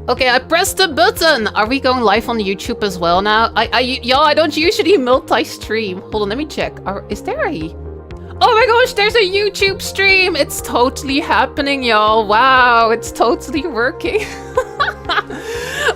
Okay, I pressed the button. Are we going live on YouTube as well now? Y'all, I don't usually multi-stream. Hold on, let me check. Is there a... Oh my gosh, there's a YouTube stream. It's totally happening, y'all. Wow, it's totally working.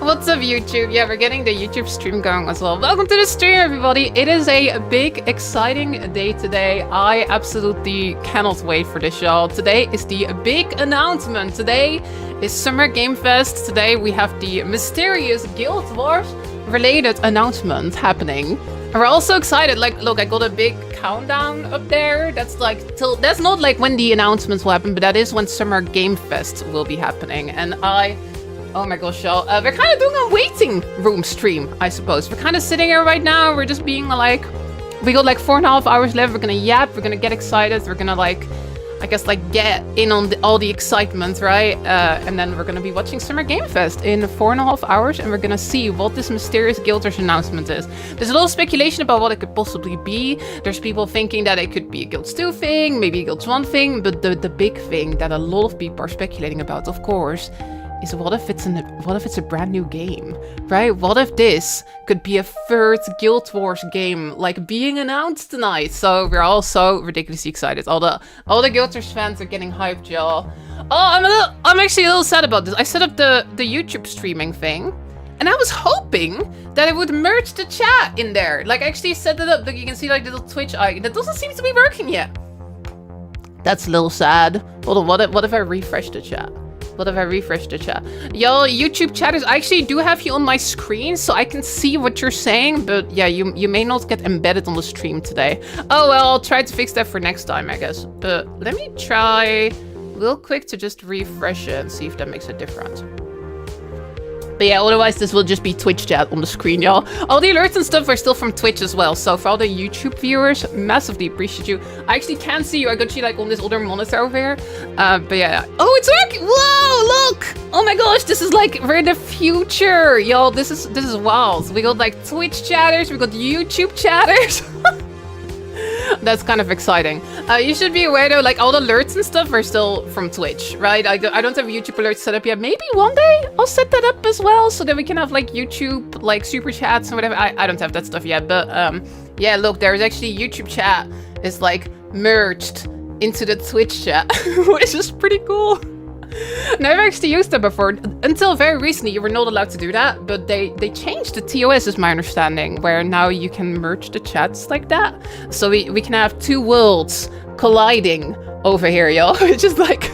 What's up, YouTube? Yeah, we're getting the YouTube stream going as well. Welcome to the stream, everybody. It is a big, exciting day today. I absolutely cannot wait for this, y'all. Today is the big announcement. Today is Summer Game Fest. Today we have the mysterious Guild Wars related announcement happening. And we're also excited. Like, look, I got a big countdown up there. That's like that's not like when the announcements will happen, but that is when Summer Game Fest will be happening. And oh my gosh, y'all, we're kind of doing a waiting room stream, I suppose. We're kind of sitting here right now. We're just being like, we got like 4.5 hours left. We're gonna yap. We're gonna get excited. We're gonna like, I guess, like get in on all the excitement, right? And then we're gonna be watching Summer Game Fest in 4.5 hours, and we're gonna see what this mysterious Guild Wars announcement is. There's a lot of speculation about what it could possibly be. There's people thinking that it could be a Guilds 2 thing, maybe a Guilds 1 thing, but the big thing that a lot of people are speculating about, of course, is what if it's a brand new game, right? What if this could be a third Guild Wars game, like being announced tonight? So we're all so ridiculously excited. All the Guild Wars fans are getting hyped, y'all. Oh, I'm actually a little sad about this. I set up the YouTube streaming thing, and I was hoping that it would merge the chat in there. Like, I actually set it up. Like, you can see like the little Twitch icon. That doesn't seem to be working yet. That's a little sad. Hold on, what if I refresh the chat? What if I refresh the chat? Y'all, YouTube chatters, I actually do have you on my screen, so I can see what you're saying, but yeah, you may not get embedded on the stream today. Oh, well, I'll try to fix that for next time, I guess. But let me try real quick to just refresh it and see if that makes a difference. But yeah, otherwise this will just be Twitch chat on the screen, y'all. All the alerts and stuff are still from Twitch as well. So for all the YouTube viewers, massively appreciate you. I actually can't see you. I got you like on this other monitor over here. But yeah. Oh, it's working! Whoa, look! Oh my gosh, this is like, we're in the future. Y'all, this is wild. We got like Twitch chatters, we got YouTube chatters. That's kind of exciting. You should be aware though, like all the alerts and stuff are still from Twitch, right? I don't have YouTube alerts set up yet. Maybe one day I'll set that up as well, so that we can have like YouTube, like super chats and whatever. I don't have that stuff yet, but yeah, look, there's actually YouTube chat is like merged into the Twitch chat, which is pretty cool. Never actually used that before. Until very recently, you were not allowed to do that, but they changed the TOS, is my understanding, where now you can merge the chats like that. So we can have two worlds colliding over here, y'all. It's just like...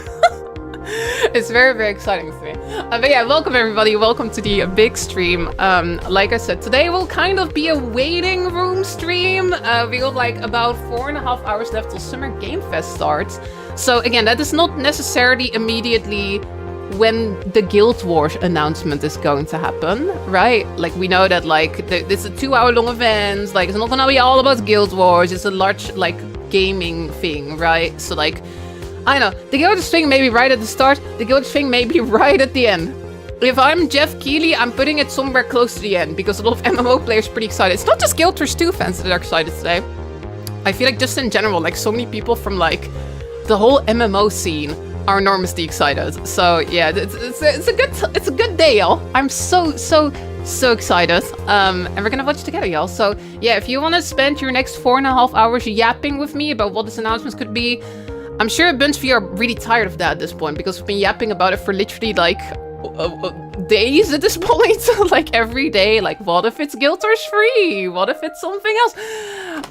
It's very, very exciting to me. But yeah, welcome everybody. Welcome to the big stream. Like I said, today will kind of be a waiting room stream. We got like about 4.5 hours left till Summer Game Fest starts. So again, that is not necessarily immediately when the Guild Wars announcement is going to happen, right? Like, we know that like this is a 2-hour-long event. Like, it's not gonna be all about Guild Wars. It's a large like gaming thing, right? So like, I know, the Guild Wars thing may be right at the start, the Guild Wars thing may be right at the end. If I'm Jeff Keighley, I'm putting it somewhere close to the end, because a lot of MMO players are pretty excited. It's not just Guild Wars 2 fans that are excited today. I feel like just in general, like so many people from like the whole MMO scene are enormously excited. So yeah, it's a good day, y'all. I'm so excited. And we're gonna watch together, y'all. So yeah, if you want to spend your next 4.5 hours yapping with me about what this announcement could be, I'm sure a bunch of you are really tired of that at this point, because we've been yapping about it for literally like days at this point. Like every day, like what if it's Guild Wars 3? What if it's something else?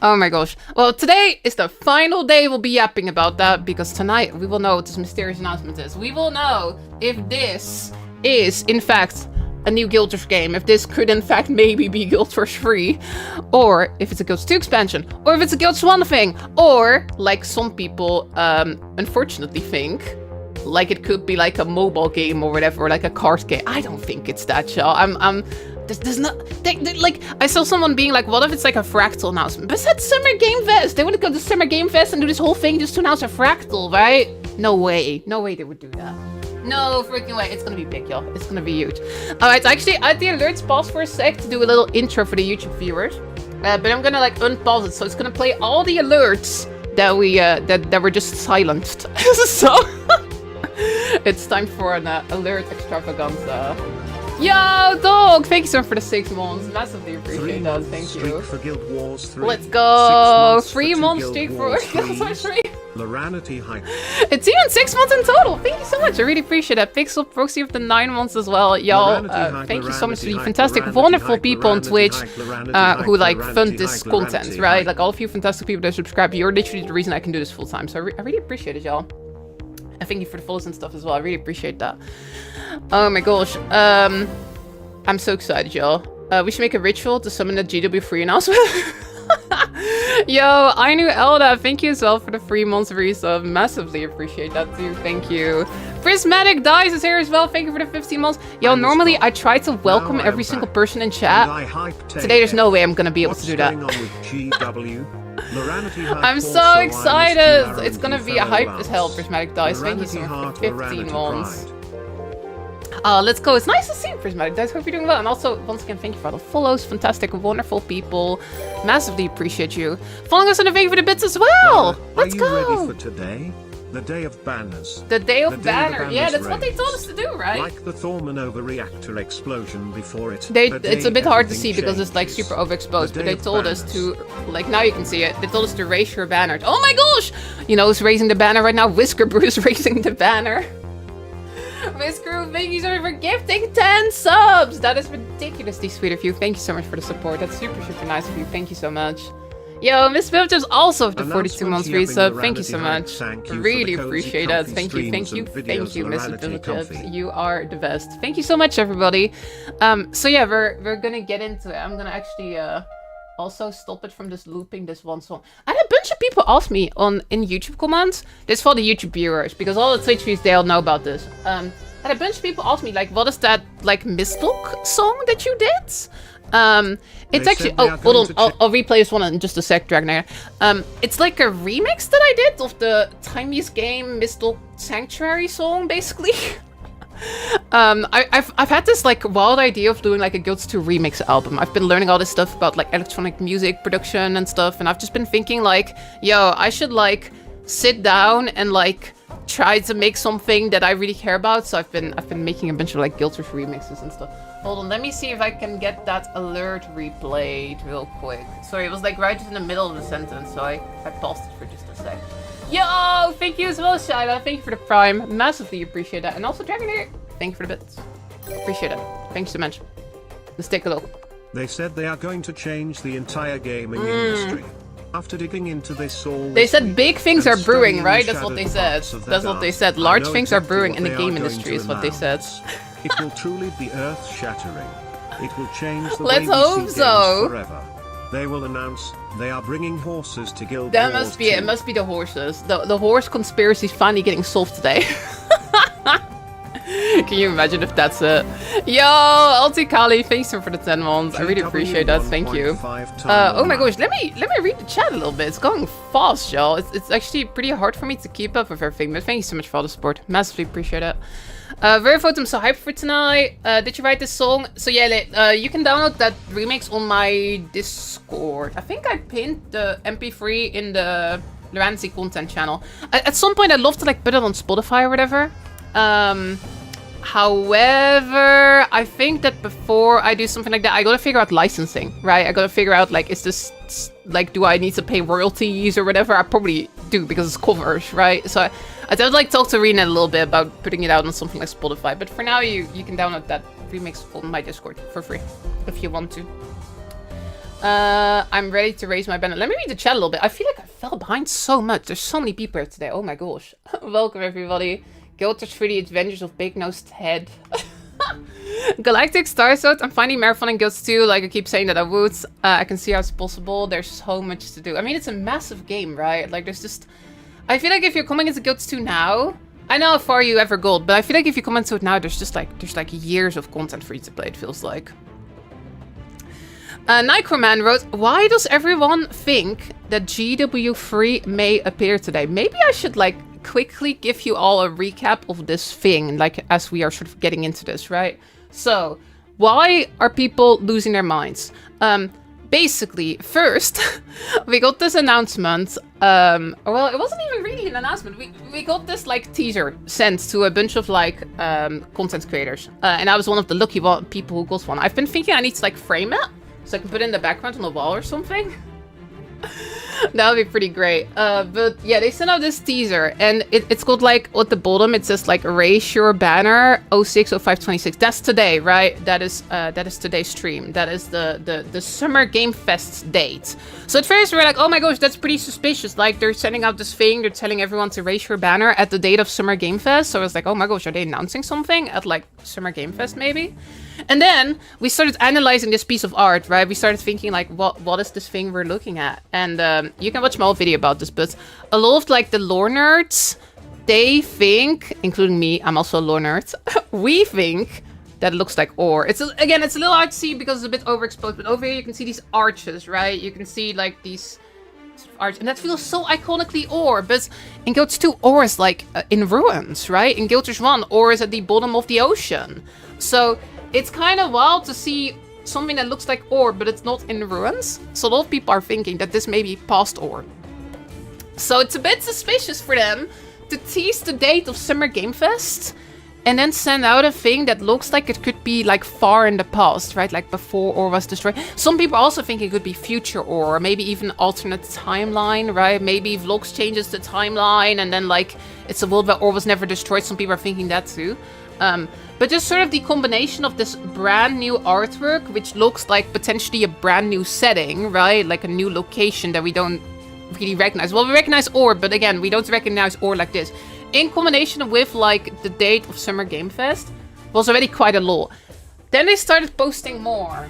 Oh my gosh. Well, today is the final day we'll be yapping about that, because tonight we will know what this mysterious announcement is. We will know if this is in fact a new Guild Wars game, if this could in fact maybe be Guild Wars 3, or if it's a Guild 2 expansion, or if it's a Guild 1 thing, or like some people unfortunately think, like it could be like a mobile game or whatever, or like a card game. I don't think it's that, y'all. There's not, like, I saw someone being like, what if it's like a Fractal announcement? But it's Summer Game Fest. They would go to Summer Game Fest and do this whole thing just to announce a Fractal, right? No way. No way they would do that. No freaking way. It's gonna be big, y'all. It's gonna be huge. Alright, actually, I had the alerts pause for a sec to do a little intro for the YouTube viewers. But I'm gonna like unpause it, so it's gonna play all the alerts that we that were just silenced. So it's time for an alert extravaganza. Yo, dog! Thank you so much for the 6 months. Massively appreciate that. Thank you. For Guild Wars 3. Let's go! 3 for months Guild streak for Wars Guild Wars 3. Loranity Hype. It's even 6 months in total. Thank you so much. I really appreciate that. Pixel Proxy of the 9 months as well. Y'all, thank you so much to the fantastic, wonderful people on Twitch who like fund this content, right? Like all of you fantastic people that subscribe. You're literally the reason I can do this full time. So I really appreciate it, y'all. And thank you for the follows and stuff as well. I really appreciate that. Oh my gosh. I'm so excited, y'all. We should make a ritual to summon the GW3 announcement. Yo, I knew Elda. Thank you as well for the 3 months resub. Massively appreciate that too. Thank you. Prismatic Dice is here as well. Thank you for the 15 months. Yo, normally I try to welcome every single person in chat. Today there's no way I'm gonna be able to do that. I'm so excited. It's gonna be a hype as hell, Prismatic Dice. Thank you so much for 15 months. Let's go. It's nice to see you, Prismatic Dice. Hope you're doing well. And also, once again, thank you for all the follows. Fantastic, wonderful people. Massively appreciate you. Following us and thank you for the bits as well. Let's go. Are you ready for today? The Day of Banners. The Day of Banner. Yeah, that's what they told us to do, right? Like the Thorman overreactor explosion before it. It's a bit hard to see because it's like super overexposed, but they told us to, like, now you can see it. They told us to raise your banner. Oh my gosh! You know who's raising the banner right now? Whisker Bruce raising the banner. Whisker, thank you so much for gifting 10 subs! That is ridiculously sweet of you. Thank you so much for the support. That's super, super nice of you. Thank you so much. Yo, Miss Filters also have the 42 months resub. Thank you so much. Really appreciate that. Thank you, Miss Filters. You are the best. Thank you so much, everybody. So yeah, we're gonna get into it. I'm gonna actually also stop it from just looping this one song. I had a bunch of people ask me in YouTube comments. This is for the YouTube viewers, because all the Twitch viewers, they all know about this. I had a bunch of people ask me, like, what is that, like, Mistlock song that you did? It's actually, oh, hold on, I'll replay this one in just a sec, Dragonair. It's like a remix that I did of the tiniest game Mistlock Sanctuary song, basically. I've had this like wild idea of doing like a Guilds 2 remix album. I've been learning all this stuff about like electronic music production and stuff, and I've just been thinking like, yo, I should like sit down and like try to make something that I really care about. So I've been making a bunch of like Guilds 2 remixes and stuff. Hold on, let me see if I can get that alert replayed real quick. Sorry, it was like right in the middle of the sentence, so I paused it for just a sec. Yo, thank you as well, Shyla. Thank you for the prime. Massively appreciate that. And also, Dragonair, thank you for the bits. Appreciate it. Thank you so much. Let's take a look. They said they are going to change the entire gaming industry. After digging into this all they said big things are brewing, right? That's what they said. That's what they said. Large things are brewing in the game industry is what they said. It will truly be earth-shattering. It will change the Let's way hope we see so. games forever. They will announce they are bringing horses to Guild That Wars must be it. 2. It must be the horses. The horse conspiracy is finally getting solved today. Can you imagine if that's it? Yo, Altikali, thanks for the 10 months. I really appreciate that. Thank you. Oh my gosh, let me read the chat a little bit. It's going fast, y'all. It's actually pretty hard for me to keep up with everything, but thank you so much for all the support. Massively appreciate it. Verifoot, I'm so hyped for tonight. Did you write this song? So yeah, you can download that remix on my Discord. I think I pinned the MP3 in the Lorancy content channel. At some point, I'd love to like put it on Spotify or whatever. However, I think that before I do something like that, I gotta figure out licensing, right? I gotta figure out like, is this like, do I need to pay royalties or whatever? I probably do because it's covers, right? So I would like talk to ArenaNet a little bit about putting it out on something like Spotify. But for now, you can download that remix on my Discord for free if you want to. I'm ready to raise my banner. Let me read the chat a little bit. I feel like I fell behind so much. There's so many people here today. Oh my gosh. Welcome everybody. Guild Wars 3 Adventures of Big Nosed Head. Galactic Star Sword. I'm finally marathoning Guilds 2. Like I keep saying that I would. I can see how it's possible. There's so much to do. I mean, it's a massive game, right? Like there's just... I feel like if you're coming into Guilds 2 now... I know how far you ever gold, but I feel like if you come into it now, there's like years of content for you to play, it feels like. Nycroman wrote, why does everyone think that GW3 may appear today? Maybe I should like quickly give you all a recap of this thing, like as we are sort of getting into this, right? So, why are people losing their minds? basically, first, we got this announcement. Well, it wasn't even really an announcement. We got this like teaser sent to a bunch of like content creators, and I was one of the lucky people who got one. I've been thinking I need to like frame it so I can put it in the background on the wall or something. That would be pretty great. But yeah, they sent out this teaser, and it's got like at the bottom it says like erase your banner 06/05/26. That's today, right? That is today's stream. That is the Summer Game Fest date. So at first we were like, oh my gosh, that's pretty suspicious. Like they're sending out this thing, they're telling everyone to erase your banner at the date of Summer Game Fest. So I was like, oh my gosh, are they announcing something at like Summer Game Fest maybe? And then we started analyzing this piece of art, right? We started thinking like, what is this thing we're looking at? And you can watch my whole video about this, but a lot of like the lore nerds, they think, including me, I'm also a lore nerd, we think that it looks like ore. Again, it's a little hard to see because it's a bit overexposed, but over here you can see these arches, right? You can see like these sort of arches, and that feels so iconically ore, but in Guild Wars 2, ore is like in ruins, right? In Guild Wars 1, ore is at the bottom of the ocean. So it's kind of wild to see something that looks like ore, but it's not in ruins. So a lot of people are thinking that this may be past ore. So it's a bit suspicious for them to tease the date of Summer Game Fest and then send out a thing that looks like it could be like far in the past, right? Like before ore was destroyed. Some people also think it could be future ore, or maybe even alternate timeline, right? Maybe Vlogs changes the timeline and then like it's a world where ore was never destroyed. Some people are thinking that too. But just sort of the combination of this brand new artwork, which looks like potentially a brand new setting, right? Like a new location that we don't really recognize. Well, we recognize ore, but again, we don't recognize ore like this. In combination with like the date of Summer Game Fest was already quite a lot. Then they started posting more.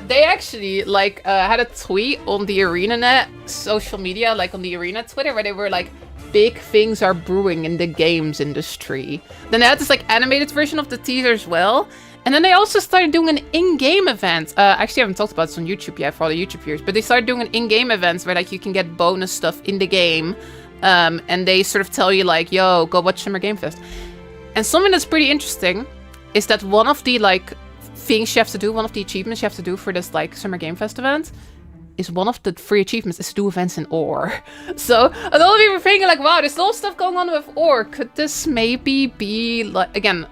They actually like had a tweet on the ArenaNet social media, like on the Arena Twitter, where they were like, big things are brewing in the games industry. Then they had this like animated version of the teaser as well. And then they also started doing an in-game event. Actually, I haven't talked about this on YouTube yet for all the YouTube viewers, but they started doing an in-game event where like you can get bonus stuff in the game. And they sort of tell you like, yo, go watch Summer Game Fest. And something that's pretty interesting is that one of the like things you have to do, one of the achievements you have to do for this like Summer Game Fest event is one of the free achievements is to do events in ore. So a lot of people were thinking like, wow, there's a lot of stuff going on with ore. Could this maybe be like, again,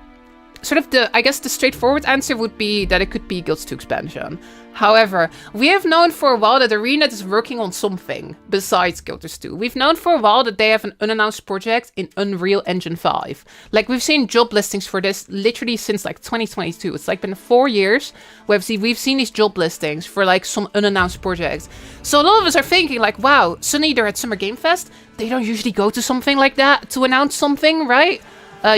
sort of I guess the straightforward answer would be that it could be Guild 2 expansion. However, we have known for a while that ArenaNet is working on something besides Guild Wars 2. We've known for a while that they have an unannounced project in Unreal Engine 5. Like, we've seen job listings for this literally since like 2022. It's like been 4 years. We've seen these job listings for like some unannounced projects. So a lot of us are thinking like, wow, suddenly they're at Summer Game Fest. They don't usually go to something like that to announce something, right?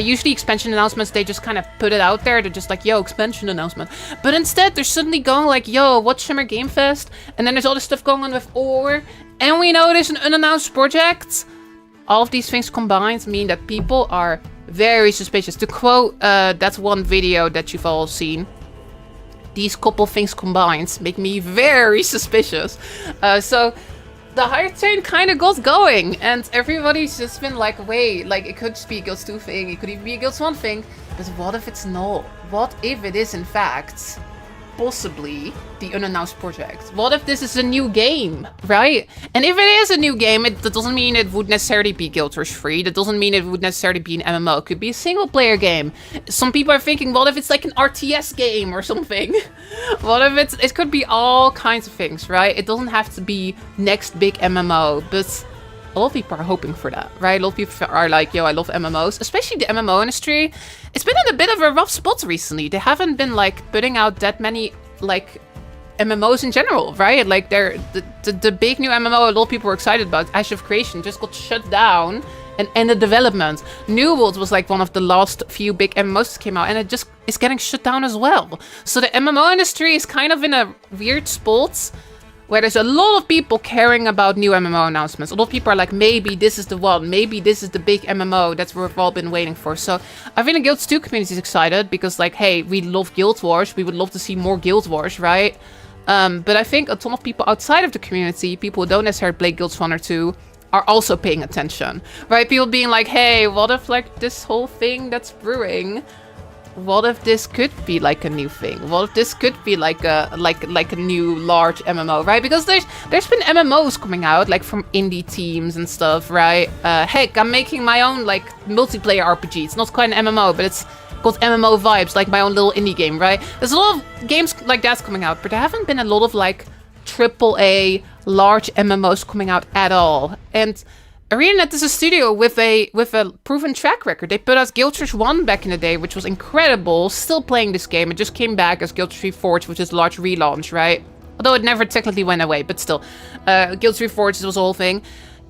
Usually expansion announcements, they just kind of put it out there. They're just like, yo, expansion announcement. But instead, they're suddenly going like, yo, what's Summer Game Fest? And then there's all this stuff going on with ore. And we know there's an unannounced project. All of these things combined mean that people are very suspicious. To quote that one video that you've all seen, these couple things combined make me very suspicious. So the hype train kind of got going, and everybody's just been like, wait, like it could just be a Guild 2 thing, it could even be a Guild 1 thing, but what if it's not? What if it is in fact possibly the unannounced project? What if this is a new game, right? And if it is a new game, that doesn't mean it would necessarily be Guild Wars 3. That doesn't mean it would necessarily be an MMO. It could be a single player game. Some people are thinking, what if it's like an RTS game or something? What if it could be all kinds of things, right? It doesn't have to be next big MMO, but a lot of people are hoping for that, right? A lot of people are like, yo, I love MMOs, especially the MMO industry. It's been in a bit of a rough spot recently. They haven't been like putting out that many like MMOs in general, right? Like they're the big new MMO a lot of people were excited about, Ash of Creation, just got shut down and ended development. New World was like one of the last few big MMOs that came out, and it just is getting shut down as well. So the MMO industry is kind of in a weird spot where there's a lot of people caring about new MMO announcements. A lot of people are like, maybe this is the one, maybe this is the big MMO that we've all been waiting for. So I think the Guild 2 community is excited because like, hey, we love Guild Wars, we would love to see more Guild Wars, right? But I think a ton of people outside of the community, people who don't necessarily play Guild 1 or 2, are also paying attention, right? People being like, hey, what if like this whole thing that's brewing what if this could be like a new thing? What if this could be like a new large MMO, right? Because there's been MMOs coming out like from indie teams and stuff, right? Heck, I'm making my own like multiplayer RPG. It's not quite an MMO, but it's called MMO Vibes, like my own little indie game, right? There's a lot of games like that coming out, but there haven't been a lot of like AAA large MMOs coming out at all. And ArenaNet is a studio with a proven track record. They put out Guild Wars 1 back in the day, which was incredible. Still playing this game. It just came back as Guild Wars Reforged, which is a large relaunch, right? Although it never technically went away, but still. Guild Wars Reforged was a whole thing.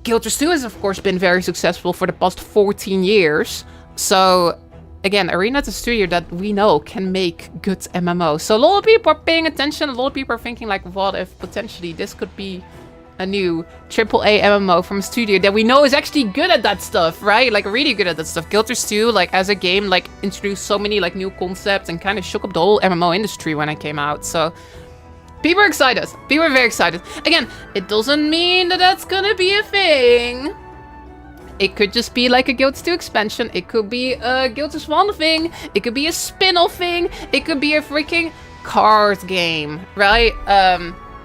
Guild Wars 2 has, of course, been very successful for the past 14 years. So, again, ArenaNet is a studio that we know can make good MMOs. So a lot of people are paying attention. A lot of people are thinking, like, what if potentially this could be a new AAA MMO from a studio that we know is actually good at that stuff, right? Like, really good at that stuff. Guild Wars 2, like, as a game, like, introduced so many, like, new concepts and kind of shook up the whole MMO industry when it came out. So, people are excited. People are very excited. Again, it doesn't mean that that's gonna be a thing. It could just be like a Guild Wars 2 expansion. It could be a Guild Wars 1 thing. It could be a spin-off thing. It could be a freaking card game, right?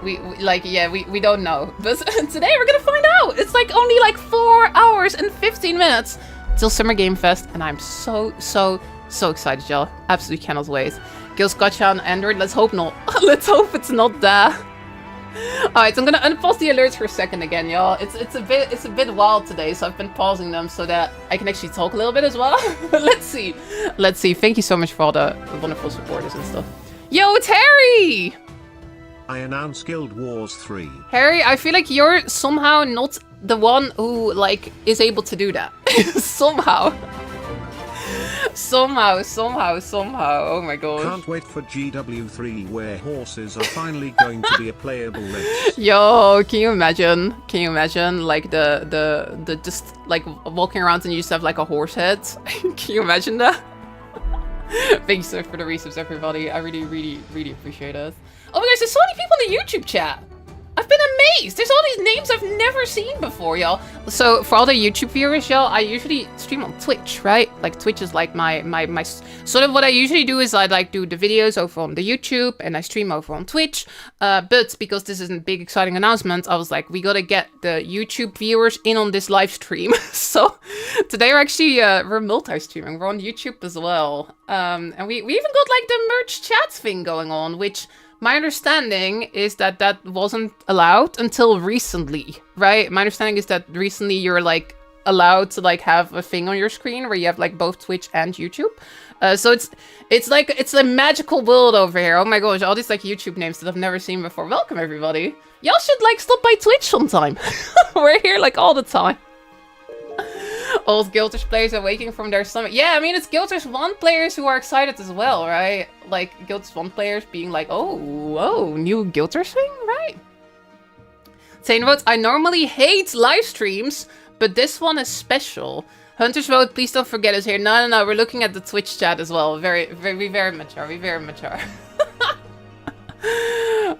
We don't know. But today we're gonna find out. It's like only like 4 hours and 15 minutes till Summer Game Fest, and I'm so excited, y'all. Absolutely cannot wait. Guild Gotcha on Android. Let's hope not. Let's hope it's not there. Alright, so I'm gonna unpause the alerts for a second again, y'all. It's a bit wild today, so I've been pausing them so that I can actually talk a little bit as well. Let's see. Let's see. Thank you so much for all the wonderful supporters and stuff. Yo, it's Harry! I announce Guild Wars 3. Harry, I feel like you're somehow not the one who, like, is able to do that. Somehow. Somehow. Oh my gosh. Can't wait for GW3 where horses are finally going to be a playable race. Yo, can you imagine? Can you imagine like the just like walking around and you just have like a horse head? Can you imagine that? Thank you so much for the resubs, everybody. I really appreciate it. Oh my gosh, there's so many people in the YouTube chat. I've been amazed. There's all these names I've never seen before, y'all. So for all the YouTube viewers, y'all, I usually stream on Twitch, right? Like Twitch is like my sort of what I usually do is I like do the videos over on the YouTube and I stream over on Twitch. But because this isn't a big exciting announcement, I was like, we gotta get the YouTube viewers in on this live stream. So today we're actually we're multi-streaming. We're on YouTube as well. And we even got like the merge chat thing going on, which my understanding is that that wasn't allowed until recently, right? My understanding is that recently you're like allowed to like have a thing on your screen where you have like both Twitch and YouTube. So it's like it's a magical world over here. Oh my gosh, all these like YouTube names that I've never seen before. Welcome everybody. Y'all should like stop by Twitch sometime. We're here like all the time. Old Guild Wars players are waking from their stomach. Yeah, I mean, it's Guild Wars 1 players who are excited as well, right? Like, Guild Wars 1 players being like, oh, new Guild Wars thing, right? Saying votes, I normally hate live streams, but this one is special. Hunter's vote, please don't forget us here. No, we're looking at the Twitch chat as well. Very mature.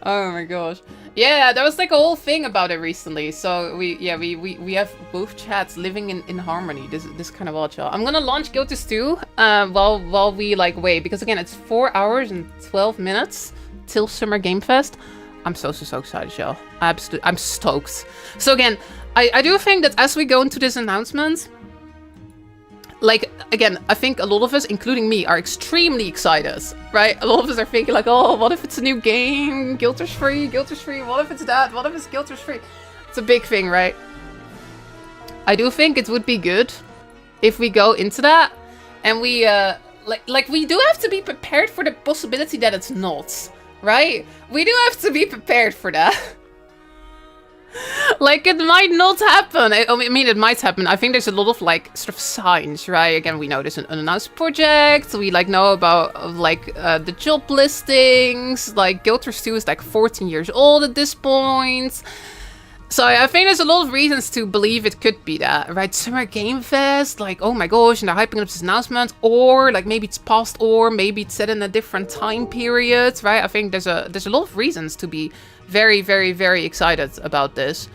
Oh my gosh. Yeah, there was like a whole thing about it recently. So we have both chats living in harmony. This kind of wild, y'all. I'm gonna launch Guild Wars 2 while we like wait, because again it's 4 hours and 12 minutes till Summer Game Fest. I'm so excited, y'all. I'm stoked. So again, I do think that as we go into this announcement, like, again, I think a lot of us, including me, are extremely excited, right? A lot of us are thinking like, oh, what if it's a new game? Guild Wars 3, what if it's that? What if it's Guild Wars 3? It's a big thing, right? I do think it would be good if we go into that and we, like we do have to be prepared for the possibility that it's not, right? We do have to be prepared for that. Like, it might not happen. I mean, it might happen. I think there's a lot of, like, sort of signs, right? Again, we know there's an unannounced project. We, like, know about, like, the job listings. Like, Guild Wars 2 is, like, 14 years old at this point. So I think there's a lot of reasons to believe it could be that, right? Summer Game Fest, like, oh my gosh, and they're hyping up this announcement. Or, like, maybe it's past, or maybe it's set in a different time period, right? I think there's a lot of reasons to be very excited about this.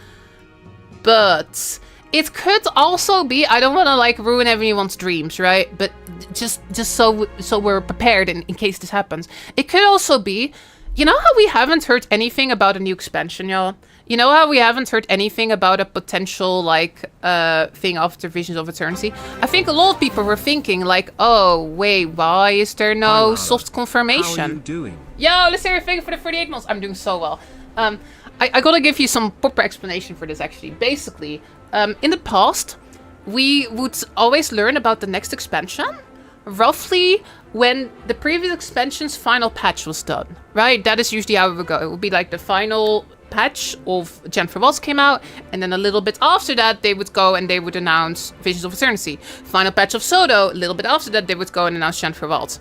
But It could also be, I don't want to like ruin everyone's dreams, right? But just so we're prepared in case this happens. It could also be, you know how we haven't heard anything about a new expansion, y'all? You know how we haven't heard anything about a potential like thing after Visions of Eternity? I think a lot of people were thinking like, oh wait, why is there no soft confirmation? How are you doing? Yo, let's hear your thing for the 38 months. I'm doing so well. I gotta give you some proper explanation for this actually. Basically, in the past, we would always learn about the next expansion roughly when the previous expansion's final patch was done, right? That is usually how it would go. It would be like the final patch of Jennifer Waltz came out, and then a little bit after that, they would go and they would announce Visions of Eternity. Final patch of Soto, a little bit after that, they would go and announce Jennifer Waltz.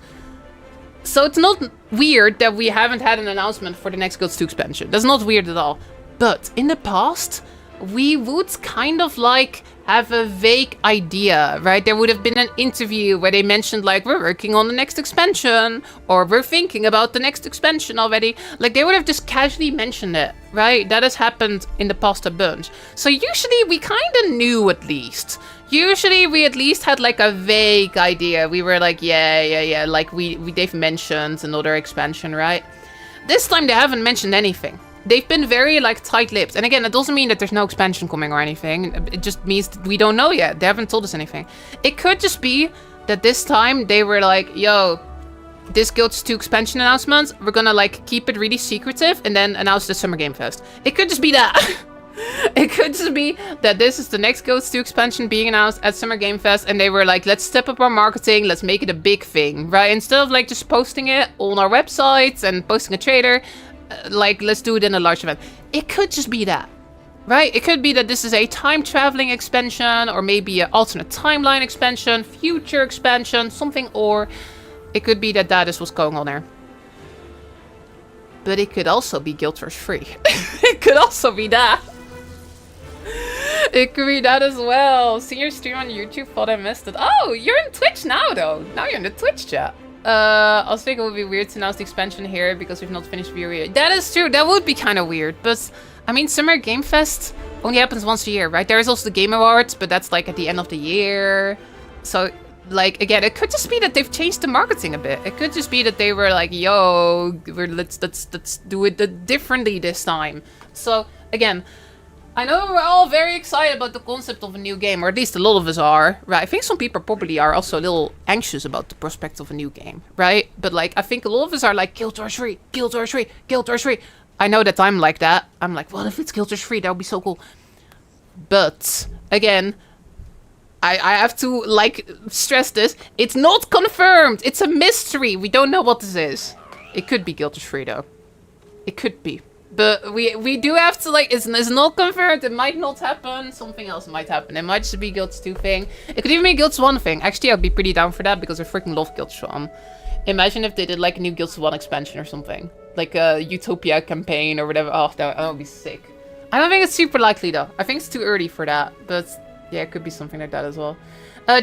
So it's not weird that we haven't had an announcement for the next Guilds 2 expansion. That's not weird at all. But in the past, we would kind of like have a vague idea, right? There would have been an interview where they mentioned like, we're working on the next expansion, or we're thinking about the next expansion already. Like they would have just casually mentioned it, right? That has happened in the past a bunch. So usually we kind of knew at least. Usually we at least had like a vague idea. We were like, yeah, like they've mentioned another expansion, right? This time they haven't mentioned anything. They've been very like tight-lipped. And again, it doesn't mean that there's no expansion coming or anything. It just means that we don't know yet. They haven't told us anything. It could just be that this time they were like, yo, this Guilds 2 expansion announcement, we're gonna like keep it really secretive and then announce the Summer Game Fest. It could just be that. It could just be that this is the next Guilds 2 expansion being announced at Summer Game Fest, and they were like, let's step up our marketing, let's make it a big thing, right? Instead of like just posting it on our websites and posting a trailer, like let's do it in a large event. It could just be that, right? It could be that this is a time traveling expansion, or maybe an alternate timeline expansion, future expansion, something, or it could be that that is what's going on there. But it could also be Guild Wars free. It could also be that. It could be that as well. See your stream on YouTube, thought I missed it. Oh, you're in Twitch now though. Now you're in the Twitch chat. I also think it would be weird to announce the expansion here because we've not finished viewing it. That is true. That would be kind of weird. But I mean, Summer Game Fest only happens once a year, right? There is also the Game Awards, but that's like at the end of the year. So like again, it could just be that they've changed the marketing a bit. It could just be that they were like, yo, let's do it differently this time. So again, I know we're all very excited about the concept of a new game, or at least a lot of us are, right? I think some people probably are also a little anxious about the prospect of a new game, right? But like, I think a lot of us are like, Guild Wars 3, Guild Wars 3, Guild Wars 3. I know that I'm like that. I'm like, well, if it's Guild Wars 3, that would be so cool. But again, I have to like stress this. It's not confirmed. It's a mystery. We don't know what this is. It could be Guild Wars 3 though. It could be. But we do have to like, it's not confirmed. It might not happen. Something else might happen. It might just be Guilds 2 thing. It could even be a Guilds 1 thing. Actually, I'd be pretty down for that because I freaking love Guilds 1. Imagine if they did like a new Guilds 1 expansion or something. Like a Utopia campaign or whatever. Oh, that would be sick. I don't think it's super likely though. I think it's too early for that. But yeah, it could be something like that as well.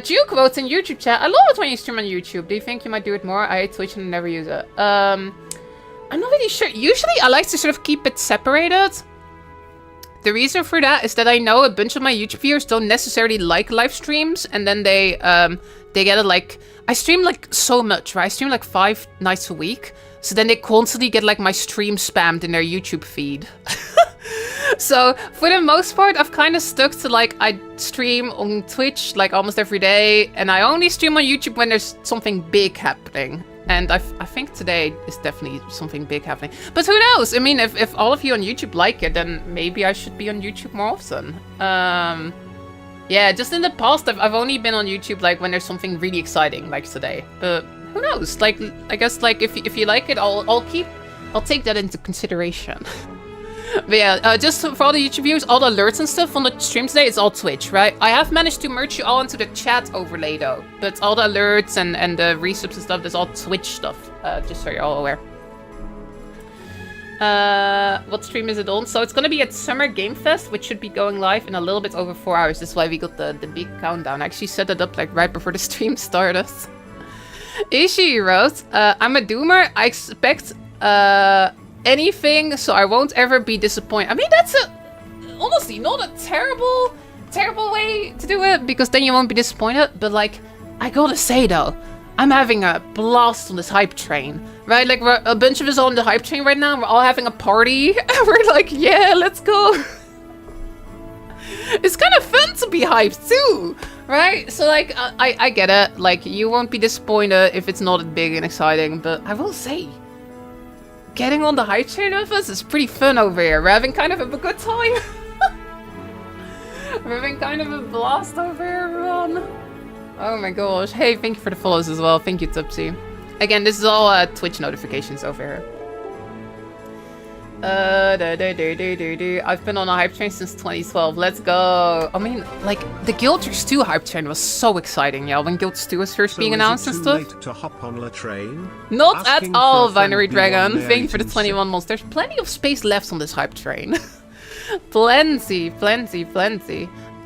Duke votes in YouTube chat. I love it when you stream on YouTube. Do you think you might do it more? I hate Twitch and never use it. I'm not really sure. Usually I like to sort of keep it separated. The reason for that is that I know a bunch of my YouTube viewers don't necessarily like live streams, and then they get it like, I stream like so much, right? I stream like 5 nights a week. So then they constantly get like my stream spammed in their YouTube feed. So for the most part, I've kind of stuck to like, I stream on Twitch like almost every day, and I only stream on YouTube when there's something big happening. And I think today is definitely something big happening. But who knows? I mean, if all of you on YouTube like it, then maybe I should be on YouTube more often. Yeah, just in the past, I've only been on YouTube like when there's something really exciting, like today. But who knows? Like, I guess like if you like it, I'll take that into consideration. But yeah, just for all the YouTube viewers, all the alerts and stuff on the stream today is all Twitch, right? I have managed to merge you all into the chat overlay though. But all the alerts and the resubs and stuff, that's all Twitch stuff. Just so you're all aware. What stream is it on? So it's gonna be at Summer Game Fest, which should be going live in a little bit over 4 hours. That's why we got the big countdown. I actually set it up like right before the stream started. Ishi wrote, I'm a doomer. I expect anything, so I won't ever be disappointed. I mean, that's honestly not a terrible terrible way to do it because then you won't be disappointed. But like, I gotta say though, I'm having a blast on this hype train, right? Like, we're a bunch of us on the hype train right now. We're all having a party. We're like, yeah, let's go. It's kind of fun to be hyped too, right? So like, I get it. Like, you won't be disappointed if it's not as big and exciting. But I will say, getting on the hype train with us is pretty fun over here. We're having kind of a good time. We're having kind of a blast over here, everyone. Oh my gosh. Hey, thank you for the follows as well. Thank you, Tupsy. Again, this is all Twitch notifications over here. I've been on a hype train since 2012. Let's go. I mean, like, the Guild Wars 2 hype train was so exciting, y'all, when Guild Wars 2 was first being announced and stuff. Late to hop on the train? Not at all, Binary Dragon. Thank you for the 21 months. There's plenty of space left on this hype train. Plenty.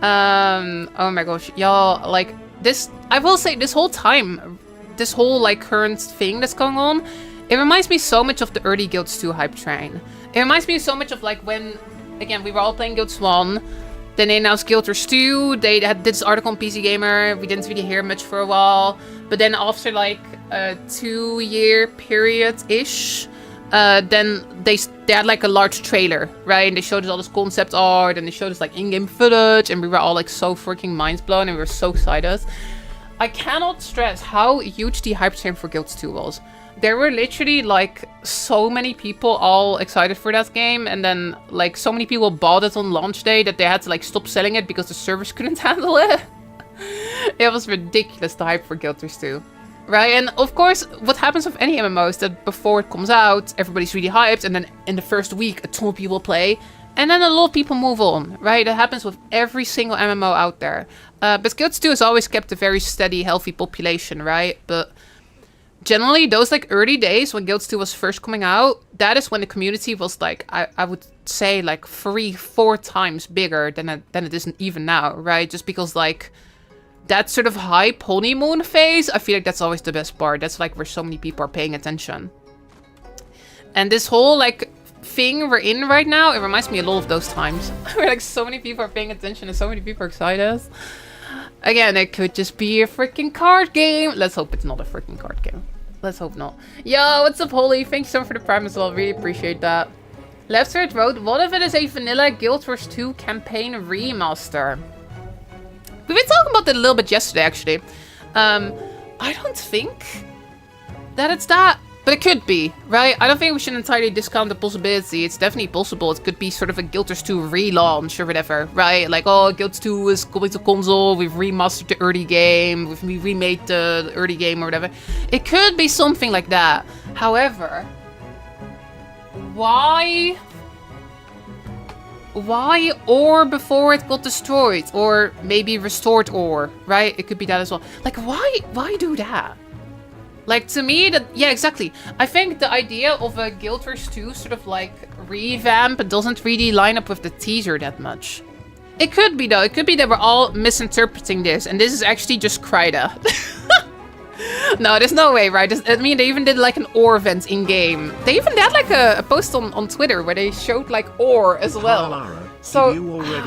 Oh my gosh, y'all, like, this, I will say, this whole time, this whole, like, current thing that's going on, it reminds me so much of the early Guild Wars 2 hype train. It reminds me so much of, like, when, again, we were all playing Guild Wars 1, then they announced Guild Wars 2, they had this article on PC Gamer, we didn't really hear much for a while, but then after, like, a 2-year period-ish, then they had like a large trailer, right? And they showed us all this concept art, and they showed us like in-game footage, and we were all like so freaking mind blown, and we were so excited. I cannot stress how huge the hype train for Guild Wars 2 was. There were literally like so many people all excited for that game, and then like so many people bought it on launch day that they had to like stop selling it because the servers couldn't handle it. It was ridiculous, the hype for Guild Wars 2. Right, and of course, what happens with any MMO is that before it comes out, everybody's really hyped, and then in the first week, a ton of people play, and then a lot of people move on, right? That happens with every single MMO out there. But Guild Wars 2 has always kept a very steady, healthy population, right? But generally, those like early days when Guild Wars 2 was first coming out, that is when the community was like, I would say like 3-4 times bigger than it is even now, right? Just because like, that sort of hype honeymoon phase, I feel like that's always the best part. That's like where so many people are paying attention. And this whole like thing we're in right now, it reminds me a lot of those times. Where like so many people are paying attention and so many people are excited. Again, it could just be a freaking card game. Let's hope it's not a freaking card game. Let's hope not. Yo, what's up, Holly? Thank you so much for the prime as well. Really appreciate that. Left Thread wrote, what if it is a vanilla Guild Wars 2 campaign remaster? We've been talking about that a little bit yesterday, actually. I don't think that it's that, but it could be, right? I don't think we should entirely discount the possibility. It's definitely possible. It could be sort of a Guild Wars 2 relaunch or whatever, right? Like, oh, Guild Wars 2 is coming to console. We've remastered the early game. We remade the early game or whatever. It could be something like that. However, why or before it got destroyed, or maybe restored, or right, it could be that as well. Like, why do that? Like, to me, that, yeah, exactly. I think the idea of a Guild Wars 2 sort of like revamp doesn't really line up with the teaser that much. It could be though. It could be that we're all misinterpreting this, and this is actually just Kryda. No, there's no way, right? I mean, they even did like an ore event in game. They even had like a post on Twitter where they showed like ore as well. So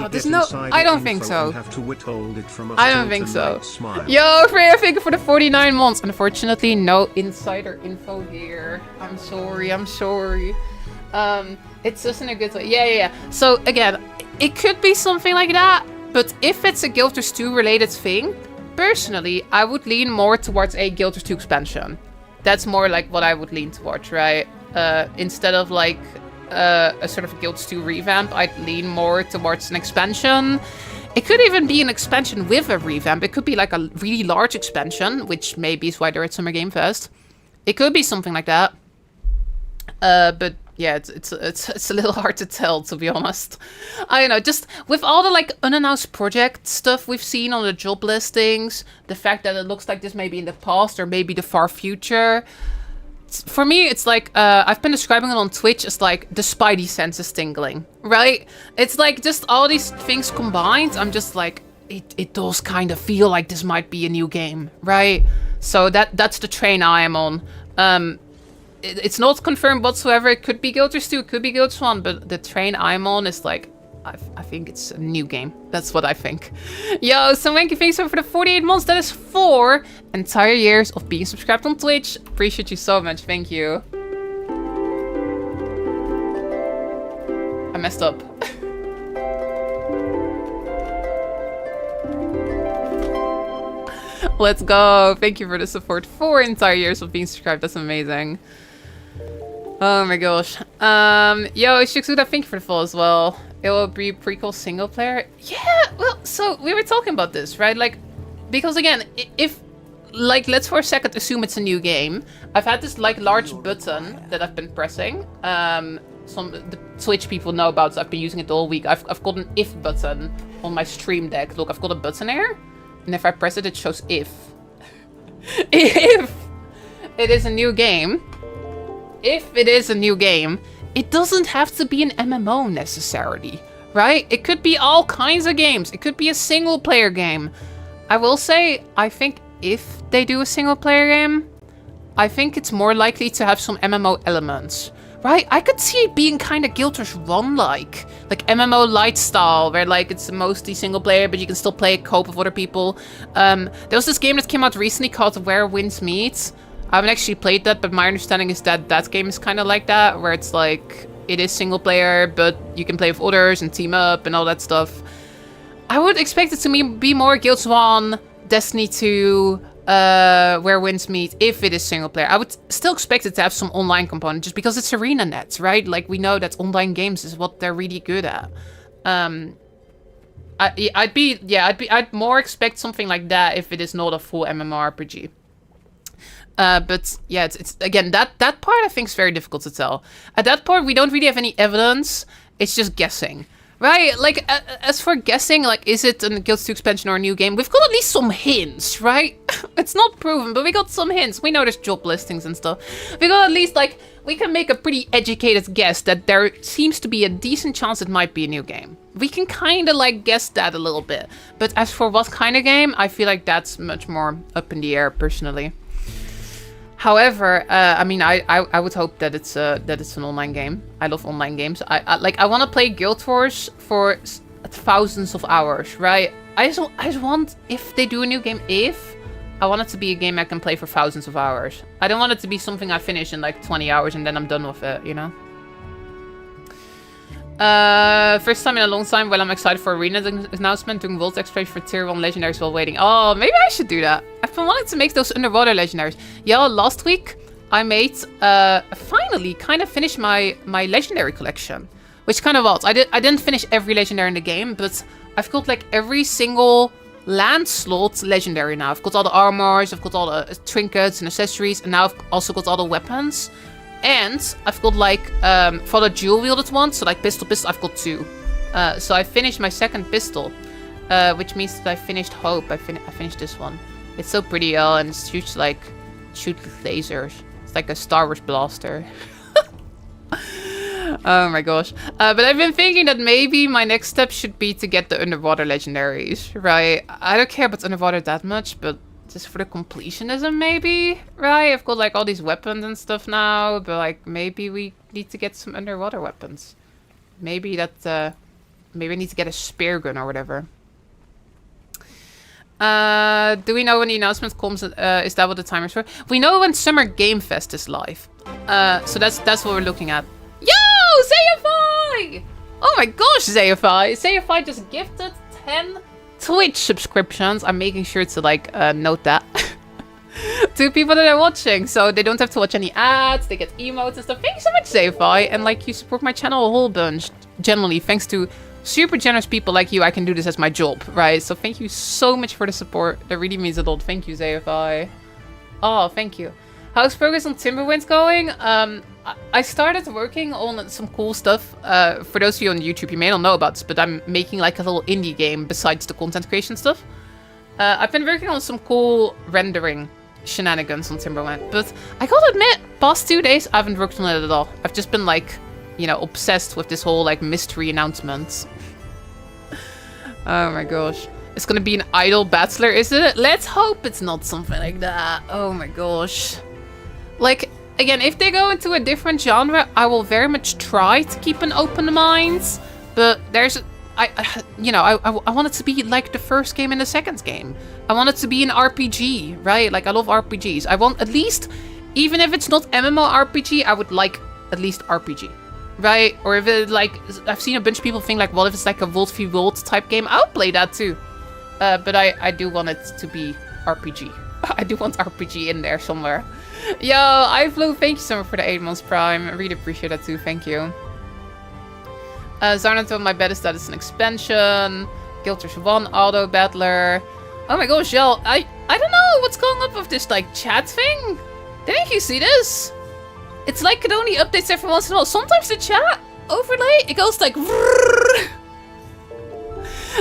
there's no. I don't think so. I don't think so. Yo, Freya, thank you for the 49 months. Unfortunately, no insider info here. I'm sorry. It's just in a good way. Yeah. So again, it could be something like that. But if it's a Guild Wars 2 related thing, personally, I would lean more towards a Guild Wars 2 expansion. That's more like what I would lean towards, right? Instead of like a sort of Guild Wars 2 revamp, I'd lean more towards an expansion. It could even be an expansion with a revamp. It could be like a really large expansion, which maybe is why they're at Summer Game Fest. It could be something like that. But yeah, it's a little hard to tell, to be honest. I don't know, just with all the like unannounced project stuff we've seen on the job listings, the fact that it looks like this may be in the past or maybe the far future. For me, it's like, I've been describing it on Twitch as like the Spidey senses tingling, right? It's like just all these things combined, I'm just like, it does kind of feel like this might be a new game, right? So that's the train I am on. It's not confirmed whatsoever. It could be Guild Wars 2, it could be Guild Wars 1, but the train I'm on is like, I think it's a new game. That's what I think. Yo, so thank you so for the 48 months. That is 4 entire years of being subscribed on Twitch. Appreciate you so much. Thank you. I messed up. Let's go. Thank you for the support. 4 entire years of being subscribed. That's amazing. Oh my gosh. Yo, Shiksuda, thank you for the follow as well. It will be prequel single player. Yeah, well, so we were talking about this, right? Like, because again, if, like, let's for a second assume it's a new game. I've had this, like, large button that I've been pressing. The Twitch people know about, so I've been using it all week. I've got an if button on my stream deck. Look, I've got a button here. And if I press it, it shows if. If it is a new game. If it is a new game, it doesn't have to be an MMO necessarily, right? It could be all kinds of games. It could be a single player game. I will say, I think if they do a single player game, I think it's more likely to have some MMO elements, right? I could see it being kind of Guild Wars 1 like MMO light style, where like it's mostly single player, but you can still play a co-op with other people. There was this game that came out recently called Where Winds Meet. I haven't actually played that, but my understanding is that that game is kind of like that, where it's like, it is single player, but you can play with others and team up and all that stuff. I would expect it to be more Guild 1, Destiny 2, Where Winds Meet, if it is single player. I would still expect it to have some online component, just because it's ArenaNet, right? Like, we know that online games is what they're really good at. I'd more expect something like that if it is not a full MMORPG. But yeah, it's again, that part I think is very difficult to tell. At that point, we don't really have any evidence. It's just guessing, right? Like, as for guessing, like, is it a Guild 2 expansion or a new game? We've got at least some hints, right? It's not proven, but we got some hints. We know there's job listings and stuff. We got at least, like, we can make a pretty educated guess that there seems to be a decent chance it might be a new game. We can kind of, like, guess that a little bit. But as for what kind of game, I feel like that's much more up in the air, personally. However, I mean, I would hope that it's an online game. I love online games. I want to play Guild Wars for thousands of hours, right? I just want, if they do a new game, I want it to be a game I can play for thousands of hours. I don't want it to be something I finish in like 20 hours and then I'm done with it, you know? First time in a long time. Well, I'm excited for ArenaNet announcement, doing world exploration for tier 1 legendaries while waiting. Oh, maybe I should do that. I've been wanting to make those underwater legendaries. Yeah, last week I made, finally kind of finished my legendary collection. Which kind of was. I didn't finish every legendary in the game, but I've got like every single land slot legendary now. I've got all the armors, I've got all the trinkets and accessories, and now I've also got all the weapons. And I've got like, for the dual wielded ones, so like pistol, I've got 2. So I finished my second pistol, which means that I finished Hope. I finished this one. It's so pretty, and it's huge, like, shoot with lasers. It's like a Star Wars blaster. Oh my gosh. But I've been thinking that maybe my next step should be to get the underwater legendaries, right? I don't care about underwater that much, but just for the completionism, maybe, right? I've got like all these weapons and stuff now, but like maybe we need to get some underwater weapons. Maybe that, maybe I need to get a spear gun or whatever. Do we know when the announcement comes? Is that what the timer's for? We know when Summer Game Fest is live. So that's what we're looking at. Yo, Zayafai! Oh my gosh, Zayafai! Zayafai just gifted 10 Twitch subscriptions. I'm making sure to like note that to people that are watching, so they don't have to watch any ads. They get emotes and stuff. Thank you so much, Zayafai, and like you support my channel a whole bunch. Generally, thanks to super generous people like you, I can do this as my job, right? So thank you so much for the support. That really means a lot. Thank you, Zayafai. Oh, thank you. How's progress on Timberwinds going? I started working on some cool stuff. For those of you on YouTube, you may not know about this, but I'm making like a little indie game besides the content creation stuff. I've been working on some cool rendering shenanigans on Timberwind, but I gotta admit, past 2 days, I haven't worked on it at all. I've just been like, you know, obsessed with this whole like mystery announcement. Oh my gosh. It's gonna be an idle bachelor, isn't it? Let's hope it's not something like that. Oh my gosh. Like, again, if they go into a different genre, I will very much try to keep an open mind. But there's I want it to be like the first game and the second game. I want it to be an RPG, right? Like, I love RPGs. I want at least, even if it's not MMORPG, I would like at least RPG, right? Or if it, like, I've seen a bunch of people think like, well, if it's like a World v World type game, I'll play that too. But I do want it to be RPG. I do want RPG in there somewhere. Yo, iFlew, thank you so much for the 8 months Prime. I really appreciate that too. Thank you. Zarnato, my bet is that it's an expansion. Guild Wars 1 Auto Battler. Oh my gosh, y'all. I don't know what's going on with this like chat thing. Didn't you see this? It's like it only updates every once in a while. Sometimes the chat overlay, it goes like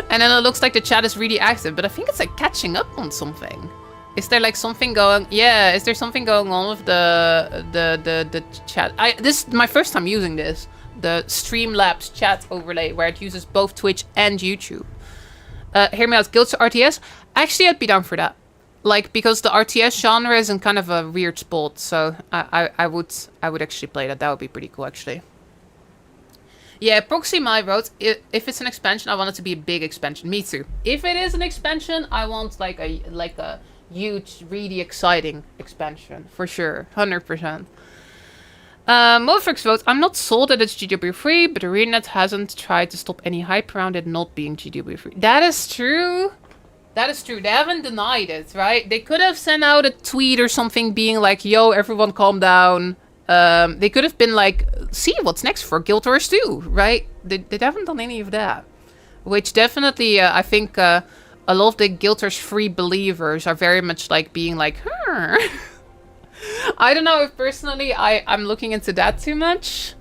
and then it looks like the chat is really active, but I think it's like catching up on something. Is there like something going? Yeah, is there something going on with the chat? This is my first time using this, the Streamlabs chat overlay, where it uses both Twitch and YouTube. Hear me out, Guilds RTS. Actually, I'd be down for that. Like, because the RTS genre is in kind of a weird spot, so I would actually play that. That would be pretty cool, actually. Yeah, Proxy my wrote, if it's an expansion, I want it to be a big expansion. Me too. If it is an expansion, I want like a huge, really exciting expansion for sure, 100%. Mofrix vote, I'm not sold that it's GW free, but ArenaNet hasn't tried to stop any hype around it not being GW free. That is true. That is true. They haven't denied it, right? They could have sent out a tweet or something being like, yo, everyone calm down. They could have been like, see what's next for Guild Wars 2, right? They haven't done any of that. Which definitely, I think a lot of the Guild Wars 3 believers are very much like being like, I don't know if personally I'm looking into that too much.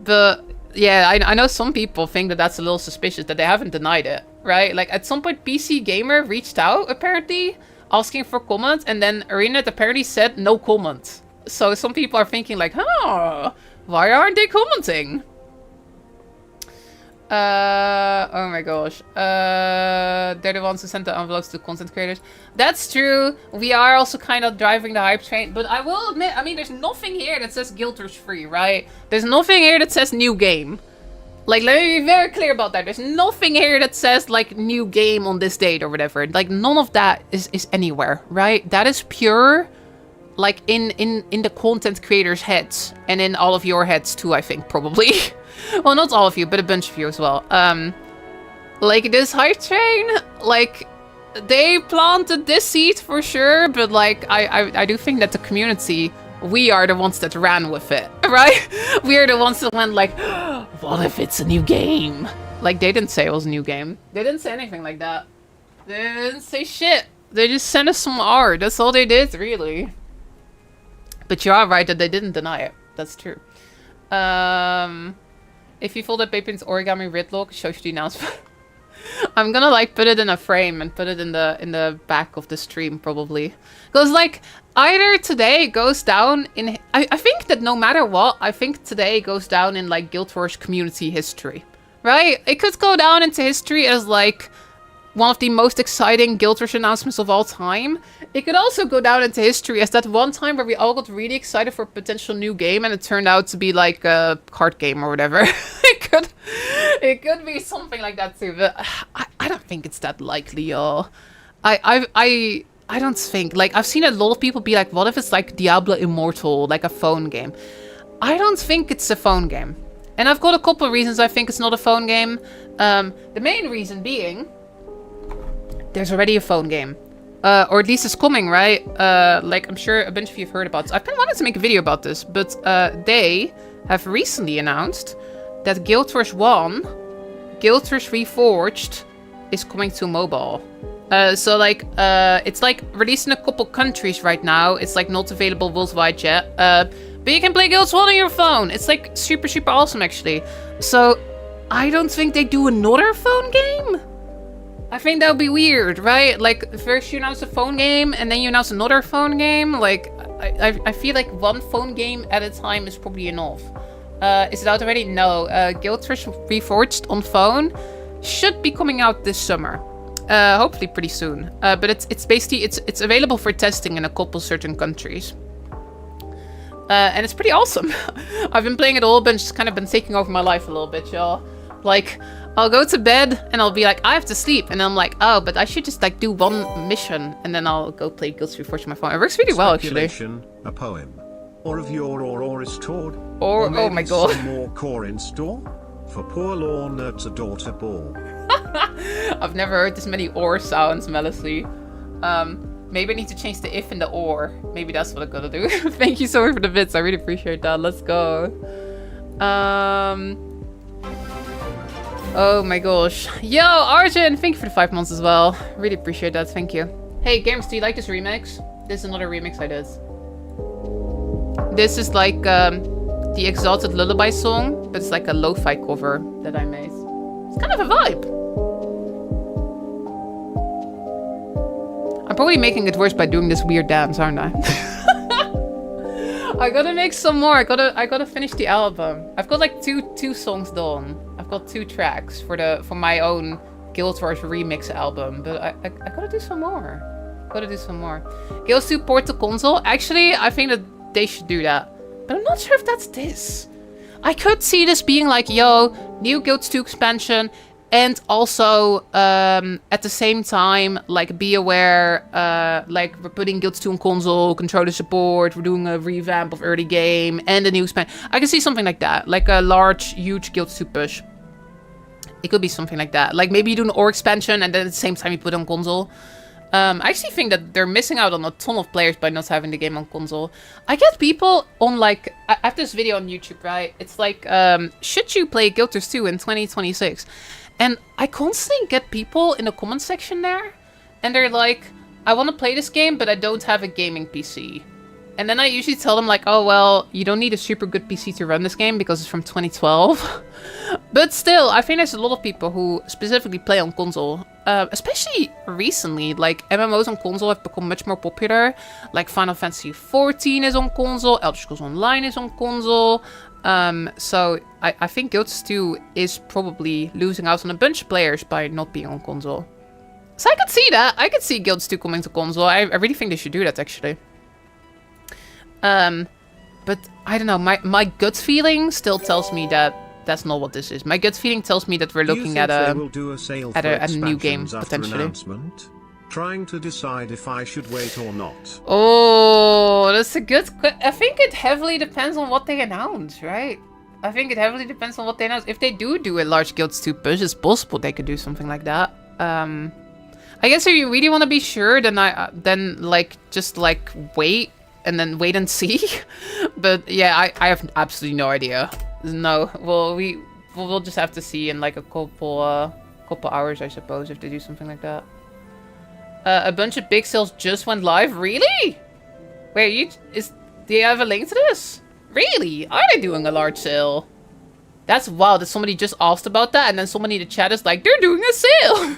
But yeah, I know some people think that that's a little suspicious that they haven't denied it, right? Like at some point PC Gamer reached out apparently asking for comments, and then ArenaNet apparently said no comment. So some people are thinking like, why aren't they commenting? Oh my gosh. They're the ones who sent the envelopes to content creators. That's true. We are also kind of driving the hype train. But I will admit, I mean, there's nothing here that says Guild Wars free, right? There's nothing here that says new game. Like, let me be very clear about that. There's nothing here that says, like, new game on this date or whatever. Like, none of that is anywhere, right? That is pure, like, in the content creators' heads. And in all of your heads, too, I think, probably. Well, not all of you, but a bunch of you as well. Like, this hype train, like, they planted this seed for sure, but, like, I do think that the community, we are the ones that ran with it, right? We are the ones that went like, what if it's a new game? Like, they didn't say it was a new game. They didn't say anything like that. They didn't say shit. They just sent us some art. That's all they did, really. But you are right that they didn't deny it. That's true. If you fold that paper into origami gridlock, it shows you the announcement. I'm gonna like put it in a frame and put it in the back of the stream probably. Because like either today goes down in I think that no matter what, I think today goes down in like Guild Wars community history. Right? It could go down into history as like one of the most exciting Guild Wars announcements of all time. It could also go down into history as that one time where we all got really excited for a potential new game and it turned out to be like a card game or whatever. It could be something like that too, but I don't think it's that likely, y'all. I don't think, like, I've seen a lot of people be like, what if it's like Diablo Immortal, like a phone game? I don't think it's a phone game. And I've got a couple of reasons I think it's not a phone game. The main reason being, there's already a phone game. Or at least it's coming, right? Like, I'm sure a bunch of you have heard about this. I've been wanting to make a video about this, but they have recently announced that Guild Wars 1, Guild Wars Reforged, is coming to mobile. So, like, it's, like, released in a couple countries right now. It's, like, not available worldwide yet. But you can play Guild Wars 1 on your phone. It's, like, super, super awesome, actually. So, I don't think they do another phone game. I think that would be weird, right? Like, first you announce a phone game, and then you announce another phone game. Like, I feel like one phone game at a time is probably enough. Is it out already? No. Guild Wars Reforged on phone should be coming out this summer. Hopefully pretty soon. But it's basically, it's available for testing in a couple certain countries. And it's pretty awesome. I've been playing it a little bit, just kind of been taking over my life a little bit, y'all. Like, I'll go to bed and I'll be like, I have to sleep. And then I'm like, oh, but I should just like do one mission. And then I'll go play Guild 3 Fortune on my phone. It works really well, actually. A poem. Or of your or is stored. Or oh my god. Some more core in store. For poor law nerds adore to ball. I've never heard this many or sounds, Melisy. Maybe I need to change the if and the or. Maybe that's what I'm gonna do. Thank you so much for the bits. I really appreciate that. Let's go. Oh my gosh. Yo, Arjun, thank you for the 5 months as well. Really appreciate that. Thank you. Hey, gamers, do you like this remix? This is another remix I did. This is like the Exalted Lullaby song, but it's like a lo-fi cover that I made. It's kind of a vibe. I'm probably making it worse by doing this weird dance, aren't I? I gotta make some more. I gotta finish the album. I've got like two songs done. I've got 2 tracks for my own Guild Wars remix album, but I gotta do some more. Guild 2 port to console. Actually, I think that they should do that, but I'm not sure if that's this. I could see this being like, yo, new Guilds 2 expansion, and also at the same time, like, be aware, like, we're putting Guilds 2 on console, controller support, we're doing a revamp of early game, and a new expansion. I can see something like that, like a large, huge Guilds 2 push. It could be something like that. Like, maybe you do an OR expansion, and then at the same time you put it on console. I actually think that they're missing out on a ton of players by not having the game on console. I get people on, like... I have this video on YouTube, right? It's like, should you play Guild Wars 2 in 2026? And I constantly get people in the comment section there. And they're like, I want to play this game, but I don't have a gaming PC. And then I usually tell them like, oh, well, you don't need a super good PC to run this game because it's from 2012. But still, I think there's a lot of people who specifically play on console. Especially recently, like MMOs on console have become much more popular. Like Final Fantasy XIV is on console, Elder Scrolls Online is on console. So I think Guild 2 is probably losing out on a bunch of players by not being on console. So I could see that. I could see Guild 2 coming to console. I really think they should do that, actually. But I don't know. My gut feeling still tells me that that's not what this is. My gut feeling tells me that we're looking at a new game potentially. Trying to decide if I should wait or not. Oh, that's a good. I think it heavily depends on what they announce, right? I think it heavily depends on what they announce. If they do a large Guilds 2 push, it's possible they could do something like that. I guess if you really want to be sure, then like just like wait. And then wait and see. But yeah, I have absolutely no idea. No, well, we'll just have to see in like a couple hours, I suppose, if they do something like that. A bunch of big sales just went live. Really? Wait, do you have a link to this? Really? Are they doing a large sale? That's wild that somebody just asked about that, and then somebody in the chat is like, they're doing a sale.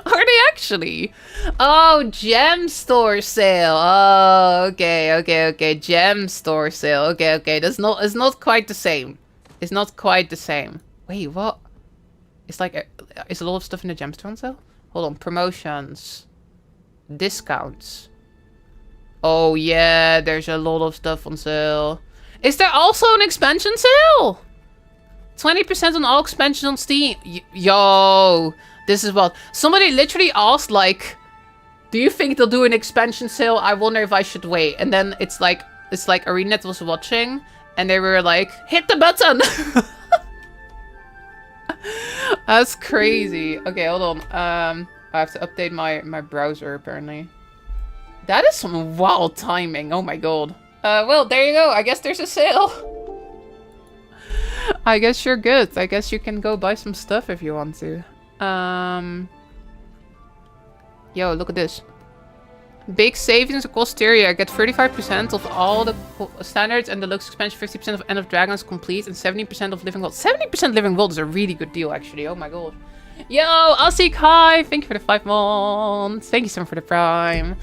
Are they actually? Oh, gem store sale. Oh, okay. Gem store sale. Okay. It's not quite the same. It's not quite the same. Wait, what? It's like, is a lot of stuff in the gem store on sale? Hold on, promotions. Discounts. Oh yeah, there's a lot of stuff on sale. Is there also an expansion sale? 20% on all expansions on Steam. Yo. This is what somebody literally asked, like, do you think they'll do an expansion sale? I wonder if I should wait. And then it's like ArenaNet was watching and they were like, hit the button. That's crazy. Okay, hold on. I have to update my browser apparently. That is some wild timing. Oh my god. Well, there you go. I guess there's a sale. I guess you're good. I guess you can go buy some stuff if you want to. Yo, look at this. Big savings across Tyria. Get 35% of all the standards and deluxe expansion, 50% of End of Dragons complete, and 70% of Living World. 70% Living World is a really good deal, actually. Oh my god. Yo, Asik, hi! Thank you for the 5 months. Thank you so much for the prime.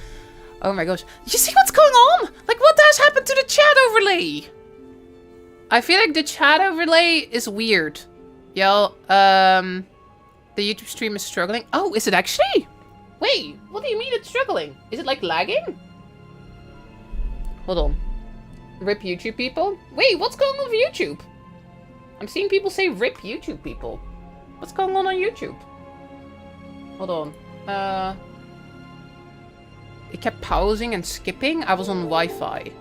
Oh my gosh. Did you see what's going on? Like, what has happened to the chat overlay? I feel like the chat overlay is weird. Yo, the YouTube stream is struggling. Oh, is it actually? Wait, what do you mean it's struggling? Is it like lagging? Hold on. RIP YouTube people? Wait, what's going on with YouTube? I'm seeing people say RIP YouTube people. What's going on YouTube? Hold on. It kept pausing and skipping. I was on Wi-Fi.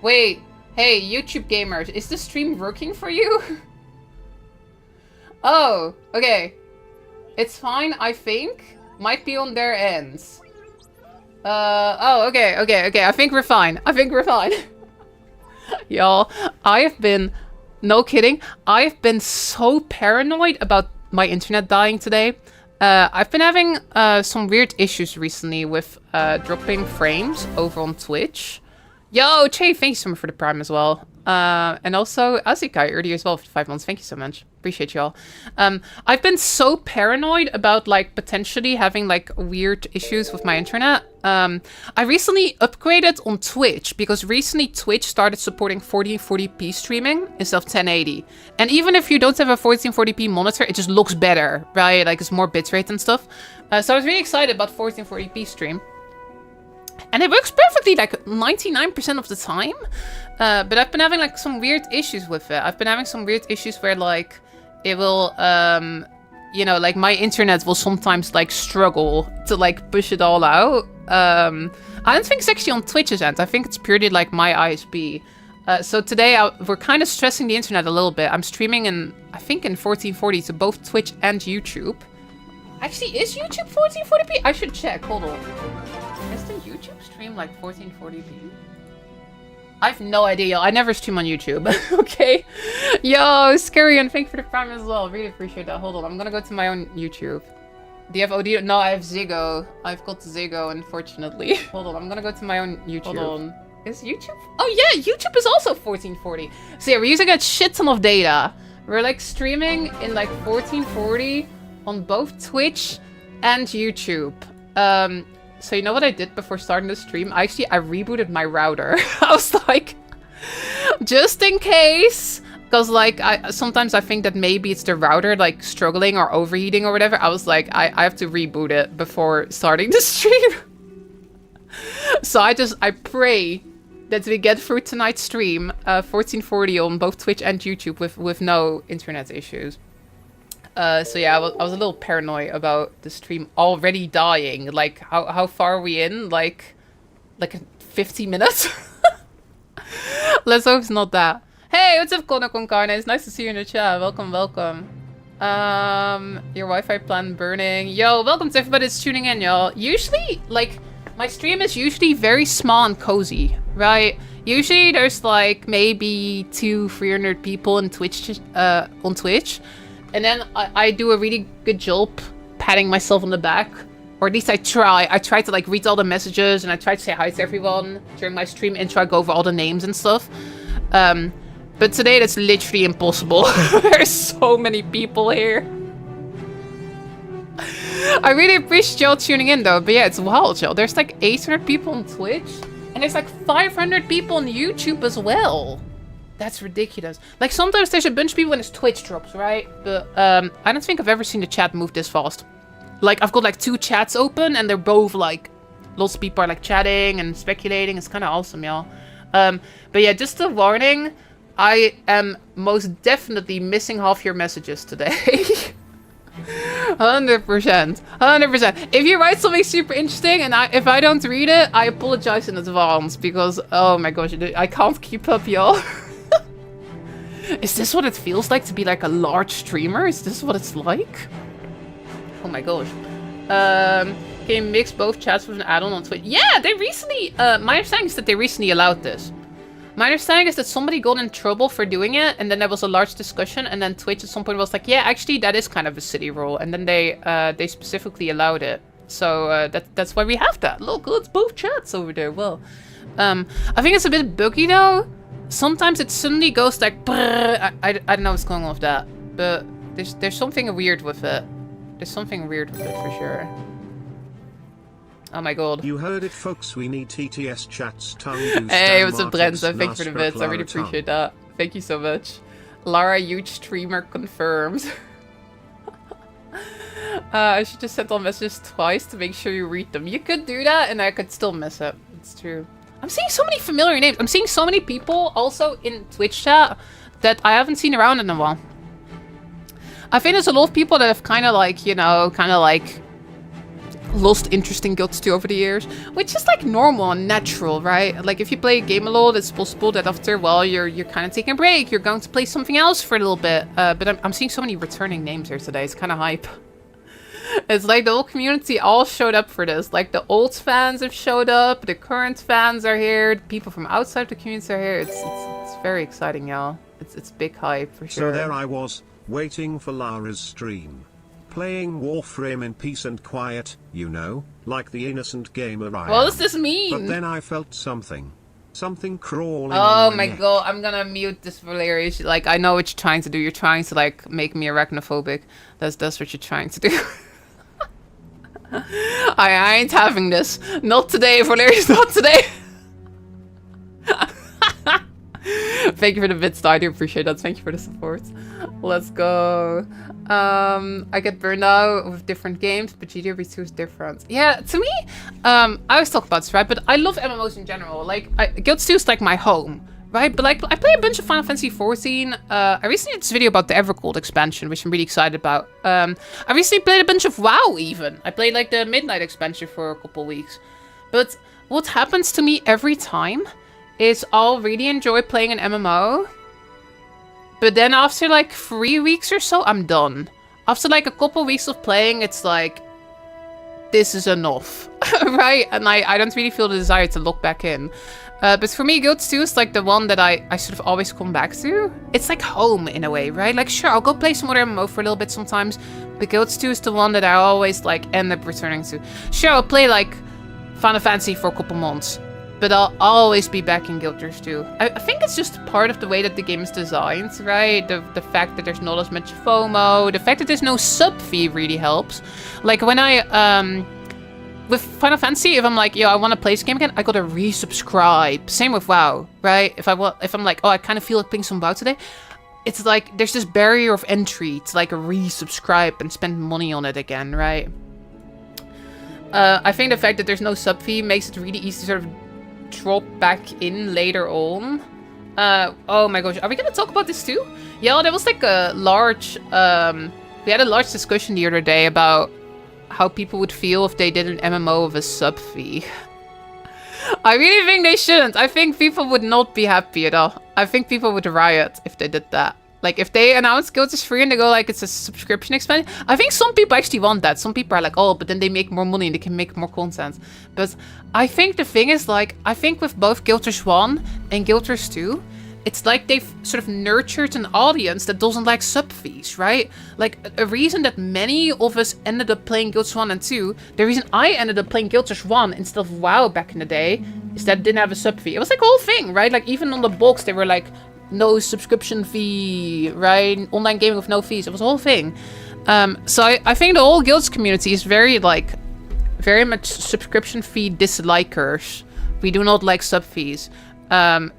Wait. Hey, YouTube gamers. Is the stream working for you? Oh, okay. It's fine, I think. Might be on their ends. Oh, okay. I think we're fine. Y'all, I have been... No kidding. I've been so paranoid about my internet dying today. I've been having some weird issues recently with dropping frames over on Twitch. Yo, Che, thank you so much for the Prime as well. And also, Azikai, earlier as well for 5 months. Thank you so much. Appreciate y'all. I've been so paranoid about, like, potentially having, like, weird issues with my internet. I recently upgraded on Twitch because recently Twitch started supporting 1440p streaming instead of 1080. And even if you don't have a 1440p monitor, it just looks better, right? Like, it's more bitrate and stuff. So I was really excited about 1440p stream. And it works perfectly, like, 99% of the time. But I've been having, like, some weird issues with it. I've been having some weird issues where, like, it will, you know, like, my internet will sometimes, like, struggle to, like, push it all out. I don't think it's actually on Twitch's end. I think it's purely, like, my ISP. So today, we're kind of stressing the internet a little bit. I'm streaming in, I think, in 1440 to both Twitch and YouTube. Actually, is YouTube 1440p? I should check. Hold on. Is the YouTube stream like 1440p? I have no idea, yo. I never stream on YouTube. Okay. Yo, Scary, and thank you for the Prime as well. Really appreciate that. Hold on. I'm gonna go to my own YouTube. Do you have OD? No, I have Ziggo. I've got Ziggo, unfortunately. Hold on. I'm gonna go to my own YouTube. Hold on. Is YouTube? Oh, yeah. YouTube is also 1440. So, yeah, we're using a shit ton of data. We're, like, streaming in, like, 1440 on both Twitch and YouTube. So you know what I did before starting the stream? I rebooted my router. I was like, just in case, because like sometimes I think that maybe it's the router like struggling or overheating or whatever. I was like, I have to reboot it before starting the stream. So I pray that we get through tonight's stream, 1440 on both Twitch and YouTube with no internet issues. So yeah, I was a little paranoid about the stream already dying. Like, how far are we in? Like 50 minutes? Let's hope it's not that. Hey, what's up, Kono Con Carne? It's nice to see you in the chat. Welcome. Your Wi-Fi plan burning. Yo, welcome to everybody that's tuning in, y'all. Usually, like, my stream is usually very small and cozy, right? Usually there's like maybe 200-300 people on Twitch, and then I do a really good job patting myself on the back. Or at least I try. I try to like read all the messages and I try to say hi to everyone during my stream intro. I go over all the names and stuff. But today that's literally impossible. There's so many people here. I really appreciate y'all tuning in though. But yeah, it's wild, y'all. There's like 800 people on Twitch. And there's like 500 people on YouTube as well. That's ridiculous. Like, sometimes there's a bunch of people when his Twitch drops, right? But I don't think I've ever seen the chat move this fast. Like, I've got, like, 2 chats open, and they're both, like... Lots of people are, like, chatting and speculating. It's kind of awesome, y'all. But yeah, just a warning. I am most definitely missing half your messages today. 100%. If you write something super interesting, and if I don't read it, I apologize in advance. Because, oh my gosh, I can't keep up, y'all. Is this what it feels like to be like a large streamer? Is this what it's like? Oh my gosh. Can you mix both chats with an add-on on Twitch? Yeah, they recently... my understanding is that they recently allowed this. My understanding is that somebody got in trouble for doing it, and then there was a large discussion, and then Twitch at some point was like, yeah, actually, that is kind of a city rule. And then they specifically allowed it. So that's why we have that. Look, it's both chats over there. Well, I think it's a bit buggy, though. Sometimes it suddenly goes like, brrr. I don't know what's going on with that, but there's something weird with it. There's something weird with it for sure. Oh my god. You heard it, folks. We need TTS chats. Hey, what's up, Brenza? Thank you for the bits. I really appreciate that. Thank you so much. Lara, huge streamer confirmed. I should just send all messages twice to make sure you read them. You could do that, and I could still miss it. It's true. I'm seeing so many familiar names. I'm seeing so many people also in Twitch chat that I haven't seen around in a while. I think there's a lot of people that have kind of like, you know, lost interest in guilds too over the years, which is like normal and natural, right? Like if you play a game a lot, it's possible that after a while you're kind of taking a break, you're going to play something else for a little bit. But I'm seeing so many returning names here today. It's kind of hype. It's like the whole community all showed up for this. Like the old fans have showed up, the current fans are here, the people from outside the community are here. It's very exciting, y'all. It's big hype for sure. So there I was, waiting for Lara's stream. Playing Warframe in peace and quiet, you know, like the innocent gamer I am. What does this mean? But then I felt something crawling Oh on my neck. god, I'm gonna mute this Valerius. Like, I know what you're trying to do. You're trying to, like, make me arachnophobic. That's what you're trying to do. I ain't having this. Not today, Valerius, not today. Thank you for the bits, I do appreciate that. Thank you for the support. Let's go. I get burned out with different games, but GW2 is different. Yeah, to me, I always talk about this, right? But I love MMOs in general. Like, Guild 2 is like my home, right? But like, I play a bunch of Final Fantasy 14. I recently did this video about the Evercold expansion, which I'm really excited about. I recently played a bunch of WoW even. I played like the Midnight expansion for a couple weeks. But what happens to me every time is I'll really enjoy playing an MMO. But then after like 3 weeks or so, I'm done. After like a couple weeks of playing, it's like, this is enough, right? And I don't really feel the desire to look back in. But for me, Guild 2 is like the one that I sort of always come back to. It's like home in a way, right? Like, sure, I'll go play some other MMO for a little bit sometimes. But Guild 2 is the one that I always like end up returning to. Sure, I'll play like Final Fantasy for a couple months. But I'll always be back in Guild 2. I think it's just part of the way that the game is designed, right? The fact that there's not as much FOMO, the fact that there's no sub fee really helps. Like when I, with Final Fantasy, if I'm like, yo, I want to play this game again, I gotta resubscribe. Same with WoW, right? If I'm like, oh, I kind of feel like playing some WoW today, it's like there's this barrier of entry to like resubscribe and spend money on it again, right? I think the fact that there's no sub fee makes it really easy to sort of drop back in later on. Oh my gosh, are we gonna talk about this too? Yeah, there was like a large we had a large discussion the other day about how people would feel if they did an MMO with a sub fee. I really think they shouldn't. I think people would not be happy at all. I think people would riot if they did that. Like, if they announce Guild is free and they go like, it's a subscription expansion. I think some people actually want that. Some people are like, oh, but then they make more money and they can make more content. But I think the thing is, like, I think with both Guild Wars 1 and Guild Wars 2, it's like they've sort of nurtured an audience that doesn't like sub fees, right? Like, a reason that many of us ended up playing Guild Wars 1 and 2, the reason I ended up playing Guild Wars 1 instead of WoW back in the day, is that it didn't have a sub fee. It was like a whole thing, right? Like, even on the box, they were like, no subscription fee, right? Online gaming with no fees. It was a whole thing. So I think the whole Guilds community is very much subscription fee dislikers. We do not like sub fees.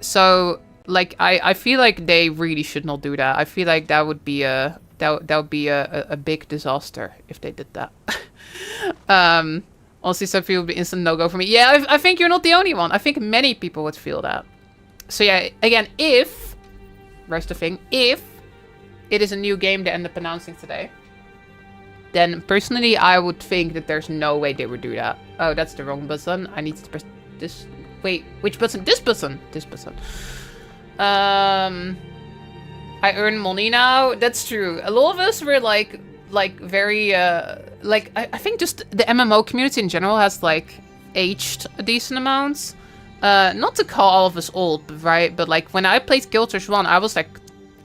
So like I feel like they really should not do that. I feel like that would be a big disaster if they did that. Honestly, sub fee would be instant no-go for me. Yeah, I think you're not the only one. I think many people would feel that. So yeah, again, if it is a new game they end up announcing today, then personally I would think that there's no way they would do that. Oh, that's the wrong button. I need to press this. Wait, which button? This button. This button. I earn money now. That's true. A lot of us were like very like I think just the MMO community in general has like aged a decent amount. Not to call all of us old, right? But like when I played Guild Wars 1, I was like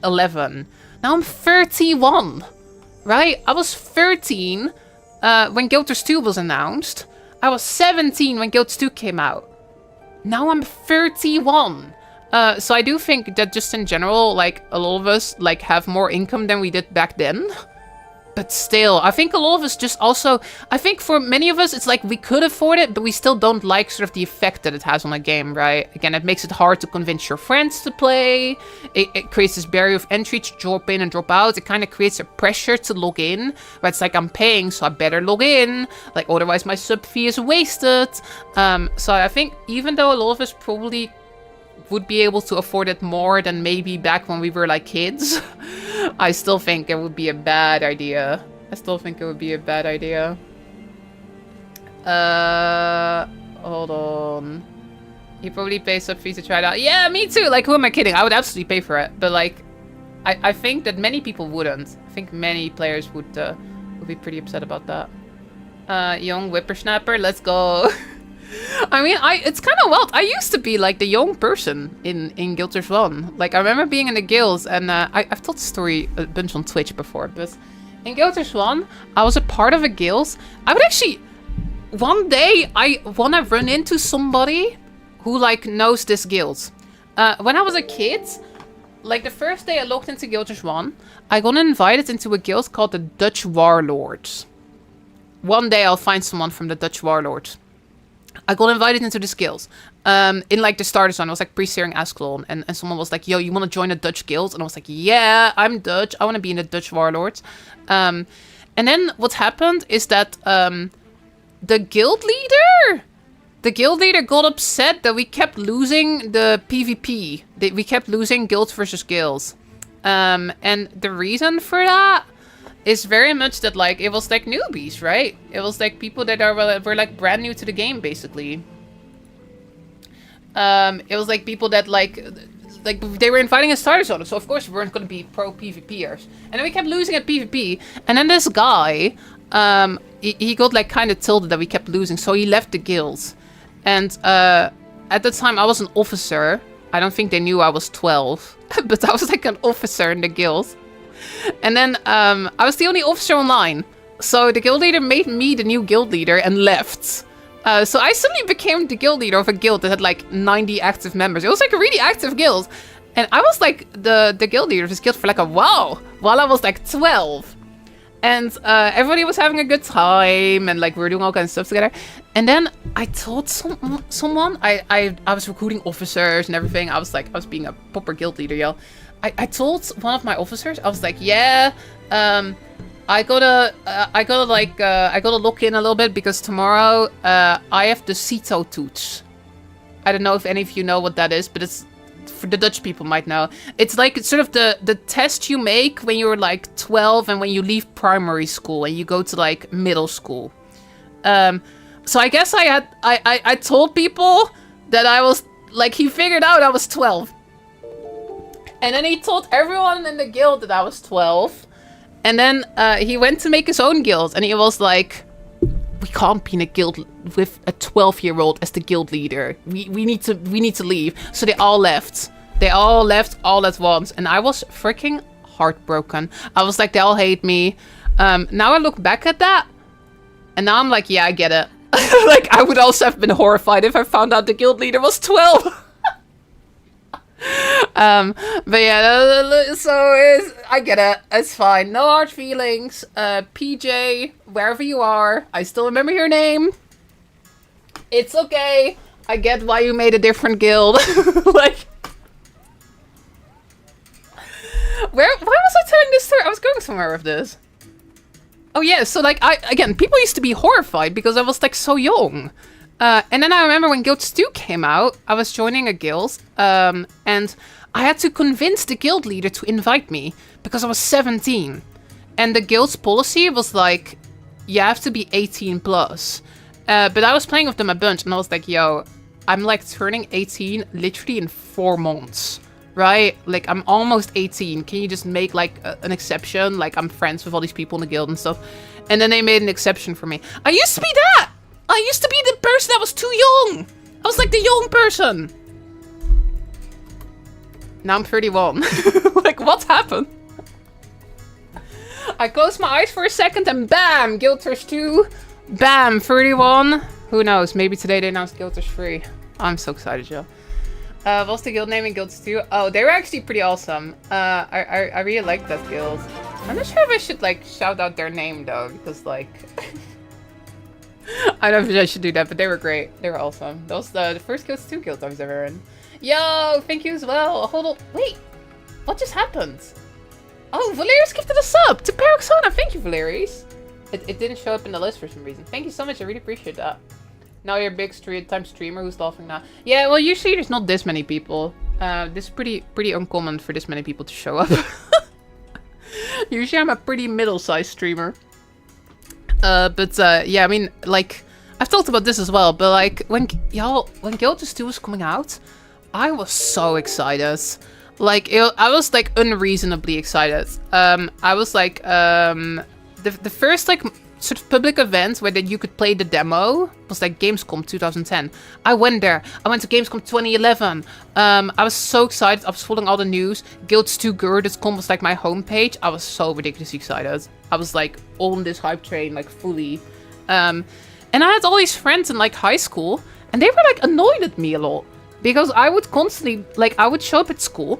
11. Now I'm 31, right? I was 13 when Guild Wars 2 was announced. I was 17 when Guild Wars 2 came out. Now I'm 31. So I do think that just in general, like a lot of us like have more income than we did back then. But still, I think a lot of us just also... I think for many of us, it's like we could afford it, but we still don't like sort of the effect that it has on a game, right? Again, it makes it hard to convince your friends to play. It creates this barrier of entry to drop in and drop out. It kind of creates a pressure to log in. Where it's like, I'm paying, so I better log in. Like, otherwise my sub fee is wasted. So I think even though a lot of us probably would be able to afford it more than maybe back when we were like kids... I still think it would be a bad idea. Hold on. You probably pay some fees to try it out. Yeah, me too. Like, who am I kidding? I would absolutely pay for it. But like, I think that many people wouldn't. I think many players would be pretty upset about that. Young whippersnapper, let's go. I mean, it's kind of wild. I used to be like the young person in Guild Wars 1. Like, I remember being in the guilds, and I've told the story a bunch on Twitch before, but in Guild Wars 1, I was a part of a guild. I would actually, one day, I want to run into somebody who like knows this guild. When I was a kid, like the first day I logged into Guild Wars 1, I got invited into a guild called the Dutch Warlords. One day I'll find someone from the Dutch Warlords. I got invited into this guild. In like the starter zone, I was like pre-steering Ascalon, and someone was like, yo, you want to join a Dutch guild? And I was like, yeah, I'm Dutch. I want to be in the Dutch Warlords. And then what happened is that the guild leader got upset that we kept losing the PvP. We kept losing guild versus guilds. And the reason for that is very much that, like, it was like newbies, right? It was like people that were like brand new to the game, basically. It was like people that like they were inviting a starter zone, so of course we weren't going to be pro PvPers. And then we kept losing at PvP. And then this guy, he got like kind of tilted that we kept losing, so he left the guild. And at the time I was an officer. I don't think they knew I was 12, but I was like an officer in the guild. And then I was the only officer online. So the guild leader made me the new guild leader and left. So I suddenly became the guild leader of a guild that had like 90 active members. It was like a really active guild. And I was like the guild leader of this guild for like a while I was like 12. And everybody was having a good time, and like we were doing all kinds of stuff together. And then I told someone, I was recruiting officers and everything. I was being a proper guild leader, yo. I told one of my officers, I was like, yeah, I gotta look in a little bit because tomorrow I have the CITO toots. I don't know if any of you know what that is, but it's for the Dutch people might know. It's like sort of the test you make when you're like 12 and when you leave primary school and you go to like middle school. So I guess I told people that I was like, he figured out I was 12. And then he told everyone in the guild that I was 12. And then he went to make his own guild. And he was like, we can't be in a guild with a 12-year-old as the guild leader. We need to leave. So they all left. They all left all at once. And I was freaking heartbroken. I was like, they all hate me. Now I look back at that. And now I'm like, yeah, I get it. Like, I would also have been horrified if I found out the guild leader was 12. But yeah, so I get it. It's fine. No hard feelings. PJ, wherever you are, I still remember your name. It's okay. I get why you made a different guild. Like, why was I telling this story? I was going somewhere with this. Oh yeah, so like, again, people used to be horrified because I was like so young. And then I remember when Guild 2 came out, I was joining a guild, and I had to convince the guild leader to invite me because I was 17. And the guild's policy was like, you have to be 18 plus. But I was playing with them a bunch, and I was like, yo, I'm like turning 18 literally in 4 months, right? Like, I'm almost 18. Can you just make like an exception? Like, I'm friends with all these people in the guild and stuff. And then they made an exception for me. I used to be that! I used to be the person that was too young. I was like the young person. Now I'm 31. Like, what happened? I closed my eyes for a second and bam, Guild Wars 2. Bam, 31. Who knows? Maybe today they announced Guild Wars 3. I'm so excited, Joe. What's the guild name in Guild 2? Oh, they were actually pretty awesome. I really liked that guild. I'm not sure if I should like shout out their name though, because like... I don't know if I should do that, but they were great. They were awesome. That was the first Guild 2 guild I was ever in. Yo, thank you as well. Hold on. Wait. What just happened? Oh, Valerius gifted a sub to Paroxana. Thank you, Valerius. It didn't show up in the list for some reason. Thank you so much. I really appreciate that. Now you're a big time streamer who's laughing now. Yeah, well, usually there's not this many people. This is pretty uncommon for this many people to show up. Usually I'm a pretty middle-sized streamer. Yeah, I mean, like, I've talked about this as well, but like, when Guild Wars 2 was coming out, I was so excited. Like, I was like unreasonably excited. I was like, the first like sort of public event where you could play the demo was like Gamescom 2010. I went there. I went to Gamescom 2011. I was so excited. I was following all the news. Guild2Gur.com was like my homepage. I was so ridiculously excited. I was like on this hype train, like fully. And I had all these friends in like high school, and they were like annoyed at me a lot because I would constantly like I would show up at school,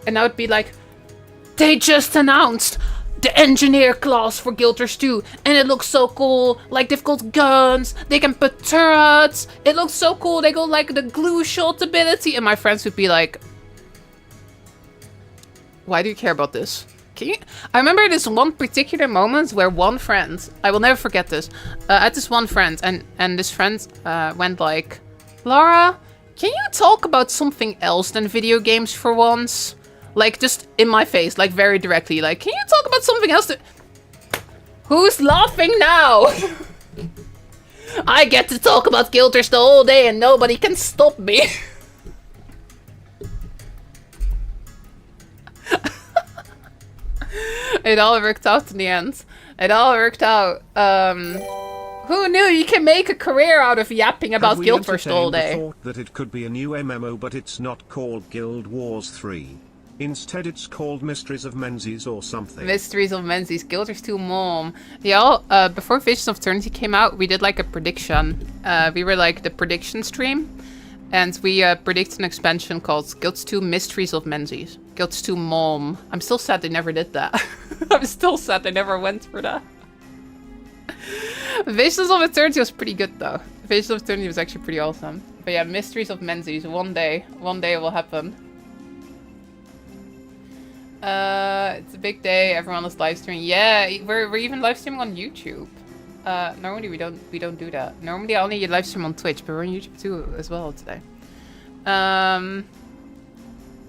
and I would be like, they just announced the engineer class for Guild Wars 2, and it looks so cool. Like, they've got guns, they can put turrets, it looks so cool. They got like the glue shot ability, and my friends would be like, why do you care about this? Can you? I remember this one particular moment where one friend, I will never forget this, I had this one friend, and this friend went like, Laura, can you talk about something else than video games for once? Like, just in my face, like, very directly. Like, can you talk about something else? Who's laughing now? I get to talk about Guild Wars the whole day and nobody can stop me. It all worked out in the end. It all worked out. Who knew you can make a career out of yapping about Guild Wars the whole day? Have we entertained the thought that it could be a new MMO, but it's not called Guild Wars 3? Instead, it's called Mysteries of Menzies or something. Mysteries of Menzies, Guild Wars 2 Mom. Y'all, before Visions of Eternity came out, we did like a prediction. We were like the prediction stream. And we predicted an expansion called Guild Wars 2 Mysteries of Menzies. Guild Wars 2 Mom. I'm still sad they never did that. I'm still sad they never went for that. Visions of Eternity was pretty good though. Visions of Eternity was actually pretty awesome. But yeah, Mysteries of Menzies. One day it will happen. It's a big day. Everyone is live streaming. Yeah, we're even live streaming on YouTube. Normally we don't do that. Normally I only live stream on Twitch, but we're on YouTube too as well today.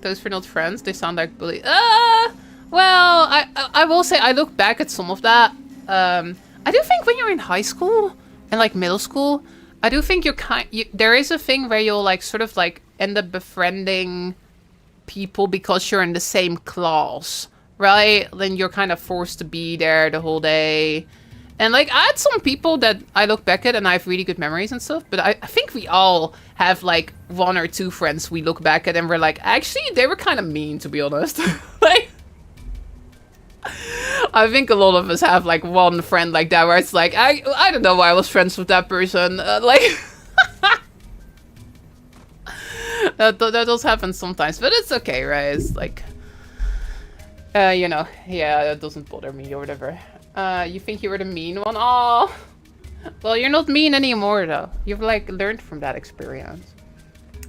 Those were not friends. They sound like bullies. Well, I will say I look back at some of that. I do think when you're in high school and like middle school, I do think there is a thing where you'll like sort of like end up befriending people because you're in the same class, right? Then you're kind of forced to be there the whole day. And like I had some people that I look back at and I have really good memories and stuff, but I think we all have like one or two friends we look back at and we're like, actually they were kind of mean, to be honest. Like, I think a lot of us have like one friend like that where it's like, I don't know why I was friends with that person. Like that does happen sometimes, but it's okay, right? It's like, you know, yeah, that doesn't bother me or whatever. You think you were the mean one? Oh, well, you're not mean anymore though. You've like learned from that experience.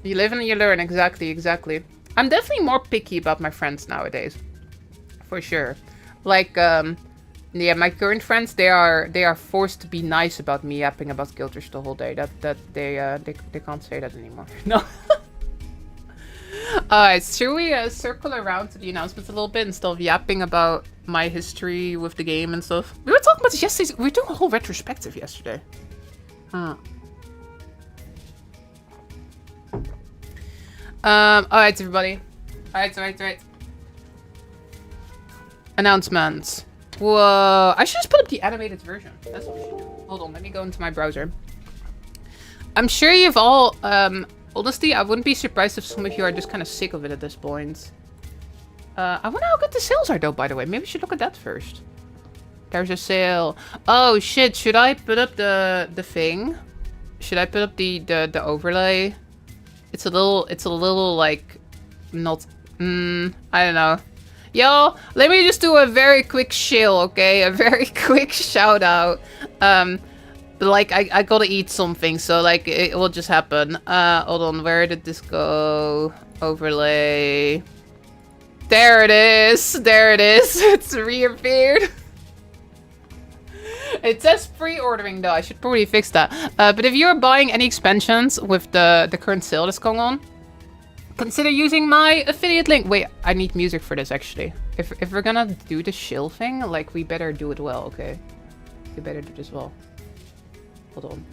You live and you learn. Exactly. I'm definitely more picky about my friends nowadays, for sure. Like, yeah, my current friends, they are forced to be nice about me yapping about Guild Wars the whole day. That they can't say that anymore. No. Alright, should we circle around to the announcements a little bit instead of yapping about my history with the game and stuff? We were talking about this yesterday. We were doing a whole retrospective yesterday. Huh. Alright, everybody. Alright. Announcements. Whoa. I should just put up the animated version. That's what we should do. Hold on, let me go into my browser. I'm sure you've all, honestly, I wouldn't be surprised if some of you are just kind of sick of it at this point. I wonder how good the sales are though, by the way. Maybe we should look at that first. There's a sale. Oh shit, should I put up the thing? Should I put up the overlay? It's a little like not I don't know. Yo, let me just do a very quick shill, okay? A very quick shout out. But like I gotta eat something, so like it will just happen. Hold on, where did this go? Overlay. There it is. It's reappeared. It says pre-ordering though. I should probably fix that. But if you are buying any expansions with the current sale that's going on, Consider using my affiliate link. Wait, I need music for this actually. If we're gonna do the shill thing, like we better do it well, okay? We better do this well. Hold on.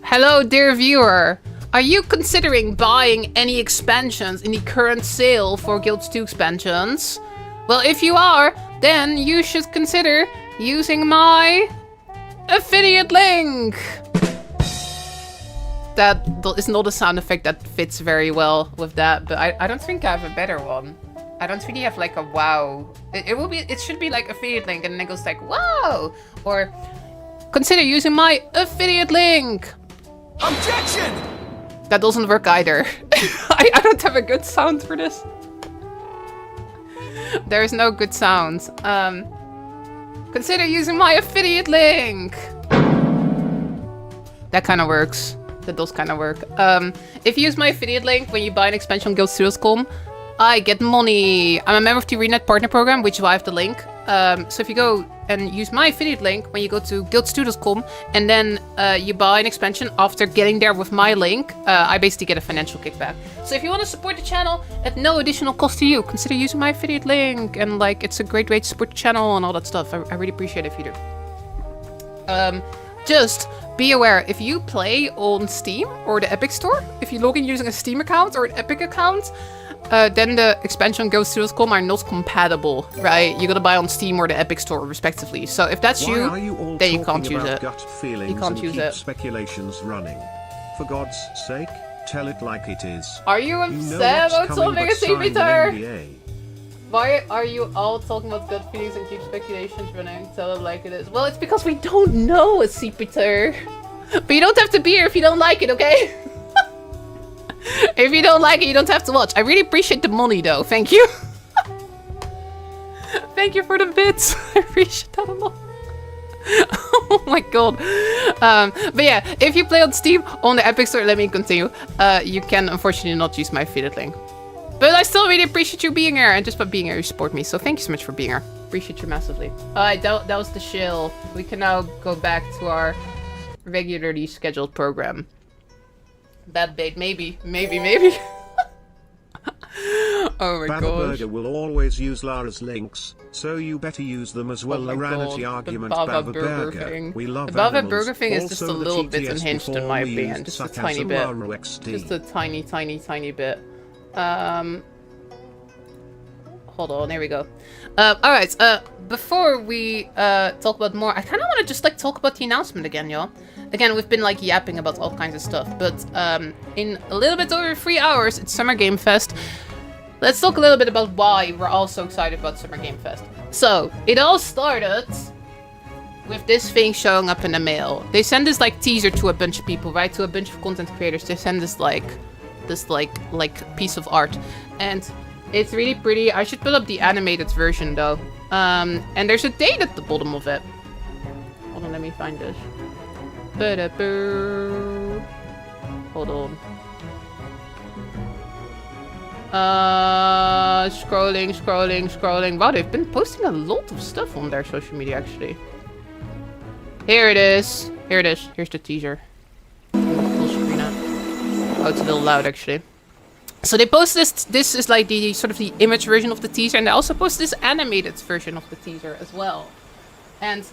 Hello, dear viewer. Are you considering buying any expansions in the current sale for Guilds 2 expansions? Well, if you are, then you should consider using my affiliate link. That is not a sound effect that fits very well with that, but I don't think I have a better one. I don't really have like a wow. It should be like affiliate link and then it goes like wow, or consider using my affiliate link. Objection! That doesn't work either. I don't have a good sound for this. There is no good sound. Consider using my affiliate link. That kind of works. That does kind of work. If you use my affiliate link when you buy an expansion on guildstudios.com, I get money. I'm a member of the ArenaNet Partner Program, which is why I have the link. So if you go and use my affiliate link when you go to guildstudios.com and then you buy an expansion after getting there with my link, I basically get a financial kickback. So if you want to support the channel at no additional cost to you, consider using my affiliate link. And like, it's a great way to support the channel and all that stuff. I really appreciate it if you do. Just be aware, if you play on Steam or the Epic Store, if you log in using a Steam account or an Epic account, then the expansion guildstudios.com are not compatible, right? You gotta buy on Steam or the Epic Store, respectively. So if that's you, then you can't use it. You can't use it. Speculations running. For God's sake, tell it like it is. Are you upset about solving a CPTR? Why are you all talking about gut feelings and keep speculations running? Tell it like it is. Well, it's because we don't know a CPTR. But you don't have to be here if you don't like it, okay? If you don't like it, you don't have to watch. I really appreciate the money, though. Thank you. Thank you for the bits. I appreciate that a lot. Oh my god. But yeah, if you play on Steam, on the Epic Store, let me continue. You can unfortunately not use my affiliate link. But I still really appreciate you being here, and just by being here, you support me. So thank you so much for being here. Appreciate you massively. Alright, that was the shill. We can now go back to our regularly scheduled program. Bad bait, maybe. Oh my god. Burger will always use Lara's links, so you better use them as well. Laranity argument. The Burger. We love the animals. Burger thing is just a Also, little the bit GTS unhinged in before my we opinion. used Just a suck tiny as bit. Lara XD. Just a tiny bit. Hold on, there we go. Alright, before we talk about more, I kind of want to just like talk about the announcement again, y'all. Again, we've been like yapping about all kinds of stuff, but in a little bit over 3 hours, it's Summer Game Fest. Let's talk a little bit about why we're all so excited about Summer Game Fest. So, it all started with this thing showing up in the mail. They send this like teaser to a bunch of people, right? To a bunch of content creators. They send this piece of art, and it's really pretty. I should put up the animated version though. And there's a date at the bottom of it. Hold on, let me find this. Hold on. Scrolling. Wow, they've been posting a lot of stuff on their social media actually. Here it is. Here's the teaser. Full screen it. Oh, it's a little loud actually. So they post this is like the sort of the image version of the teaser, and they also post this animated version of the teaser as well. And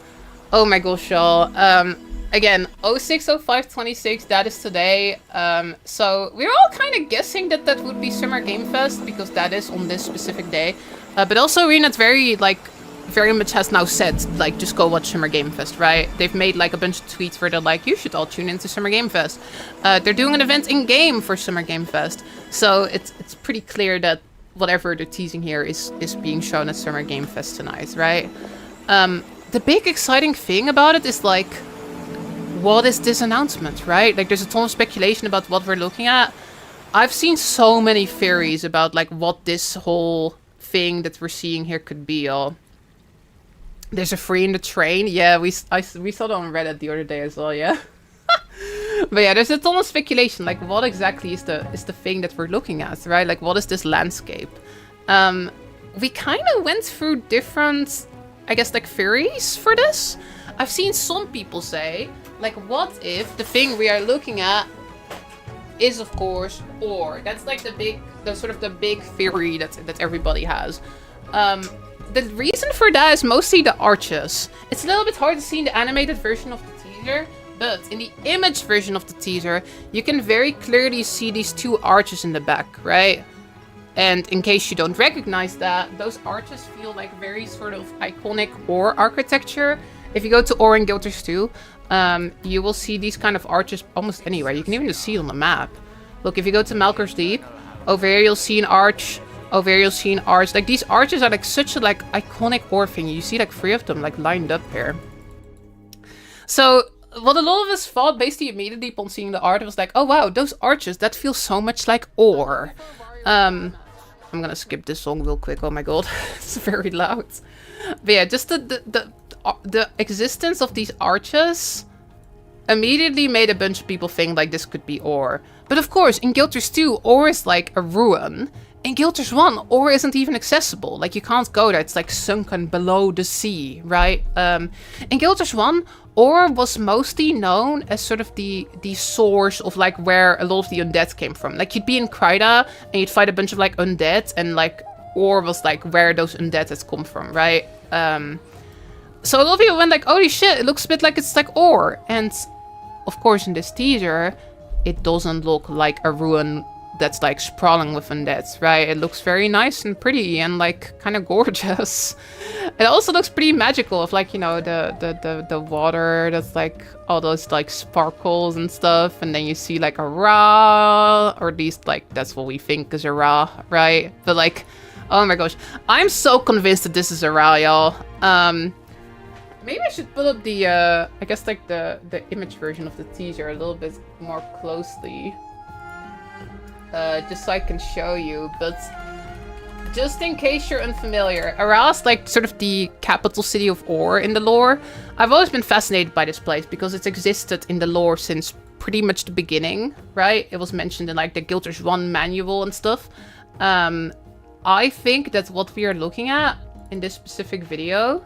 oh my gosh, y'all. Again, 06/05/26, that is today. So we're all kind of guessing that would be Summer Game Fest because that is on this specific day. But also ArenaNet very much has now said, like, just go watch Summer Game Fest, right? They've made like a bunch of tweets where they're like, you should all tune into Summer Game Fest. They're doing an event in game for Summer Game Fest. So it's pretty clear that whatever they're teasing here is being shown at Summer Game Fest tonight, right? The big exciting thing about it is like, what is this announcement, right? Like, there's a ton of speculation about what we're looking at. I've seen so many theories about like what this whole thing that we're seeing here could be, y'all. There's a free in the train. Yeah, we saw that on Reddit the other day as well, yeah. But yeah, there's a ton of speculation. Like, what exactly is the thing that we're looking at, right? Like, what is this landscape? We kind of went through different, I guess, like, theories for this. I've seen some people say, like, what if the thing we are looking at is of course ore. That's like the big theory that everybody has. The reason for that is mostly the arches. It's a little bit hard to see in the animated version of the teaser, but in the image version of the teaser, you can very clearly see these two arches in the back, right? And in case you don't recognize that, those arches feel like very sort of iconic ore architecture. If you go to Ore and Guilders 2, you will see these kind of arches almost anywhere. You can even just see it on the map. Look, if you go to Malker's Deep, over here you'll see an arch. Over here you'll see an arch. Like, these arches are like such a like iconic ore thing. You see like 3 of them like lined up here. So what a lot of us thought basically immediately upon seeing the art was like, oh wow, those arches, that feels so much like ore. I'm gonna skip this song real quick. Oh my god, it's very loud. But yeah, just the existence of these arches immediately made a bunch of people think like this could be ore. But of course, in Guilders 2, ore is like a ruin. In Guilders 1, ore isn't even accessible. Like, you can't go there. It's like sunken below the sea, right? In Guilders 1, ore was mostly known as sort of the source of like where a lot of the undead came from. Like, you'd be in Kryda and you'd fight a bunch of like undead, and like ore was like where those undead had come from, right? So a lot of people went like, holy shit, it looks a bit like it's like ore. And of course, in this teaser, it doesn't look like a ruin that's like sprawling with undeads, right? It looks very nice and pretty and like kind of gorgeous. It also looks pretty magical, of like, you know, the water that's like all those like sparkles and stuff, and then you see like a Ra, or at least like that's what we think is a Ra, right? But like, oh my gosh, I'm so convinced that this is a Ra, y'all. Maybe I should pull up the I guess like the image version of the teaser a little bit more closely. Just so I can show you, but just in case you're unfamiliar, Ara's like sort of the capital city of ore in the lore. I've always been fascinated by this place because it's existed in the lore since pretty much the beginning, right? It was mentioned in like the Guilders 1 manual and stuff. I think that's what we are looking at in this specific video,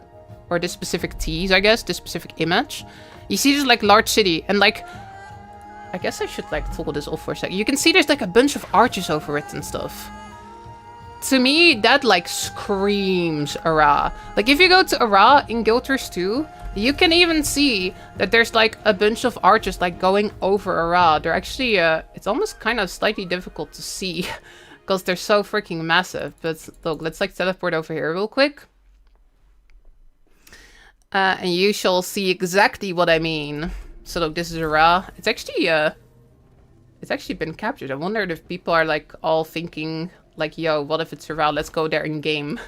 or this specific tease, I guess, this specific image. You see this like large city, and like, I guess I should like toggle this off for a second. You can see there's like a bunch of arches over it and stuff. To me, that like screams Ara. Like, if you go to Ara in Guilders 2, you can even see that there's like a bunch of arches like going over Ara. They're actually, it's almost kind of slightly difficult to see because they're so freaking massive. But look, let's like teleport over here real quick. And you shall see exactly what I mean. So look, this is Ara. It's actually been captured. I wondered if people are like all thinking like, yo, what if it's Ara? Let's go there in game.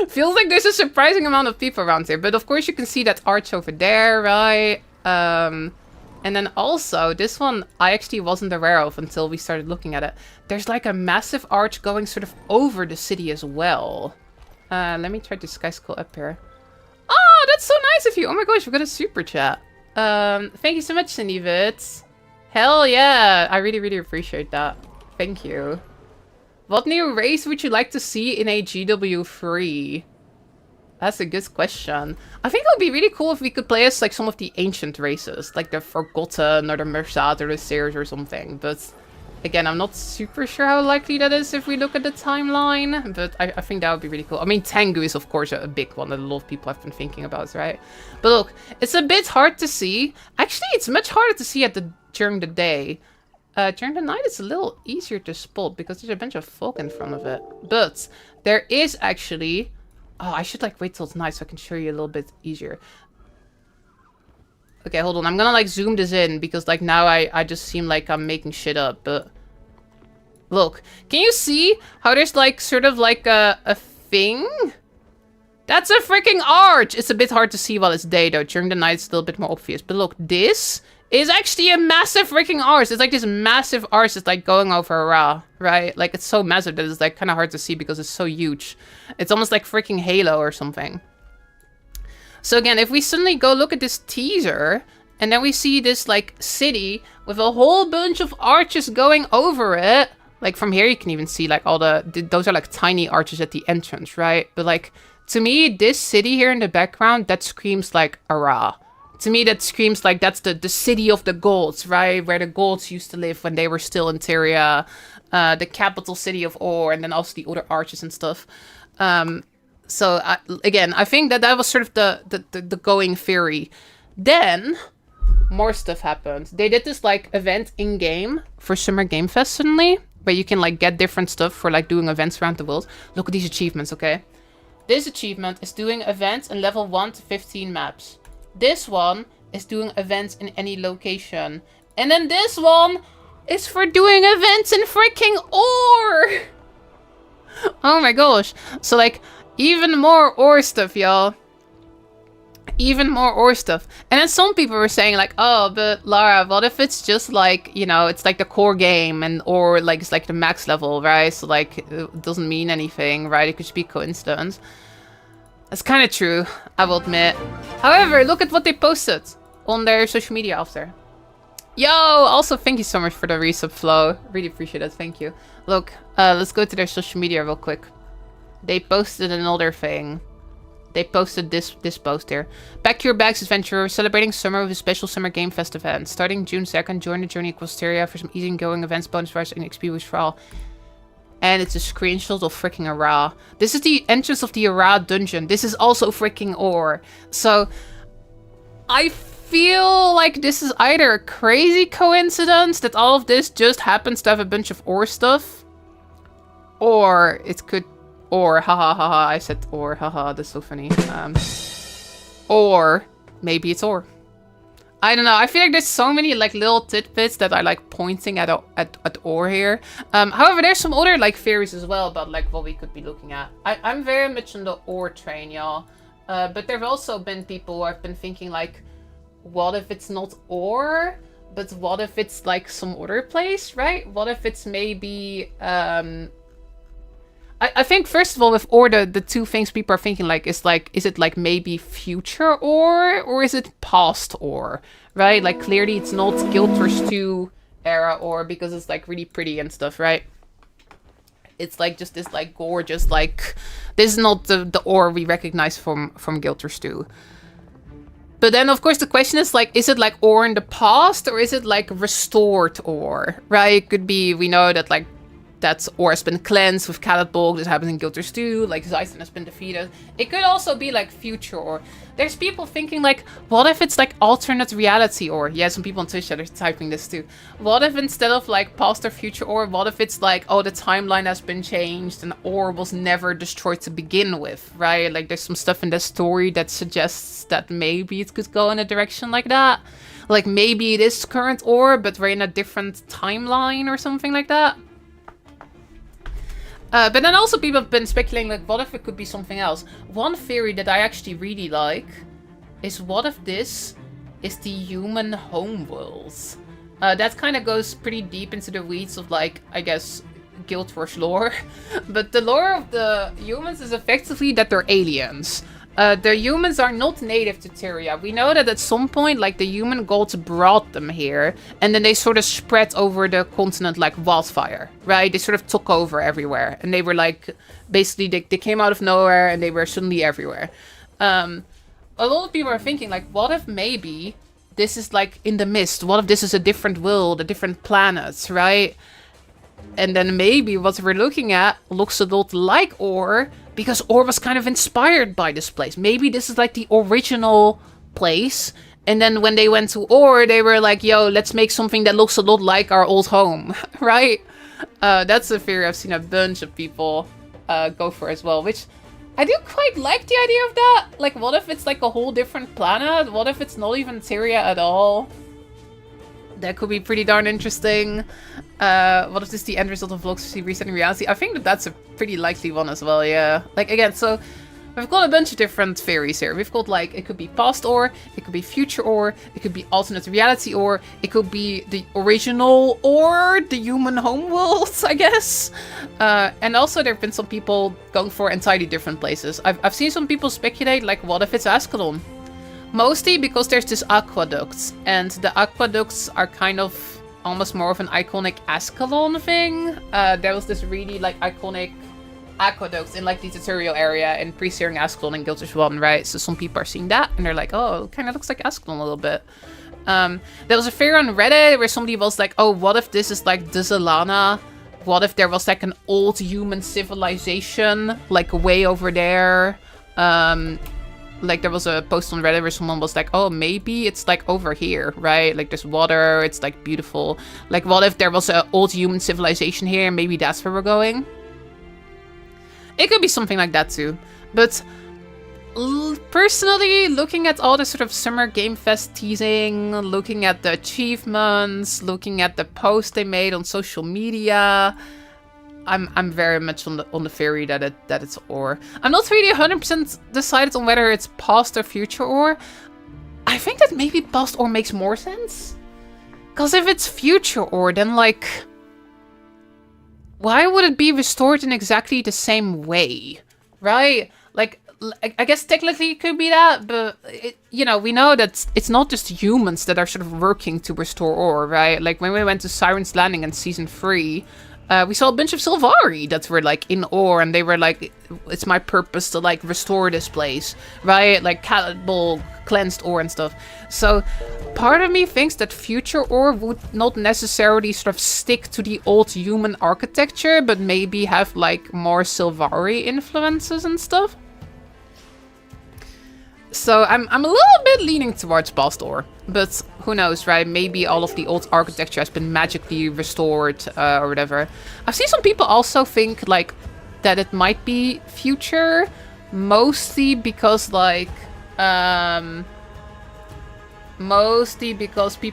Feels like there's a surprising amount of people around here. But of course you can see that arch over there, right? And then also this one I actually wasn't aware of until we started looking at it. There's like a massive arch going sort of over the city as well. Let me try to sky scroll up here. Oh, that's so nice of you. Oh my gosh, we got a super chat. Thank you so much, Cindyvits. Hell yeah, I really, really appreciate that. Thank you. What new race would you like to see in a GW3? That's a good question. I think it would be really cool if we could play as like some of the ancient races, like the Forgotten or the Mersat or the Seers or something. But again, I'm not super sure how likely that is if we look at the timeline, but I think that would be really cool. I mean, Tengu is of course a big one that a lot of people have been thinking about, right? But look, it's a bit hard to see. Actually, it's much harder to see during the day. During the night, it's a little easier to spot because there's a bunch of fog in front of it. But there is actually... Oh, I should like wait till it's night so I can show you a little bit easier. Okay, hold on. I'm gonna like zoom this in because like now I just seem like I'm making shit up, but look, can you see how there's like sort of like a thing? That's a freaking arch. It's a bit hard to see while it's day though. During the night it's a little bit more obvious. But look, this is actually a massive freaking arch. It's like this massive arch that's like going over Ra, right? Like it's so massive that it's like kind of hard to see because it's so huge. It's almost like freaking Halo or something. So again, if we suddenly go look at this teaser, and then we see this like city with a whole bunch of arches going over it. Like from here you can even see like all those are like tiny arches at the entrance, right? But like to me, this city here in the background, that screams like Ara. To me, that screams like that's the city of the gods, right? Where the gods used to live when they were still in Tyria. The capital city of Or, and then also the other arches and stuff. So, again, I think that was sort of the going theory. Then, more stuff happened. They did this, like, event in-game for Summer Game Fest suddenly, where you can, like, get different stuff for, like, doing events around the world. Look at these achievements, okay? This achievement is doing events in level 1 to 15 maps. This one is doing events in any location. And then this one is for doing events in freaking Or! Oh my gosh. So, like, even more Or stuff, y'all. Even more Or stuff. And then some people were saying, like, oh, but Lara, what if it's just, like, you know, it's like the core game and Or, like, it's like the max level, right? So, like, it doesn't mean anything, right? It could just be coincidence. That's kind of true, I will admit. However, look at what they posted on their social media after. Yo, also thank you so much for the resub flow. Really appreciate it, thank you. Look, let's go to their social media real quick. They posted another thing. They posted this post here. Back Your Bags Adventure, celebrating summer with a special Summer Game Fest event. Starting June 2nd, join the journey across Tyria for some easygoing events, bonus rides, and XP boost for all. And it's a screenshot of freaking Ara. This is the entrance of the Ara dungeon. This is also freaking Or. So, I feel like this is either a crazy coincidence that all of this just happens to have a bunch of Or stuff. Or it could... Or, haha, haha, I said Or, haha, that's so funny. Or maybe it's Or. I don't know. I feel like there's so many like little tidbits that are like pointing at Or here. However, there's some other like theories as well about like what we could be looking at. I'm very much on the Or train, y'all. But there've also been people who have been thinking like, what if it's not Or, but what if it's like some other place, right? What if it's maybe I think first of all with Or, the two things people are thinking like is it like maybe future or is it past Or, right? Like clearly it's not Guild Wars 2 era Or because it's like really pretty and stuff, right? It's like just this like gorgeous like this is not the Or we recognize from Guild Wars 2. But then of course the question is like, is it like Or in the past or is it like restored Or, right? It could be, we know that like that Or has been cleansed with Calitbolg. This happens in Guild Wars 2. Like, Zyson has been defeated. It could also be, like, future Or. There's people thinking, like, what if it's, like, alternate reality Or? Yeah, some people on Twitch are typing this, too. What if instead of, like, past or future Or, what if it's, like, oh, the timeline has been changed and Or was never destroyed to begin with, right? Like, there's some stuff in the story that suggests that maybe it could go in a direction like that. Like, maybe it is current Or, but we're in a different timeline or something like that. But then also people have been speculating, like, what if it could be something else? One theory that I actually really like is what if this is the human homeworlds? That kind of goes pretty deep into the weeds of, like, I guess, Guild Wars lore. But the lore of the humans is effectively that they're aliens. The humans are not native to Tyria. We know that at some point, like, the human gods brought them here, and then they sort of spread over the continent like wildfire, right? They sort of took over everywhere, and they were like, basically, they came out of nowhere, and they were suddenly everywhere. A lot of people are thinking, like, what if maybe this is, like, in the mist? What if this is a different world, a different planet, right? And then maybe what we're looking at looks a lot like Or, because Or was kind of inspired by this place. Maybe this is like the original place. And then when they went to Or, they were like, yo, let's make something that looks a lot like our old home, right? That's a theory I've seen a bunch of people go for as well, which I do quite like the idea of that. Like, what if it's like a whole different planet? What if it's not even Tyria at all? That could be pretty darn interesting. What if this is the end result of Vlogs resetting reality? I think that that's a pretty likely one as well, yeah. Like, again, so we've got a bunch of different theories here. We've got, like, it could be past Or, it could be future Or, it could be alternate reality Or, it could be the original Or, the human homeworld, I guess. And also there have been some people going for entirely different places. I've seen some people speculate, like, what if it's Ascalon? Mostly because there's this aqueduct, and the aqueducts are kind of almost more of an iconic Ascalon thing. There was this really like iconic aqueducts in like the tutorial area in Pre-Searing Ascalon and Guilders 1, right? So some people are seeing that and they're like, oh, it kind of looks like Ascalon a little bit. There was a theory on Reddit where somebody was like, oh, what if this is like Desolana? What if there was like an old human civilization like way over there? Like there was a post on Reddit where someone was like, oh, maybe it's like over here, right? Like there's water, it's like beautiful. Like what if there was an old human civilization here? Maybe that's where we're going. It could be something like that too. But personally, looking at all the sort of Summer Game Fest teasing, looking at the achievements, looking at the posts they made on social media, I'm very much on the theory that it's ore. I'm not really 100% decided on whether it's past or future ore. I think that maybe past ore makes more sense. Because if it's future ore, then like, why would it be restored in exactly the same way, right? Like, I guess technically it could be that, but you know, we know that it's not just humans that are sort of working to restore ore, right? Like when we went to Siren's Landing in season 3. We saw a bunch of Sylvari that were like in ore, and they were like, it's my purpose to like restore this place, right? Like cannibal cleansed ore and stuff. So part of me thinks that future ore would not necessarily sort of stick to the old human architecture, but maybe have like more Sylvari influences and stuff. So I'm a little bit leaning towards past ore, but who knows, right? Maybe all of the old architecture has been magically restored or whatever. I've seen some people also think like that it might be future, mostly because like people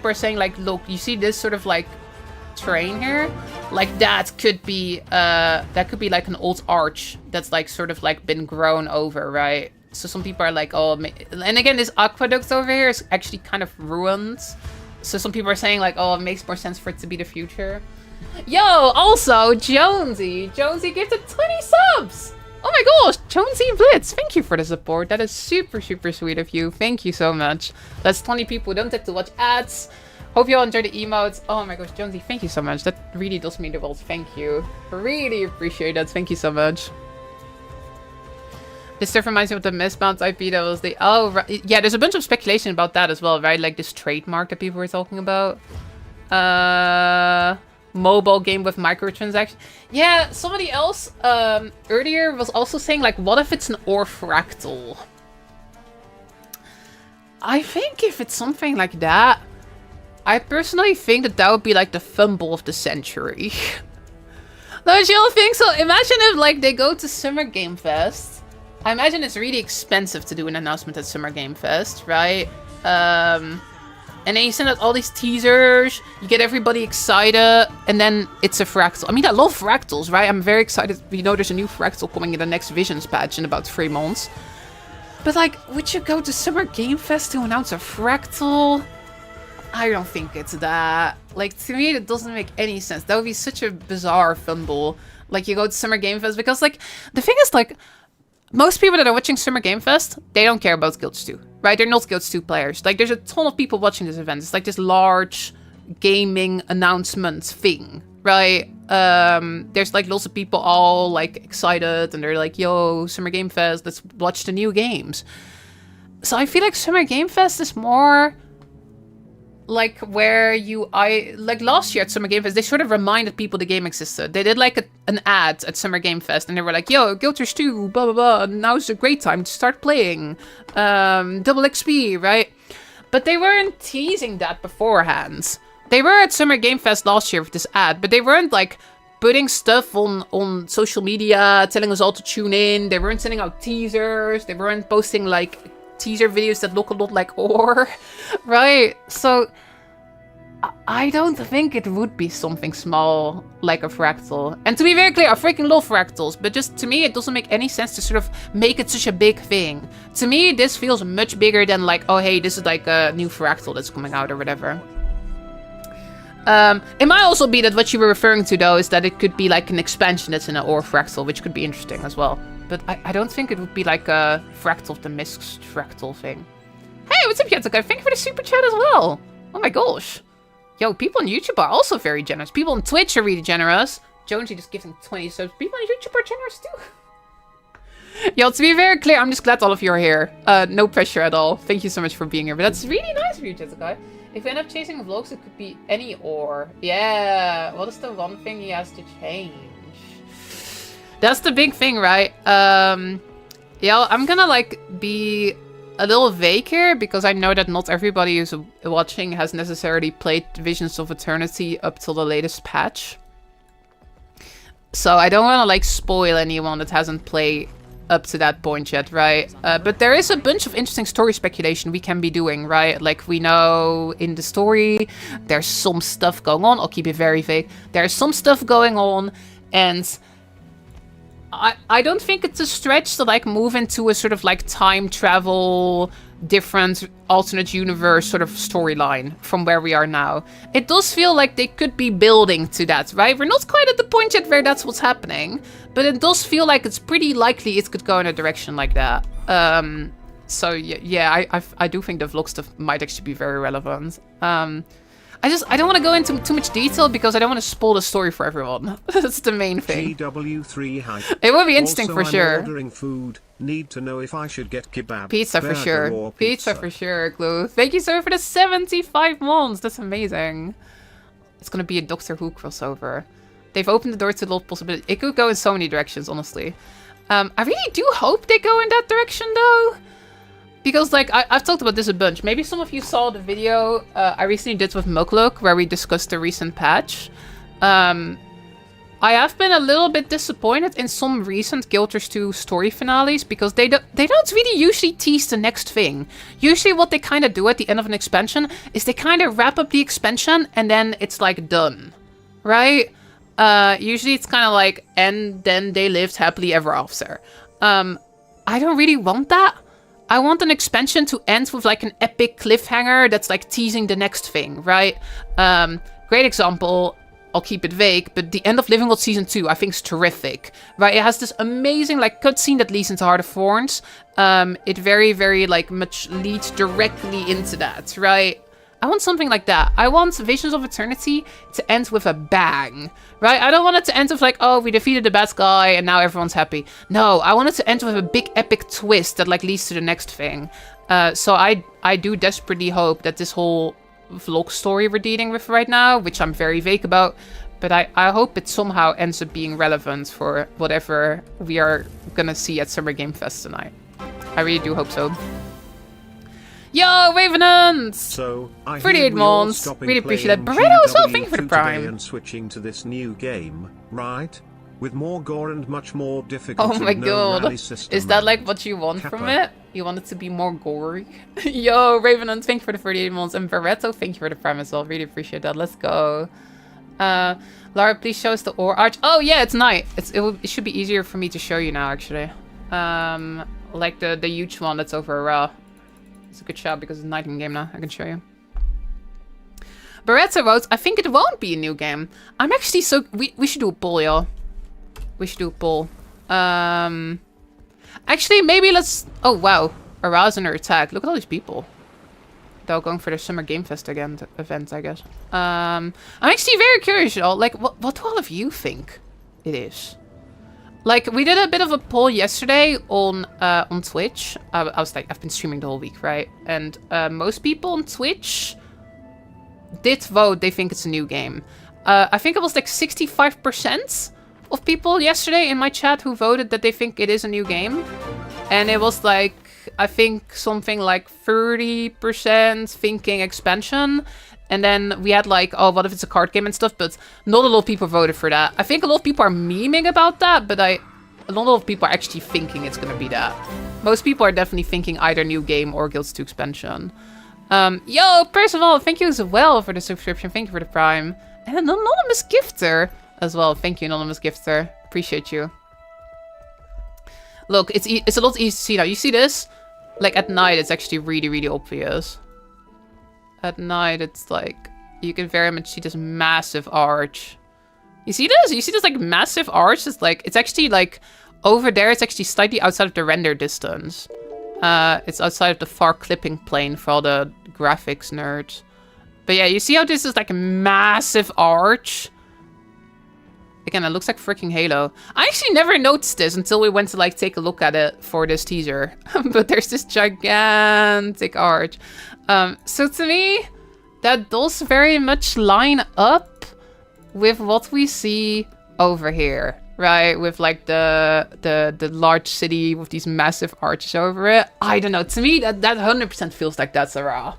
are saying like, look, you see this sort of like terrain here, like that could be like an old arch that's like sort of like been grown over, right? So some people are like, oh, and again, this aqueduct over here is actually kind of ruined. So some people are saying like, oh, it makes more sense for it to be the future. Yo, also, Jonesy gifted 20 subs! Oh my gosh, Jonesy Blitz, thank you for the support. That is super, super sweet of you. Thank you so much. That's 20 people who don't have to watch ads. Hope you all enjoy the emotes. Oh my gosh, Jonesy, thank you so much. That really does mean the world. Thank you. Really appreciate that. Thank you so much. This stuff reminds me of the Mistbound IP that was the... Oh, right. Yeah, there's a bunch of speculation about that as well, right? Like this trademark that people were talking about. Mobile game with microtransactions. Yeah, somebody else earlier was also saying, like, what if it's an ore fractal? I think if it's something like that, I personally think that that would be, like, the fumble of the century. Don't you all think so? Imagine if, like, they go to Summer Game Fest. I imagine it's really expensive to do an announcement at Summer Game Fest, right? And then you send out all these teasers, you get everybody excited, and then it's a fractal. I mean, I love fractals, right? I'm very excited. We know there's a new fractal coming in the next Visions patch in about 3 months. But, like, would you go to Summer Game Fest to announce a fractal? I don't think it's that. Like, to me, it doesn't make any sense. That would be such a bizarre fumble. Like, you go to Summer Game Fest, because, like, the thing is, like, most people that are watching Summer Game Fest, they don't care about Guilds 2, right? They're not Guilds 2 players. Like, there's a ton of people watching this event. It's like this large gaming announcement thing, right? There's like lots of people all like excited and they're like, yo, Summer Game Fest, let's watch the new games. So I feel like Summer Game Fest is more like where like last year at Summer Game Fest, they sort of reminded people the game existed. They did like an ad at Summer Game Fest and they were like, yo, Guild Wars 2, blah, blah, blah. Now's a great time to start playing. Double XP, right? But they weren't teasing that beforehand. They were at Summer Game Fest last year with this ad, but they weren't like putting stuff on social media, telling us all to tune in. They weren't sending out teasers. They weren't posting like teaser videos that look a lot like ore, right? So I don't think it would be something small like a fractal. And to be very clear, I freaking love fractals, but just to me, it doesn't make any sense to sort of make it such a big thing. To me, this feels much bigger than like, oh, hey, this is like a new fractal that's coming out or whatever. It might also be that what you were referring to, though, is that it could be like an expansion that's in an ore fractal, which could be interesting as well. But I don't think it would be like a Fractal of the Mist fractal thing. Hey, what's up, Yatsuka? Thank you for the super chat as well. Oh my gosh. Yo, people on YouTube are also very generous. People on Twitch are really generous. Jonesy just giving 20 subs. People on YouTube are generous too. Yo, to be very clear, I'm just glad all of you are here. No pressure at all. Thank you so much for being here. But that's really nice of you, Jessica. If we end up chasing vlogs, it could be any ore. Yeah, what is the one thing he has to change? That's the big thing, right? Yeah, I'm gonna like be a little vague here because I know that not everybody who's watching has necessarily played Visions of Eternity up till the latest patch. So I don't want to like spoil anyone that hasn't played up to that point yet, right? But there is a bunch of interesting story speculation we can be doing, right? Like we know in the story there's some stuff going on. I'll keep it very vague. There's some stuff going on, and I don't think it's a stretch to like move into a sort of like time travel, different alternate universe sort of storyline from where we are now. It does feel like they could be building to that, right? We're not quite at the point yet where that's what's happening, but it does feel like it's pretty likely it could go in a direction like that. So yeah, I do think the vlog stuff might actually be very relevant. I don't want to go into too much detail because I don't want to spoil the story for everyone. That's the main thing. GW3 hype. It will be interesting Also, for sure. I'm ordering food. Need to know if I should get kebab. Pizza for sure. Or Pizza for sure, Glue. Thank you so much for the 75 months. That's amazing. It's gonna be a Doctor Who crossover. They've opened the door to a lot of possibilities. It could go in so many directions, honestly. I really do hope they go in that direction, though. Because, like, I've talked about this a bunch. Maybe some of you saw the video I recently did with Mokluk, where we discussed the recent patch. I have been a little bit disappointed in some recent Guild Wars 2 story finales, because they don't really usually tease the next thing. Usually what they kind of do at the end of an expansion is they kind of wrap up the expansion, and then it's, like, done. Right? Usually it's kind of like, and then they lived happily ever after. I don't really want that. I want an expansion to end with like an epic cliffhanger that's like teasing the next thing, right? Great example, I'll keep it vague, but the end of Living World Season 2 I think is terrific, right? It has this amazing like cutscene that leads into Heart of Thorns. It very, very like much leads directly into that, right? I want something like that. I want Visions of Eternity to end with a bang, right? I don't want it to end with like, oh, we defeated the bad guy and now everyone's happy. No, I want it to end with a big epic twist that like leads to the next thing. So I do desperately hope that this whole vlog story we're dealing with right now, which I'm very vague about, but I hope it somehow ends up being relevant for whatever we are gonna see at Summer Game Fest tonight. I really do hope so. Yo, Ravenant! So, I 38 months. Really appreciate that. Barretto as well, thank you for the prime. And switching to this new game, right? With more gore and much more difficult. Oh my god. Is that like what you want from it? You want it to be more gory? Yo, Ravenant, thank you for the 38 months. And Barretto, thank you for the prime as well. Really appreciate that. Let's go. Lara, please show us the ore arch. Oh yeah, it's night. It should be easier for me to show you now, actually. Like the huge one that's over Ra. It's a good shout because it's night in game now. I can show you. Barretto wrote, I think it won't be a new game. I'm actually so... We should do a poll, y'all. We should do a poll. Actually, maybe let's... Oh, wow. Arouse under attack. Look at all these people. They're all going for the Summer Game Fest event, I guess. I'm actually very curious, y'all. Like, what do all of you think it is? Like, we did a bit of a poll yesterday on Twitch. I was like, I've been streaming the whole week, right? And most people on Twitch did vote they think it's a new game. I think it was like 65% of people yesterday in my chat who voted that they think it is a new game. And it was like, I think something like 30% thinking expansion. And then we had like, oh, what if it's a card game and stuff? But not a lot of people voted for that. I think a lot of people are memeing about that, but not a lot of people are actually thinking it's going to be that. Most people are definitely thinking either new game or Guilds 2 expansion. Yo, Percival, thank you as well for the subscription. Thank you for the prime. And an anonymous gifter as well. Thank you, anonymous gifter. Appreciate you. Look, it's a lot easier to see now. You see this? Like at night, it's actually really, really obvious. At night, it's like, you can very much see this massive arch. You see this? You see this like massive arch? It's like, it's actually like, over there, it's actually slightly outside of the render distance. It's outside of the far clipping plane for all the graphics nerds. But yeah, you see how this is like a massive arch? Again, it looks like freaking Halo. I actually never noticed this until we went to like take a look at it for this teaser. But there's this gigantic arch. So to me, that does very much line up with what we see over here, right? With like the large city with these massive arches over it. I don't know. To me, that 100% feels like that's Ara.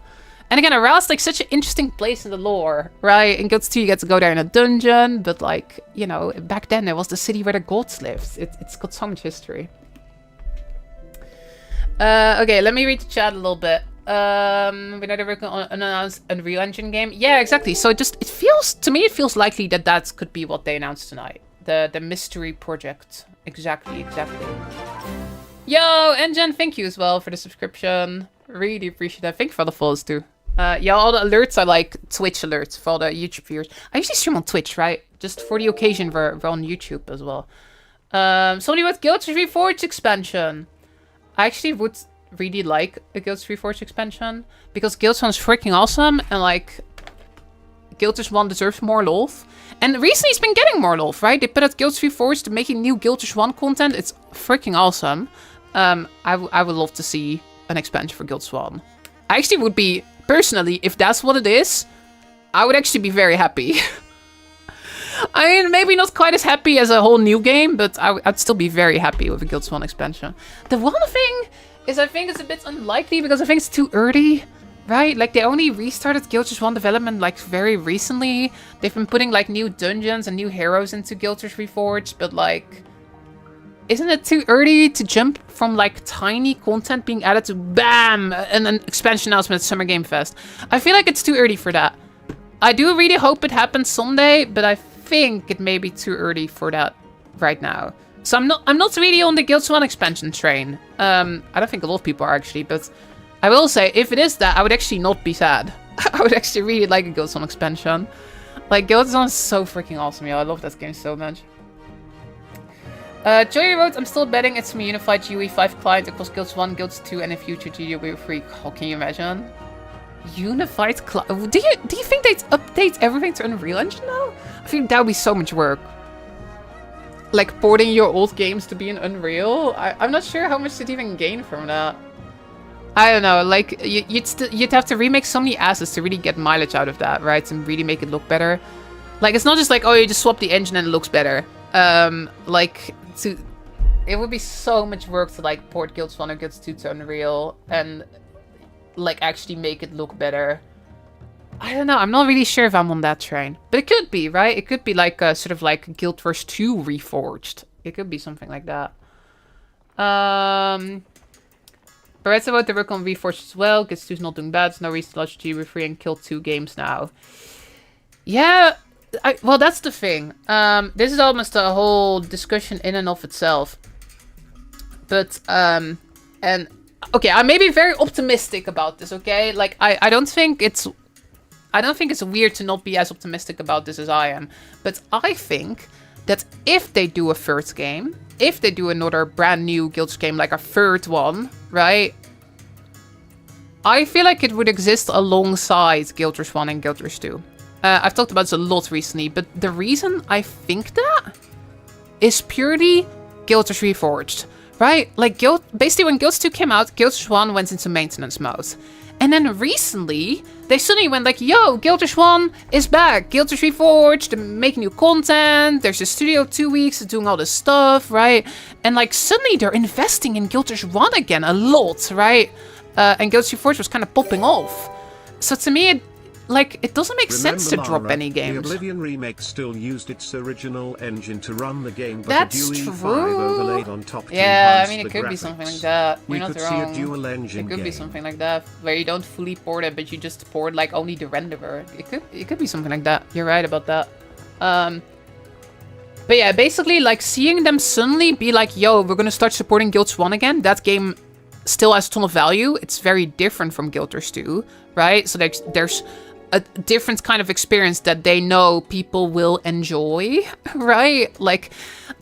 And again, Ara is like such an interesting place in the lore, right? In Guild 2, you get to go there in a dungeon, but like, you know, back then it was the city where the gods lived. It's got so much history. Okay, let me read the chat a little bit. We know they're working on an unannounced Unreal Engine game. Yeah, exactly. So it feels, to me, it feels likely that could be what they announced tonight. The mystery project. Exactly. Yo, Engine, thank you as well for the subscription. Really appreciate that. Thank you for the follows too. Yeah, all the alerts are like Twitch alerts for all the YouTube viewers. I usually stream on Twitch, right? Just for the occasion, we're on YouTube as well. Somebody with Guild 3 Forge expansion. I actually would really like a Guild 3 Forge expansion because Guild 1 is freaking awesome and like Guild 1 deserves more love. And recently it's been getting more love, right? They put out Guild 3 Forge to making new Guild 1 content. It's freaking awesome. I would love to see an expansion for Guild 1. I actually would be, personally, if that's what it is, I would actually be very happy. I mean, maybe not quite as happy as a whole new game, but I'd still be very happy with a Guild 1 expansion. The one thing is I think it's a bit unlikely because I think it's too early, right? Like, they only restarted Guild 1 development, like, very recently. They've been putting, like, new dungeons and new heroes into Guild 3 Forge, but, like, isn't it too early to jump from, like, tiny content being added to BAM! And an expansion announcement at Summer Game Fest? I feel like it's too early for that. I do really hope it happens someday, but I think it may be too early for that right now. So I'm not really on the Guild 1 expansion train. I don't think a lot of people are actually, but I will say, if it is that, I would actually not be sad. I would actually really like a Guild 1 expansion. Like, Guild 1 is so freaking awesome, yo. I love that game so much. Joey wrote, I'm still betting it's some unified UE5 client across Guilds 1, Guilds 2, and in future GUE3. Oh, can you imagine? Unified client? Do you think they'd update everything to Unreal Engine now? I think that would be so much work. Like, porting your old games to be in Unreal? I'm not sure how much you'd even gain from that. I don't know, like, you'd have to remake so many assets to really get mileage out of that, right? And really make it look better. Like, it's not just like, oh, you just swap the engine and it looks better. It would be so much work to like port Guilds 1 or Guilds 2 to Unreal and like actually make it look better. I don't know, I'm not really sure if I'm on that train. But it could be, right? It could be like a sort of like Guild Wars 2 reforged. It could be something like that. But it's about the work on Reforged as well. Guilds 2 is not doing bad. There's no reason to launch GU3 and kill 2 games now. Yeah. Well, that's the thing. This is almost a whole discussion in and of itself. But, and, okay, I may be very optimistic about this, okay? Like, I don't think it's weird to not be as optimistic about this as I am. But I think that if they do a third game, if they do another brand new Guilds game, like a third one, right? I feel like it would exist alongside Guild Wars 1 and Guild Wars 2. I've talked about this a lot recently, but the reason I think that is purely Guild Wars Reforged, right? Like, basically when Guild 2 came out, Guild Wars 1 went into maintenance mode. And then recently, they suddenly went like, yo, Guild Wars 1 is back. Guild Wars Reforged, they're making new content. There's a studio 2 weeks doing all this stuff, right? And like, suddenly they're investing in Guild Wars 1 again a lot, right? And Guild Wars Reforged was kind of popping off. So to me, it doesn't make sense to drop any games. The Oblivion remake still used its original engine to run the game, but that's a UE5 true. Overlaid on top to yeah, I enhance mean, it the could graphics. Be something like that. You're not could wrong. See a dual engine it could game. Be something like that, where you don't fully port it, but you just port like only the renderer. It could be something like that. You're right about that. But yeah, basically, like, seeing them suddenly be like, yo, we're gonna start supporting Guild 1 again. That game still has a ton of value. It's very different from Guild Wars 2, right? So there's a different kind of experience that they know people will enjoy, right? Like,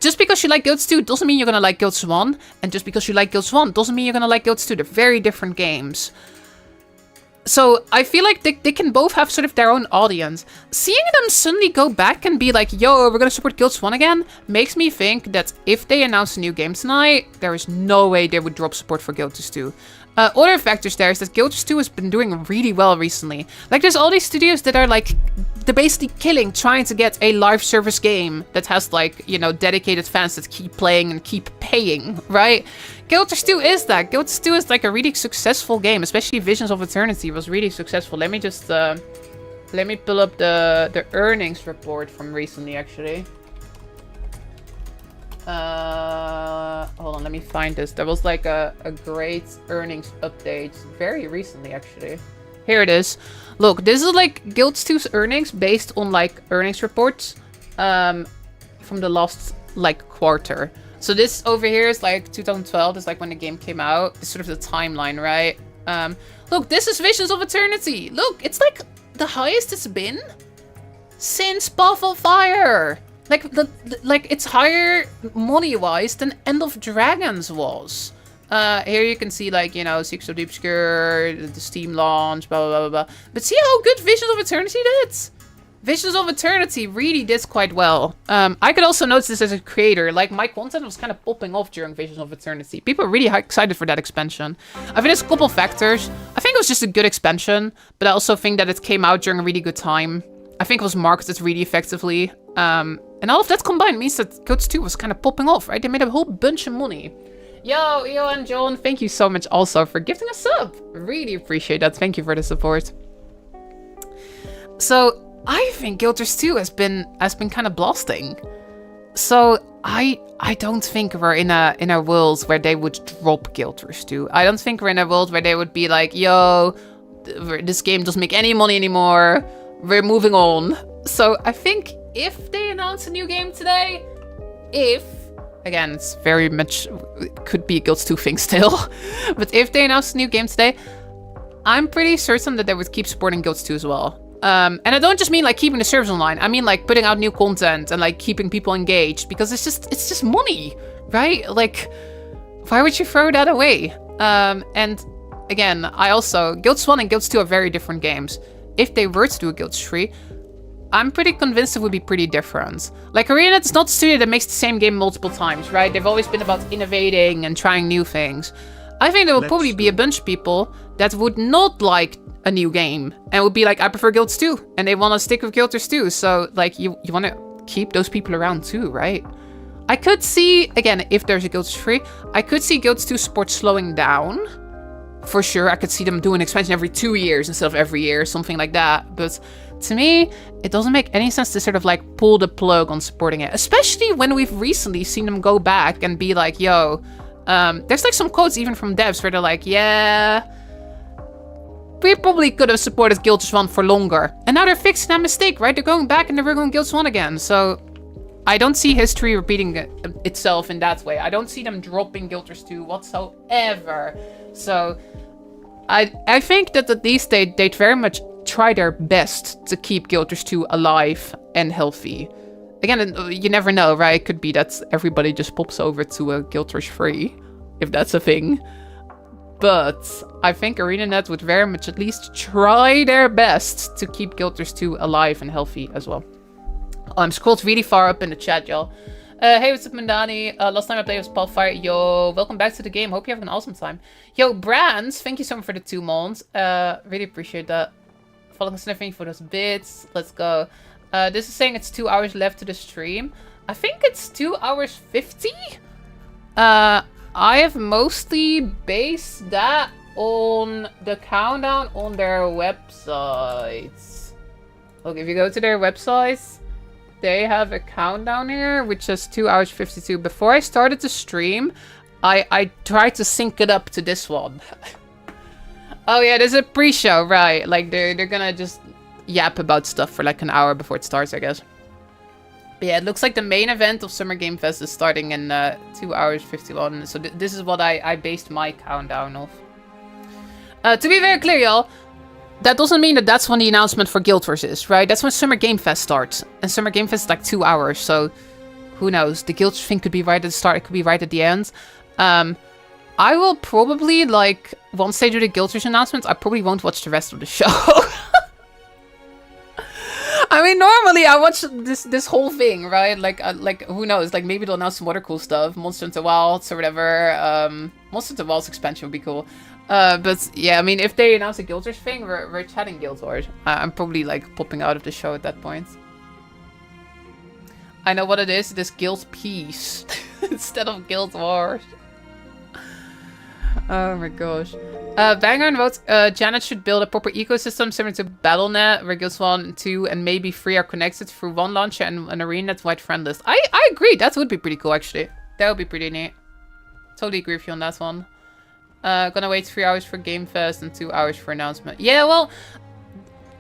just because you like Guilds 2 doesn't mean you're gonna like Guilds 1, and just because you like Guilds 1 doesn't mean you're gonna like Guilds 2. They're very different games. So I feel like they can both have sort of their own audience. Seeing them suddenly go back and be like, yo, we're gonna support Guilds 1 again, makes me think that if they announce a new game tonight, there is no way they would drop support for Guilds 2. Other factors there is that Guilds 2 has been doing really well recently. Like, there's all these studios that are like, they're basically killing trying to get a live service game that has like, you know, dedicated fans that keep playing and keep paying, right? Guilds 2 is that. Guilds 2 is like a really successful game, especially Visions of Eternity was really successful. Let me just, let me pull up the earnings report from recently, actually. Hold on, let me find this. There was like a great earnings update very recently, actually. Here it is. Look, this is like Guilds 2's earnings based on like earnings reports from the last like quarter. So this over here is like 2012. Is like when the game came out. It's sort of the timeline, right? Look, this is Visions of Eternity. Look, it's like the highest it's been since Path of Fire. Like like it's higher money-wise than End of Dragons was. Here you can see like, you know, Secrets of the Obscure, the Steam launch, blah blah blah blah. But see how good Visions of Eternity did? Visions of Eternity really did quite well. I could also notice this as a creator. Like, my content was kind of popping off during Visions of Eternity. People are really excited for that expansion. I think there's a couple factors. I think it was just a good expansion, but I also think that it came out during a really good time. I think it was marketed really effectively. And all of that combined means that Guilds 2 was kind of popping off, right? They made a whole bunch of money. Yo, and John, thank you so much also for gifting a sub. Really appreciate that. Thank you for the support. So I think Guilds 2 has been kind of blasting. So I don't think we're in a world where they would drop Guilds 2. I don't think we're in a world where they would be like, yo, this game doesn't make any money anymore. We're moving on. So I think if they announce a new game today, again, it's very much, could be a Guilds 2 thing still, but if they announce a new game today, I'm pretty certain that they would keep supporting Guilds 2 as well. And I don't just mean like keeping the servers online. I mean like putting out new content and like keeping people engaged, because it's just money, right? Like, why would you throw that away? And again, Guilds 1 and Guilds 2 are very different games. If they were to do a Guilds 3, I'm pretty convinced it would be pretty different. Like, ArenaNet is not a studio that makes the same game multiple times, right? They've always been about innovating and trying new things. I think there will probably be a bunch of people that would not like a new game and would be like, I prefer Guilds 2, and they want to stick with Guilds 2. So, like, you want to keep those people around too, right? I could see, again, if there's a Guilds 3, I could see Guilds 2 support slowing down. For sure, I could see them doing expansion every 2 years instead of every year, something like that. But to me, it doesn't make any sense to sort of like pull the plug on supporting it. Especially when we've recently seen them go back and be like, yo, there's like some quotes even from devs where they're like, yeah, we probably could have supported Guilds 1 for longer. And now they're fixing that mistake, right? They're going back and they're going Guilds 1 again. So I don't see history repeating itself in that way. I don't see them dropping Guilds 2 whatsoever. So I think that at least they'd very much try their best to keep Guilds 2 alive and healthy. Again, you never know, right? It could be that everybody just pops over to a Guilds 3, if that's a thing. But I think ArenaNet would very much at least try their best to keep Guilds 2 alive and healthy as well. I'm scrolled really far up in the chat, y'all. Hey, what's up, Mandani? Last time I played was Pathfire. Yo, welcome back to the game. Hope you have an awesome time. Yo, Brands, thank you so much for the 2 months. Really appreciate that. Following sniffing for those bits. Let's go. This is saying it's 2 hours left to the stream. I think it's 2 hours 50. I have mostly based that on the countdown on their websites. Look, if you go to their websites, they have a countdown here, which says 2 hours 52. Before I started the stream, I tried to sync it up to this one. Oh yeah, there's a pre-show, right? Like, they're gonna just yap about stuff for like an hour before it starts, I guess. But yeah, it looks like the main event of Summer Game Fest is starting in 2 hours 51. So this is what I based my countdown off. To be very clear, y'all, that doesn't mean that that's when the announcement for Guild Wars is, right? That's when Summer Game Fest starts. And Summer Game Fest is like 2 hours, so who knows? The Guild thing could be right at the start, it could be right at the end. I will probably, like, once they do the Guilders announcements, I probably won't watch the rest of the show. I mean, normally I watch this whole thing, right? Like who knows? Like maybe they'll announce some other cool stuff, Monster Hunter Wilds or whatever. Monster Hunter Wilds expansion would be cool. But yeah, I mean, if they announce a Guild Wars thing, we're chatting Guild Wars. I'm probably like popping out of the show at that point. I know what it is. It is Guild Peace instead of Guild Wars. Oh my gosh. Banger wrote, Janet should build a proper ecosystem similar to BattleNet, where Guilds 1 and 2 and maybe 3 are connected through one launcher and an ArenaNet-wide friend list. I agree. That would be pretty cool, actually. That would be pretty neat. Totally agree with you on that one. Gonna wait 3 hours for Game Fest and 2 hours for announcement. Yeah, well,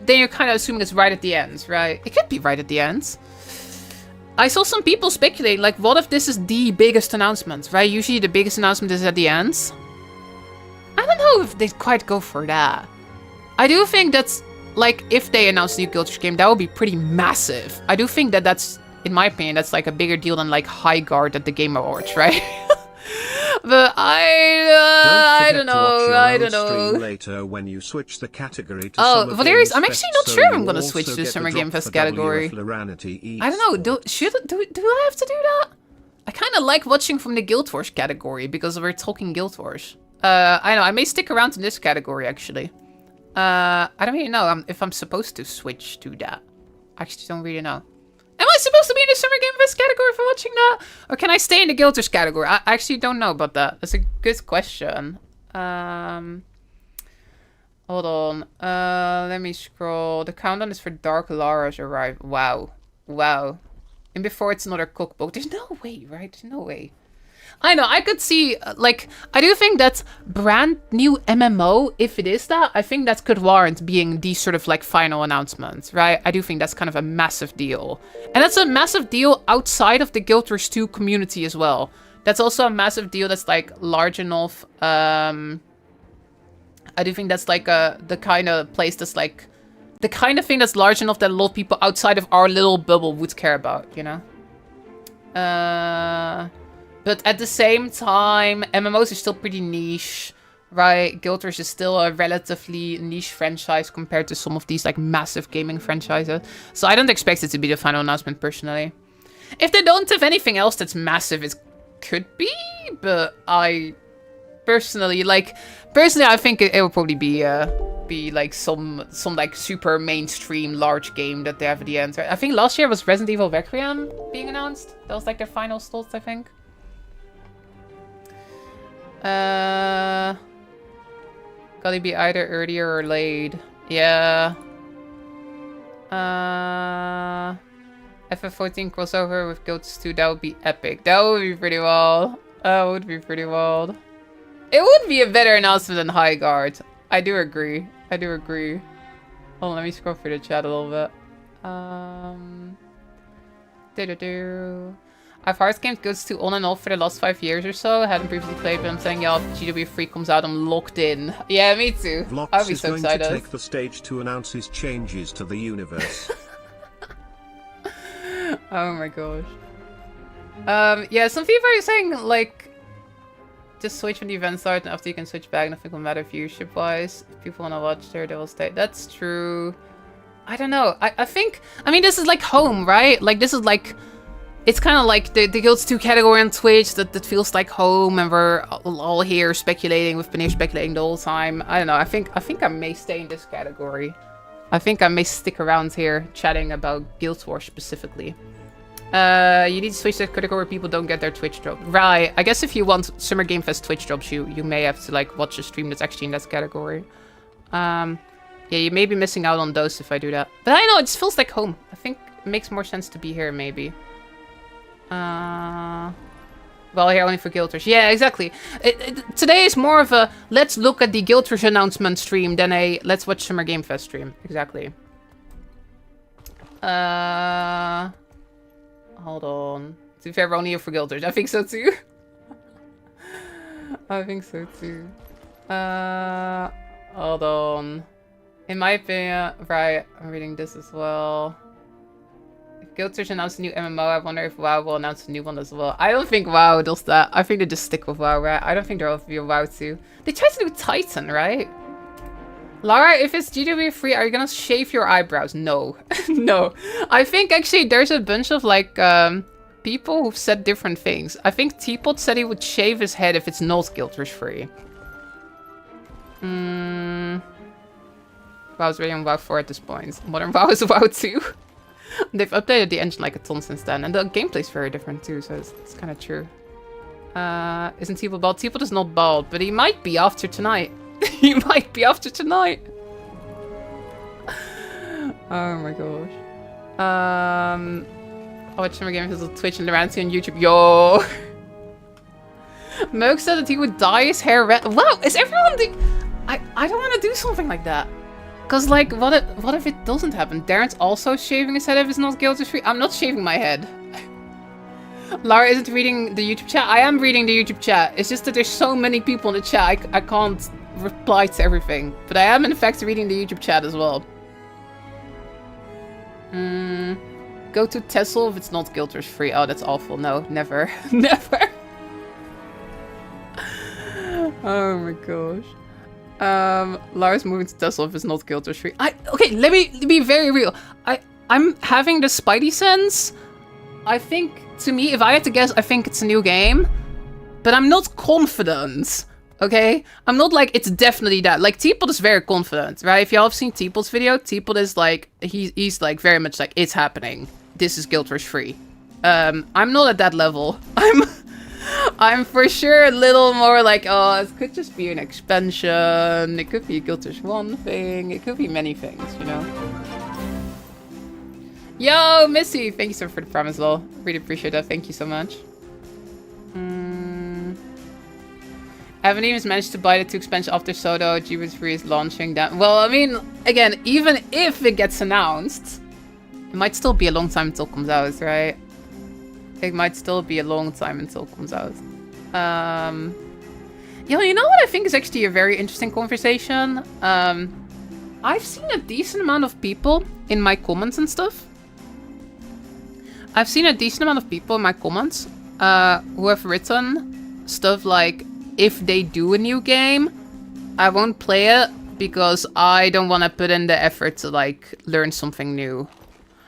then you're kind of assuming it's right at the end, right? It could be right at the end. I saw some people speculate, like, what if this is the biggest announcement, right? Usually the biggest announcement is at the end. I don't know if they'd quite go for that. I do think that's, like, if they announce the new Guild Wars game, that would be pretty massive. I do think that that's, in my opinion, that's like a bigger deal than, like, High Guard at the Game Awards, right? But I don't know. I don't know. Later when you switch the category to Valerius, I'm actually not sure if I'm gonna switch to the Summer Game Fest category. I don't know. Do I have to do that? I kind of like watching from the Guild Wars category because we're talking Guild Wars. I know. I may stick around in this category actually. I don't really know if I'm supposed to switch to that. I actually don't really know. Am I supposed to be in the Summer Game Fest category for watching that? Or can I stay in the Guild Wars category? I actually don't know about that. That's a good question. Hold on. Let me scroll. The countdown is for Dark Lara's arrival. Wow. Wow. And before it's another cookbook. There's no way, right? There's no way. I know, I could see, like, I do think that brand new MMO, if it is that, I think that could warrant being the sort of, like, final announcement, right? I do think that's kind of a massive deal. And that's a massive deal outside of the Guild Wars 2 community as well. That's also a massive deal that's, like, large enough. I do think that's, like, the kind of place that's, like, the kind of thing that's large enough that a lot of people outside of our little bubble would care about, you know? But at the same time, MMOs are still pretty niche, right? Guild Wars is still a relatively niche franchise compared to some of these like massive gaming franchises. So I don't expect it to be the final announcement personally. If they don't have anything else that's massive, it could be. But I personally, I think it will probably be like some like super mainstream large game that they have at the end. I think last year was Resident Evil Requiem being announced. That was like their final slots, I think. Gotta be either earlier or late. Yeah. FF14 crossover with Guilds 2, that would be epic. That would be pretty wild. That would be pretty wild. It would be a better announcement than High Guard. I do agree. I do agree. Hold on, let me scroll through the chat a little bit. I've hard gamed Guilds 2 on and off for the last 5 years or so. I hadn't previously played, but I'm saying, yeah, if GW3 comes out, I'm locked in. Yeah, me too. I'll be so excited. Vlox is going to take the stage to announce his changes to the universe. Oh my gosh. Yeah, some people are saying, like, just switch when the event starts, and after you can switch back, nothing will matter viewership-wise. If people want to watch there, they will stay. That's true. I don't know. I think, I mean, this is like home, right? Like, this is like... It's kind of like the Guilds 2 category on Twitch that feels like home, and we're all here speculating. We've been here speculating the whole time. I don't know. I think I may stay in this category. I think I may stick around here chatting about Guild Wars specifically. You need to switch to the category where people don't get their Twitch drop. Right. I guess if you want Summer Game Fest Twitch drops, you may have to like watch a stream that's actually in that category. Yeah, you may be missing out on those if I do that. But I know, it just feels like home. I think it makes more sense to be here, maybe. Well, here only for Guild Wars. Yeah, exactly. Today is more of a let's look at the Guild Wars announcement stream than a let's watch Summer Game Fest stream. Exactly. Hold on. To be fair, we're only here for Guild Wars. I think so too. I think so too. Hold on. In my opinion, right, I'm reading this as well. Guild Wars announced a new MMO. I wonder if WoW will announce a new one as well. I don't think WoW does that. I think they just stick with WoW, right? I don't think there will be a WoW 2. They tried to do Titan, right? Lara, if it's GW free, are you gonna shave your eyebrows? No. No. I think actually there's a bunch of like people who've said different things. I think Teapot said he would shave his head if it's not Guild Wars free. WoW's ready on WoW 4 at this point. Modern WoW is WoW 2. They've updated the engine like a ton since then. And the gameplay's very different too, so it's kind of true. Isn't Teapot bald? Teapot is not bald, but he might be after tonight. He might be after tonight. Oh my gosh. I'll watch Summer Games on Twitch and Loranty on YouTube. Yo! Moog said that he would dye his hair red. Wow, is everyone I don't want to do something like that. Cause like, what if it doesn't happen? Darren's also shaving his head if it's not Guild Wars free. I'm not shaving my head. Lara isn't reading the YouTube chat. I am reading the YouTube chat. It's just that there's so many people in the chat. I can't reply to everything. But I am in fact reading the YouTube chat as well. Go to Tessel if it's not Guild Wars free. Oh, that's awful. No, never. Never. Oh my gosh. Lara's moving to Tesla if it's not Guild Wars free. Okay, let me be very real. I'm having the Spidey sense. I think, to me, if I had to guess, I think it's a new game. But I'm not confident. Okay? I'm not like, it's definitely that. Like, Teapot is very confident, right? If y'all have seen Teapot's video, Teapot is like, he's like very much like, it's happening. This is Guild Wars free. I'm not at that level. I'm for sure a little more like, oh, it could just be an expansion. It could be a Guild Wars 1 thing. It could be many things, you know? Yo, Missy! Thank you so much for the prime as well. Really appreciate that. Thank you so much. I haven't even managed to buy the 2 expansion after Sodo. GW 3 is launching that. Well, I mean, again, even if it gets announced, it might still be a long time until it comes out, right? It might still be a long time until it comes out. Yeah, you know what I think is actually a very interesting conversation? I've seen a decent amount of people in my comments and stuff. I've seen a decent amount of people in my comments who have written stuff like, if they do a new game, I won't play it because I don't want to put in the effort to like learn something new.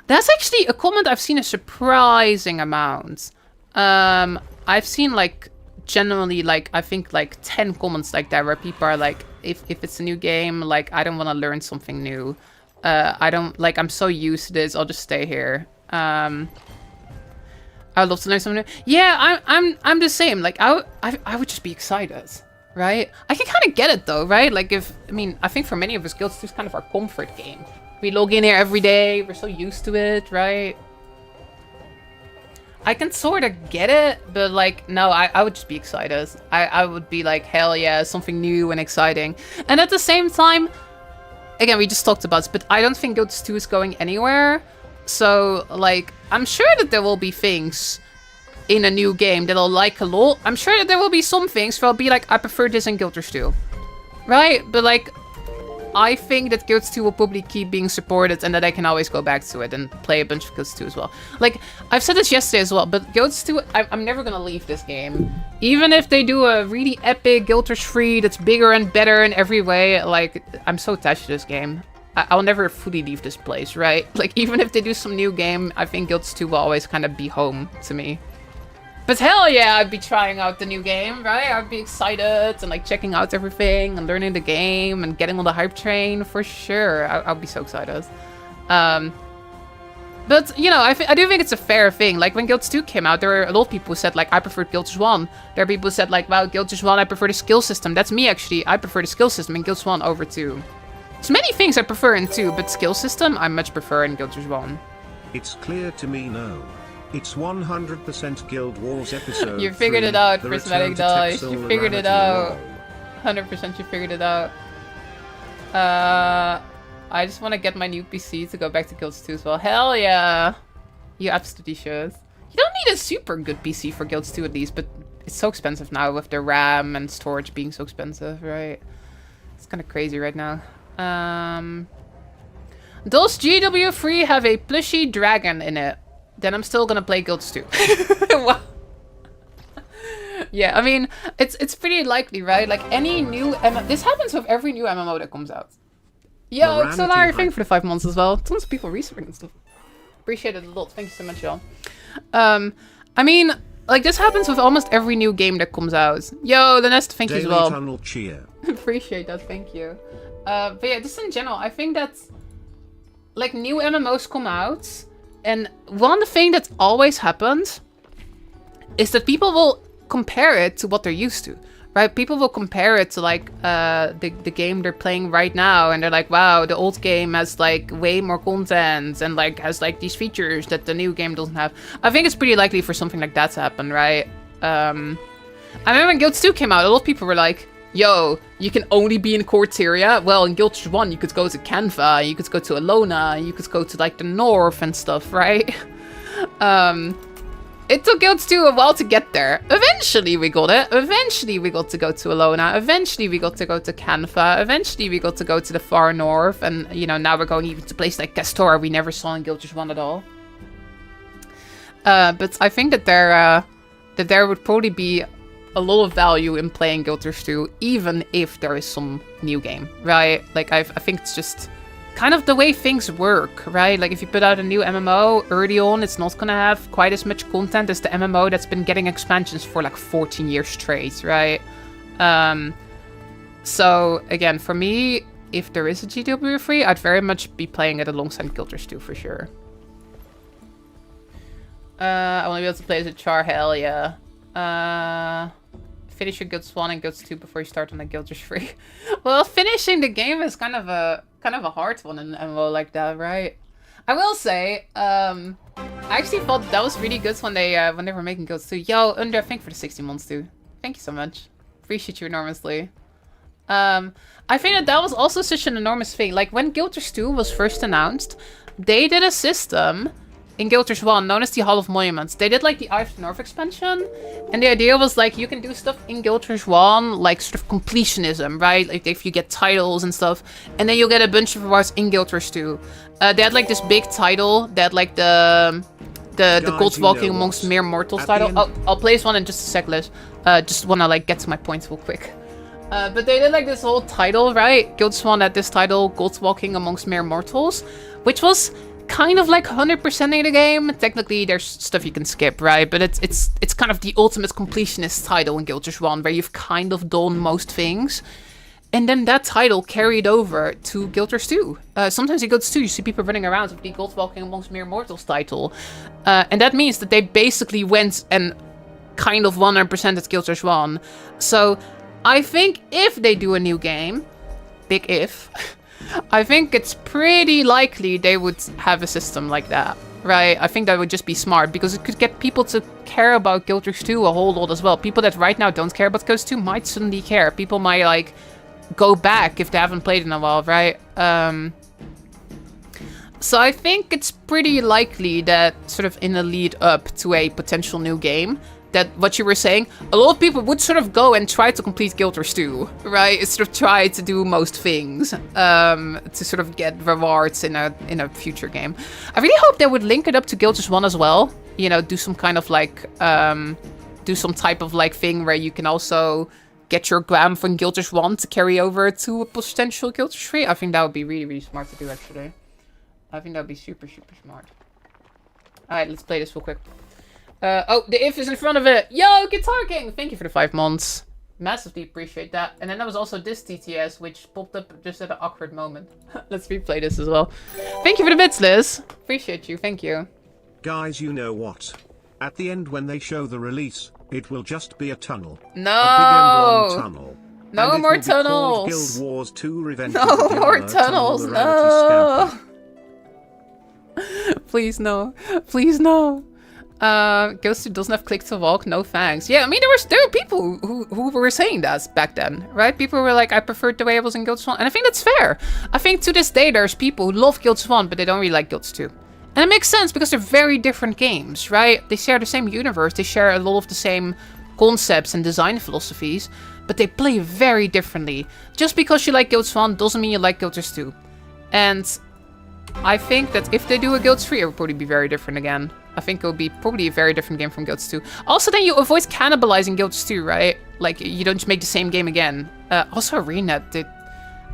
That's actually a comment I've seen a surprising amount. I've seen like generally like I think like 10 comments like that where people are like, if it's a new game, like I don't want to learn something new. I don't like, I'm so used to this, I'll just stay here. I'd love to learn something new. Yeah, I'm the same. Like I would just be excited, right? I can kind of get it though, right? Like I think for many of us, Guild 2 is kind of our comfort game. We log in here every day. We're so used to it, right? I can sort of get it, but like, no, I would just be excited. I would be like, hell yeah, something new and exciting. And at the same time, again, we just talked about this, but I don't think Guild 2 is going anywhere. So, like, I'm sure that there will be things in a new game that I'll like a lot. I'm sure that there will be some things where I'll be like, I prefer this in Guild Wars 2. Right? But like, I think that Guild 2 will probably keep being supported and that I can always go back to it and play a bunch of Guild 2 as well. Like, I've said this yesterday as well, but Guild 2, I'm never gonna leave this game. Even if they do a really epic Guild Wars 3 that's bigger and better in every way, like, I'm so attached to this game. I'll never fully leave this place, right? Like, even if they do some new game, I think Guild 2 will always kind of be home to me. But hell yeah, I'd be trying out the new game, right? I'd be excited and like checking out everything and learning the game and getting on the hype train for sure. I'll be so excited. But, you know, I do think it's a fair thing. Like, when Guild 2 came out, there were a lot of people who said, like, I preferred Guild 1. There are people who said, like, wow, Guild 1, I prefer the skill system. That's me, actually. I prefer the skill system in Guild 1 over 2. There's many things I prefer in 2, but skill system, I much prefer in Guild 1. It's clear to me now. It's 100% Guild Wars episode. You figured it out, Prismatic Dice. You figured it out. 100% you figured it out. I just want to get my new PC to go back to Guild 2 as well. Hell yeah! You absolutely should. You don't need a super good PC for Guild 2 at least, but it's so expensive now with the RAM and storage being so expensive, right? It's kind of crazy right now. Does GW3 have a plushy dragon in it? then I'm still gonna play Guilds 2. Wow. Yeah, I mean, it's pretty likely, right? Like any new this happens with every new MMO that comes out. Yo, it's Solari, thank you for the 5 months as well. Tons of people researching and stuff. Appreciate it a lot. Thank you so much, y'all. I mean, like this happens with almost every new game that comes out. Yo, the Nest, thank you as well. Tunnel cheer. Appreciate that, thank you. But yeah, just in general, I think that like new MMOs come out, and one thing that always happens is that people will compare it to what they're used to, right? People will compare it to like the game they're playing right now, and they're like, wow, the old game has like way more content and like has like these features that the new game doesn't have. I think it's pretty likely for something like that to happen, right? I remember when Guilds 2 came out, a lot of people were like, yo, you can only be in Corteria. Well, in Guilds 1, you could go to Canva, you could go to Alona, you could go to like the North and stuff, right? It took Guilds 2 a while to get there. Eventually we got it. Eventually we got to go to Alona. Eventually we got to go to Canva. Eventually we got to go to the far north. And, you know, now we're going even to places like Castora we never saw in Guilds 1 at all. But I think that there would probably be a lot of value in playing Guilds 2, even if there is some new game, right? Like, I think it's just kind of the way things work, right? Like if you put out a new MMO early on, it's not gonna have quite as much content as the MMO that's been getting expansions for like 14 years straight, right? So again, for me, if there is a GW3, I'd very much be playing it alongside Guilders 2 for sure. I want to be able to play as a Char, hell yeah. Finish your Guilds 1 and Guilds 2 before you start on the Guilders 3. Well, finishing the game is kind of a hard one in an MMO like that, right? I will say, I actually thought that was really good when they were making Guilds 2. Yo, Under, thank you for the 60 months too. Thank you so much. Appreciate you enormously. I think that was also such an enormous thing. Like when Guilders 2 was first announced, they did a system in Guilders 1 known as the Hall of Monuments. They did like the Eye of the North expansion, and the idea was like you can do stuff in Guilders 1, like sort of completionism, right? Like if you get titles and stuff, and then you'll get a bunch of rewards in Guilders 2. They had like this big title, they had like the Gods Walking Amongst Mere Mortals title. I'll play this one in just a sec, Liz. Just wanna like get to my points real quick. But they did like this whole title, right? Guilds 1 had this title, Gods Walking Amongst Mere Mortals, which was kind of like 100%ing the game. Technically, there's stuff you can skip, right? But it's kind of the ultimate completionist title in Guilders 1, where you've kind of done most things. And then that title carried over to Guilders 2. Sometimes in Guilders 2, you see people running around with the Gold Walking Amongst Mere Mortals title. And that means that they basically went and kind of 100%ed Guilders 1. So I think if they do a new game, big if, I think it's pretty likely they would have a system like that, right? I think that would just be smart, because it could get people to care about Guilders 2 a whole lot as well. People that right now don't care about Guilders 2 might suddenly care. People might, like, go back if they haven't played in a while, right? So I think it's pretty likely that sort of in the lead up to a potential new game, that what you were saying, a lot of people would sort of go and try to complete Guilders 2, right? It's sort of try to do most things to sort of get rewards in a future game. I really hope they would link it up to Guilders 1 as well. You know, do some kind of like, do some type of like thing where you can also get your gram from Guilders 1 to carry over to a potential Guilders 3. I think that would be really, really smart to do, actually. I think that would be super, super smart. Alright, let's play this real quick. Oh, the if is in front of it. Yo, Guitar King! Thank you for the 5 months. Massively appreciate that. And then there was also this TTS, which popped up just at an awkward moment. Let's replay this as well. Thank you for the bits, Liz. Appreciate you. Thank you. Guys, you know what? At the end when they show the release, it will just be a tunnel. No! A big and long tunnel. No more tunnels! Guild Wars 2 Revenge No more tunnels! No! Please no. Please no. Ghost 2 doesn't have click to walk, no thanks. Yeah, I mean, there were people who were saying that back then, right? People were like, I preferred the way it was in Guilds 1, and I think that's fair. I think to this day, there's people who love Guilds 1, but they don't really like Guilds 2. And it makes sense, because they're very different games, right? They share the same universe, they share a lot of the same concepts and design philosophies, but they play very differently. Just because you like Guilds 1 doesn't mean you like Guilds 2. And I think that if they do a Guilds 3, it would probably be very different again. I think it would be probably a very different game from Guilds 2. Also, then you avoid cannibalizing Guilds 2, right? Like, you don't make the same game again. Also, ArenaNet,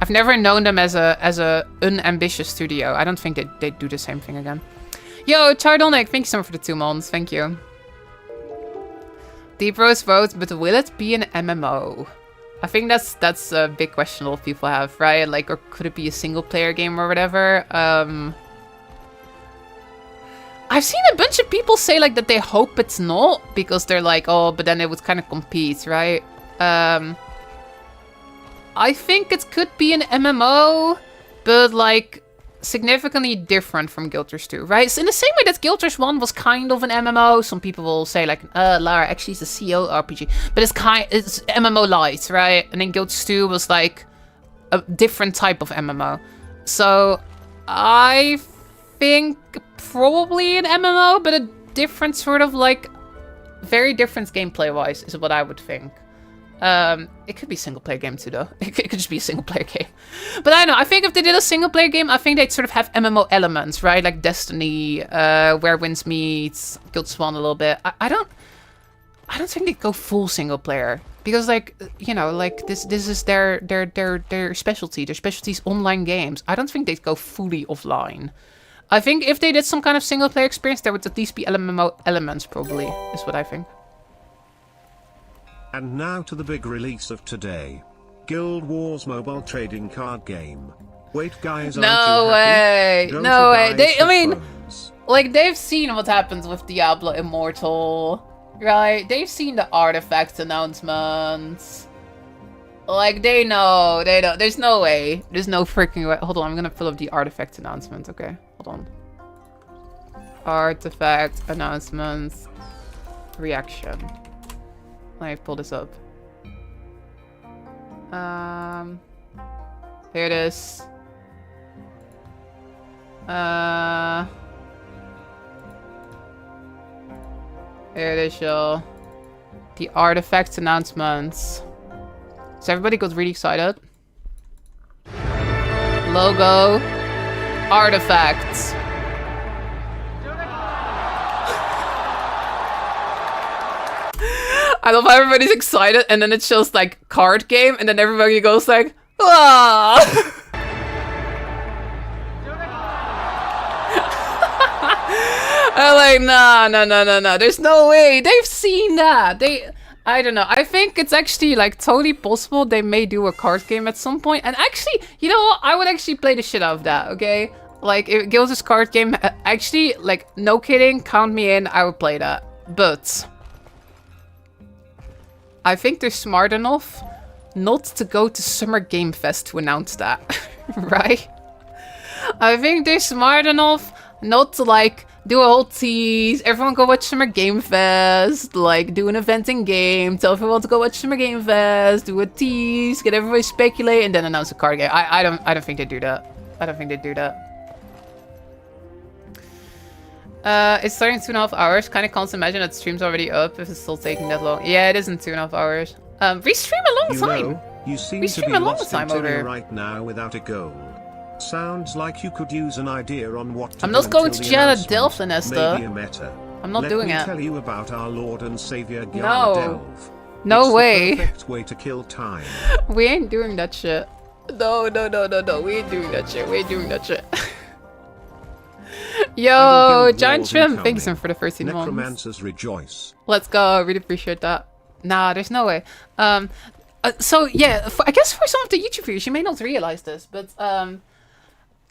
I've never known them as a unambitious studio. I don't think they do the same thing again. Yo, Chardonic, thank you so much for the 2 months. Thank you. Deep Rose votes, but will it be an MMO? I think that's a big question a lot of people have, right? Like, or could it be a single player game or whatever? I've seen a bunch of people say like that they hope it's not because they're like, oh, but then it would kind of compete, right? I think it could be an MMO, but like significantly different from Guild Wars 2, right? So in the same way that Guild Wars 1 was kind of an MMO, some people will say like, Lara, actually it's a CO RPG, but it's MMO light, right? And then Guild Wars 2 was like a different type of MMO. So I think probably an MMO, but a different sort of like, very different gameplay wise is what I would think. It could be a single player game too though. It could just be a single player game. But I don't know, I think if they did a single player game, I think they'd sort of have MMO elements, right? Like Destiny, Where Winds Meet, Guild Swan a little bit. I don't think they'd go full single player. Because like, you know, like this is their specialty. Their specialty is online games. I don't think they'd go fully offline. I think if they did some kind of single player experience, there would at least be MMO elements probably, is what I think. And now to the big release of today. Guild Wars mobile trading card game. Wait guys, no way! No way! I mean, like they've seen what happens with Diablo Immortal, right? They've seen the artifact announcements. Like they know, there's no way. There's no freaking way. Hold on, I'm gonna pull up the artifact announcement, okay? Hold on. Artifact announcements. Reaction. Let me pull this up. Here it is. Here it is, y'all. The artifact announcements. So everybody got really excited. Logo. Artifacts. I love how everybody's excited and then it shows like card game and then everybody goes like, ah! I'm like, no. There's no way. They've seen that. I don't know. I think it's actually like totally possible they may do a card game at some point. And actually, you know what? I would actually play the shit out of that, okay? Like, if Guild Wars card game, actually, like, no kidding, count me in, I would play that. But I think they're smart enough not to go to Summer Game Fest to announce that, right? I think they're smart enough not to, like, do a whole tease, everyone go watch Summer Game Fest, like, do an event in game, tell everyone to go watch Summer Game Fest, do a tease, get everybody speculate, and then announce a card game. I don't think they do that. I don't think they do that. It's starting in 2.5 hours. Kinda can't imagine that stream's already up if it's still taking that long. Yeah, it is in 2.5 hours. We stream a long time. You seem we to stream be a long lost time in over. right now without a goal. Sounds like you could use an idea on what to I'm do not going to until the jail at announcement. Delphin, Esther. Maybe a meta. I'm not doing Let it. me tell you about our Lord and Savior No. Delve. No It's way. the perfect way to kill time. We ain't doing that shit. No. We ain't doing that shit. We ain't doing that shit. Yo, Giant Shrimp, thanks for the first 13 months. Necromancers rejoice. Let's go. Really appreciate that. Nah, there's no way. So yeah, I guess for some of the YouTube viewers, you may not realize this, but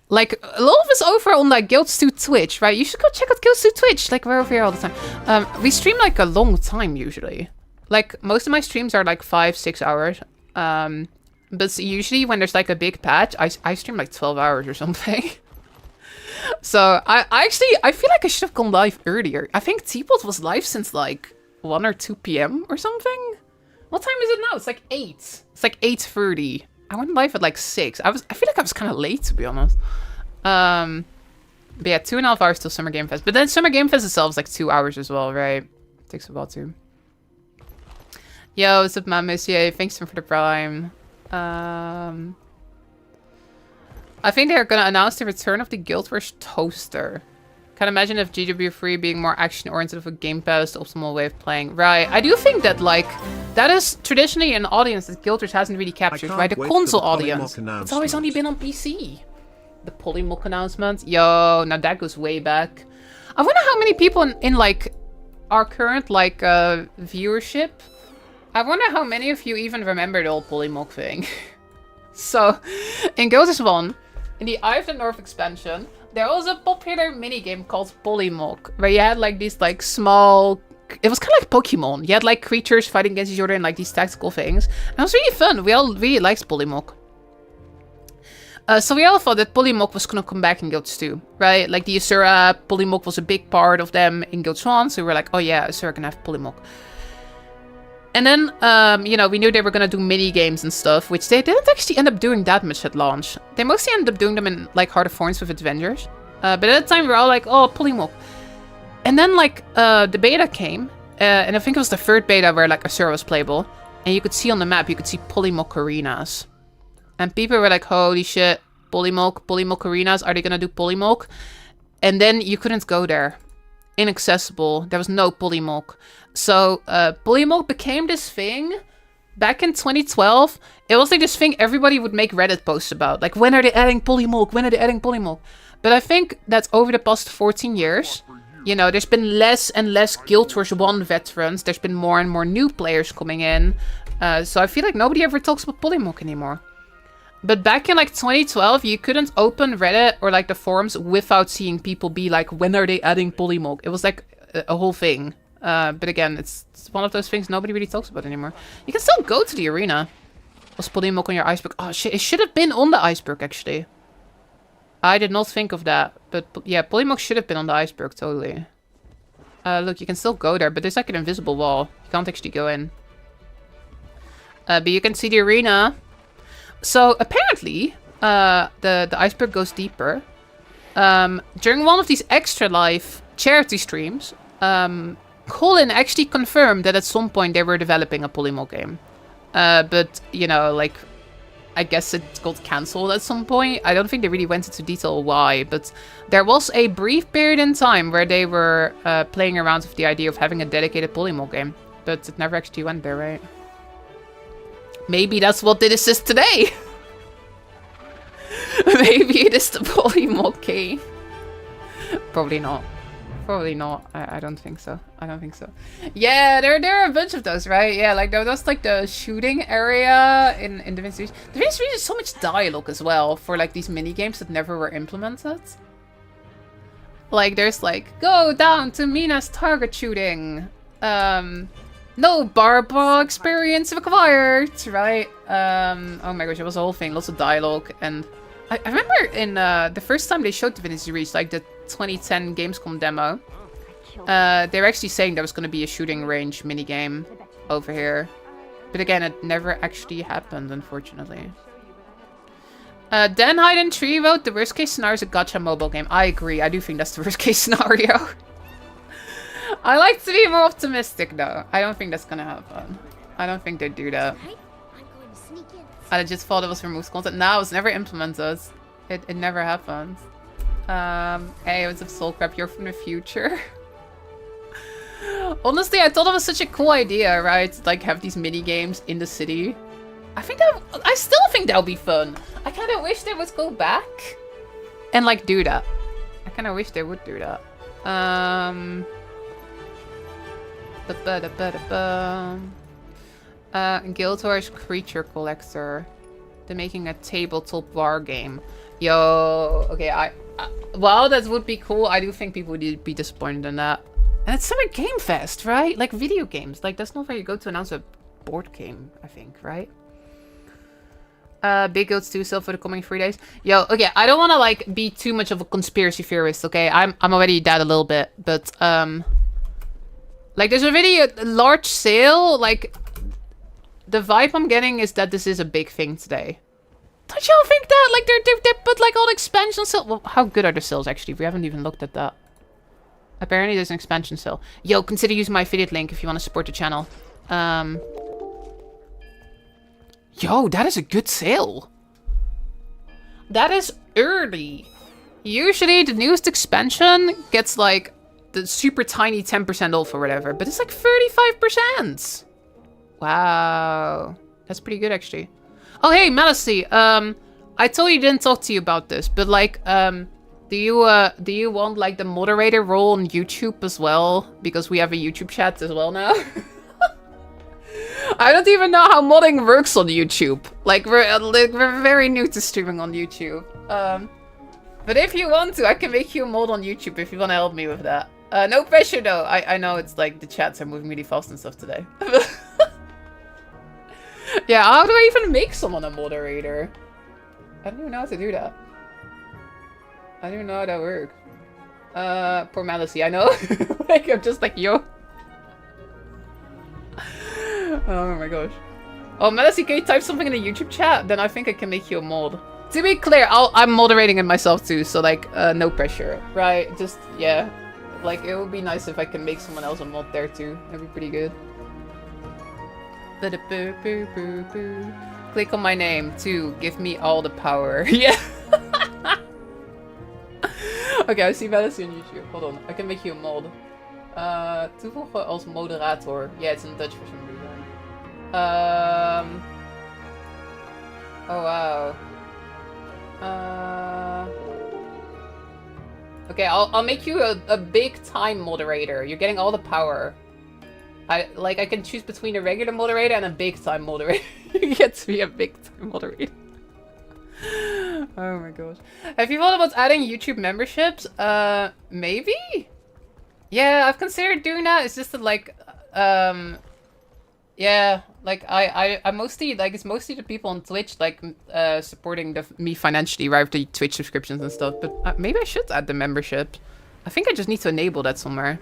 like a lot of us over on like Guilds 2 Twitch, right? You should go check out Guilds 2 Twitch. Like we're over here all the time. We stream like a long time usually. Like most of my streams are like 5-6 hours. But usually when there's like a big patch, I stream like 12 hours or something. So I feel like I should have gone live earlier. I think T-Pot was live since like 1 or 2 p.m. or something. What time is it now? It's like 8. It's like 8:30. I went live at like 6. I feel like I was kind of late to be honest. But yeah, 2.5 hours till Summer Game Fest. But then Summer Game Fest itself is like 2 hours as well, right? It takes a while too. Yo, what's up, man? Monsieur? Thanks for the prime. I think they're gonna announce the return of the Guild Wars toaster. Can't imagine if GW3 being more action-oriented with a gamepad is the optimal way of playing. Right, I do think that, like, that is traditionally an audience that Guild Wars hasn't really captured, right? The console audience. It's always only been on PC. The Polymock announcement. Yo, now that goes way back. I wonder how many people in like, our current, like, viewership. I wonder how many of you even remember the old Polymock thing. So, in Guild Wars 1, in the Eye of the North expansion, there was a popular minigame called Polymock, where you had like these like small... It was kind of like Pokemon. You had like creatures fighting against each other and like these tactical things. And it was really fun. We all really liked Polymock. So we all thought that Polymock was going to come back in Guilds 2, right? Like the Asura, Polymock was a big part of them in Guilds 1. So we were like, oh yeah, Asura can have Polymock. And then, you know, we knew they were going to do mini-games and stuff, which they didn't actually end up doing that much at launch. They mostly ended up doing them in, like, Heart of Thorns with Avengers. But at the time, we were all like, oh, Polymock. And then, like, the beta came, and I think it was the third beta where, like, Asura was playable. And you could see on the map, you could see Polymock arenas. And people were like, holy shit, Polymock arenas, are they going to do Polymock? And then you couldn't go there. Inaccessible. There was no Polymock. So, Polymock became this thing back in 2012. It was like this thing everybody would make Reddit posts about. Like, when are they adding Polymock? When are they adding Polymock? But I think that over the past 14 years, you know, there's been less and less Guild Wars 1 veterans. There's been more and more new players coming in. So I feel like nobody ever talks about Polymock anymore. But back in like 2012, you couldn't open Reddit or like the forums without seeing people be like, when are they adding Polymock? It was like a whole thing. But again, it's one of those things nobody really talks about anymore. You can still go to the arena. Was Polymock on your iceberg? Oh shit, it should have been on the iceberg actually. I did not think of that. But yeah, Polymock should have been on the iceberg, totally. Look, you can still go there, but there's like an invisible wall. You can't actually go in. But you can see the arena. So apparently, the iceberg goes deeper. During one of these Extra Life charity streams, Colin actually confirmed that at some point they were developing a Polymock game. But, you know, like, I guess it got cancelled at some point. I don't think they really went into detail why, but there was a brief period in time where they were playing around with the idea of having a dedicated Polymock game. But it never actually went there, right? Maybe that's what this is today. Maybe it is the Polymock game. Probably not. Probably not. I don't think so. I don't think so. Yeah, there are a bunch of those, right? Yeah, like that's like the shooting area in Divinity. Divinity is so much dialogue as well for like these mini games that never were implemented. Like there's like go down to Mina's target shooting. No barbell experience required, right? Oh my gosh, it was a whole thing, lots of dialogue, and I remember in the first time they showed Divinity Reach, like the 2010 Gamescom demo, they were actually saying there was going to be a shooting range minigame over here. But again, it never actually happened, unfortunately. Dan Hyde and Tree wrote, the worst case scenario is a gacha mobile game. I agree, I do think that's the worst case scenario. I like to be more optimistic, though. I don't think that's going to happen. I don't think they'd do that. I just thought it was removed content. No, it was never implemented. It never happened. Hey, what's up, Soulcrap? You're from the future. Honestly, I thought it was such a cool idea, right? To, like, have these mini games in the city. I still think that would be fun. I kind of wish they would go back and, like, do that. I kind of wish they would do that. Guild Wars Creature Collector. They're making a tabletop war game. Yo, okay, well, that would be cool. I do think people would be disappointed in that. And it's Summer Game Fest, right? Like video games. Like that's not where you go to announce a board game, I think, right? Big Goats 2 sale for the coming 3 days. Yo, okay, I don't want to like be too much of a conspiracy theorist, okay? I'm already that a little bit, but like there's already a large sale. Like the vibe I'm getting is that this is a big thing today. Don't y'all think that? Like they put like all the expansion sale. Well, how good are the sales actually? We haven't even looked at that. Apparently there's an expansion sale. Yo, consider using my affiliate link if you want to support the channel. Yo, that is a good sale. That is early. Usually the newest expansion gets like the super tiny 10% off or whatever, but it's like 35%. Wow. That's pretty good actually. Oh hey, Malicy, I totally didn't talk to you about this, but like, do you want like the moderator role on YouTube as well? Because we have a YouTube chat as well now. I don't even know how modding works on YouTube. Like we're very new to streaming on YouTube. But if you want to, I can make you a mod on YouTube if you want to help me with that. No pressure though. I know it's like the chats are moving really fast and stuff today. Yeah, how do I even make someone a moderator? I don't even know how to do that. I don't even know how that works. Poor Malicy, I know. Like, I'm just like, yo. Oh my gosh. Oh, Malicy, can you type something in the YouTube chat? Then I think I can make you a mod. To be clear, I'm moderating it myself too, so like, no pressure, right? Just, yeah. Like, it would be nice if I can make someone else a mod there too. That'd be pretty good. Click on my name to give me all the power. Yeah. Okay, I see Malicy on YouTube. Hold on, I can make you a mod. Toevoegen als moderator. Yeah, it's in Dutch for some reason. Oh wow. Okay, I'll make you a big time moderator. You're getting all the power. I can choose between a regular moderator and a big time moderator. You get to be a big time moderator. Oh my gosh. Have you thought about adding YouTube memberships? Maybe? Yeah, I've considered doing that. It's just that like, yeah, like I mostly, like, it's mostly the people on Twitch, like, supporting me financially, right, the Twitch subscriptions and stuff. But maybe I should add the membership. I think I just need to enable that somewhere.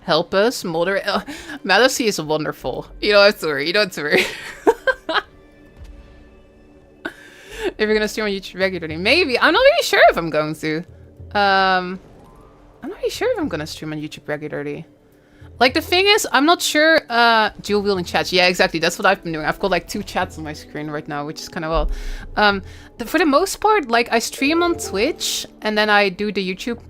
Help us, moderate. Malicy is wonderful. You don't have to worry. You don't have to worry. If you're gonna stream on YouTube regularly, maybe. I'm not really sure if I'm going to. I'm not really sure if I'm gonna stream on YouTube regularly. Like, the thing is, I'm not sure. Dual wielding chats. Yeah, exactly. That's what I've been doing. I've got like 2 chats on my screen right now, which is kind of well. For the most part, like, I stream on Twitch and then I do the YouTube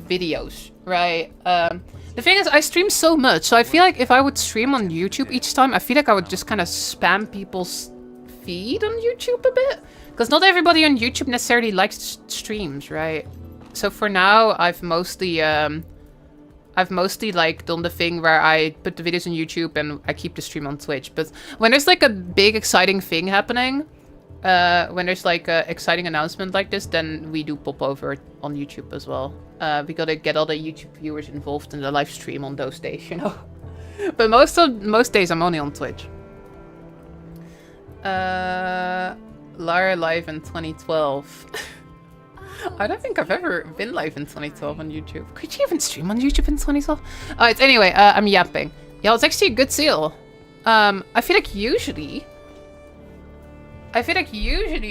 videos, right? The thing is, I stream so much, so I feel like if I would stream on YouTube each time, I feel like I would just kind of spam people's feed on YouTube a bit. Because not everybody on YouTube necessarily likes streams, right? So for now, I've mostly like done the thing where I put the videos on YouTube and I keep the stream on Twitch. But when there's like a big exciting thing happening, when there's like an exciting announcement like this, then we do pop over on YouTube as well. We gotta get all the YouTube viewers involved in the live stream on those days, you know. But most days I'm only on Twitch. Lara live in 2012. I don't think I've ever been live in 2012 on YouTube. Could you even stream on YouTube in 2012? Oh, it's anyway. I'm yapping. Yeah, it's actually a good sale. I feel like usually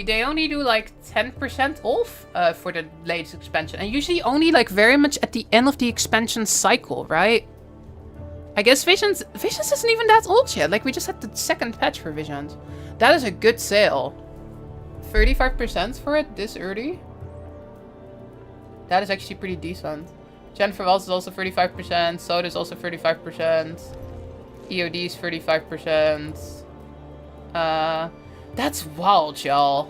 they only do like 10% off for the latest expansion, and usually only like very much at the end of the expansion cycle, right? I guess Visions isn't even that old yet. Like, we just had the second patch for Visions. That is a good sale. 35% for it this early. That is actually pretty decent. Jennifer Wells is also 35%. Soda is also 35%. EOD is 35%. That's wild, y'all.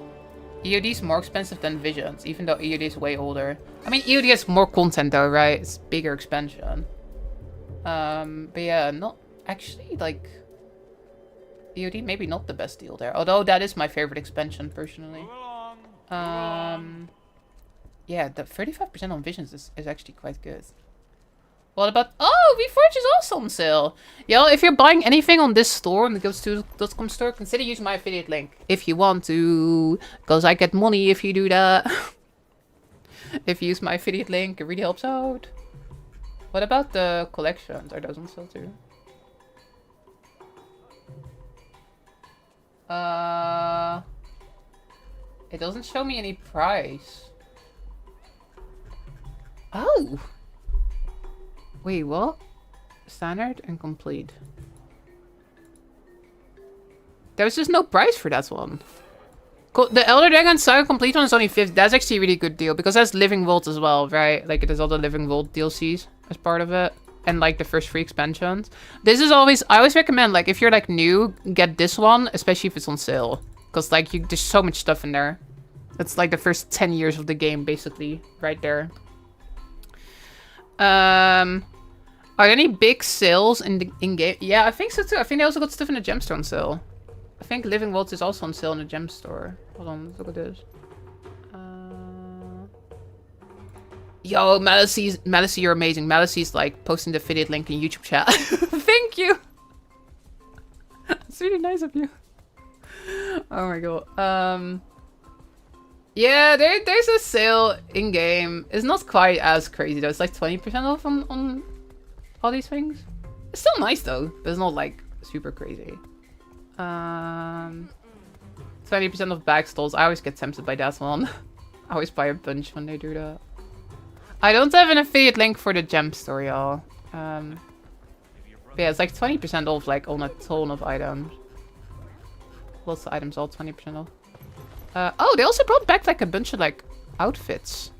EOD is more expensive than Visions, even though EOD is way older. I mean, EOD has more content though, right? It's bigger expansion. But yeah, not actually like EOD, maybe not the best deal there. Although that is my favorite expansion personally. Yeah, the 35% on Visions is actually quite good. What about... Oh, VForge is also on sale. Yo, if you're buying anything on this store, on the Ghost2.com store, consider using my affiliate link. If you want to. Because I get money if you do that. If you use my affiliate link, it really helps out. What about the collections? Are those on sale too? It doesn't show me any price. Oh! Wait, what? Standard and complete. There's just no price for that one. Cool. The Elder Dragon Saga Complete one is only 50. That's actually a really good deal because that's Living World as well, right? Like, there's all the Living World DLCs as part of it. And, like, the first 3 expansions. This is always... I always recommend, like, if you're, like, new, get this one, especially if it's on sale. Because, like, there's so much stuff in there. It's, like, the first 10 years of the game, basically. Right there. Are there any big sales in-game? Yeah, I think so, too. I think they also got stuff in the Gemstone sale. I think Living Worlds is also on sale in the gem store. Hold on, let's look at this. Yo, Malice, you're amazing. Malice's like posting the affiliate link in YouTube chat. Thank you. That's really nice of you. Oh my god. Yeah, there's a sale in game. It's not quite as crazy though. It's like 20% off on all these things. It's still nice though, but it's not like super crazy. 20% of bag stalls. I always get tempted by that one. I always buy a bunch when they do that. I don't have an affiliate link for the gem store, y'all. Yeah, it's like 20% off, like on a ton of items. Lots of items, all 20% off. Oh, they also brought back like a bunch of like outfits.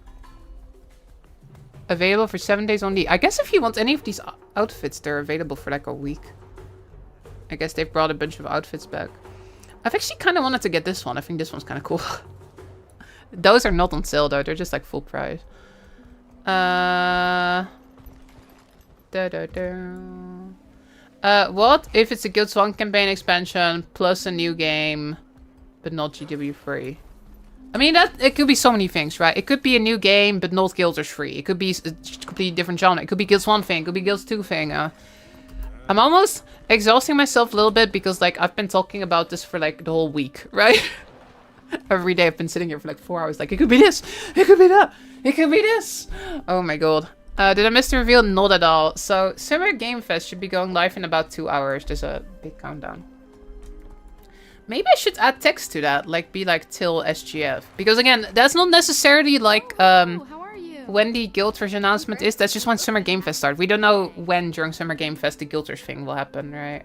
Available for 7 days only. I guess if you want any of these outfits, they're available for like a week. I guess they've brought a bunch of outfits back. I've actually kind of wanted to get this one. I think this one's kind of cool. Those are not on sale though. They're just like full price. What if it's a Guild Swan campaign expansion plus a new game, but not GW free? I mean, it could be so many things, right? It could be a new game, but not Guilders free. It could be a completely different genre. It could be Guilds 1 thing. It could be Guilds 2 thing. I'm almost exhausting myself a little bit because, like, I've been talking about this for, like, the whole week, right? Every day I've been sitting here for, like, 4 hours. Like, it could be this. It could be that. It could be this. Oh, my God. Did I miss the reveal? Not at all. So, Summer Game Fest should be going live in about 2 hours. There's a big countdown. Maybe I should add text to that, like be like till SGF. Because again, that's not necessarily like when the Guilders announcement is. That's just when Summer Game Fest starts. We don't know when during Summer Game Fest the Guilders thing will happen, right?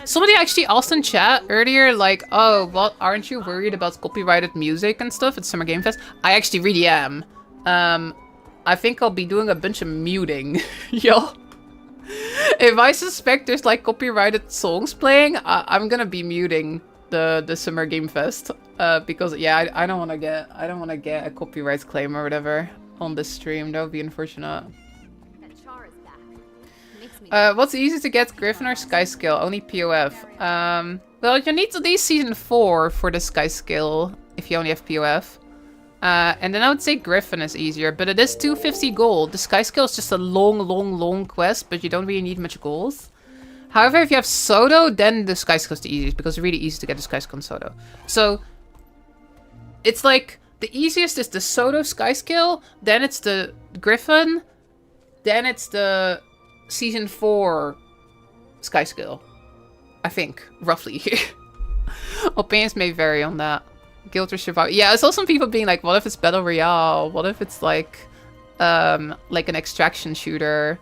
Somebody actually asked in chat earlier, like, oh, what, aren't you worried about copyrighted music and stuff at Summer Game Fest? I actually really am. I think I'll be doing a bunch of muting, yo. If I suspect there's like copyrighted songs playing, I'm gonna be muting the Summer Game Fest because yeah, I don't want to get a copyright claim or whatever on this stream. That would be unfortunate. What's easy to get, Griffin or Sky Skill? Only POF. Well, you need at least season 4 for the Sky Skill if you only have POF. And then I would say Griffin is easier, but it is 250 gold. The Sky Skill is just a long quest, but you don't really need much gold. However, if you have Soto, then the Sky Skill is the easiest, because it's really easy to get the Sky Skill on Soto. So, it's like, the easiest is the Soto Sky Skill, then it's the Griffin, then it's the Season 4 Sky Skill. I think, roughly. Opinions may vary on that. Guilder survival. Yeah, I saw some people being like, what if it's Battle Royale? What if it's like an extraction shooter?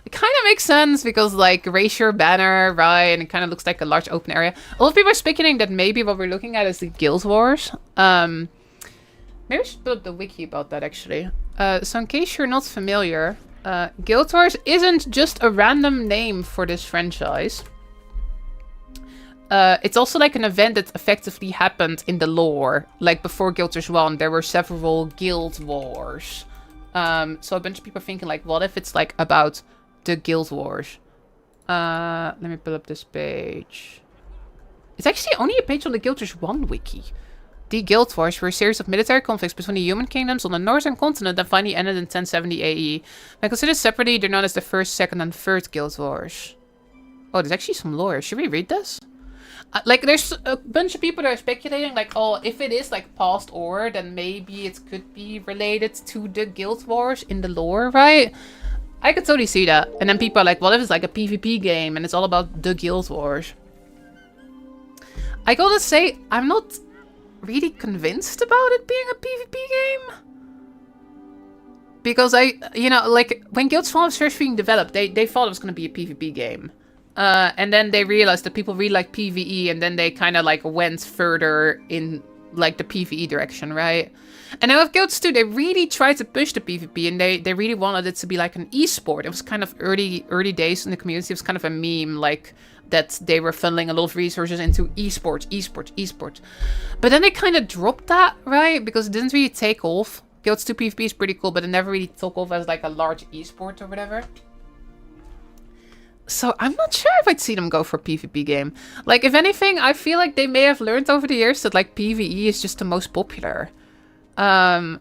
It kind of makes sense because like raise your banner, right? And it kind of looks like a large open area. A lot of people are speculating that maybe what we're looking at is the Guild Wars. Maybe I should build up the wiki about that actually. So in case you're not familiar, Guild Wars isn't just a random name for this franchise. It's also like an event that effectively happened in the lore. Like before Guild Wars 1, there were several Guild Wars. So a bunch of people are thinking like, what if it's like about the Guild Wars? Let me pull up this page. It's actually only a page on the Guild Wars 1 wiki. The Guild Wars were a series of military conflicts between the human kingdoms on the northern continent that finally ended in 1070 AE. When considered separately, they're known as the first, second, and third Guild Wars. Oh, there's actually some lore. Should we read this? Like, there's a bunch of people that are speculating, like, oh, if it is, like, past or, then maybe it could be related to the Guild Wars in the lore, right? I could totally see that. And then people are like, what if it's, like, a PvP game and it's all about the Guild Wars? I gotta say, I'm not really convinced about it being a PvP game. Because you know, like, when Guild Wars was first being developed, they thought it was gonna be a PvP game. And then they realized that people really like PvE, and then they kind of like went further in like the PvE direction, right? And now with Guilds 2, they really tried to push the PvP, and they really wanted it to be like an esport. It was kind of early days in the community. It was kind of a meme, like that they were funneling a lot of resources into esports. But then they kind of dropped that, right? Because it didn't really take off. Guilds 2 PvP is pretty cool, but it never really took off as like a large esport or whatever. So I'm not sure if I'd see them go for a PvP game. Like, if anything, I feel like they may have learned over the years that like PvE is just the most popular. I'm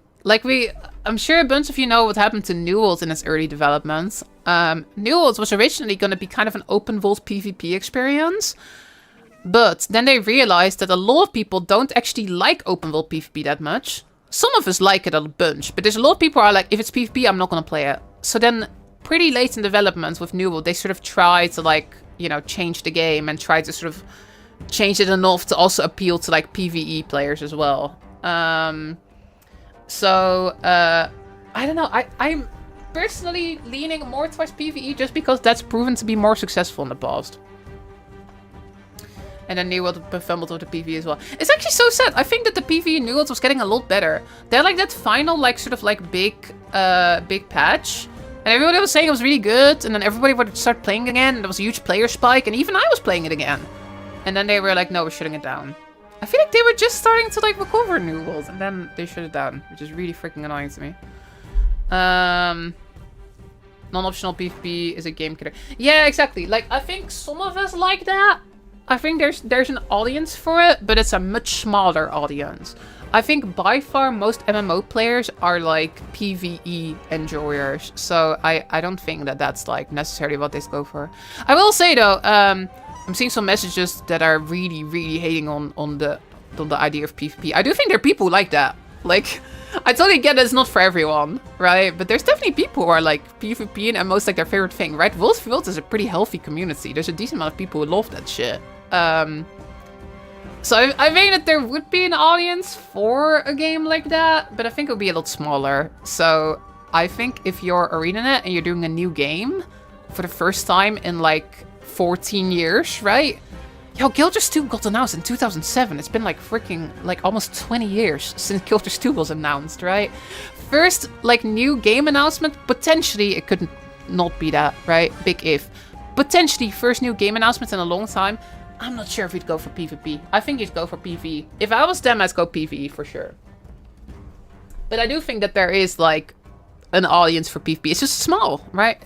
sure a bunch of you know what happened to New World in its early development. New World was originally going to be kind of an open world PvP experience. But then they realized that a lot of people don't actually like open world PvP that much. Some of us like it a bunch, but there's a lot of people who are like, if it's PvP, I'm not going to play it. So then pretty late in development with New World, they sort of tried to like, you know, change the game and try to sort of change it enough to also appeal to like PvE players as well. I don't know. I'm personally leaning more towards PvE just because that's proven to be more successful in the past. And then New World fumbled with the PvE as well. It's actually so sad. I think that the PvE in New World was getting a lot better. They had like that final like sort of like big patch. And everybody was saying it was really good, and then everybody would start playing again, and there was a huge player spike, and even I was playing it again. And then they were like, no, we're shutting it down. I feel like they were just starting to like recover New World, and then they shut it down, which is really freaking annoying to me. Non-optional PvP is a game killer. Yeah, exactly. Like, I think some of us like that. I think there's an audience for it, but it's a much smaller audience. I think by far most MMO players are like PvE enjoyers, so I don't think that that's like necessarily what they go for. I will say though, I'm seeing some messages that are really hating on the idea of PvP. I do think there are people who like that. Like, I totally get that it's not for everyone, right? But there's definitely people who are like PvP and MMO's like their favorite thing, right? Wolfsfield is a pretty healthy community. There's a decent amount of people who love that shit. So I think that there would be an audience for a game like that, but I think it would be a lot smaller. So I think if you're ArenaNet and you're doing a new game for the first time in like 14 years, right? Yo, Guilders 2 got announced in 2007. It's been like freaking like almost 20 years since Guilders 2 was announced, right? First like new game announcement, potentially it could not be that, right? Big if. Potentially first new game announcement in a long time. I'm not sure if we'd go for PvP. I think you'd go for PvE. If I was them, I'd go PvE for sure. But I do think that there is like an audience for PvP. It's just small, right?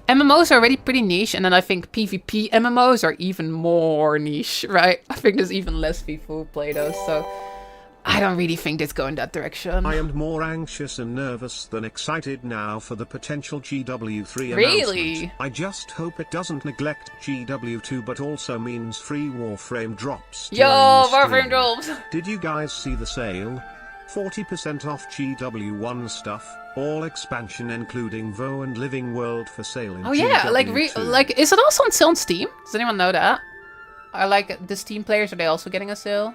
MMOs are already pretty niche, and then I think PvP MMOs are even more niche, right? I think there's even less people who play those, so I don't really think it's going that direction. I am more anxious and nervous than excited now for the potential GW3 Really? announcement. I just hope it doesn't neglect GW2 but also means free Warframe drops. Yo, during the Warframe stream. drops! Did you guys see the sale? 40% off GW1 stuff, all expansion including WoW and Living World for sale in Oh yeah, GW2. like is it also on sale on Steam? Does anyone know that? Are like the Steam players, are they also getting a sale?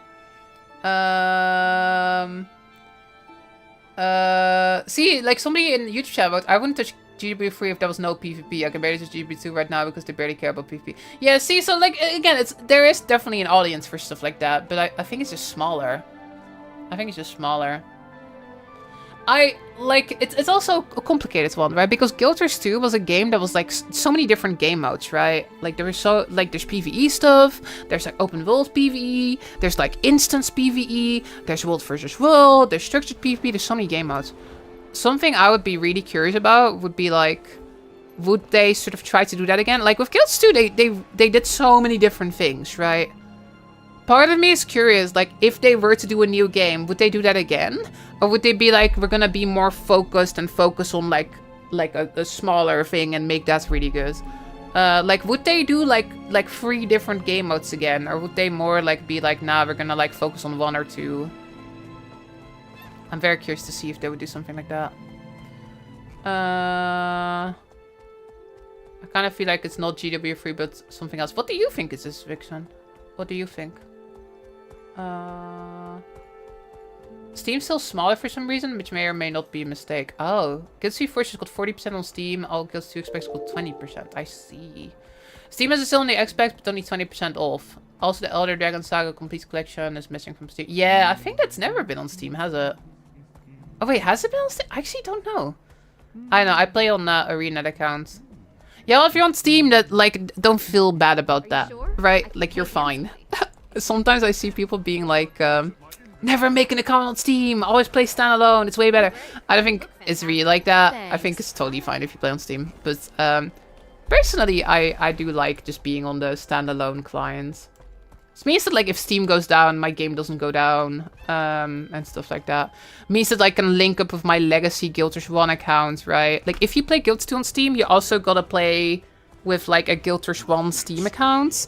See, like somebody in YouTube chat about, I wouldn't touch GW3 if there was no PvP. I can barely touch GW2 right now because they barely care about PvP. Yeah, see, so like again, there is definitely an audience for stuff like that, but I think it's just smaller. I think it's just smaller. It's also a complicated one, right? Because Guilders 2 was a game that was like so many different game modes, right? Like there's PvE stuff, there's like open world PvE, there's like instance PvE, there's world versus world, there's structured PvP, there's so many game modes. Something I would be really curious about would be like, would they sort of try to do that again? Like with Guilds 2, they did so many different things, right? Part of me is curious, like, if they were to do a new game, would they do that again? Or would they be like, we're gonna be more focused and focus on, like a smaller thing and make that really good? Like, would they do, like 3 different game modes again? Or would they more, like, be like, nah, we're gonna, like, focus on 1 or 2? I'm very curious to see if they would do something like that. I kind of feel like it's not GW3, but something else. What do you think is this, Vixen? What do you think? Steam's still smaller for some reason, which may or may not be a mistake. Oh, Guilds 3 Forces got 40% on Steam. All Guilds 2 Expects got 20%. I see. Steam has a sale on the Xbox, but only 20% off. Also, the Elder Dragon Saga Complete Collection is missing from Steam. Yeah, I think that's never been on Steam, has it? Oh wait, has it been on Steam? I actually don't know. I know, I play on the ArenaNet account. Yeah, well, if you're on Steam, that like, don't feel bad about that, right? Like, you're fine. Sometimes I see people being like, never make an account on Steam, always play standalone, it's way better. I don't think it's really like that. I think it's totally fine if you play on Steam. But personally, I do like just being on the standalone clients. It means that like if Steam goes down, my game doesn't go down, and stuff like that. It means that I can link up with my legacy Guild Wars 1 account, right? Like if you play Guild Wars 2 on Steam, you also gotta play with like a Guild Wars 1 Steam account.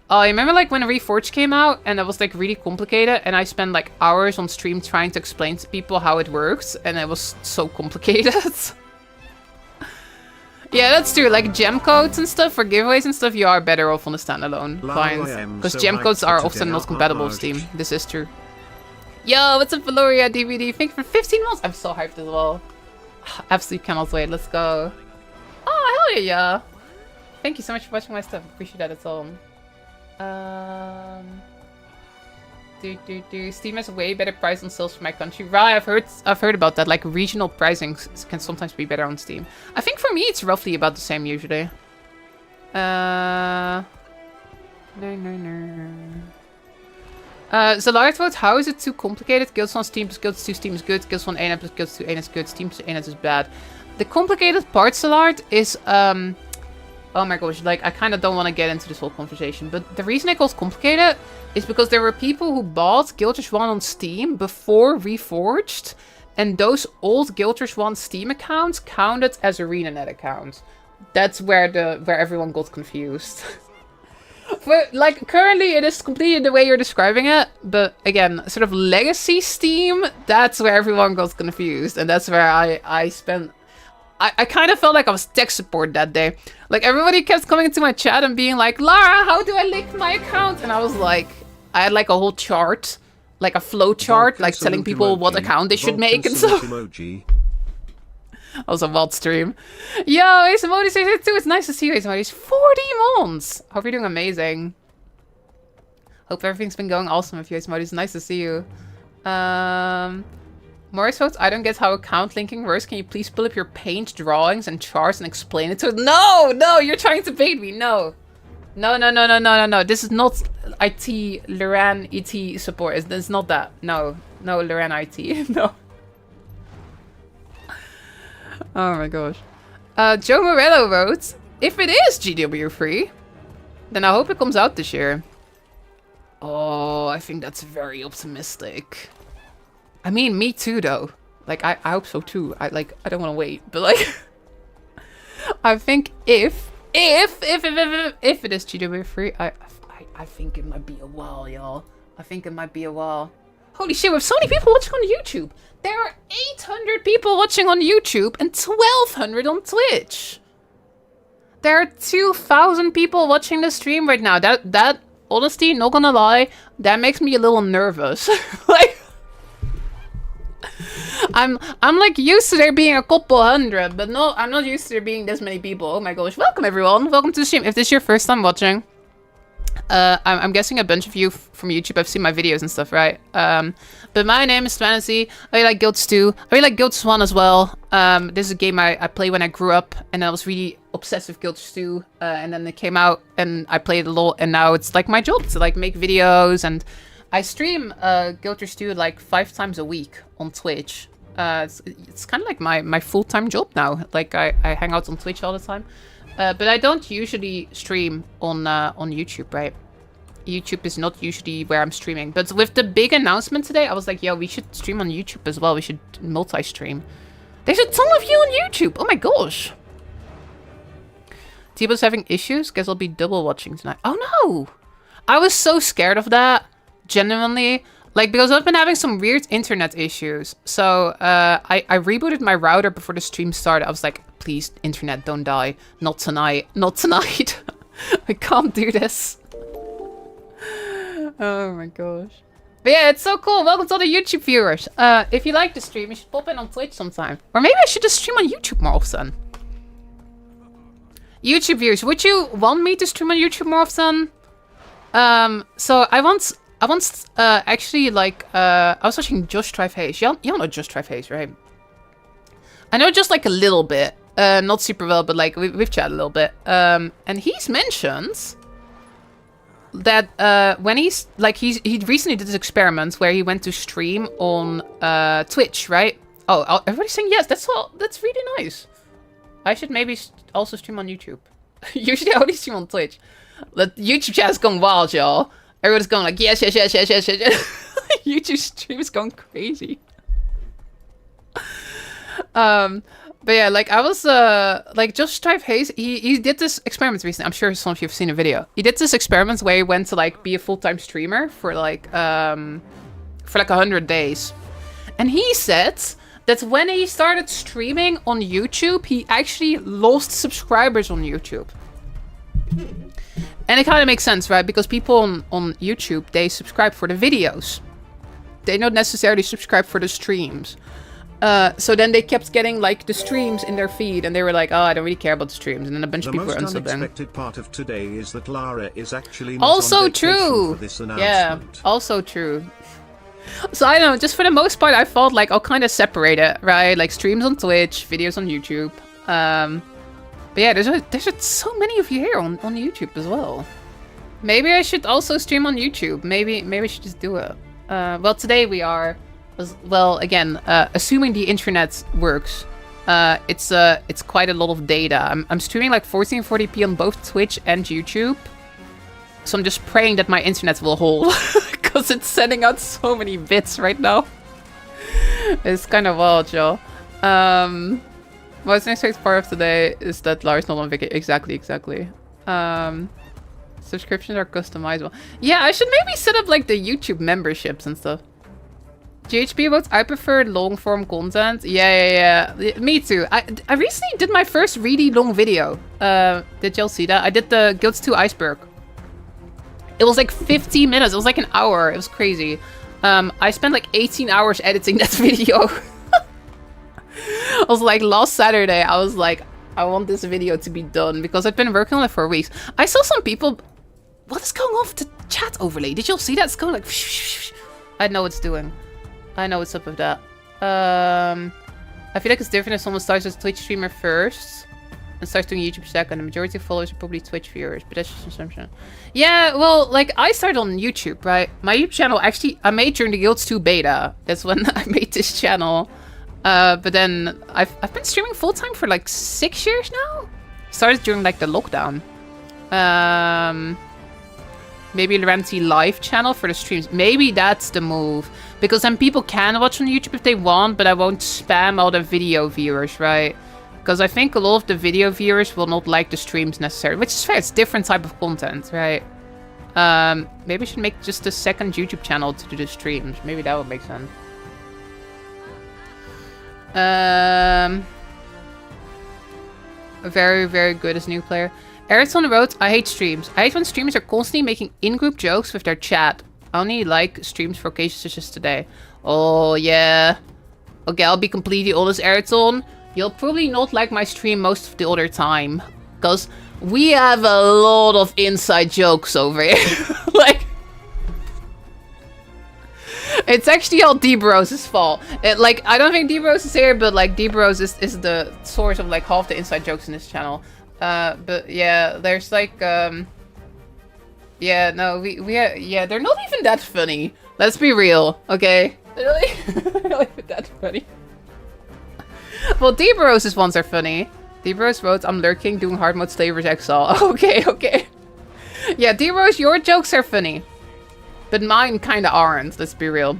I remember like when Reforged came out and that was like really complicated and I spent like hours on stream trying to explain to people how it works and it was so complicated. Yeah, that's true. Like gem codes and stuff for giveaways and stuff, you are better off on the standalone clients. Because gem codes are often not compatible with Steam. This is true. Yo, what's up, Valoria DVD? Thank you for 15 months. I'm so hyped as well. Absolutely cannot wait. Let's go. Oh, hell yeah. Thank you so much for watching my stuff. Appreciate that at all. Steam has a way better price on sales for my country. Right, I've heard about that. Like regional pricing can sometimes be better on Steam. I think for me it's roughly about the same usually. No. Zalard vote, how is it too complicated? Guilds 1 Steam plus Guilds 2 Steam is good. Guilds 1 ArenaNet plus Guilds 2 ArenaNet is good. Steam plus ArenaNet is bad. The complicated part, Zalard, is oh my gosh, like, I kind of don't want to get into this whole conversation, but the reason I call it complicated is because there were people who bought Guild Wars 1 on Steam before Reforged, and those old Guild Wars 1 Steam accounts counted as ArenaNet accounts. That's where everyone got confused. But, like, currently it is completely the way you're describing it, but again, sort of legacy Steam, that's where everyone got confused, and that's where I spent... I kind of felt like I was tech support that day. Like, everybody kept coming into my chat and being like, Lara, how do I link my account? And I was like, I had like a whole chart, like a flow chart, like telling people what account they should make and so. That was a wild stream. Yo, Asamodi says it too. It's nice to see you, Asamodi. It's 40 months. Hope you're doing amazing. Hope everything's been going awesome with you, Asamodi. It's nice to see you. Morris votes, I don't get how account linking works. Can you please pull up your paint drawings and charts and explain it to us? No, you're trying to bait me. No. This is not IT, Loran IT support. It's not that. No, Loran IT. No. Oh my gosh. Joe Morello votes, if it is GW free, then I hope it comes out this year. Oh, I think that's very optimistic. I mean, me too, though. Like, I hope so too. I don't want to wait, but like, I think if it is GW free, I think it might be a while, y'all. I think it might be a while. Holy shit, we have so many people watching on YouTube. There are 800 people watching on YouTube and 1,200 on Twitch. There are 2,000 people watching the stream right now. That honestly, not gonna lie, that makes me a little nervous. Like, I'm like used to there being a couple hundred, but no, I'm not used to there being this many people. Oh my gosh. Welcome everyone. Welcome to the stream. If this is your first time watching, I'm guessing a bunch of you from YouTube have seen my videos and stuff, right? But my name is Fantasy. I really like Guild Wars 2. I really like Guild Wars 1 as well. This is a game I played when I grew up, and I was really obsessed with Guild Wars 2. And then it came out, and I played a lot, and now it's like my job to like make videos, and I stream Guild Wars 2 like 5 times a week on Twitch. It's kind of like my full-time job now. Like I hang out on Twitch all the time. But I don't usually stream on YouTube, right? YouTube is not usually where I'm streaming. But with the big announcement today, I was like, yo, we should stream on YouTube as well. We should multi-stream. There's a ton of you on YouTube. Oh my gosh. Tibo's having issues? Guess I'll be double watching tonight. Oh no! I was so scared of that. Genuinely. Like, because I've been having some weird internet issues. So, I rebooted my router before the stream started. I was like, please, internet, don't die. Not tonight. Not tonight. I can't do this. Oh my gosh. But yeah, it's so cool. Welcome to all the YouTube viewers. If you like the stream, you should pop in on Twitch sometime. Or maybe I should just stream on YouTube more often. YouTube viewers, would you want me to stream on YouTube more often? So I once actually like I was watching Josh Triface. Y'all know Josh Triface, right? I know just like a little bit, not super well, but like we've chatted a little bit. And he's mentioned that when he recently did this experiment where he went to stream on Twitch, right? Oh, everybody's saying yes. That's really nice. I should maybe also stream on YouTube. Usually I only stream on Twitch. The YouTube chat is going wild, y'all. Everyone's going like yes. YouTube stream is going crazy. But yeah, like I was like Josh Strife Hayes, he did this experiment recently. I'm sure some of you have seen a video. He did this experiment where he went to like be a full-time streamer for like 100 days. And he said that when he started streaming on YouTube, he actually lost subscribers on YouTube. And it kind of makes sense, right? Because people on YouTube, they subscribe for the videos. They don't necessarily subscribe for the streams. So then they kept getting like the streams in their feed, and they were like, "Oh, I don't really care about the streams." And then a bunch of people were unsubbing. The most unexpected part of today is that Lara is actually not also on true. For this announcement. Yeah, also true. So I don't know. Just for the most part, I felt like I'll kind of separate it, right? Like streams on Twitch, videos on YouTube. But yeah, there's so many of you here on YouTube as well. Maybe I should also stream on YouTube. Maybe I should just do it. Well, today we are. Well, again, assuming the internet works, it's quite a lot of data. I'm streaming like 1440p on both Twitch and YouTube, so I'm just praying that my internet will hold because it's sending out so many bits right now. It's kind of wild, y'all. What's the next part of today is that Lars not on vacation. Exactly. Subscriptions are customizable. Yeah, I should maybe set up like the YouTube memberships and stuff. GHB votes, I prefer long form content. Yeah. Me too. I recently did my first really long video. Did y'all see that? I did the Guilds 2 Iceberg. It was like 15 minutes. It was like an hour. It was crazy. I spent like 18 hours editing that video. I was like, last Saturday, I was like, I want this video to be done because I've been working on it for weeks. I saw some people... What is going on with the chat overlay? Did y'all see that? It's going like... I know what's doing. I know what's up with that. I feel like it's different if someone starts as a Twitch streamer first and starts doing YouTube second. The majority of followers are probably Twitch viewers, but that's just an assumption. Yeah, well, like, I started on YouTube, right? My YouTube channel, actually, I made during the Guilds 2 beta. That's when I made this channel. But then I've been streaming full-time for like 6 years now. Started during like the lockdown. Maybe Ranty live channel for the streams. Maybe that's the move. Because then people can watch on YouTube if they want, but I won't spam all the video viewers, right? Because I think a lot of the video viewers will not like the streams necessarily. Which is fair, it's different type of content, right? Maybe I should make just a second YouTube channel to do the streams. Maybe that would make sense. Very, very good as a new player. Eric's on the road. I hate streams. I hate when streamers are constantly making in-group jokes with their chat. I only like streams for occasions such as today. Oh, yeah. Okay, I'll be completely honest, Eriton. You'll probably not like my stream most of the other time. Because we have a lot of inside jokes over here. Like... It's actually all D-Bros' fault. Like, I don't think D-Bros is here, but like D-Bros is the source of like half the inside jokes in this channel. But yeah, there's like, yeah, no, yeah, they're not even that funny. Let's be real, okay? They're not even that funny. Well, D-Bros' ones are funny. D-Bros wrote, I'm lurking, doing hard mode Slavers Exile. Okay. Yeah, D-Bros, your jokes are funny. But mine kinda aren't, let's be real.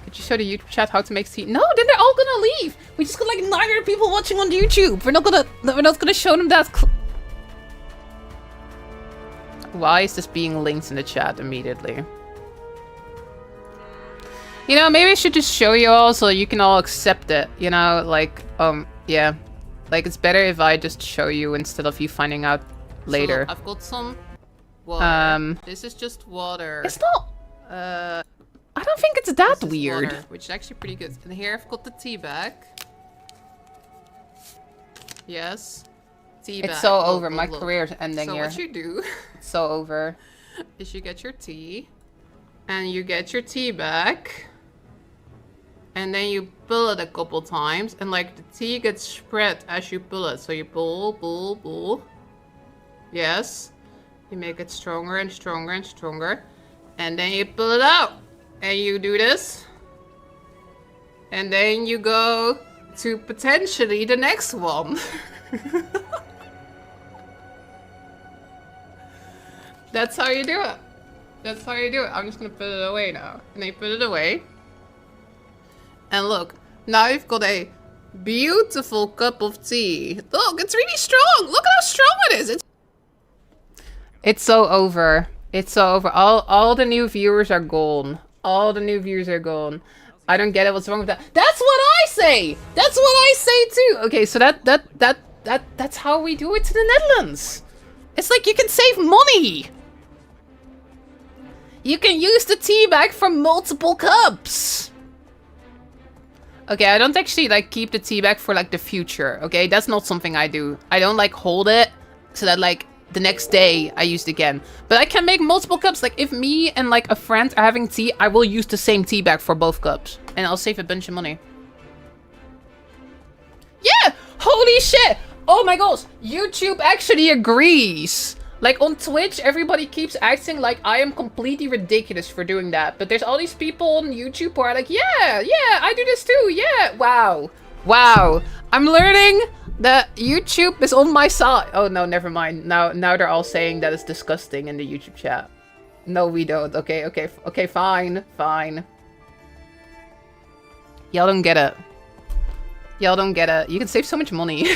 Could you show the YouTube chat how to make tea? No, then they're all gonna leave. We just got like 900 people watching on YouTube. We're not gonna show them that. Why is this being linked in the chat immediately? You know, maybe I should just show you all so you can all accept it. You know, like, yeah. Like, it's better if I just show you instead of you finding out later. So, I've got some water. This is just water. It's not... I don't think it's that weird. Water, which is actually pretty good. And here I've got the tea bag. Yes. tea It's bag. so Look, over. look, My look. career's ending So here. what you do It's so over. is you get your tea, and you get your tea bag, and then you pull it a couple times, and like the tea gets spread as you pull it. So you pull, pull, pull. Yes. You make it stronger and stronger and stronger. And then you pull it out. And you do this. And then you go to potentially the next one. That's how you do it. That's how you do it. I'm just gonna put it away now. And then you put it away. And look, now you've got a beautiful cup of tea. Look, it's really strong. Look at how strong it is. It's so over. It's so over. All the new viewers are gone. All the new viewers are gone. I don't get it. What's wrong with that? That's what I say. That's what I say too. Okay, so that's how we do it in the Netherlands. It's like you can save money. You can use the tea bag for multiple cups. Okay, I don't actually like keep the tea bag for like the future. Okay, that's not something I do. I don't like hold it so that like the next day I use it again. But I can make multiple cups. Like if me and like a friend are having tea, I will use the same tea bag for both cups. And I'll save a bunch of money. Yeah! Holy shit! Oh my gosh! YouTube actually agrees. Like on Twitch, everybody keeps acting like I am completely ridiculous for doing that. But there's all these people on YouTube who are like, yeah, I do this too, yeah. Wow. Wow. I'm learning that YouTube is on my side. Oh no, never mind. Now they're all saying that it's disgusting in the YouTube chat. No, we don't. Okay, fine. Y'all don't get it. Y'all don't get it. You can save so much money.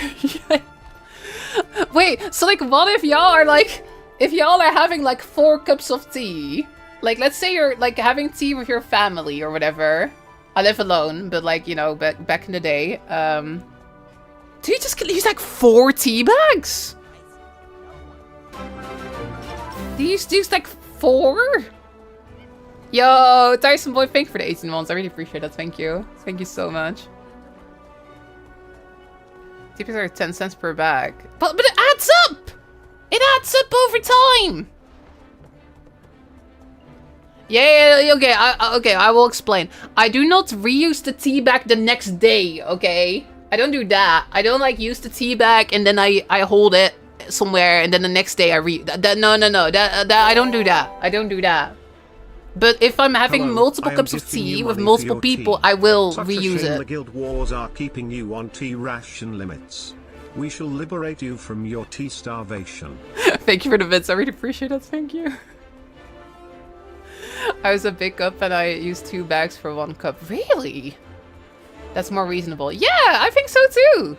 Wait, so like what if y'all are like, if y'all are having like 4 cups of tea, like let's say you're like having tea with your family or whatever. I live alone, but like, you know, back in the day, do you just use like 4 tea bags? Do you use like 4? Yo, Tyson Boy, thank you for the 18 months. I really appreciate that. Thank you. Thank you so much. Tea bags are 10 cents per bag. But it adds up! It adds up over time! Yeah, okay, I will explain. I do not reuse the tea bag the next day, okay? I don't do that. I don't like use the tea bag and then I hold it somewhere and then the next day I no. That I don't do that. I don't do that. But if I'm having multiple cups of tea with multiple people, I will reuse it. The guild wars are keeping you on tea ration limits. We shall liberate you from your tea starvation. Thank you for the bits. I really appreciate that. Thank you. I was a big cup and I used 2 bags for 1 cup. Really? That's more reasonable. Yeah, I think so too.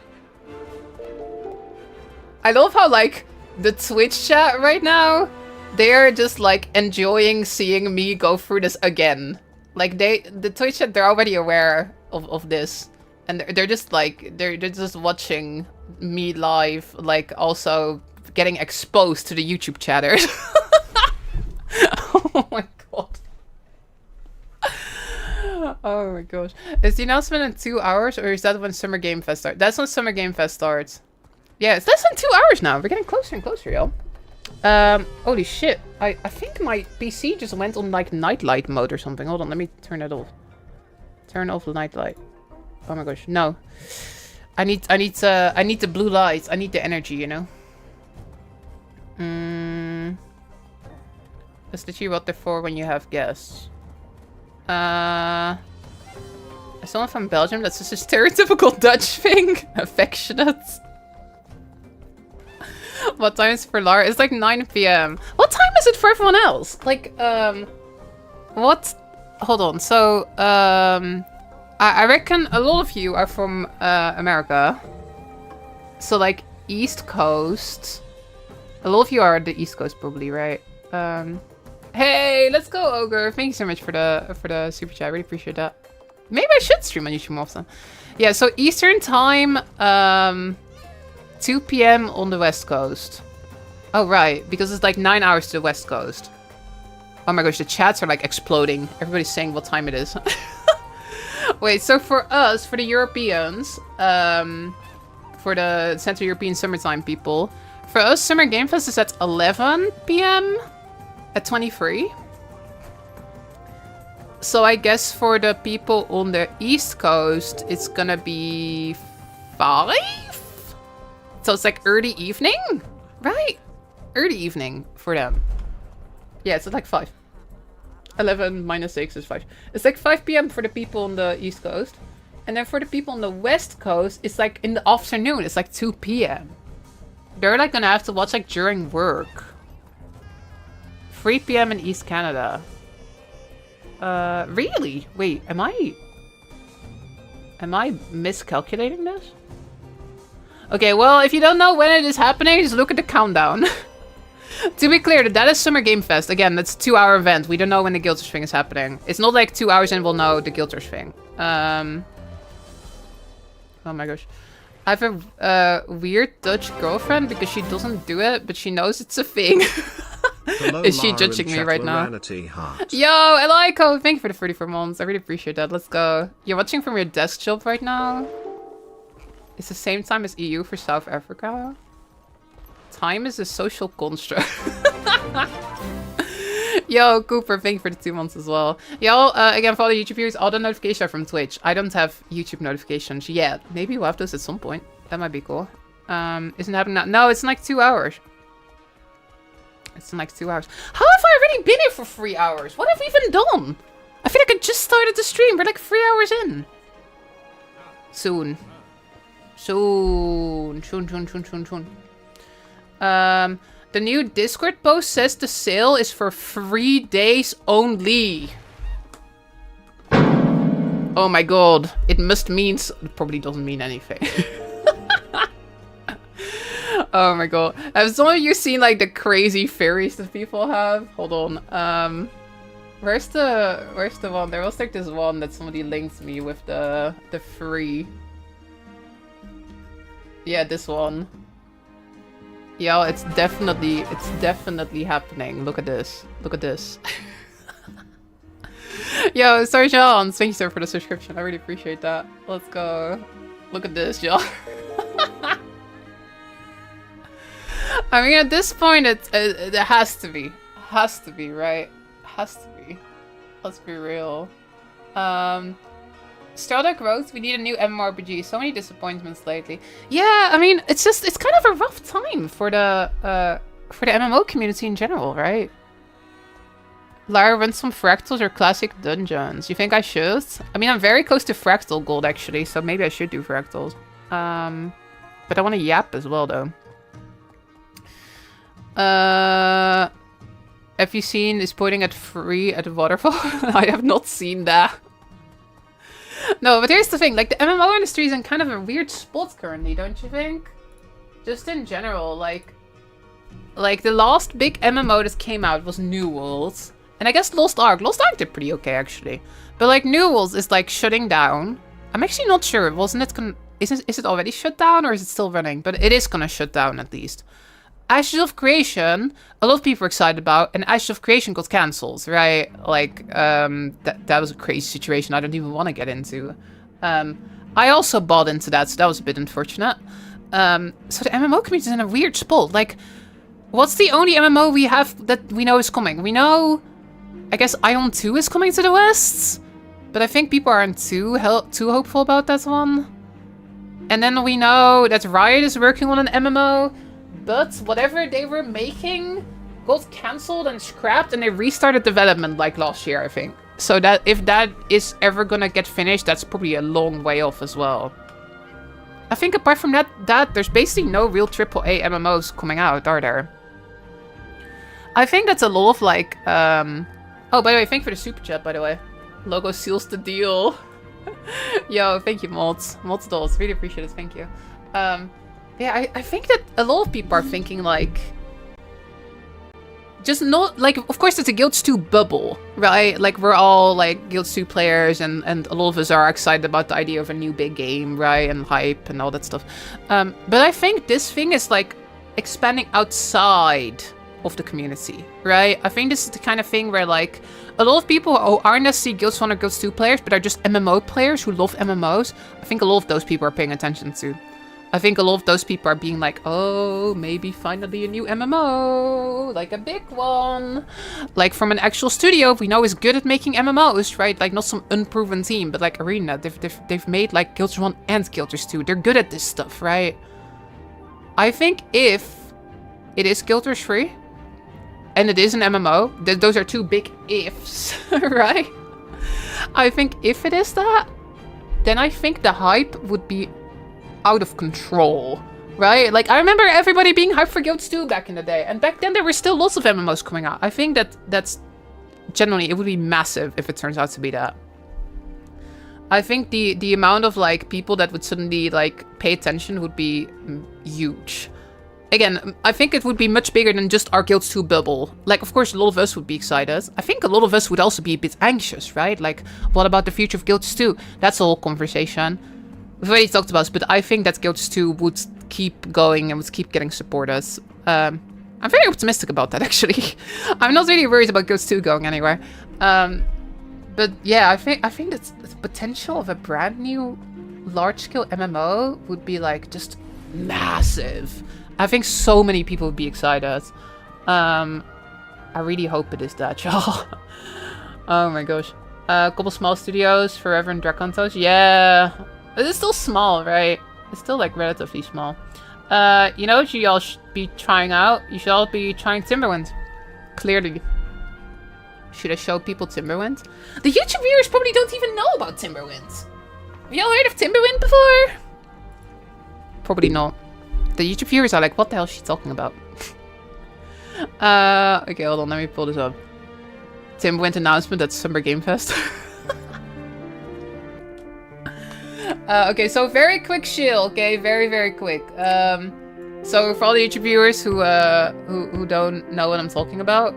I love how like the Twitch chat right now, they're just like enjoying seeing me go through this again. Like the Twitch chat, they're already aware of this. And they're just like, they're just watching me live, like also getting exposed to the YouTube chatters. Oh my god. Oh my gosh. Is the announcement in 2 hours or is that when Summer Game Fest starts? That's when Summer Game Fest starts. Yeah, it's less than 2 hours now. We're getting closer and closer, yo. Holy shit. I think my PC just went on like nightlight mode or something. Hold on, let me turn it off. Turn off the nightlight. Oh my gosh, no. I need the blue lights. I need the energy, you know. That's literally what they're for when you have guests. As someone from Belgium, that's just a stereotypical Dutch thing. Affectionate. What time is it for Lara? It's like 9 p.m. What time is it for everyone else? Like, what? Hold on. So, I reckon a lot of you are from America. So, like, East Coast. A lot of you are the East Coast, probably, right? Hey, let's go, Ogre. Thank you so much for the super chat. I really appreciate that. Maybe I should stream on YouTube more often. Yeah, so Eastern time, 2 p.m. on the West Coast. Oh, right, because it's like 9 hours to the West Coast. Oh my gosh, the chats are like exploding. Everybody's saying what time it is. Wait, so for us, for the Europeans, for the Central European summertime people. For us, Summer Game Fest is at 11 p.m. at 23. So I guess for the people on the East Coast, it's gonna be 5? So it's like early evening, right? Early evening for them. Yeah, it's like 5. 11 minus 6 is 5. It's like 5 p.m. for the people on the East Coast. And then for the people on the West Coast, it's like in the afternoon. It's like 2 p.m. They're like gonna have to watch like during work. 3 p.m. in East Canada. Really? Wait, am I miscalculating this? Okay, well, if you don't know when it is happening, just look at the countdown. To be clear, that is Summer Game Fest. Again, that's a 2-hour event. We don't know when the Guilders thing is happening. It's not like 2 hours and we'll know the Guilders thing. Oh my gosh. I have a weird Dutch girlfriend because she doesn't do it, but she knows it's a thing. Is she judging me right now? Yo, Eliko, thank you for the 34 months. I really appreciate that. Let's go. You're watching from your desk job right now? It's the same time as EU for South Africa. Time is a social construct. Yo, Cooper, thank you for the 2 months as well. Yo, again, for all the YouTube viewers, all the notifications are from Twitch. I don't have YouTube notifications yet. Maybe we'll have those at some point. That might be cool. Isn't happening now? No, it's in like 2 hours. It's in like 2 hours. How have I already been here for 3 hours? What have we even done? I feel like I just started the stream. We're like 3 hours in. Soon. The new Discord post says the sale is for 3 days only. Oh my god. It must mean... It probably doesn't mean anything. Oh my god. Have some of you seen like the crazy theories that people have? Hold on. Where's the one? There was like this one that somebody linked me with the free. Yeah, this one. Yo, it's definitely happening. Look at this. Look at this. Yo, sorry, John. Thank you, sir, for the subscription. I really appreciate that. Let's go. Look at this, y'all. I mean, at this point, it has to be. Has to be, right? Has to be. Let's be real. Stardew Growth, we need a new MMORPG. So many disappointments lately. Yeah, I mean, it's kind of a rough time for the MMO community in general, right? Lara, run some Fractals or Classic Dungeons. You think I should? I mean, I'm very close to Fractal Gold, actually, so maybe I should do Fractals. But I want to yap as well, though. Have you seen is pointing at free at the waterfall? I have not seen that. No, but here's the thing, like the MMO industry is in kind of a weird spot currently, don't you think? Just in general, like the last big MMO that came out was New World. And I guess Lost Ark. Lost Ark did pretty okay, actually. But like New World is like shutting down. I'm actually not sure. Wasn't it is it already shut down or is it still running? But it is gonna shut down at least. Ashes of Creation, a lot of people are excited about, and Ashes of Creation got cancelled, right? Like, that was a crazy situation I don't even want to get into. I also bought into that, so that was a bit unfortunate. So the MMO community is in a weird spot. Like, what's the only MMO we have that we know is coming? We know, I guess Ion 2 is coming to the West, but I think people aren't too hopeful about that one. And then we know that Riot is working on an MMO, but whatever they were making got cancelled and scrapped, and they restarted development like last year, I think. So that if that is ever gonna get finished, that's probably a long way off as well. I think apart from that there's basically no real AAA MMOs coming out, are there? I think that's a lot of like, oh, by the way, thank you for the super chat, by the way. Logo seals the deal. Yo, thank you, Mods. Mods dolls, really appreciate it, thank you. Yeah, I think that a lot of people are thinking like, just not like, of course it's a Guilds 2 bubble, right? Like we're all like Guilds 2 players and a lot of us are excited about the idea of a new big game, right? And hype and all that stuff. But I think this thing is like expanding outside of the community, right? I think this is the kind of thing where like a lot of people who aren't necessarily Guilds 1 or Guilds 2 players, but are just MMO players who love MMOs. I think a lot of those people are paying attention to. I think a lot of those people are being like, oh, maybe finally a new MMO, like a big one, like from an actual studio we know is good at making MMOs, right? Like not some unproven team, but like ArenaNet, they've made like Guild Wars 1 and Guild Wars 2. They're good at this stuff, right? I think if it is Guild Wars 3 and it is an MMO, those are two big ifs, right? I think if it is that, then I think the hype would be out of control, right? Like, I remember everybody being hyped for Guild 2 back in the day, and back then there were still lots of MMOs coming out. I think that's generally, it would be massive if it turns out to be that. I think the amount of, like, people that would suddenly, like, pay attention would be huge. Again, I think it would be much bigger than just our Guild 2 bubble. Like, of course, a lot of us would be excited. I think a lot of us would also be a bit anxious, right? Like, what about the future of Guild 2? That's a whole conversation. We've already talked about this, but I think that Guild 2 would keep going and would keep getting supported. I'm very optimistic about that, actually. I'm not really worried about Guild 2 going anywhere. But yeah, I think that the potential of a brand new large-scale MMO would be like just massive. I think so many people would be excited. I really hope it is that, y'all. Oh my gosh. Couple small studios, Forever and Dracontos. Yeah. It's still small, right? It's still, like, relatively small. You know what you all should be trying out? You should all be trying Timberwind. Clearly. Should I show people Timberwind? The YouTube viewers probably don't even know about Timberwind. Have y'all heard of Timberwind before? Probably not. The YouTube viewers are like, what the hell is she talking about? Okay, hold on. Let me pull this up. Timberwind announcement at Summer Game Fest. Okay, so very quick shield, okay? Very, very quick. So for all the YouTube viewers who don't know what I'm talking about,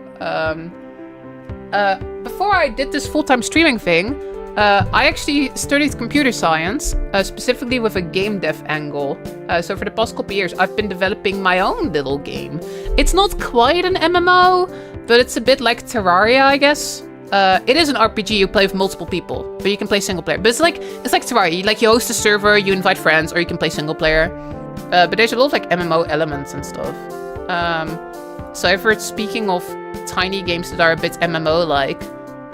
before I did this full-time streaming thing, I actually studied computer science, specifically with a game dev angle. So for the past couple years, I've been developing my own little game. It's not quite an MMO, but it's a bit like Terraria, I guess. It is an RPG you play with multiple people, but you can play single player. But it's like Terraria. You host a server, you invite friends, or you can play single player. But there's a lot of like MMO elements and stuff. So if we're speaking of tiny games that are a bit MMO-like,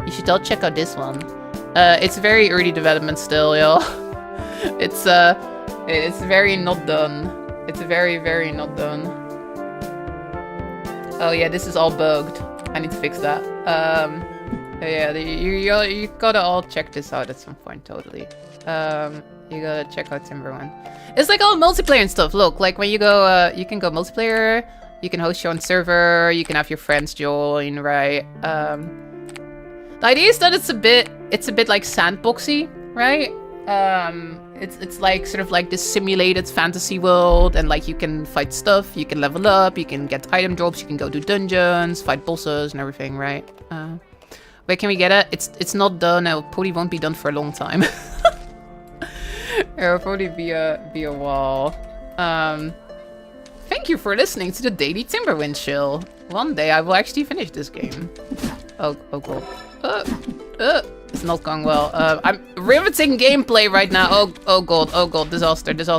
you should all check out this one. It's very early development still, yo. It's very not done. It's very, very not done. Oh yeah, this is all bugged. I need to fix that. Yeah, you gotta all check this out at some point, totally. You gotta check out Timberwind. It's like all multiplayer and stuff. Look, like when you go, you can go multiplayer, you can host your own server, you can have your friends join, right? The idea is that it's a bit like sandboxy, right? It's like sort of like this simulated fantasy world, and like you can fight stuff, you can level up, you can get item drops, you can go to dungeons, fight bosses and everything, right? Where can we get it? It's not done. It probably won't be done for a long time. It'll probably be a while. Thank you for listening to the Daily Timberwind Chill. One day I will actually finish this game. Oh god. It's not going well. I'm riveting gameplay right now. Oh god. Disaster. Okay, it's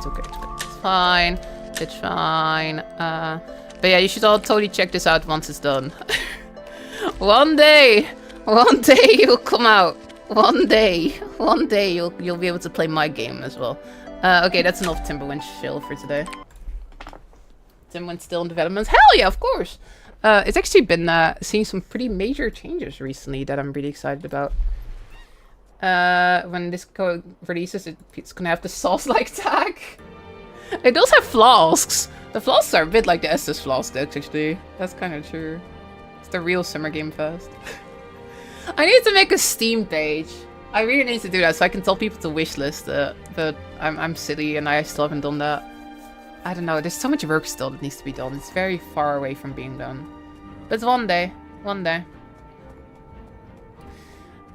okay. It's fine. But yeah, you should all totally check this out once it's done. One day you'll come out. One day you'll be able to play my game as well. Okay, that's enough Timberwind chill for today. Timberwind's still in development. Hell yeah, of course. It's actually been seeing some pretty major changes recently that I'm really excited about. When this code releases, it's gonna have the sauce-like tag. It does have flasks. The flasks are a bit like the Estes flask decks, actually. That's kind of true. It's the real Summer Game Fest. I need to make a Steam page. I really need to do that so I can tell people to wishlist it. But I'm silly and I still haven't done that. I don't know. There's so much work still that needs to be done. It's very far away from being done. But one day.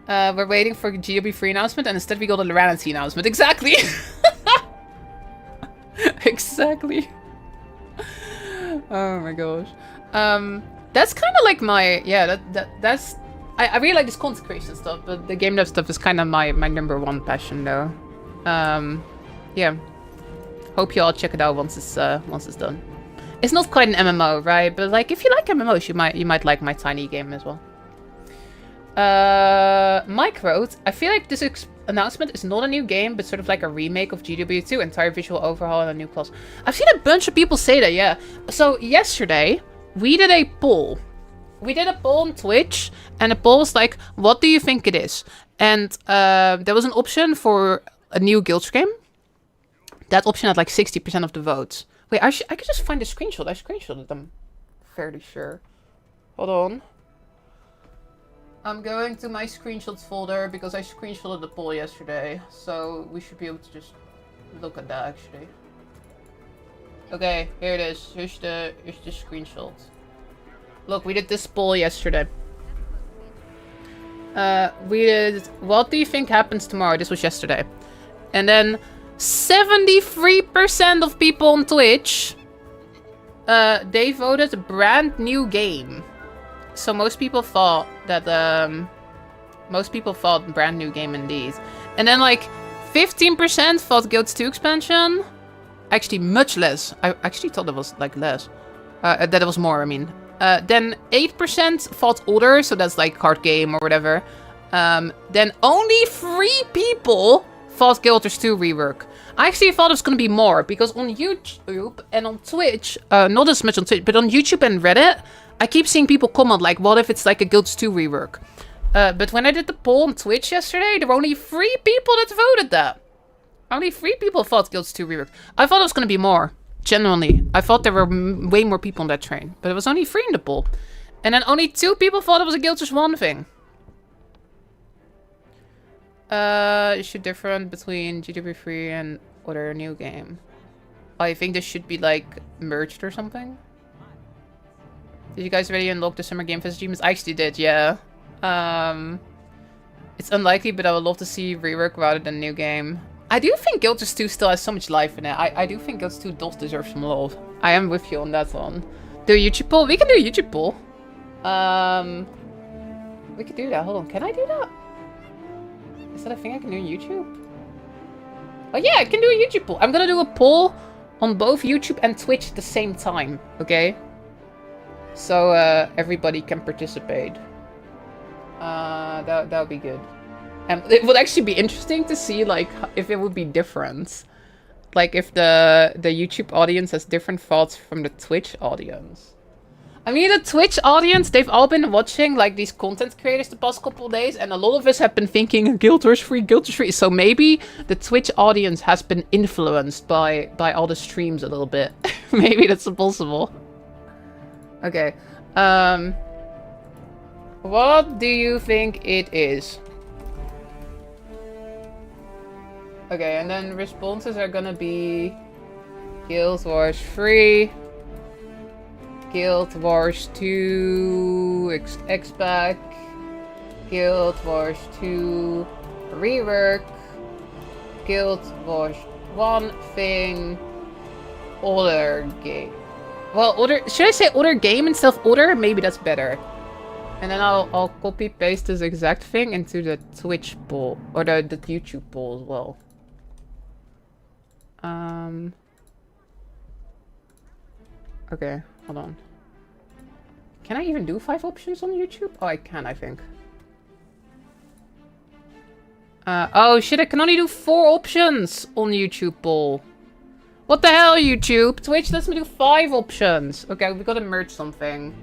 We're waiting for GW3 announcement and instead we got a ArenaNet announcement. Exactly! Exactly. Oh my gosh. That's kind of like my... Yeah, that's I really like this content creation stuff, but the game dev stuff is kind of my number one passion, though. Yeah. Hope you all check it out once it's done. It's not quite an MMO, right? But like, if you like MMOs, you might like my tiny game as well. Mike wrote, I feel like this announcement is not a new game, but sort of like a remake of GW2, entire visual overhaul and a new class. I've seen a bunch of people say that, yeah. So yesterday, we did a poll. We did a poll on Twitch, and the poll was like, what do you think it is? And there was an option for a new Guild game. That option had like 60% of the votes. Wait, I could just find a screenshot. I screenshotted them. Fairly sure. Hold on. I'm going to my screenshots folder because I screenshotted the poll yesterday. So we should be able to just look at that actually. Okay, here it is. Here's the screenshot. Look, we did this poll yesterday. We did, what do you think happens tomorrow? This was yesterday. And then 73% of people on Twitch, they voted brand new game. So most people thought that, brand new game indeed. And then like 15% thought Guilds 2 expansion. Actually, much less. I actually thought it was like less. That it was more, I mean. Then 8% thought older, so that's like card game or whatever. Then only 3 people thought Guild 2 rework. I actually thought it was going to be more, because on YouTube and on Twitch, not as much on Twitch, but on YouTube and Reddit, I keep seeing people comment like, what if it's like a Guild 2 rework? But when I did the poll on Twitch yesterday, there were only 3 people that voted that. Only 3 people thought Guild 2 rework. I thought it was going to be more. Genuinely. I thought there were way more people on that train. But it was only 3 in the poll. And then only 2 people thought it was a Guild 1 thing. It should differ between GW3 and other new game. I think this should be like merged or something. Did you guys already unlock the Summer Game Fest achievements? I actually did, yeah. It's unlikely, but I would love to see rework rather than new game. I do think Guild 2 still has so much life in it. I do think Guild 2 does deserve some love. I am with you on that one. Do a YouTube poll? We can do a YouTube poll. We could do that. Hold on. Can I do that? Is that a thing I can do on YouTube? Oh yeah, I can do a YouTube poll. I'm gonna do a poll on both YouTube and Twitch at the same time. Okay? So everybody can participate. That would be good. And it would actually be interesting to see, like, if it would be different. Like, if the YouTube audience has different thoughts from the Twitch audience. I mean, the Twitch audience, they've all been watching, like, these content creators the past couple of days. And a lot of us have been thinking, Guild Wars 3, Guild Wars 3. So maybe the Twitch audience has been influenced by all the streams a little bit. Maybe that's possible. Okay. What do you think it is? Okay, and then responses are gonna be Guild Wars 3, Guild Wars 2 X-Pack, Guild Wars 2 Rework, Guild Wars 1 thing, other game. Well, other, should I say other game instead of other? Maybe that's better. And then I'll copy paste this exact thing into the Twitch poll, or the YouTube poll as well. Okay, hold on. Can I even do 5 options on YouTube? Oh, I can, I think. Oh shit, I can only do 4 options on YouTube poll. What the hell, YouTube? Twitch lets me do 5 options. Okay, we gotta merge something.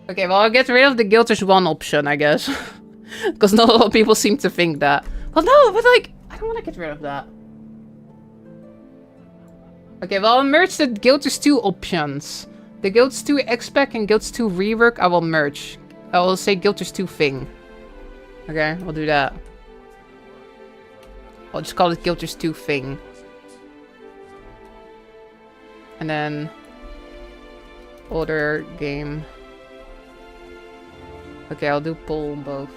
Okay, well, I'll get rid of the Guild Wars 1 option, I guess. Because not a lot of people seem to think that. Well, no, but like, I don't want to get rid of that. Okay, well, I'll merge the Guild Wars 2 options. The Guild Wars 2 X-Pack and Guild Wars 2 Rework, I will merge. I will say Guild Wars 2 thing. Okay, we'll do that. I'll just call it Guild Wars 2 thing. And then... other game. Okay, I'll do poll on both.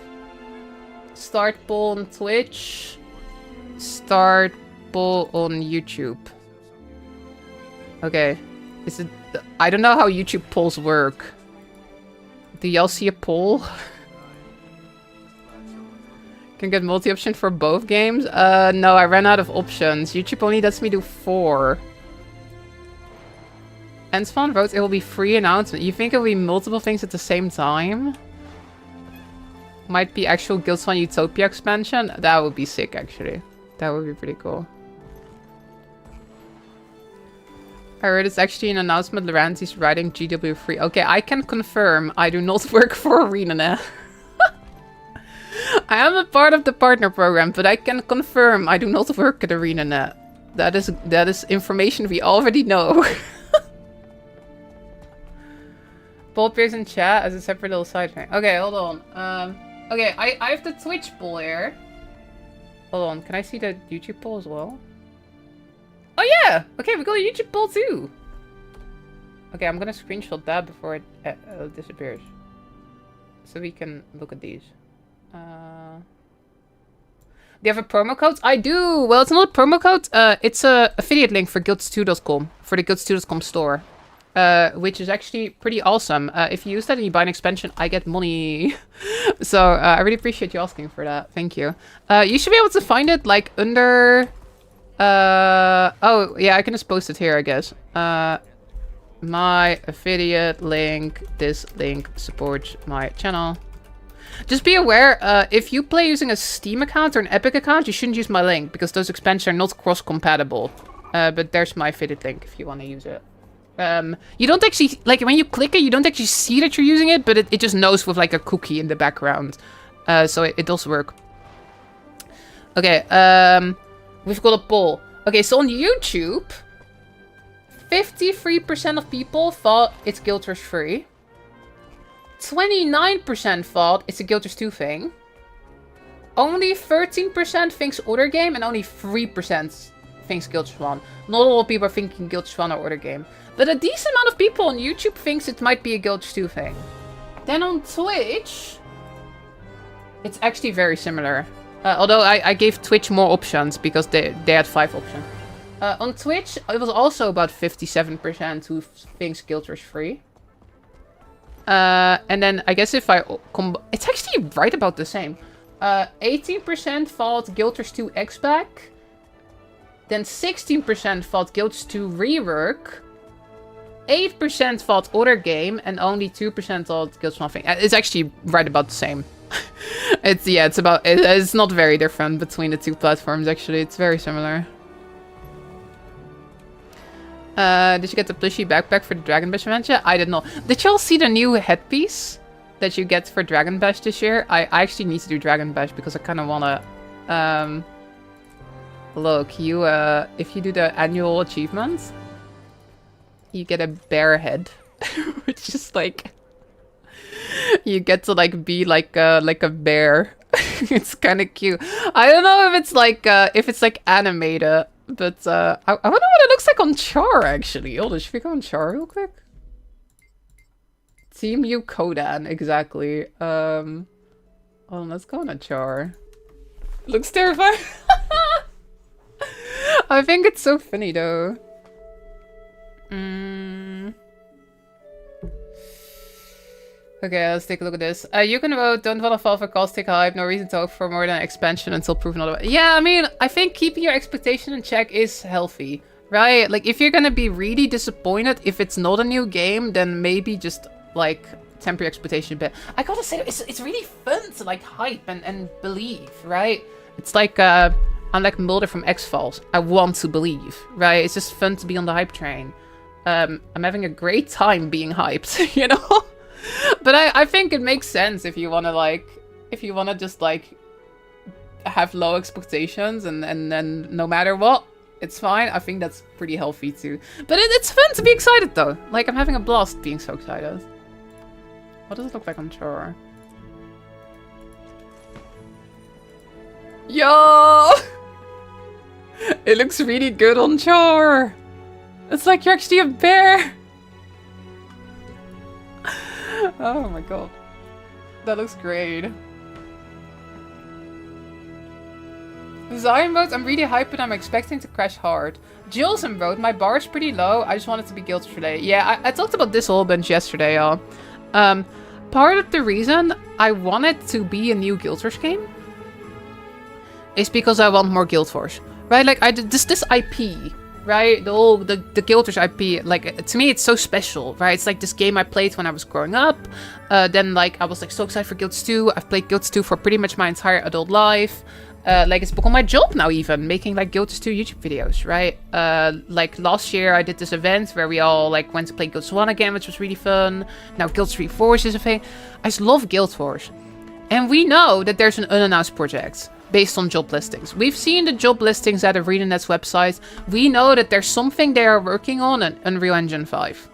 Start poll on Twitch. Start poll on YouTube. Okay. Is it... I don't know how YouTube polls work. Do y'all see a poll? Can get multi-option for both games? No, I ran out of options. YouTube only lets me do 4. And spawn votes, it will be free announcement. You think it will be multiple things at the same time? Might be actual Guildspawn Utopia expansion? That would be sick, actually. That would be pretty cool. I heard it's actually an announcement Lorenzi's writing GW3. Okay, I can confirm I do not work for ArenaNet. I am a part of the partner program, but I can confirm I do not work at ArenaNet. That is information we already know. Poll appears in chat as a separate little side thing. Okay, hold on. Okay, I have the Twitch poll here. Hold on, can I see the YouTube poll as well? Oh yeah! Okay, we got a YouTube poll too! Okay, I'm gonna screenshot that before it disappears. So we can look at these. Do you have a promo code? I do! Well, it's not a promo code. It's a affiliate link for guild2.com. For the guild2.com store. Which is actually pretty awesome. If you use that and you buy an expansion, I get money. So, I really appreciate you asking for that. Thank you. You should be able to find it, like, under... oh, yeah, I can just post it here, I guess. My affiliate link. This link supports my channel. Just be aware, if you play using a Steam account or an Epic account, you shouldn't use my link, because those expansions are not cross-compatible. But there's my affiliate link if you want to use it. You don't actually, like, when you click it, you don't actually see that you're using it, but it just knows with, like, a cookie in the background. So it does work. Okay, we've got a poll. Okay, so on YouTube, 53% of people thought it's Guild Wars free. 29% thought it's a Guild Wars 2 thing. Only 13% thinks other game, and only 3% thinks Guild Wars 1. Not all people are thinking Guild Wars 1 or other game. But a decent amount of people on YouTube thinks it might be a Guild Wars 2 thing. Then on Twitch, it's actually very similar. Although I gave Twitch more options because they had 5 options. On Twitch, it was also about 57% who thinks Guild Wars free. And then I guess if I it's actually right about the same. 18% thought Guild Wars 2 X-Back. Then 16% thought Guild Wars 2 Rework. 8% thought other game, and only 2% thought Guild Wars 1 thing. It's actually right about the same. It's not very different between the two platforms, actually. It's very similar. Did you get the plushy backpack for the Dragon Bash event yet? I did not. Did y'all see the new headpiece that you get for Dragon Bash this year? I actually need to do Dragon Bash because I kind of want to... Look, you, if you do the annual achievements, you get a bear head. Which is like... You get to, like, be like a bear. It's kind of cute. I don't know if it's like animated, but I wonder what it looks like on Char, actually. Hold on, should we go on Char real quick? Team U Kodan, exactly. Hold on, let's go on a Char. Looks terrifying. I think it's so funny, though. Okay, let's take a look at this. You can vote, don't want to fall for caustic hype, no reason to hope for more than expansion until proven otherwise. Yeah, I mean, I think keeping your expectation in check is healthy, right? Like, if you're gonna be really disappointed if it's not a new game, then maybe just, like, temper your expectation a bit. I gotta say, it's really fun to, like, hype and believe, right? It's like, I'm like Mulder from X-Files. I want to believe, right? It's just fun to be on the hype train. I'm having a great time being hyped, you know? But I think it makes sense if you want to, like, just, like, have low expectations and then no matter what, it's fine. I think that's pretty healthy too. But it's fun to be excited though. Like, I'm having a blast being so excited. What does it look like on Char? Yo! It looks really good on Char! It's like you're actually a bear! Oh my god. That looks great. Zion wrote, I'm really hyped, but I'm expecting to crash hard. Jilson wrote, my bar is pretty low. I just want it to be Guild Wars related. Yeah, I talked about this a whole bunch yesterday, y'all. Part of the reason I want it to be a new Guild Wars game is because I want more Guild Wars, right? Like, this IP, right? The Guild Wars IP, like, to me, it's so special, right? It's like this game I played when I was growing up. Then, like, I was, like, so excited for Guild Wars 2. I've played Guild Wars 2 for pretty much my entire adult life. Like, it's become my job now, even, making, like, Guild Wars 2 YouTube videos, right? Like, last year, I did this event where we all, like, went to play Guild Wars 1 again, which was really fun. Now, Guild Wars 3 Force is a thing. I just love Guild Wars. And we know that there's an unannounced project based on job listings. We've seen the job listings at ArenaNet's website. We know that there's something they are working on in Unreal Engine 5.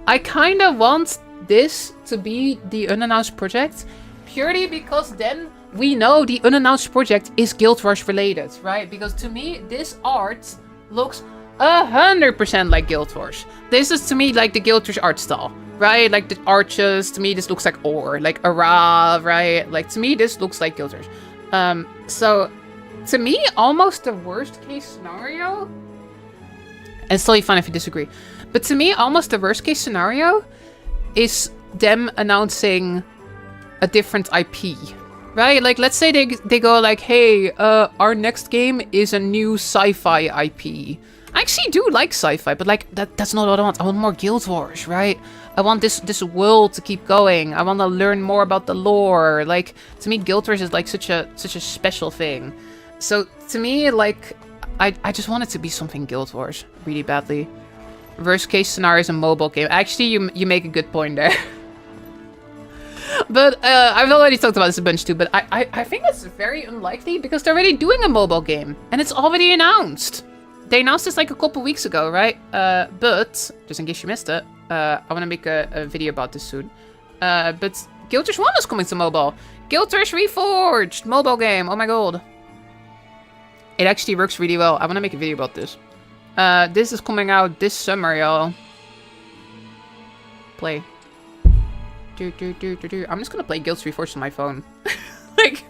I kind of want this to be the unannounced project, purely because then we know the unannounced project is Guild Wars related, right? Because to me, this art looks 100% like Guild Wars. This is to me like the Guild Wars art style, right? Like the arches, to me this looks like ore, like Ara, right? Like to me this looks like Guild Wars. So to me, almost the worst case scenario, and it's totally fine if you disagree, but to me, almost the worst case scenario is them announcing a different IP, right? Like, let's say they go like, hey, our next game is a new sci-fi IP. I actually do like sci-fi, but like that's not what I want. I want more Guild Wars, right? I want this world to keep going. I want to learn more about the lore. Like, to me, Guild Wars is like such a special thing. So to me, like, I just want it to be something Guild Wars really badly. Worst case scenario is a mobile game. Actually, you make a good point there. But I've already talked about this a bunch too. But I think it's very unlikely because they're already doing a mobile game and it's already announced. They announced this like a couple weeks ago, right? But just in case you missed it. I want to make a video about this soon. But Guild Wars 1 is coming to mobile. Guild Wars Reforged! Mobile game. Oh my god. It actually works really well. I want to make a video about this. This is coming out this summer, y'all. Play. I'm just gonna play Guild Wars Reforged on my phone. Like,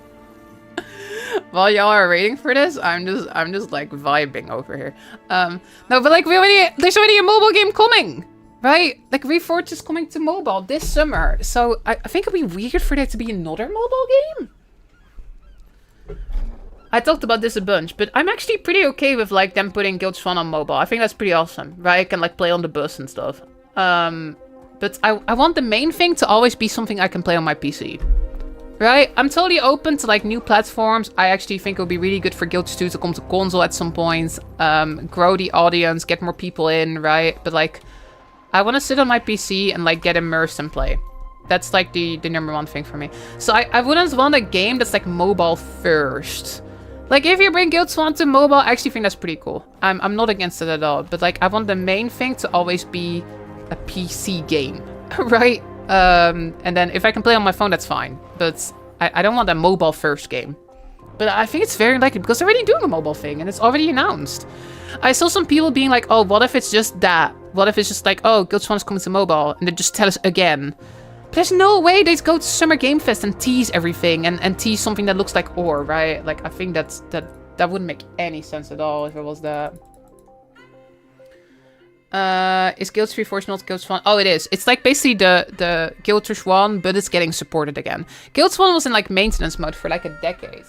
while y'all are waiting for this, I'm just like vibing over here. No, but like there's already a mobile game coming. Right? Like, Reforged is coming to mobile this summer. So, I think it'd be weird for there to be another mobile game. I talked about this a bunch, but I'm actually pretty okay with, like, them putting Guild Wars 1 on mobile. I think that's pretty awesome, right? I can, like, play on the bus and stuff. But I want the main thing to always be something I can play on my PC. Right? I'm totally open to, like, new platforms. I actually think it would be really good for Guild Wars 2 to come to console at some point. Grow the audience, get more people in, right? But, like, I want to sit on my PC and, like, get immersed and play. That's, like, the number one thing for me. So I wouldn't want a game that's, like, mobile first. Like, if you bring Guild Wars 1 to mobile, I actually think that's pretty cool. I'm not against it at all. But, like, I want the main thing to always be a PC game. Right? And then if I can play on my phone, that's fine. But I don't want a mobile first game. But I think it's very likely because they're already doing a mobile thing and it's already announced. I saw some people being like, oh, what if it's just that? What if it's just like, oh, Guild Wars 1 is coming to mobile, and they just tell us again. But there's no way they'd go to Summer Game Fest and tease everything and tease something that looks like ore, right? Like, I think that wouldn't make any sense at all if it was that. Is Guild Wars Reforged not Guild Wars 1? Oh, it is. It's like basically the Guild Wars 1, but it's getting supported again. Guild Wars 1 was in like maintenance mode for like a decade.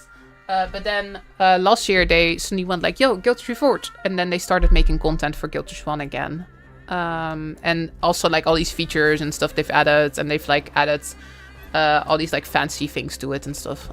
But then last year they suddenly went like, yo, Guild Wars Reforged. And then they started making content for Guild Wars 1 again. And also like all these features and stuff they've added. And they've like added all these like fancy things to it and stuff.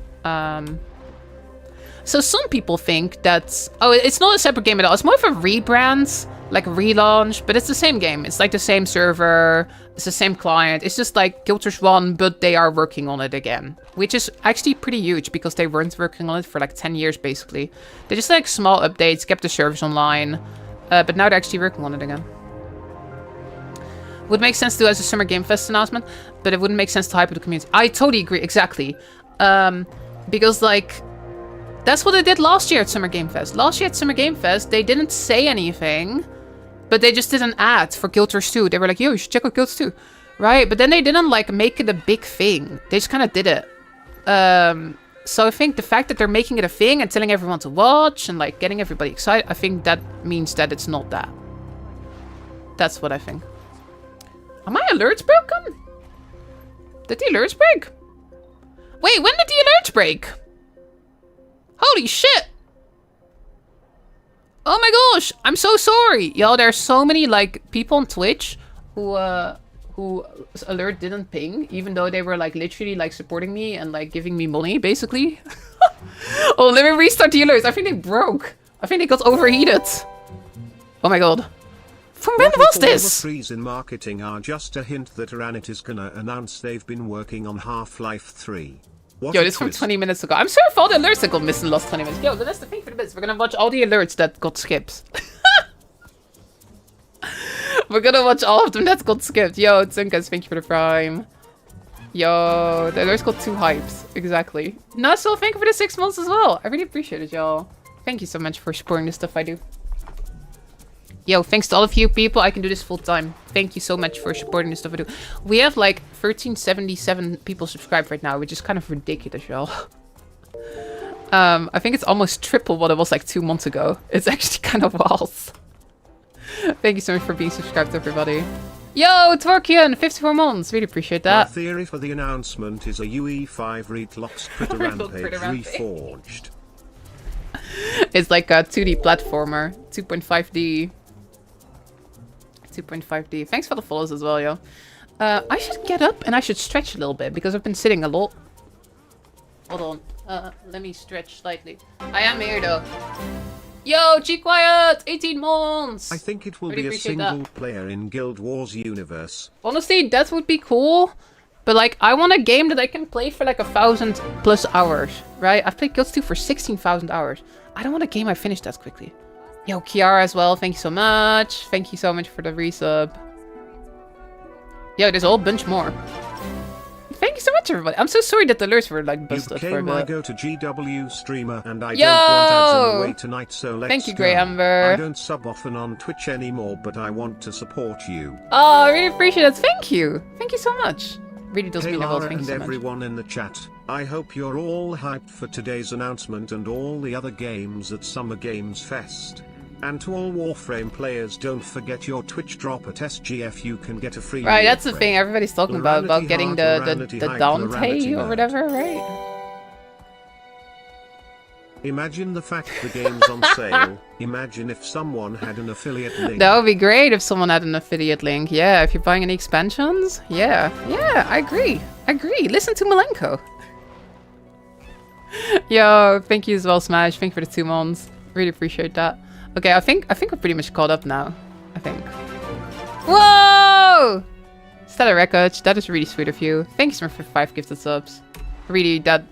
So some people think that, oh, it's not a separate game at all. It's more of a rebrand, like relaunch, but it's the same game. It's like the same server, it's the same client. It's just like Guild Wars 1, but they are working on it again. Which is actually pretty huge because they weren't working on it for like 10 years basically. They just like small updates, kept the service online, but now they're actually working on it again. Would make sense to do as a Summer Game Fest announcement, but it wouldn't make sense to hype the community. I totally agree, exactly. Because like, that's what they did last year at Summer Game Fest. Last year at Summer Game Fest, they didn't say anything, but they just did an ad for Guild Wars 2. They were like, yo, you should check out Guild Wars 2. Right? But then they didn't like make it a big thing. They just kind of did it. So I think the fact that they're making it a thing and telling everyone to watch and like getting everybody excited, I think that means that it's not that. That's what I think. Are my alerts broken? Did the alerts break? Wait, when did the alerts break? Holy shit! Oh my gosh, I'm so sorry. Yo, there's so many like people on Twitch whose alert didn't ping, even though they were like literally like supporting me and like giving me money, basically. Oh, let me restart the alerts. I think they broke. I think they got overheated. Oh my god. From when was All this? the frees in marketing are just a hint that ArenaNet is gonna announce they've been working on Half-Life 3. What Yo, a this from twist. 20 minutes ago. I'm sorry for all the alerts that got missed in the last 20 minutes. Yo, that's the thing for the bits. We're gonna watch all the alerts that got skipped. We're gonna watch all of them that got skipped. Yo, Tsunkas, thank you for the prime. Yo, the alerts got 2 hypes. Exactly. Nassau, thank you for the 6 months as well. I really appreciate it, y'all. Thank you so much for supporting the stuff I do. Yo, thanks to all of you people, I can do this full time. Thank you so much for supporting the stuff I do. We have like 1377 people subscribed right now, which is kind of ridiculous, y'all. I think it's almost triple what it was like 2 months ago. It's actually kind of wild. Thank you so much for being subscribed, everybody. Yo, Twerkian, 54 months. Really appreciate My that. theory for the announcement is a UE5 Retlocks Critter Rebuilt Rampage Critter Rampage. reforged. It's like a 2D platformer. 2.5D. 2.5D. Thanks for the follows as well, yo. I should get up and I should stretch a little bit because I've been sitting a lot. Hold on. Let me stretch slightly. I am here though. Yo, G Quiet! 18 months! I think it will Really be a appreciate that. single player in Guild Wars universe. Honestly, that would be cool. But like, I want a game that I can play for like 1,000+ hours, right? I've played Guild 2 for 16,000 hours. I don't want a game I finish that quickly. Yo, Kiara as well, thank you so much. Thank you so much for the resub. Yo, there's a whole bunch more. Thank you so much, everybody. I'm so sorry that the alerts were like You busted for a became my bit. go-to GW streamer, and I Yo! don't want ads in the way tonight, so let's Thank you, go. Grey Amber. I don't sub often on Twitch anymore, but I want to support you. Oh, I really appreciate it. Thank you. Thank you so much. Really does Hey mean a lot. Lara Thank you and so much. everyone in the chat, I hope you're all hyped for today's announcement and all the other games at Summer Games Fest. And to all Warframe players, don't forget your Twitch drop at SGF. You can get a free Right, that's the Warframe. thing everybody's talking about Plurality getting heart, the plurality height, Dante plurality or nerd. whatever, right? Imagine the fact the game's on sale. Imagine if someone had an affiliate link. That would be great if someone had an affiliate link. Yeah, if you're buying any expansions. Yeah, I agree. Listen to Malenko. Yo, thank you as well, Smash. Thank you for the 2 months. Really appreciate that. Okay, I think we're pretty much caught up now. I think. Whoa! Stellar Records, that is really sweet of you. Thank you so much for 5 gifted subs. Really, that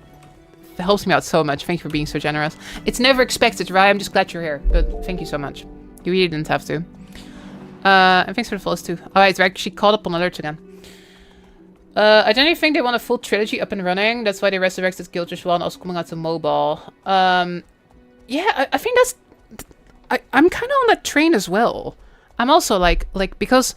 helps me out so much. Thank you for being so generous. It's never expected, right? I'm just glad you're here. But thank you so much. You really didn't have to. And thanks for the follows too. Alright, we're actually caught up on alerts again. I generally think they want a full trilogy up and running. That's why they resurrected Guild Wars 1, also coming out to mobile. Yeah, I think that's... I'm kind of on that train as well. I'm also like because,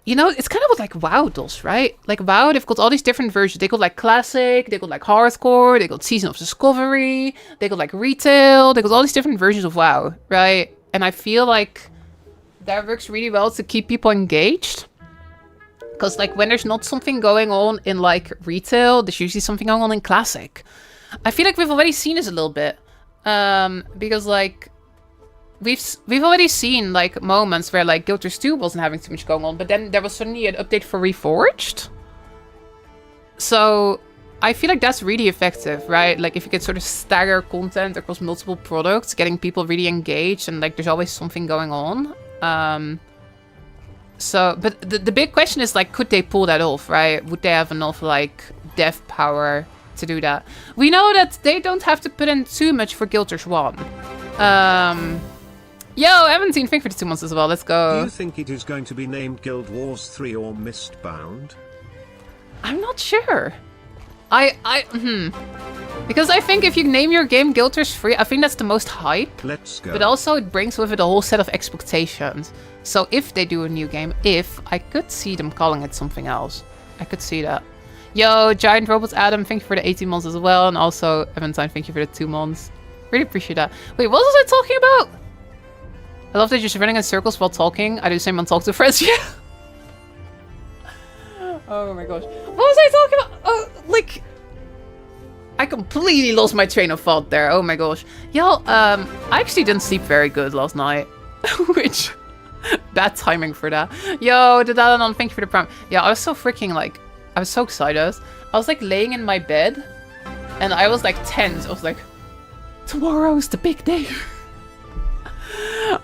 you know, it's kind of what like WoW does, right? Like WoW, they've got all these different versions. They got like classic, they got like hardcore, they got Season of Discovery, they got like retail, they got all these different versions of WoW, right? And I feel like that works really well to keep people engaged. Because like when there's not something going on in like retail, there's usually something going on in classic. I feel like we've already seen this a little bit. Because like we've already seen like moments where like Guild Wars 2 wasn't having too much going on, but then there was suddenly an update for Reforged. So I feel like that's really effective, right? Like if you can sort of stagger content across multiple products, getting people really engaged and like there's always something going on. So, but the big question is like, could they pull that off, right? Would they have enough like dev power to do that? We know that they don't have to put in too much for Guild Wars 1. Yo, I haven't seen Think for the 2 months as well. Let's Do go. you think it is going to be named Guild Wars 3 or Mistbound? I'm not sure. Because I think if you name your game Guild Wars 3, I think that's the most hype. Let's go. But also it brings with it a whole set of expectations. So if they do a new game, I could see them calling it something else. I could see that. Yo, Giant Robot Adam, thank you for the 18 months as well. And also, Eventine, thank you for the 2 months. Really appreciate that. Wait, what was I talking about? I love that you're just running in circles while talking. I do the same on Talk to Friends, yeah. Oh my gosh. What was I talking about? Oh, like... I completely lost my train of thought there. Oh my gosh. Y'all, I actually didn't sleep very good last night. Which... bad timing for that. Yo, the Dalanon, thank you for the prime. Yeah, I was so freaking like... I was so excited. I was like laying in my bed. And I was like tense. I was like... Tomorrow's the big day.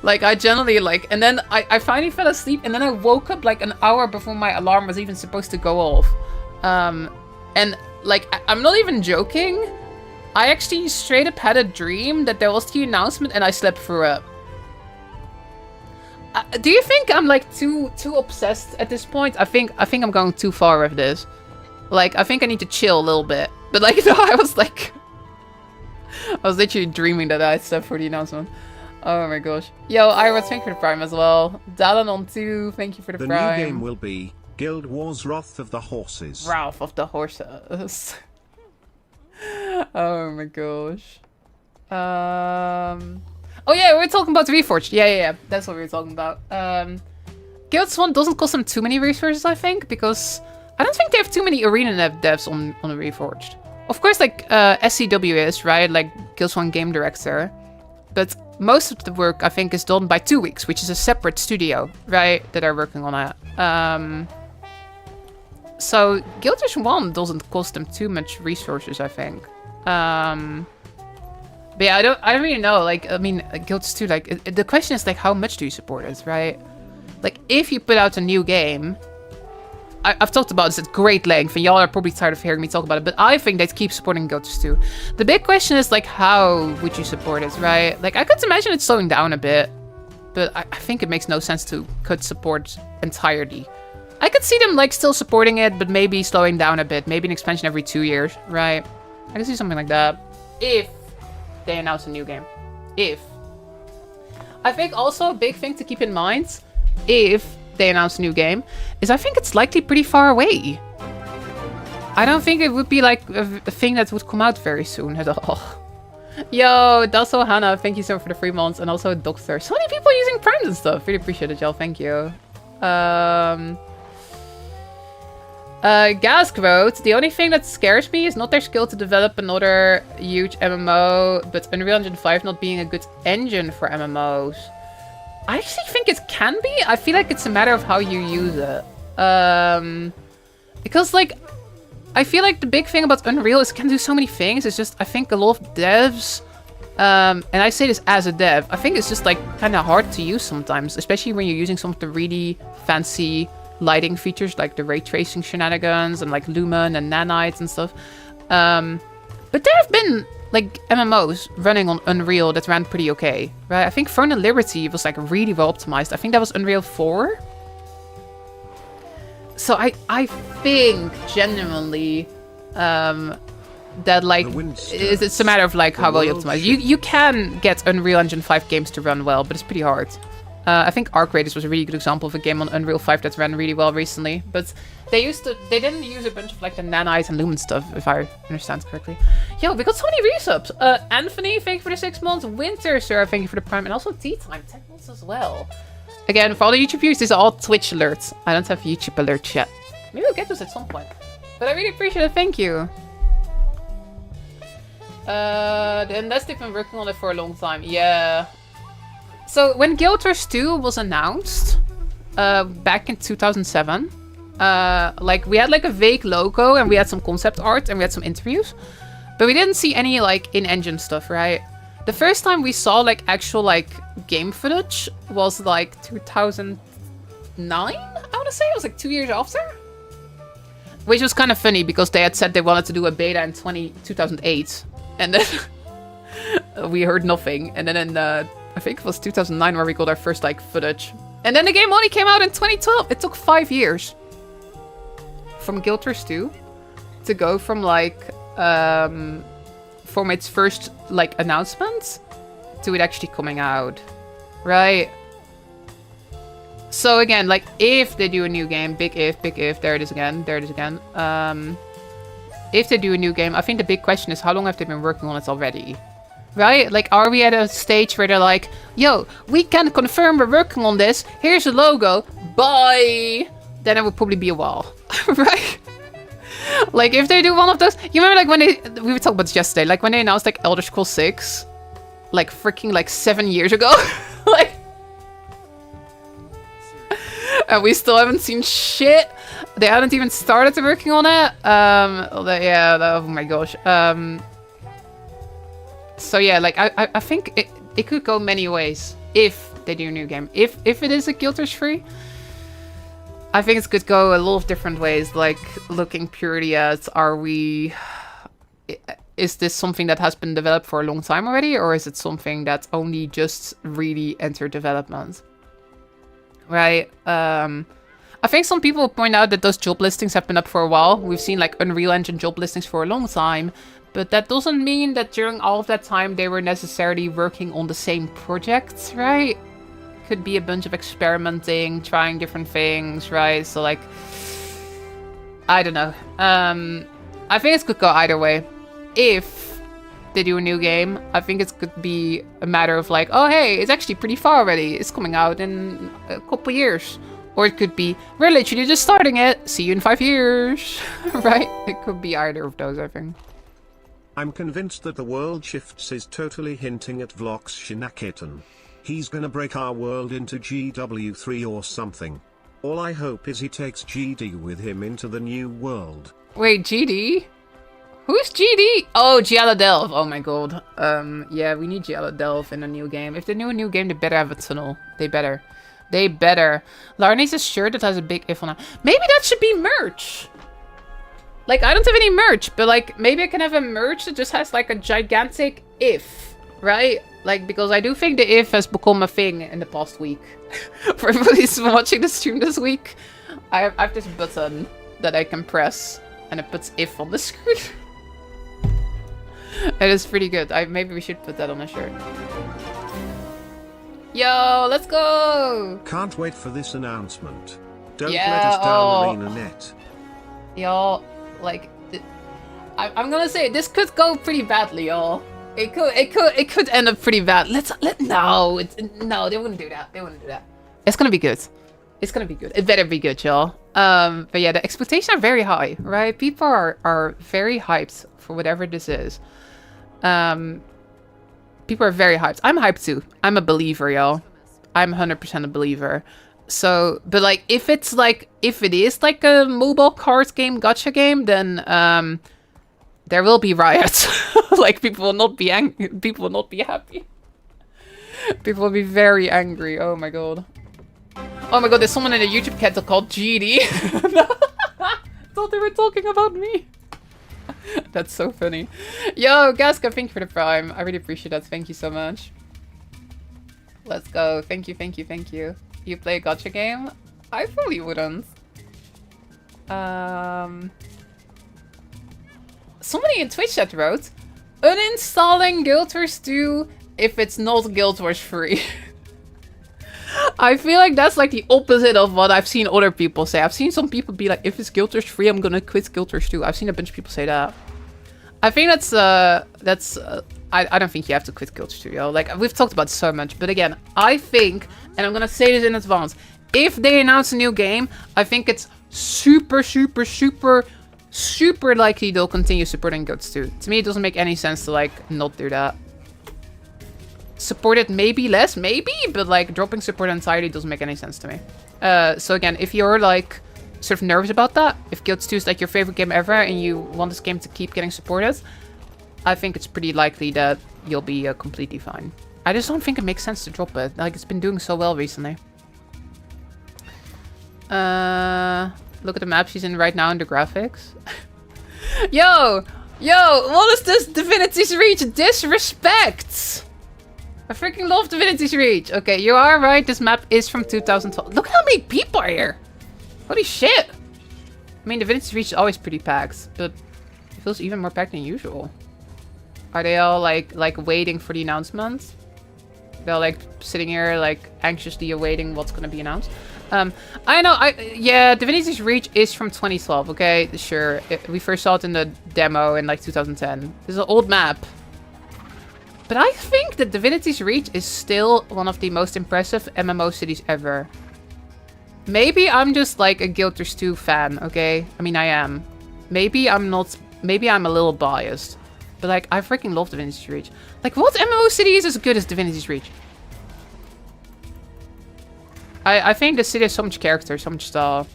Like, I generally like... And then I finally fell asleep. And then I woke up like an hour before my alarm was even supposed to go off. And... like, I'm not even joking. I actually straight up had a dream that there was the announcement and I slept through it. Do you think I'm like too obsessed at this point? I think I'm going too far with this. Like, I think I need to chill a little bit. But like, no, I was literally dreaming that I slept for the announcement. Oh my gosh. Yo, Ira, thank you for the prime as well. Dalanon 2, thank you for the prime. The new game will be Guild Wars Wrath of the Horses. Wrath of the Horses. Oh my gosh. Oh yeah, we were talking about Reforged. Yeah. That's what we were talking about. Guild Swan doesn't cost them too many resources, I think, because I don't think they have too many ArenaNet devs on Reforged. Of course, like SCW is, right? Like Guild Swan Game Director. But most of the work, I think, is done by 2 weeks, which is a separate studio, right? That are working on it. So Guild Wars 1 doesn't cost them too much resources, I think. But yeah, I don't really know. Like, I mean, Guild Wars 2, like, the question is, like, how much do you support it, right? Like, if you put out a new game, I've talked about this at great length, and y'all are probably tired of hearing me talk about it, but I think they'd keep supporting Guild Wars 2. The big question is, like, how would you support it, right? Like, I could imagine it slowing down a bit, but I think it makes no sense to cut support entirely. I could see them, like, still supporting it, but maybe slowing down a bit. Maybe an expansion every 2 years, right? I could see something like that. If they announce a new game. If. I think also a big thing to keep in mind, if they announce a new game, is I think it's likely pretty far away. I don't think it would be like a thing that would come out very soon at all. Yo, Dasso Hannah, thank you so much for the 3 months, and also Doctor. So many people using Prime and stuff. Really appreciate it, y'all. Thank you. Gask wrote, the only thing that scares me is not their skill to develop another huge MMO, but Unreal Engine 5 not being a good engine for MMOs. I actually think it can be. I feel like it's a matter of how you use it. Because, like, I feel like the big thing about Unreal is it can do so many things. It's just, I think a lot of devs, and I say this as a dev, I think it's just, like, kind of hard to use sometimes, especially when you're using some of the really fancy lighting features like the ray tracing shenanigans and like lumen and nanites and stuff. But there have been like MMOs running on Unreal that ran pretty okay, right? I think Throne and Liberty was like really well optimized. I think that was Unreal 4. So I think genuinely that like it's a matter of like how well you optimize. You can get Unreal Engine 5 games to run well, but it's pretty hard. I think Arc Raiders was a really good example of a game on Unreal 5 that ran really well recently. But they didn't use a bunch of like the nanites and lumen stuff, if I understand correctly. Yo, we got so many resubs. Anthony, thank you for the 6 months. Winter, sir, thank you for the prime. And also Tea Time, 10 months as well. Again, for all the YouTube viewers, these are all Twitch alerts. I don't have YouTube alerts yet. Maybe we'll get those at some point. But I really appreciate it, thank you. Unless they've been working on it for a long time. Yeah. So when Guild Wars 2 was announced, back in 2007, like we had like a vague logo and we had some concept art and we had some interviews, but we didn't see any like in-engine stuff, right? The first time we saw like actual like game footage was like 2009, I want to say. It was like 2 years after. Which was kind of funny because they had said they wanted to do a beta in 2008. And then we heard nothing. And then in, I think it was 2009 where we got our first like footage. And then the game only came out in 2012. It took 5 years from Guild Wars 2 to go from like, from its first like announcement to it actually coming out, right? So again, like if they do a new game, big if, there it is again, if they do a new game, I think the big question is how long have they been working on it already? Right? Like, are we at a stage where they're like, yo, we can confirm we're working on this. Here's a logo. Bye. Then it would probably be a while. Right? Like, if they do one of those... You remember, like, when they... We were talking about this yesterday. Like, when they announced, like, Elder Scrolls 6. Like, freaking, like, 7 years ago. Like... And we still haven't seen shit. They haven't even started working on it. Oh my gosh. So yeah, like I think it could go many ways if they do a new game. If it is a Guild Wars 3, I think it could go a lot of different ways. Like looking purely at is this something that has been developed for a long time already, or is it something that's only just really entered development? Right. I think some people point out that those job listings have been up for a while. We've seen like Unreal Engine job listings for a long time, but that doesn't mean that during all of that time they were necessarily working on the same projects, right? Could be a bunch of experimenting, trying different things, right? So like, I don't know. I think it could go either way. If they do a new game, I think it could be a matter of like, oh hey, it's actually pretty far already. It's coming out in a couple years. Or it could be, we're literally just starting it. See you in 5 years. Right? It could be either of those, I think. I'm convinced that the world shifts is totally hinting at Vlox Shinaketen. He's gonna break our world into GW3 or something. All I hope is he takes GD with him into the new world. Wait, GD? Who's GD? Oh, Giala Delve. Oh my god. Yeah, we need Giala Delve in a new game. If they do a new game, they better have a tunnel. They better. They better. Lara needs a shirt that has a big if on it. Maybe that should be merch. Like, I don't have any merch, but like, maybe I can have a merch that just has like a gigantic if, right? Like, because I do think the if has become a thing in the past week. For everybody who's watching the stream this week, I have this button that I can press and it puts if on the screen. It is pretty good. Maybe we should put that on a shirt. Yo, let's go! Can't wait for this announcement. Don't Yeah, let us down, ArenaNet. Y'all, like, I'm gonna say this could go pretty badly, y'all. It could end up pretty bad. No, they wouldn't do that. They wouldn't do that. It's gonna be good. It's gonna be good. It better be good, y'all. But yeah, the expectations are very high, right? People are very hyped for whatever this is. People are very hyped. I'm hyped too. I'm a believer, y'all. I'm 100% a believer. So, but like, if it is like a mobile card game, gacha game, then there will be riots. Like, people will not be angry. People will not be happy. People will be very angry. Oh my god. Oh my god, there's someone in the YouTube chat called GD. Thought they were talking about me. That's so funny. Yo, Gaska, thank you for the prime. I really appreciate that. Thank you so much. Let's go. Thank you, thank you, thank you. You play a gacha game? I probably wouldn't. Somebody in Twitch chat wrote, uninstalling Guild Wars 2 if it's not Guild Wars 3. I feel like that's like the opposite of what I've seen other people say. I've seen some people be like, if it's Guild Wars 3, I'm gonna quit Guild Wars 2. I've seen a bunch of people say that. I think I don't think you have to quit Guild Wars 2, yo. Like, we've talked about so much. But again, I think, and I'm gonna say this in advance, if they announce a new game, I think it's super, super, super, super likely they'll continue supporting Guild Wars 2. To me, it doesn't make any sense to, like, not do that. Support it maybe less, maybe, but like dropping support entirely doesn't make any sense to me. So again, if you're like sort of nervous about that, if Guild 2 is like your favorite game ever and you want this game to keep getting supported, I think it's pretty likely that you'll be completely fine. I just don't think it makes sense to drop it. Like, it's been doing so well recently. Look at the map she's in right now in the graphics. Yo, what is this Divinity's Reach disrespect? I freaking love Divinity's Reach. Okay, you are right. This map is from 2012. Look how many people are here. Holy shit. I mean, Divinity's Reach is always pretty packed, but it feels even more packed than usual. Are they all like waiting for the announcement? They're like sitting here like anxiously awaiting what's going to be announced. I know, yeah, Divinity's Reach is from 2012, okay? Sure, we first saw it in the demo in like 2010. This is an old map. But I think that Divinity's Reach is still one of the most impressive MMO cities ever. Maybe I'm just like a Guild Wars 2 fan, okay? I mean, I am. Maybe I'm not, maybe I'm a little biased. But like, I freaking love Divinity's Reach. Like, what MMO city is as good as Divinity's Reach? I think the city has so much character, so much style.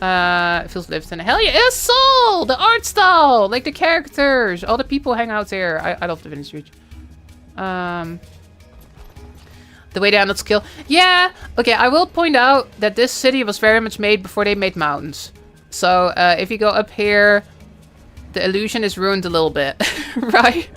It feels lived in. Hell yeah, it's Soul! The art style! Like the characters! All the people hang out there. I love Divinity's Reach. The way they handled skill. Yeah, okay, I will point out that this city was very much made before they made mountains. So, if you go up here, the illusion is ruined a little bit, right?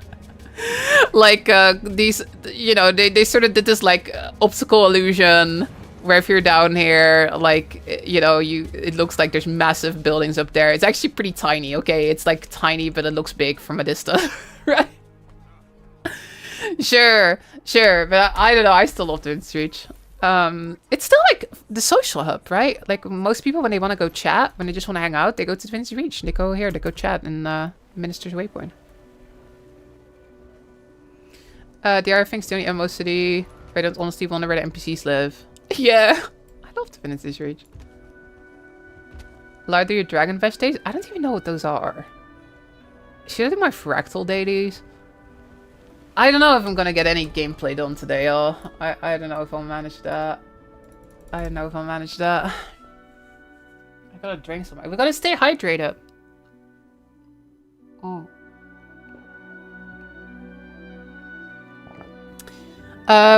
Like, these, you know, they sort of did this, like, obstacle illusion, where if you're down here, like, you know, it looks like there's massive buildings up there. It's actually pretty tiny, okay? It's, like, tiny, but it looks big from a distance, right? Sure, but I don't know, I still love Divinity's Reach. It's still, like, the social hub, right? Like, most people, when they want to go chat, when they just want to hang out, they go to Divinity's Reach. They go here, they go chat in Minister's Waypoint. The other thing's the only MMO city where I don't honestly wonder where the NPCs live. Yeah, I love Divinity's Reach. Allowed to your Dragon Bash days? I don't even know what those are. Should I do my Fractal dailies? I don't know if I'm gonna get any gameplay done today, y'all. I don't know if I'll manage that. I don't know if I'll manage that. I gotta drink some. We gotta stay hydrated. Oh.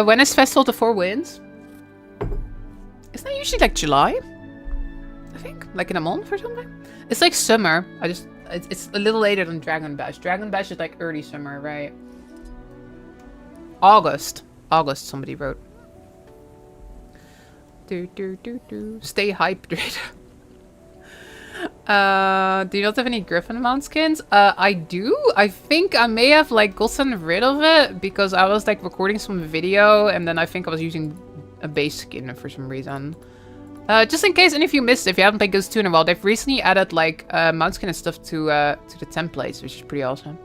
When is Festival of the Four Winds? Isn't that usually like July? I think, like in a month or something. It's like summer. It's a little later than Dragon Bash. Dragon Bash is like early summer, right? August, somebody wrote. Stay hydrated. Do you not have any Griffin mount skins? I do. I think I may have like gotten rid of it because I was like recording some video and then I think I was using a base skin for some reason. Just in case any of you missed it, if you haven't played Ghost 2 in a while, they've recently added like mount skin and stuff to the templates, which is pretty awesome.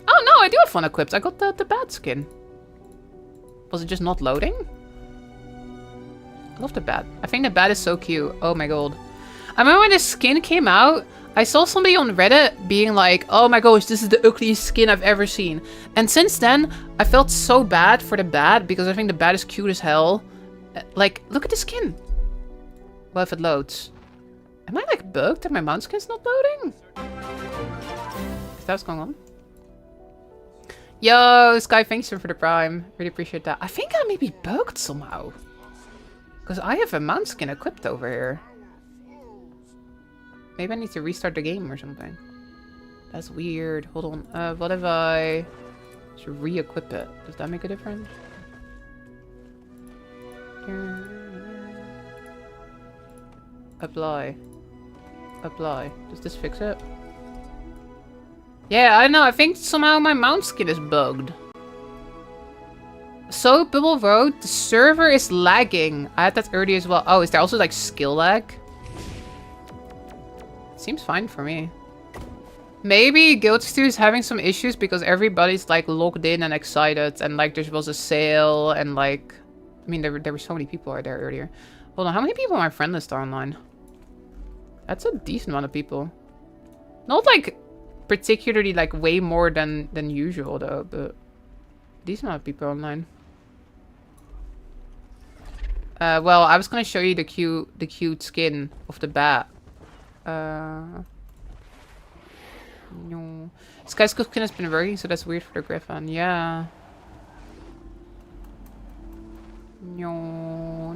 Oh no, I do have fun equipped. I got the bad skin. Was it just not loading? I love the bat. I think the bat is so cute. Oh my god. I remember when this skin came out, I saw somebody on Reddit being like, oh my gosh, this is the ugliest skin I've ever seen. And since then, I felt so bad for the bat because I think the bat is cute as hell. Like, look at the skin. Well, if it loads. Am I like bugged that my mount skin's not loading? Is that what's going on? Yo, Sky, thanks for the prime. Really appreciate that. I think I may be bugged somehow. Because I have a mount skin equipped over here. Maybe I need to restart the game or something. That's weird. Hold on. What if I should re-equip it? Does that make a difference? Apply. Apply. Does this fix it? Yeah, I know. I think somehow my mount skin is bugged. So, Bubble Road, the server is lagging. I had that earlier as well. Oh, is there also like skill lag? Seems fine for me. Maybe Guild 2 is having some issues because everybody's like logged in and excited and like there was a sale and like... I mean, there were so many people out there earlier. Hold on, how many people on my friend list are online? That's a decent amount of people. Not like particularly like way more than usual though, but decent amount of people online. Well, I was gonna show you the cute skin of the bat. No. Sky's skin has been working, so that's weird for the Griffin. Yeah. No.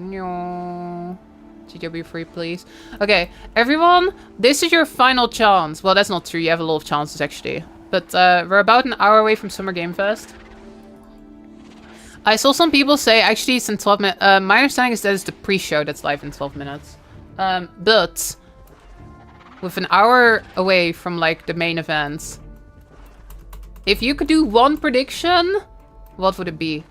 GW free, please. Okay, everyone, this is your final chance. Well, that's not true. You have a lot of chances, actually. But we're about an hour away from Summer Game Fest. I saw some people say, actually, it's in 12 minutes. My understanding is that it's the pre-show that's live in 12 minutes. But with an hour away from, like, the main events, if you could do one prediction, what would it be?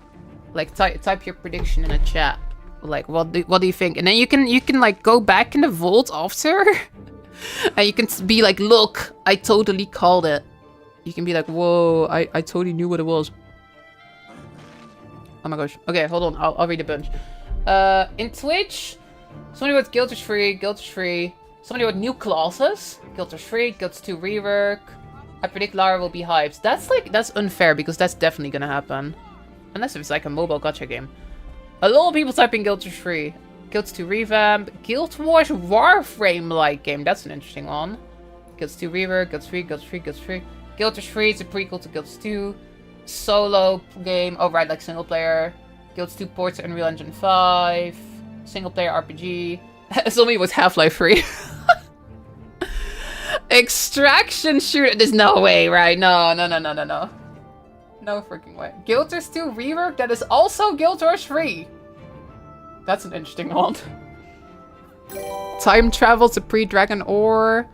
Like, type your prediction in a chat. Like, what do you think? And then you can like go back in the vault after, and you can be like, look, I totally called it. You can be like, whoa, I totally knew what it was. Oh my gosh. Okay, hold on. I'll read a bunch. In Twitch, somebody with Guild is free. Somebody with new classes. Guild is free. Guilds 2 rework. I predict Lara will be hyped. That's unfair because that's definitely gonna happen. Unless it's like a mobile gacha game. A lot of people typing Guild is free. Guilds 2 revamp. Guild Wars Warframe-like game. That's an interesting one. Guilds 2 rework. Guilds 3. Guild is free. It's a prequel to Guilds 2. Solo game. Oh, right, like single player. Guilds 2 ports to Unreal Engine 5. Single player RPG. Somebody with Half-Life free. Extraction shooter. There's no way, right? No. No freaking way. Guild Wars 2 rework that is also Guild Wars free. That's an interesting one. Time travel to pre-Dragon Ore.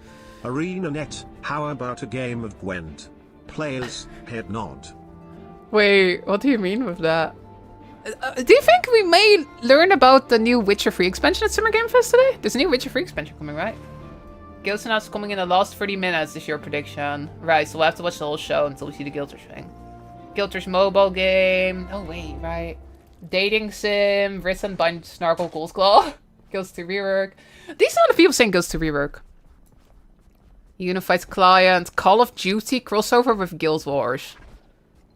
ArenaNet, how about a game of Gwent? Players, head nod. Wait, what do you mean with that? Do you think we may learn about the new Witcher 3 expansion at Summer Game Fest today? There's a new Witcher 3 expansion coming, right? Guild Synapse coming in the last 30 minutes is your prediction. Right, so we'll have to watch the whole show until we see the Guild Wars thing. Guild Wars mobile game. Oh wait, right. Dating sim, written by Snarkle Goldclaw. Guilds to rework. These are the people saying Guilds to rework. Unified client, Call of Duty crossover with Guild Wars.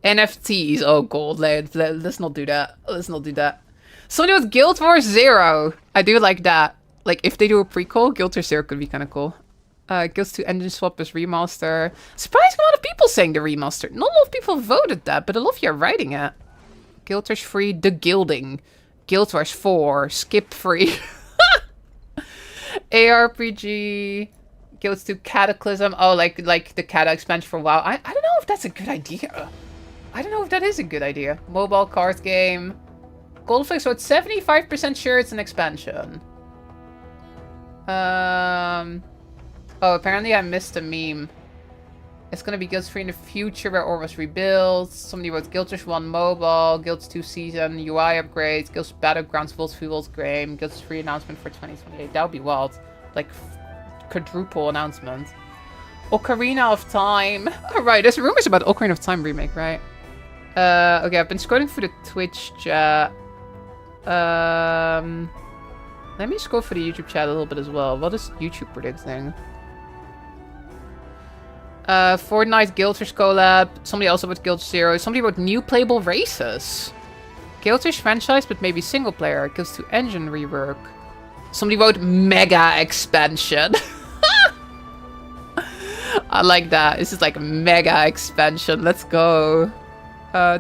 NFTs. Oh god, let's not do that. Let's not do that. Somebody with Guild Wars 0. I do like that. Like if they do a prequel, Guild Wars 0 could be kind of cool. Guilds 2 engine swap is remaster. Surprising a lot of people saying the remaster. Not a lot of people voted that, but a lot of you are writing it. Guild Wars 3, The Gilding. Guild Wars 4, Skip Free. ARPG. Guilds 2 Cataclysm. Oh, like the Cata expansion for WoW. I don't know if that's a good idea. I don't know if that is a good idea. Mobile card game. Goldflix wrote 75% sure it's an expansion. Oh, apparently I missed a meme. It's gonna be Guilds 3 in the future where Ore was rebuilt. Somebody wrote Guild Wars 1 mobile, Guilds 2 season, UI upgrades, Guilds Battlegrounds Vault Fuels game, Guilds 3 announcement for 2028. That would be wild. Like, quadruple announcement. Ocarina of Time. Alright, there's rumors about Ocarina of Time remake, right? Okay, I've been scrolling through the Twitch chat. Let me scroll for the YouTube chat a little bit as well. What is YouTube predicting? Fortnite Guild Wars collab. Somebody also with Guild 0. Somebody wrote new playable races. Guild Wars franchise, but maybe single player. Guilds 2 engine rework. Somebody wrote mega expansion. I like that. This is like mega expansion. Let's go.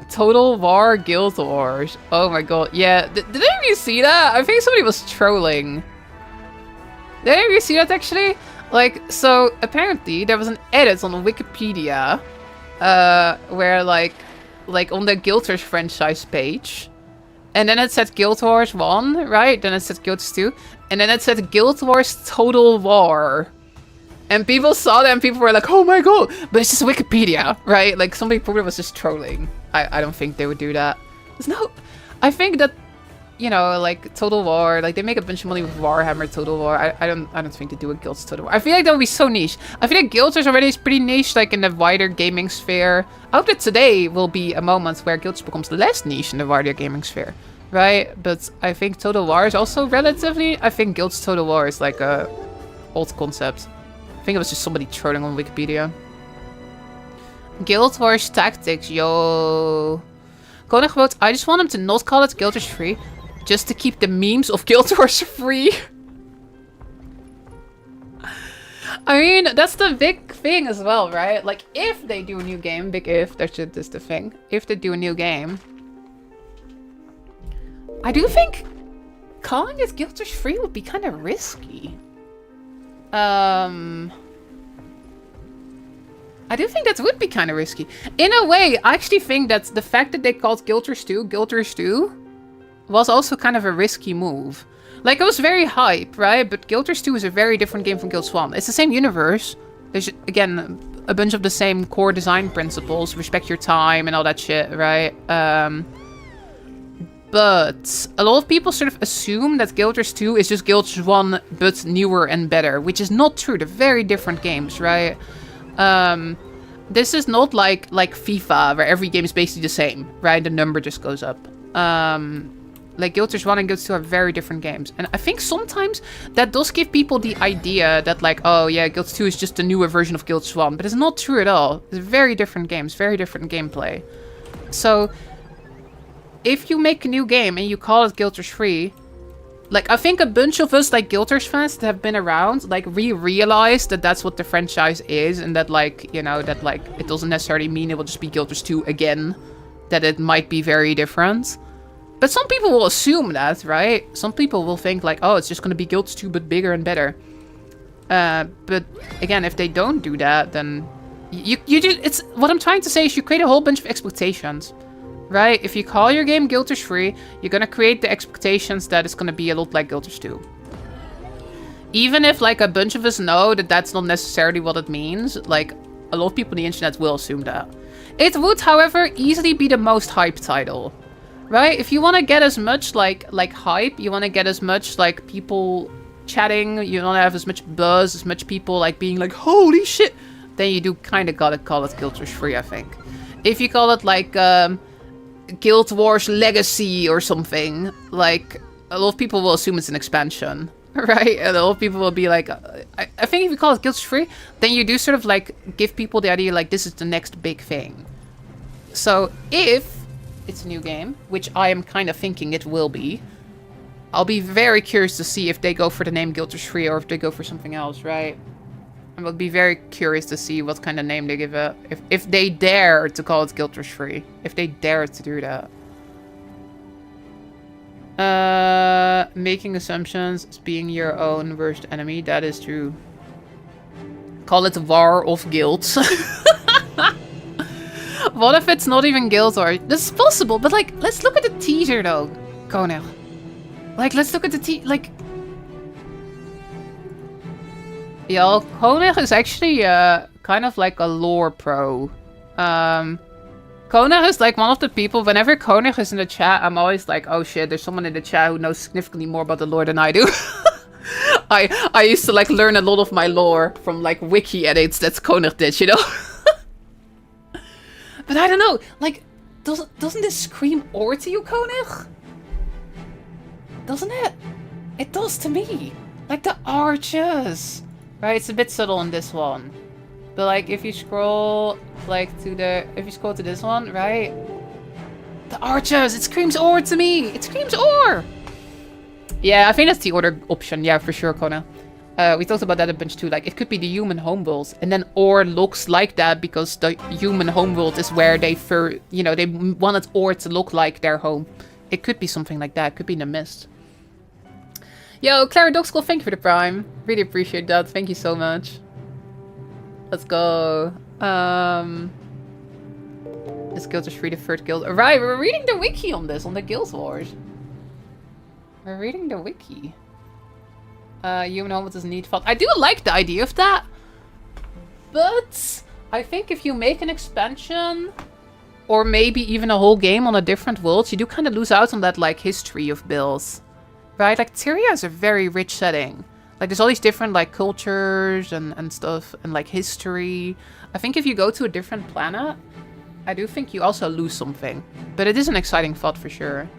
Total War Guild Wars. Oh my god. Yeah. Did any of you see that? I think somebody was trolling. Did any of you see that actually? Like, so apparently there was an edit on Wikipedia where like on the Guild Wars franchise page, and then it said Guild Wars 1, right? Then it said Guild Wars 2, and then it said Guild Wars Total War. And people saw that and people were like, oh my god, but it's just Wikipedia, right? Like somebody probably was just trolling. I don't think they would do that. There's no, I think that, you know, like Total War, like they make a bunch of money with Warhammer Total War. I don't think they do a Guilds Total War. I feel like that would be so niche. I feel like Guilds already is pretty niche, like in the wider gaming sphere. I hope that today will be a moment where Guilds becomes less niche in the wider gaming sphere, right? But I think Total War is also relatively. I think Guilds Total War is like a old concept. I think it was just somebody trolling on Wikipedia. Guild Wars Tactics, yo. Konig wrote, I just want him to not call it Guild Wars 3. Just to keep the memes of Guild Wars free. I mean, that's the big thing as well, right? Like, if they do a new game, big if, that's just the thing. If they do a new game, I do think calling it Guild Wars free would be kind of risky. I do think that would be kind of risky. In a way, I actually think that the fact that they called Guild Wars 2 Guild Wars 2 was also kind of a risky move. Like, it was very hype, right? But Guild Wars 2 is a very different game from Guild Wars 1. It's the same universe. There's, again, a bunch of the same core design principles. Respect your time and all that shit, right? But a lot of people sort of assume that Guild Wars 2 is just Guild Wars 1, but newer and better, which is not true. They're very different games, right? This is not like FIFA, where every game is basically the same, right? The number just goes up. Like Guild Wars 1 and Guild Wars 2 are very different games. And I think sometimes that does give people the idea that like, oh yeah, Guild Wars 2 is just a newer version of Guild Wars 1. But it's not true at all. It's very different games, very different gameplay. So if you make a new game and you call it Guild Wars 3, like I think a bunch of us like Guild Wars fans that have been around, like we realized that that's what the franchise is, and that like, you know, that like it doesn't necessarily mean it will just be Guild Wars 2 again, that it might be very different. But some people will assume that, right? Some people will think like, oh, it's just going to be Guild Wars 2 but bigger and better. But again, if they don't do that, then you just, it's what I'm trying to say is you create a whole bunch of expectations. Right? If you call your game Guild Wars 3, you're gonna create the expectations that it's gonna be a lot like Guild Wars 2. Even if like a bunch of us know that that's not necessarily what it means, like a lot of people on the internet will assume that. It would, however, easily be the most hyped title. Right? If you want to get as much like hype, you want to get as much like people chatting, you want to have as much buzz, as much people like being like, holy shit, then you do kind of gotta call it Guild Wars 3, I think. If you call it like Guild Wars Legacy or something, like a lot of people will assume it's an expansion, right? And a lot of people will be like, I think if you call it Guild Wars 3, then you do sort of like give people the idea like this is the next big thing. So if it's a new game, which I am kind of thinking it will be, I'll be very curious to see if they go for the name Guild Wars 3 or if they go for something else, right? I will be very curious to see what kind of name they give it. If they dare to call it Guild Wars 3. If they dare to do that. Making assumptions is being your own worst enemy. That is true. Call it War of Guilds. What if it's not even Guild Wars? This is possible, but like, let's look at the teaser though, Konel. Like, let's look at the like... Yeah, Konig is actually kind of like a lore pro. Konig is like one of the people, whenever Konig is in the chat, I'm always like, oh shit, there's someone in the chat who knows significantly more about the lore than I do. I used to like learn a lot of my lore from like wiki edits that Konig did, you know? But I don't know, like, doesn't this scream ore to you, Konig? Doesn't it? It does to me. Like the arches. Right, it's a bit subtle on this one. But like if you scroll like to the if you scroll to this one, right? The arches, it screams ore to me! It screams ore! Yeah, I think that's the order option, yeah, for sure, Kona. We talked about that a bunch too, like it could be the human homeworld, and then ore looks like that because the human homeworld is where they they wanted ore to look like their home. It could be something like that, it could be in the mist. Yo, Claradoxical, thank you for the prime. Really appreciate that. Thank you so much. Let's go. This Guild Wars 3, the third guild. Right, we're reading the wiki on this, on the Guild Wars. We're reading the wiki. Human homeworld is neat fun. I do like the idea of that. But I think if you make an expansion, or maybe even a whole game on a different world, you do kind of lose out on that like history of builds. Right, like Tyria is a very rich setting. Like there's all these different like cultures and stuff and like history. I think if you go to a different planet, I do think you also lose something. But it is an exciting thought for sure.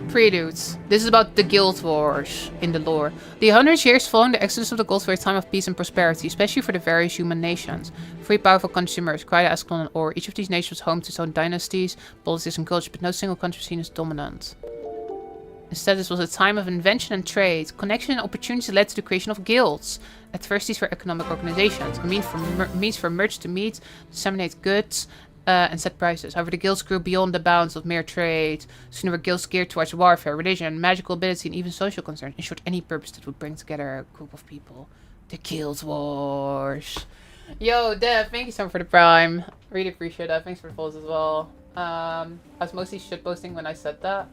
Preludes. This is about the Guild Wars in the lore. The 100 years following the exodus of the gods were a time of peace and prosperity, especially for the various human nations. Three powerful consumers, Kryda, Ascalon, and Or. Each of these nations was home to its own dynasties, politics, and culture, but no single country was seen as dominant. Instead, this was a time of invention and trade. Connection and opportunity led to the creation of guilds. At first, these were economic organizations, a means for merchants to meet, disseminate goods, and set prices. However, the guilds grew beyond the bounds of mere trade. Soon there were guilds geared towards warfare, religion, magical ability, and even social concerns. In short, any purpose that would bring together a group of people. The Guild Wars. Yo, Dev, thank you so much for the prime. Really appreciate that. Thanks for the follows as well. I was mostly shitposting when I said that.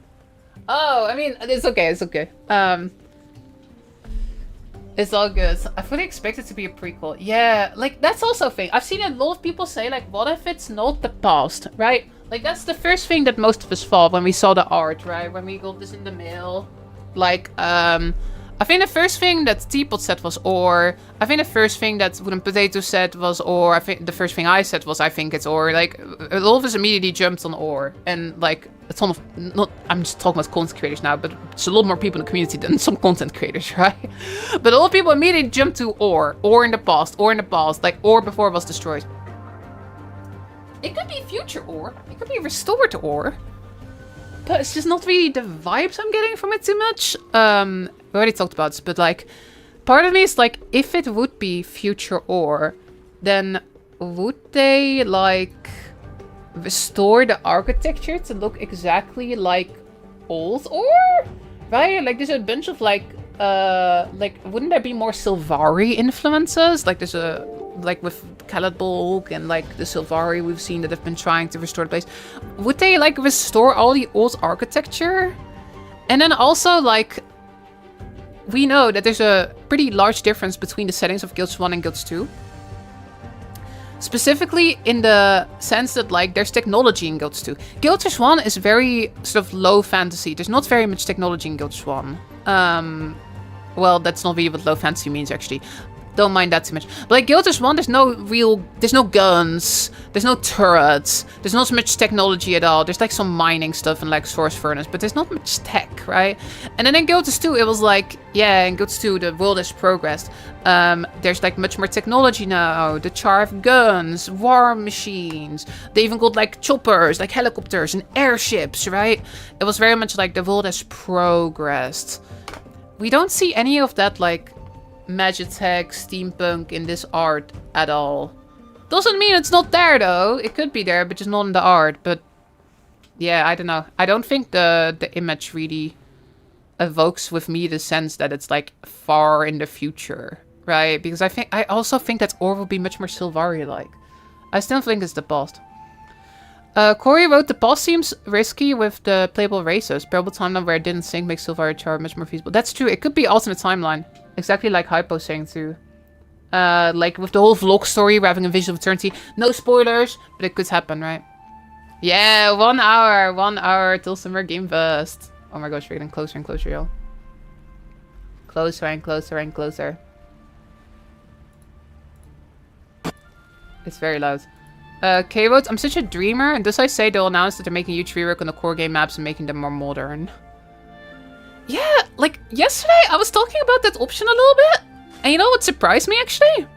Oh, I mean, it's okay, it's okay. It's all good. I fully expect it to be a prequel. Yeah, like, that's also a thing. I've seen a lot of people say, like, what if it's not the past, right? Like, that's the first thing that most of us thought when we saw the art, right? When we got this in the mail. Like, I think the first thing that Teapot said was or. I think the first thing that Wooden Potato said was or. I think the first thing I said was I think it's or. Like, a lot of us immediately jumped on or. And, like, a ton of... not. I'm just talking about content creators now, but it's a lot more people in the community than some content creators, right? But a lot of people immediately jumped to or. Or in the past. Or in the past. Like, or before it was destroyed. It could be future or. It could be restored or. But it's just not really the vibes I'm getting from it too much. We already talked about this, but like, part of me is like, if it would be future ore, then would they like restore the architecture to look exactly like old ore? Right? Like, there's a bunch of like, wouldn't there be more Sylvari influences? Like, there's a, like with Caladbolg and like the Sylvari we've seen that have been trying to restore the place. Would they like restore all the old architecture? And then also like, we know that there's a pretty large difference between the settings of Guilds 1 and Guilds 2. Specifically in the sense that like there's technology in Guilds 2. Guilds 1 is very sort of low fantasy. There's not very much technology in Guilds 1. Well, that's not really what low fantasy means actually. Don't mind that too much. But like Guilds 1, there's no guns, there's no turrets, there's not so much technology at all. There's like some mining stuff and like source furnace, but there's not much tech, right? And then in Guilds 2, it was like, yeah, in Guilds 2, the world has progressed. There's like much more technology now. The char of guns, war machines. They even got like choppers, like helicopters and airships, right? It was very much like the world has progressed. We don't see any of that like Magitech, steampunk in this art at all. Doesn't mean it's not there though. It could be there, but just not in the art. But yeah, I don't know. I don't think the image really evokes with me the sense that it's like far in the future, right? Because I also think that ore will be much more Sylvari-like. I still think it's the past. Corey wrote, the past seems risky with the playable races. Playable timeline where it didn't sync makes Sylvari char much more feasible. That's true. It could be alternate timeline. Exactly like Hypo's saying too. Like with the whole vlog story, we're having a vision of eternity. No spoilers, but it could happen, right? Yeah, 1 hour. 1 hour till summer game burst. Oh my gosh, we're getting closer and closer, y'all. Closer and closer and closer. It's very loud. K-Vote, I'm such a dreamer, and thus I say they'll announce that they're making a huge rework on the core game maps and making them more modern. Yeah, like, yesterday I was talking about that option a little bit. And you know what surprised me, actually?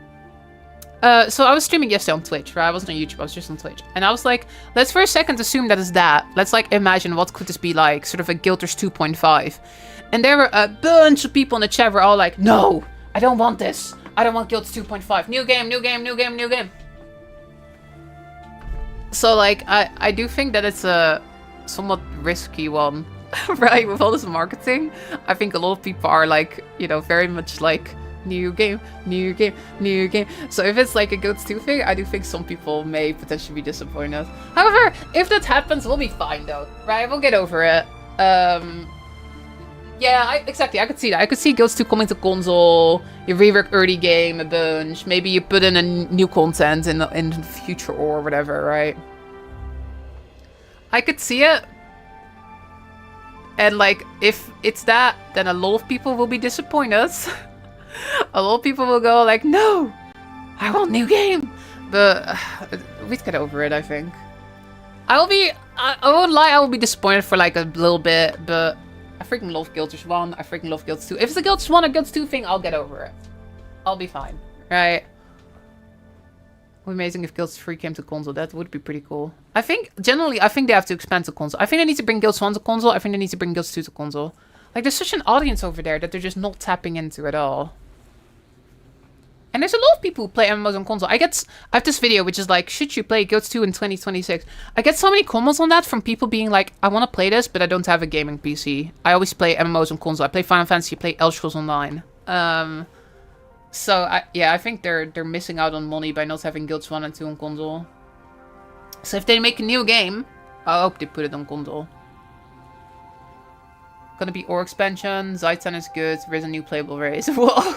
So I was streaming yesterday on Twitch, right? I wasn't on YouTube, I was just on Twitch. And I was like, let's for a second assume that it's that. Let's, like, imagine what could this be like, sort of a Guilders 2.5. And there were a bunch of people in the chat were all like, no, I don't want this. I don't want Guilders 2.5. New game, new game, new game, new game. So, like, I do think that it's a somewhat risky one. Right, with all this marketing, I think a lot of people are like, you know, very much like new game, new game, new game. So if it's like a Guilds 2 thing, I do think some people may potentially be disappointed. However, if that happens, we'll be fine though, right? We'll get over it. Yeah, exactly. I could see that. I could see Guilds 2 coming to console. You rework early game a bunch. Maybe you put in a new content in the future or whatever, right? I could see it. And, like, if it's that, then a lot of people will be disappointed. A lot of people will go, like, no! I want new game! But we'd get over it, I think. I won't lie, I will be disappointed for, like, a little bit, but I freaking love Guilders 1. I freaking love Guilds 2. If it's a Guilds 1 or Guilds 2 thing, I'll get over it. I'll be fine, right? Amazing if Guilds 3 came to console. That would be pretty cool. I think, generally, I think they have to expand to console. I think they need to bring Guilds 1 to console. I think they need to bring Guilds 2 to console. Like, there's such an audience over there that they're just not tapping into at all. And there's a lot of people who play MMOs on console. I have this video which is like, should you play Guilds 2 in 2026? I get so many comments on that from people being like, I want to play this, but I don't have a gaming PC. I always play MMOs on console. I play Final Fantasy, I play Elder Scrolls Online. So, I think they're missing out on money by not having Guilds 1 and 2 on console. So if they make a new game, I hope they put it on console. Gonna be ore expansion, Zaitan is good, there's a new playable race. Whoa!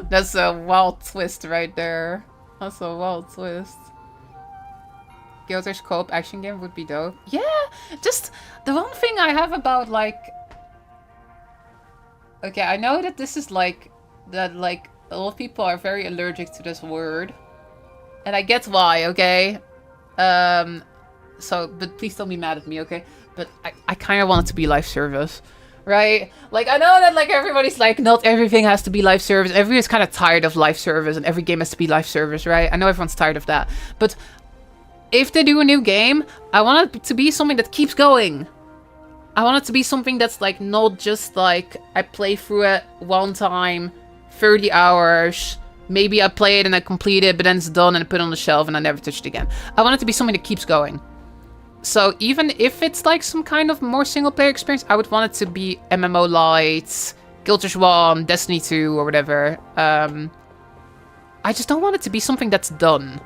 That's a wild twist right there. That's a wild twist. Guilder's co-op action game would be dope. Yeah, just the one thing I have about like... Okay, I know that this is like... That like a lot of people are very allergic to this word. And I get why, okay? So, but please don't be mad at me, okay? But I kind of want it to be live service. Right? Like, I know that, like, everybody's like, not everything has to be live service. Everyone's kind of tired of live service, and every game has to be live service, right? I know everyone's tired of that. But if they do a new game, I want it to be something that keeps going. I want it to be something that's, like, not just, like, I play through it one time, 30 hours, maybe I play it and I complete it, but then it's done and I put it on the shelf and I never touch it again. I want it to be something that keeps going. So even if it's like some kind of more single player experience, I would want it to be MMO light, Guild Wars 1, Destiny 2 or whatever. I just don't want it to be something that's done.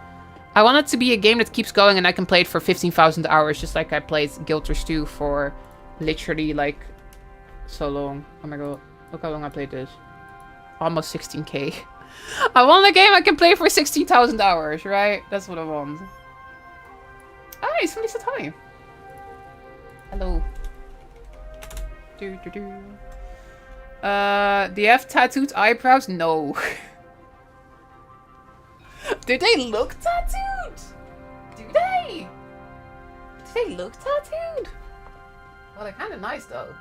I want it to be a game that keeps going and I can play it for 15,000 hours, just like I played Guild Wars 2 for literally like so long. Oh my god, look how long I played this. Almost 16k. I want a game I can play for 16,000 hours, right? That's what I want. Hi, somebody said hi. Hello. Do. Do you have tattooed eyebrows? No. Do they look tattooed? Do they? Do they look tattooed? Well, they're kind of nice though.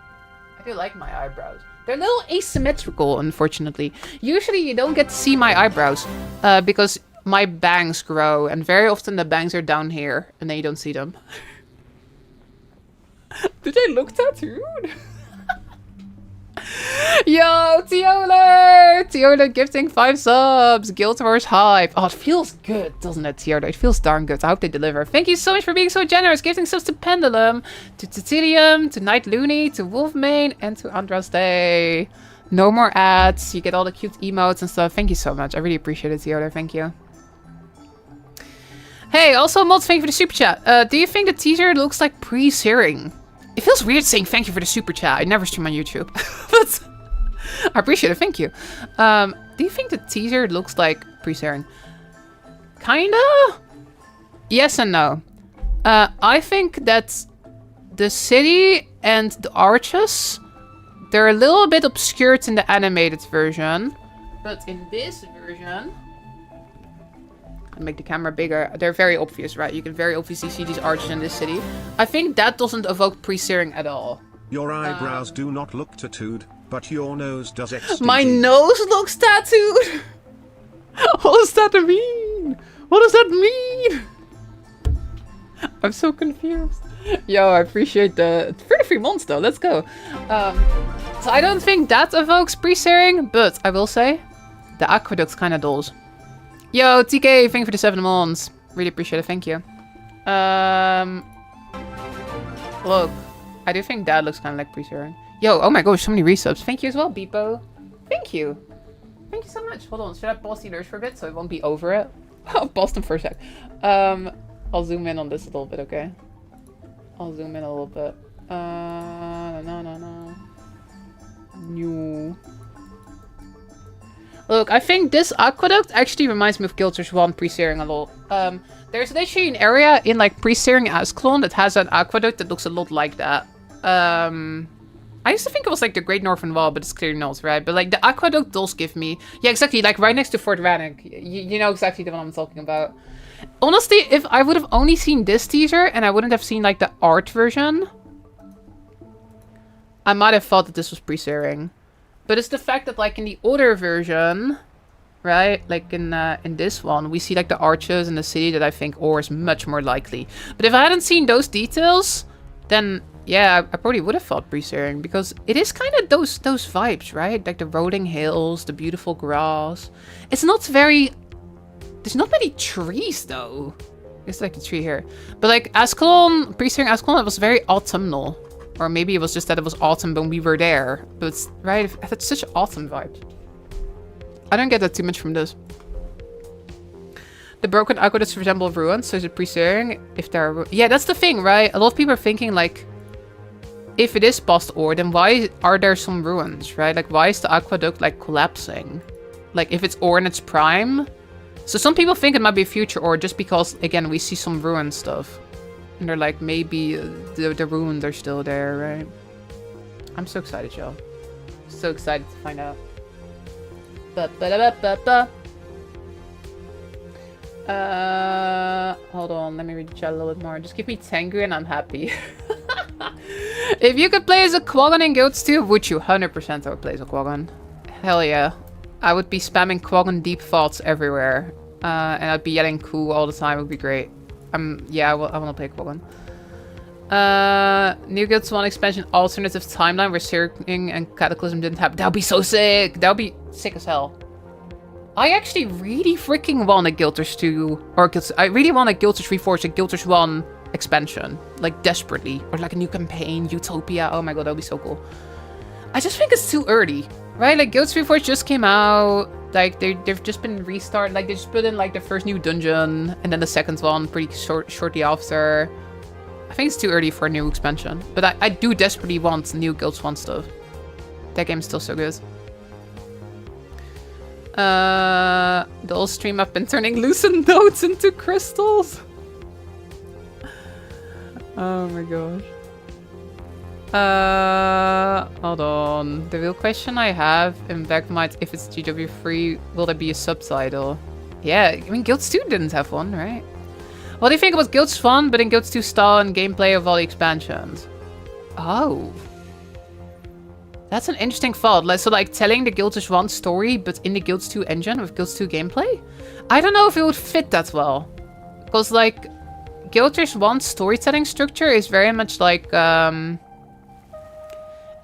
I do like my eyebrows. They're a little asymmetrical, unfortunately. Usually you don't get to see my eyebrows because my bangs grow, and very often the bangs are down here, and then you don't see them. Do they look tattooed? Yo, Teola gifting 5 subs. Guild Wars hype. Oh, it feels good, doesn't it, Teola? It feels darn good. I hope they deliver. Thank you so much for being so generous. Gifting subs to Pendulum, to Titilium, to Night Looney, to Wolfmane, and to Andraste. No more ads. You get all the cute emotes and stuff. Thank you so much. I really appreciate it, Teola. Thank you. Hey, also, Mods, thank you for the super chat. Do you think the teaser looks like pre-searing? It feels weird saying thank you for the super chat. I never stream on YouTube. But I appreciate it. Thank you. Do you think the teaser looks like pre-searing? Kinda? Yes and no. I think that the city and the arches, they're a little bit obscured in the animated version. But in this version... make the camera bigger. They're very obvious, right? You can very obviously see these arches in this city. I think that doesn't evoke pre-searing at all. Your eyebrows do not look tattooed, but your nose does. My nose looks tattooed? What does that mean? What does that mean? I'm so confused. Yo, I appreciate the 33 months though. Let's go. So I don't think that evokes pre-searing, but I will say the aqueduct kind of does. Yo, TK, thank you for the 7 months. Really appreciate it, thank you. Look, I do think that looks kind of like pre-searing. Yo, oh my gosh, so many resubs. Thank you as well, Beepo. Thank you. Thank you so much. Hold on, should I pause the alerts for a bit so it won't be over it? I'll pause them for a sec. I'll zoom in on this a little bit, okay? I'll zoom in a little bit. No. Look, I think this aqueduct actually reminds me of Guild Wars 1 pre-searing a lot. There's literally an area in like pre-searing Ascalon that has an aqueduct that looks a lot like that. I used to think it was like the Great Northern Wall, but it's clearly not, right? But like the aqueduct does give me... Yeah, exactly, like right next to Fort Rannoch. You know exactly the one I'm talking about. Honestly, if I would have only seen this teaser and I wouldn't have seen like the art version, I might have thought that this was pre-searing. But it's the fact that like in the other version, right? Like in this one, we see like the arches in the city that I think ore is much more likely. But if I hadn't seen those details, then yeah, I probably would have thought pre-searing because it is kind of those vibes, right? Like the rolling hills, the beautiful grass. It's not very... There's not many trees though. It's like the tree here. But like Ascalon, pre-searing Ascalon, it was very autumnal. Or maybe it was just that it was autumn when we were there. But, right, it's such autumn vibes. I don't get that too much from this. The broken aqueducts resemble ruins, so is it pre-searing? If there are... Yeah, that's the thing, right? A lot of people are thinking, like... If it is past ore, then why are there some ruins, right? Like, why is the aqueduct, like, collapsing? Like, if it's ore in its prime. So some people think it might be a future ore just because, again, we see some ruined stuff. And they're like, maybe the ruins are still there, right? I'm so excited, y'all. So excited to find out. Hold on, let me read the chat a little bit more. Just give me Tengu and I'm happy. If you could play as a Quaggon in Guilds 2, would you? 100% I would play as a Quaggon. Hell yeah. I would be spamming Quaggon deep thoughts everywhere. And I'd be yelling cool all the time. It would be great. Yeah, I want to play Quaggon. New Guilds 1 expansion alternative timeline where Searing and Cataclysm didn't happen. That would be so sick. That would be sick as hell. I actually really freaking want a Guilders 2, or I really want a Guilders Reforged, a Guilders 1 expansion. Like, desperately. Or like a new campaign, Utopia. Oh my god, that would be so cool. I just think it's too early, right? Like, Guilders Reforged just came out. Like, they've just been restarted. Like, they just put in, like, the first new dungeon, and then the second one pretty shortly after. I think it's too early for a new expansion. But I do desperately want new Guilds 1 stuff. That game's still so good. The whole stream I've been turning loosened notes into crystals. Oh my gosh. Hold on. The real question I have in back of my mind, if it's GW3, will there be a subtitle? Yeah, I mean, Guilds 2 didn't have one, right? What do you think about Guilds 1, but in Guilds 2 style and gameplay of all the expansions? Oh. That's an interesting thought. So, like, telling the Guilds 1 story, but in the Guilds 2 engine with Guilds 2 gameplay? I don't know if it would fit that well. Because, like, Guilds 1 storytelling structure is very much like,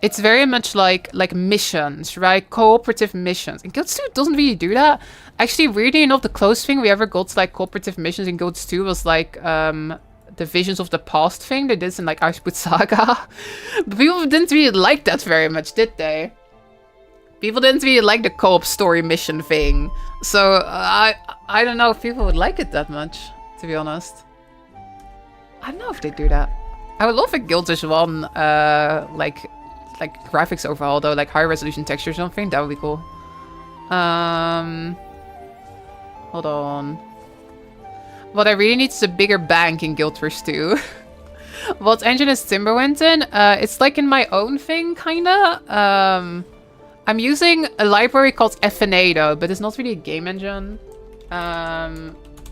it's very much like missions, right? Cooperative missions. And Guilds 2 doesn't really do that. Actually, weirdly enough, the closest thing we ever got to, like, cooperative missions in Guilds 2 was, like, the Visions of the Past thing they did in, like, Iceboot Saga. But people didn't really like that very much, did they? People didn't really like the co-op story mission thing. So, I don't know if people would like it that much, to be honest. I don't know if they do that. I would love a Guilds 1, like graphics overhaul, though, like high resolution texture or something. That would be cool. Hold on. What I really need is a bigger bank in Guild Wars 2. What engine is Timberwind in? It's like in my own thing, kinda. I'm using a library called FNA though, but it's not really a game engine.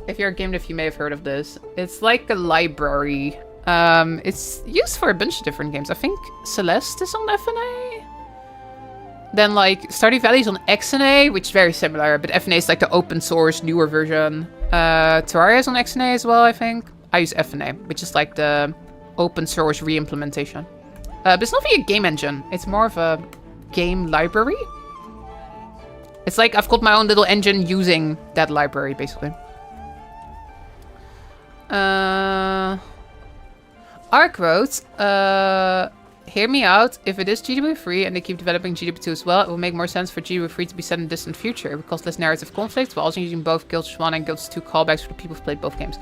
If you're a game dev, you may have heard of this. It's like a library. It's used for a bunch of different games. I think Celeste is on FNA. Then, like, Stardew Valley is on XNA, which is very similar, but FNA is like the open source, newer version. Terraria is on XNA as well, I think. I use FNA, which is like the open source re-implementation. But it's not really a game engine. It's more of a game library. It's like I've got my own little engine using that library, basically. Arc wrote, hear me out. If it is GW3 and they keep developing GW2 as well, it will make more sense for GW3 to be set in the distant future because less narrative conflict, while also using both Guilds 1 and Guilds 2 callbacks for the people who've played both games.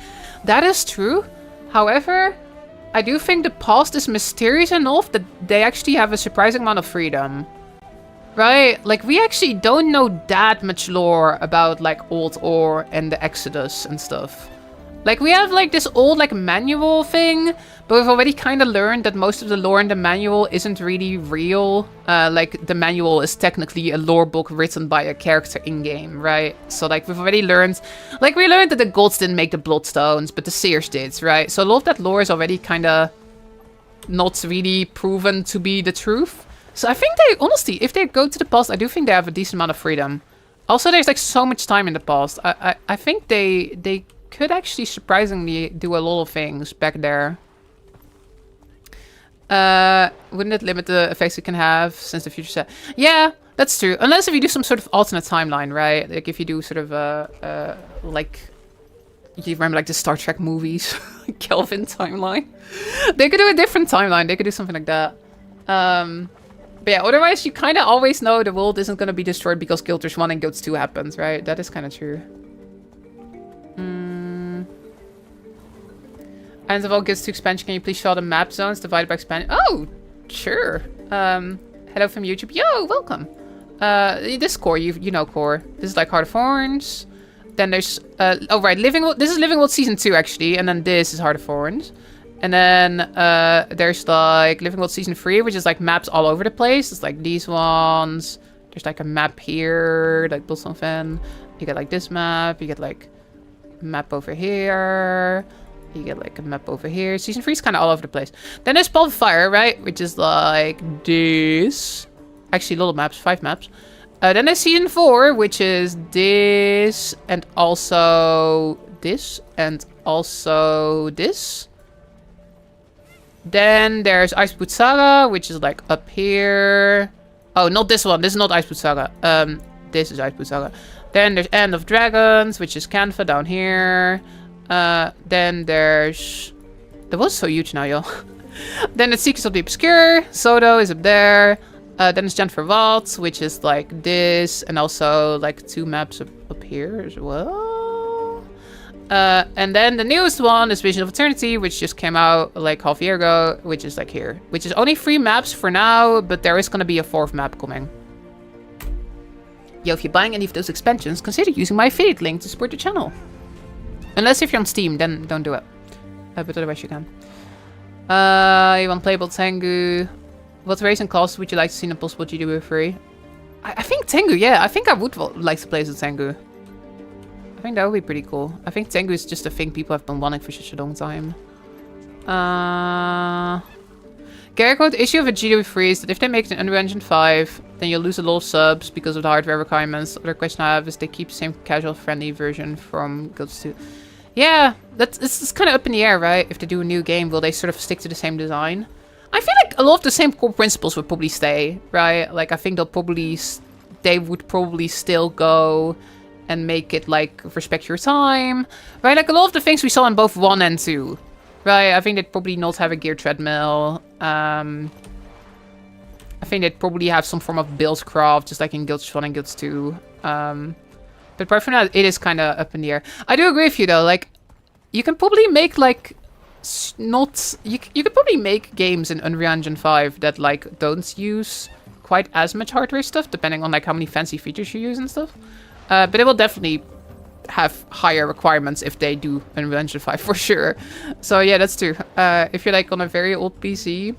That is true. However, I do think the past is mysterious enough that they actually have a surprising amount of freedom. Right? Like, we actually don't know that much lore about, like, Old Ore and the Exodus and stuff. Like, we have, like, this old, like, manual thing, but we've already kind of learned that most of the lore in the manual isn't really real. Like, the manual is technically a lore book written by a character in-game, right? So, like, we've already learned... Like, we learned that the gods didn't make the bloodstones, but the seers did, right? So a lot of that lore is already kind of not really proven to be the truth. So I think they, honestly, if they go to the past, I do think they have a decent amount of freedom. Also, there's, like, so much time in the past. I think they could actually surprisingly do a lot of things back there. Wouldn't it limit the effects we can have since the future set? Yeah, that's true. Unless if you do some sort of alternate timeline, right? Like if you do sort of like, you remember like the Star Trek movies, Kelvin timeline. They could do a different timeline. They could do something like that. But yeah, otherwise you kind of always know the world isn't going to be destroyed because Guilds 1 and Guilds 2 happens, right? That is kind of true. And of all Guilds 2 expansion, can you please show the map zones divided by expansion? Oh, sure. Hello from YouTube. Yo, welcome. This core, you know core. This is like Heart of Thorns. Then there's oh right, this is Living World Season 2 actually, and then this is Heart of Thorns. And then there's like Living World Season 3, which is like maps all over the place. It's like these ones. There's like a map here, like Bostonfen. You get like this map, you get like a map over here. You get like a map over here. Season 3 is kind of all over the place. Then there's Ball of Fire, right? Which is like this. Actually, little maps, 5 maps. Then there's Season 4, which is this. And also this. And also this. Then there's Ice Boot Saga, which is like up here. Oh, not this one. This is not Ice Boot Saga. This is Ice Boot Saga. Then there's End of Dragons, which is Canva down here. Then there's... That was so huge now, yo. Then it's Secrets of the Obscure. Sodo is up there. Then it's Jennifer Waltz, which is like this. And also like 2 maps up here as well. And then the newest one is Vision of Eternity, which just came out like half a year ago, which is like here. Which is only 3 maps for now, but there is going to be a 4th map coming. Yo, if you're buying any of those expansions, consider using my affiliate link to support the channel. Unless if you're on Steam, then don't do it. But otherwise you can. You want playable Tengu. What race and class would you like to see in a possible GW 3? I think Tengu, yeah. I think I would like to play as a Tengu. I think that would be pretty cool. I think Tengu is just a thing people have been wanting for such a long time. Garrett, the issue of a GW3 is that if they make it an Unreal Engine 5, then you'll lose a lot of subs because of the hardware requirements. Other question I have is they keep the same casual-friendly version from Guilds 2. Yeah, it's kind of up in the air, right? If they do a new game, will they sort of stick to the same design? I feel like a lot of the same core principles would probably stay, right? Like, I think they would probably still go and make it, like, respect your time, right? Like, a lot of the things we saw in both 1 and 2. Right, I think they'd probably not have a gear treadmill. I think they'd probably have some form of buildcraft, just like in Guilds 1 and Guilds 2. But apart from that, it is kind of up in the air. I do agree with you, though. Like, you can probably make, like, you could probably make games in Unreal Engine 5 that, like, don't use quite as much hardware stuff, depending on, like, how many fancy features you use and stuff. But it will definitely have higher requirements if they do Unreal Engine 5 for sure. So yeah, that's true. If you're like on a very old PC,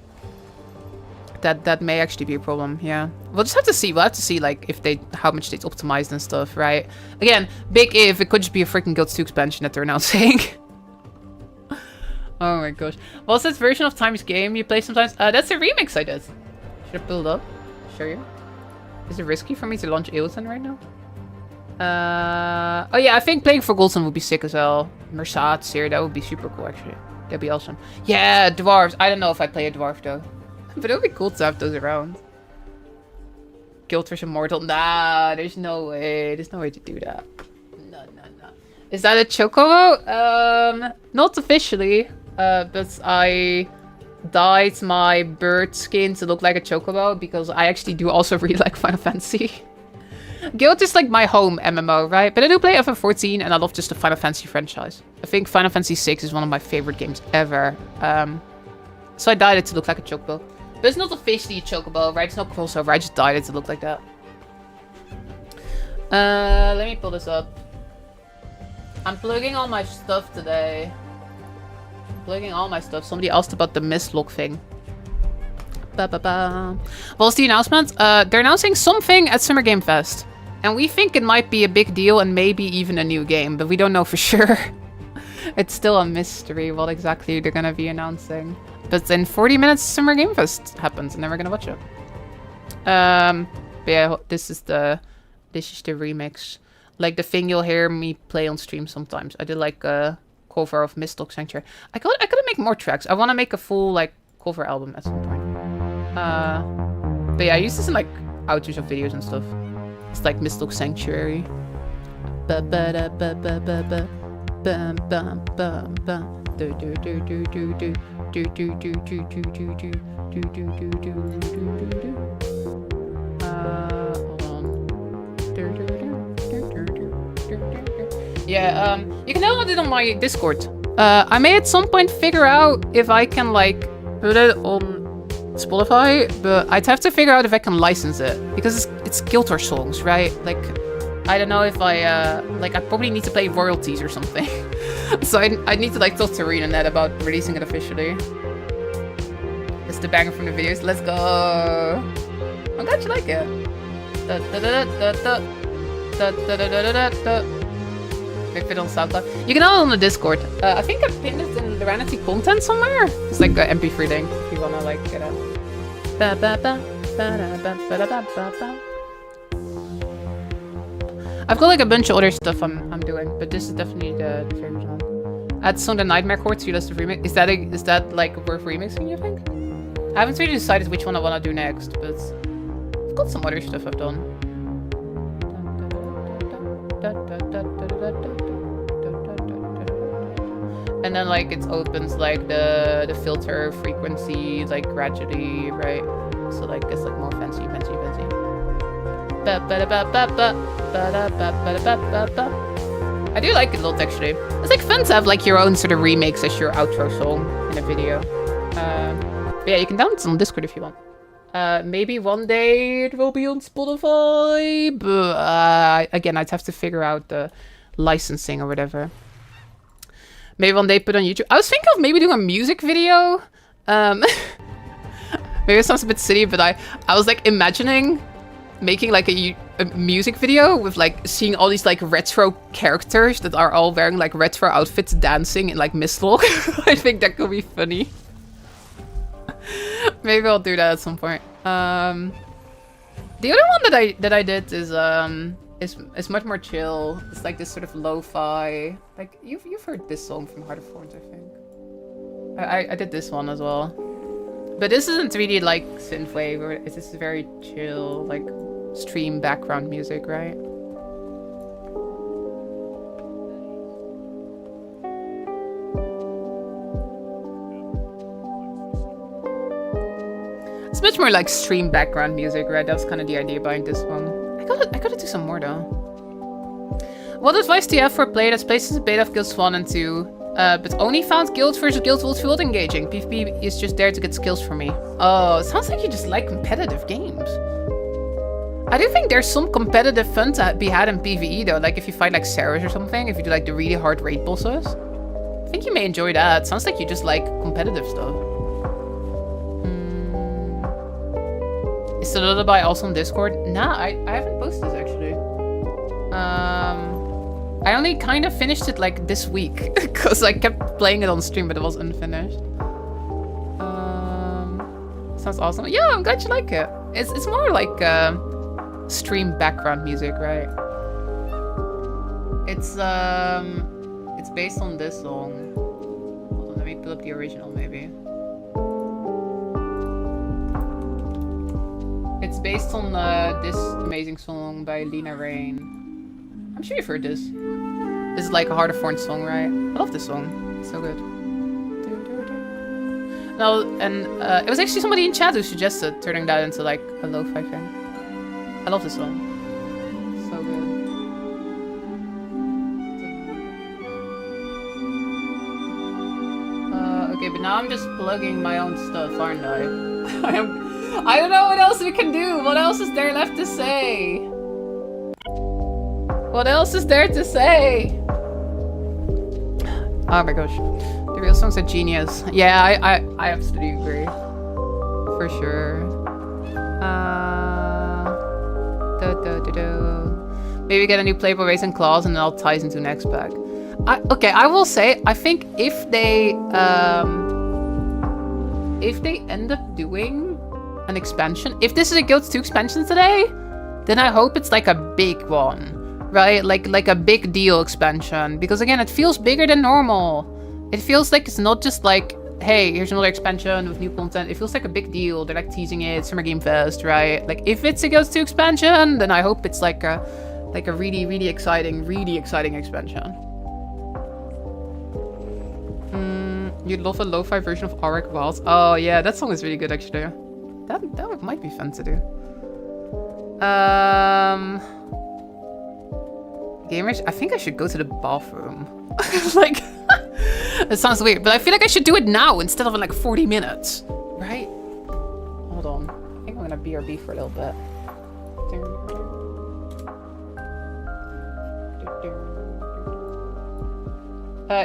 that may actually be a problem. Yeah, we'll just have to see. We'll have to see like if how much they've optimized and stuff, right? Again, big if. It could just be a freaking Guild 2 expansion that they're announcing. Oh my gosh. What's this version of Time's Game you play sometimes? That's a remix I did. Should I pull it up? Show you. Is it risky for me to launch Ableton right now? Oh yeah, I think playing for Golden would be sick as well. Mersatz here, that would be super cool actually. That'd be awesome. Yeah, dwarves. I don't know if I play a dwarf though. But it would be cool to have those around. Guild vs Immortal. Nah, there's no way. There's no way to do that. No. Is that a chocobo? Not officially. But I dyed my bird skin to look like a chocobo because I actually do also really like Final Fantasy. Guild is like my home MMO, right? But I do play FF14 and I love just the Final Fantasy franchise. I think Final Fantasy 6 is one of my favorite games ever. So I dyed it to look like a chocobo. But it's not officially a chocobo, right? It's not crossover. I just dyed it to look like that. Let me pull this up. I'm plugging all my stuff today. Plugging all my stuff. Somebody asked about the Mistlock thing. What's the announcement? They're announcing something at Summer Game Fest. And we think it might be a big deal and maybe even a new game, but we don't know for sure. It's still a mystery what exactly they're gonna be announcing. But in 40 minutes, Summer Game Fest happens, and then we're gonna watch it. But yeah, this is the remix. Like the thing you'll hear me play on stream sometimes. I did like a cover of Mistlock Sanctuary. I gotta make more tracks. I want to make a full like cover album at some point. But yeah, I use this in like outros of videos and stuff. It's like Mistlock Sanctuary. Yeah, you can download it on my Discord. I may at some point figure out if I can like put it on Spotify, but I'd have to figure out if I can license it because it's Guild Wars songs, right? Like, I don't know if I probably need to pay royalties or something. So I need to like talk to ArenaNet about releasing it officially. It's the banger from the videos. Let's go. I'm glad you like it. If it on SoundCloud. You can all on the Discord. I think I pinned it in the ArenaNet content somewhere. It's like an MP3 link if you wanna like get it. I've got like a bunch of other stuff I'm doing, but this is definitely the favorite one. Add some of the Nightmare chords to your list of remix. Is that like worth remixing, you think? I haven't really decided which one I wanna do next, but I've got some other stuff I've done. And then like it opens like the filter frequency like gradually, right? So like it's like more fancy. I do like it a lot actually. It's like fun to have like your own sort of remix as your outro song in a video. But yeah, you can download it on Discord if you want. Maybe one day it will be on Spotify, but again, I'd have to figure out the licensing or whatever. Maybe one day put on YouTube. I was thinking of maybe doing a music video. Maybe it sounds a bit silly, but I was like imagining making like a music video with like seeing all these like retro characters that are all wearing like retro outfits dancing in like Mistlock. I think that could be funny. Maybe I'll do that at some point. The other one that I did is much more chill. It's like this sort of lo-fi. Like you've heard this song from Heart of Thorns, I think. I did this one as well. But this isn't really like synthwave, or it's just very chill, like stream background music, right? It's much more like stream background music, right? That's kind of the idea behind this one. I gotta do some more though. What advice do you have for a player that plays a beta of Guilds 1 and 2, but only found Guild versus Guild will feel engaging? PvP is just there to get skills for me. Oh, it sounds like you just like competitive games. I do think there's some competitive fun to be had in PvE though, like if you fight like Ceres or something, if you do like the really hard raid bosses. I think you may enjoy that. Sounds like you just like competitive stuff. Is the lullaby also on Discord? Nah, I haven't posted this actually. I only kind of finished it like this week because I kept playing it on stream, but it was unfinished. Sounds awesome. Yeah, I'm glad you like it. It's more like stream background music, right? It's based on this song. Hold on, let me pull up the original maybe. It's based on this amazing song by Lena Rain. I'm sure you've heard this. This is like a Heart of Thorns song, right? I love this song. It's so good. No, and it was actually somebody in chat who suggested turning that into like a lo-fi thing. I love this song. So good. Okay, but now I'm just plugging my own stuff, aren't I? I don't know what else we can do. What else is there left to say? What else is there to say? Oh my gosh. The real songs are genius. Yeah, I absolutely agree. For sure. Maybe get a new playable race and claws and it all ties into next pack. Okay, I will say, I think if they end up doing an expansion, if this is a Guild 2 expansion today, then I hope it's like a big one, right? Like a big deal expansion, because again, it feels bigger than normal. It feels like it's not just like, hey, here's another expansion with new content. It feels like a big deal. They're like teasing it, Summer Game Fest, right? Like if it's a Guild 2 expansion, then I hope it's like a really exciting expansion. You'd love a lo-fi version of Auric Wilds. Oh yeah, that song is really good actually. That might be fun to do. Gamers, I think I should go to the bathroom. Like, that sounds weird, but I feel like I should do it now instead of in like 40 minutes, right? BRB for a little bit.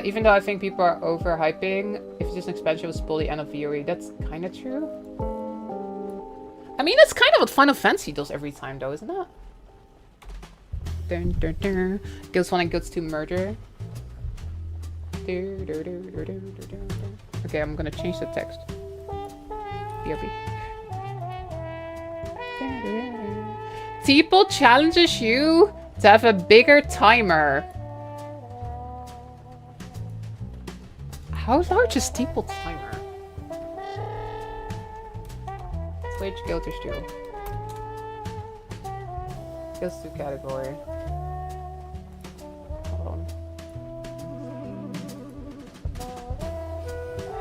Even though I think people are overhyping, if it's just an expansion, it was spoil the end of VOE. That's kind of true. I mean, that's kind of what Final Fantasy does every time, though, isn't it? Guilds 1 and Guilds 2 merger. Okay, I'm gonna change the text. BRB. Teeple challenges you to have a bigger timer. How large is Teeple's timer? Switch Guilds 2. Guilds 2 category. Hold on.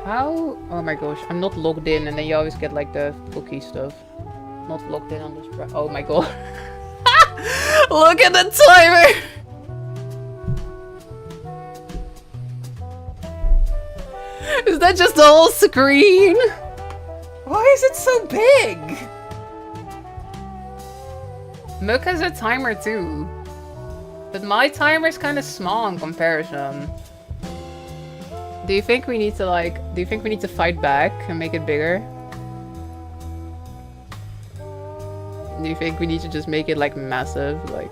How? Oh my gosh, I'm not logged in, and then you always get like the cookie stuff. Not logged in on this. Oh my god. Look at the timer! Is that just the whole screen? Why is it so big? Mook has a timer too. But my timer is kind of small in comparison. Do you think we need to fight back and make it bigger? Do you think we need to just make it like massive, like?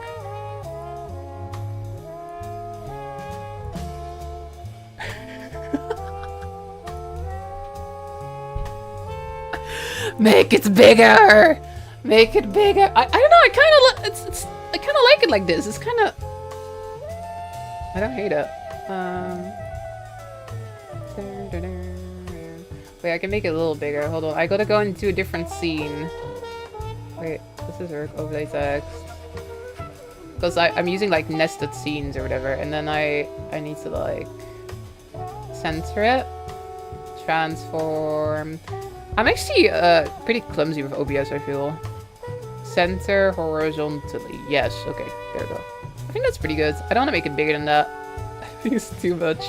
Make it bigger! Make it bigger! I don't know, I kind of like it like this. It's kind of... I don't hate it. Wait, I can make it a little bigger. Hold on, I gotta go into a different scene. Wait, this is our overlay text. Because I'm using like nested scenes or whatever, and then I need to like center it. Transform. I'm actually pretty clumsy with OBS, I feel. Center horizontally. Yes, okay, there we go. I think that's pretty good. I don't want to make it bigger than that. I think it's too much.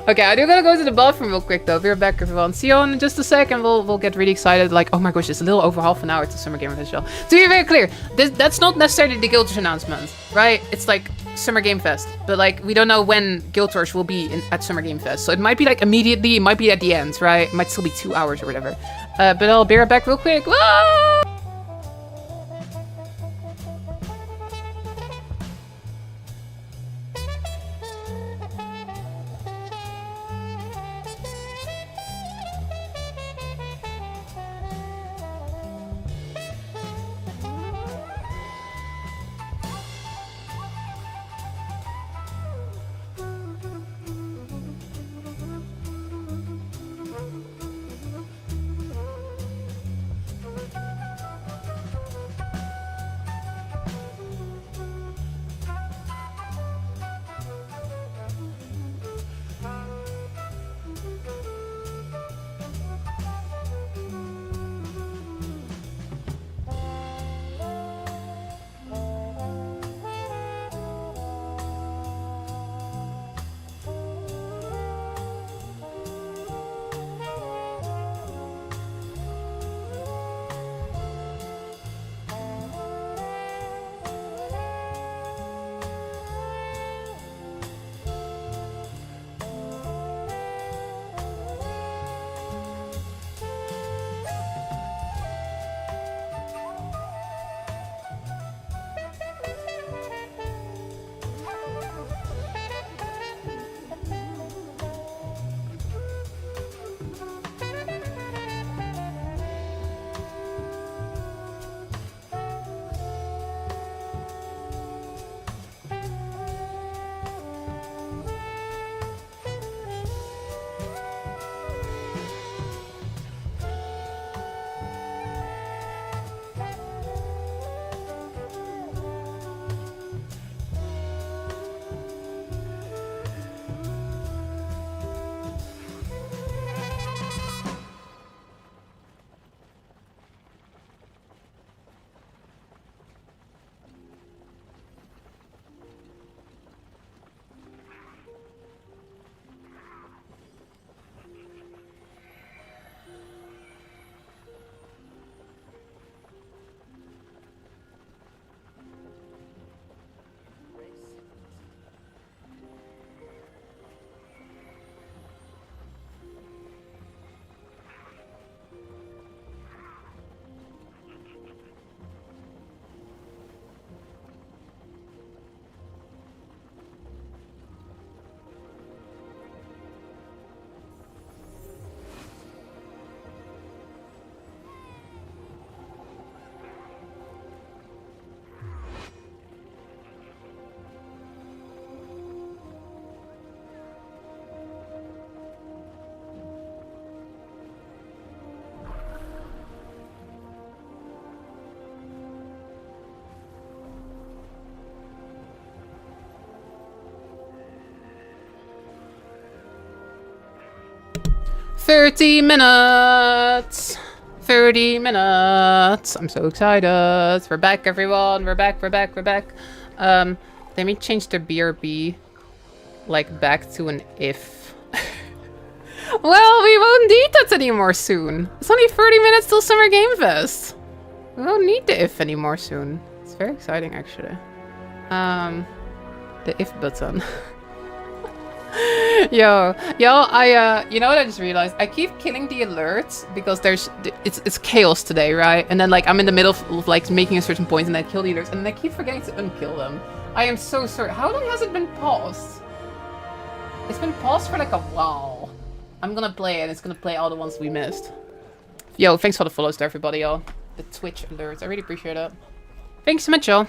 Okay, I do gotta go to the bathroom real quick though. Be right back, everyone. See you in just a second. We'll get really excited. Like, oh my gosh, it's a little over half an hour to Summer Game Fest show. To be very clear, that's not necessarily the Guild Rush announcement, right? It's like Summer Game Fest, but like we don't know when Guild Rush will be at Summer Game Fest. So it might be like immediately, it might be at the end, right? It might still be 2 hours or whatever. But I'll be right back real quick. Whoa! 30 minutes. 30 minutes. I'm so excited. We're back, everyone. We're back. Let me change the BRB like back to an if. Well, we won't need that anymore soon. It's only 30 minutes till Summer Game Fest. We won't need the if anymore soon. It's very exciting, actually. The if button. Yo, you know what I just realized? I keep killing the alerts because it's chaos today, right? And then like I'm in the middle of like making a certain point and I kill the alerts and then I keep forgetting to unkill them. I am so sorry. How long has it been paused? It's been paused for like a while. I'm gonna play it and it's gonna play all the ones we missed. Yo, thanks for the follows to everybody, y'all. The Twitch alerts, I really appreciate it. Thanks so much, y'all.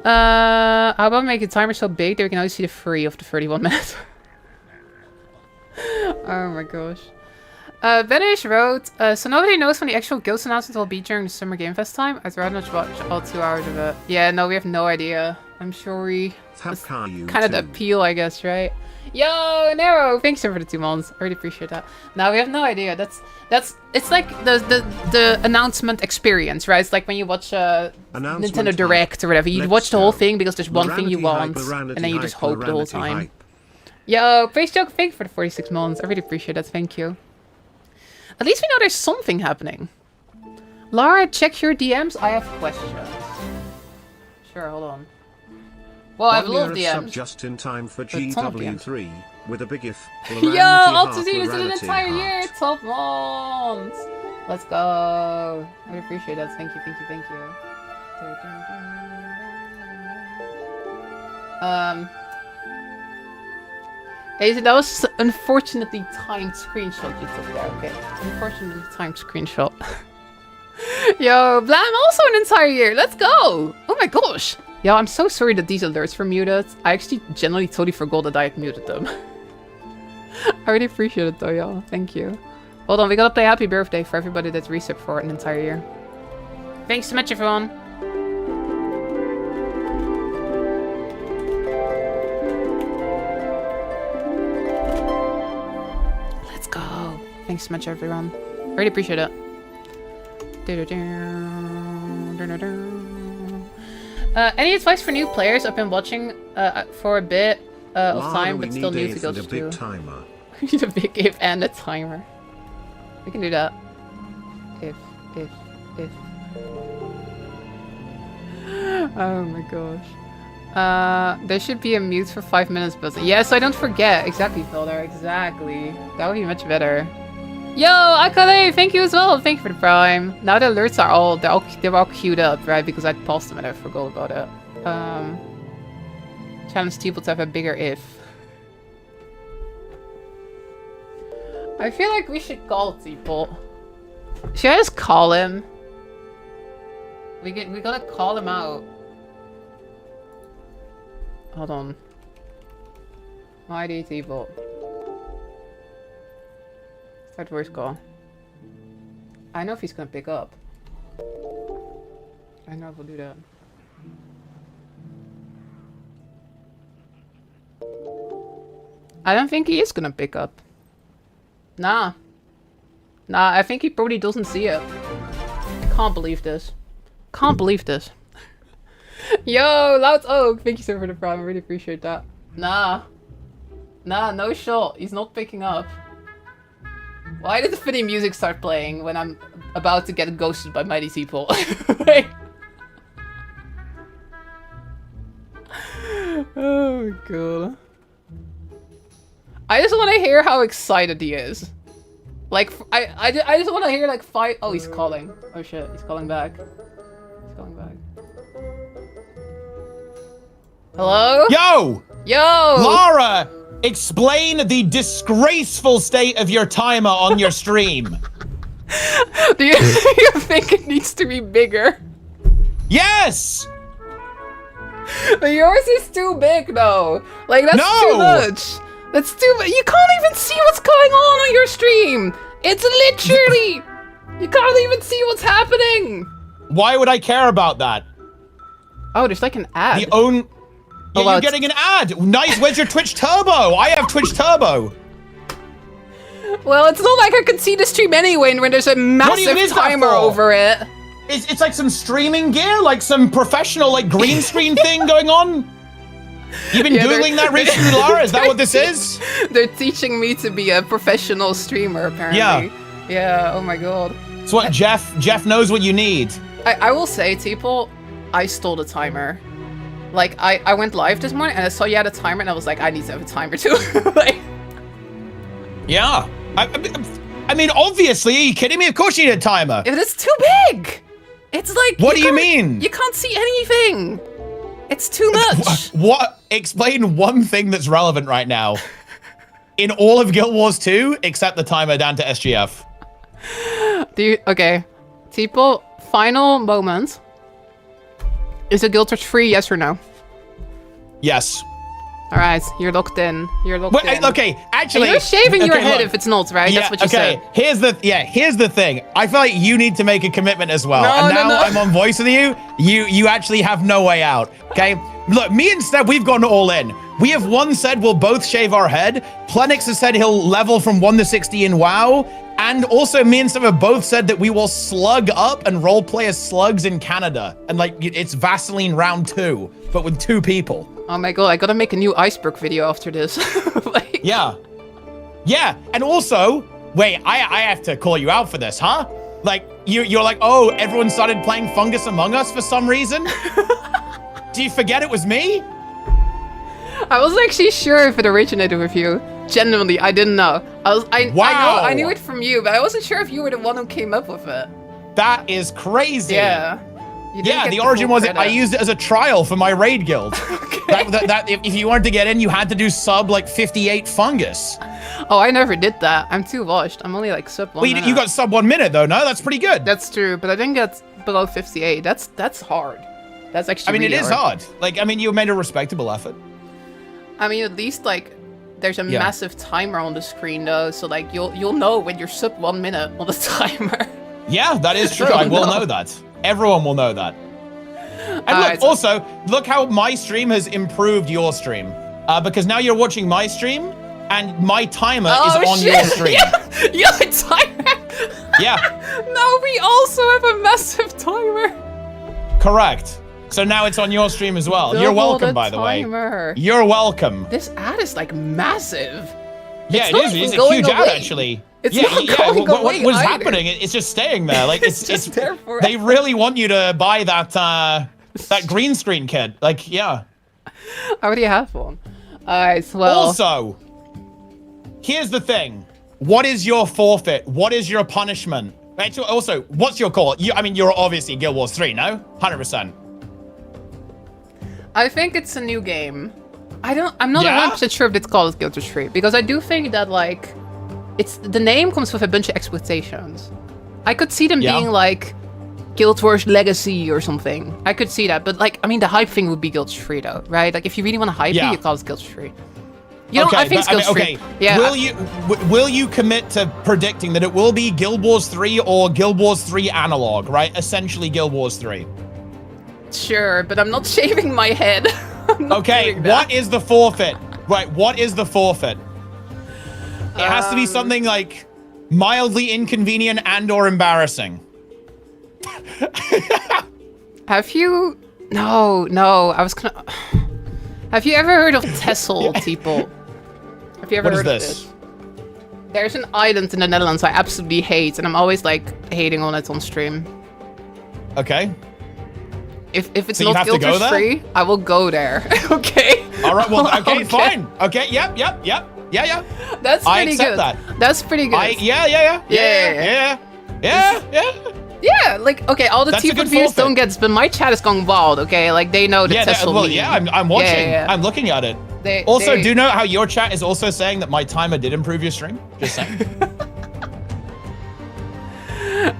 How about making the timer so big that we can only see the free of the 31 minutes? Oh my gosh. Benish wrote, so nobody knows when the actual Ghost announcement will be during the Summer Game Fest time? I'd rather not watch all 2 hours of it. Yeah, no, we have no idea. I'm sure we... That's kind of the appeal, I guess, right? Yo, Nero! Thanks for the 2 months. I really appreciate that. No, we have no idea. It's like the announcement experience, right? It's like when you watch Nintendo Direct or whatever. You watch the whole thing because there's one thing you want, and then you just hope the whole time. Yo, Face Joke, thank you for the 46 months. I really appreciate that. Thank you. At least we know there's something happening. Lara, check your DMs. I have questions. Sure, hold on. Well, I have a lot of DMs. Just in time for GW3 with a big if. Yo, Altazine is in an entire year. 12 months. Let's go. I really appreciate that. Thank you. That was unfortunately timed screenshot you took there. Okay, unfortunately timed screenshot. Yo, Blam also an entire year. Let's go. Oh my gosh. Yo, I'm so sorry that these alerts were muted. I actually generally totally forgot that I had muted them. I really appreciate it though, y'all. Thank you. Hold on, we gotta play Happy Birthday for everybody that's reset for an entire year. Thanks so much, everyone. Let's go. Thanks so much, everyone. I really appreciate it. Any advice for new players? I've been watching for a bit of time, but still new to go to. We need a big if and a timer. We can do that. If. Oh my gosh. There should be a mute for 5 minutes button. Yeah, so I don't forget. Exactly, Felder. Exactly. That would be much better. Yo, Akale, thank you as well. Thank you for the prime. Now the alerts are all they're all queued up, right? Because I paused them and I forgot about it. Challenge people to have a bigger if. I feel like we should call people. Should I just call him? We gotta call him out. Hold on. ID people. Start voice call. I know if he's gonna pick up. I know if we'll do that. I don't think he is gonna pick up. Nah, I think he probably doesn't see it. I can't believe this. Can't believe this. Yo, Loud Oak, thank you so much for the prime. I really appreciate that. Nah, no shot. He's not picking up. Why did the funny music start playing when I'm about to get ghosted by mighty people? Wait. Oh my god. I just want to hear how excited he is. Like, I just want to hear like 5... Oh, he's calling. Oh shit, he's calling back. He's calling back. Hello? Yo! Yo! Lara! Explain the disgraceful state of your timer on your stream. Do you think it needs to be bigger? Yes! But yours is too big though. Like, that's too much. That's too much. You can't even see what's going on your stream. It's literally... You can't even see what's happening. Why would I care about that? Oh, there's like an ad. The own... Yeah, you're getting an ad. Nice. Where's your Twitch Turbo? I have Twitch Turbo. Well, it's not like I could see the stream anyway when there's a massive timer over it. It's like some streaming gear, like some professional like green screen thing going on. You've been Googling that recently, Lara? Is that what this is? They're teaching me to be a professional streamer, apparently. Yeah. Yeah, oh my god. It's what Jeff knows what you need. I will say, people, I stole the timer. Like, I went live this morning and I saw you had a timer and I was like, I need to have a timer too. Like, yeah. I mean, obviously, are you kidding me? Of course you need a timer. if it's too big. It's like, What do you mean? You can't see anything. It's too much. What? Explain one thing that's relevant right now. In all of Guild Wars 2, except the timer down to SGF. Okay. People, final moment. Is the Guild Wars free, yes or no? Yes. All right, you're locked in. You're locked in. Okay, actually, And you're shaving your head look. if it's not, right? Yeah, That's what you said. Here's the thing. I feel like you need to make a commitment as well. No, and now no. I'm on voice with you. You actually have no way out. Okay? Look, me and Seb, we've gone all in. We have said we'll both shave our head. Plenix has said he'll level from 1 to 60 in WoW. And also me and Seb have both said that we will slug up and roleplay as slugs in Canada. And like, it's Vaseline round 2, but with 2 people. Oh my god, I gotta make a new iceberg video after this. Like, Yeah. Yeah, and also, wait, I have to call you out for this, huh? Like, you're like, oh, everyone started playing Fungus Among Us for some reason? Do you forget it was me? I was actually sure if it originated with you. Genuinely, I didn't know. Wow. I knew it from you, but I wasn't sure if you were the one who came up with it. That is crazy. Yeah. You didn't Yeah, get the full origin was credit. I used it as a trial for my raid guild. Okay. That if you wanted to get in, you had to do sub like 58 fungus. Oh, I never did that. I'm too washed. I'm only like sub 1 Well, minute. you got sub 1 minute though, no? That's pretty good. That's true, but I didn't get below 58. That's hard. That's actually I mean, really it is hard. Like, I mean, you made a respectable effort. I mean, at least like there's a Yeah. massive timer on the screen though, so like you'll know when you're sub 1 minute on the timer. Yeah, that is true. Oh, I will no. know that. Everyone will know that. And Alright, look, so- also, look how my stream has improved your stream. Because now you're watching my stream, and my timer is on your stream. Yeah, timer. Yeah, No, we also have a massive timer. correct. So now it's on your stream as well. You're Double welcome, the by the way. timer. You're welcome. This ad is like massive. Yeah, It's it not is. even It's a going huge ad, away. actually. It's yeah, not going what away was either. happening? It's just staying there. Like It's just there forever. They really want you to buy that that green screen kit. Like, yeah. I already have one. Alright, well. Also, here's the thing. What is your forfeit? What is your punishment? Actually, also, what's your call? I mean, you're obviously Guild Wars 3, no? 100%. I think it's a new game. I'm not Yeah? 100% sure if it's called Guild Wars 3, because I do think that like the name comes with a bunch of expectations. I could see them Yeah. being like Guild Wars Legacy or something. I could see that, but like I mean the hype thing would be Guild Wars 3 though, right? Like if you really want to hype Yeah. it, you call it Guild Wars 3. You know, I think it's but, Guild Wars 3. okay. Yeah. Will you commit to predicting that it will be Guild Wars 3 or Guild Wars 3 analog, right? Essentially Guild Wars 3. Sure, but I'm not shaving my head. I'm not Okay, doing that. what is the forfeit? Right, what is the forfeit? It has to be something like mildly inconvenient and or embarrassing. Have you? No. I was gonna. Have you ever heard of Texel, people? Have you ever What is heard this? of this? There's an island in the Netherlands I absolutely hate, and I'm always like hating on it on stream. Okay. If it's So you not have to Guild go Wars there? free, I will go there. Okay. All right, well, okay, Okay. fine. Okay, yep. Yeah. That's I pretty accept good. that. That's pretty good. Yeah. Yeah, like okay, all the That's a T-Foot good views forfeit. don't get this, but my chat is going wild. Okay, like they know the Texel Well, meme. yeah, I'm watching. Yeah. I'm looking at it. They- Also, they- do you know how your chat is also saying that my timer did improve your stream? Just saying.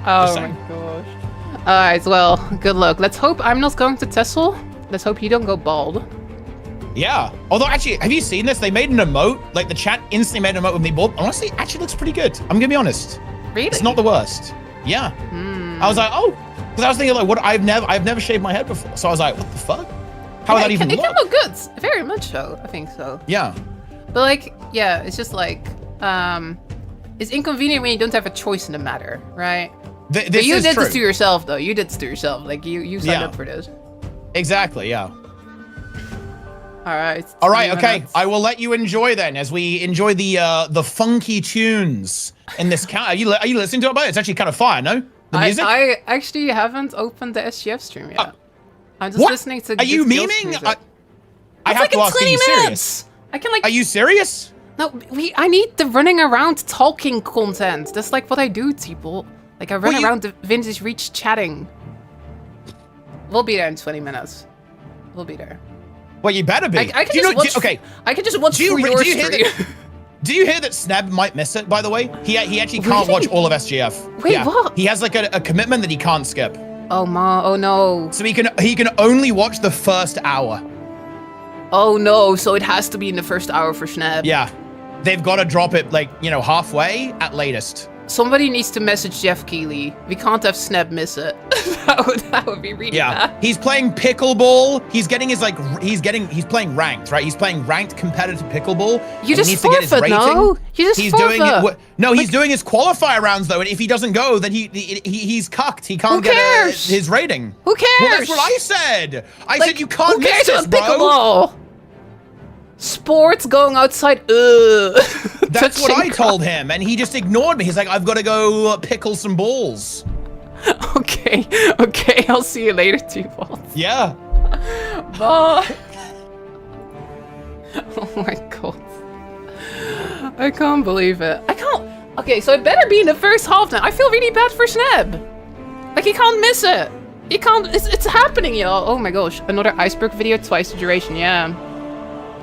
Oh saying. my gosh. Alright, well, good luck. Let's hope I'm not going to Texel. Let's hope you don't go bald. Yeah. Although, actually, have you seen this? They made an emote. Like, the chat instantly made an emote with me bald. Honestly, it actually looks pretty good. I'm gonna be honest. Really? It's not the worst. Yeah. I was like, oh. Because I was thinking, like, what? I've never shaved my head before. So I was like, what the fuck? How would that even It look? can look good. Very much so. I think so. Yeah. But like, yeah, it's just like, It's inconvenient when you don't have a choice in the matter, right? This But you is did true. this to yourself, though. You did this to yourself. Like, you signed Yeah. up for this. Exactly, yeah. Alright. All right, 20 okay. minutes. I will let you enjoy then, as we enjoy the funky tunes in this count. Are you listening to it? But it's actually kind of fire, no? The music. I actually haven't opened the SGF stream yet. I'm just What? listening to Are you good guild memeing? music. I It's have like to in ask, are 20 you minutes. serious? I can like. Are you serious? No, I need the running around talking content. That's like what I do, people. Like I run Well, you- around the Vintage Reach chatting. We'll be there in 20 minutes. We'll be there. Well, you better be. I can Do you just know- watch. do- okay. I can just watch Do you, through do your you hear stream. that? Do you hear that Sneb might miss it? By the way, he actually can't Really? watch all of SGF. Wait, what? He has like a commitment that he can't skip, Oh no. so he can only watch the first hour. Oh no. So it has to be in the first hour for Schnab. Yeah, they've got to drop it like halfway at latest. Somebody needs to message Jeff Keighley. We can't have Sneb miss it. that would be really Yeah, bad. he's playing pickleball. He's getting his he's playing ranked, right? He's playing ranked competitive pickleball. You and just he needs to get his forfeit, rating. no? You just he's forfeit. doing no, he's doing his qualifier rounds though, and if he doesn't go, then he's cucked. He can't Who get cares? his rating. Who cares? Well, that's what I said. I Like, said you can't who miss cares this, about bro. pickleball? Sports going outside. Ugh. That's what Touching I told him, and he just ignored me. He's like, I've got to go pickle some balls. Okay, I'll see you later, T-Ball. Yeah. Bye. Oh my god. I can't believe it. I can't. Okay, so it better be in the first half then. I feel really bad for Sneb. Like, he can't miss it. He can't. It's happening, y'all. Oh my gosh. Another iceberg video, twice the duration. Yeah.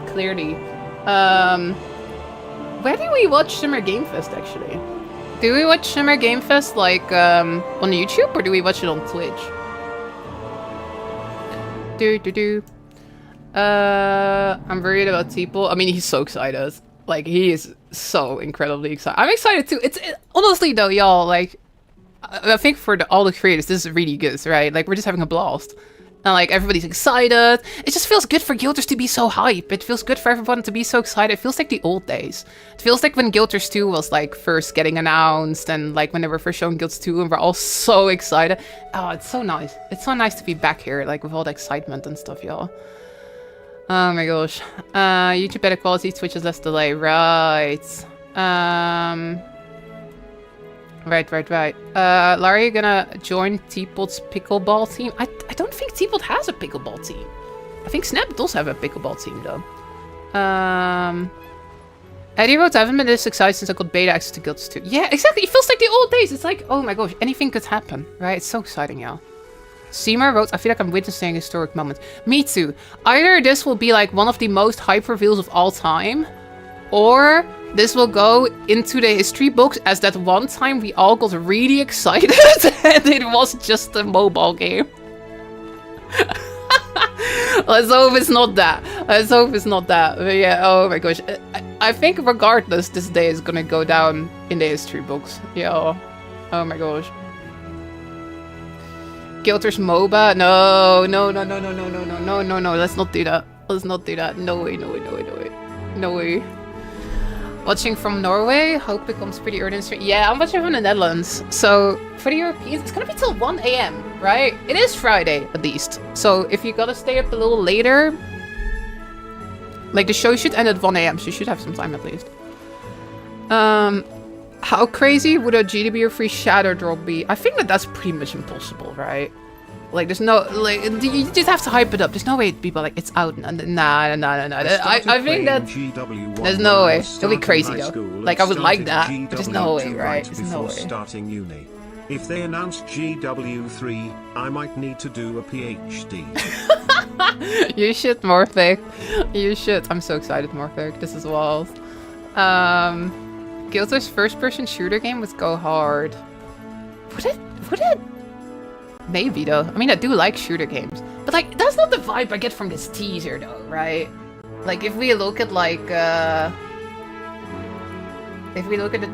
Clearly. Where do we watch Summer Game Fest, actually? Do we watch Summer Game Fest, like, on YouTube, or do we watch it on Twitch? I'm worried about people. I mean, he's so excited. Like, he is so incredibly excited. I'm excited too. Honestly though, y'all, like, I think for all the creators, this is really good, right? Like, we're just having a blast. And like, everybody's excited. It just feels good for Guilders to be so hype. It feels good for everyone to be so excited. It feels like the old days. It feels like when Guilders 2 was like first getting announced, and like when they were first showing Guilds 2 and we're all so excited. Oh, it's so nice. It's so nice to be back here, like with all the excitement and stuff, y'all. Oh my gosh. YouTube better quality, Twitch is less delay. Right. Right. Lara, you gonna join Teapot's pickleball team? I don't think Teapot has a pickleball team. I think Snap does have a pickleball team though. Eddie wrote, I haven't been this excited since I got beta access to Guilds 2. Yeah, exactly. It feels like the old days. It's like, oh my gosh, anything could happen, right? It's so exciting, y'all. Seema wrote, I feel like I'm witnessing a historic moment. Me too. Either this will be like one of the most hype reveals of all time, or this will go into the history books as that one time we all got really excited and it was just a mobile game. Let's hope it's not that. But yeah, oh my gosh. I think regardless, this day is gonna go down in the history books. Yeah. Oh my gosh. Guilders MOBA? No. Let's not do that. No way. Watching from Norway, hope it comes pretty early in the stream. Yeah, I'm watching from the Netherlands. So for the Europeans, it's gonna be till 1 AM, right? It is Friday, at least. So if you gotta stay up a little later, like the show should end at 1 AM, so you should have some time at least. How crazy would a GW free shadow drop be? I think that's pretty much impossible, right? Like, there's no, like, you just have to hype it up. There's no way people are like, it's out. Nah. I think that there's no way. It'll be crazy though. Like, I would like that, but there's no way, right? There's no way. Starting uni. If they announce GW3, I might need to do a PhD. You should, Morphic. You should. I'm so excited, Morphic. This is wild. Guild's first-person shooter game would go hard. Would it? Maybe though. I mean, I do like shooter games, but like that's not the vibe I get from this teaser though, right? Like if we look at like the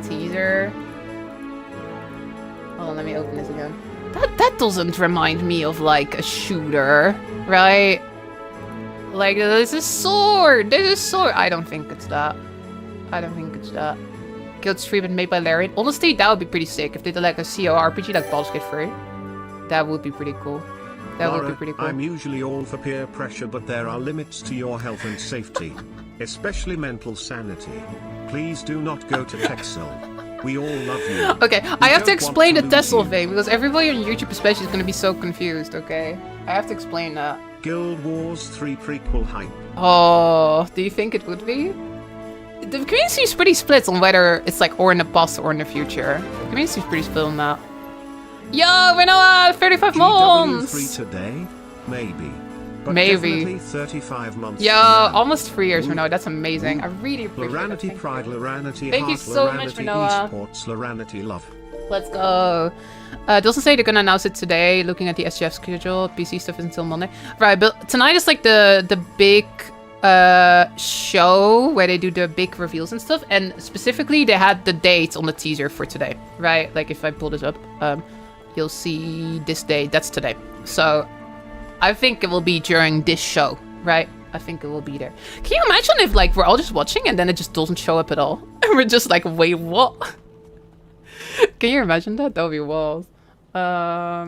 teaser. Hold on, let me open this again. That doesn't remind me of like a shooter, right? Like there's a sword. I don't think it's that. Guild stream and made by Larian. Honestly, that would be pretty sick if they did like a CO RPG like Baldur's Gate 3. That would be pretty cool. That would be pretty cool. I'm usually all for peer pressure, but there are limits to your health and safety, especially mental sanity. Please do not go to Texel. We all love you. Okay, I have to explain the Texel thing because everybody on YouTube especially is going to be so confused, okay? I have to explain that. Guild Wars 3 prequel hype. Oh, do you think it would be? The community seems pretty split on whether it's like or in the past or in the future. The community seems pretty split on that. Yo, Renoa, 35 months! GW3 today? Maybe. But Maybe. definitely 35 months. Yo, from now. Almost 3 years, Renoa. That's amazing. I really appreciate it. Loranity Pride, Loranity Thank you Heart, so much, Loranity Renoa. Esports, Loranity Love. Let's go. It doesn't say they're gonna announce it today. Looking at the SGF schedule, PC stuff is until Monday. Right, but tonight is like the big show where they do the big reveals and stuff. And specifically, they had the date on the teaser for today. Right, like if I pull this up, you'll see this date. That's today. So I think it will be during this show. Right, I think it will be there. Can you imagine if like we're all just watching and then it just doesn't show up at all, and we're just like, wait, what? Can you imagine that? That would be wild. Oh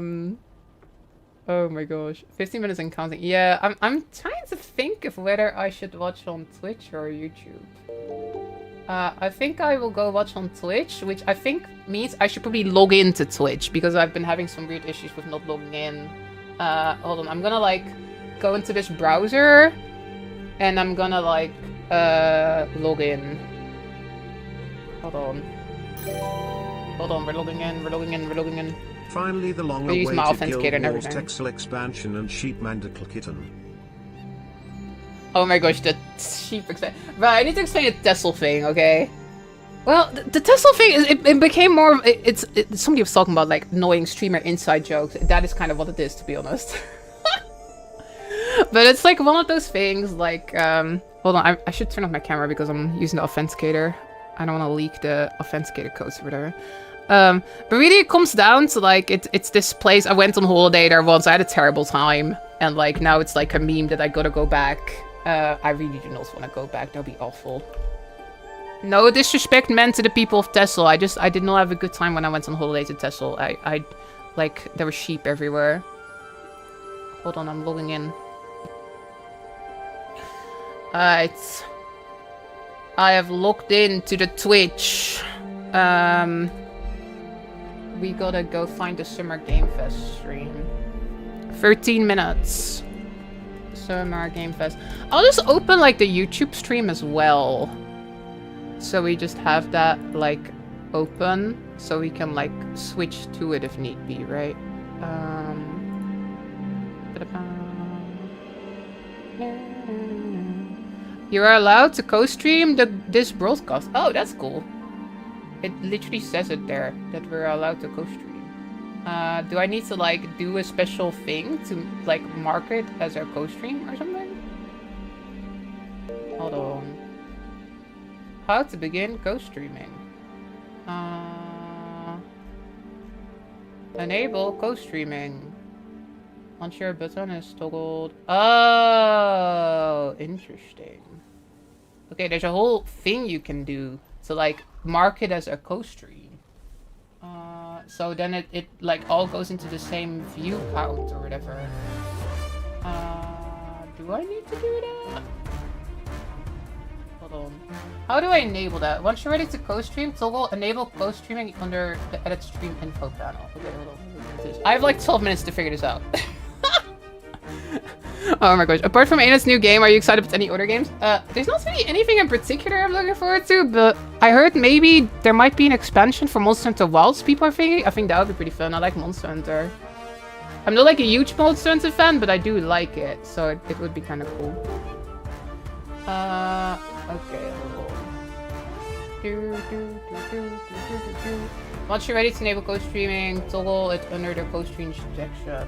my gosh. 15 minutes and counting. Yeah, I'm trying to think of whether I should watch on Twitch or YouTube. I think I will go watch on Twitch, which I think means I should probably log into Twitch because I've been having some weird issues with not logging in. Hold on. I'm gonna like go into this browser and I'm gonna like log in. Hold on. Hold on, we're logging in. Finally, the use my long-awaited authenticator Guild and Wars everything. Texel expansion and Sheep Mandicle Kitten. Oh my gosh, the sheep expansion. Right, I need to explain the Texel thing, okay? Well, the Texel thing, it became more of, somebody was talking about like annoying streamer inside jokes. That is kind of what it is, to be honest. But it's like one of those things, like, hold on, I should turn off my camera because I'm using the authenticator. I don't want to leak the authenticator codes or whatever. But really it comes down to like, it's this place, I went on holiday there once, I had a terrible time. And like, now it's like a meme that I gotta go back. I really do not want to go back, that'd be awful. No disrespect meant to the people of Texel, I did not have a good time when I went on holiday to Texel. I like, there were sheep everywhere. Hold on, I'm logging in. Alright. I have logged into the Twitch. We gotta go find the Summer Game Fest stream. 13 minutes. Summer Game Fest. I'll just open like the YouTube stream as well. So we just have that like open. So we can like switch to it if need be, right? You are allowed to co-stream this broadcast. Oh, that's cool. It literally says it there, that we're allowed to co-stream. Do I need to, like, do a special thing to, like, mark it as a co-stream or something? Hold on. How to begin co-streaming. Enable co-streaming. Once your button is toggled. Oh, interesting. Okay, there's a whole thing you can do to like mark it as a co-stream. So then it like all goes into the same view count or whatever. Do I need to do that? Hold on. How do I enable that? Once you're ready to co-stream, toggle enable co-streaming under the edit stream info panel. Okay, hold on. I have like 12 minutes to figure this out. Oh my gosh. Apart from ArenaNet's new game, are you excited about any other games? There's not really anything in particular I'm looking forward to, but I heard maybe there might be an expansion for Monster Hunter Wilds people are thinking. I think that would be pretty fun. I like Monster Hunter. I'm not like a huge Monster Hunter fan, but I do like it, so it would be kind of cool. Okay, hold on. Once you're ready to enable co-streaming, toggle it under the co-stream section.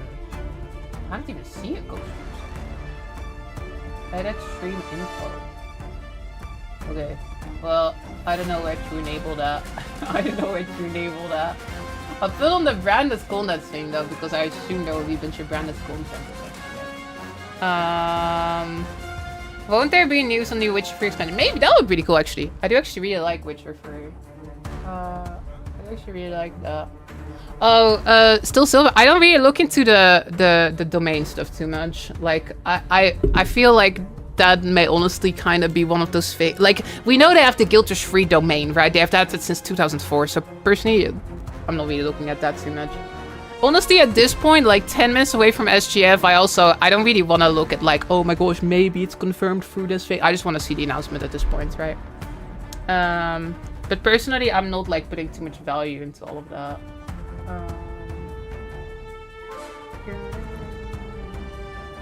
I don't even see a co-stream. Edit stream info. Okay. Well, I don't know where to enable that. I don't know where to enable that. I'll put on the branded content thing though, because I assume there will be a bunch of branded content. Won't there be news on the Witcher 3 expansion? Maybe that would be pretty cool actually. I do actually really like Witcher 3. I actually really like that. Oh, still silver. I don't really look into the domain stuff too much. Like, I feel like that may honestly kind of be one of those fake. Like, we know they have the guiltless-free domain, right? They have that since 2004. So personally, I'm not really looking at that too much. Honestly, at this point, like 10 minutes away from SGF, I don't really want to look at like, oh my gosh, maybe it's confirmed through this fake. I just want to see the announcement at this point, right? But personally, I'm not like putting too much value into all of that.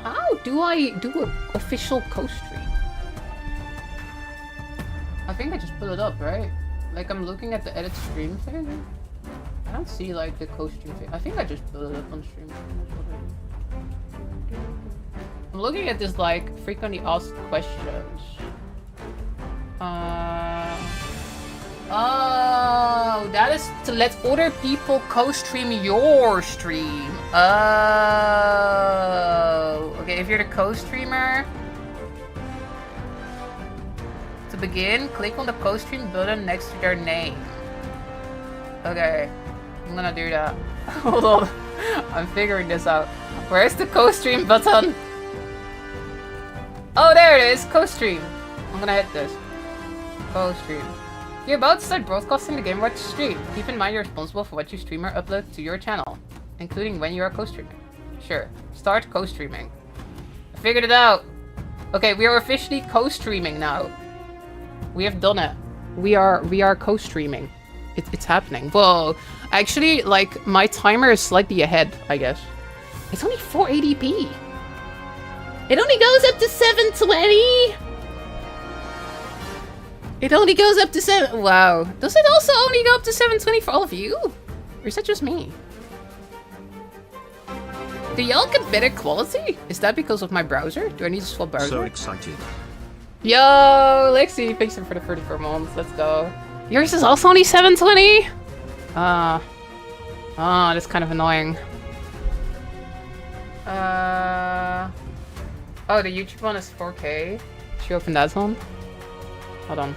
How do I do an official co-stream? I think I just pull it up, right? Like, I'm looking at the edit stream thing. I don't see like the co-stream thing. I think I just pulled it up on stream. I'm looking at this like frequently asked questions. Oh, that is to let other people co-stream your stream. Oh, okay. If you're the co-streamer, to begin, click on the co-stream button next to their name. Okay, I'm gonna do that. Hold on, I'm figuring this out. Where's the co-stream button? Oh, there it is, co-stream. I'm gonna hit this. Co-stream. You're about to start broadcasting the Game Watch stream. Keep in mind you're responsible for what you stream or upload to your channel, including when you are co-streaming. Sure, start co-streaming. I figured it out. Okay, we are officially co-streaming now. We have done it. We are co-streaming. It's happening. Whoa, actually, like my timer is slightly ahead, I guess. It's only 480p. It only goes up to 720. It only goes up to 7. Wow. Does it also only go up to 720 for all of you? Or is that just me? Do y'all get better quality? Is that because of my browser? Do I need to swap browser? So excited. Yo, Lexi, thanks for the 34 months. Let's go. Yours is also only 720? That's kind of annoying. Oh, the YouTube one is 4K. Should you open that one? Hold on.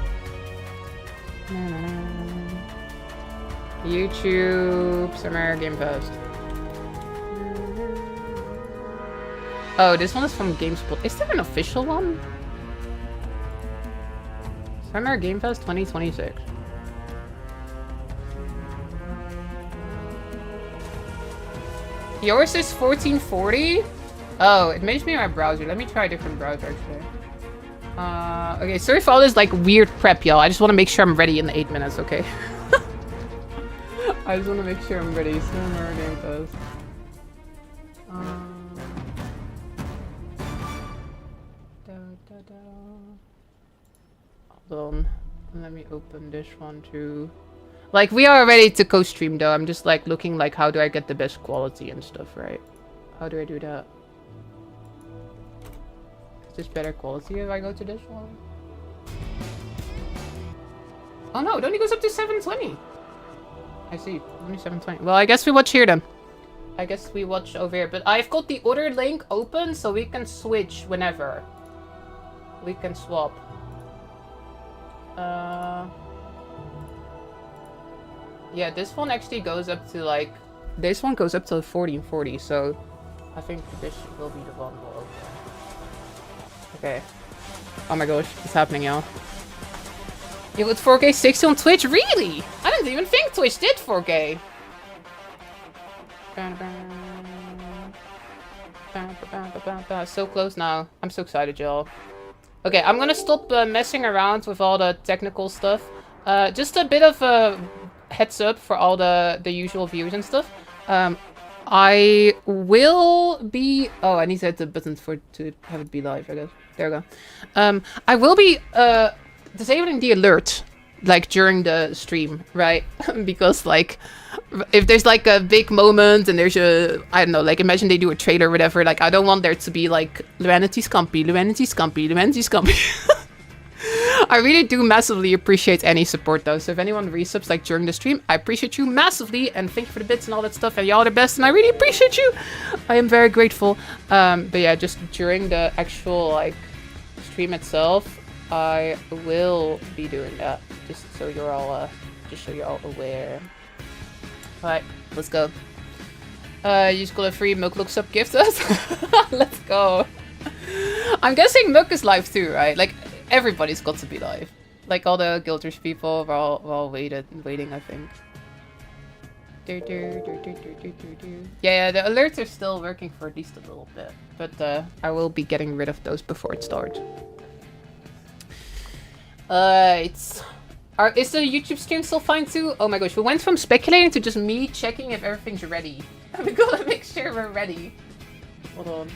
YouTube Summer Game Fest. Oh, this one is from GameSpot. Is there an official one? Summer Game Fest 2026. Yours is 1440? Oh, it makes me my browser. Let me try a different browser actually. Okay, sorry for all this like weird prep, y'all. I just want to make sure I'm ready in the 8 minutes, okay? I just want to make sure I'm ready. Summer Game Fest. Hold on. Let me open this one too. Like, we are ready to co-stream though. I'm just like looking like how do I get the best quality and stuff, right? How do I do that? Is this better quality if I go to this one? Oh no, it only goes up to 720. I see. Only 720. Well, I guess we watch here then. I guess we watch over here. But I've got the other link open so we can switch whenever. We can swap. Yeah, this one actually goes up to like... This one goes up to 1440, so... I think this will be the one we'll open. Okay. Oh my gosh, it's happening, y'all. You got 4K 60 on Twitch? Really? I didn't even think Twitch did 4K. So close now. I'm so excited, y'all. Okay, I'm gonna stop messing around with all the technical stuff. Just a bit of a heads up for all the usual viewers and stuff. I will be... Oh, I need to hit the button to have it be live, I guess. There we go. I will be disabling the alert, like, during the stream, right? Because, like, if there's, like, a big moment and there's a... I don't know, like, imagine they do a trailer or whatever. Like, I don't want there to be, like, Luanity Scumpy, Luanity Scumpy, Luanity Scumpy. I really do massively appreciate any support though, so if anyone resubs like during the stream, I appreciate you massively and thank you for the bits and all that stuff and y'all are the best and I really appreciate you. I am very grateful. But yeah, just during the actual like stream itself, I will be doing that just so you're all just so you're all aware. Alright, let's go. You just got a free Mook looks up gift us. Let's go. I'm guessing Mook is live too, right? Like, everybody's got to be live. Like, all the Guilders people, we're all waiting, I think. Yeah, the alerts are still working for at least a little bit. But I will be getting rid of those before it starts. Is the YouTube stream still fine too? Oh my gosh, we went from speculating to just me checking if everything's ready. We gotta make sure we're ready. Hold on.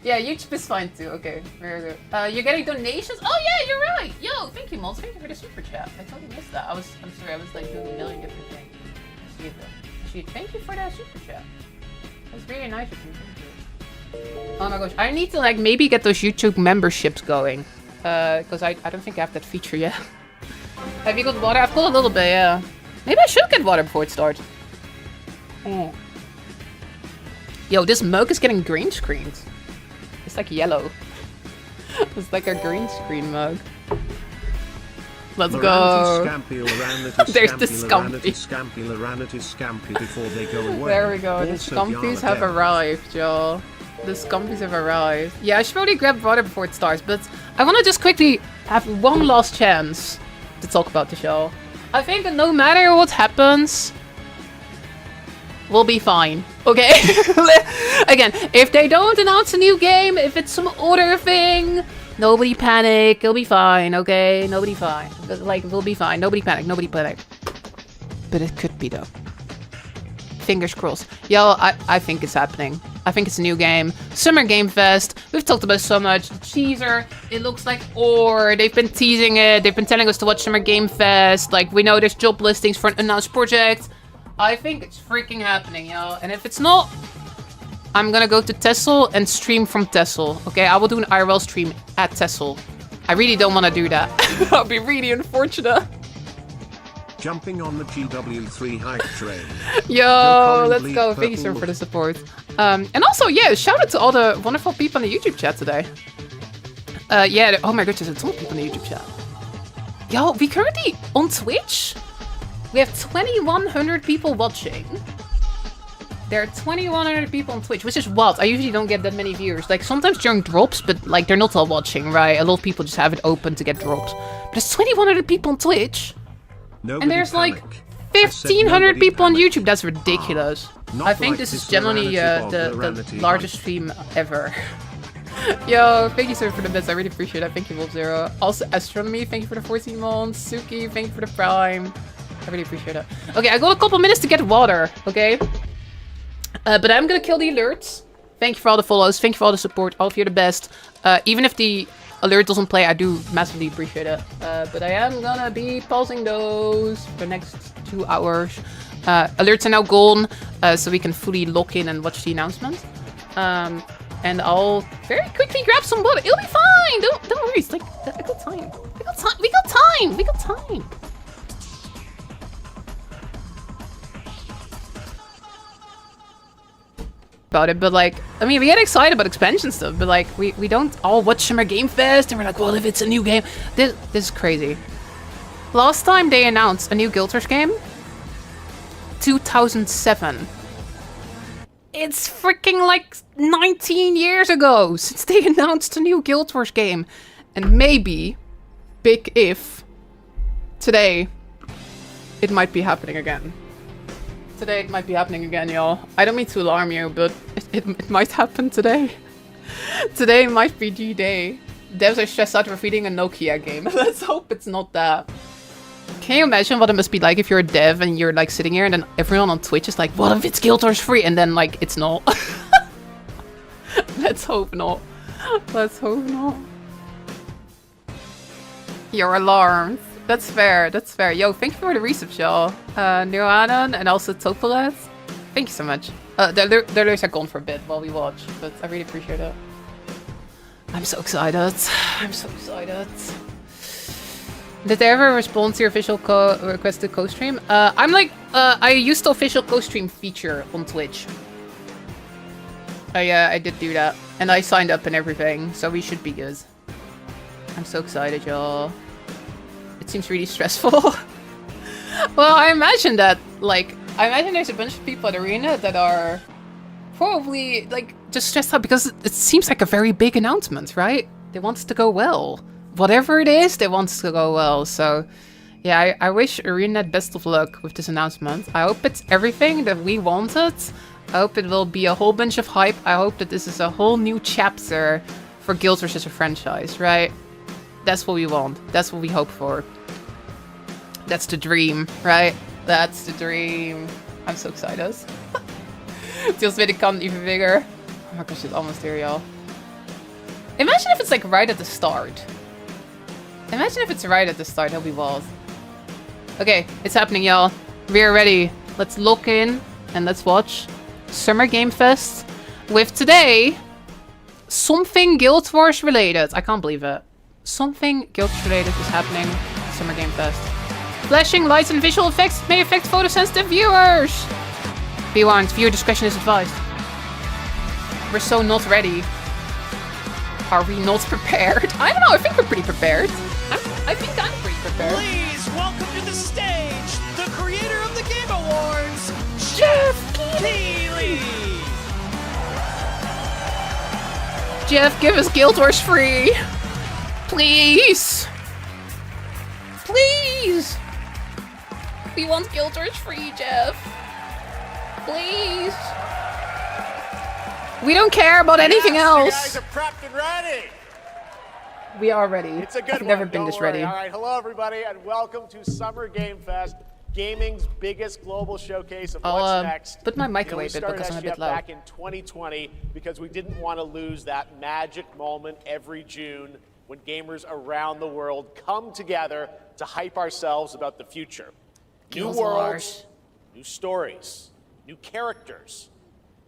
Yeah, YouTube is fine too. Okay, very good. You're getting donations? Oh yeah, you're right. Yo, thank you, Mols. Thank you for the super chat. I totally missed that. I'm sorry. I was like doing a million different things. I see it though. Thank you for that super chat. That's really nice of you. Thank you. Oh my gosh, I need to like maybe get those YouTube memberships going. Because I don't think I have that feature yet. Have you got water? I've got a little bit, yeah. Maybe I should get water before it starts. Oh. Yo, this mug is getting green screened. It's like yellow. It's like a green screen mug. Let's go. There's the Scampy before they go away. There we go. The Scampies have arrived, y'all. The Scampies have arrived. Yeah, I should probably grab water before it starts, but I want to just quickly have one last chance to talk about the show. I think that no matter what happens, we'll be fine. Okay? Again, if they don't announce a new game, if it's some other thing, nobody panic. It'll be fine, okay? Nobody fine. Like, we'll be fine. Nobody panic. Nobody panic. But it could be, though. Fingers crossed. Yo, I think it's happening. I think it's a new game. Summer Game Fest. We've talked about so much. The teaser. It looks like Or. They've been teasing it. They've been telling us to watch Summer Game Fest. Like, we know there's job listings for an announced project. I think it's freaking happening, yo. And if it's not, I'm gonna go to Texel and stream from Texel. Okay, I will do an IRL stream at Texel. I really don't want to do that. That would be really unfortunate. Jumping on the GW3 hype train. Yo, let's go. Thank you, sir, for the support. And also, yeah, shout out to all the wonderful people in the YouTube chat today. Yeah, oh my gosh, there's a ton of people in the YouTube chat. Yo, we currently, on Twitch, we have 2,100 people watching. There are 2,100 people on Twitch, which is wild. I usually don't get that many viewers. Like, sometimes during drops, but, like, they're not all watching, right? A lot of people just have it open to get drops. But there's 2,100 people on Twitch. Nobody and there's panic. like 1,500 people panic. on YouTube. That's ridiculous. I think like this is this generally the largest stream ever. Yo, thank you, sir, for the bits. I really appreciate it. Thank you, Wolf0. Also, Astronomy, thank you for the 14 months. Suki, thank you for the Prime. I really appreciate it. Okay, I got a couple minutes to get water, okay? But I'm gonna kill the alerts. Thank you for all the follows. Thank you for all the support. All of you are the best. Even if the alert doesn't play, I do massively appreciate it. But I am gonna be pausing those for the next 2 hours. Alerts are now gone, so we can fully lock in and watch the announcement. And I'll very quickly grab some water. It'll be fine. Don't worry. It's like I got time. We got time. We got time. We got time. About it, but like, I mean, we get excited about expansion stuff, but like, we don't all watch Summer Game Fest and we're like, well, if it's a new game, this is crazy. Last time they announced a new Guild Wars game, 2007. It's freaking like 19 years ago since they announced a new Guild Wars game, and maybe, big if, today, it might be happening again. Today it might be happening again, y'all. I don't mean to alarm you, but it might happen today. Today might be the day. Devs are stressed out for feeding a Nokia game. Let's hope it's not that. Can you imagine what it must be like if you're a dev and you're like sitting here and then everyone on Twitch is like, what if it's Guild Wars free? And then like, it's not. Let's hope not. Let's hope not. You're alarmed. That's fair, that's fair. Yo, thank you for the resub, y'all. Neuanon and also Topolet. Thank you so much. The alerts are gone for a bit while we watch, but I really appreciate it. I'm so excited. I'm so excited. Did they ever respond to your official requested co-stream? I used the official co-stream feature on Twitch. I did do that. And I signed up and everything, so we should be good. I'm so excited, y'all. It seems really stressful. Well, I imagine that, like, I imagine there's a bunch of people at Arena that are probably, like, just stressed out because it seems like a very big announcement, right? They want it to go well. Whatever it is, they want it to go well. So, yeah, I wish ArenaNet best of luck with this announcement. I hope it's everything that we wanted. I hope it will be a whole bunch of hype. I hope that this is a whole new chapter for Guild Wars as a franchise, right? That's what we want. That's what we hope for. That's the dream, right? That's the dream. I'm so excited. Feels really can't even bigger. Oh my gosh, it's almost here, y'all. Imagine if it's like right at the start. Imagine if it's right at the start. That'll be wild. Okay, it's happening, y'all. We're ready. Let's lock in and let's watch Summer Game Fest with today something Guild Wars related. I can't believe it. Something Guild Wars related is happening. Summer Game Fest. Flashing lights and visual effects may affect photosensitive viewers. Be warned, viewer discretion is advised. We're so not ready. Are we not prepared? I don't know, I think we're pretty prepared. I think I'm pretty prepared. Please welcome to the stage the creator of the Game Awards, Jeff Keighley. Jeff, give us Guild Wars free. Please. Please. We want Guild Wars free, Jeff. Please. We don't care about anything else. You guys are prepped and ready. We are ready. It's a good I've one. never been Don't this worry. ready. All right, hello everybody, and welcome to Summer Game Fest, gaming's biggest global showcase of what's next. Put my mic You know, away we a bit started because I'm a bit SGF loud. back in 2020 because we didn't want to lose that magic moment every June when gamers around the world come together to hype ourselves about the future. Guild New worlds, Wars. new stories, new characters,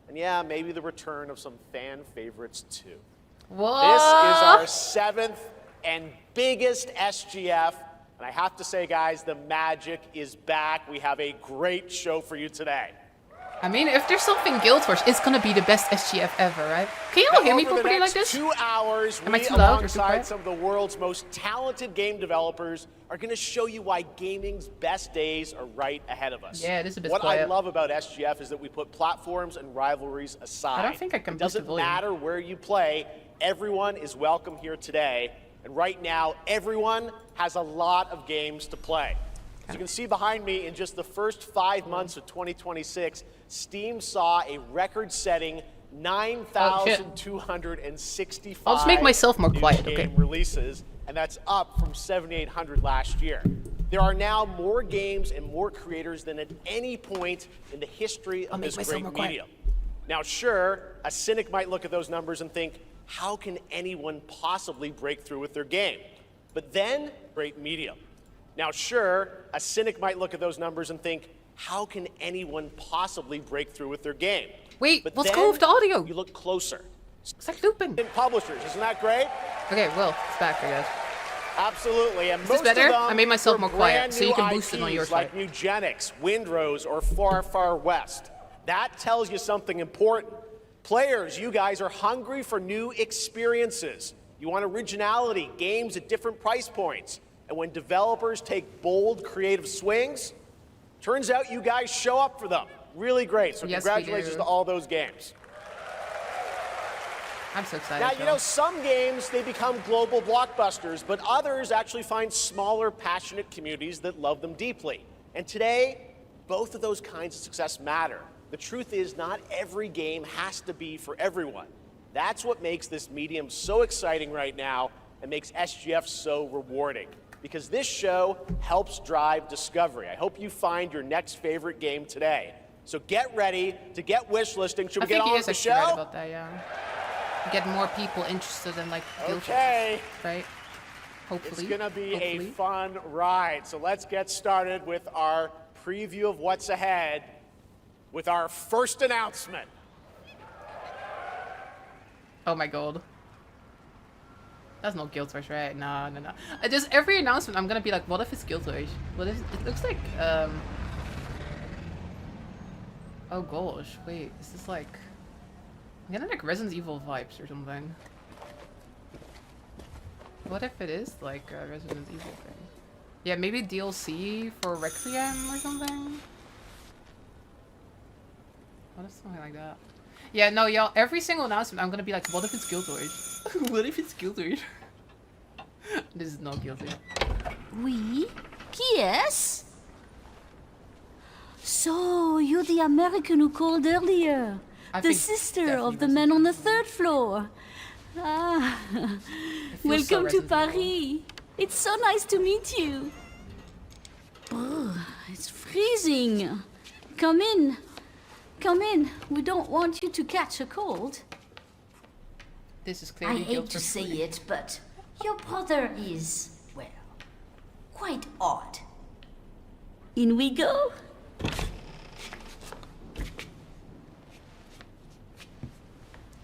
and yeah, maybe the return of some fan favorites too. What? This is our 7th and biggest SGF, and I have to say, guys, the magic is back. We have a great show for you today. I mean, if there's something Guild Wars, it's gonna be the best SGF ever, right? Can you all hear me Over the properly like next this? 2 hours, Am I we, too loud or too alongside quiet? some of the world's most talented game developers, are going to show you why gaming's best days are right ahead of us. Yeah, it is a bit What quiet. I love about SGF is that we put platforms and rivalries aside. I don't think I can It boost the doesn't volume. matter where you play, everyone is welcome here today. And right now, everyone has a lot of games to play. As you can see behind me, in just the first 5 months of 2026, Steam saw a record-setting 9,265 I'll just make myself more new quiet, game okay? releases, and that's up from 7,800 last year. There are now more games and more creators than at any point in the history of make this myself great more quiet. medium. Now, sure, a cynic might look at those numbers and think, how can anyone possibly break through with their game? But then, great medium. Now, sure, a cynic might look at those numbers and think, how can anyone possibly break through with their game? Wait, But what's then going on with the audio? You look closer. It's like looping. In publishers, isn't that great? Okay, well, it's back, I guess. Absolutely, and this most better? of them I made myself were more quiet, brand so you new can boost it on your IPs like side. Nugenics, Windrose, or Far Far West. That tells you something important. Players, you guys are hungry for new experiences. You want originality, games at different price points. And when developers take bold, creative swings, turns out you guys show up for them. Really great, so Yes, we congratulations do. to all those games. I'm so excited. Now, you know, some games, they become global blockbusters, but others actually find smaller, passionate communities that love them deeply. And today, both of those kinds of success matter. The truth is, not every game has to be for everyone. That's what makes this medium so exciting right now and makes SGF so rewarding. Because this show helps drive discovery. I hope you find your next favorite game today. So get ready to get wish listing. Should we get I think on he with is the actually right show? about that, yeah. Get more people interested in, like, Guild Wars, Okay. right? Hopefully. It's gonna be a Hopefully. fun ride. So let's get started with our preview of what's ahead with our first announcement. Oh my god. That's not Guild Wars, right? No. Just every announcement, I'm gonna be like, what if it's Guild Wars? What if it looks like, oh gosh, wait, is this like... I'm getting like Resident Evil vibes or something. What if it is like a Resident Evil thing? Yeah, maybe DLC for Requiem or something? What is something like that? Yeah, no, y'all, every single announcement I'm gonna be like, what if it's Guild Wars? What if it's Guild Wars? This is not Guild Wars. Oui? Qui est-ce? So, you're the American who called earlier. I The think sister definitely of the man Resident on the Evil. third floor. Ah, It feels so welcome to Resident Evil. Paris. It's so nice to meet you. Brr, it's freezing. Come in. Come in. We don't want you to catch a cold. This is I clearly hate Guild to Wars. say it, but your brother is, well, quite odd. In we go.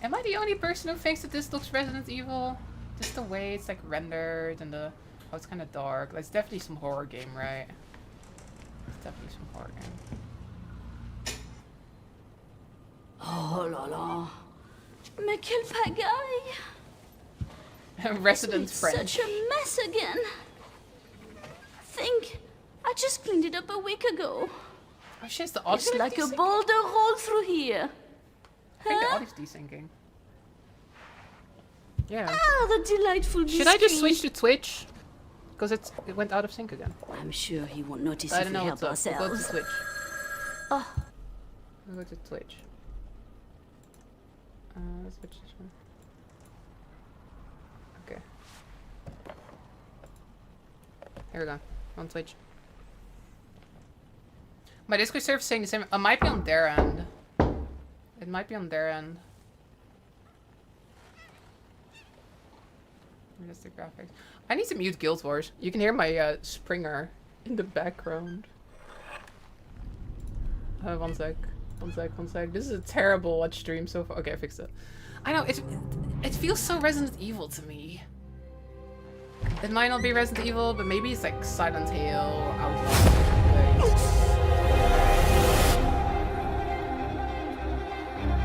Am I the only person who thinks that this looks Resident Evil? Just the way it's like rendered and the oh, it's kind of dark. It's definitely some horror game, right? It's definitely some horror game. Oh la la. Mais quelle pagaille! Resident It's French. such a mess again. Think, I just cleaned it up a week ago. Oh shit, is the It's audio like a boulder rolled through here. I think the Huh? audio's desyncing. Yeah. Ah, the delightful Should I just biscuit. switch to Twitch? Because it went out of sync again. I'm sure he won't notice I if don't we know help what's up. We'll go to ourselves. Twitch. Oh, We'll go to Twitch. Let's switch this one. Okay. Here we go. On Twitch. My Discord server saying the same. It might be on their end. It might be on their end. Realistic graphics. I need to mute Guild Wars. You can hear my Springer in the background. 1 sec. 1 sec, 1 sec. This is a terrible watch stream so far. Okay, I fixed it. I know, it feels so Resident Evil to me. It might not be Resident Evil, but maybe it's like Silent Hill, Outlast.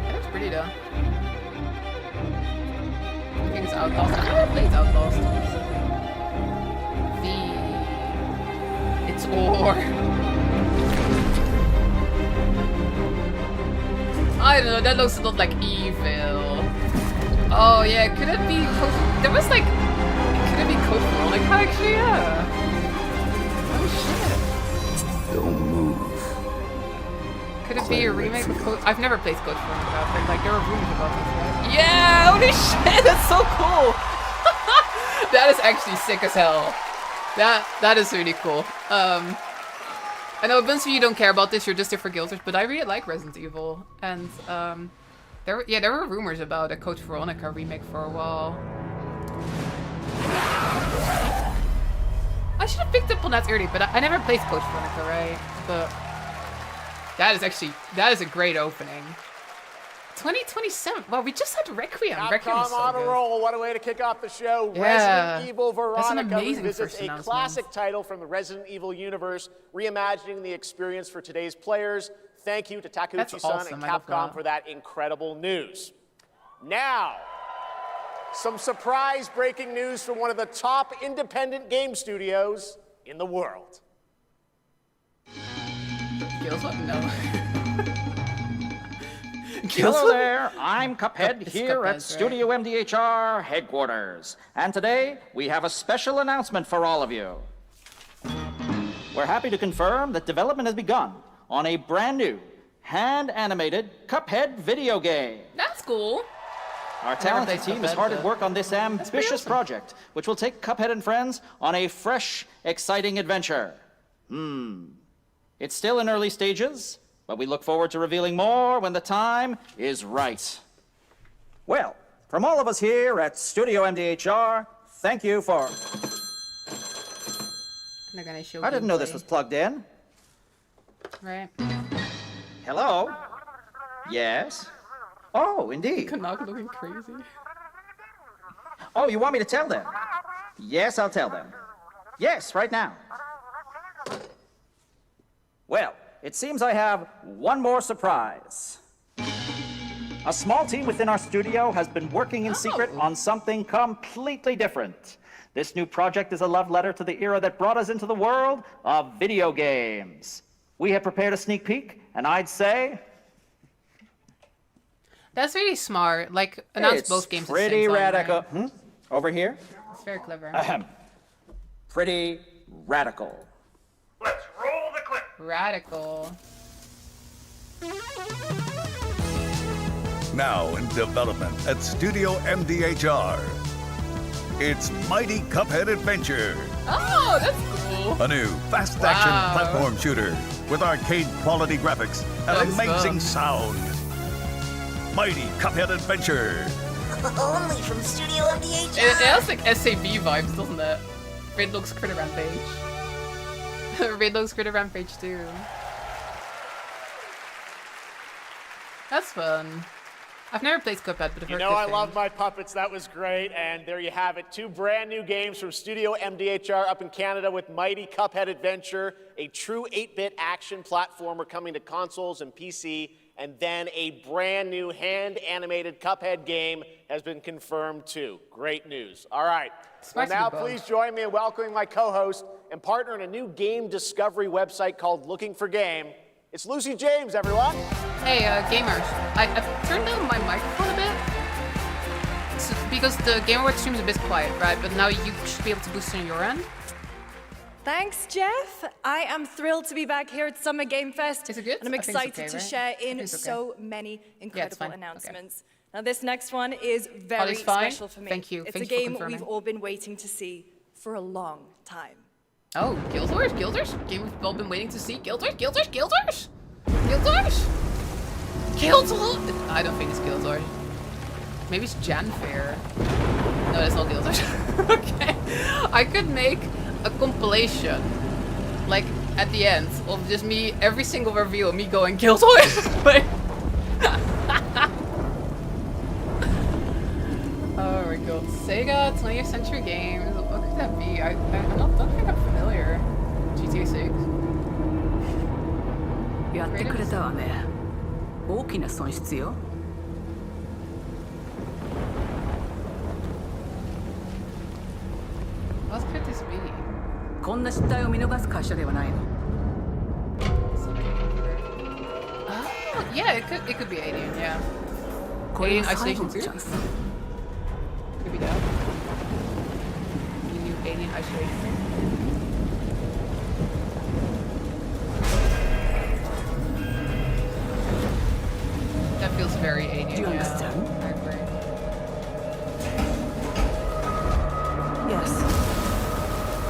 It looks pretty though. I think it's Outlast. I never played Outlast. It's ore. I don't know, that looks a lot like evil. Oh yeah, could it be there was like could it be Code Veronica actually? Yeah. Oh shit. Don't move. Could it be a remake of Code? I've never played Code Veronica, but like there are rumors about this, right? Yeah, holy shit, that's so cool. That is actually sick as hell. That is really cool. I know a bunch of you don't care about this, you're just here for Guild Wars, but I really like Resident Evil. And there were rumors about a Code Veronica remake for a while. I should have picked up on that early, but I never played Code Veronica, right? But that is a great opening. 2027. Well, we just had Requiem. Requiem is Capcom so on a good. roll. What a way to kick off the show. Yeah. Resident Evil That's an Veronica amazing revisits first a announcement. classic title from the Resident Evil universe, reimagining the experience for today's players. Thank you to That's Takeuchi-san awesome. and I love Capcom that. for that incredible news. Now, some surprise breaking news from one of the top independent game studios in the world. Feels what? No. Hello there, I'm Cuphead It's here Cuphead, at right? Studio MDHR headquarters. And today, we have a special announcement for all of you. We're happy to confirm that development has begun on a brand new, hand-animated Cuphead video game. That's cool. Our talented played team is Cuphead, hard at but work on this ambitious awesome. project, which will take Cuphead and friends on a fresh, exciting adventure. It's still in early stages, but we look forward to revealing more when the time is right. Well, from all of us here at Studio MDHR, thank you for... They're gonna show I didn't know this gameplay, was plugged in. right. Hello? Yes? Oh, indeed. Canuck looking crazy. Oh, you want me to tell them? Yes, I'll tell them. Yes, right now. Well, it seems I have one more surprise. A small team within our studio has been working in secret on something completely different. This new project is a love letter to the era that brought us into the world of video games. We have prepared a sneak peek, and I'd say That's really smart. Like, announce it's both games pretty at the same time, radical. right? Over here? It's very clever. Pretty radical. Let's roll the clip. Radical. Now in development at Studio MDHR. It's Mighty Cuphead Adventure, Oh, that's cool. a new fast-action Wow. platform shooter with arcade-quality graphics and That's amazing fun. sound. Mighty Cuphead Adventure. Only from Studio MDHR. It has like SAB vibes, doesn't it? Raidlog's Critter Rampage. Raidlog's Critter Rampage too. That's fun. I've never played Cuphead, but I've You heard know good I things. love my puppets. That was great. And there you have it. 2 brand new games from Studio MDHR up in Canada with Mighty Cuphead Adventure, a true 8-bit action platformer coming to consoles and PC, and then a brand new hand-animated Cuphead game has been confirmed too. Great news. All right. Well, Spicy now the bug. please join me in welcoming my co-host and partner in a new game discovery website called Looking for Game. It's Lucy James, everyone. Hey, gamers. I've turned down my microphone a bit. Because the Game Awards stream is a bit quiet, right? But now you should be able to boost it on your end. Thanks, Jeff. I am thrilled to be back here at Summer Game Fest. Is it good? And I'm I think it's excited okay, to right? share I think in it's okay. so many incredible fine. Okay. announcements. Now, this next one is very Ollie's fine? special for me. Thank you. It's Thank a you for game confirming. we've all been waiting to see for a long time. Oh, Guild Wars? Guild Wars? Game we've all been waiting to see? Guild Wars? Guild Wars? Guild Wars? Guild Wars? Guild Wars? I don't think it's Guild Wars. Maybe it's Janfair. No, that's not Guild Wars. Okay. I could make a compilation, like, at the end, of just me, every single review of me going Guild Wars. Like, oh my god. Sega 20th Century Games. What could that be? I don't think I'm familiar. GTA 6. やってくれたわね。大きな損失よ。 What could this be? こんな失態を見逃す会社ではないの。 Oh, yeah, it could be Alien, yeah. これ Alien が最後 Isolation のチ 2? ャンス。 Could be that. The new Alien Isolation 2? That feels very Alien, Do you yeah. understand? I agree. Yes.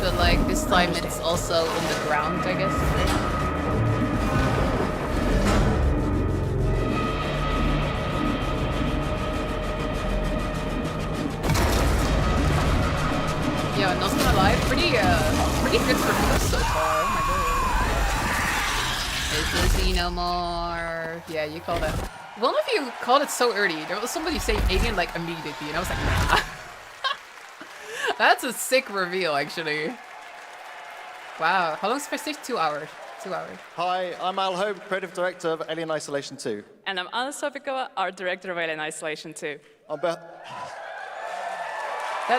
But like, this time it's also on the ground, I guess. Yeah, not gonna lie, pretty good reviews so far. Oh my god. It's Lucy no more. Yeah, you called it. One of you called it so early. There was somebody saying Alien like immediately, and I was like, nah. That's a sick reveal, actually. Wow, how long is the stage? 2 hours. 2 hours. Hi, I'm Al Hope, Creative Director of Alien Isolation 2. And I'm Anna Sopikova, Art Director of Alien Isolation 2. On, That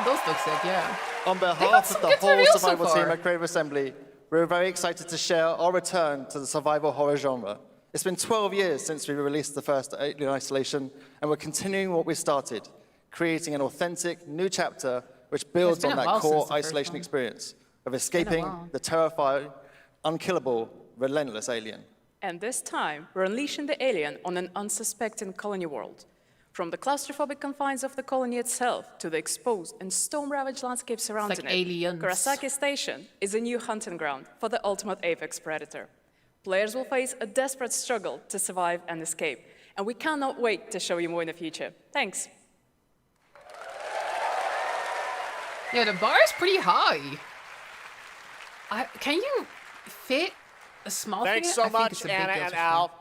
does look sick, yeah. on got behalf some of the good whole reveals so survival far. team at Creative Assembly, we're very excited to share our return to the survival horror genre. It's been 12 years since we released the first Alien Isolation, and we're continuing what we started, creating an authentic new chapter which builds been on a that while core since the first isolation one. experience of escaping while. the terrifying, unkillable, relentless alien. And this time, we're unleashing the alien on an unsuspecting colony world. From the claustrophobic confines of the colony itself to the exposed and storm-ravaged landscape surrounding like it, aliens. Kurosaki Station is a new hunting ground for the ultimate apex predator. Players will face a desperate struggle to survive and escape, and we cannot wait to show you more in the future. Thanks. Yeah, the bar is pretty high. Can you fit a small Thanks thing? so I think much, it's a big Anna Guild and Wars Al. fan.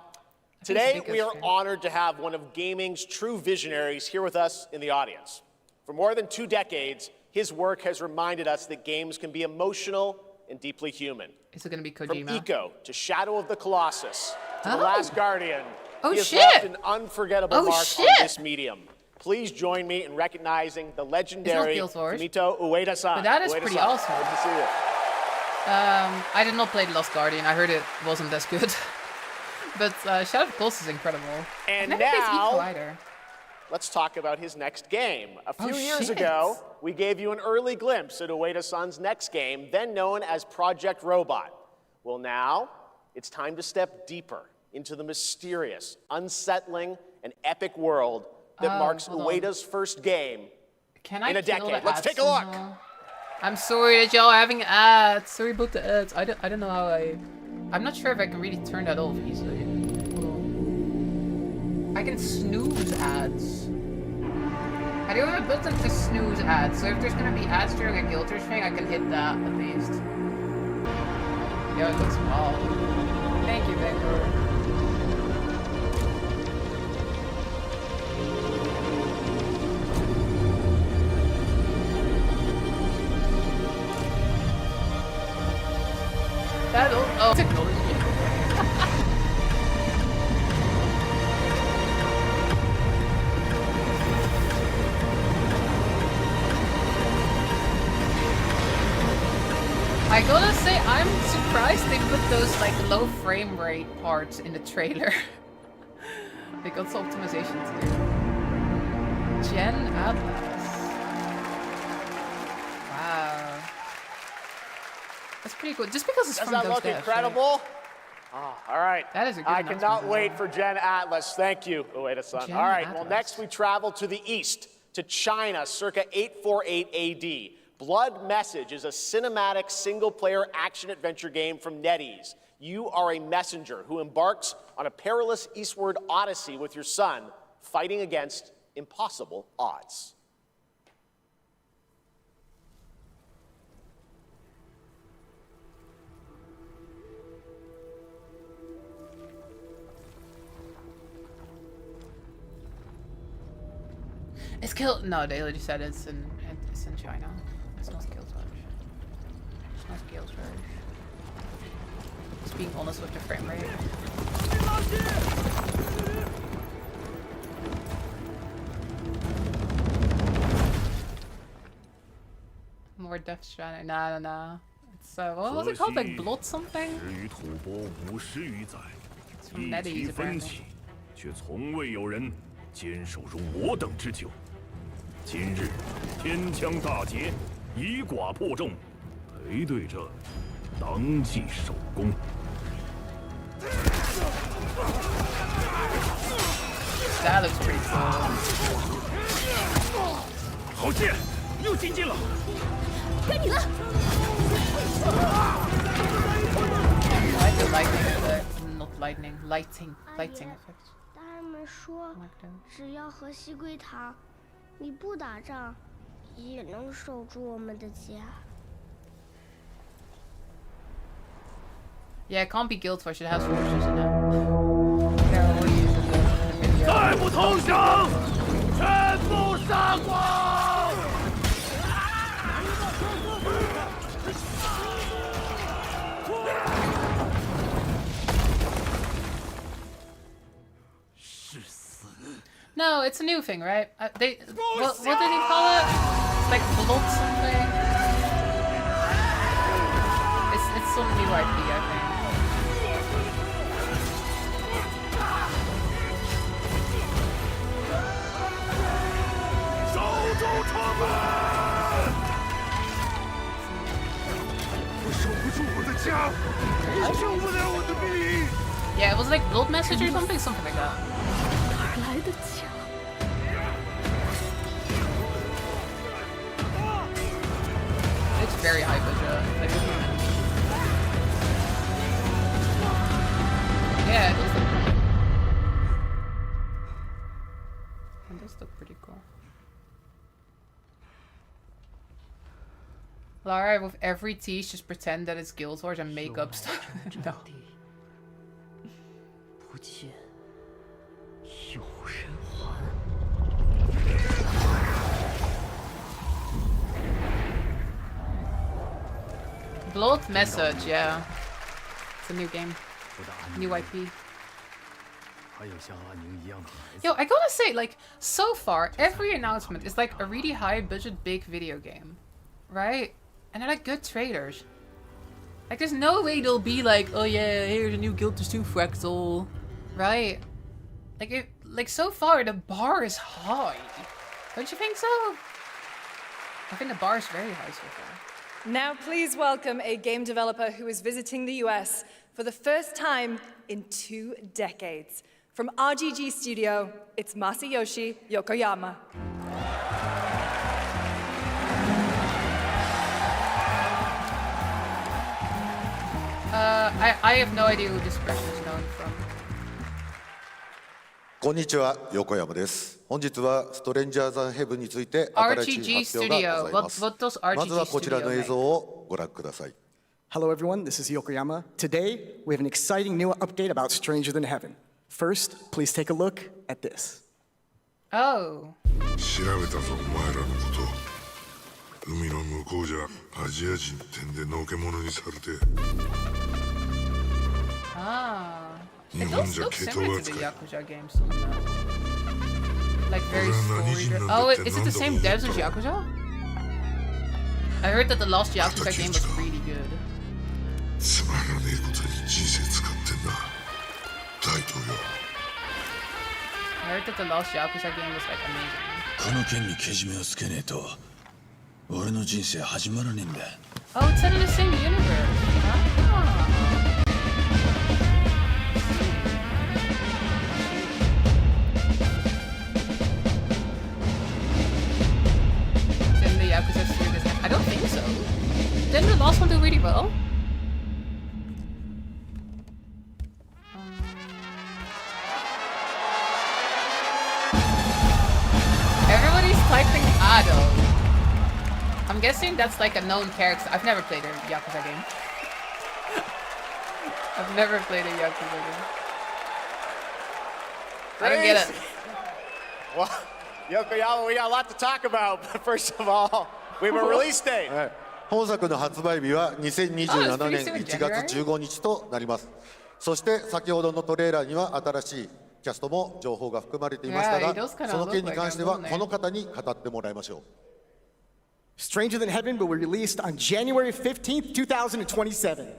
Today, big we are Guild Wars fan. honored to have one of gaming's true visionaries here with us in the audience. For more than 2 decades, his work has reminded us that games can be emotional and deeply human. Is it gonna be From Kojima? Eco to Shadow of the Colossus to The Oh. Last Guardian, Oh, he has shit. left an unforgettable Oh, mark shit. on this medium. Please join me in recognizing the legendary Guild Wars. Fumito Ueda-san. But that is Ueda-san, pretty awesome. Good to see you. I did not play The Lost Guardian. I heard it wasn't as good. But Shadow of the Colossus is incredible. And I've never played now, Eco either. let's talk about his next game. A few years shit. ago, we gave you an early glimpse at Ueda-san's next game, then known as Project Robot. Well, now, it's time to step deeper into the mysterious, unsettling, and epic world that marks Ueda's first game Can I in a kill decade. the Let's ads take a look. somehow? I'm sorry that y'all are having ads. Sorry about the ads. I don't know how I'm not sure if I can really turn that off easily. Hold on. I can snooze ads. I do have a button to snooze ads, so if there's gonna be ads during a Guild Wars thing, I can hit that at least. Yo, it looks wild. Thank you, Victor. Technology. I gotta say, I'm surprised they put those like low frame rate parts in the trailer. They got some optimization to do. Gen Atlas. Wow. That's pretty cool. Just because it's Does from that those look devs, incredible? Oh, all right. That is a good I announcement cannot as wait well. for Gen Atlas. Thank you, Ueda-san. Gen All right, well, Atlas. next we travel to the east, to China, circa 848 AD. Blood Message is a cinematic single-player action-adventure game from NetEase. You are a messenger who embarks on a perilous eastward odyssey with your son, fighting against impossible odds. It's killed. No, they already said it's in China. It's not Guild Wars. It's not Guild Wars. Just being honest with the frame rate. More Death Stranding. Nah. It's what was it called? Like Blood something? It's from NetEase apparently. 却从未有人坚守如我等之久。今日天枪大捷，以寡破众，陪对着当即首功。That looks pretty cool. 好剑，又精进了。该你了。 I like the lightning effect. Not lightning, lighting effect. 大人们说， I like that. 只要和西归塔，你不打仗，也能守住我们的家。 Yeah, it can't be Guild Wars. It has forces in it. Carol uses it in the video. 再不投降，全部杀光！ No, it's a new thing, right? What did he call it? It's like blood something. It's some new IP, I think. Yeah, it was like Blood Message or something like that. It's very high budget. Like, yeah, it does look cool. It does look pretty cool. Lara, with every tease, just pretend that it's Guild Wars and make up stuff. No. Blood Message, yeah. It's a new game. New IP. Yo, I gotta say, like, so far, every announcement is like a really high budget, big video game. Right? And they're like good trailers. Like, there's no way they'll be like, oh yeah, here's a new Guild Wars 2 fractal. Right? Like, so far, the bar is high. Don't you think so? I think the bar is very high so far. Now please welcome a game developer who is visiting the US for the first time in 2 decades. From RGG Studio, it's Masayoshi Yokoyama. I have no idea who this person is known from. こんにちは、横山です。本日はストレンジャーズ・ヘブンについて新しい発表がございます。まずはこちらの映像をご覧ください。Hello everyone, this is Yokoyama. Today, we have an exciting new update about Stranger Than Heaven. First, please take a look at this. Oh. 調べたぞ、お前らのこと。海の向こうじゃアジア人ってんでのけ者にされて。Ah. 日 It 本 does じゃ look 毛 similar と to the 扱い。 Yakuza games, doesn't it? Like very story. Oh, is it the same devs as Yakuza? I heard that the last Yakuza game was really good. つまらねえことに人生使ってんな。大統領。I heard that the last Yakuza game was like amazing. この剣にけじめをつけねえと俺の人生始まらねえんだ。 Oh, it's set in the same universe. Ah. Then the Yakuza series. I don't think so. Didn't the last one do really well? Everybody's typing Ado. I'm guessing that's like a known character. I've never played a Yakuza game. I've never played a Yakuza game. I don't get it. Well, Yokoyama, we got a lot to talk about, but first of all, we have a release date. 本作の発売日は2027年1月15日となります。そして先ほどのトレーラーには新しいキャストも情報が含まれていましたが、その件に関してはこの方に語ってもらいましょう。Stranger Than Heaven will be released on January 15th, 2027.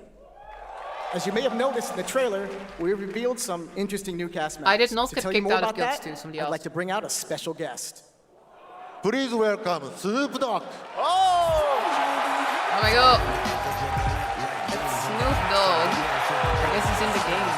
As you may have noticed in the trailer, we revealed some interesting new cast members. I did not to get tell you kicked more out of about Guilds that, 2, somebody I'd else. like to bring out a special guest. Please welcome Snoop Dogg. Oh my god. It's Snoop Dogg. I guess he's in the game.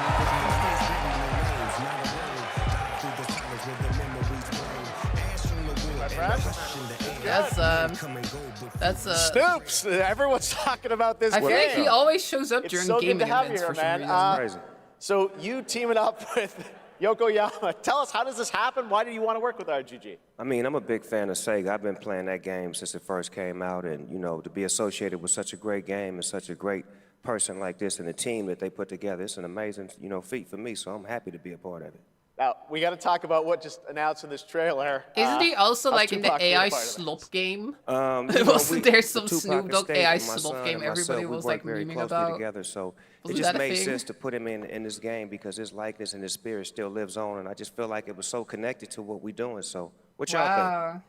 That's Snoops! Everyone's talking about this. I feel like he always shows up it's during so gaming good to have events you here, for some man. reason. So you teaming up with Yokoyama. Tell us, how does this happen? Why do you want to work with RGG? I mean, I'm a big fan of Sega. I've been playing that game since it first came out, and you know, to be associated with such a great game and such a great person like this and the team that they put together, it's an amazing, you know, feat for me. So I'm happy to be a part of it. Now, we got to talk about what just announced in this trailer. Isn't he also like in the Tupac being a AI part of it. slop game? Wasn't there some Snoop Dogg AI slop game everybody was like memeing about? Together, so Wasn't it just that a made thing? sense to put him in this game because his likeness and his spirit still lives on, and I just feel like it was so connected to what we're doing. So, what y'all think?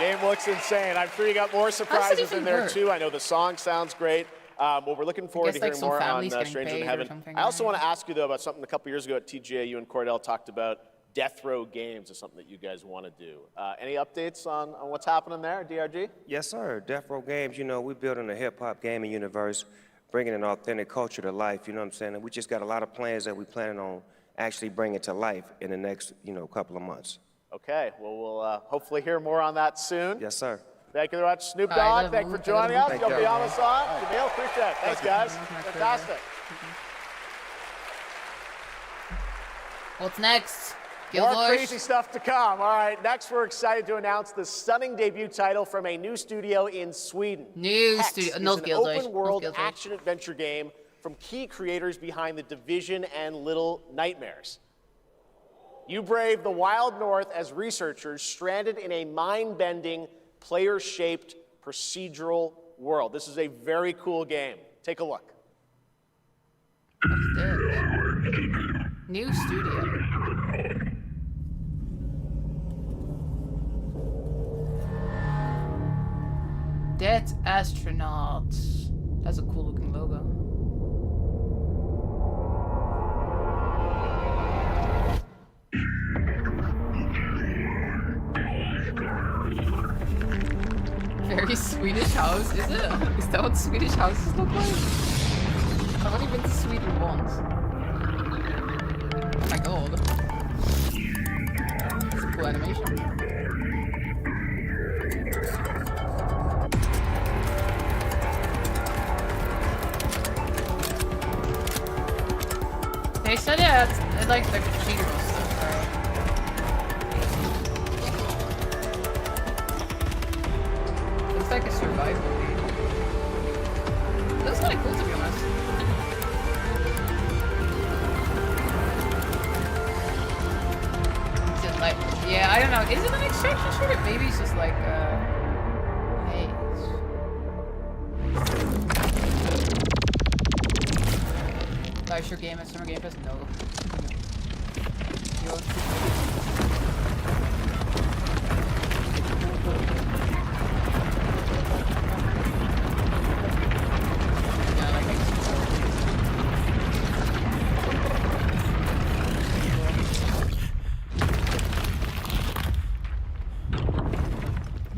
Game looks insane. I'm sure you got more surprises in there too. I know the song sounds great. Well, we're looking forward to like hearing some more on families getting Stranger Than paid or Heaven. something, I also right? want to ask you though about something a couple years ago at TGA. You and Cordell talked about Death Row Games is something that you guys want to do. Any updates on what's happening there, DRG? Yes, sir. Death Row Games, you know, we're building a hip-hop gaming universe, bringing an authentic culture to life, you know what I'm saying? And we just got a lot of plans that we're planning on actually bringing to life in the next, you know, couple of months. Okay, well, we'll hopefully hear more on that soon. Yes, sir. Thank you very much, Snoop Dogg. Thank you for joining us. Thank you. Yokoyama-san, Jamil, appreciate it. Thanks, guys. Fantastic. What's next? Guild More Wars? crazy stuff to come. All right, next we're excited to announce the stunning debut title from a new studio in Sweden. Hex is no an Guild Wars. open-world No Guild Wars. action-adventure game from key creators behind The Division and Little Nightmares. You brave the wild north as researchers stranded in a mind-bending, player-shaped procedural world. This is a very cool game. Take a look. What's this? New studio. Dead astronauts. That's a cool looking logo. Very Swedish house, is it? Is that what Swedish houses look like? I've only been to Sweden once. Oh my god. That's a cool animation. They said it's like the procedural stuff, right? Looks like a survival game. Looks kind of cool, to be honest. Is it like, yeah, I don't know. Is it an extraction shooter? Maybe it's just like, hey. Live show game at Summer Game Fest? No.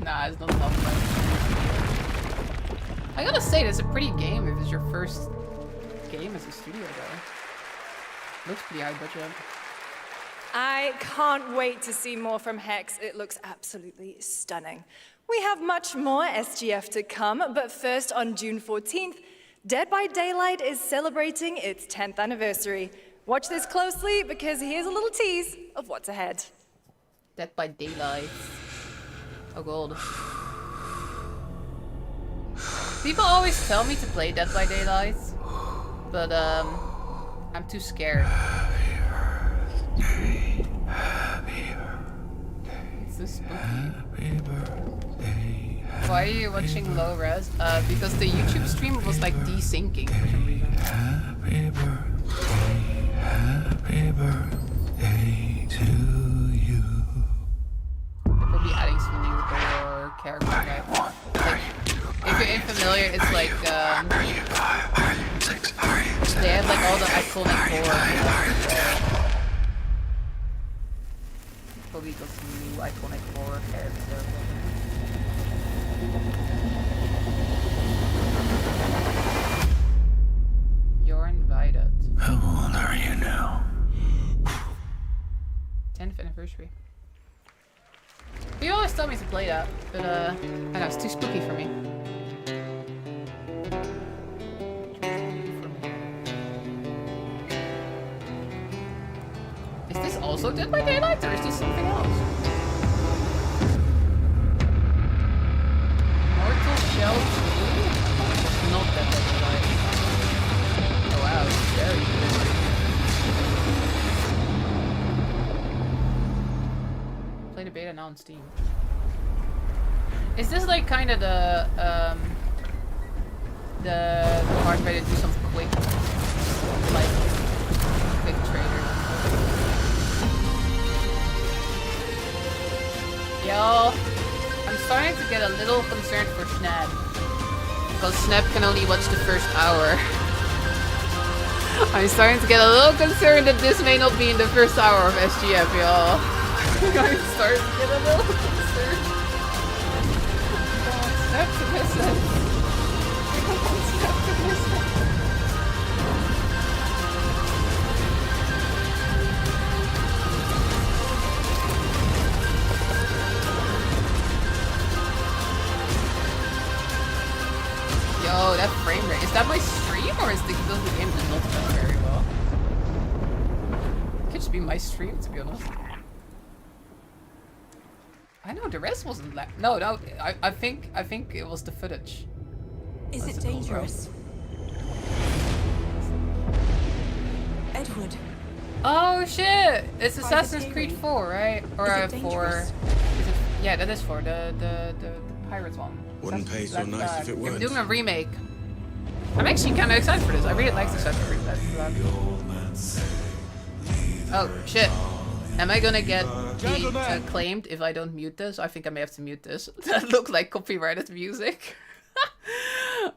Nah, it's not helpful. I gotta say, it's a pretty game if it's your first game as a studio though. Looks pretty high budget. I can't wait to see more from Hex. It looks absolutely stunning. We have much more SGF to come, but first on June 14th, Dead by Daylight is celebrating its 10th anniversary. Watch this closely because here's a little tease of what's ahead. Dead by Daylight. Oh god. People always tell me to play Dead by Daylight, but I'm too scared. It's so spooky. Why are you watching low res? Because the YouTube stream was like desyncing for some reason. Happy birthday to you. They'll probably be adding some new gore character guy. Like, if you're unfamiliar, it's like they have like all the iconic gore. Probably got some new iconic gore characters. You're invited. How old are you now? 10th anniversary. You always tell me to play that, but I know it's too spooky for me. Is this also Dead by Daylight, or is this something else? Mortal Shell 2? Not Dead by Daylight. Oh wow, it's very good. Play the beta now on Steam. Is this like kind of the part where they do some quick, like, quick trailer? Yo, I'm starting to get a little concerned for Snap. Because Snap can only watch the first hour. I'm starting to get a little concerned that this may not be in the first hour of SGF, y'all. I'm starting to get a little concerned. Snap to miss it. Snap to miss it. Yo, that frame rate. Is that my stream or does the game not run very well? It could just be my stream, to be honest. I know the rest wasn't no, I think it was the footage. Is it dangerous? Edward. Oh shit! It's Assassin's Creed 4, right? Or 4. Is it, yeah, that is 4. The Pirates one. Wouldn't pay so nice if it We're weren't. doing a remake. I'm actually kind of excited for this. I really like the Assassin's Creed. Oh, shit. Am I gonna get claimed if I don't mute this? I think I may have to mute this. That looked like copyrighted music.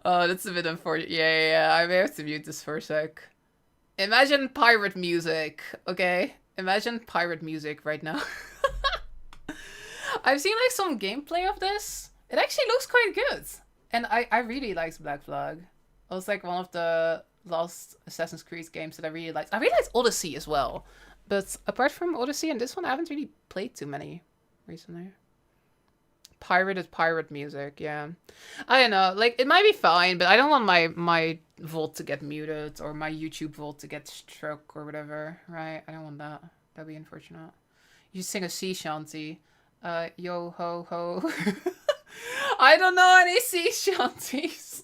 Oh, that's a bit unfortunate. Yeah, I may have to mute this for a sec. Imagine pirate music, okay? Imagine pirate music right now. I've seen like some gameplay of this. It actually looks quite good. And I really liked Black Flag. It was like one of the last Assassin's Creed games that I really liked. I really liked Odyssey as well. But apart from Odyssey and this one, I haven't really played too many recently. Pirated pirate music, yeah. I don't know, like, it might be fine, but I don't want my vault to get muted or my YouTube vault to get struck or whatever, right? I don't want that. That'd be unfortunate. You sing a sea shanty. Yo ho ho. I don't know any sea shanties.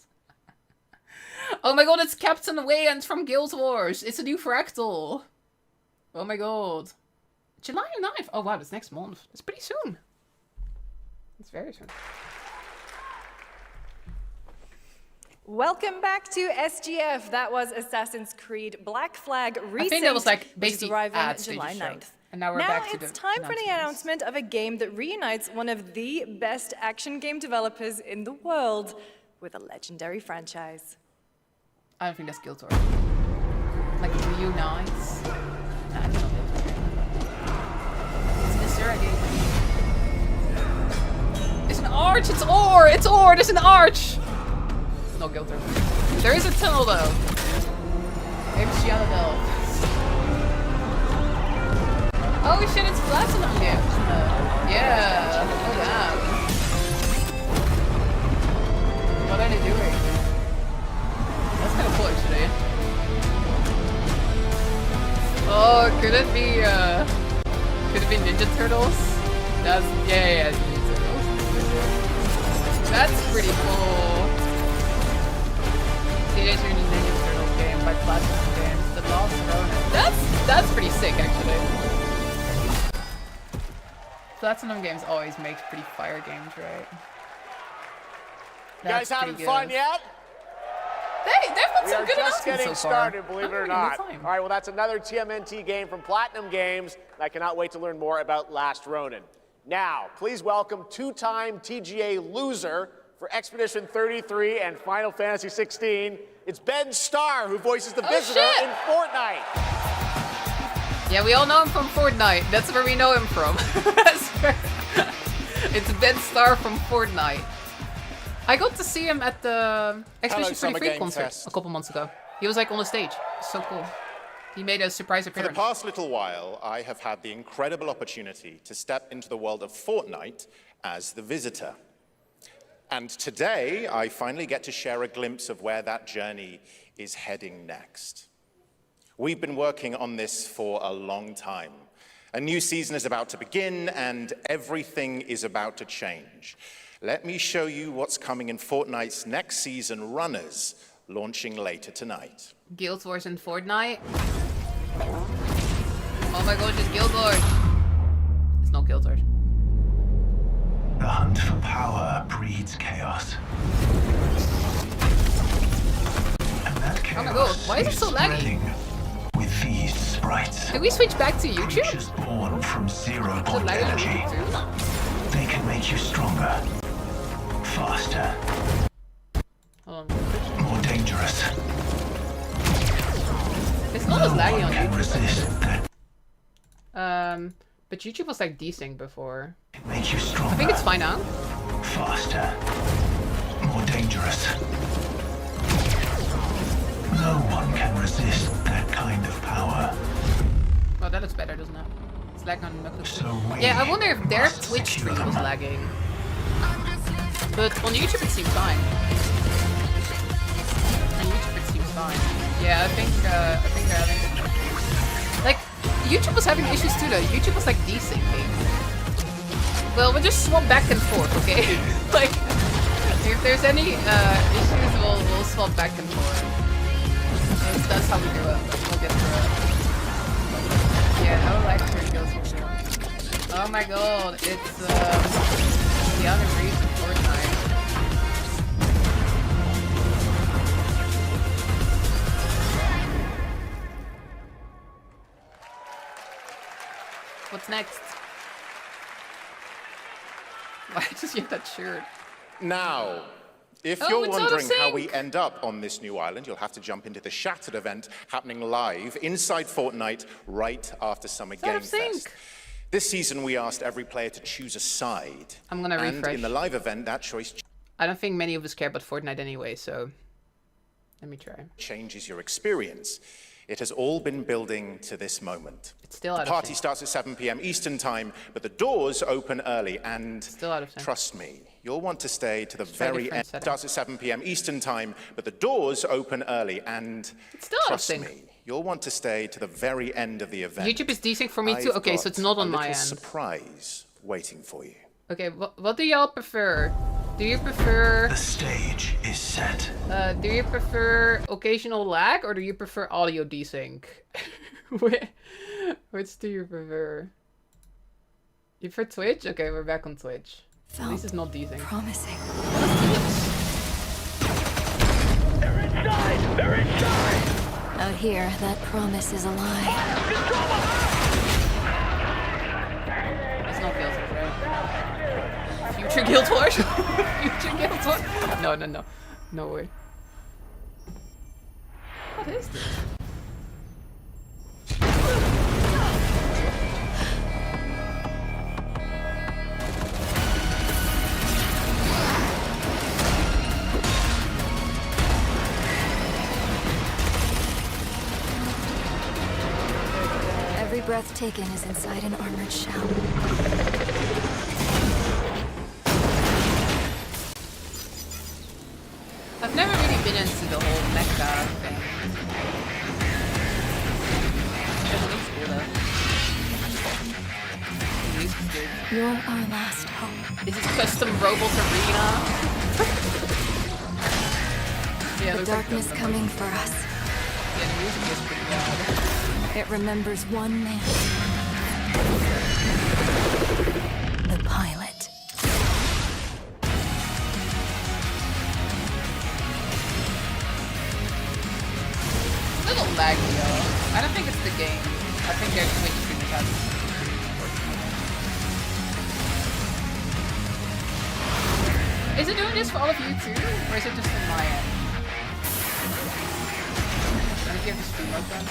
Oh my god, it's Captain Wayand from Guild Wars. It's a new fractal. Oh my god. July 9th. Oh wow, that's next month. It's pretty soon. It's very soon. Welcome back to SGF. That was Assassin's Creed Black Flag Recent. I think that was like basically arriving ads July 9th. And now we're back to the it's time for the announcement of a game that reunites one of the best action game developers in the world with a legendary franchise. I don't think that's Guild Wars. Like reunites. Nah, I don't know. It's Mr. It's an arch! It's ore! It's ore! There's an arch! No Guild Wars. There is a tunnel though. Maybe Shiana. Oh shit, it's Platinum Games. Yeah. Oh damn. What are they doing? That's kind of cool actually. Oh, could it be Ninja Turtles? That's yeah, it's Ninja Turtles. That's pretty cool. Teenage Mutant Ninja Turtles game by Platinum Games. The Lost Ronin. That's pretty sick actually. Platinum Games always makes pretty fire games, right? You guys having fun yet? They've got we some are good just getting so far. started, believe it or not. All right, well, that's another TMNT game from Platinum Games. I cannot wait to learn more about Last Ronin. Now, please welcome two-time TGA loser for Expedition 33 and Final Fantasy 16. It's Ben Starr, who voices the Visitor in Fortnite. Yeah, we all know him from Fortnite. That's where we know him from. It's Ben Starr from Fortnite. I got to see him at the Expedition 33 concert a couple months ago. He was like on the stage. So cool. He made a surprise appearance. For the past little while, I have had the incredible opportunity to step into the world of Fortnite as the Visitor. And today, I finally get to share a glimpse of where that journey is heading next. We've been working on this for a long time. A new season is about to begin, and everything is about to change. Let me show you what's coming in Fortnite's next season runners, launching later tonight. Guild Wars in Fortnite? Oh my gosh, it's Guild Wars! It's not Guild Wars. The hunt for power breeds chaos. And that chaos oh my god, why is it so laggy? With these sprites. Did we switch back to YouTube? Creatures born from zero-point energy. They can make you stronger, faster, more dangerous. It's not as laggy on YouTube. Resist that. But YouTube was like desync before. It makes you stronger. I think it's fine now. Faster, more dangerous. No one can resist that kind of power. Well, that looks better, doesn't it? It's lagging on yeah, I wonder if their Twitch stream was lagging. But on YouTube it seems fine. On YouTube it seems fine. Yeah, I think they're having... Like, YouTube was having issues too though. YouTube was like desyncing. Well, we'll just swap back and forth, okay? Like, if there's any issues, we'll swap back and forth. That's how we do it. We'll get through it. Yeah, I would like to go through. Oh my god, it's the other reason Fortnite. next? Why does you have that shirt? Now, if you're wondering how we end up on this new island, you'll have to jump into the Shattered event happening live inside Fortnite right after Summer Game Fest. This season, we asked every player to choose a side. I'm gonna refresh. And in the live event, that choice... I don't think many of us care about Fortnite anyway, so... Let me try. ...changes your experience. It has all been building to this moment. It's still out of sync. The party starts at 7 p.m. Eastern Time, but the doors open early, and still out of sync. Trust me, you'll want to stay to the very end. It starts at 7 p.m. Eastern Time, but the doors open early, and trust me, you'll want to stay to the very end of the event. YouTube is desync for me too. Okay, so it's not on my end. Surprise waiting for you. Okay, what do y'all prefer? Do you prefer... The stage is set. Do you prefer occasional lag, or do you prefer audio desync? Which do you prefer? You prefer Twitch? Okay, we're back on Twitch. At least it's not desync. Promising. They're inside! They're inside! Out here, that promise is a lie. It's not Guild Wars, right? Future Guild Wars? Future Guild Wars? No. No way. What is this? Every breath taken is inside an armored shell. I've never really been into the whole mecha thing. You're our last hope. Is it custom robot arena? Yeah, the darkness coming for us. Yeah, the music is pretty bad. It remembers one man. The pilot. It's a little laggy, though. I don't think it's the game. I think their Twitch streamers have. Is it doing this for all of you too, or is it just on my end? Let me give the stream open.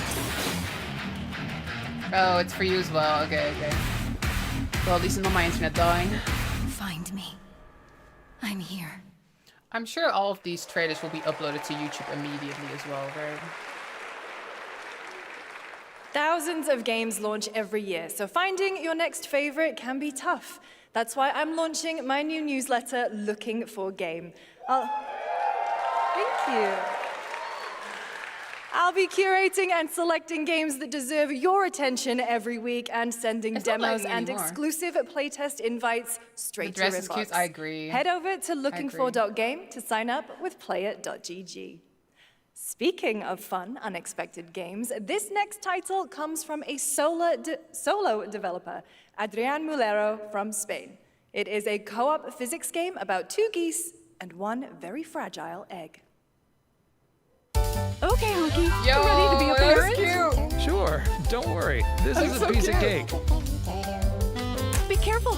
Oh, it's for you as well. Okay. Well, at least it's not my internet dying. Find me. I'm here. I'm sure all of these trailers will be uploaded to YouTube immediately as well, right? Thousands of games launch every year, so finding your next favorite can be tough. That's why I'm launching my new newsletter, Looking for Game. Thank you. I'll be curating and selecting games that deserve your attention every week and sending demos and exclusive playtest invites straight to your inbox. The dress is cute, I agree. Head over to lookingfor.game to sign up with playit.gg. Speaking of fun, unexpected games, this next title comes from a solo developer, Adrián Mulero from Spain. It is a co-op physics game about two geese and one very fragile egg. Okay, Hunky, yo, ready to be a parent? Cute. Sure, don't worry. This is a piece of cake. Be careful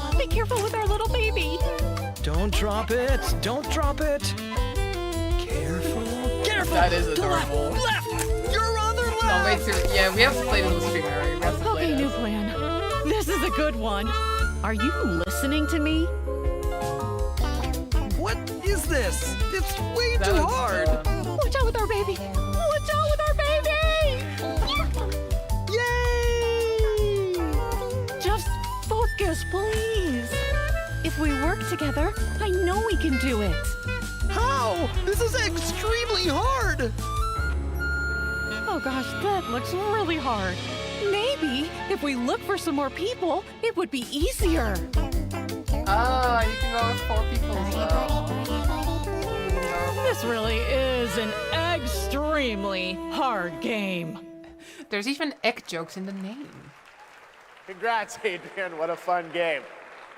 with our little baby. Don't drop it. Don't drop it. Careful. That is adorable. Left! Your other left! No, wait, yeah, we have to play this on the stream, right? We have to play Okay, new plan. This is a good one. Are you listening to me? What is this? It's way too hard. Watch out with our baby! Watch out with our baby! Yay! Just focus, please. If we work together, I know we can do it. How? This is extremely hard! Oh gosh, that looks really hard. Maybe if we look for some more people, it would be easier. Ah, you can go with 4 people as well. This really is an extremely hard game. There's even egg jokes in the name. Congrats, Adrian. What a fun game.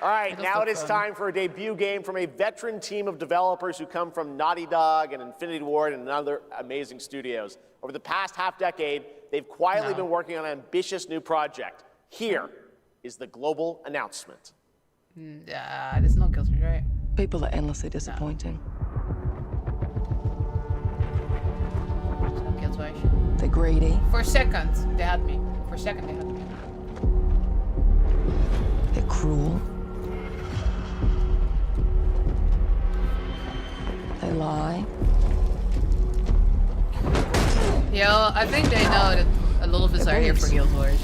All right, now it is time for a debut game from a veteran team of developers who come from Naughty Dog and Infinity Ward and other amazing studios. Over the past half-decade, they've quietly been working on an ambitious new project. Here is the global announcement. There's no kills, right? People are endlessly disappointing. No kills, right? They're greedy. For a second, they had me. For a second, they had me. They're cruel. They lie. Yo, I think they know that a lot of us are here for Guild Wars.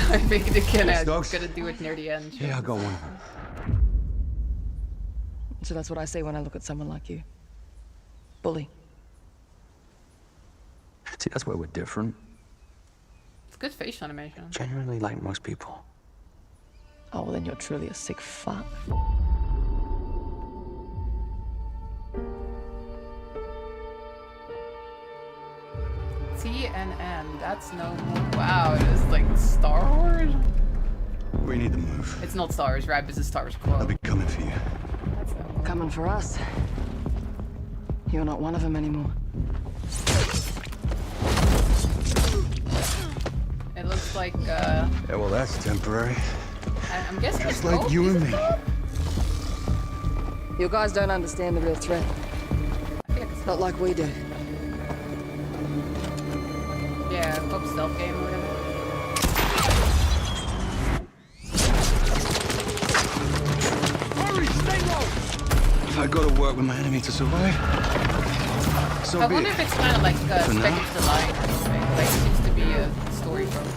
I think they're gonna do it near the end. Yeah, I got one. So that's what I say when I look at someone like you. Bully. See, that's where we're different. It's good facial animation. Genuinely like most people. Oh, well, then you're truly a sick fuck. TNN, that's no more. Wow, it is like Star Wars? We need to move. It's not Star Wars, right? This is Star Wars quote. I'll be coming for you. Coming for us. You're not one of them anymore. It looks like, Yeah, well, that's temporary. I'm guessing Just it's like gold. you and me. You guys don't understand the real threat. Not like we do. Yeah, hope stealth game or whatever. Hurry, stay low! If I go to work with my enemy to survive, so I be wonder it. if it's kind of like For now. Spectre the Line or something. Like, it seems to be a story focus.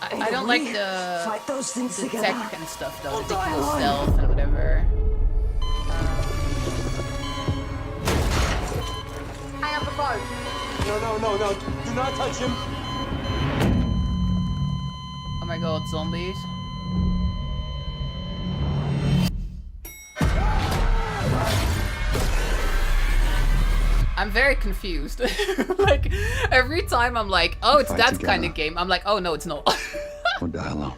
I don't like the fight those things the together, tech and stuff though. The die cool alone. stealth and whatever. Hang up the phone. No. Do not touch him. Oh my god, zombies. I'm very confused. Like, every time I'm like, oh, it's Fight that together. kind of game. I'm like, oh no, it's not. We'll die alone.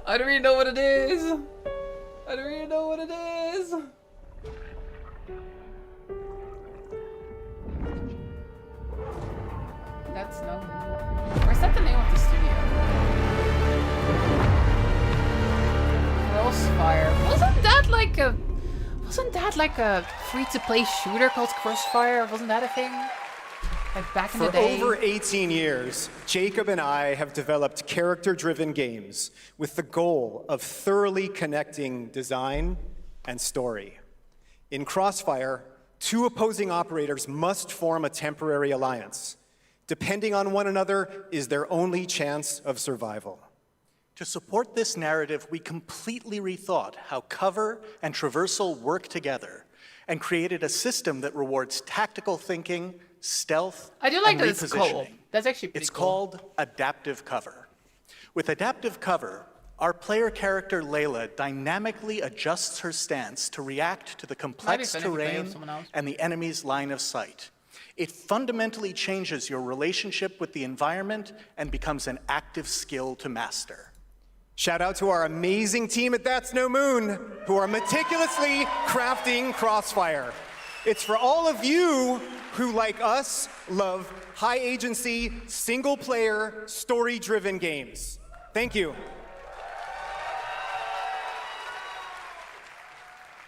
I don't really know what it is. I don't really know what it is. That's no. Or is that the name of the studio? Crossfire. Wasn't that like a free-to-play shooter called Crossfire? Wasn't that a thing? Like back in the For day? over 18 years, Jacob and I have developed character-driven games with the goal of thoroughly connecting design and story. In Crossfire, two opposing operators must form a temporary alliance. Depending on one another is their only chance of survival. To support this narrative, we completely rethought how cover and traversal work together and created a system that rewards tactical thinking, stealth, I do like and that it's co-op. repositioning. That's actually pretty It's cool. called adaptive cover. With adaptive cover, our player character Layla dynamically adjusts her stance to react to the complex fun if you play with terrain someone else. and the enemy's line of sight. It fundamentally changes your relationship with the environment and becomes an active skill to master. Shout out to our amazing team at That's No Moon, who are meticulously crafting Crossfire. It's for all of you who, like us, love high agency, single player, story driven games. Thank you.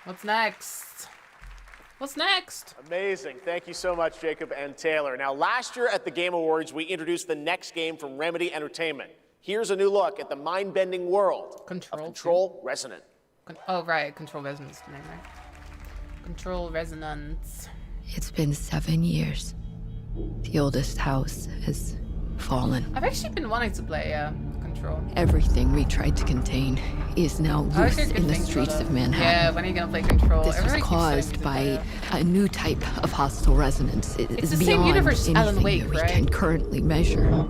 What's next? What's next? Amazing. Thank you so much, Jacob and Taylor. Now, last year at the Game Awards, we introduced the next game from Remedy Entertainment. Here's a new look at the mind-bending world of Control Resonant. Oh, right. Control Resonance. Right? Control Resonance. It's been 7 years. The oldest house has fallen. I've actually been wanting to play Control. Everything we tried to contain is now I loose heard good in the things streets about of it. Manhattan. Yeah, when are you gonna play Control? This was Everybody keeps caused saying by a new type of hostile resonance. It It's is the same beyond universe as anything Alan Wake, that we right? can currently measure.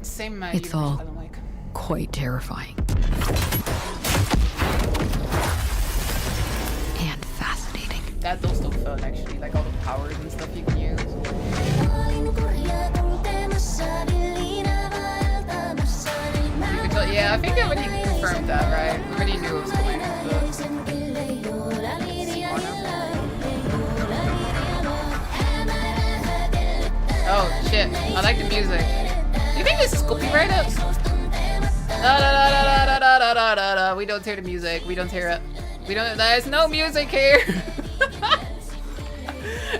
Same It's universe all as Alan Wake. quite terrifying. And fascinating. That's also fun, actually. Like all the powers and stuff you can use. Yeah, I think I already confirmed that, right? I already knew it was coming. Oh shit, I like the music. Do you think this is copyrighted? Da da da da da da da Da-da-da-da-da-da-da-da. We don't hear the music. We don't hear it. We don't. There's no music here.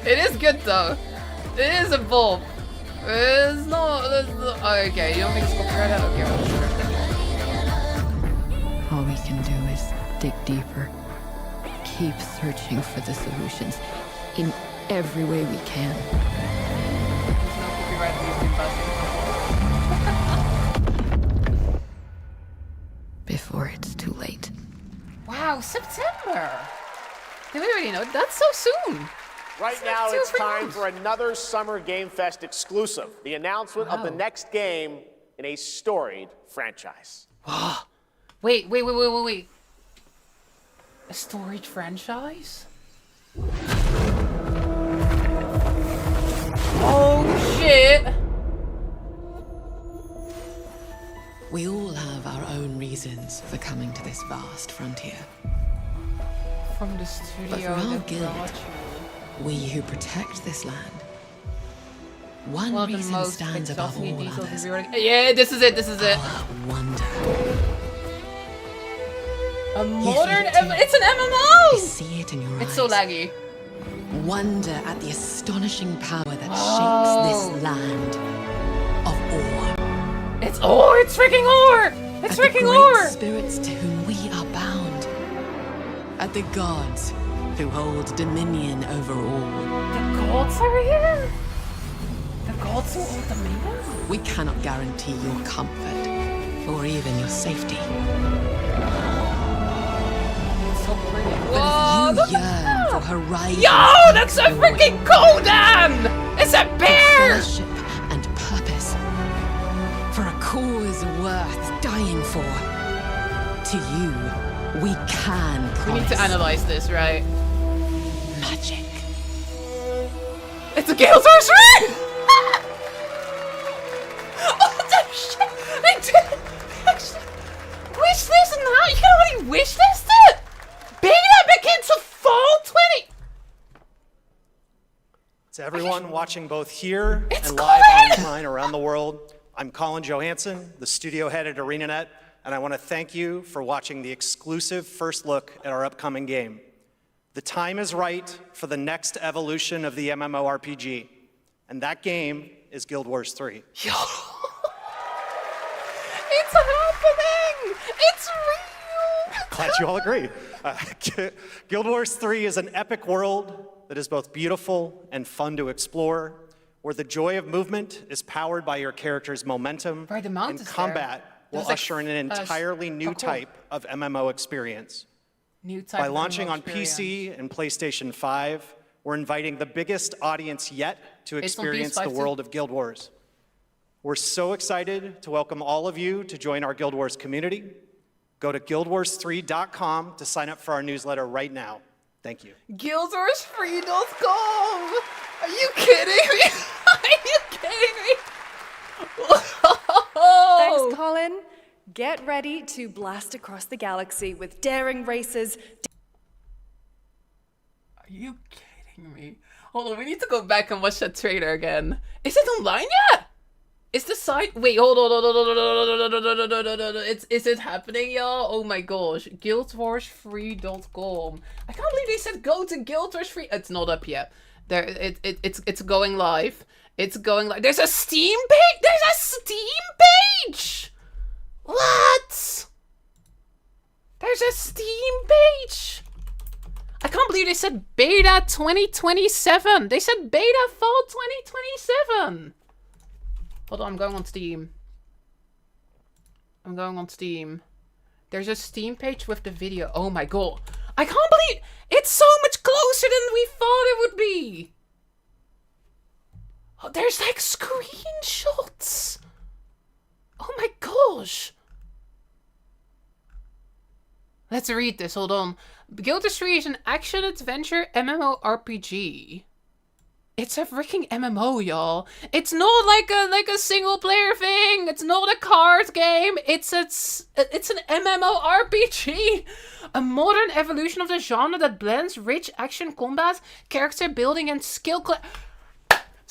It is good though. It is a bulb. It's not. Oh, okay, you don't think it's copyrighted? Okay, well, sure. All we can do is dig deeper. Keep searching for the solutions in every way we can. No copyright music busting. Before it's too late. Wow, September. Did we already know? That's so soon. Right now, it's time for another Summer Game Fest exclusive. The announcement of the next game in a storied franchise. Wait. A storage franchise? Oh shit! We all have our own reasons for coming to this vast frontier. From the But for studio our that guild, brought we who protect this land, one Well, the reason most stands above all exhausting details others. we already- Yeah, this is it. Wonder. A You modern. feel it too? It's an MMO. I see it in your eyes. It's so laggy. Wonder at the astonishing power that Oh. shapes this land of awe. It's ore. It's freaking ore. It's At the freaking great ore. spirits to whom we are bound. At the gods who hold dominion over all. The gods are here. The gods who hold dominion. We cannot guarantee your comfort or even your safety. It's so pretty. But Whoa, if look you at yearn that. for horizons, Yo, that's a freaking Kodan. It's a bear. fellowship and purpose, for a cause worth dying for, to you, we can promise. We need to analyze this, right? Magic. It's a Gale Sorcery! Oh, the shit! I did actually wish this now. You can already wish this it. Beta begins to fall 20. To everyone watching both here It's and live Colin! online around the world, I'm Colin Johansson, the studio head at ArenaNet, and I want to thank you for watching the exclusive first look at our upcoming game. The time is right for the next evolution of the MMORPG, and that game is Guild Wars 3. Yo. It's happening! It's real! Glad you all agree. Guild Wars 3 is an epic world that is both beautiful and fun to explore, where the joy of movement is powered by your character's momentum, Right, the mount and is there. combat will There's like, usher in an entirely new cool. type of MMO experience. New type By of launching MMO on experience. PC and PlayStation 5, we're inviting the biggest audience yet to It's on experience PS5 the too. world of Guild Wars. We're so excited to welcome all of you to join our Guild Wars community. Go to guildwars3.com to sign up for our newsletter right now. Thank you. GuildWarsFree.com! Are you kidding me? Are you kidding me? Thanks, Colin. Get ready to blast across the galaxy with daring races. Are you kidding me? Hold on, we need to go back and watch that trailer again. Is it online yet? Is the site? Wait, hold on. Is it happening, y'all? Oh my gosh, guildwarsfree.com. I can't believe they said go to guildwarsfree. It's not up yet. There, it's going live. It's going live. There's a Steam page. There's a Steam page. What? There's a Steam page. I can't believe they said beta 2027. They said beta fall 2027. Hold on, I'm going on Steam. There's a Steam page with the video. Oh my god. I can't believe it's so much closer than we thought it would be. Oh, there's like screenshots. Oh my gosh. Let's read this. Hold on. Guild Wars 3 is an action-adventure MMORPG. It's a freaking MMO, y'all. It's not like a single-player thing. It's not a card game. It's an MMORPG. A modern evolution of the genre that blends rich action combat, character building, and skill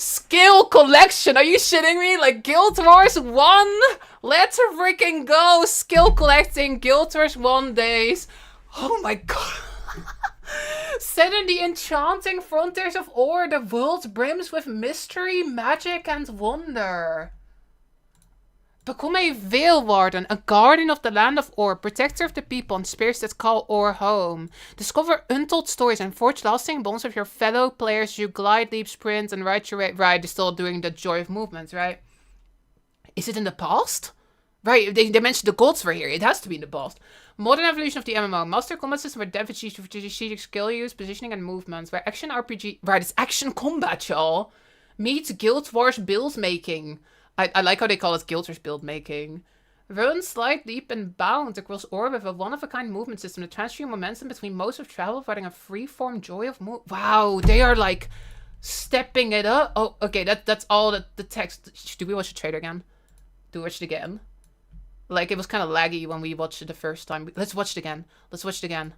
Skill collection. Are you shitting me? Like Guild Wars 1? Let's freaking go. Skill collecting. Guild Wars 1 days. Oh my god. Set in the enchanting frontiers of Ore, the world brims with mystery, magic, and wonder. Become a Veil Warden, a guardian of the land of Ore, protector of the people and spirits that call Ore home. Discover untold stories and forge lasting bonds with your fellow players. You glide, leap, sprint, and ride your way. Right, they're still doing the joy of movement, right? Is it in the past? Right, they mentioned the gods were here. It has to be in the past. Modern evolution of the MMO. Master combat system where depth strategic skill use, positioning, and movements. Where action RPG... Right, it's action combat, y'all. Meets Guild Wars build making. I like how they call it Guild Wars build making. Run, slide, leap, and bound across Ore with a one-of-a-kind movement system that transfers momentum between modes of travel, providing a free-form joy of move. Wow, they are like stepping it up. Oh, okay, that's all the text. Do we watch the trailer again? Do we watch it again? Like, it was kind of laggy when we watched it the first time. Let's watch it again. Let's watch it again.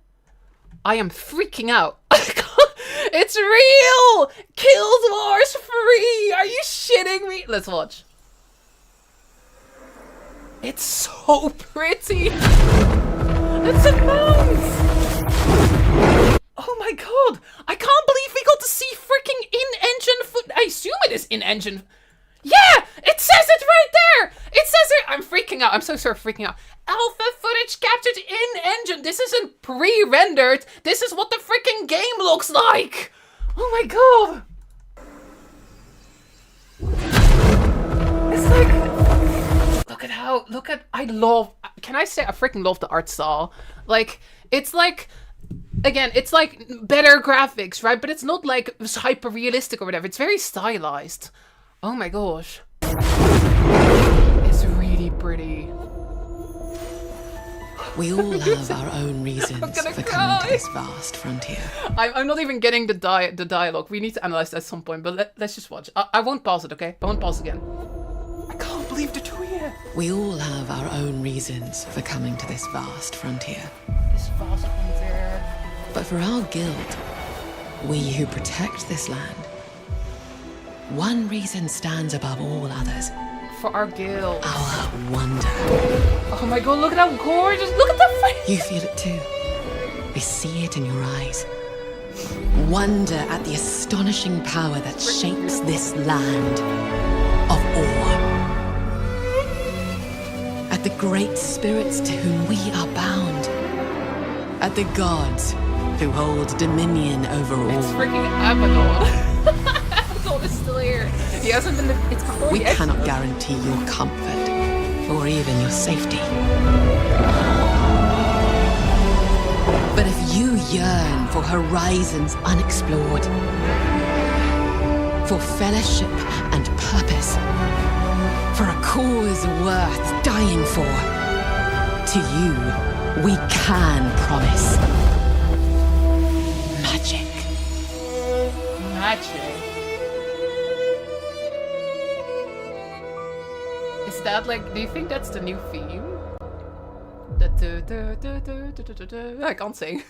I am freaking out. It's real! Guild Wars free! Are you shitting me? Let's watch. It's so pretty! It's a mouse! Oh my god! I can't believe we got to see freaking in-engine foot. I assume it is in-engine. Yeah! It says it right there! It says it! I'm freaking out. I'm so sorry for freaking out. Alpha footage captured in-engine. This isn't pre-rendered. This is what the freaking game looks like! Oh my god! It's like... Look at... I love... Can I say I freaking love the art style? Like, it's like... Again, it's like better graphics, right? But it's not like hyper-realistic or whatever. It's very stylized. Oh my gosh. It's really pretty. We all have our own reasons for coming to this vast frontier. I'm not even getting the dialogue. We need to analyze that at some point, but let's just watch. I won't pause it, okay? I won't pause again. I can't believe they're doing it. We all have our own reasons for coming to this vast frontier. This vast frontier. But for our guild, we who protect this land, one reason stands above all others. For our guild. Our wonder. Oh my god, look at how gorgeous. Look at the face. You feel it too. We see it in your eyes. Wonder at the astonishing power that shapes this land of Ore. At the great spirits to whom we are bound. At the gods who hold dominion over all. It's freaking Abaddon. Abaddon is still here. He hasn't been. We cannot guarantee your comfort or even your safety. But if you yearn for horizons unexplored, for fellowship and purpose, for a cause worth dying for, to you we can promise magic. Magic. Is that like, do you think that's the new theme? I can't sing.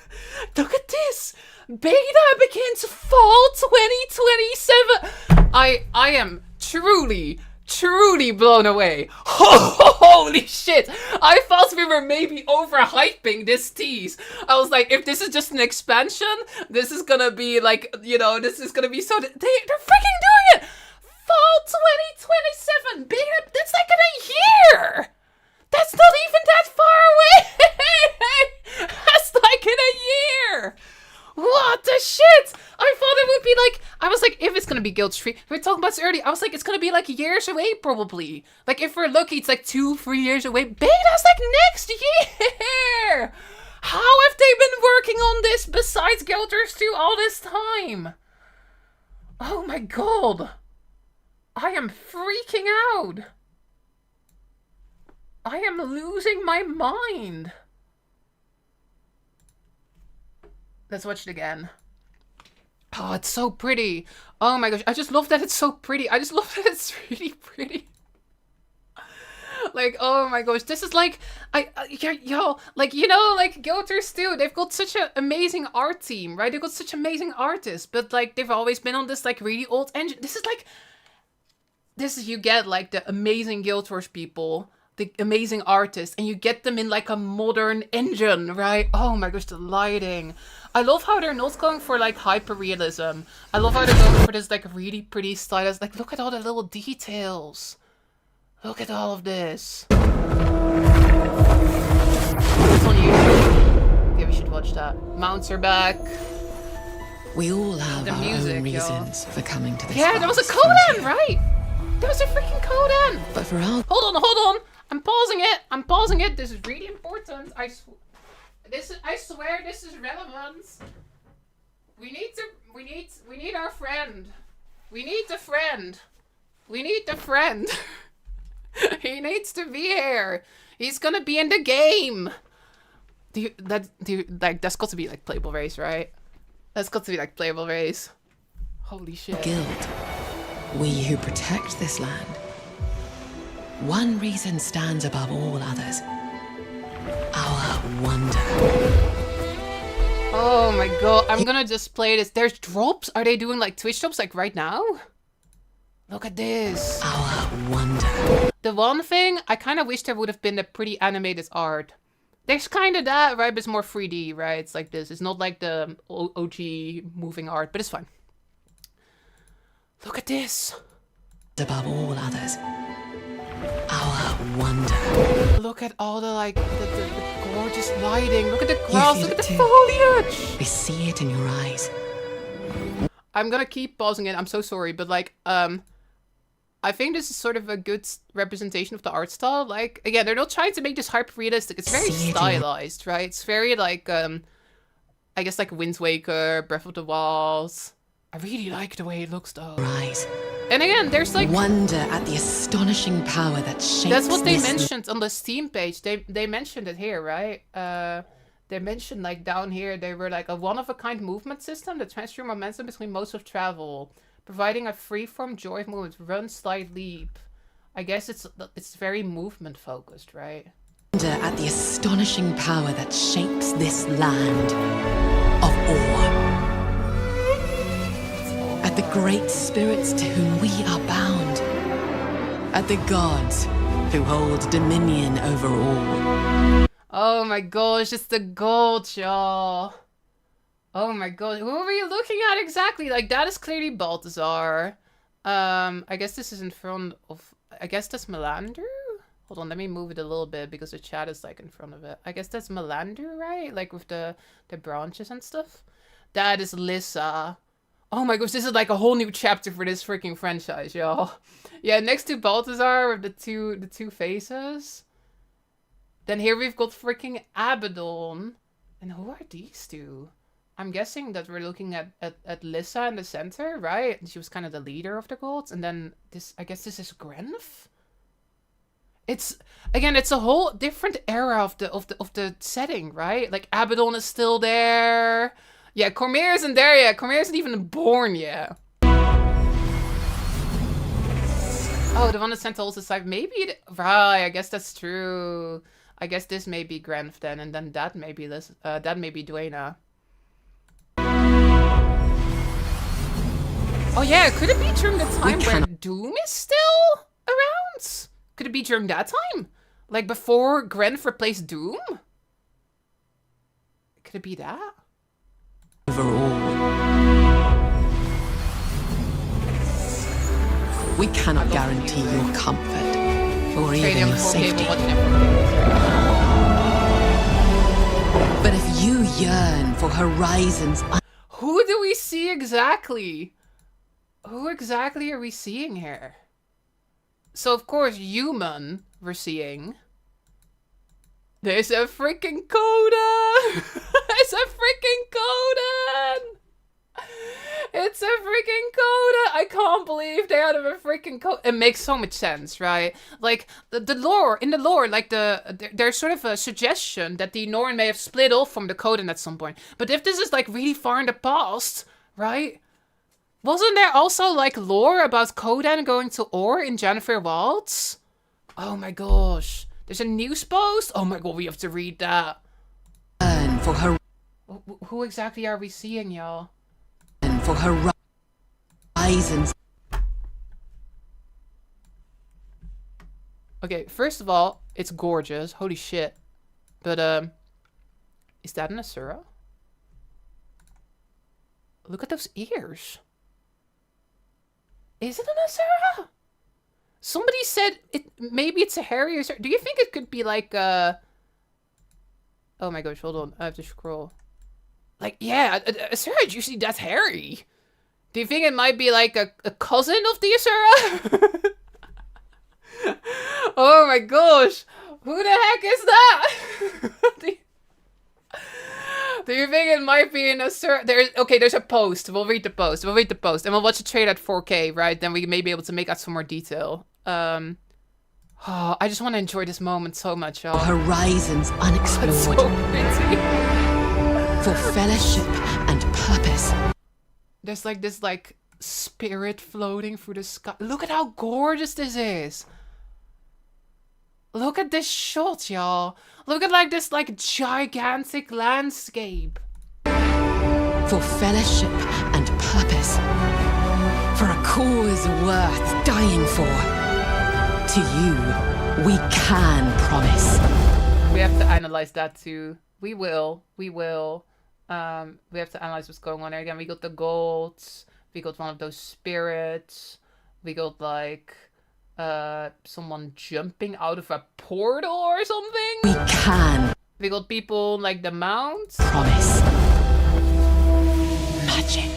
Look at this! Beta begins fall 2027! I am truly blown away. Holy shit! I thought we were maybe overhyping this tease. I was like, if this is just an expansion, this is gonna be like, you know, this is gonna be so... They're freaking doing it! Fall 2027! Beta, that's like in a year! That's not even that far away! That's like in a year! What the shit? I thought it would be like... I was like, if it's gonna be Guild Street... We were talking about this earlier. I was like, it's gonna be like years away, probably. Like, if we're lucky, it's like 2-3 years away. Beta's like next year! How have they been working on this besides Guild Wars 2 all this time? Oh my god. I am freaking out. I am losing my mind. Let's watch it again. Oh, it's so pretty. Oh my gosh, I just love that it's so pretty. I just love that it's really pretty. Like, oh my gosh, this is like, yo, like, like Guilders too, they've got such an amazing art team, right? They've got such amazing artists, but like, they've always been on this like really old engine. You get like the amazing Guild Wars people, the amazing artists, and you get them in like a modern engine, right? Oh my gosh, the lighting. I love how they're not going for like hyper-realism. I love how they're going for this like really pretty stylus. Like, look at all the little details. Look at all of this. It's on YouTube. Yeah, we should watch that. Mounts are back. We all have the our music, own reasons for coming to this. Yeah, there was a Codan, right? There was a freaking Codan. But for all... Hold on. I'm pausing it. This is really important. I swear this is relevant. We need our friend. We need the friend. He needs to be here. He's gonna be in the game. That's got to be like playable race, right? That's got to be like playable race. Holy shit. Guild. We who protect this land. One reason stands above all others. Our wonder. Oh my god, I'm gonna just play this. There's drops? Are they doing like Twitch drops like right now? Look at this. Our wonder. The one thing, I kind of wish there would have been a pretty animated art. There's kind of that, right? But it's more 3D, right? It's like this. It's not like the OG moving art, but it's fine. Look at this. Above all others. Our wonder. Look at all the like the gorgeous lighting. Look at the grass. Look at the foliage. I see it in your eyes. I'm gonna keep pausing it. I'm so sorry, but like I think this is sort of a good representation of the art style. Like, again, they're not trying to make this hyper-realistic. It's very stylized, right? It's very, like, I guess, like Wind Waker, Breath of the Wild. I really like the way it looks, though. Rise. And again, there's, like... Wonder at the astonishing power that shapes That's what they mentioned on the Steam page. They mentioned it here, right? They mentioned, like, down here, they were, like, a one-of-a-kind movement system that transfers momentum between modes of travel. Providing a free-form joy of movement, run, slide, leap. I guess it's very movement focused, right? Wonder at the astonishing power that shapes this land of awe. At the great spirits to whom we are bound. At the gods who hold dominion over all. Oh my gosh, it's the gold, y'all. Oh my god, who are we looking at exactly? Like, that is clearly Balthazar. I guess this is in front of... I guess that's Melander? Hold on, let me move it a little bit because the chat is, like, in front of it. I guess that's Melander, right? Like, with the branches and stuff. That is Lissa. Oh my gosh, this is, like, a whole new chapter for this freaking franchise, y'all. Yeah, next to Balthazar with the two faces. Then here we've got freaking Abaddon. And who are these two? I'm guessing that we're looking at Lissa in the center, right? She was kind of the leader of the gods. And then this, I guess this is Grenf? It's, again, it's a whole different era of the setting, right? Like, Abaddon is still there. Yeah, Cormier isn't there yet. Cormier isn't even born yet. Oh, the one that sent also side. Maybe, right, I guess that's true. I guess this may be Grenf then, and then that may be Dwayna. Oh yeah, could it be during the time when Doom is still around? Could it be during that time? Like before Grenf replaced Doom? Could it be that? Overall. We cannot guarantee your comfort or even your safety. But if you yearn for horizons... Who do we see exactly? Who exactly are we seeing here? So, of course, human we're seeing. There's a freaking Coda! It's a freaking Coda! It's a freaking Coda! I can't believe they out of a freaking Coda. It makes so much sense, right? Like, the lore, in the lore, like, there's sort of a suggestion that the Norn may have split off from the Codan at some point. But if this is, like, really far in the past, right? Wasn't there also, like, lore about Codan going to Or in Jennifer Wilds? Oh my gosh. There's a news post? Oh my god, we have to read that. And for her... Who exactly are we seeing, y'all? And for horizons. Okay, first of all, it's gorgeous. Holy shit. But, is that an Asura? Look at those ears. Is it an Asura? Somebody said maybe it's a hairy Asura. Do you think it could be like oh my gosh, hold on. I have to scroll. Like, yeah, Asura is usually that hairy. Do you think it might be like a cousin of the Asura? Oh my gosh. Who the heck is that? Do you think it might be in a certain... There's a post. We'll read the post. And we'll watch the trailer at 4K, right? Then we may be able to make out some more detail. I just want to enjoy this moment so much, y'all. Horizons unexplored. It's so pretty. For fellowship and purpose. There's like this spirit floating through the sky. Look at how gorgeous this is. Look at this shot, y'all. Look at this gigantic landscape. For fellowship and purpose. For a cause worth dying for. To you, we can promise. We have to analyze that too. We will. We have to analyze what's going on there. Again, we got the golds. We got one of those spirits. We got someone jumping out of a portal or something. We can. We got people like the mounts. Promise. Magic.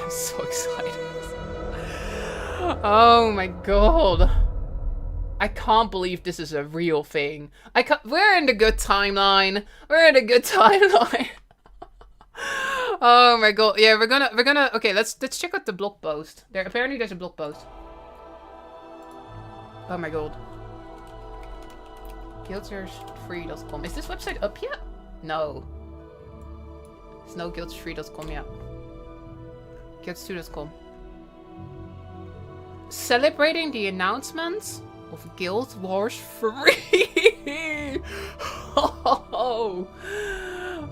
I'm so excited. Oh my god. I can't believe this is a real thing. We're in the good timeline. Oh my god. Yeah, we're gonna okay, let's check out the blog post. Apparently there's a blog post. Oh my god. Guildsfree.com. Is this website up yet? No. There's no guildsfree.com yet. Guilds2.com. Celebrating the announcement of Guild Wars 3.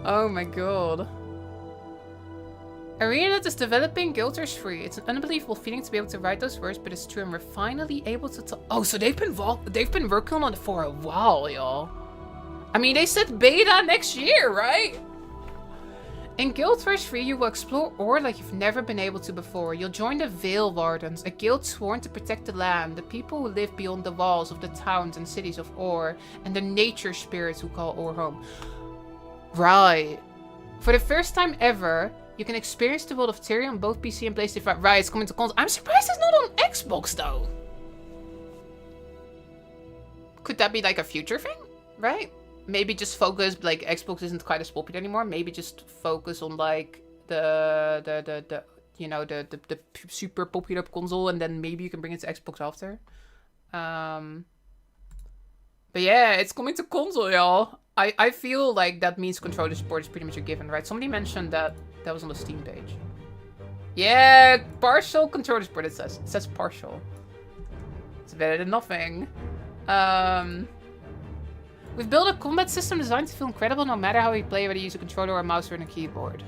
Oh my god. ArenaNet is developing Guild Wars 3. It's an unbelievable feeling to be able to write those words, but it's true, and we're finally able to oh, so they've been working on it for a while, y'all. I mean, they said beta next year, right? In Guild Wars 3, you will explore Ore like you've never been able to before. You'll join the Veil Wardens, a guild sworn to protect the land, the people who live beyond the walls of the towns and cities of Ore, and the nature spirits who call Ore home. Right. For the first time ever, you can experience the world of Tyrion on both PC and PlayStation 5. Right, it's coming to console. I'm surprised it's not on Xbox, though. Could that be like a future thing? Right? Maybe just focus, like, Xbox isn't quite as popular anymore. Maybe just focus on, like, the super popular console, and then maybe you can bring it to Xbox after. But yeah, it's coming to console, y'all. I feel like that means controller support is pretty much a given, right? Somebody mentioned that was on the Steam page. Yeah, partial controller support, it says. It says partial. It's better than nothing. We've built a combat system designed to feel incredible no matter how we play, whether you use a controller or a mouse or a keyboard.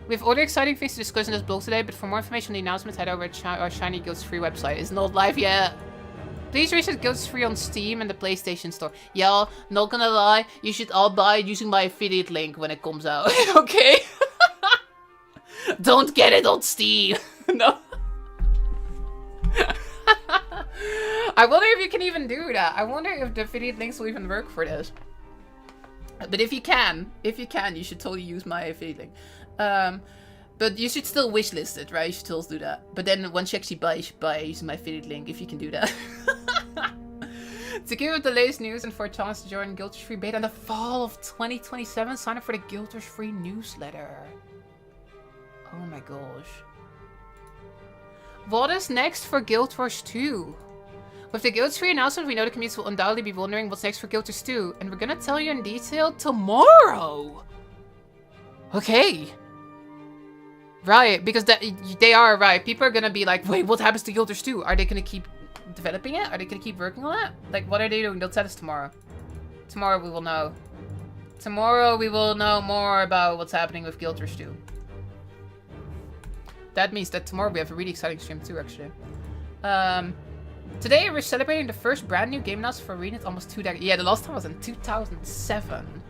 We have other exciting things to discuss in this blog today, but for more information on the announcement, head over to our Shiny Guilds 3 website. It's not live yet. Please research Guilds 3 on Steam and the PlayStation Store. Y'all, not gonna lie, you should all buy it using my affiliate link when it comes out. Okay? Don't get it on Steam. No. I wonder if you can even do that. I wonder if the affiliate links will even work for this. But if you can, you should totally use my affiliate link. But you should still wishlist it, right? You should still do that. But then once you actually buy, you should buy using my affiliate link if you can do that. To give up the latest news and for a chance to join Guild Wars 3 beta in the fall of 2027, sign up for the Guild Wars 3 newsletter. Oh my gosh. What is next for Guild Wars 2? With the Guild Wars 3 announcement, we know the community will undoubtedly be wondering what's next for Guild Wars 2, and we're gonna tell you in detail tomorrow! Okay. Right, because they are right. People are gonna be like, wait, what happens to Guild Wars 2? Are they gonna keep developing it? Are they gonna keep working on it? Like, what are they doing? They'll tell us tomorrow. Tomorrow we will know. Tomorrow we will know more about what's happening with Guild Wars 2. That means that tomorrow we have a really exciting stream too, actually. Today we're celebrating the first brand new game announced for ArenaNet almost 2 decades. Yeah, the last time was in 2007.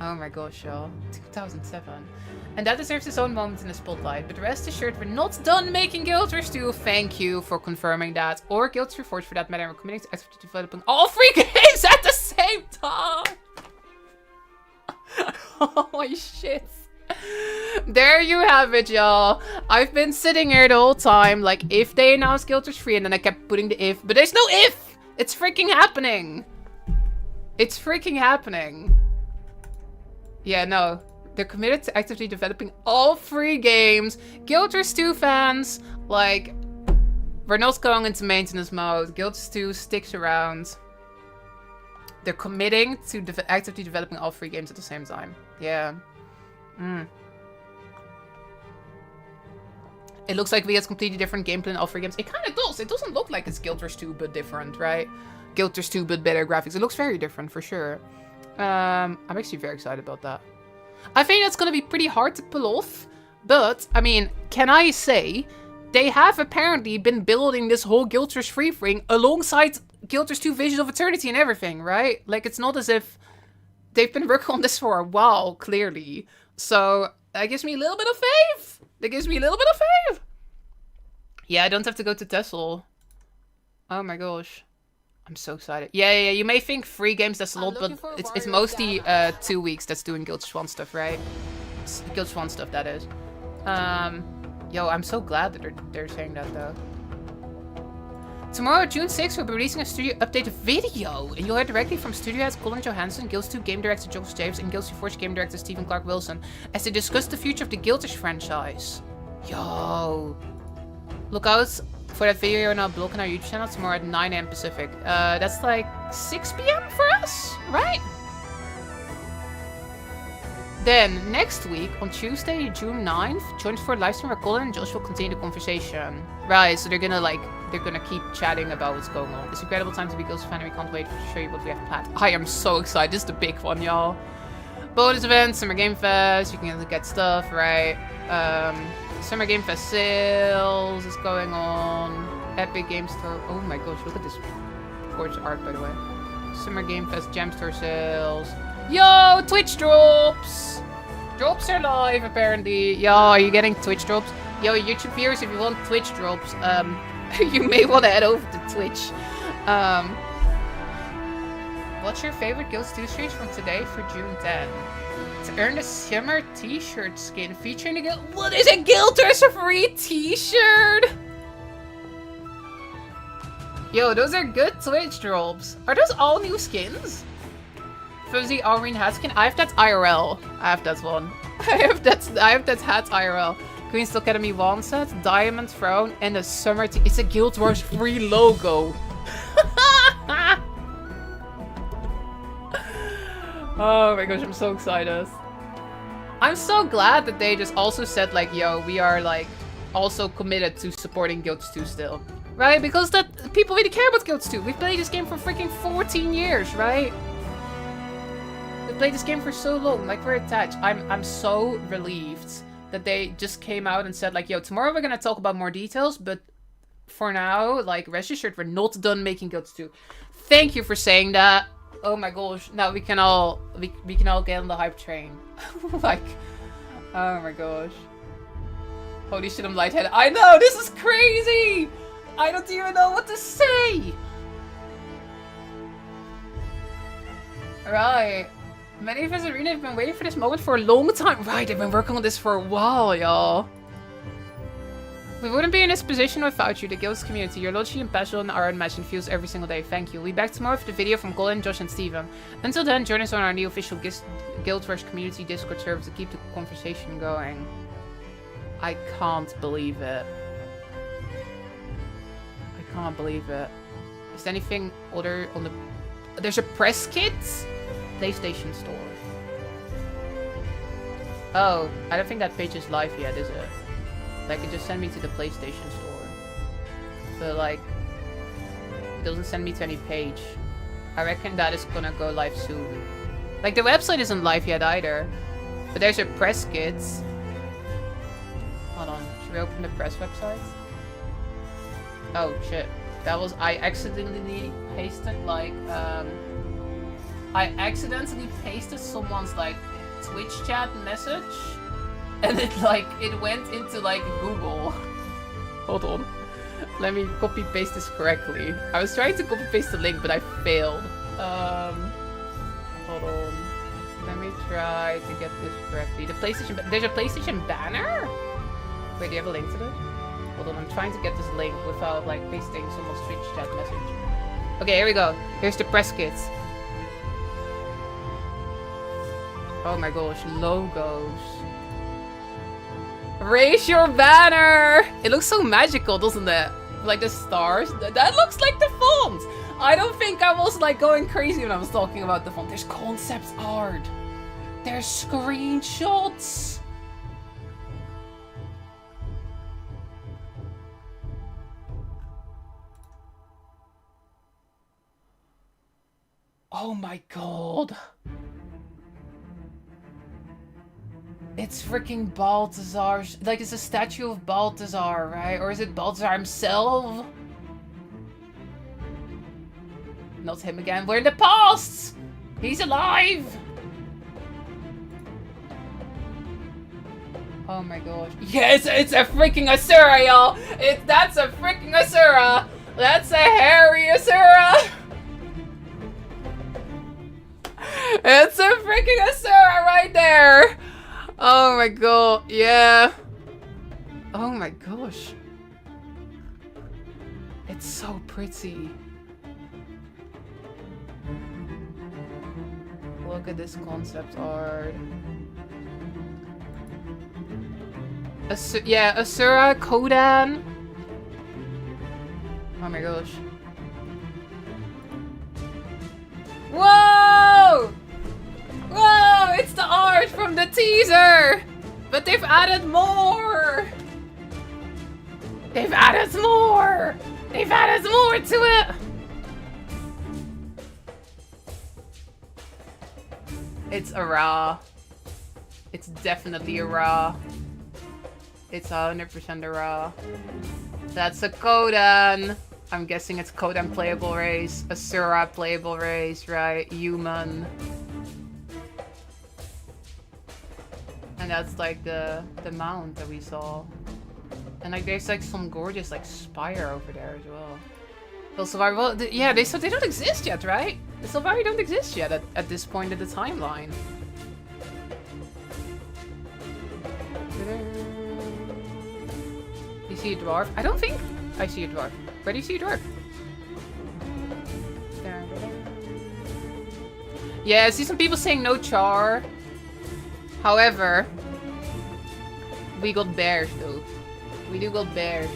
Oh my gosh, y'all. 2007. And that deserves its own moment in the spotlight. But rest assured, we're not done making Guild Wars 2. Thank you for confirming that. Or Guild Wars Reforged for that matter. We're committing to actively developing all 3 games at the same time. Holy shit. There you have it, y'all. I've been sitting here the whole time like, if they announce Guild Wars 3, and then I kept putting the if. But there's no if! It's freaking happening. It's freaking happening. Yeah, no. They're committed to actively developing all 3 games. Guild Wars 2 fans, like, we're not going into maintenance mode. Guild Wars 2 sticks around. They're committing to actively developing all 3 games at the same time. Yeah. It looks like we get completely different gameplay in all 3 games. It kind of does. It doesn't look like it's Guild Wars 2 but different, right? Guild Wars 2 but better graphics. It looks very different for sure. I'm actually very excited about that. I think that's gonna be pretty hard to pull off. But, I mean, can I say, they have apparently been building this whole Guild Wars 3 thing alongside Guild Wars 2 Visions of Eternity and everything, right? Like, it's not as if they've been working on this for a while, clearly. So, that gives me a little bit of faith. That gives me a little bit of faith. Yeah, I don't have to go to Texel. Oh my gosh. I'm so excited. Yeah, you may think 3 games, that's a lot, but it's mostly 2 weeks that's doing Guild Wars 1 stuff, right? Guild Wars 1 stuff, that is. Yo, I'm so glad that they're saying that, though. Tomorrow, June 6th, we'll be releasing a studio update video, and you'll hear directly from studio heads Colin Johansson, Guild 2 game director Josh James, and Guild 2 Forge game director Stephen Clark Wilson, as they discuss the future of the Guild Wars franchise. Yo. Look out for that video on our blog and our YouTube channel tomorrow at 9 AM Pacific. That's like 6 PM for us, right? Then, next week, on Tuesday, June 9th, join us for a live stream where Colin and Josh will continue the conversation. Right, so they're gonna keep chatting about what's going on. It's an incredible time to be Guild Wars fan, and we can't wait to show you what we have planned. I am so excited. This is the big one, y'all. Bonus events, Summer Game Fest, you can get stuff, right? Summer Game Fest sales is going on. Epic Game Store. Oh my gosh, look at this gorgeous art, by the way. Summer Game Fest Gem Store sales. Yo, Twitch drops! Drops are live, apparently. Yo, are you getting Twitch drops? Yo, YouTube viewers, if you want Twitch drops, you may want to head over to Twitch. What's your favorite Guild 2 streams from today for June 10? To earn the Shimmer t-shirt skin featuring the Guild... What is a Guild Wars free t-shirt? Yo, those are good Twitch drops. Are those all new skins? Fuzzy Alreen hat skin. I have that IRL. I have that one. I have that hat IRL. Queen's Academy 1 set, Diamond Throne, and a Summer t. It's a Guild Wars free logo. Oh my gosh, I'm so excited. I'm so glad that they just also said like, yo, we are like also committed to supporting Guild 2 still. Right? Because that people really care about Guild 2. We've played this game for freaking 14 years, right? We've played this game for so long, like we're attached. I'm so relieved that they just came out and said like, yo, tomorrow we're gonna talk about more details, but for now, like, rest assured, we're not done making Guild 2. Thank you for saying that. Oh my gosh, now we can all get on the hype train. Like, oh my gosh. Holy shit, I'm lightheaded. I know, this is crazy! I don't even know what to say! Right. Many of us at Arena have been waiting for this moment for a long time. Right, they've been working on this for a while, y'all. We wouldn't be in this position without you, the Guild's community. Your loyalty and passion are unmatched and fuels every single day. Thank you. We'll be back tomorrow with the video from Colin, Josh, and Steven. Until then, join us on our new official Guild Wars community Discord server to keep the conversation going. I can't believe it. I can't believe it. Is there anything other on the... There's a press kit? PlayStation Store. Oh, I don't think that page is live yet, is it? Like, it just sent me to the PlayStation Store. But, like, it doesn't send me to any page. I reckon that is gonna go live soon. Like, the website isn't live yet either. But there's your press kits. Hold on. Should we open the press website? Oh, shit. That was... I accidentally pasted, like, I accidentally pasted someone's, like, Twitch chat message. And it, like, it went into, like, Google. Hold on. Let me copy-paste this correctly. I was trying to copy-paste the link, but I failed. Hold on. Let me try to get this correctly. The PlayStation... There's a PlayStation banner? Wait, do you have a link to this? Hold on, I'm trying to get this link without, like, pasting someone's Twitch chat message. Okay, here we go. Here's the press kits. Oh my gosh, logos. Raise your banner! It looks so magical, doesn't it? Like the stars. That looks like the font! I don't think I was like going crazy when I was talking about the font. There's concept art. There's screenshots. Oh my god. It's freaking Balthazar. Like, it's a statue of Balthazar, right? Or is it Balthazar himself? Not him again. We're in the past! He's alive! Oh my gosh. Yes, it's a freaking Asura, y'all! That's a freaking Asura! That's a hairy Asura! It's a freaking Asura right there! Oh my god, yeah. Oh my gosh. It's so pretty. Look at this concept art. Yeah, Asura, Kodan. Oh my gosh. Whoa! Whoa! It's the art from the teaser! But they've added more! They've added more! They've added more to it! It's a raw. It's definitely a raw. It's 100% a raw. That's a Kodan. I'm guessing it's Kodan playable race. Asura playable race, right? Human. And that's like the mount that we saw. And like there's like some gorgeous like spire over there as well. The survival, yeah, they don't exist yet, right? The Sylvari don't exist yet at this point in the timeline. You see a dwarf? I don't think I see a dwarf. Where do you see a dwarf? Yeah, I see some people saying no char. However, we got bears though. We do got bears.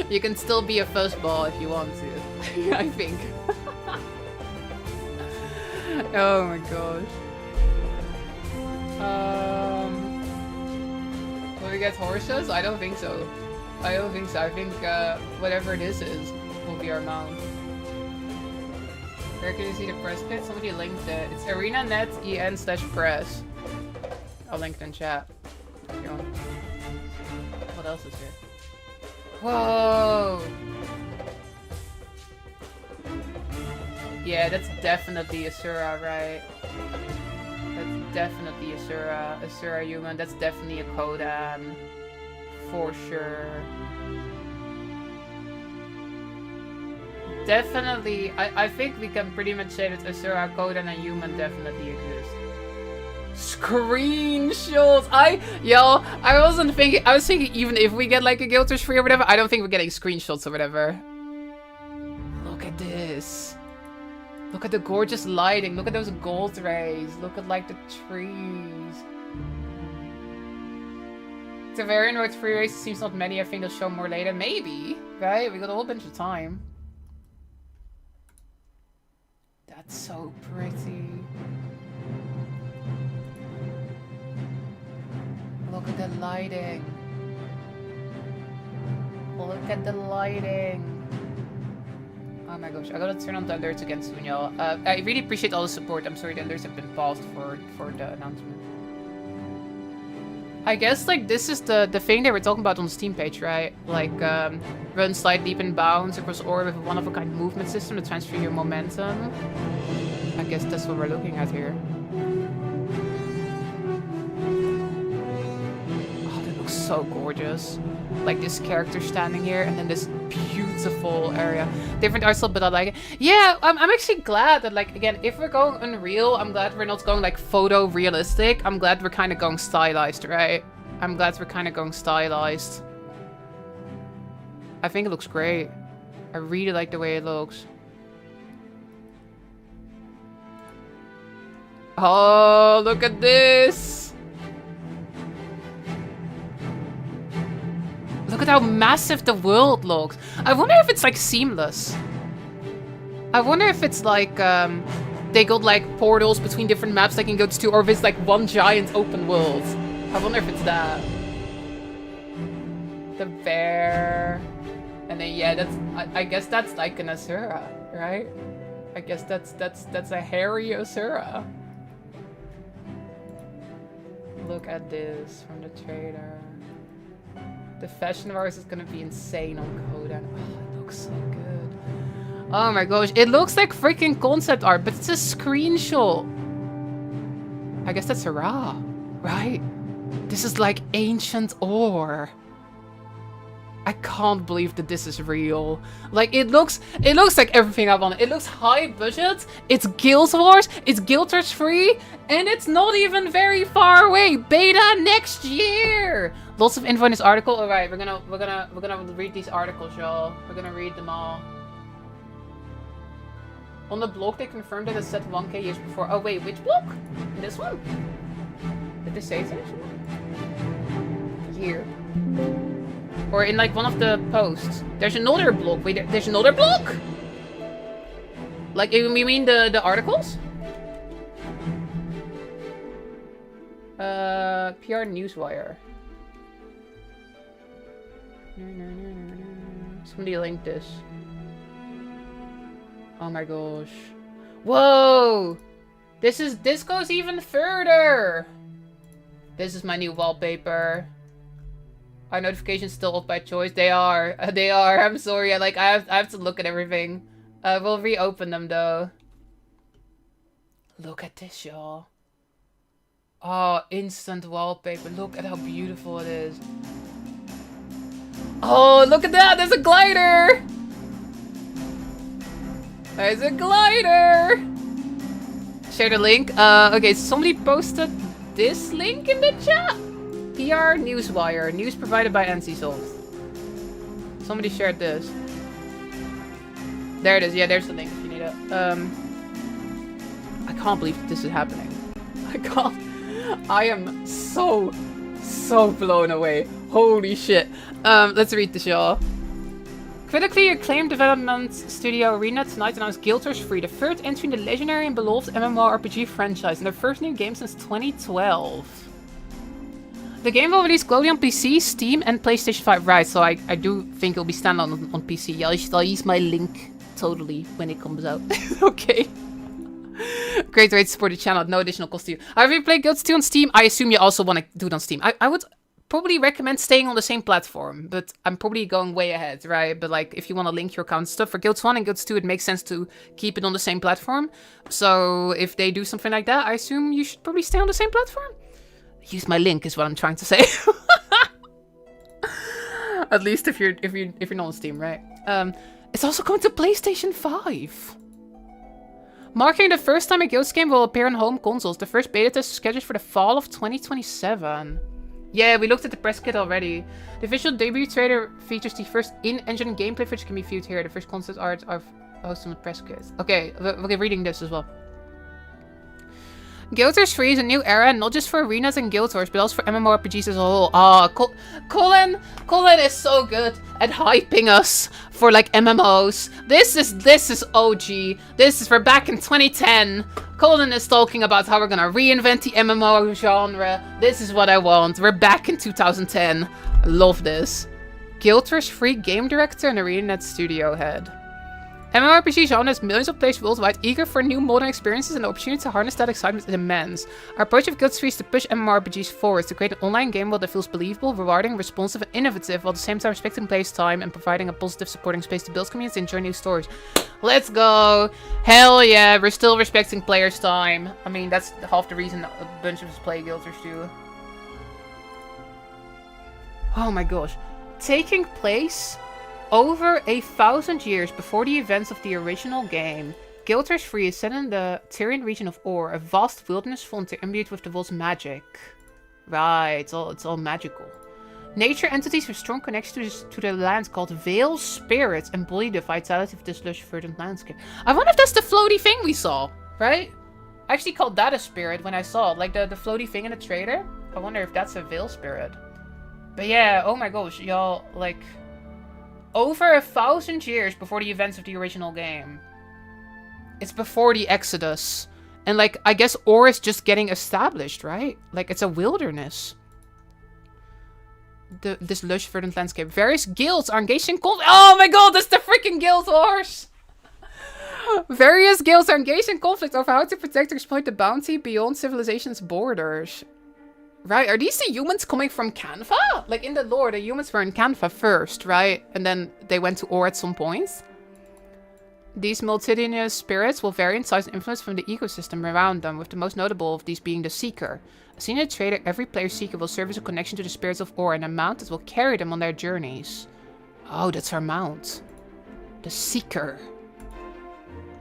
You can still be a fuzzball if you want to. I think. Oh my gosh. Will we get horses? I don't think so. I don't think so. I think whatever this is will be our mount. Where can you see the press kit? Somebody linked it. It's ArenaNet EN/press. I'll link it in chat. If you want. What else is here? Whoa! Yeah, that's definitely Asura, right? That's definitely Asura. Asura human. That's definitely a Kodan. For sure. Definitely, I think we can pretty much say that Asura, Kodan, and human definitely exist. Screenshots! I was thinking even if we get like a Guild Wars free or whatever, I don't think we're getting screenshots or whatever. Look at this. Look at the gorgeous lighting. Look at those gold rays. Look at like the trees. It's a very annoyed free race. Seems not many. I think they'll show more later. Maybe, right? We got a whole bunch of time. That's so pretty. Look at the lighting. Look at the lighting. Oh my gosh, I gotta turn on the alerts again soon, y'all. I really appreciate all the support. I'm sorry the alerts have been paused for the announcement. I guess like this is the thing they were talking about on the Steam page, right? Like run, slide, leap, and bounce across ore with a one-of-a-kind movement system to transfer your momentum. I guess that's what we're looking at here. Oh, that looks so gorgeous. Like this character standing here, and then this beautiful area. Different art style, but I like it. Yeah, I'm actually glad that, like, again, if we're going Unreal, I'm glad we're not going like photo realistic. I'm glad we're kind of going stylized, right? I'm glad we're kind of going stylized. I think it looks great. I really like the way it looks. Oh, look at this! Look at how massive the world looks. I wonder if it's like seamless. I wonder if it's like they got like portals between different maps they can go to, or if it's like one giant open world. I wonder if it's that. The bear. And then yeah, that's I guess that's like an Asura, right? I guess that's a hairy Asura. Look at this from the trailer. The fashion of ours is gonna be insane on Coda. Oh, it looks so good. Oh my gosh, it looks like freaking concept art, but it's a screenshot. I guess that's Hurrah, right? This is like ancient ore. I can't believe that this is real. Like it looks like everything I want. It looks high budget. It's Guild Wars. It's Guild Wars free, and it's not even very far away. Beta next year. Lots of info in this article. All right, we're gonna read these articles, y'all. We're gonna read them all. On the blog, they confirmed that it said 1K years before. Oh wait, which blog? This one? Did they say so? Here. Or in like one of the posts. There's another blog. Wait, there's another blog? Like, you mean the articles? PR Newswire. Somebody linked this. Oh my gosh. Whoa! This goes even further! This is my new wallpaper. Our notifications still off by choice. They are. They are. I'm sorry. I have to look at everything. We'll reopen them though. Look at this, y'all. Oh, instant wallpaper. Look at how beautiful it is. Oh, look at that. There's a glider. There's a glider. Share the link. Okay, somebody posted this link in the chat. PR Newswire. News provided by NCSoft. Somebody shared this. There it is. Yeah, there's the link if you need it. I can't believe this is happening. I can't. I am so blown away. Holy shit. Let's read this, y'all. Critically acclaimed development studio ArenaNet tonight announced Guild Wars 3, the third entry in the legendary and beloved MMORPG franchise, and their first new game since 2012. The game will release globally on PC, Steam, and PlayStation 5. Right, so I do think it'll be standalone on PC. Yeah, I'll use my link totally when it comes out. Okay. Great way to support the channel at no additional cost to you. Have you played Guild 2 on Steam? I assume you also want to do it on Steam. I would probably recommend staying on the same platform, but I'm probably going way ahead, right? But like, if you want to link your account and stuff for Guild 1 and Guild 2, it makes sense to keep it on the same platform. So if they do something like that, I assume you should probably stay on the same platform. Use my link is what I'm trying to say. At least if you're not on Steam, right? It's also coming to PlayStation 5. Marking the first time a Guild game will appear on home consoles. The first beta test is scheduled for the fall of 2027. Yeah, we looked at the press kit already. The official debut trailer features the first in-engine gameplay, which can be viewed here. The first concept art are hosted on the press kit. Okay, we're reading this as well. Guild Wars 3 is a new era, not just for arenas and Guild Wars, but also for MMORPGs as a whole. Ah, Colin is so good at hyping us for like MMOs. This is OG. We're back in 2010. Colin is talking about how we're gonna reinvent the MMO genre. This is what I want. We're back in 2010. I love this. Guild Wars 3 game director and ArenaNet studio head. MMORPG genre has millions of players worldwide eager for new modern experiences, and the opportunity to harness that excitement is immense. Our approach of Guild 3 is to push MMORPGs forward, to create an online game world that feels believable, rewarding, responsive, and innovative, while at the same time respecting players' time and providing a positive supporting space to build communities and enjoy new stories. Let's go! Hell yeah, we're still respecting players' time. I mean, that's half the reason a bunch of us play Guild Wars 2. Oh my gosh. Taking place over 1,000 years before the events of the original game, Guild Wars 3 is set in the Tyrian region of Or, a vast wilderness frontier imbued with the world's magic. Right, it's all magical. Nature entities with strong connections to the land called Veil Spirits embody the vitality of this lush, verdant landscape. I wonder if that's the floaty thing we saw, right? I actually called that a spirit when I saw it, like the floaty thing in the trailer. I wonder if that's a Veil Spirit. But yeah, oh my gosh, y'all, like... Over 1,000 years before the events of the original game. It's before the Exodus. And like, I guess Or is just getting established, right? Like, it's a wilderness. This lush, verdant landscape. Various guilds are engaged in conflict. Oh my god, that's the freaking Guild Wars! Various guilds are engaged in conflict over how to protect or exploit the bounty beyond civilization's borders. Right, are these the humans coming from Canva? Like in the lore, the humans were in Canva first, right? And then they went to Or at some point. These multitudinous spirits will vary in size and influence from the ecosystem around them, with the most notable of these being the Seeker. As seen in the trailer, every player's Seeker will serve as a connection to the spirits of Or and a mount that will carry them on their journeys. Oh, that's our mount. The Seeker.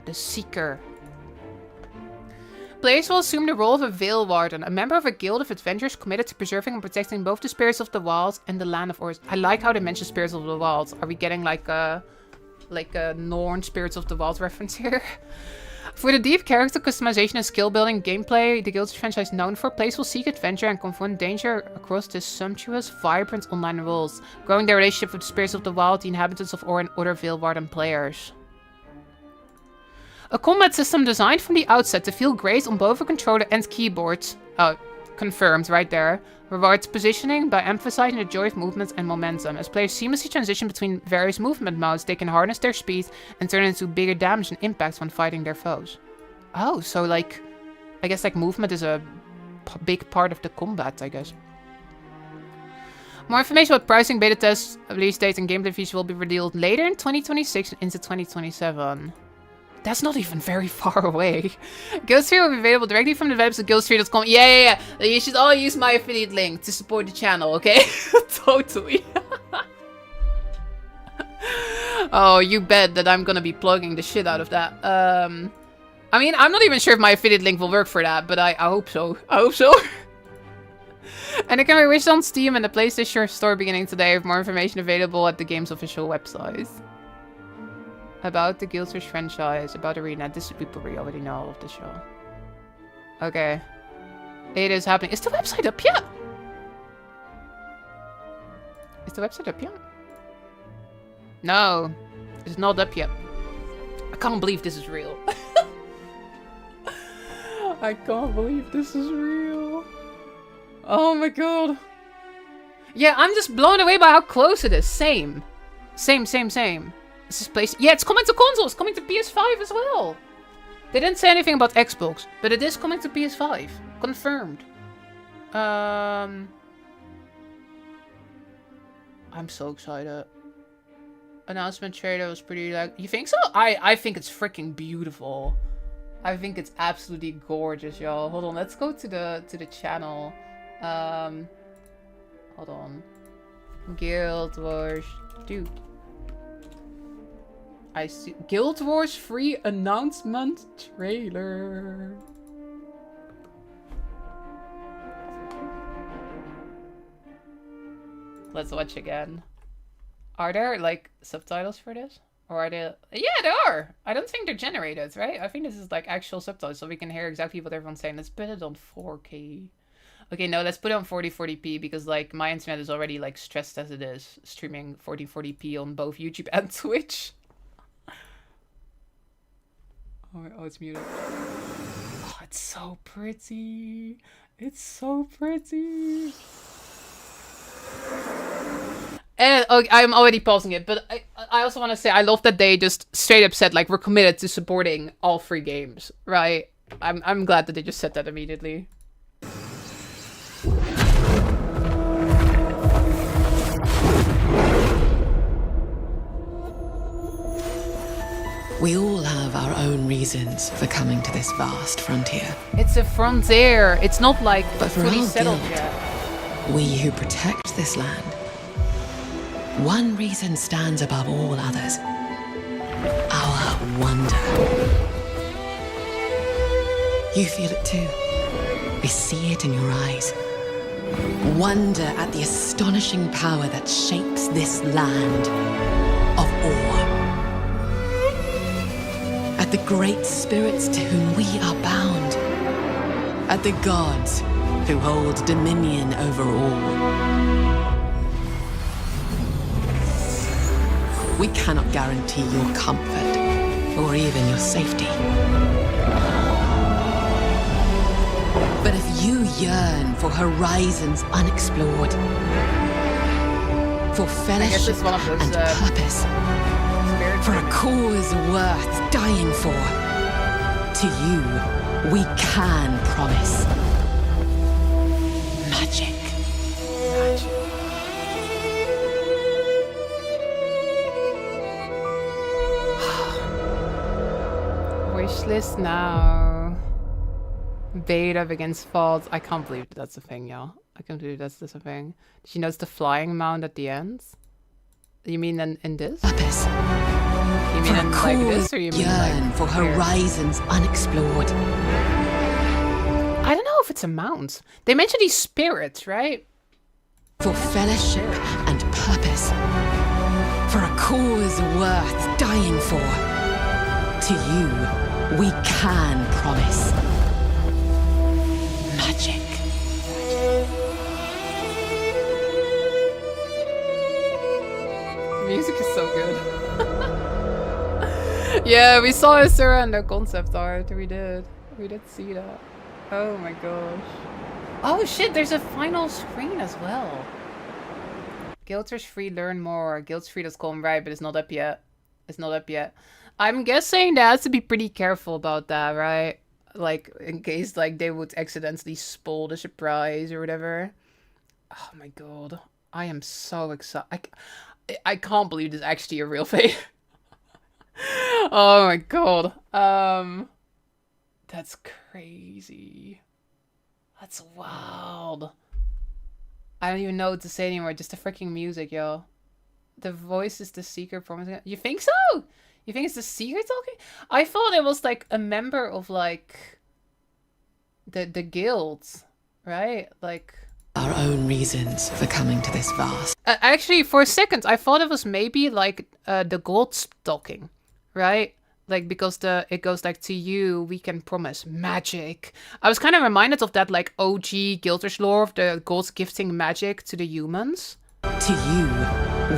The Seeker. Players will assume the role of a Veil Warden, a member of a guild of adventurers committed to preserving and protecting both the spirits of the wild and the land of Or. I like how they mention spirits of the wild. Are we getting like a Norn spirits of the wild reference here? For the deep character customization and skill building gameplay the Guild franchise is known for, players will seek adventure and confront danger across this sumptuous, vibrant online world, growing their relationship with the spirits of the wild, the inhabitants of Or, and other Veil Warden players. A combat system designed from the outset to feel great on both a controller and keyboard. Confirmed right there. Rewards positioning by emphasizing the joy of movement and momentum. As players seamlessly transition between various movement modes, they can harness their speed and turn into bigger damage and impact when fighting their foes. Oh, so like, I guess like movement is a big part of the combat, I guess. More information about pricing, beta tests, release date, and gameplay features will be revealed later in 2026 and into 2027. That's not even very far away. Guild 3 will be available directly from the website guild3.com. Yeah. You should all use my affiliate link to support the channel, okay? Totally. Oh, you bet that I'm gonna be plugging the shit out of that. I mean, I'm not even sure if my affiliate link will work for that, but I hope so. I hope so. And it can be wished on Steam and the PlayStation Store beginning today, with more information available at the game's official website. About the Guild Wars franchise, about ArenaNet. This is people we already know of the show. Okay. It is happening. Is the website up yet? Is the website up yet? No. It's not up yet. I can't believe this is real. I can't believe this is real. Oh my god. Yeah, I'm just blown away by how close it is. Same. This is place. Yeah, it's coming to consoles, coming to PS5 as well. They didn't say anything about Xbox, but it is coming to PS5. Confirmed. I'm so excited. Announcement trailer was pretty like. You think so? I think it's freaking beautiful. I think it's absolutely gorgeous, y'all. Hold on, let's go to the channel. Hold on. Guild Wars 2. I see Guild Wars 3 announcement trailer. Let's watch again. Are there like subtitles for this? Or are they? Yeah, they are. I don't think they're generated, right? I think this is like actual subtitles, so we can hear exactly what everyone's saying. Let's put it on 4K. Okay, no, let's put it on 4040p because like my internet is already like stressed as it is, streaming 1440p on both YouTube and Twitch. Oh, it's muted. Oh, it's so pretty. It's so pretty. And I'm already pausing it, but I also want to say I love that they just straight up said like we're committed to supporting all free games, right? I'm glad that they just said that immediately. We all have our own reasons for coming to this vast frontier. It's a frontier. It's not like But for fully our settled guild, yet. we who protect this land, one reason stands above all others. Our wonder. You feel it too. We see it in your eyes. Wonder at the astonishing power that shapes this land of awe. At the great spirits to whom we are bound. At the gods who hold dominion over all. We cannot guarantee your comfort or even your safety. But if you yearn for horizons unexplored, for fellowship and purpose, for a cause worth dying for, to you we can promise magic. Wishlist now. Beta begins faults. I can't believe that's a thing, y'all. I can't believe that's a thing. Did you notice the flying mount at the end? You mean in this? You mean in like this, or you mean like for horizons unexplored? I don't know if it's a mount. They mentioned these spirits, right? For fellowship and purpose. For a cause worth dying for. To you, we can promise magic. The music is so good. Yeah, we saw a surrender concept art. We did see that. Oh my gosh. Oh shit, there's a final screen as well. Guilders free, learn more. Guildsfree.com, right, but it's not up yet. It's not up yet. I'm guessing they has to be pretty careful about that, right? Like, in case like they would accidentally spoil the surprise or whatever. Oh my god. I am so excited. I can't believe this is actually a real thing. Oh my god. That's crazy. That's wild. I don't even know what to say anymore. Just the freaking music, yo. The voice is the seeker promising. You think so? You think it's the seeker talking? I thought it was like a member of like the guilds, right? Like Our own reasons for coming to this vast. actually, for a second, I thought it was maybe like the gods talking, right? Like because it goes like, to you we can promise magic. I was kind of reminded of that like OG Guilders lore of the gods gifting magic to the humans. To you,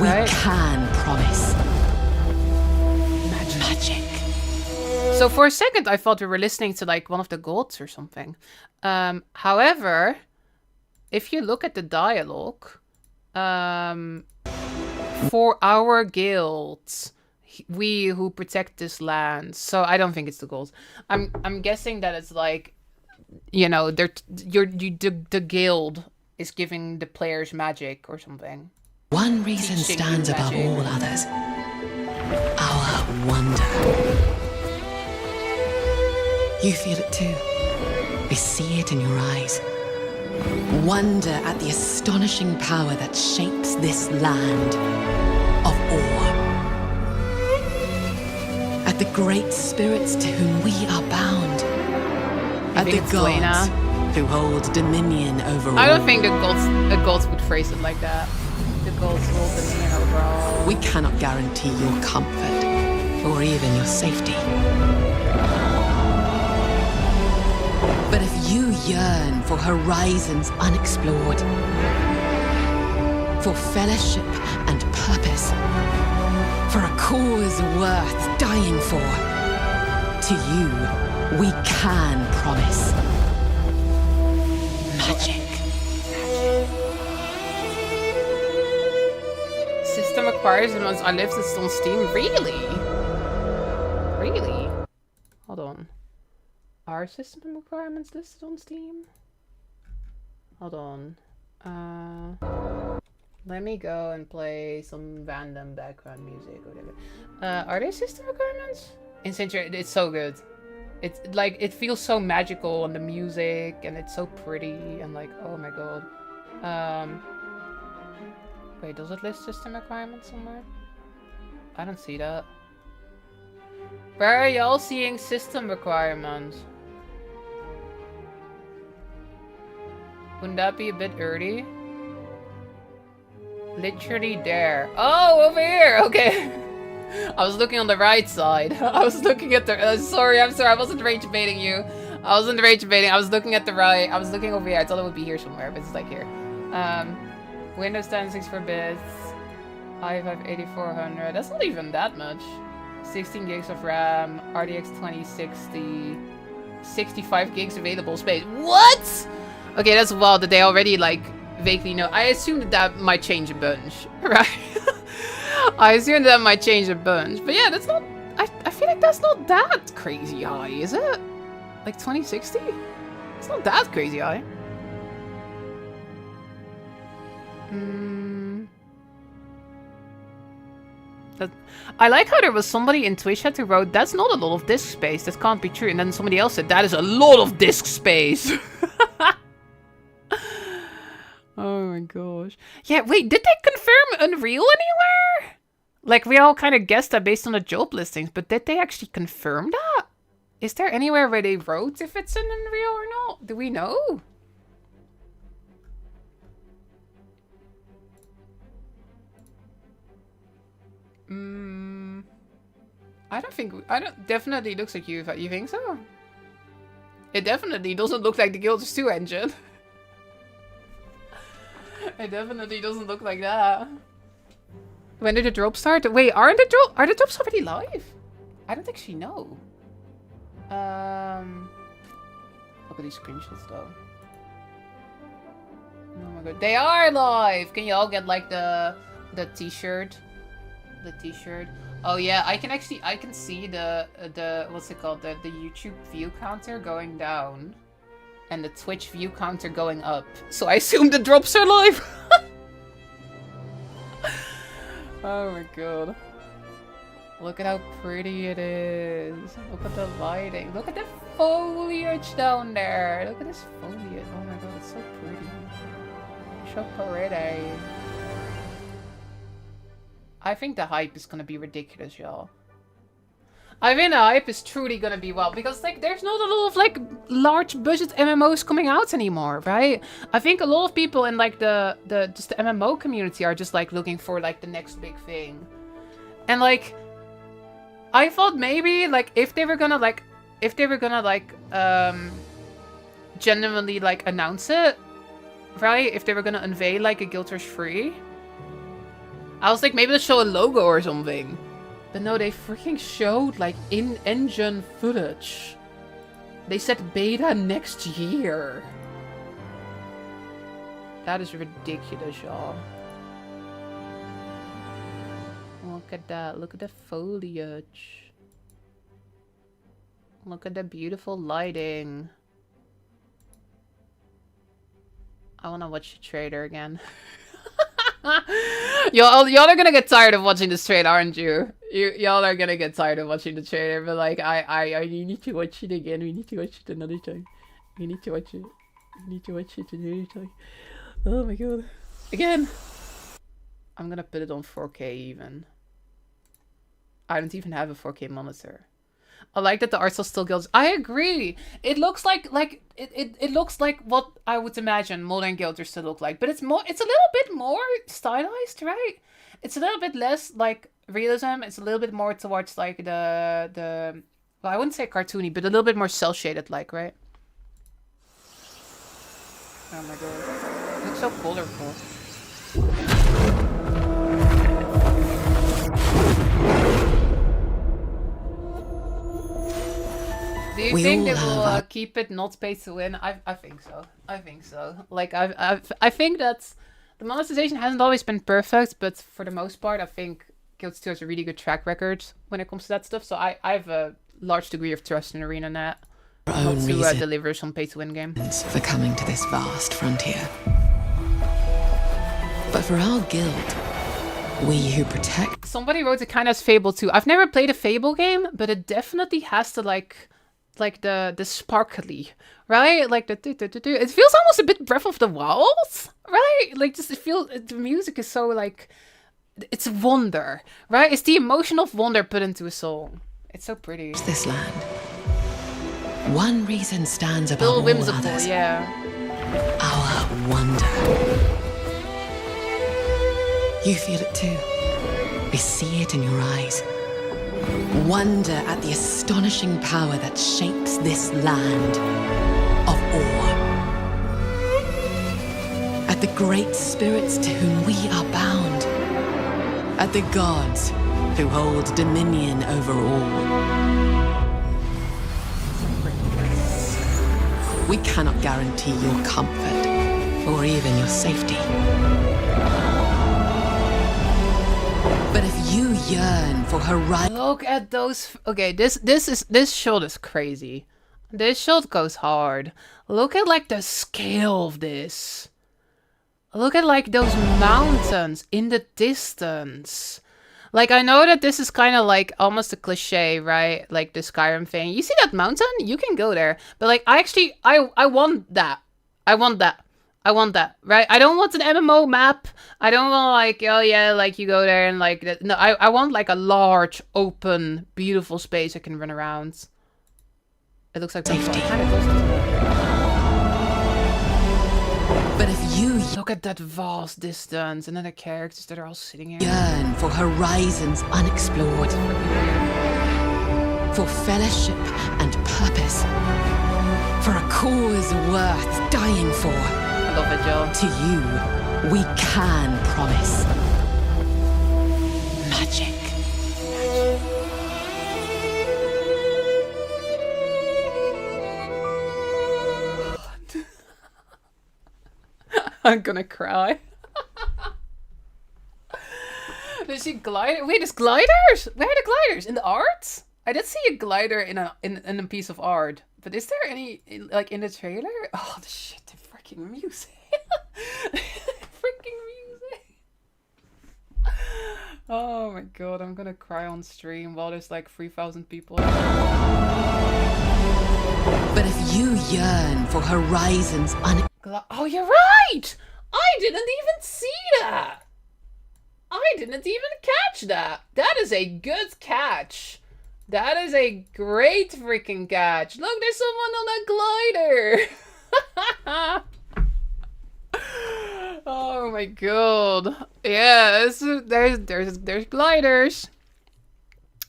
we can promise magic. So for a second, I thought we were listening to like one of the gods or something. However, if you look at the dialogue, for our guilds, we who protect this land. So I don't think it's the goals. I'm guessing that it's like, you know, the guild is giving the players magic or something. One reason stands above all others. Our wonder. You feel it too. We see it in your eyes. Wonder at the astonishing power that shapes this land of awe. At the great spirits to whom we are bound. At the gods who hold dominion over all. I don't think the gods would phrase it like that. The gods hold dominion over all. We cannot guarantee your comfort or even your safety. But if you yearn for horizons unexplored, for fellowship and purpose, for a cause worth dying for, to you, we can promise magic. System acquires and once I lift it on Steam. Really? Really? Hold on. Are system requirements listed on Steam? Hold on. Let me go and play some random background music or whatever. Are there system requirements? In Century, it's so good. It's like, it feels so magical and the music and it's so pretty and like, oh my god. Wait, does it list system requirements somewhere? I don't see that. Where are y'all seeing system requirements? Wouldn't that be a bit early? Literally there. Oh, over here! Okay. I was looking on the right side. I was looking at the... sorry, I'm sorry. I wasn't rage baiting you. I wasn't rage baiting. I was looking at the right. I was looking over here. I thought it would be here somewhere, but it's like here. Windows 10, 64 bits. i5 8400. That's not even that much. 16 gigs of RAM. RTX 2060. 65 gigs available space. What? Okay, that's wild that they already, like, vaguely know. I assumed that might change a bunch, right? I assumed that might change a bunch. But yeah, that's not... I feel like that's not that crazy high, is it? Like 2060? It's not that crazy high. I like how there was somebody in Twitch chat who wrote, that's not a lot of disk space, that can't be true. And then somebody else said, that is a lot of disk space. Oh my gosh. Yeah, wait, did they confirm Unreal anywhere? Like, we all kind of guessed that based on the job listings, but did they actually confirm that? Is there anywhere where they wrote if it's in Unreal or not? Do we know? I don't, definitely looks like you think so? It definitely doesn't look like the Guilders 2 engine. It definitely doesn't look like that. When did the drop start? Wait, are the drops already live? I don't actually know. Look at these screenshots though. Oh my god, they are live! Can you all get like the t-shirt? The t-shirt. Oh yeah, I can see the what's it called? The YouTube view counter going down. And the Twitch view counter going up. So I assume the drops are live. Oh my god. Look at how pretty it is. Look at the lighting. Look at the foliage down there. Look at this foliage. Oh my god, it's so pretty. So pretty. I think the hype is gonna be ridiculous, y'all. I think the hype is truly gonna be wild because like there's not a lot of like large budget MMOs coming out anymore, right? I think a lot of people in like the MMO community are just like looking for like the next big thing. And like I thought maybe like if they were gonna genuinely like announce it, right? If they were gonna unveil like a Guild Wars 3. I was like maybe they'll show a logo or something. But no, they freaking showed, like, in-engine footage. They said beta next year. That is ridiculous, y'all. Look at that. Look at the foliage. Look at the beautiful lighting. I want to watch the trailer again. Y'all are gonna get tired of watching this trailer, aren't you? Y'all are gonna get tired of watching the trailer, but like I need to watch it again. We need to watch it another time. We need to watch it. We need to watch it another time. Oh my god. Again. I'm gonna put it on 4K even. I don't even have a 4K monitor. I like that the art style still Guild. I agree. It looks like it looks like what I would imagine modern Guild Wars to look like, but it's a little bit more stylized, right? It's a little bit less like realism. It's a little bit more towards like the well, I wouldn't say cartoony, but a little bit more cel shaded, like, right? Oh my god, it looks so colorful. Do you think they will keep it not pay to win? I think so. I think so. Like I think that the monetization hasn't always been perfect, but for the most part, I think Guild 2 has a really good track record when it comes to that stuff. So I have a large degree of trust in ArenaNet not to deliver some pay to win game. For coming to this vast frontier, but for our guild, we who protect. Somebody wrote it kind of as Fable 2. I've never played a Fable game, but it definitely has the like the sparkly, right? Like the it feels almost a bit Breath of the Wild, right? Like just it feels the music is so like it's wonder, right? It's the emotion of wonder put into a song. It's so pretty. This land. One reason stands above all whimsical, others. Yeah. Our wonder. You feel it too. We see it in your eyes. Wonder at the astonishing power that shapes this land of awe. At the great spirits to whom we are bound. At the gods who hold dominion over all. We cannot guarantee your comfort or even your safety. But if you yearn for horizon... Look at those... Okay, this shot is crazy. This shot goes hard. Look at like the scale of this. Look at like those mountains in the distance. Like I know that this is kind of like almost a cliche, right? Like the Skyrim thing. You see that mountain? You can go there. But like I want that. I want that. I want that, right? I don't want an MMO map. I don't want like, oh yeah, like you go there and like that. No, I want like a large, open, beautiful space I can run around. It looks like safety. But if you look at that vast distance and then the characters that are all sitting here. Yearn for horizons unexplored. For fellowship and purpose. For a cause worth dying for. I love it, Joe. To you, we can promise magic. I'm gonna cry. Did she glide? Wait, there's gliders? Where are the gliders? In the art? I did see a glider in a piece of art. But is there any, like, in the trailer? Oh, the shit, the freaking music. Freaking music. Oh my god, I'm gonna cry on stream while there's like 3,000 people. But if you yearn for horizons oh, you're right! I didn't even see that! I didn't even catch that! That is a good catch! That is a great freaking catch! Look, there's someone on a glider! Oh my god. Yes, there's gliders.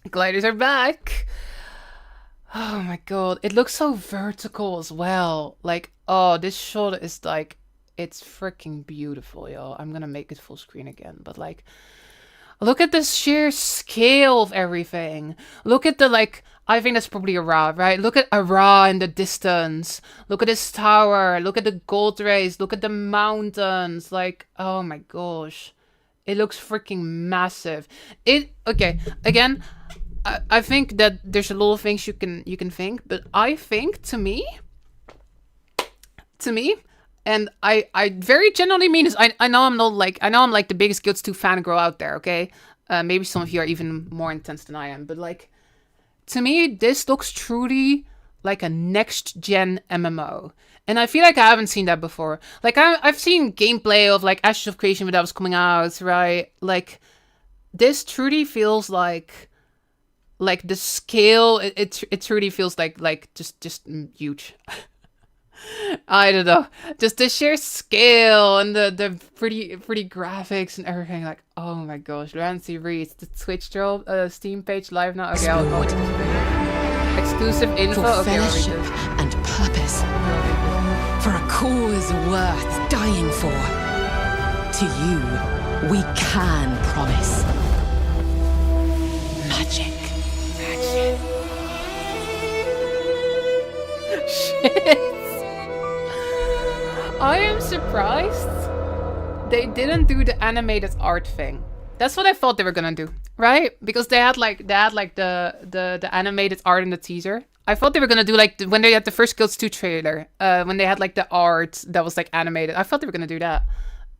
Gliders are back. Oh my god. It looks so vertical as well. Like, oh, this shot is like, it's freaking beautiful, y'all. I'm gonna make it full screen again, but like, look at the sheer scale of everything. Look at the, like, I think that's probably Ara, right? Look at Ara in the distance. Look at this tower. Look at the gold rays. Look at the mountains. Like, oh my gosh. It looks freaking massive. Okay, again, I think that there's a lot of things you can think, but I think to me, and I very genuinely mean this. I know I'm like the biggest Guild 2 fangirl out there, okay? Maybe some of you are even more intense than I am, but like, to me, this looks truly like a next-gen MMO. And I feel like I haven't seen that before. Like, I've seen gameplay of, like, Ashes of Creation when that was coming out, right? Like, this truly feels like the scale, it truly feels like just huge. I don't know. Just the sheer scale and the pretty graphics and everything. Like, oh my gosh. Rancy reads the Twitch troll Steam page live now. Okay, I'll exclusive info. For Okay, I'll read fellowship this. and purpose. For a cause worth dying for. To you, we can promise. Magic. Shit. I am surprised they didn't do the animated art thing. That's what I thought they were gonna do, right? Because they had like the animated art in the teaser. I thought they were gonna do like when they had the first Guilds 2 trailer, when they had like the art that was like animated. I thought they were gonna do that.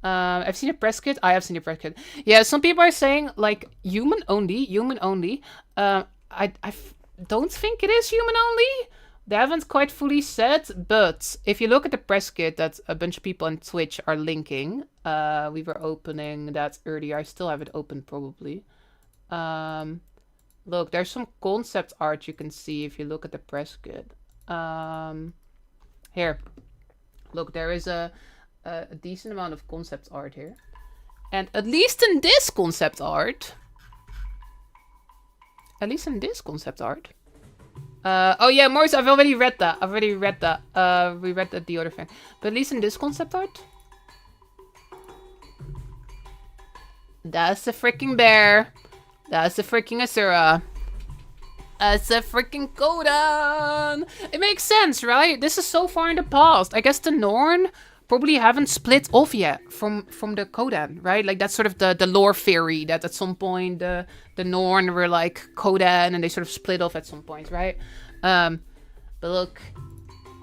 I've seen a press kit. I have seen a press kit. Yeah, some people are saying like human only. I don't think it is human only. They haven't quite fully said, but if you look at the press kit that a bunch of people on Twitch are linking, we were opening that earlier. I still have it open probably. Look, there's some concept art you can see if you look at the press kit. Here, look, there is a decent amount of concept art here. And at least in this concept art, oh yeah, Morris, I've already read that. We read that the other thing. But at least in this concept art, that's a freaking bear. That's a freaking Asura. That's a freaking Kodan. It makes sense, right? This is so far in the past. I guess the Norn probably haven't split off yet from the Kodan, right? Like that's sort of the lore theory that at some point the Norn were like Kodan and they sort of split off at some point, right? But look,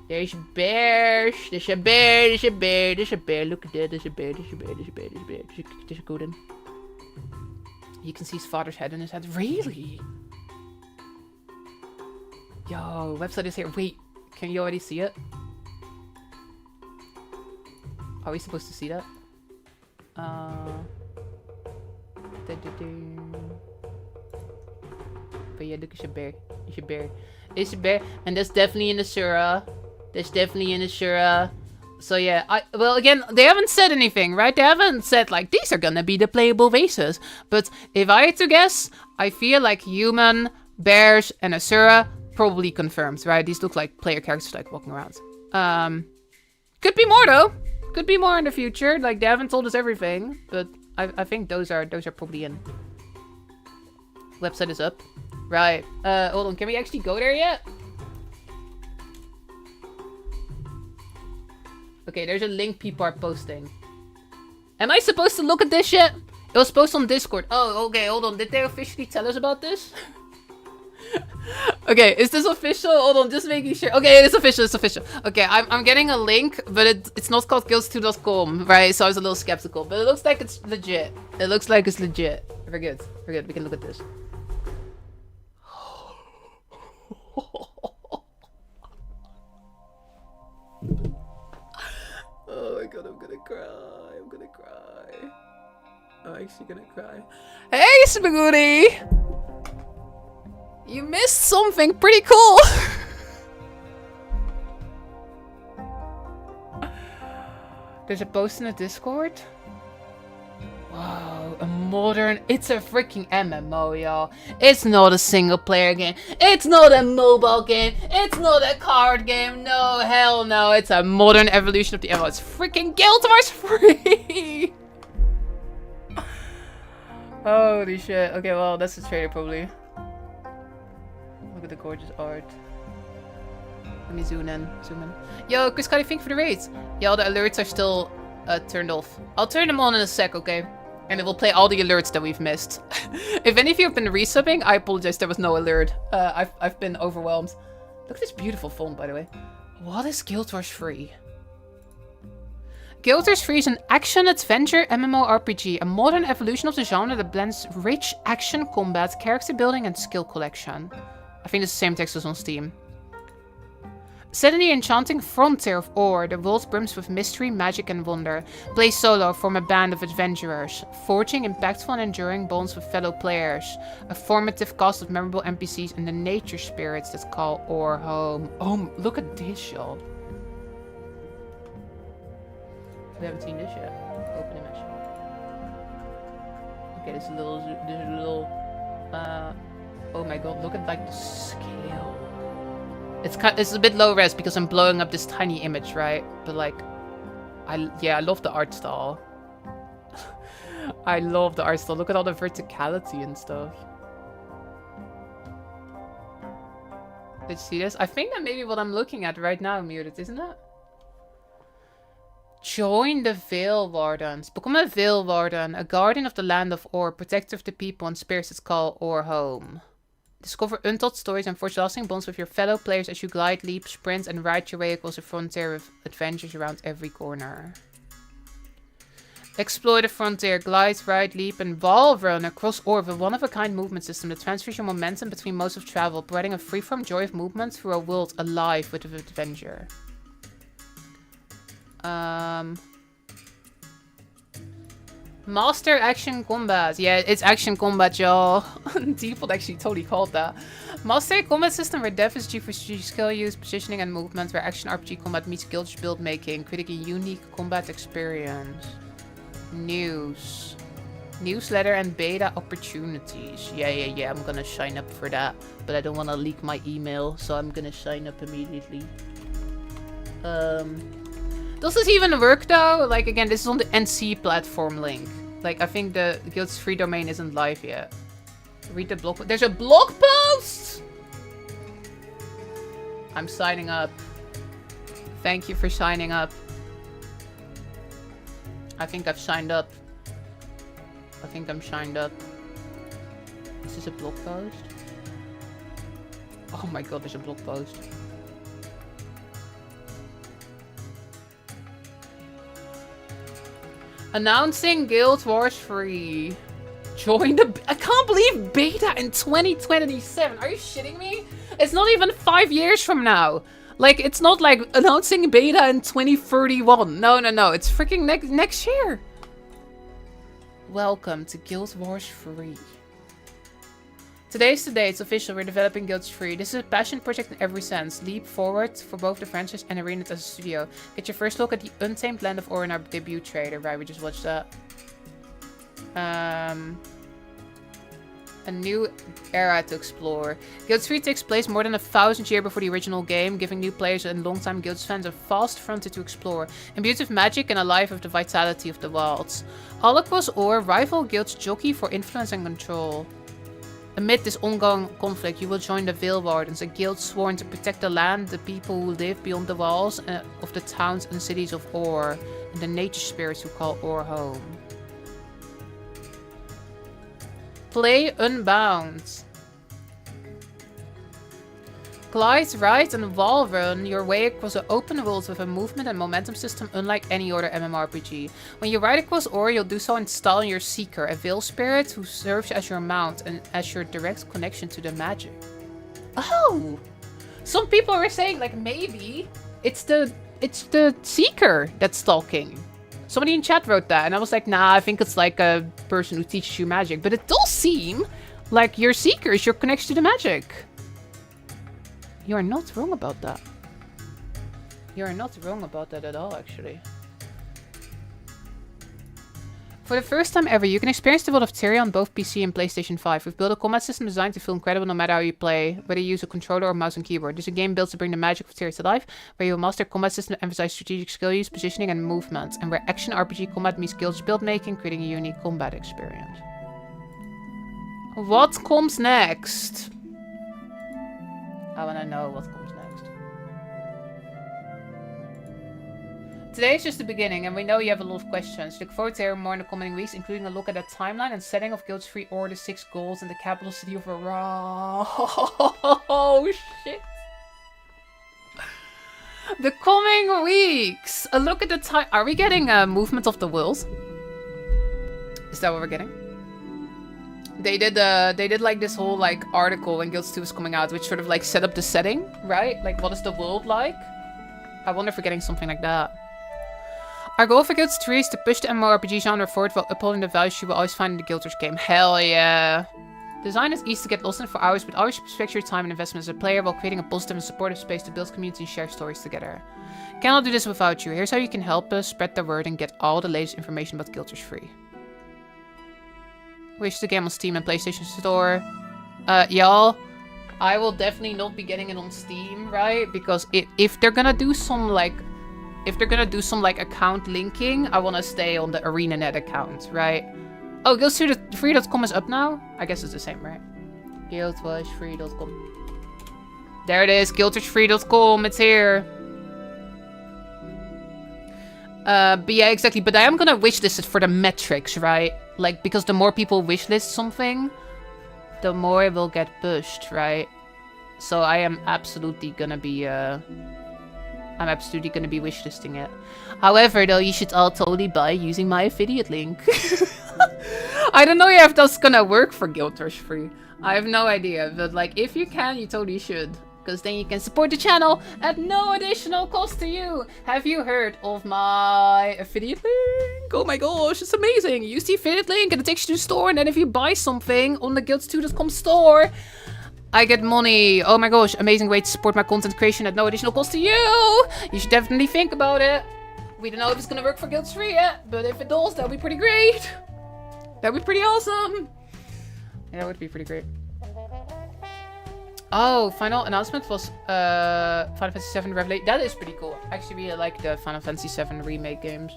there's bears. There's a bear. There's a bear. There's a bear. Look at that. There's a bear. There's a bear. There's a bear. There's a bear. There's a Kodan. You can see his father's head in his head. Really? Yo, website is here. Wait, can you already see it? Are we supposed to see that? But yeah, look, it's a bear. It's a bear. It's a bear. And that's definitely an Asura. That's definitely an Asura. So yeah, well again, they haven't said anything, right? They haven't said like, these are gonna be the playable races. But if I had to guess, I feel like human, bears, and Asura probably confirmed, right? These look like player characters like walking around. Could be more though. Could be more in the future. Like they haven't told us everything, but I think those are probably in. Website is up. Right. Hold on. Can we actually go there yet? Okay, there's a link people are posting. Am I supposed to look at this yet? It was posted on Discord. Oh, okay. Hold on. Did they officially tell us about this? Okay, is this official? Hold on, just making sure. Okay, it's official, it's official. Okay, I'm getting a link, but it's not called guilds2.com, right? So I was a little skeptical, but it looks like it's legit. It looks like it's legit. We're good, we're good. We can look at this. Oh my god, I'm gonna cry. I'm gonna cry. I'm actually gonna cry. Hey, Spagooty! You missed something pretty cool! There's a post in the Discord? Wow, a modern... It's a freaking MMO, y'all. It's not a single player game. It's not a mobile game. It's not a card game. No, hell no. It's a modern evolution of the MMO. It's freaking Guild Wars free! Holy shit. Okay, well, that's the trailer probably. Look at the gorgeous art. Let me zoom in. Yo, Chris, thank you for the raids. Yeah, all the alerts are still turned off. I'll turn them on in a sec, okay? And it will play all the alerts that we've missed. If any of you have been resubbing, I apologize, there was no alert. I've been overwhelmed. Look at this beautiful font, by the way. What is Guild Wars 3? Guild Wars 3 is an action-adventure MMORPG, a modern evolution of the genre that blends rich action combat, character building, and skill collection. I think it's the same text as on Steam. Set in the enchanting frontier of Ore, the world brims with mystery, magic, and wonder. Play solo, form a band of adventurers, forging impactful and enduring bonds with fellow players. A formative cast of memorable NPCs and the nature spirits that call Ore home. Oh, look at this, y'all. We haven't seen this yet. Open image. Okay, this little, oh my god, look at like the scale. It's a bit low res because I'm blowing up this tiny image, right? But like, I love the art style. I love the art style. Look at all the verticality and stuff. Did you see this? I think that may be what I'm looking at right now, Muted, isn't it? Join the Veil Wardens. Become a Veil Warden, a guardian of the land of Or, protector of the people and spirits that call Or home. Discover untold stories and forge lasting bonds with your fellow players as you glide, leap, sprint, and ride your way across the frontier with adventures around every corner. Explore the frontier, glide, ride, leap, and wall run across Or with a one-of-a-kind movement system that transfers your momentum between modes of travel, providing a free-form joy of movement through a world alive with adventure. Master Action Combat. Yeah, it's Action Combat, y'all. Default actually totally called that. Master Combat System where depth is due for strategic skill use, positioning, and movement, where Action RPG Combat meets Guild's build making, creating a unique combat experience. News. Newsletter and beta opportunities. Yeah, I'm gonna sign up for that. But I don't want to leak my email, so I'm gonna sign up immediately. Does this even work though? Like again, this is on the NC platform link. Like I think the Guild's free domain isn't live yet. Read the blog. There's a blog post! I'm signing up. Thank you for signing up. I think I've signed up. I think I'm signed up. Is this a blog post? Oh my god, there's a blog post. Announcing Guild Wars 3. Join the... I can't believe beta in 2027. Are you shitting me? It's not even 5 years from now. Like, it's not like announcing beta in 2031. No. It's freaking next year. Welcome to Guild Wars 3. Today's the day. It's official. We're developing Guild 3. This is a passion project in every sense. Leap forward for both the franchise and ArenaNet as a studio. Get your first look at the untamed land of Or in our debut trailer. Right, we just watched that. A new era to explore. Guild 3 takes place more than 1,000 years before the original game, giving new players and longtime Guild fans a vast frontier to explore, imbued with magic and alive with the vitality of the wilds. All across Or, rival guilds jockey for influence and control. Amid this ongoing conflict, you will join the Veil Wardens, a guild sworn to protect the land, the people who live beyond the walls of the towns and cities of Or, and the nature spirits who call Or home. Play Unbound. Glide, ride, and wall run your way across an open world with a movement and momentum system unlike any other MMORPG. When you ride across Or, you'll do so installing your Seeker, a Veil Spirit who serves as your mount and as your direct connection to the magic. Oh! Some people were saying, like, maybe it's the Seeker that's talking. Somebody in chat wrote that, and I was like, nah, I think it's like a person who teaches you magic. But it does seem like your Seeker is your connection to the magic. You are not wrong about that. You are not wrong about that at all, actually. For the first time ever, you can experience the world of Tyria on both PC and PlayStation 5. We've built a combat system designed to feel incredible no matter how you play, whether you use a controller or mouse and keyboard. This is a game built to bring the magic of Tyria to life, where you will master a combat system that emphasizes strategic skill use, positioning, and movement, and where action RPG combat meets guilds build making, creating a unique combat experience. What comes next? I wanna know what comes next. Today is just the beginning, and we know you have a lot of questions. Look forward to hearing more in the coming weeks, including a look at the timeline and setting of Guild's 3 Or, the 6 goals in the capital city of Iran. Oh shit! The coming weeks. A look at the time. Are we getting a movement of the world? Is that what we're getting? They did like this whole like article when Guild 2 was coming out, which sort of like set up the setting, right? Like what is the world like? I wonder if we're getting something like that. Our goal for Guild 3 is to push the MMORPG genre forward while upholding the values you will always find in the Guild Wars game. Hell yeah. Design is easy to get lost in for hours, but always respect your time and investment as a player while creating a positive and supportive space to build community and share stories together. Cannot do this without you. Here's how you can help us spread the word and get all the latest information about Guild Wars free. Wish the game on Steam and PlayStation Store. Y'all, I will definitely not be getting it on Steam, right? Because if they're gonna do some like account linking, I want to stay on the ArenaNet account, right? Oh, guildwashfree.com is up now? I guess it's the same, right? Guildwashfree.com. There it is, guildwashfree.com, it's here. But yeah, exactly. But I am gonna wishlist it for the metrics, right? Like, because the more people wishlist something, the more it will get pushed, right? So I am absolutely gonna be, wishlisting it. However, though, you should all totally buy using my affiliate link. I don't know if that's gonna work for Guild Wars Free. I have no idea, but like, if you can, you totally should. Because then you can support the channel at no additional cost to you. Have you heard of my affiliate link? Oh my gosh, it's amazing. Use the affiliate link and it takes you to the store. And then if you buy something on the guild2.com store, I get money. Oh my gosh, amazing way to support my content creation at no additional cost to you. You should definitely think about it. We don't know if it's gonna work for Guild 3 yet, but if it does, that'll be pretty great. That'd be pretty awesome. Yeah, that would be pretty great. Oh, final announcement was Final Fantasy VII Revelation. That is pretty cool. Actually, really like the Final Fantasy VII remake games.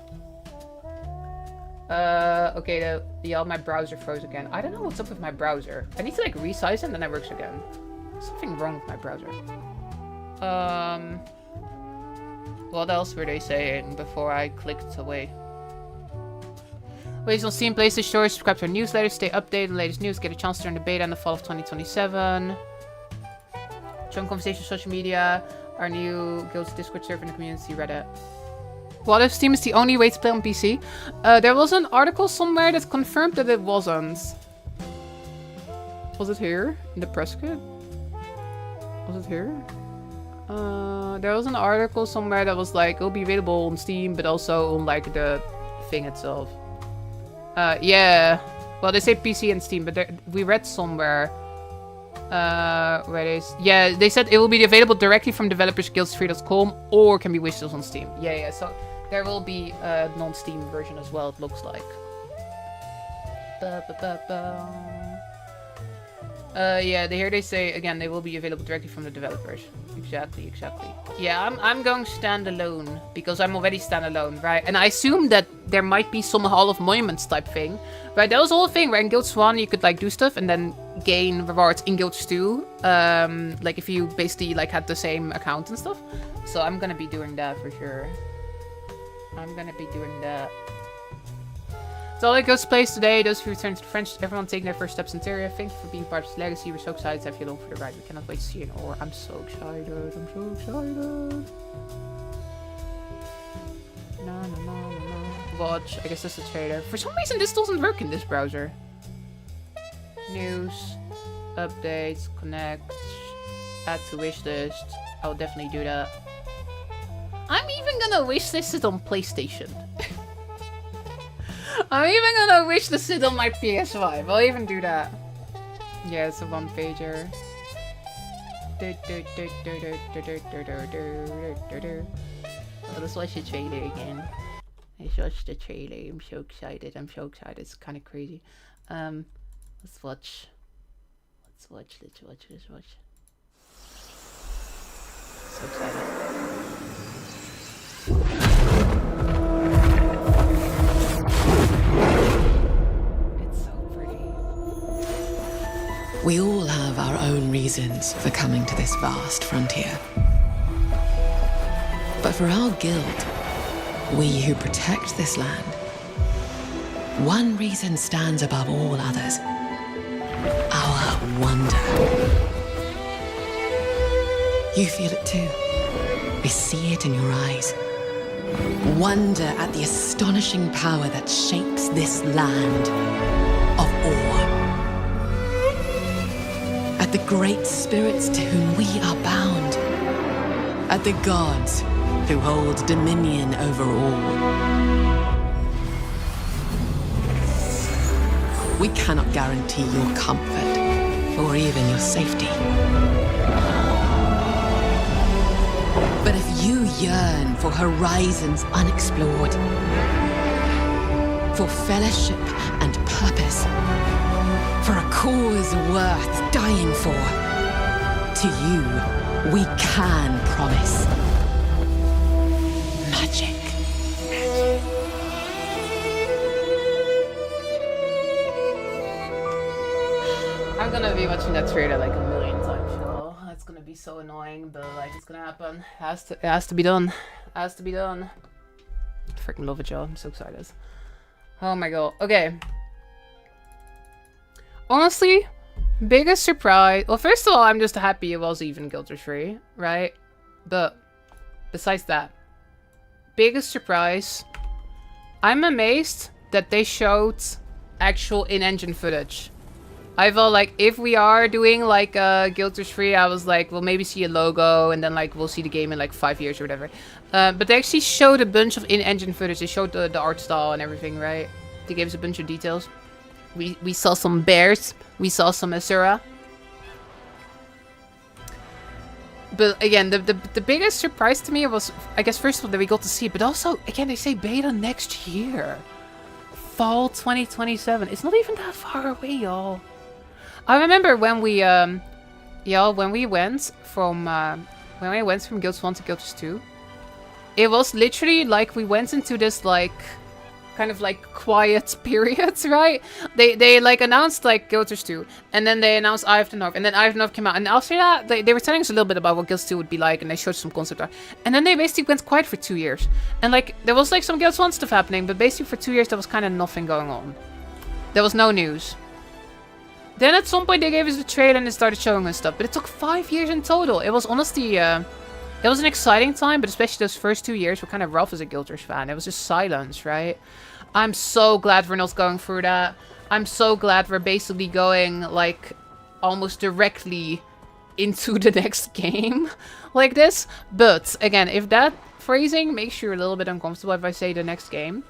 Okay, yeah, my browser froze again. I don't know what's up with my browser. I need to like resize it and then it works again. Something wrong with my browser. What else were they saying before I clicked away? Waves on Steam, PlayStation Store, subscribe to our newsletter, stay updated on the latest news, get a chance to learn the beta in the fall of 2027. Join conversation on social media, our new Guild's Discord server in the community, Reddit. What if Steam is the only way to play on PC? There was an article somewhere that confirmed that it wasn't. Was it here? In the press kit? Was it here? There was an article somewhere that was like, it'll be available on Steam, but also on like the thing itself. Yeah. Well, they say PC and Steam, but we read somewhere where it is. Yeah, they said it will be available directly from developers guild3.com or can be wishlist on Steam. Yeah, so there will be a non-Steam version as well, it looks like. Yeah, here they say, again, they will be available directly from the developers. Exactly. Yeah, I'm going standalone, because I'm already standalone, right? And I assume that there might be some Hall of Monuments type thing, right? That was the whole thing, where in Guilds 1 you could, like, do stuff and then gain rewards in Guilds 2. Like, if you basically, like, had the same account and stuff. So I'm gonna be doing that for sure. I'm gonna be doing that. So all that goes to place today. Those who return to the French, everyone taking their first steps in Terraria. Thank you for being part of this legacy. We're so excited to have you along for the ride. We cannot wait to see you in Ore. I'm so excited. I'm so excited. No. Watch. I guess that's the trailer. For some reason, this doesn't work in this browser. News, updates, connect, add to wishlist. I'll definitely do that. I'm even gonna wishlist it on PlayStation. I'm even gonna wishlist it on my PS5. I'll even do that. Yeah, it's a one-pager. Oh, let's watch the trailer again. Let's watch the trailer. I'm so excited. It's kind of crazy. Let's watch. So excited. We all have our own reasons for coming to this vast frontier. But for our guild, we who protect this land, one reason stands above all others. Our wonder. You feel it too. We see it in your eyes. Wonder at the astonishing power that shapes this land of awe. At the great spirits to whom we are bound. At the gods who hold dominion over all. We cannot guarantee your comfort, or even your safety. But if you yearn for horizons unexplored, for fellowship and purpose, for a cause worth dying for, to you, we can promise magic. I'm gonna be watching that trailer like a million times, y'all. It's gonna be so annoying, but like it's gonna happen. It has to be done. It has to be done. I freaking love it, y'all. I'm so excited. Oh my god. Okay. Honestly, biggest surprise. Well, first of all, I'm just happy it was even Guild Wars 3, right? But besides that, biggest surprise. I'm amazed that they showed actual in-engine footage. I felt like if we are doing like Guild Wars 3, I was like, we'll maybe see a logo and then like we'll see the game in like 5 years or whatever. But they actually showed a bunch of in-engine footage. They showed the art style and everything, right? They gave us a bunch of details. We saw some bears. We saw some Asura. But again, the biggest surprise to me was, I guess, first of all, that we got to see it. But also, again, they say beta next year. Fall 2027. It's not even that far away, y'all. I remember when we, when we went from Guild 1 to Guild 2, it was literally like we went into this like kind of like quiet periods, right? They like announced like Guild 2, and then they announced Eye of the North, and then Eye of the North came out, and after that they were telling us a little bit about what Guild 2 would be like, and they showed some concept art, and then they basically went quiet for 2 years, and like there was like some Guild 1 stuff happening, but basically for 2 years there was kind of nothing going on. There was no news. Then at some point they gave us the trailer and they started showing us stuff, but it took 5 years in total. It was honestly, it was an exciting time, but especially those first 2 years were kind of rough as a Guild Wars fan. It was just silence, right? I'm so glad we're not going through that. I'm so glad we're basically going like almost directly into the next game like this. But again, if that phrasing makes you a little bit uncomfortable if I say the next game,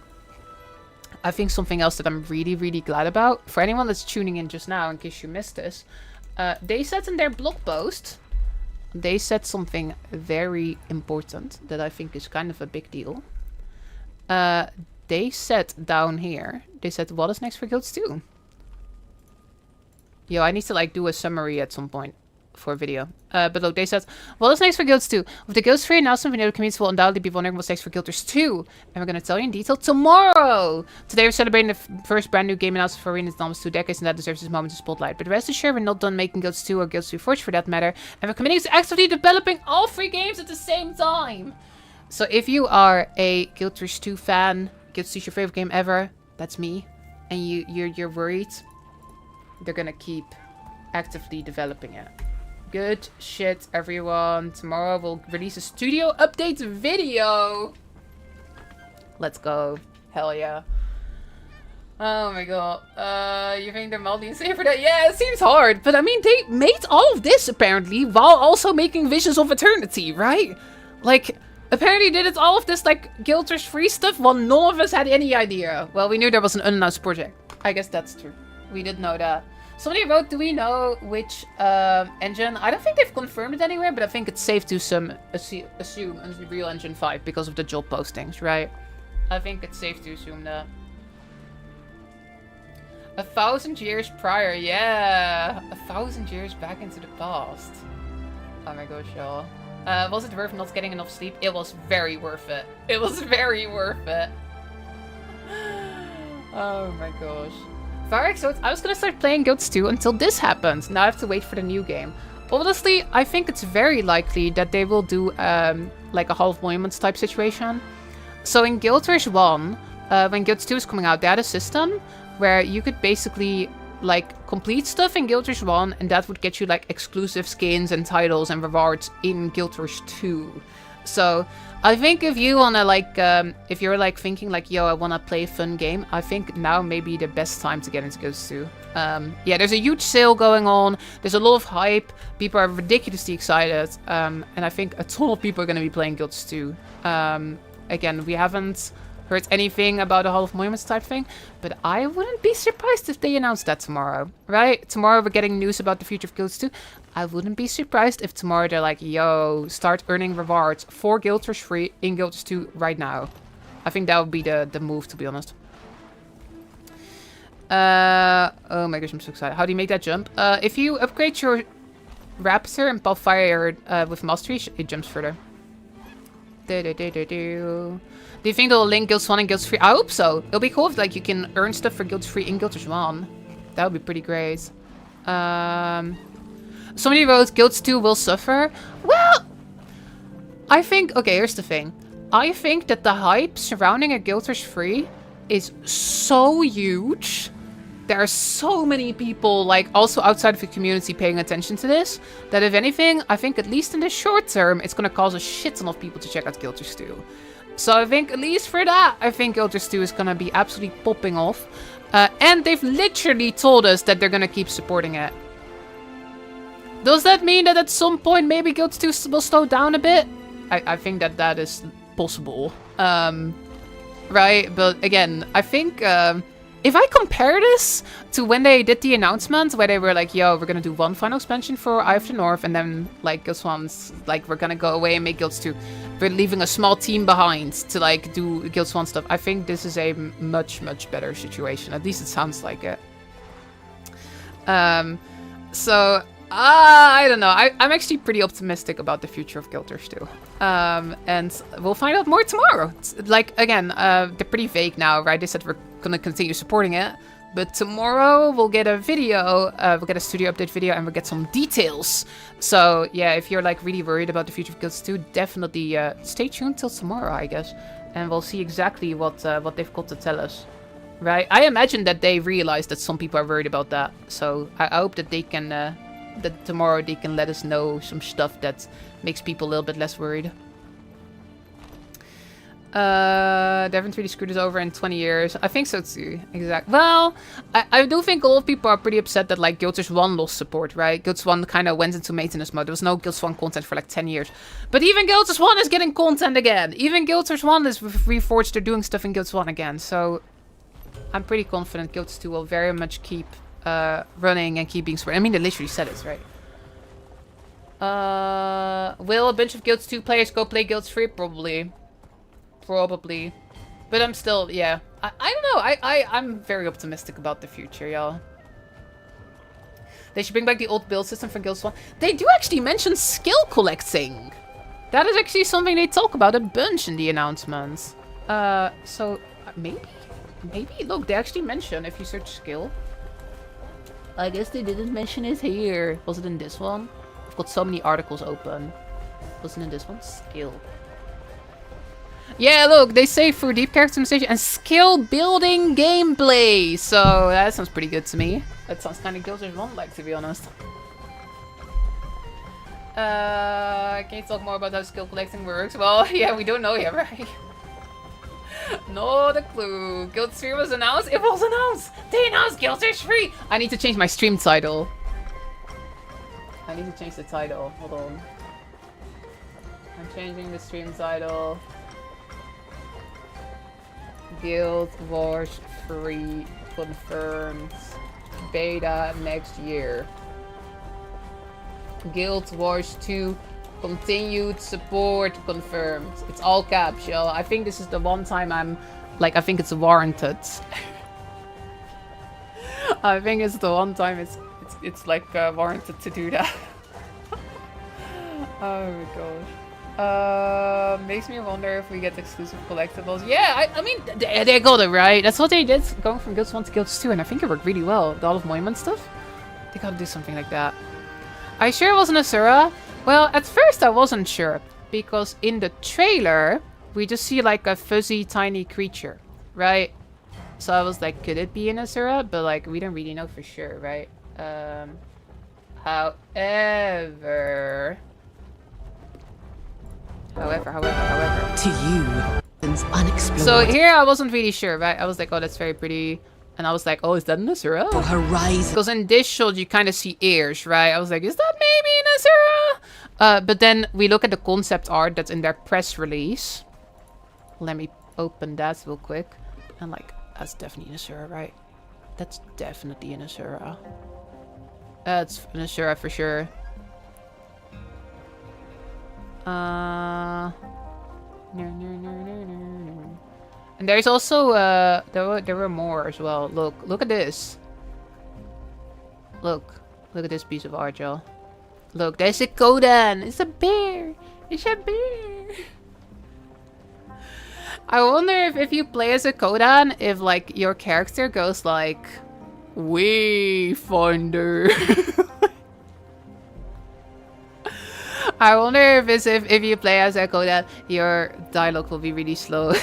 I think something else that I'm really, really glad about, for anyone that's tuning in just now, in case you missed this, they said in their blog post, they said something very important that I think is kind of a big deal. They said down here, they said, what is next for Guilds 2? Yo, I need to like do a summary at some point for a video. But look, they said, what is next for Guilds 2? With the Guilds 3 announcement, we know the community will undoubtedly be wondering what's next for Guild Wars 2. And we're going to tell you in detail tomorrow. Today we're celebrating the first brand new game announcement for ArenaNet in almost 2 decades, and that deserves this moment of spotlight. But rest assured, we're not done making Guilds 2 or Guilds 2 Forge for that matter. And we're committing to actively developing all 3 games at the same time. So if you are a Guild Wars 2 fan, Guild 2 is your favorite game ever, that's me, and you're worried, they're gonna keep actively developing it. Good shit, everyone. Tomorrow we'll release a studio update video. Let's go. Hell yeah. Oh my god. You think they're mildly insane for that? Yeah, it seems hard, but I mean, they made all of this apparently while also making Visions of Eternity, right? Like, apparently they did all of this like Guild Wars 3 stuff while none of us had any idea. Well, we knew there was an unannounced project. I guess that's true. We did know that. Somebody wrote, do we know which engine? I don't think they've confirmed it anywhere, but I think it's safe to assume Unreal Engine 5 because of the job postings, right? I think it's safe to assume that. 1,000 years prior, yeah. 1,000 years back into the past. Oh my gosh, y'all. Was it worth not getting enough sleep? It was very worth it. It was very worth it. Oh my gosh. Very excited. I was gonna start playing Guilds 2 until this happened. Now I have to wait for the new game. Honestly, I think it's very likely that they will do like a half monuments type situation. So in Guild Wars 1, when Guilds 2 is coming out, they had a system where you could basically like complete stuff in Guild Wars 1 and that would get you like exclusive skins and titles and rewards in Guild Wars 2. So I think if you wanna like, if you're like thinking like, yo, I wanna play a fun game, I think now may be the best time to get into Guilds 2. Yeah, there's a huge sale going on. There's a lot of hype. People are ridiculously excited. And I think a ton of people are gonna be playing Guilds 2. Again, we haven't heard anything about a Hall of Monuments type thing, but I wouldn't be surprised if they announced that tomorrow, right? Tomorrow we're getting news about the future of Guilds 2. I wouldn't be surprised if tomorrow they're like, yo, start earning rewards for Guild Wars free in Guild Wars 2 right now. I think that would be the move, to be honest. Oh my gosh, I'm so excited. How do you make that jump? If you upgrade your Raptor and Pathfire with Mastery, it jumps further. Do you think they'll link Guilds 1 and Guilds 3? I hope so. It'll be cool if like you can earn stuff for Guilds 3 in Guilds 1. That would be pretty great. Somebody wrote Guilds 2 will suffer. Well, I think... Okay, here's the thing. I think that the hype surrounding a Guild Wars 3 is so huge. There are so many people, like, also outside of the community paying attention to this, that if anything, I think at least in the short term, it's going to cause a shit ton of people to check out Guild Wars 2. So I think, at least for that, I think Guild Wars 2 is going to be absolutely popping off. And they've literally told us that they're going to keep supporting it. Does that mean that at some point, maybe Guild Wars 2 will slow down a bit? I think that that is possible. Right? But again, I think... if I compare this to when they did the announcement where they were like, yo, we're gonna do one final expansion for Eye of the North and then like Guilds 1's like we're gonna go away and make Guilds 2. We're leaving a small team behind to like do Guilds 1 stuff. I think this is a much better situation. At least it sounds like it. So I don't know. I'm actually pretty optimistic about the future of Guild Wars 2. And we'll find out more tomorrow. Like, again, they're pretty vague now, right? They said we're gonna continue supporting it. But tomorrow we'll get a video, we'll get a studio update video, and we'll get some details. So, yeah, if you're, like, really worried about the future of Guild Wars 2, definitely stay tuned till tomorrow, I guess. And we'll see exactly what they've got to tell us. Right? I imagine that they realize that some people are worried about that. So, I hope that they can... that tomorrow they can let us know some stuff that makes people a little bit less worried. They haven't really screwed us over in 20 years. I think so too. Exactly. Well, I do think a lot of people are pretty upset that like Guild Wars 1 lost support, right? Guild Wars 1 kind of went into maintenance mode. There was no Guild Wars 1 content for like 10 years. But even Guild Wars 1 is getting content again. Even Guild Wars 1 is reforged. They're doing stuff in Guild Wars 1 again. So I'm pretty confident Guild Wars 2 will very much keep running and keep being supported. I mean, they literally said it, right? Will a bunch of Guild 2 players go play Guild 3? Probably. But I'm still, yeah. I don't know. I'm very optimistic about the future, y'all. They should bring back the old build system for Guild 1. They do actually mention skill collecting. That is actually something they talk about a bunch in the announcements. So maybe, look, they actually mention if you search skill. I guess they didn't mention it here. Was it in this one? I've got so many articles open. Was it in this one? Skill. Yeah, look, they say for deep character customization and skill building gameplay. So that sounds pretty good to me. That sounds kind of Guild Wars 1 like, to be honest. Can you talk more about how skill collecting works? Well, yeah, we don't know yet, right? Not a clue. Guild 3 was announced? It was announced! They announced Guild 3! I need to change my stream title. I need to change the title. Hold on. I'm changing the stream title. Guild Wars 3 confirmed. Beta next year. Guild Wars 2 continued support confirmed. It's all caps, yo. I think this is the one time I'm like, I think it's warranted. I think it's the one time it's like warranted to do that. Oh my gosh. Makes me wonder if we get exclusive collectibles. Yeah, I mean, they got it right. That's what they did going from Guild 1 to Guild 2, and I think it worked really well. The Hall of Monument stuff. They gotta do something like that. Are you sure it wasn't Asura? Well, at first I wasn't sure, because in the trailer, we just see like a fuzzy tiny creature, right? So I was like, could it be an Asura? But like, we don't really know for sure, right? However... To you, it's unexplored. So here I wasn't really sure, right? I was like, oh, that's very pretty. And I was like, oh, is that an Asura? For horizon. Because in this shot, you kind of see ears, right? I was like, is that maybe an Asura? But then we look at the concept art that's in their press release. Let me open that real quick. And like, that's definitely an Asura, right? That's definitely an Asura. That's an Asura for sure. And there's also there were more as well. Look at this. Look at this piece of art, y'all. Look, there's a Kodan. It's a bear. It's a bear. I wonder if you play as a Kodan, if like your character goes like Wayfinder. I wonder if you play as a Kodan, your dialogue will be really slow.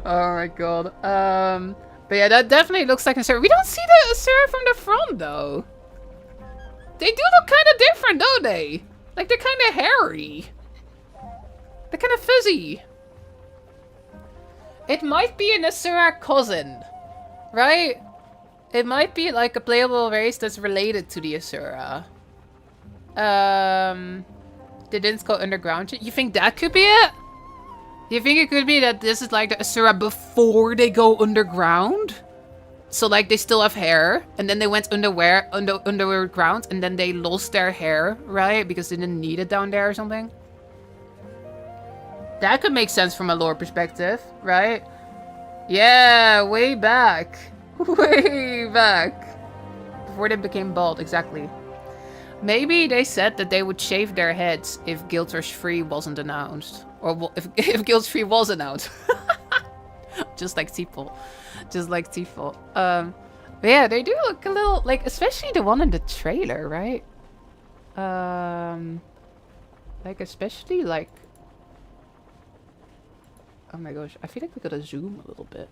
Oh my god. But yeah, that definitely looks like a Asura. We don't see the Asura from the front though. They do look kind of different, don't they? Like they're kind of hairy. They're kind of fuzzy. It might be an Asura cousin, right? It might be like a playable race that's related to the Asura. They didn't go underground yet. You think that could be it? You think it could be that this is like the Asura before they go underground? So like they still have hair, and then they went underground, and then they lost their hair, right? Because they didn't need it down there or something. That could make sense from a lore perspective, right? Yeah, way back. Way back. Before they became bald, exactly. Maybe they said that they would shave their heads if Guild Wars 3 wasn't announced. Or if Guild 3 was announced. Just like T-Pole. Just like T-Pole. But yeah, they do look a little, like, especially the one in the trailer, right? Like, especially, like... Oh my gosh, I feel like we gotta zoom a little bit.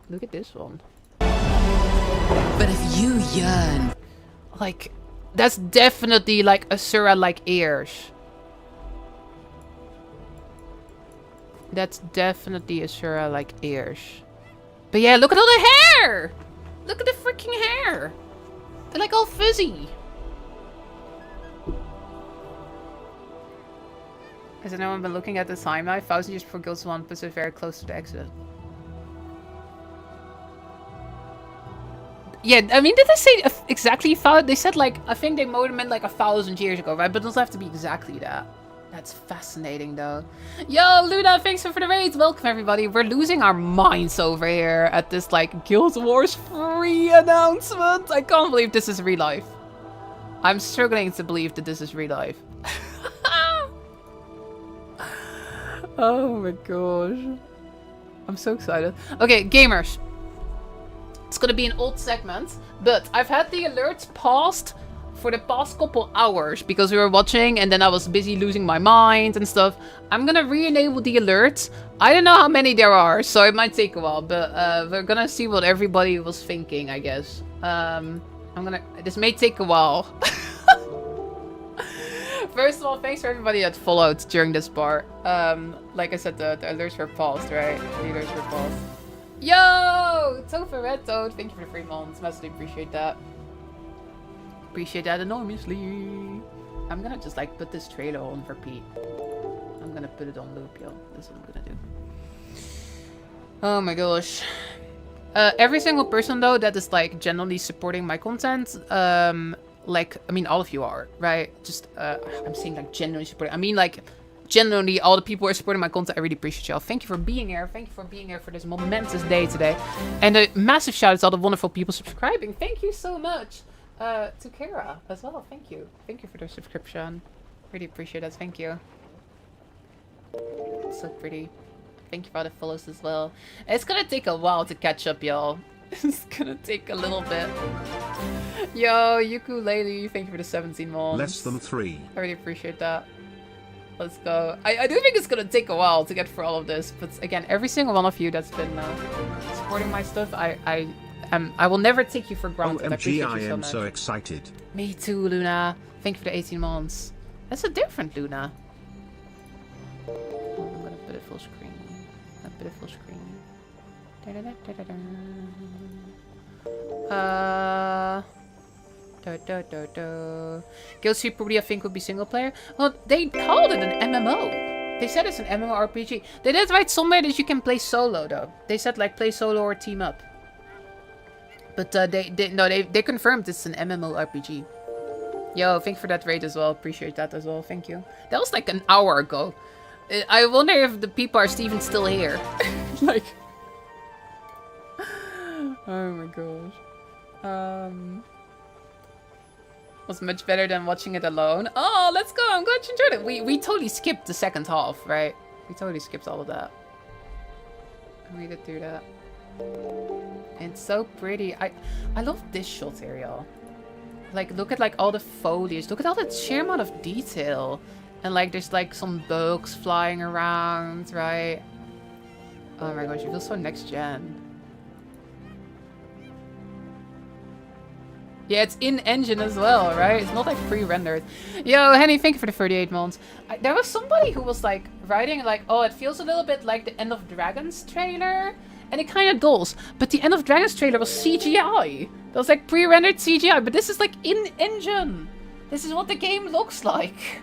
Look at this one. But if you yearn... Like, that's definitely, like, Asura-like ears. That's definitely Asura like ears. But yeah, look at all the hair! Look at the freaking hair! They're like all fuzzy. Has anyone been looking at the timeline? 1,000 years before Guild 1 puts it very close to the exit. Yeah, I mean, did they say exactly 1,000? They said like, I think they modem in like 1,000 years ago, right? But it doesn't have to be exactly that. That's fascinating, though. Yo, Luna, thanks for the raids. Welcome, everybody. We're losing our minds over here at this, like, Guild Wars 3 announcement. I can't believe this is real life. I'm struggling to believe that this is real life. Oh my gosh. I'm so excited. Okay, gamers. It's gonna be an old segment, but I've had the alerts paused for the past couple hours because we were watching and then I was busy losing my mind and stuff. I'm gonna re-enable the alerts. I don't know how many there are, so it might take a while, but we're gonna see what everybody was thinking, I guess. This may take a while. First of all, thanks for everybody that followed during this part. Like I said, the alerts were paused, right? The alerts were paused. Yo! Topher Red Toad, thank you for the 3 months. Massively appreciate that. Appreciate that enormously. I'm gonna just like put this trailer on repeat. I'm gonna put it on loop, yo. That's what I'm gonna do. Oh my gosh. Every single person though that is like generally supporting my content, like, I mean, all of you are, right? Just, I'm saying like genuinely supporting. I mean like, genuinely all the people who are supporting my content, I really appreciate y'all. Thank you for being here. Thank you for being here for this momentous day today. And a massive shout out to all the wonderful people subscribing. Thank you so much. To Kara as well. Thank you. Thank you for the subscription. Really appreciate it. Thank you. It's so pretty. Thank you for all the follows as well. It's gonna take a while to catch up, y'all. It's gonna take a little bit. Yo, Ukulele, thank you for the 17 months. Less than 3. I really appreciate that. Let's go. I do think it's gonna take a while to get through all of this, but again, every single one of you that's been supporting my stuff, I will never take you for granted. OMG, I am so so excited. Me too, Luna. Thank you for the 18 months. That's a different Luna. Oh, I'm gonna put it full screen. I'm gonna put it full screen. Guild Street probably I think would be single player. Well, they called it an MMO. They said it's an MMORPG. They did write somewhere that you can play solo though. They said like play solo or team up. But they confirmed it's an MMORPG. Yo, thank you for that raid as well. Appreciate that as well. Thank you. That was like an hour ago. I wonder if the people are even still here. Like, oh my gosh. Was much better than watching it alone. Oh, let's go. I'm glad you enjoyed it. We totally skipped the second half, right? We totally skipped all of that. We did do that. And it's so pretty. I love this shot here, y'all. Like, look at like all the foliage. Look at all that sheer amount of detail. And like there's like some bugs flying around, right? Oh my gosh, it feels so next gen. Yeah, it's in-engine as well, right? It's not like pre-rendered. Yo, Henny, thank you for the 38 months. There was somebody who was like writing like, oh, it feels a little bit like the End of Dragons trailer. And it kind of does. But the End of Dragons trailer was CGI. That was like pre-rendered CGI. But this is like in-engine. This is what the game looks like.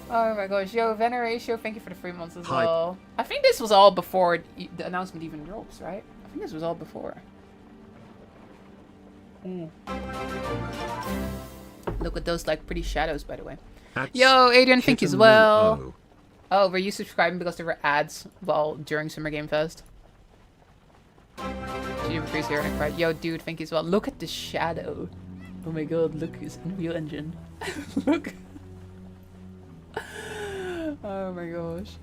Oh my gosh. Yo, Veneratio, thank you for the 3 months as well. I think this was all before the announcement even drops, right? I think this was all before. Look at those like pretty shadows, by the way. Yo, Adrian, thank you as well. Oh, were you subscribing because there were ads during Summer Game Fest? Yo, dude, thank you as well. Look at the shadow. Oh my god, look, it's Unreal Engine. Look. Oh my gosh.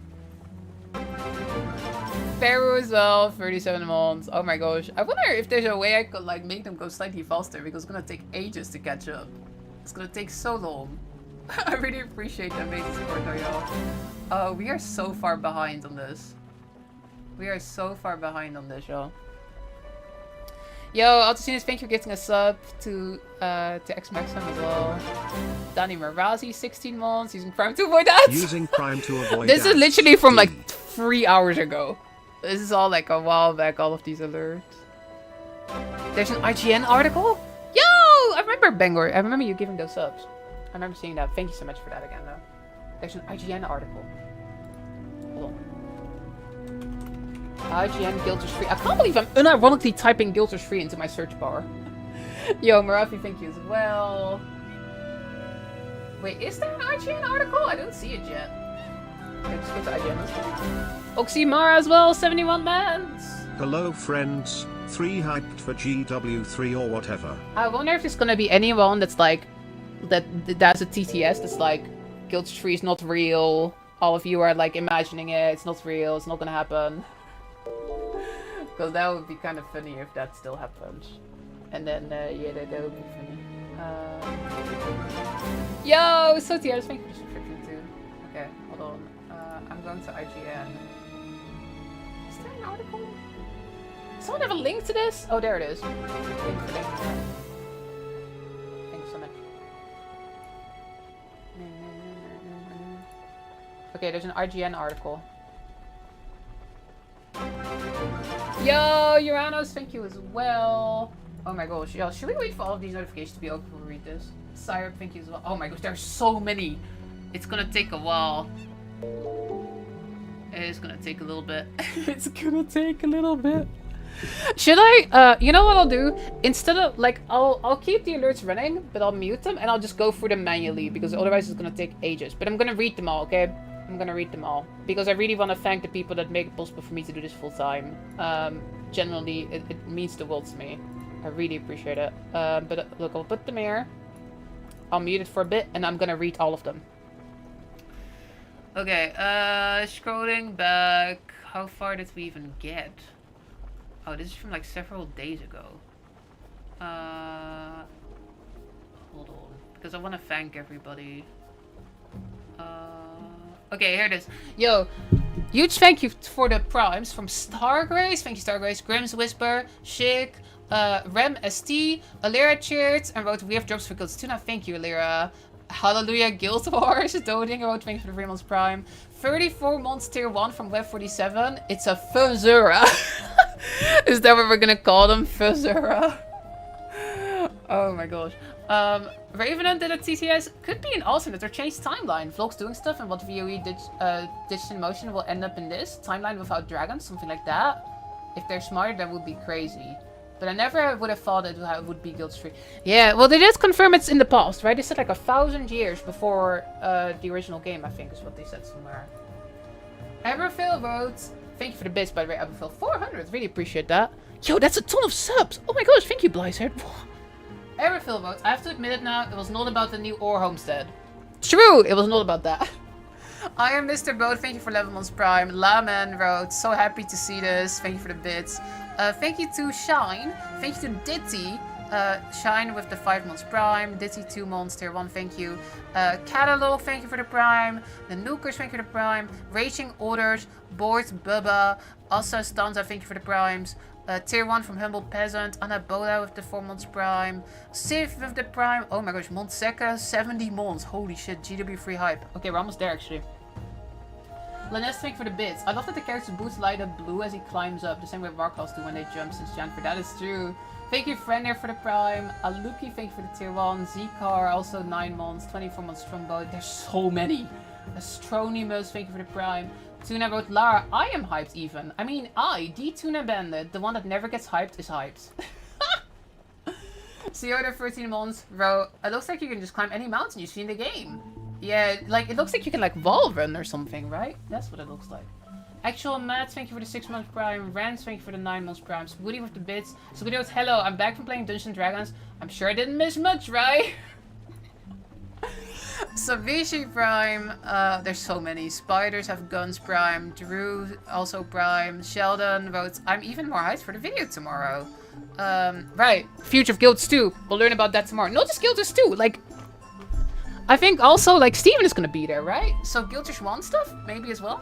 Pharaoh as well, 37 months. Oh my gosh. I wonder if there's a way I could like make them go slightly faster because it's gonna take ages to catch up. It's gonna take so long. I really appreciate the amazing support though, y'all. Oh, we are so far behind on this. We are so far behind on this, y'all. Yo, Altocinus, thank you for getting a sub to X Maxim as well. Danny Marazi, 16 months, using Prime to avoid ads. Using Prime to avoid This ads. is literally from like 3 hours ago. This is all like a while back, all of these alerts. There's an IGN article? Yo! I remember Bangor. I remember you giving those subs. I remember seeing that. Thank you so much for that again, though. There's an IGN article. Hold on. IGN Guild Wars 3. I can't believe I'm unironically typing Guild Wars 3 into my search bar. Yo, Marafi, thank you as well. Wait, is there an IGN article? I don't see it yet. Let's go to IGN. Oxymara as well, 71 bands. Hello friends, 3 hyped for GW3 or whatever. I wonder if there's gonna be anyone that's like, that's a TTS that's like, Guild Wars 3 is not real. All of you are like imagining it, it's not real, it's not gonna happen. Because that would be kind of funny if that still happens. And then, yeah, that would be funny. Yo, Sotiers, thank you for the subscription too. Okay, hold on. I'm going to IGN. Is there an article? Does someone have a link to this? Oh, there it is. Thank you for linking that. Thanks so much. Okay, there's an IGN article. Yo, Uranus, thank you as well. Oh my gosh, yo, should we wait for all of these notifications to be open before we read this? Syrup, thank you as well. Oh my gosh, there's so many. It's gonna take a while. It's gonna take a little bit. It's gonna take a little bit. Should I, you know what I'll do? Instead of, like, I'll keep the alerts running, but I'll mute them and I'll just go through them manually because otherwise it's gonna take ages. But I'm gonna read them all, okay? I'm gonna read them all because I really want to thank the people that make it possible for me to do this full time. Generally, it means the world to me. I really appreciate it. But look, I'll put them here. I'll mute it for a bit, and I'm gonna read all of them. Okay, scrolling back. How far did we even get? Oh, this is from like several days ago. Hold on, because I want to thank everybody. Okay, here it is. Yo, huge thank you for the primes from Stargrace. Thank you, Stargrace. Grimm's Whisper, Chic, Rem ST, Alira cheered and wrote, we have drops for Guilds Tuna. Thank you, Alira. Hallelujah, Guild Wars. Doting wrote, thank you for the 3 months prime. 34 months tier 1 from Web47. It's a Fuzzura. Is that what we're gonna call them? Fuzzura. Oh my gosh. Ravenant did at TCS. Could be an alternate or changed timeline. Vlogs doing stuff and what VOE ditched in motion will end up in this. Timeline without dragons, something like that. If they're smart, that would be crazy. But I never would have thought it would be guilt free. Yeah, well they did confirm it's in the past, right? They said like 1,000 years before the original game, I think is what they said somewhere. Everfill wrote, thank you for the bits by the way, Everfill. 400, really appreciate that. Yo, that's a ton of subs! Oh my gosh, thank you, Blizzard. Everfill wrote, I have to admit it now, it was not about the new Ore homestead. True, it was not about that. I am Mr. Boat, thank you for 11 months Prime. Laman wrote, so happy to see this, thank you for the bits. Thank you to Shine, thank you to Ditty. Shine with the 5 months Prime. Ditty 2 months, tier 1, thank you. Catalog, thank you for the Prime. The Nukers, thank you for the Prime. Raging Orders, Boyd, Bubba. Asa Stanza, thank you for the Primes. Tier 1 from Humble Peasant. Anabola with the 4 months Prime. Civ with the Prime. Oh my gosh, Montseca, 70 months. Holy shit, GW free hype. Okay, we're almost there actually. Lanez, thank you for the bits. I love that the character's boots light up blue as he climbs up, the same way Warclaws do when they jump since Janfer. That is true. Thank you, Frender, for the Prime. Aluki, thank you for the tier 1. Zcar, also 9 months. 24 months Strongbow. There's so many. Astronimus, thank you for the Prime. Tuna wrote, Lara, I am hyped even. I mean, the Tuna Bandit, the one that never gets hyped, is hyped. Seoda, 13 months. Wrote, it looks like you can just climb any mountain you see in the game. Yeah, like, it looks like you can, like, wall run or something, right? That's what it looks like. Actual Matt, thank you for the 6 months Prime. Rance, thank you for the 9 months Prime. Woody with the bits. Woody with hello, I'm back from playing Dungeons & Dragons. I'm sure I didn't miss much, right? Savishi Prime. There's so many. Spiders have guns Prime. Drew also Prime. Sheldon wrote, I'm even more hyped for the video tomorrow. Right. Future of Guilds 2. We'll learn about that tomorrow. Not just Guilds 2. Like, I think also, like, Steven is gonna be there, right? So Guilds 1 stuff, maybe as well.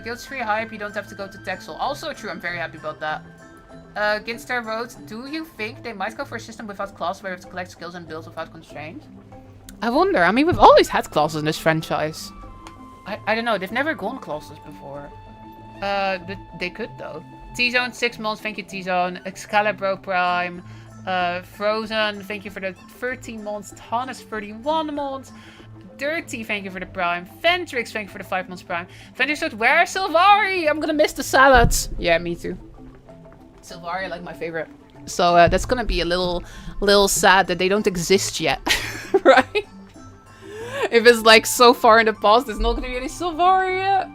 Guilds free hype, you don't have to go to Texel. Also true, I'm very happy about that. Ginstar wrote, do you think they might go for a system without classes where you have to collect skills and builds without constraint? I wonder. I mean, we've always had classes in this franchise. I don't know, they've never gone classes before. They could though. T-Zone, 6 months, thank you T-Zone. Excalibur Prime. Frozen, thank you for the 13 months. Thomas, 31 months. Dirty, thank you for the Prime. Fentrix, thank you for the 5 months Prime. Fentrix said, where's Sylvari? I'm gonna miss the salads. Yeah, me too. Sylvari, like my favorite. So that's gonna be a little sad that they don't exist yet. Right? If it's like so far in the past, there's not gonna be any Sylvari yet.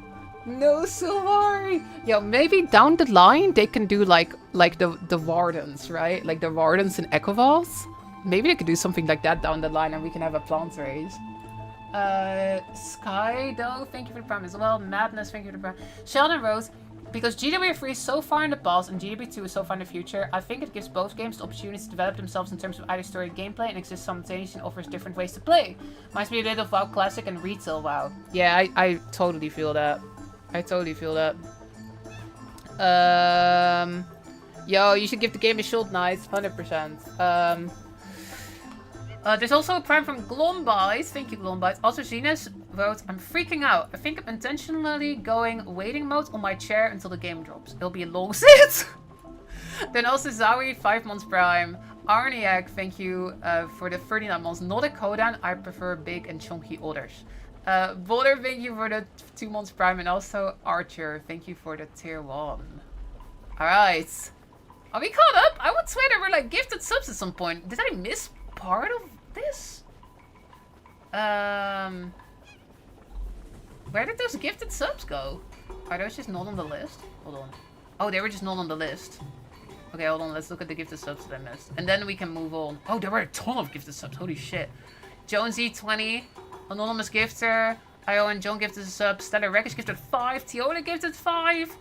No Sylvari. Yo, maybe down the line they can do like the Wardens, right? Like the Wardens in Echoval's. Maybe they could do something like that down the line and we can have a plant race. Skydo, thank you for the Prime as well. Madness, thank you for the Prime. Sheldon wrote, because GW3 is so far in the past and GW2 is so far in the future, I think it gives both games the opportunity to develop themselves in terms of either story and gameplay and exist simultaneously and offers different ways to play. Reminds me a bit of WoW Classic and Retail WoW. Yeah, I totally feel that. I totally feel that. Yo, you should give the game a shot, nice. 100%. There's also a Prime from Glombite. Thank you, Glombite. Also, Zenas wrote, I'm freaking out. I think I'm intentionally going waiting mode on my chair until the game drops. It'll be a long sit. Then also Zawi, 5 months Prime. Arniak, thank you for the 39 months. Not a Kodan. I prefer big and chunky orders. Boulder, thank you for the 2 months Prime. And also Archer, thank you for the tier 1. Alright. Are we caught up? I would swear there were like gifted subs at some point. Did I miss part of this? Where did those gifted subs go? Are those just not on the list? Hold on. Oh, they were just not on the list. Okay, hold on. Let's look at the gifted subs that I missed. And then we can move on. Oh, there were a ton of gifted subs. Holy shit. Jonesy, 20. Anonymous Gifter. IO and John gifted a sub. Stellar Wreckage gifted 5. Tiola gifted 5.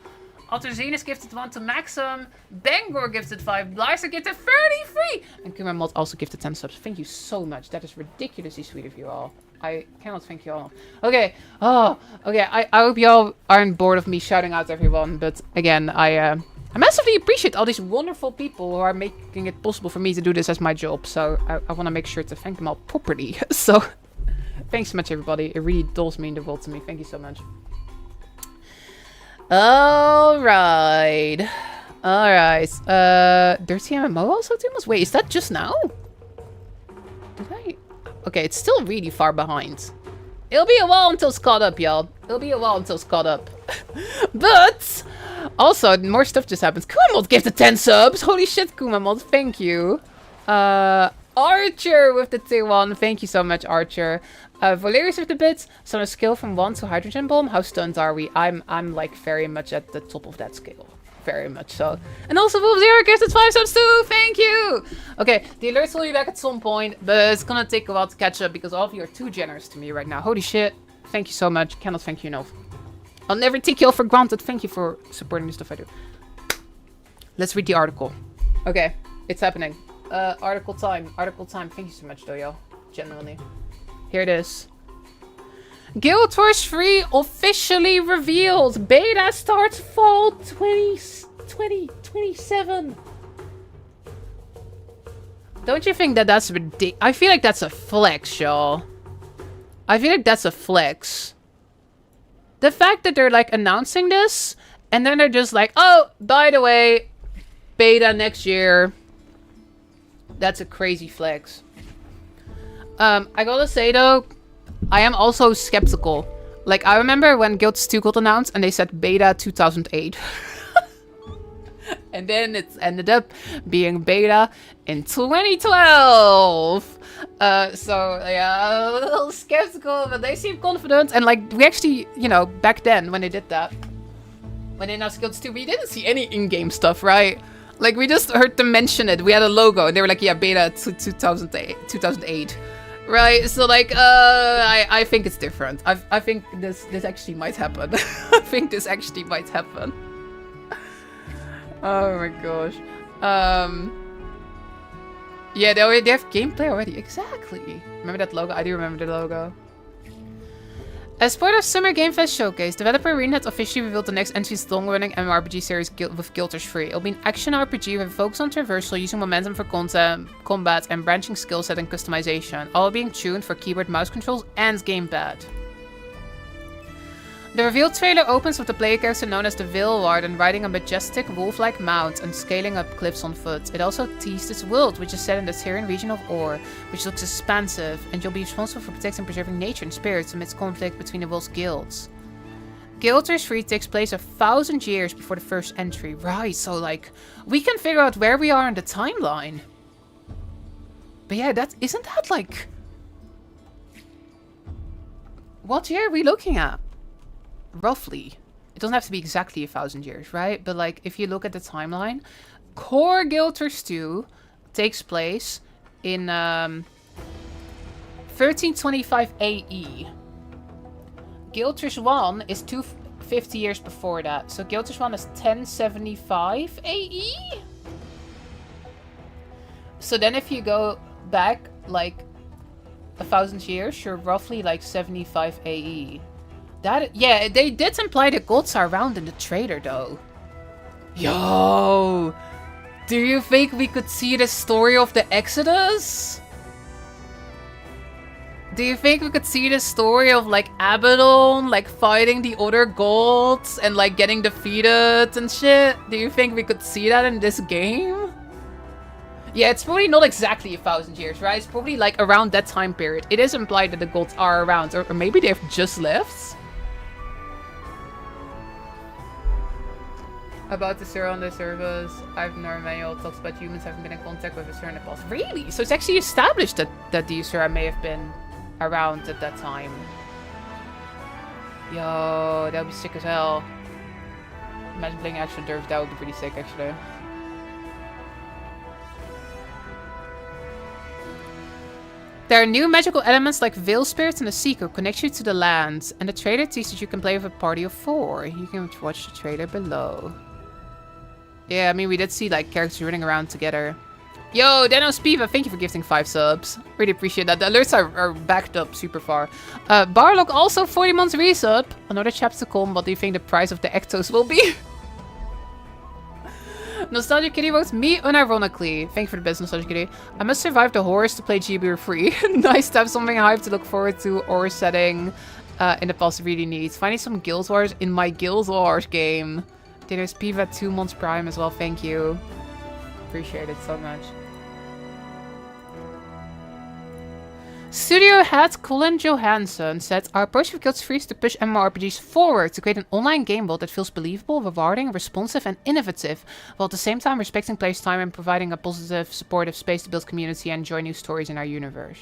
Alterzinus gifted 1 to Maxim. Bangor gifted 5. Blyser gifted 33. And Kumar Mod also gifted 10 subs. Thank you so much. That is ridiculously sweet of you all. I cannot thank you all. Okay. Oh, okay. I hope y'all aren't bored of me shouting out everyone. But again, I massively appreciate all these wonderful people who are making it possible for me to do this as my job. So I want to make sure to thank them all properly. So thanks so much, everybody. It really does mean the world to me. Thank you so much. Alright. Alright. Dirty MMO also, Thomas? Wait, is that just now? Did I? Okay, it's still really far behind. It'll be a while until it's caught up, y'all. It'll be a while until it's caught up. But also, more stuff just happens. Kumamod gave the 10 subs. Holy shit, Kumamod. Thank you. Archer with the 2-1. Thank you so much, Archer. Valerius with the bits. So a scale from 1 to hydrogen bomb. How stunned are we? I'm like very much at the top of that scale. Very much so. And also Wolf Zero gives it 5 subs too. Thank you. Okay, the alerts will be back at some point, but it's gonna take a while to catch up because all of you are too generous to me right now. Holy shit. Thank you so much. Cannot thank you enough. I'll never take you all for granted. Thank you for supporting the stuff I do. Let's read the article. Okay, it's happening. Article time. Article time. Thank you so much though, y'all. Genuinely. Here it is. Guild Wars 3 officially revealed. Beta starts fall 2027. Don't you think that that's ridiculous? I feel like that's a flex, y'all. I feel like that's a flex. The fact that they're like announcing this and then they're just like, oh, by the way, beta next year. That's a crazy flex. I gotta say though, I am also skeptical. Like, I remember when Guild 2 got announced and they said beta 2008. And then it ended up being beta in 2012. So, yeah, a little skeptical, but they seem confident. And, like, we actually, you know, back then when they did that, when they announced Guild 2, we didn't see any in-game stuff, right? Like, we just heard them mention it. We had a logo and they were like, yeah, beta 2008. Right, so like, I think it's different. I think this actually might happen. I think this actually might happen. Oh my gosh. Yeah, they have gameplay already. Exactly. Remember that logo? I do remember the logo. As part of Summer Game Fest Showcase, developer ArenaNet officially revealed the next entry in its long-running MMORPG series with Guild Wars 3. It'll be an action RPG with a focus on traversal, using momentum for combat, and branching skill set and customization, all being tuned for keyboard mouse controls and gamepad. The revealed trailer opens with the player character known as the Veil Warden riding a majestic wolf-like mount and scaling up cliffs on foot. It also teased its world, which is set in the Syrian region of Or, which looks expansive, and you'll be responsible for protecting and preserving nature and spirits amidst conflict between the world's guilds. Guild Wars 3 takes place 1,000 years before the first entry. Right, so like, we can figure out where we are in the timeline. But yeah, isn't that like... What year are we looking at? Roughly. It doesn't have to be exactly 1,000 years, right? But like, if you look at the timeline, core Guild Wars 2 takes place in 1325 AE. Guild Wars 1 is 250 years before that. So Guild Wars 1 is 1075 AE? So then if you go back like 1,000 years, you're roughly like 75 AE. Yeah, they did imply the gods are around in the trailer, though. Yo! Do you think we could see the story of the Exodus? Do you think we could see the story of, like, Abaddon, like, fighting the other gods and, like, getting defeated and shit? Do you think we could see that in this game? Yeah, it's probably not exactly 1,000 years, right? It's probably, like, around that time period. It is implied that the gods are around, or maybe they've just left? About the Sir on the servers, I've known manual talks about humans having been in contact with a Sir in the past. Really? So it's actually established that the Sir may have been around at that time. Yo, that would be sick as hell. Imagine playing actual Derv, that would be pretty sick actually. There are new magical elements like Veil Spirits and the Seeker connect you to the lands, and the trailer teases you can play with a party of 4. You can watch the trailer below. Yeah, I mean, we did see, like, characters running around together. Yo, Dano Spiva, thank you for gifting 5 subs. Really appreciate that. The alerts are backed up super far. Barlock also 40 months resub. Another chapter to come. What do you think the price of the Ectos will be? Nostalgia Kitty votes me unironically. Thank you for the best, Nostalgia Kitty. I must survive the horrors to play GBR free. Nice to have something hype to look forward to or setting in the past really needs. Finding some Guild Wars in my Guild Wars game. There's Piva 2 months Prime as well. Thank you. Appreciate it so much. Studio head Colin Johansson said, our approach with Guilds 3 is to push MMORPGs forward to create an online game world that feels believable, rewarding, responsive, and innovative, while at the same time respecting players' time and providing a positive, supportive space to build community and enjoy new stories in our universe.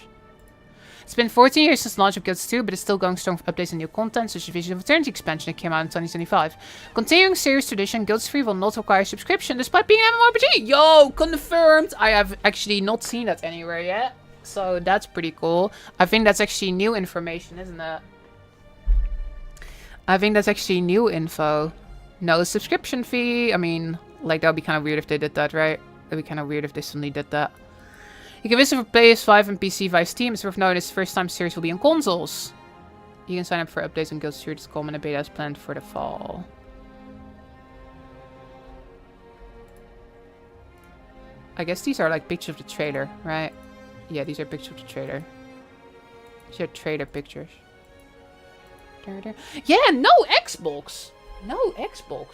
It's been 14 years since the launch of Guilds 2, but it's still going strong for updates and new content, such as Vision of Eternity expansion that came out in 2025. Continuing series tradition, Guilds 3 will not require subscription despite being an MMORPG. Yo, confirmed! I have actually not seen that anywhere yet. So that's pretty cool. I think that's actually new information, isn't it? I think that's actually new info. No subscription fee. I mean, like, that would be kind of weird if they did that, right? That would be kind of weird if they suddenly did that. You can visit for PS5 and PC via Steam. It's worth noting this first time series will be on consoles. You can sign up for updates on Guild.com and a beta is planned for the fall. I guess these are like pictures of the trailer, right? Yeah, these are pictures of the trailer. These are trailer pictures. Yeah, no Xbox! No Xbox.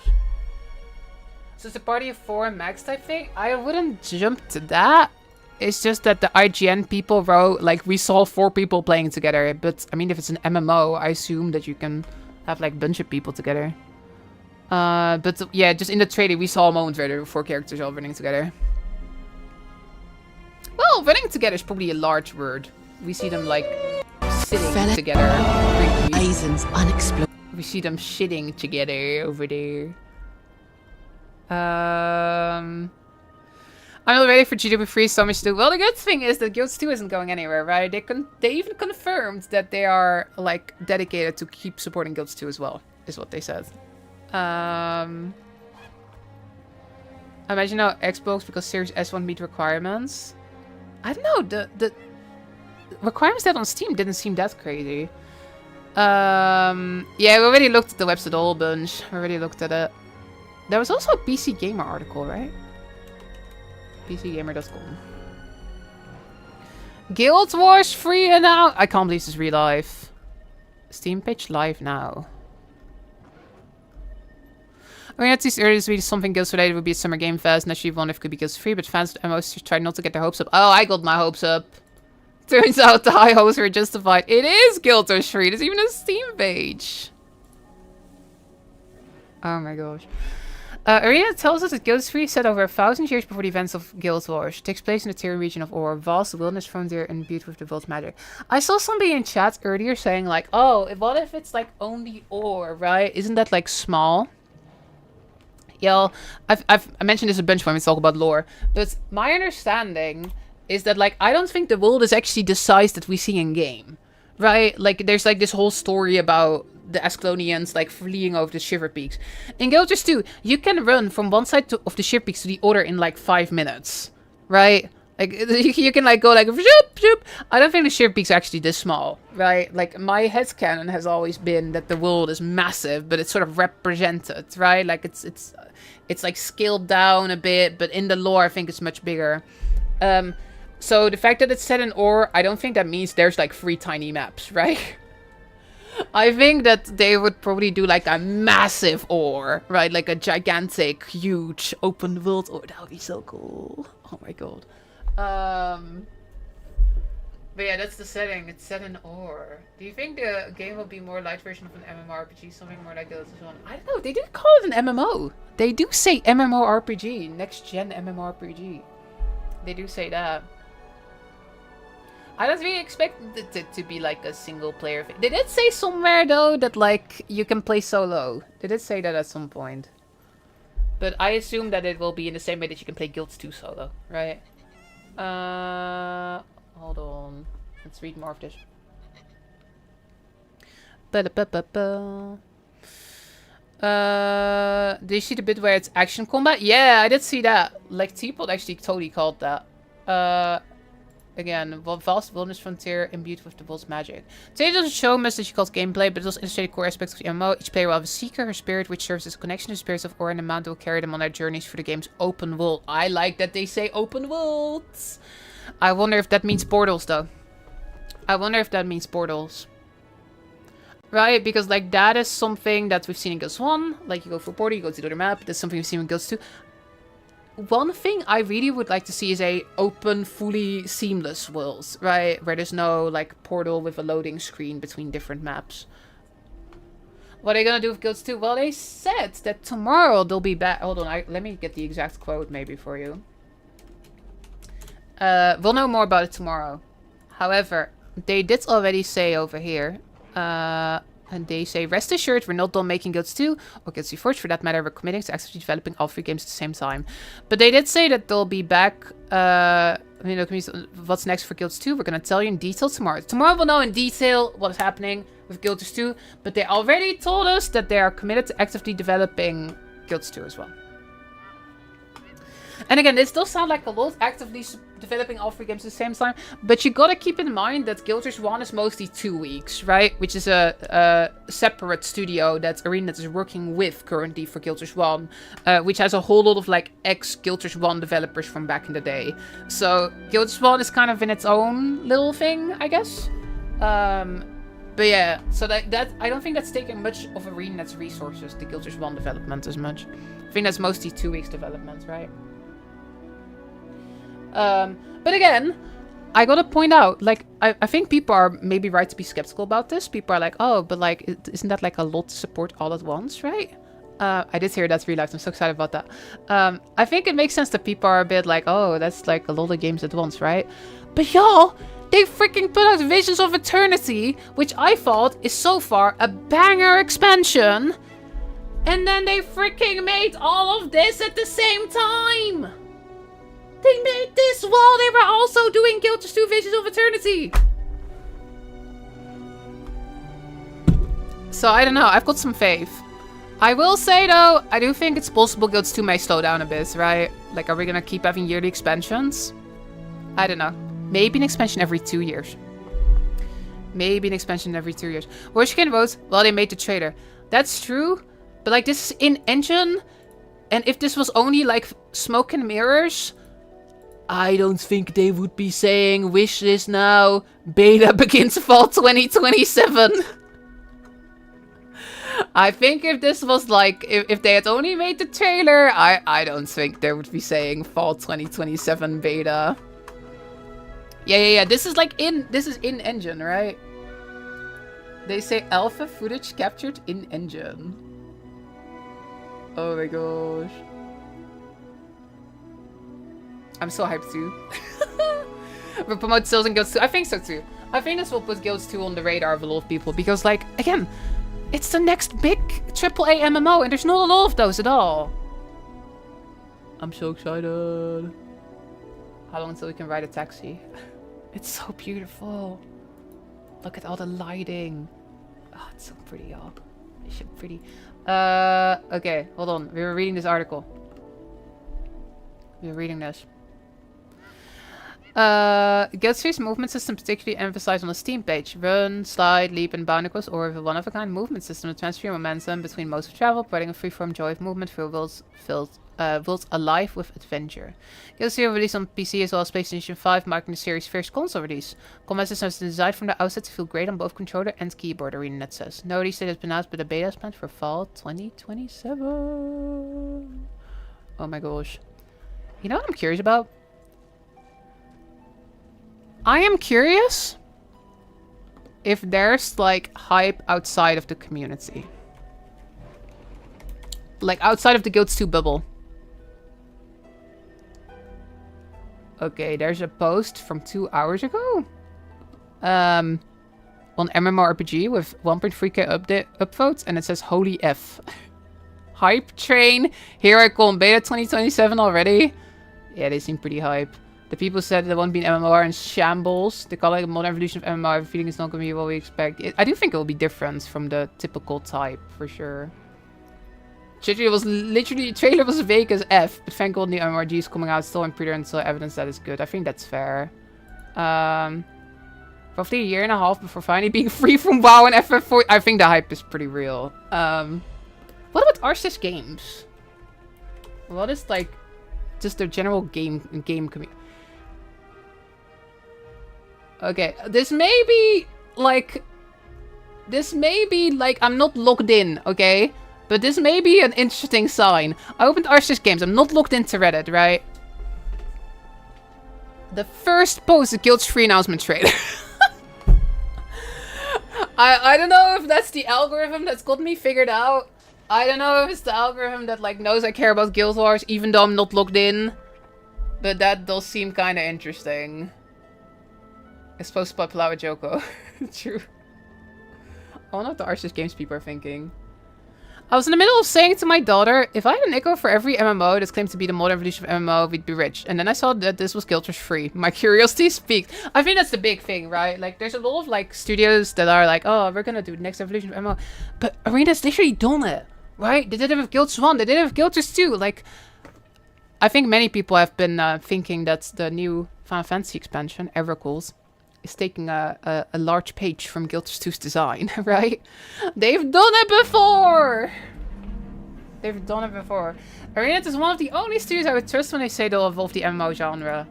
So it's a party of 4 max type thing? I wouldn't jump to that. It's just that the IGN people wrote, like, we saw 4 people playing together. But, I mean, if it's an MMO, I assume that you can have, like, a bunch of people together. But, yeah, just in the trailer, we saw a moment where there were 4 characters all running together. Well, running together is probably a large word. We see them, like, sitting together. We see them shitting together over there. I'm not ready for GW 3, so much to do. Well, the good thing is that Guilds 2 isn't going anywhere, right? They even confirmed that they are, like, dedicated to keep supporting Guilds 2 as well, is what they said. Imagine now Xbox, because Series S won't meet requirements. I don't know, the requirements that on Steam didn't seem that crazy. Yeah, we already looked at the website a whole bunch. We already looked at it. There was also a PC Gamer article, right? PCGamer.com. Guild Wars free now. I can't believe this is real life. Steam page live now. I mean, at least earlier this week, something Guilds related would be a Summer Game Fest. And actually wonder if it could be Guilds free, but fans of MMOs tried not to get their hopes up. Oh, I got my hopes up. Turns out the high hopes were justified. It is Guild Wars free. There's even a Steam page. Oh my gosh. Arena tells us that Guild 3 set over 1,000 years before the events of Guild Wars. It takes place in the Tyrian region of Or, vast wilderness frontier imbued with the world's magic. I saw somebody in chat earlier saying like, oh, what if it's like only Or, right? Isn't that like small? Yeah, I mentioned this a bunch when we talk about lore. But my understanding is that like, I don't think the world is actually the size that we see in game. Right? Like, there's like this whole story about the Asclonians like fleeing over the Shiver Peaks. In Guild Wars 2, you can run from one side of the Shiver Peaks to the other in like 5 minutes. Right? Like, you can like go like, zoop, zoop. I don't think the Shiver Peaks are actually this small. Right? Like, my headcanon has always been that the world is massive, but it's sort of represented. Right? Like, it's like scaled down a bit, but in the lore, I think it's much bigger. So the fact that it's set in Or, I don't think that means there's like 3 tiny maps, right? I think that they would probably do like a massive Or, right? Like a gigantic, huge open world Or. That would be so cool. Oh my god. But yeah, that's the setting. It's set in Or. Do you think the game will be more light version of an MMORPG? Something more like this one? I don't know. They didn't call it an MMO. They do say MMORPG. Next gen MMORPG. They do say that. I don't really expect it to be like a single player thing. They did say somewhere though that like you can play solo. They did say that at some point. But I assume that it will be in the same way that you can play Guilds 2 solo, right? Hold on. Let's read more of this. Did you see the bit where it's action combat? Yeah, I did see that. Like T-Pod actually totally called that. Again, vast wilderness frontier imbued with the world's magic. Today doesn't show much that she calls gameplay, but it also illustrates core aspects of the MMO. Each player will have a seeker, her spirit, which serves as a connection to the spirits of Or, and the mount will carry them on their journeys through the game's open world. I like that they say open worlds. I wonder if that means portals, though. I wonder if that means portals. right? Because like that is something that we've seen in Guilds 1. Like you go for border, you go to the other map. That's something we've seen in Guilds 2. One thing I really would like to see is a open, fully seamless world, right? Where there's no like portal with a loading screen between different maps. What are they gonna do with Guilds 2? Well, they said that tomorrow they'll be back. Hold on, let me get the exact quote maybe for you. We'll know more about it tomorrow. However, they did already say over here, and they say, rest assured, we're not done making Guilds 2 or Guilds 2 Forge for that matter. We're committing to actively developing all 3 games at the same time. But they did say that they'll be back. What's next for Guilds 2? We're going to tell you in detail tomorrow. Tomorrow we'll know in detail what's happening with Guilds 2. But they already told us that they are committed to actively developing Guilds 2 as well. And again, this does sound like a lot, actively developing all 3 games at the same time. But you gotta keep in mind that Guild 1 is mostly 2 weeks, right? Which is a separate studio that ArenaNet is working with currently for Guild 1. Which has a whole lot of like ex-Guild 1 developers from back in the day. So Guild 1 is kind of in its own little thing, I guess. But yeah, so that I don't think that's taking much of ArenaNet's resources, the Guild 1 development as much. I think that's mostly 2 weeks development, right? But again, I gotta point out, like, I think people are maybe right to be skeptical about this. People are like, oh, but like, isn't that like a lot to support all at once, right? I did hear that's real life. I'm so excited about that. I think it makes sense that people are a bit like, oh, that's like a lot of games at once, right? But y'all, they freaking put out Visions of Eternity, which I thought is so far a banger expansion. And then they freaking made all of this at the same time. They made this while they were also doing Guild 2 Visions of Eternity. So I don't know. I've got some faith. I will say though, I do think it's possible Guild 2 may slow down a bit, right? Like, are we gonna keep having yearly expansions? I don't know. Maybe an expansion every 2 years. Maybe an expansion every 2 years. Where's you can vote? Well, they made the trailer. That's true. But like, this is in engine. And if this was only like smoke and mirrors, I don't think they would be saying wish this now. Beta begins fall 2027. I think if this was like, if they had only made the trailer, I don't think they would be saying fall 2027 beta. Yeah. This is like this is in engine, right? They say alpha footage captured in engine. Oh my gosh. I'm so hyped too. We'll promote sales in Guilds 2. I think so too. I think this will put Guilds 2 on the radar of a lot of people. Because like, again, it's the next big AAA MMO. And there's not a lot of those at all. I'm so excited. How long until we can ride a taxi? It's so beautiful. Look at all the lighting. Oh, it's so pretty, y'all. It's so pretty. Okay, hold on. We were reading this article. We were reading this. Guild 3's movement system particularly emphasized on the Steam page. Run, slide, leap, and bound equals or with a one-of-a-kind movement system to transfer your momentum between modes of travel, providing a free-form joy of movement through worlds alive with adventure. Guild 3 will release on PC as well as PlayStation 5, marking the series' first console release. Combat system is designed from the outset to feel great on both controller and keyboard, ArenaNet says. No release date has been announced, but the beta is planned for fall 2027. Oh my gosh. You know what I'm curious about? I am curious if there's like hype outside of the community. Like outside of the Guilds 2 bubble. Okay, there's a post from 2 hours ago. On MMORPG with 1.3k upvotes and it says holy F. Hype train. Here I come. Beta 2027 already. Yeah, they seem pretty hype. The people said there won't be an MMOR in shambles. They call it a modern evolution of MMOR. I have a feeling it's not going to be what we expect. I do think it will be different from the typical type, for sure. Trailer was vague as F, but thank God new MMORG is coming out still in pre-order until evidence that is good. I think that's fair. Roughly a year and a half before finally being free from WoW and FF4. I think the hype is pretty real. What about Arceus Games? What is like just their general game community? Okay, this may be like This may be like, I'm not logged in, okay? But this may be an interesting sign. I opened R6 Games. I'm not logged into Reddit, right? The first post is Guild's free announcement trailer. I don't know if that's the algorithm that's got me figured out. I don't know if it's the algorithm that like knows I care about Guild Wars even though I'm not logged in. But that does seem kind of interesting. It's supposed to pop out with Joko. True. I wonder what the R6 Games people are thinking. I was in the middle of saying to my daughter, if I had an echo for every MMO that claims to be the modern evolution of MMO, we'd be rich. And then I saw that this was Guild Wars free. My curiosity speaks. I think that's the big thing, right? Like, there's a lot of, like, studios that are like, oh, we're gonna do the next evolution of MMO. But Arena's literally done it, right? They did it with Guild Wars 1. They did it with Guild Wars 2. Like, I think many people have been thinking that the new Final Fantasy expansion, Evercalls, is taking a large page from Guild Wars 2's design, right? They've done it before! They've done it before. ArenaNet is one of the only studios I would trust when they say they'll evolve the MMO genre.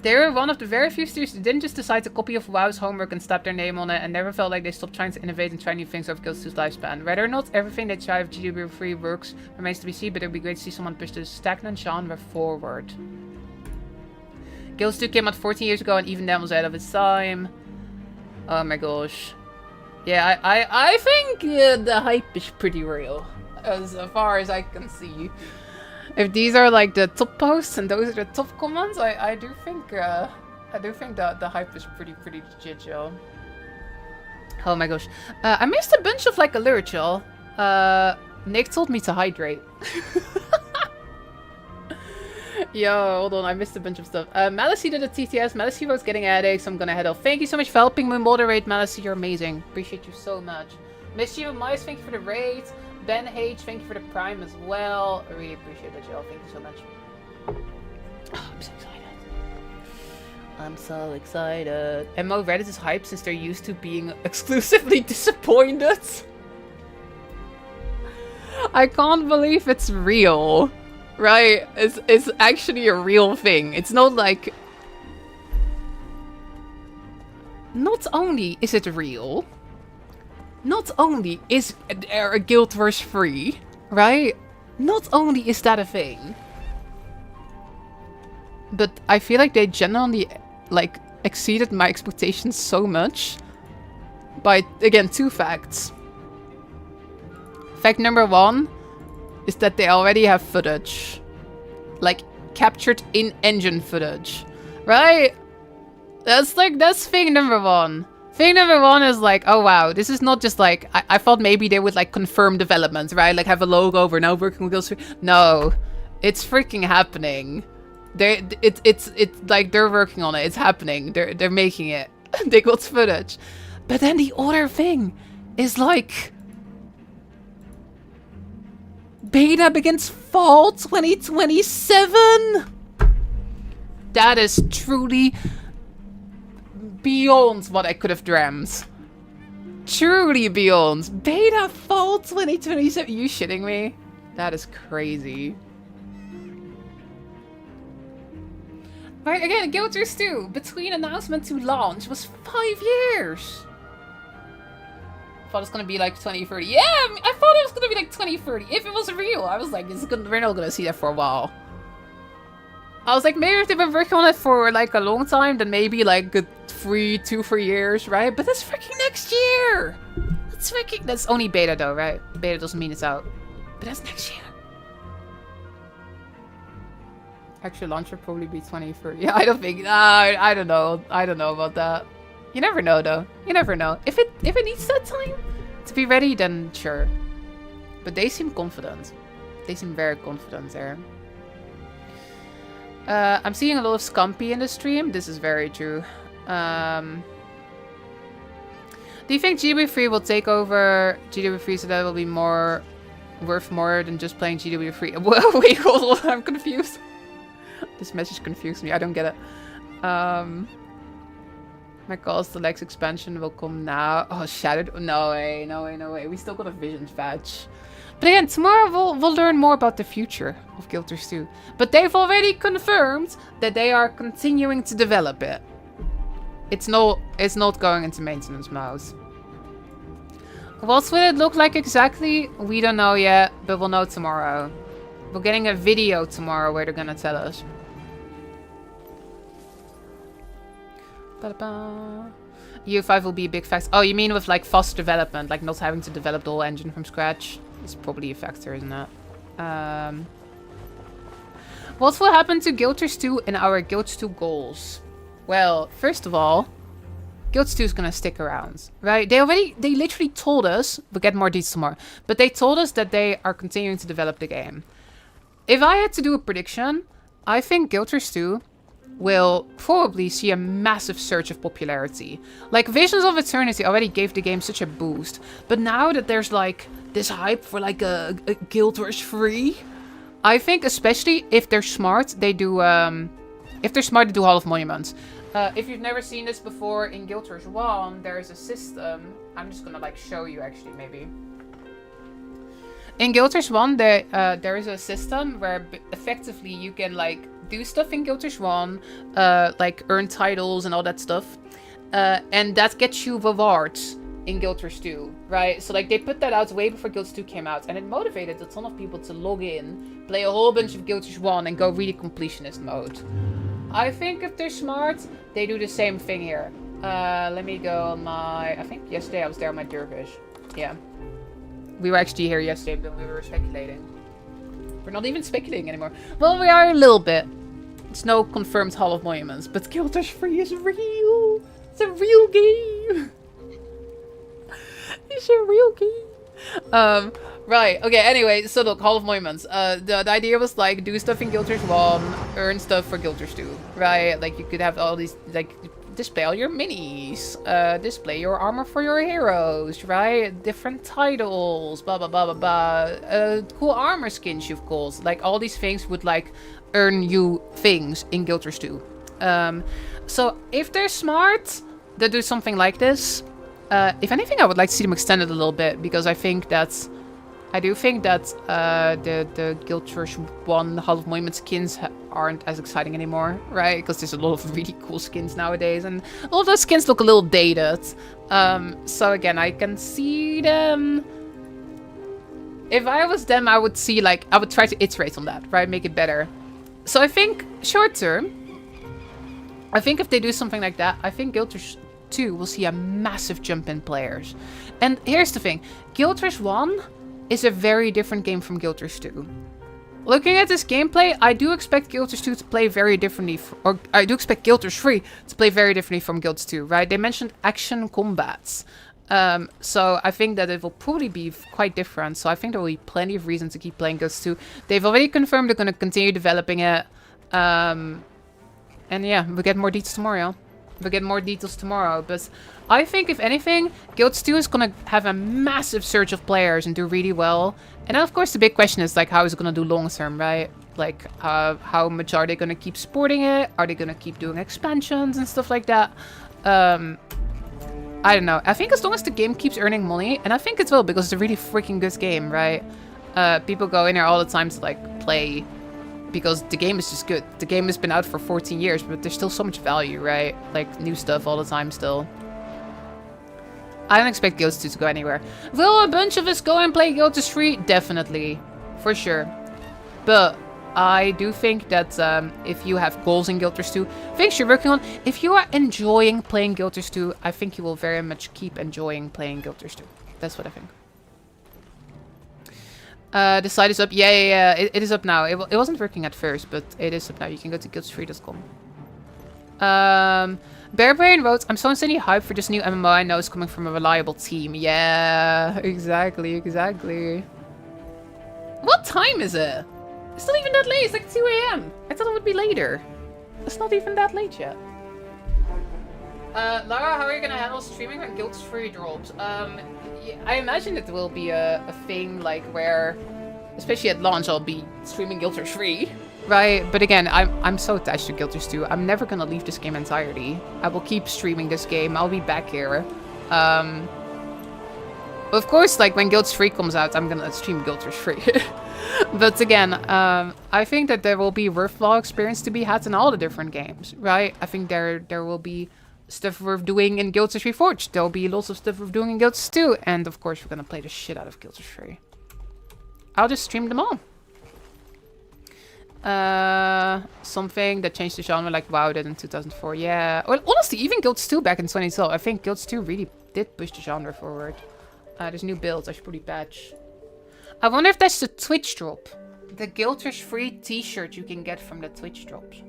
They were one of the very few studios that didn't just decide to copy of WoW's homework and slap their name on it and never felt like they stopped trying to innovate and try new things over Guild 2's lifespan. Whether or not everything they try with GW3 works remains to be seen, but it would be great to see someone push the stagnant genre forward. Guild 2 came out 14 years ago and even then was ahead of its time. Oh my gosh. Yeah, I think the hype is pretty real. As far as I can see. If these are like the top posts and those are the top comments, I do think that the hype is pretty legit, y'all. Oh my gosh. I missed a bunch of like alerts, y'all. Nick told me to hydrate. Yo, hold on, I missed a bunch of stuff. Malicy did a TTS. Malicy was getting headaches. I'm gonna head off. Thank you so much for helping me moderate, Malicy. You're amazing. Appreciate you so much. Mischief of Mice, thank you for the raid. Ben H, thank you for the prime as well. I really appreciate that, y'all. Thank you so much. Oh, I'm so excited. I'm so excited. MMO Reddit is hyped since they're used to being exclusively disappointed. I can't believe it's real. Right? It's actually a real thing. It's not like... Not only is it real, not only is there a Guild Wars free, right? Not only is that a thing, but I feel like they genuinely, like, exceeded my expectations so much by, again, 2 facts. Fact number 1 is that they already have footage. Like, captured in-engine footage. Right? That's thing number 1. Thing number 1 is like, oh wow, this is not just like, I thought maybe they would like confirm development, right? Like have a logo, we're now working with Guild 3. No, it's freaking happening. It's like they're working on it. It's happening. They're making it. They got footage. But then the other thing is like, beta begins fall 2027. That is truly beyond what I could have dreamt. Truly beyond. Beta fall 2027. You shitting me? That is crazy. Right, again, Guild Wars 2, between announcement to launch, was 5 years. I thought it was gonna be like 2030. Yeah, I thought it was gonna be like 2030. If it was real, I was like, we're not gonna see that for a while. I was like, maybe if they've been working on it for like a long time, then maybe like good 2-3 years, right? But that's freaking next year. That's only beta though, right? Beta doesn't mean it's out. But that's next year. Actual launch would probably be 2030. Yeah, I don't think. I don't know. I don't know about that. You never know, though. You never know. If it needs that time to be ready, then sure. But they seem confident. They seem very confident there. I'm seeing a lot of Scumpy in the stream. This is very true. Do you think GW3 will take over GW3 so that it will be worth more than just playing GW3? Wait, hold on. I'm confused. This message confused me. I don't get it. My calls to Lex expansion will come now. Oh, Shattered. No way, no way, no way. We still got a Visions badge. But again, tomorrow we'll learn more about the future of Guild Wars 2. But they've already confirmed that they are continuing to develop it. It's not going into maintenance mode. What will it look like exactly? We don't know yet, but we'll know tomorrow. We're getting a video tomorrow where they're gonna tell us. Ba-da-ba. EU5 will be a big factor. Oh, you mean with like fast development, like not having to develop the whole engine from scratch? It's probably a factor, isn't it? What will happen to Guilders 2 and our Guilds 2 goals? Well, first of all, Guilds 2 is gonna stick around, right? They literally told us, we'll get more details tomorrow, but they told us that they are continuing to develop the game. If I had to do a prediction, I think Guilders 2 will probably see a massive surge of popularity. Like, Visions of Eternity already gave the game such a boost, but now that there's like this hype for like a Guilders 3, I think especially if they're smart, they do Hall of Monuments. If you've never seen this before, in Guilders 1, there's a system. I'm just gonna like show you actually, maybe. In Guilders 1, there is a system where effectively you can like do stuff in Guilders 1, like earn titles and all that stuff, and that gets you rewards in Guilders 2, right? So like they put that out way before Guilders 2 came out, and it motivated a ton of people to log in, play a whole bunch of Guilders 1, and go really completionist mode. I think if they're smart, they do the same thing here. Let me go on my... I think yesterday I was there on my Dervish. Yeah. We were actually here yesterday, but we were speculating. We're not even speculating anymore. Well, we are a little bit. It's no confirmed Hall of Monuments, but Guilders 3 is real. It's a real game. It's a real game. Right, okay, anyway, so look, Hall of Monuments. The idea was like, do stuff in Guilders 1, earn stuff for Guilders 2, right? Like, you could have all these, like, display all your minis, display your armor for your heroes, right? Different titles, blah, blah, blah, blah, blah. Cool armor skins, of course. Like, all these things would, like, earn you things in Guilders 2. So, if they're smart, they do something like this. If anything, I would like to see them extended a little bit, because I do think that the Guilders 1 Hall of Monument skins aren't as exciting anymore, right? Because there's a lot of really cool skins nowadays, and all of those skins look a little dated. So again, I can see them. If I was them, I would see, like, I would try to iterate on that, right? Make it better. So I think short term, I think if they do something like that, I think Guilders 2 will see a massive jump in players. And here's the thing, Guilders 1 is a very different game from Guilders 2. Looking at this gameplay, I do expect Guilders 2 to play very differently, or I do expect Guilders 3 to play very differently from Guilders 2, right? They mentioned action combats. So I think that it will probably be quite different. So I think there will be plenty of reason to keep playing Guilders 2. They've already confirmed they're going to continue developing it. And yeah, we'll get more details tomorrow. But I think, if anything, Guilders 2 is going to have a massive surge of players and do really well. And then, of course, the big question is, like, how is it going to do long term, right? Like, how much are they going to keep supporting it? Are they going to keep doing expansions and stuff like that? I don't know. I think as long as the game keeps earning money, and I think it will, because it's a really freaking good game, right? People go in there all the time to, like, play, because the game is just good. The game has been out for 14 years, but there's still so much value, right? Like, new stuff all the time still. I don't expect Guilders 2 to go anywhere. Will a bunch of us go and play Guilders 3? Definitely. For sure. But I do think that if you have goals in Guilders 2, things you're working on, if you are enjoying playing Guilders 2, I think you will very much keep enjoying playing Guilders 2. That's what I think. The site is up. Yeah. It is up now. It wasn't working at first, but it is up now. You can go to guilds3.com. Bearbrain wrote, I'm so insanely hyped for this new MMO I know is coming from a reliable team. Yeah, exactly. What time is it? It's not even that late. It's like 2 AM. I thought it would be later. It's not even that late yet. Lara, how are you gonna handle streaming when Guilders 3 drops? I imagine it will be a thing, like, where, especially at launch, I'll be streaming Guilders 3. Right, but again, I'm so attached to Guilders 2. I'm never gonna leave this game entirely. I will keep streaming this game. I'll be back here. Of course, like, when Guilders 3 comes out, I'm gonna stream Guilders 3. But again, I think that there will be worthwhile experience to be had in all the different games, right? I think there will be stuff we're doing in Guild 3 Forge. There'll be lots of stuff we're doing in Guild 2. And of course, we're gonna play the shit out of Guild 3. I'll just stream them all. Something that changed the genre like WoW did in 2004. Yeah. Well, honestly, even Guild 2 back in 2012. I think Guild 2 really did push the genre forward. There's new builds. I should probably patch. I wonder if that's the Twitch drop. The Guilders free t-shirt you can get from the Twitch drops.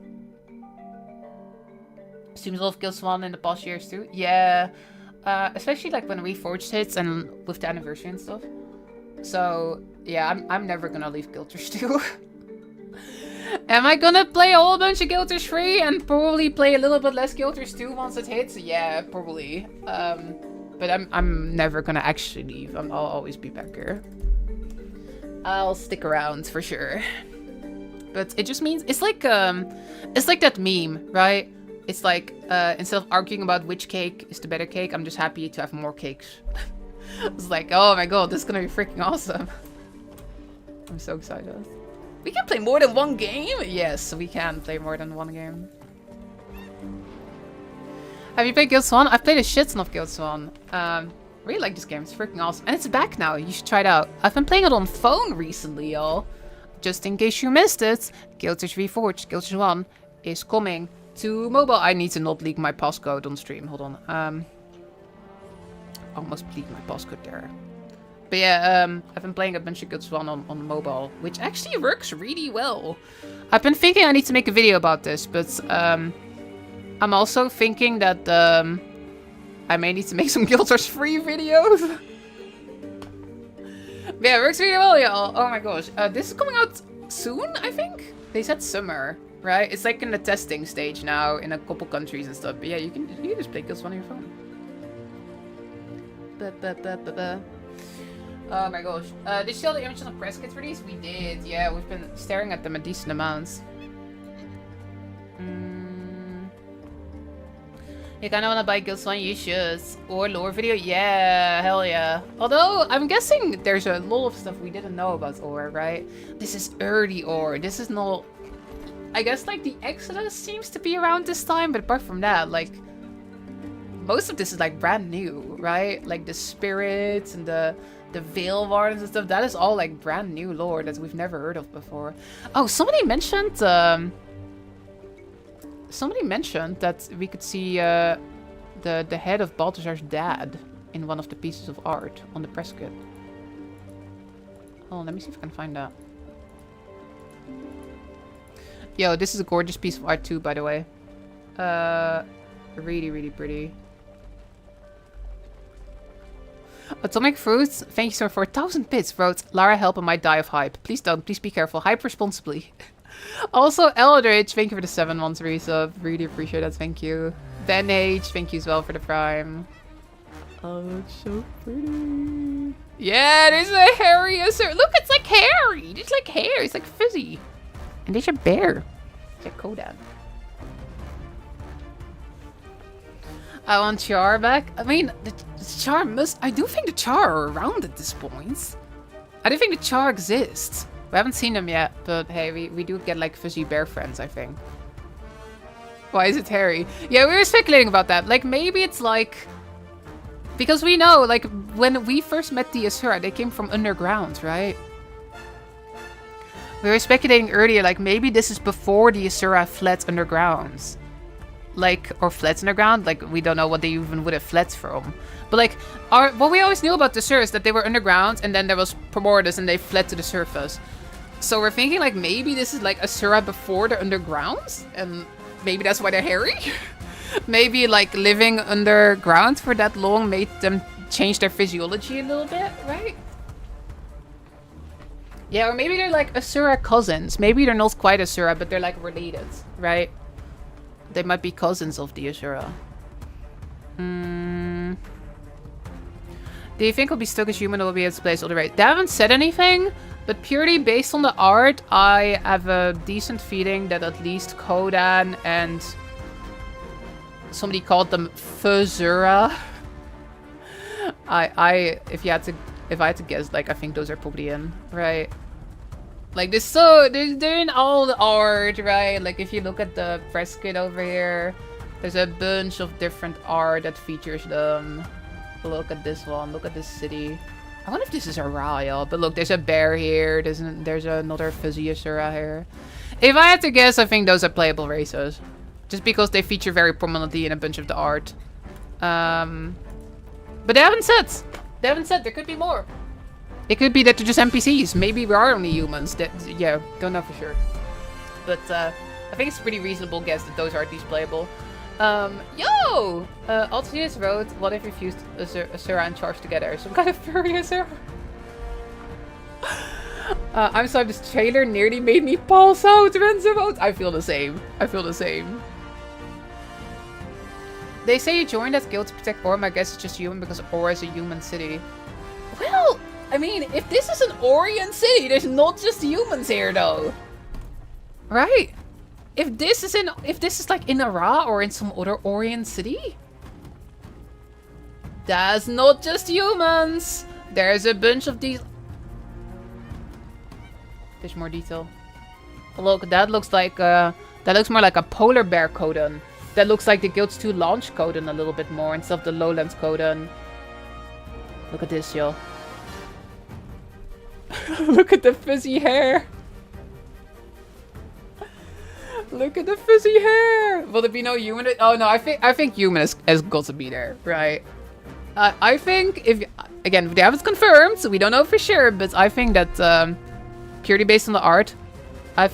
Seems a lot of Guild 1 in the past years too. Yeah. Especially like when Reforged hits and with the anniversary and stuff. So, yeah, I'm never gonna leave Guilders 2. Am I gonna play a whole bunch of Guilders 3 and probably play a little bit less Guilders 2 once it hits? Yeah, probably. But I'm never gonna actually leave. I'll always be back here. I'll stick around for sure. But it just means it's like that meme, right? It's like instead of arguing about which cake is the better cake, I'm just happy to have more cakes. It's like, oh my god, this is gonna be freaking awesome. I'm so excited. We can play more than one game? Yes, we can play more than one game. Have you played Guild 1? I've played a shit ton of Guild 1. Really like this game. It's freaking awesome. And it's back now. You should try it out. I've been playing it on phone recently, y'all. Just in case you missed it, Guild 3 Forge, Guild 1 is coming to mobile. I need to not leak my passcode on stream. Hold on. Almost leaked my passcode there. But yeah, I've been playing a bunch of Guild 1 on mobile, which actually works really well. I've been thinking I need to make a video about this, but I'm also thinking that I may need to make some Guilders free videos. But yeah, it works really well, y'all. Oh my gosh. This is coming out soon, I think? They said summer, right? It's like in the testing stage now in a couple countries and stuff. But yeah, you can just play Guild 1 on your phone. Oh my gosh. Did you see all the images of press kits released? We did. Yeah, we've been staring at them a decent amount. You kinda wanna buy Guild 1, you should. Or lore video? Yeah, hell yeah. Although, I'm guessing there's a lot of stuff we didn't know about ore, right? This is early ore. This is not... I guess, like, the Exodus seems to be around this time, but apart from that, like... Most of this is, like, brand new, right? Like, the spirits and the Veil Wardens and stuff, that is all, like, brand new lore that we've never heard of before. Oh, somebody mentioned that we could see the head of Balthazar's dad in one of the pieces of art on the press kit. Hold on, let me see if I can find that. Yo, this is a gorgeous piece of art too, by the way. Really, really pretty. Atomic Fruits, thank you so for 1,000 bits, wrote Lara, help, I might die of hype. Please don't, please be careful. Hype responsibly. Also, Eldridge, thank you for the 7 months resub. Really appreciate that, thank you. Ben H, thank you as well for the Prime. Oh, it's so pretty. Yeah, there's a hairy Azure. Look, it's like hairy. It's like hair. It's like fuzzy. And there's a bear. It's like Kodan. I want Char back. I mean, the Char must... I do think the Char are around at this point. I do think the Char exists. We haven't seen them yet, but hey, we do get like fuzzy bear friends, I think. Why is it hairy? Yeah, we were speculating about that. Like, maybe it's like... Because we know, like, when we first met the Asura, they came from underground, right? We were speculating earlier, like, maybe this is before the Asura fled underground. Like, or fled underground, like, we don't know what they even would have fled from. But, like, what we always knew about the Asura is that they were underground, and then there was Primordus, and they fled to the surface. So we're thinking, like, maybe this is, like, Asura before they're underground, and maybe that's why they're hairy? Maybe, like, living underground for that long made them change their physiology a little bit, right? Yeah, or maybe they're, like, Asura cousins. Maybe they're not quite Asura, but they're, like, related, right? They might be cousins of the Asura. Do you think we'll be stuck as human or will be able to place all the race? They haven't said anything, but purely based on the art, I have a decent feeling that at least Kodan and somebody called them Fuzura. If I had to guess, like, I think those are probably in, right? Like, they're in all the art, right? Like, if you look at the press kit over here, There's a bunch of different art that features them. Look at this one. Look at this city. I wonder if this is Araya. But look, there's a bear here. There's another fuzzy Asura here. If I had to guess, I think those are playable races. Just because they feature very prominently in a bunch of the art. But they haven't said. They haven't said. There could be more. It could be that they're just NPCs. Maybe we are only humans. Yeah, don't know for sure. But I think it's a pretty reasonable guess that those are at least playable. Altitudes wrote, what if we fused Asura and Charge together? Some kind of furry Asura? I'm sorry, this trailer nearly made me pulse out, Renzo. I feel the same. I feel the same. They say you joined that guild to protect Orm. I guess it's just human because Or is a human city. Well, I mean, if this is an Orion city, there's not just humans here, though. Right? If this is like in Ara or in some other Orion city, that's not just humans. There's a bunch of these. There's more detail. Look, that looks like that looks more like a polar bear codon. That looks like the Guild's 2 launch codon a little bit more instead of the lowlands codon. Look at this, yo. Look at the fuzzy hair. Look at the fuzzy hair. Will there be no human? Oh no, I think human has got to be there, right? I think if again they haven't confirmed, so we don't know for sure. But I think that purely based on the art, I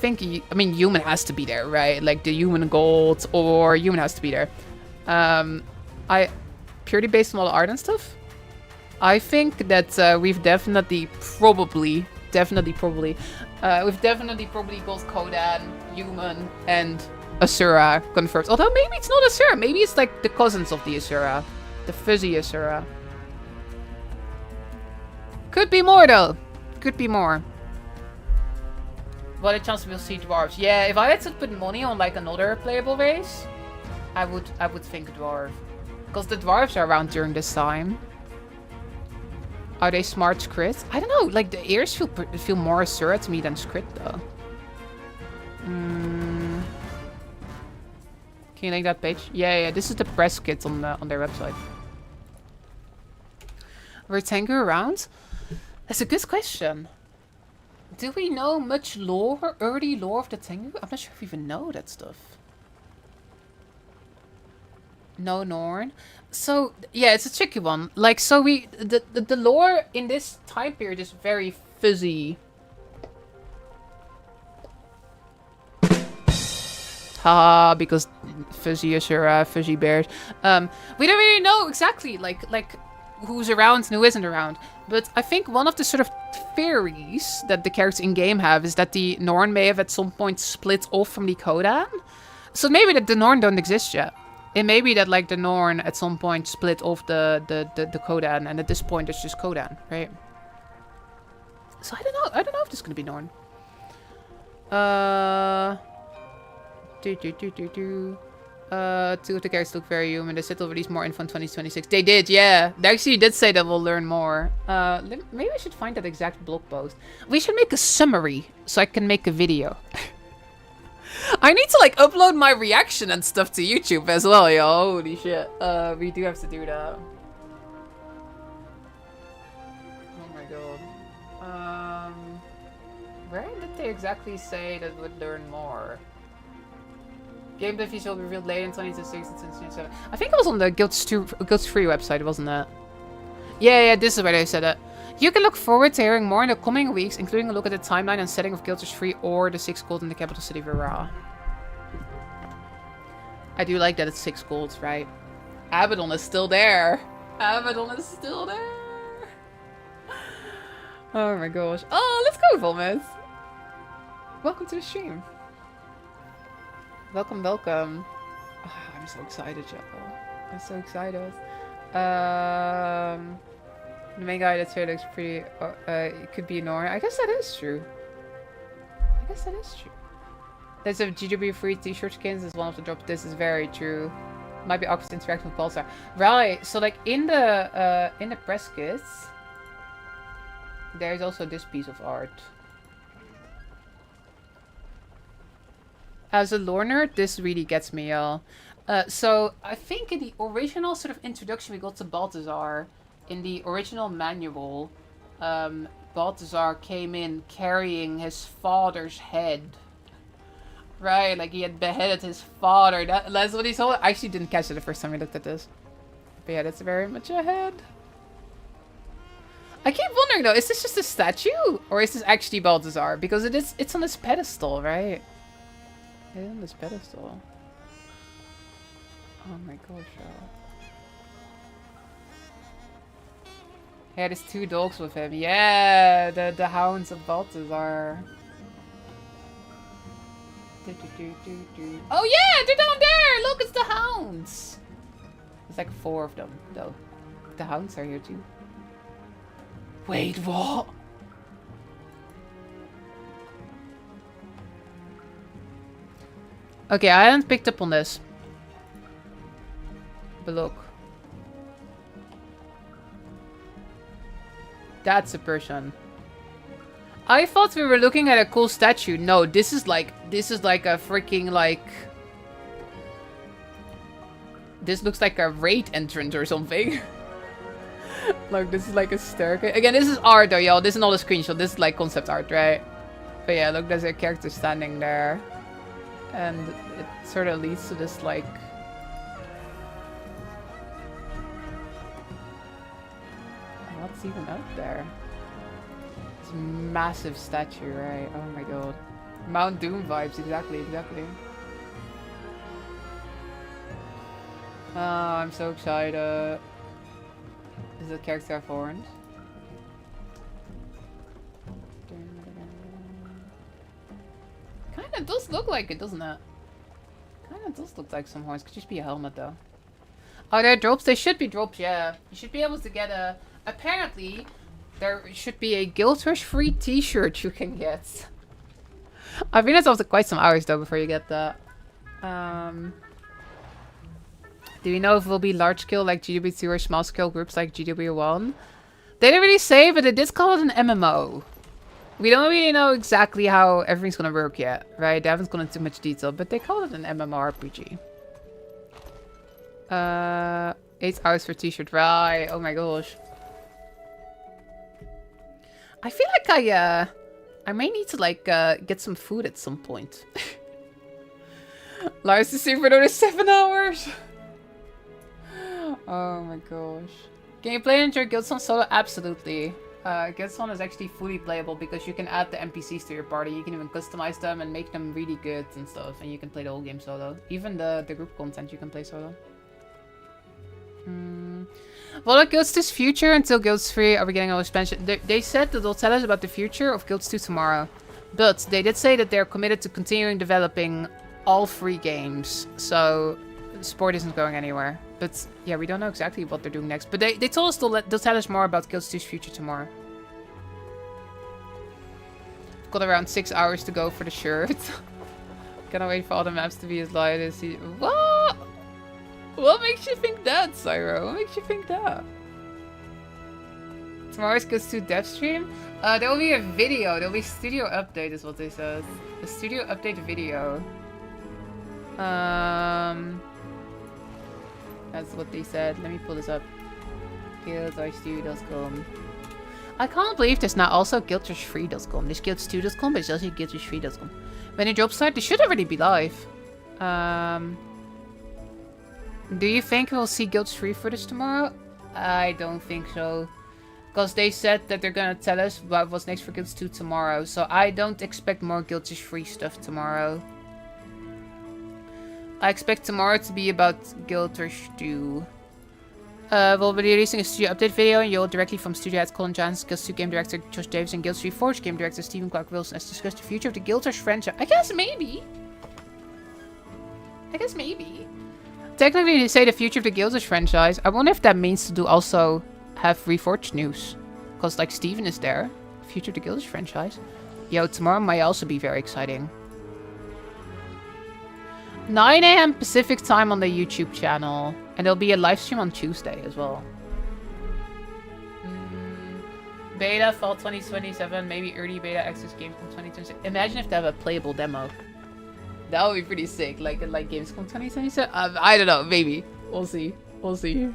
mean human has to be there, right? Like the human gold or human has to be there. I purely based on all the art and stuff. I think that we've definitely probably got Kodan, human, and Asura confirmed. Although maybe it's not Asura. Maybe it's like the cousins of the Asura. The fuzzy Asura. Could be more though. Could be more. What a chance we'll see dwarves. Yeah, if I had to put money on like another playable race, I would think dwarf. Because the dwarves are around during this time. Are they smart script? I don't know. Like the ears feel more Asura to me than script though. Can you link that page? Yeah. This is the press kit on their website. Were Tengu around? That's a good question. Do we know much lore, early lore of the Tengu? I'm not sure if we even know that stuff. No Norn. So yeah, it's a tricky one. Like, so the lore in this time period is very fuzzy. Haha, because fuzzy Asura, fuzzy bears. We don't really know exactly like who's around and who isn't around. But I think one of the sort of theories that the characters in game have is that the Norn may have at some point split off from the Kodan. So maybe that the Norn don't exist yet. It may be that like the Norn at some point split off the Kodan, and at this point it's just Kodan, right? So I don't know. I don't know if this is gonna be Norn. Two of the characters look very human. They said they'll release more info in 2026. They did, yeah. They actually did say that we'll learn more. Maybe I should find that exact blog post. We should make a summary so I can make a video. I need to like upload my reaction and stuff to YouTube as well, yo. Holy shit. We do have to do that. Oh my god. Where did they exactly say that we'd learn more? Gameplay features will be revealed later in 2026 and 2027. I think it was on the Guilds 3 website, wasn't it? Yeah, this is where they said it. You can look forward to hearing more in the coming weeks, including a look at the timeline and setting of Guild 3 or the 6 gold in the capital city of Ara. I do like that it's 6 gold, right? Abaddon is still there. Abaddon is still there. Oh my gosh. Oh, let's go, Volmet. Welcome to the stream. Welcome. Oh, I'm so excited, y'all. I'm so excited. The main guy that's here looks pretty. It could be Nora. I guess that is true. There's a GW free t-shirt skins as one of the drops. This is very true. Might be awkward interaction with Pulsar. Right. So like in the press kits, there's also this piece of art. As a lore nerd, this really gets me, y'all. So I think in the original sort of introduction we got to Balthazar, in the original manual, Balthazar came in carrying his father's head. Right, like he had beheaded his father. That's what he saw. I actually didn't catch it the first time I looked at this. But yeah, that's very much a head. I keep wondering though, is this just a statue? Or is this actually Balthazar? Because it's on this pedestal, right? It's on this pedestal. Oh my gosh. Yeah, there's 2 dogs with him. Yeah, the hounds of Balthazar. Oh yeah, they're down there! Look, it's the hounds! There's like 4 of them, though. The hounds are here too. Wait, what? Okay, I hadn't picked up on this. But look. That's a person. I thought we were looking at a cool statue. No, this is like a freaking like... This looks like a raid entrance or something. Like, this is like a staircase. Again, this is art though, y'all. This is not a screenshot. This is like concept art, right? But yeah, look, there's a character standing there. And it sort of leads to this like... What's even up there? This massive statue, right? Oh my god. Mount Doom vibes, exactly. Oh, I'm so excited. Is the character have horns? Kinda does look like it, doesn't it? Kinda does look like some horns. Could just be a helmet though. Oh, there are drops? They should be drops, yeah. You should be able to get a... Apparently, there should be a Guild Rush free t-shirt you can get. I've been at it quite some hours though before you get that. Do we know if it will be large scale like GW2 or small scale groups like GW1? They didn't really say, but they did call it an MMO. We don't really know exactly how everything's gonna work yet, right? They haven't gone into too much detail, but they call it an MMORPG. 8 hours for t-shirt, right? Oh my gosh. I feel like I may need to like get some food at some point. Lars to see for another 7 hours. Oh my gosh. Can you play and enjoy Guildstone solo? Absolutely. Guildstone is actually fully playable because you can add the NPCs to your party. You can even customize them and make them really good and stuff. And you can play the whole game solo. Even the group content you can play solo. What are Guilds 2's future until Guilds 3? Are we getting an expansion? They said that they'll tell us about the future of Guilds 2 tomorrow. But they did say that they're committed to continuing developing all 3 games. So sport isn't going anywhere. But yeah, we don't know exactly what they're doing next. But they told us they'll tell us more about Guilds 2's future tomorrow. Got around 6 hours to go for the shirt. Cannot wait for all the maps to be as light as he... What? What makes you think that, Cyro? What makes you think that? Tomorrow's Guilds 2 dev stream? There will be a video. There will be a studio update is what they said. A studio update video. That's what they said. Let me pull this up. guildrush2.com. I can't believe there's not also guildrush3.com. There's guilds2.com, but it's also guildrush3.com. When it drops out, they should already be live. Do you think we'll see Guilds 3 footage tomorrow? I don't think so. Because they said that they're gonna tell us about what's next for Guilds 2 tomorrow. So I don't expect more Guilds 3 stuff tomorrow. I expect tomorrow to be about Guild Rush 2. We'll be releasing a studio update video and you'll directly from studio head Colin Johns, Guild 2 game director Josh Davis, and Guild 3 Forge game director Stephen Clark Wilson as discussed the future of the Guild Rush franchise. I guess maybe. Technically they say the future of the Guild Rush franchise. I wonder if that means to do also have Reforged news. Because like Steven is there. Future of the Guild Rush franchise. Yo, tomorrow might also be very exciting. 9 AM Pacific time on the YouTube channel. And there'll be a live stream on Tuesday as well. Beta fall 2027, maybe early beta access game from 2026. Imagine if they have a playable demo. That would be pretty sick. Like Gamescom 2027. I don't know. Maybe we'll see. We'll see.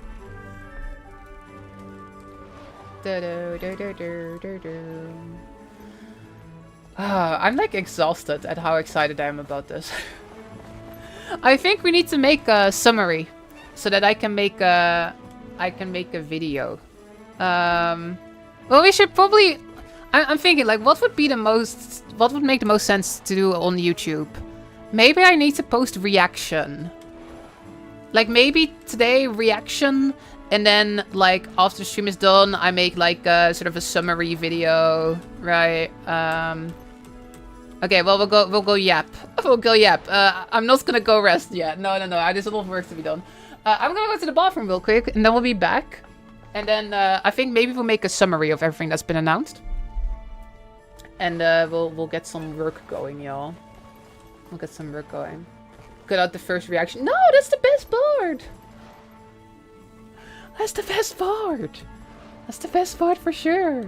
I'm like exhausted at how excited I am about this. I think we need to make a summary so that I can make a video. Well, we should probably. I'm thinking like, what would make the most sense to do on YouTube? Maybe I need to post reaction. Like maybe today reaction, and then like after the stream is done, I make like a sort of a summary video, right? Okay, well we'll go yap. We'll go yap. I'm not gonna go rest yet. No. There's a lot of work to be done. I'm gonna go to the bathroom real quick, and then we'll be back. And then I think maybe we'll make a summary of everything that's been announced. And we'll get some work going, y'all. We'll get some work going. Cut out the first reaction. No, that's the best part. That's the best part. That's the best part for sure.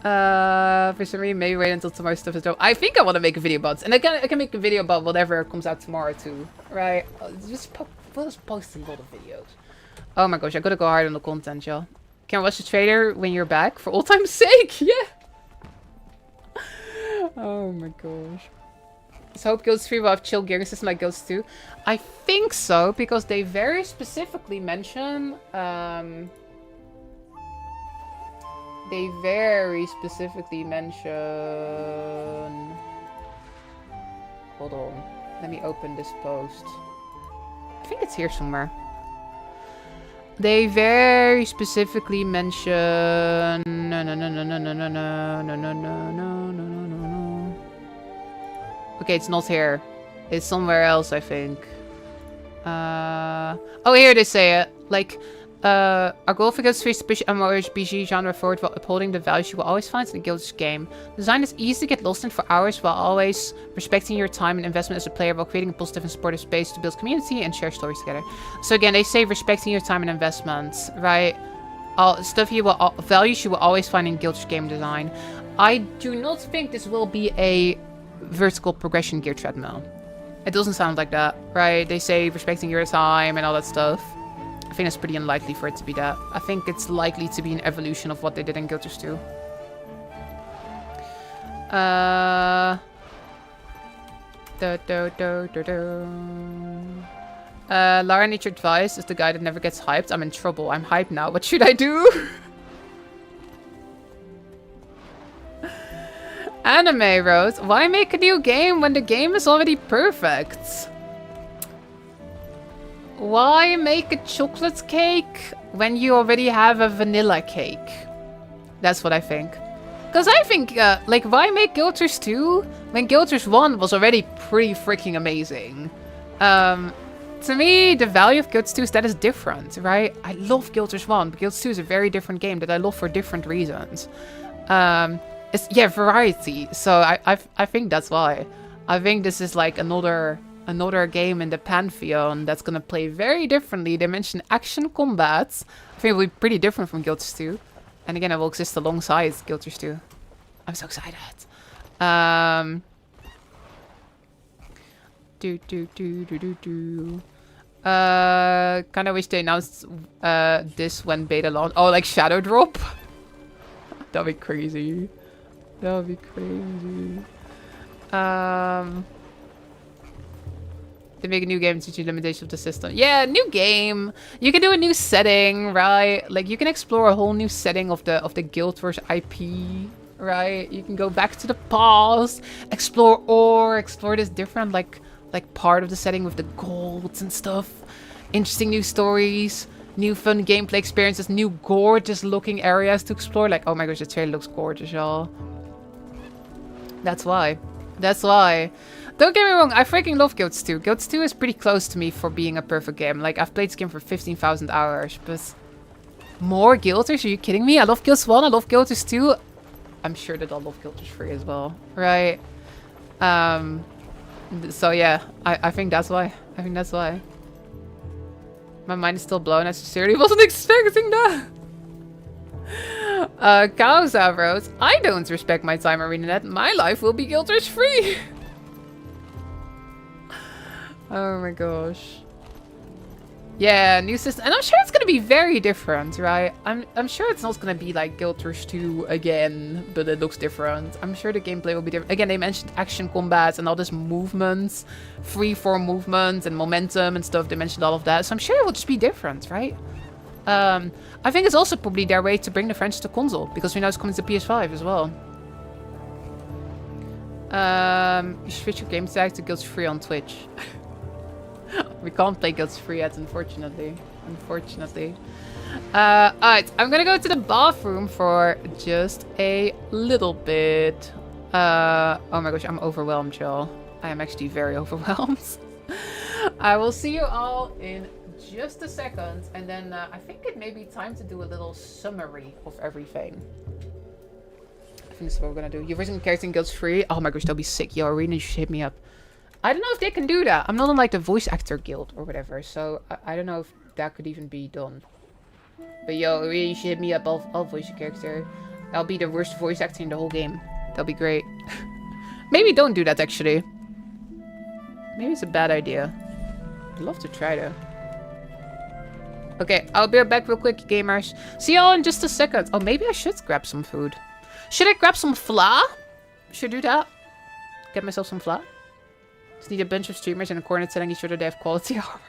For some reason, maybe wait until tomorrow's stuff is done. I think I want to make a video about it. And I can make a video about whatever comes out tomorrow too. Right? We'll just post a lot of videos. Oh my gosh, I gotta go hard on the content, y'all. Can I watch the trailer when you're back? For all time's sake, yeah! Oh my gosh. So hope Guilds 3 will have chill gearing system like Guilds 2. I think so, because they very specifically mention... They very specifically mention... Hold on. Let me open this post. I think it's here somewhere. They very specifically mention... No. Okay, it's not here. It's somewhere else, I think. Oh, here they say it. Like, our goal for Guilds 3 is to push MMORPG genre forward while upholding the values you will always find in the Guilds game. Design is easy to get lost in for hours while always respecting your time and investment as a player while creating a positive and supportive space to build community and share stories together. So again, they say respecting your time and investment, right? Values you will always find in Guilds game design. I do not think this will be a vertical progression gear treadmill. It doesn't sound like that, right? They say respecting your time and all that stuff. I think it's pretty unlikely for it to be that. I think it's likely to be an evolution of what they did in Guild Wars 2. Lara needs your advice as the guy that never gets hyped. I'm in trouble. I'm hyped now. What should I do? Anime Rose. Why make a new game when the game is already perfect? Why make a chocolate cake when you already have a vanilla cake? That's what I think. Because I think, like, why make Guild Wars 2 when Guild Wars 1 was already pretty freaking amazing? To me, the value of Guild Wars 2 is that is different, right? I love Guild Wars 1, but Guild Wars 2 is a very different game that I love for different reasons. It's, yeah, variety. So I think that's why. I think this is like another game in the pantheon that's gonna play very differently. They mention action combat. I think it will be pretty different from Guild Wars 2. And again, it will exist alongside Guild Wars 2. I'm so excited. Kinda wish they announced this when beta launch. Oh, like Shadow Drop? That'd be crazy. That'd be crazy. They make a new game to change the limitation of the system. Yeah, new game. You can do a new setting, right? Like you can explore a whole new setting of the Guild Wars IP, right? You can go back to the past, explore this different like part of the setting with the golds and stuff. Interesting new stories, new fun gameplay experiences, new gorgeous looking areas to explore. Like, oh my gosh, the trailer looks gorgeous, y'all. That's why. That's why. Don't get me wrong, I freaking love Guild Wars 2. Guild Wars 2 is pretty close to me for being a perfect game. Like, I've played this game for 15,000 hours, but more Guild Wars? Are you kidding me? I love Guild Wars 1, I love Guild Wars 2. I'm sure that I'll love Guild Wars 3 as well, right? So yeah, I think that's why. I think that's why. My mind is still blown. I sincerely wasn't expecting that. Cows Avros. I don't respect my time, ArenaNet. My life will be Guild Wars 3. Oh my gosh. Yeah, new system. And I'm sure it's going to be very different, right? I'm sure it's not going to be like Guild Rush 2 again, but it looks different. I'm sure the gameplay will be different. Again, they mentioned action combat and all this movements, free-form movement and momentum and stuff. They mentioned all of that. So I'm sure it will just be different, right? I think it's also probably their way to bring the franchise to console, because we know it's coming to PS5 as well. You switch your game tag to Guilds Free on Twitch. We can't play Guilds Free yet, unfortunately. Alright, I'm gonna go to the bathroom for just a little bit. Oh my gosh, I'm overwhelmed, y'all. I am actually very overwhelmed. I will see you all in just a second, and then I think it may be time to do a little summary of everything. I think that's what we're gonna do. Your original character in Guilds Free? Oh my gosh, that'll be sick. Yo, Arena, you should hit me up. I don't know if they can do that. I'm not on like the voice actor guild or whatever, so I don't know if that could even be done. But yo, Arena, you should hit me up. I'll voice your character. I'll be the worst voice actor in the whole game. That'll be great. Maybe don't do that, actually. Maybe it's a bad idea. I'd love to try though. Okay, I'll be right back real quick, gamers. See y'all in just a second. Oh, maybe I should grab some food. Should I grab some fla? Should I do that? Get myself some fla? Just need a bunch of streamers in a corner telling each other they have quality armor.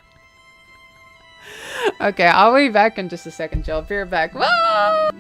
Okay, I'll be back in just a second, y'all. Be right back. Whoa!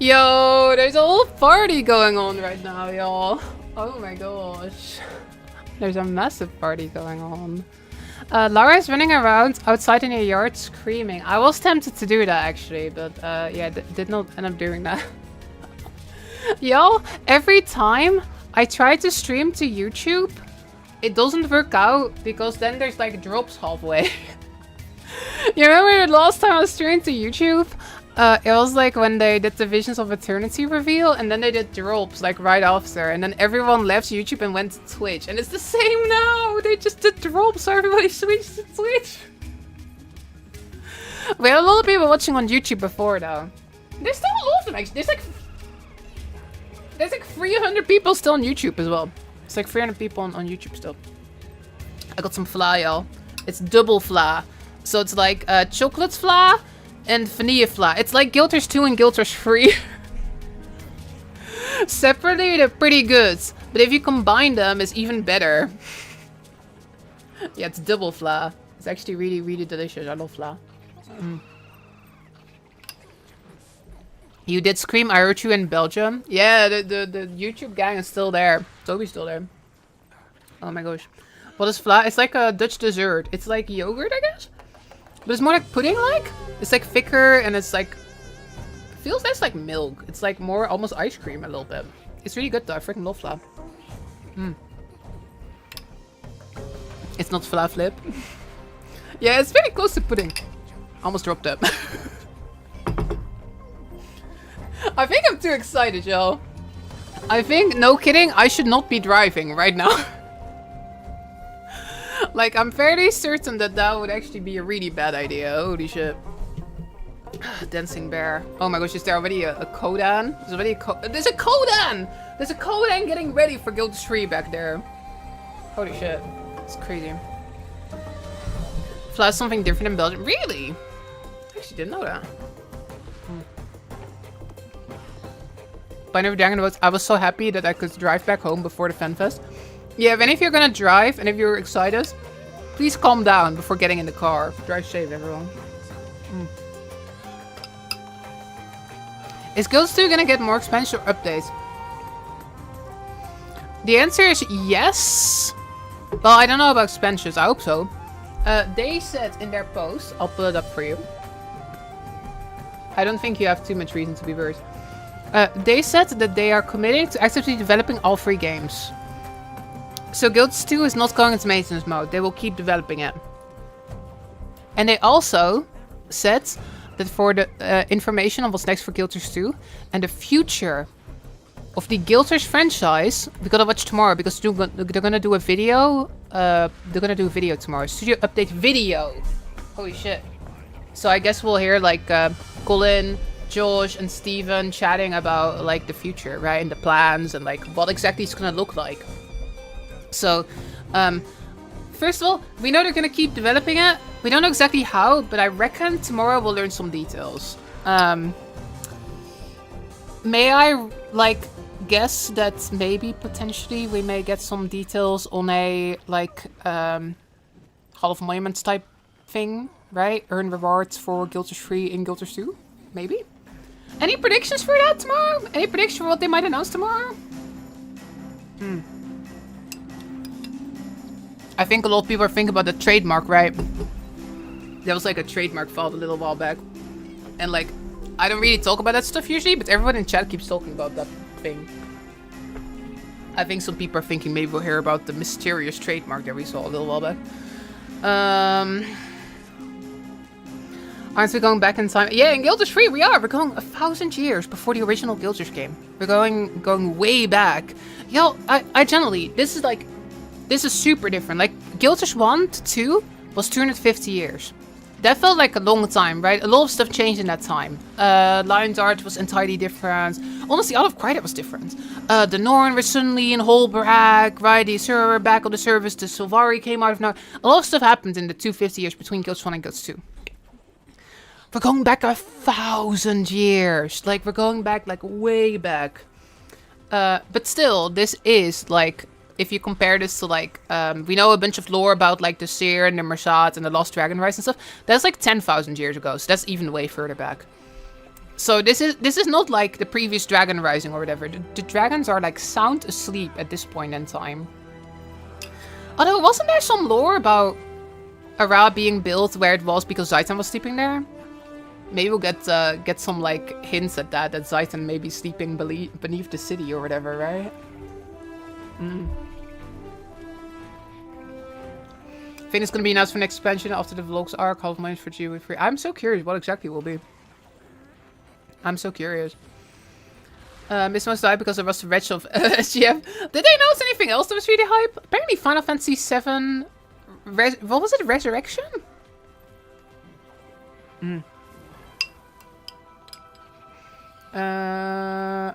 Yo, there's a whole party going on right now, y'all. Oh my gosh. There's a massive party going on. Lara is running around outside in your yard screaming. I was tempted to do that actually, but yeah, did not end up doing that. Y'all, every time I try to stream to YouTube, it doesn't work out because then there's like drops halfway. You remember the last time I was streaming to YouTube? It was like when they did the Visions of Eternity reveal and then they did drops like right after, and then everyone left YouTube and went to Twitch, and it's the same now. They just did drops, so everybody switched to Twitch. We had a lot of people watching on YouTube before though. There's still a lot of them actually. There's like 300 people still on YouTube as well. It's like 300 people on YouTube still. I got some fla, y'all. It's double fla. So it's like chocolate fla and vanilla fla. It's like Guilters 2 and Guilters 3. Separately, they're pretty good. But if you combine them, it's even better. Yeah, it's double fla. It's actually really, really delicious. I love fla. You did Scream, I heard you in Belgium. Yeah, the YouTube gang is still there. Toby's still there. Oh my gosh. What is fla? It's like a Dutch dessert. It's like yogurt, I guess? But it's more like pudding-like. It's like thicker and it's like... feels less like milk. It's like more almost ice cream a little bit. It's really good though. I freaking love fla. It's not fla flip. Yeah, it's very close to pudding. Almost dropped it. I think I'm too excited, y'all. I think, no kidding, I should not be driving right now. Like, I'm fairly certain that that would actually be a really bad idea. Holy shit. Dancing bear. Oh my gosh, is there already a Kodan? There's already a There's a Kodan! There's a Kodan getting ready for Guild 3 back there. Holy shit. It's crazy. Fly something different in Belgium. Really? I actually didn't know that. Binary Dragon was, I was so happy that I could drive back home before the FanFest. Yeah, if any of you are gonna drive and if you're excited, please calm down before getting in the car. Drive safe, everyone. Is Guilds 2 gonna get more expansion or updates? The answer is yes. Well, I don't know about expansions. I hope so. They said in their post, I'll pull it up for you. I don't think you have too much reason to be worried. They said that they are committed to actively developing all 3 games. So Guilds 2 is not going into maintenance mode. They will keep developing it. And they also said that for the information on what's next for Guilters 2 and the future of the Guilters franchise, we gotta watch tomorrow because they're gonna do a video. They're gonna do a video tomorrow. Studio update video. Holy shit. So I guess we'll hear like Colin, Josh, and Steven chatting about like the future, right? And the plans and like what exactly it's gonna look like. So, first of all, we know they're gonna keep developing it. We don't know exactly how, but I reckon tomorrow we'll learn some details. May I, like, guess that maybe potentially we may get some details on a, like, Hall of Monuments type thing, right? Earn rewards for Guilters 3 and Guilters 2? Maybe? Any predictions for that tomorrow? Any predictions for what they might announce tomorrow? I think a lot of people are thinking about the trademark, right? There was like a trademark filed a little while back. And like, I don't really talk about that stuff usually, but everyone in chat keeps talking about that thing. I think some people are thinking maybe we'll hear about the mysterious trademark that we saw a little while back. Aren't we going back in time? Yeah, in Guilters 3 we are. We're going 1,000 years before the original Guilters game. We're going way back. Yo, I generally, this is super different. Like, Guilters 1 to 2 was 250 years. That felt like a long time, right? A lot of stuff changed in that time. Lion's Arch was entirely different. Honestly, Out of Cry, that was different. The Norn were suddenly in Holbrak, right? The server back on the service. The Sylvari came out of nowhere. A lot of stuff happened in the 250 years between Guilds 1 and Guilds 2. We're going back 1,000 years. Like, we're going back, like, way back. But still, this is, like... If you compare this to, like, we know a bunch of lore about, like, the Seer and the Mersat and the Lost Dragon Rise and stuff. That's, like, 10,000 years ago. So that's even way further back. So this is not like the previous Dragon Rising or whatever. The dragons are like sound asleep at this point in time. Although, wasn't there some lore about Ara being built where it was because Zaitan was sleeping there? Maybe we'll get some like hints at that Zaitan may be sleeping beneath the city or whatever, right? I think it's gonna be announced for next expansion after the vlogs arc. Half minutes for GW free. I'm so curious what exactly will be. I'm so curious. Miss must die because there was the wretch of SGF. Did they announce anything else that was really hype? Apparently Final Fantasy VII... what was it? Resurrection?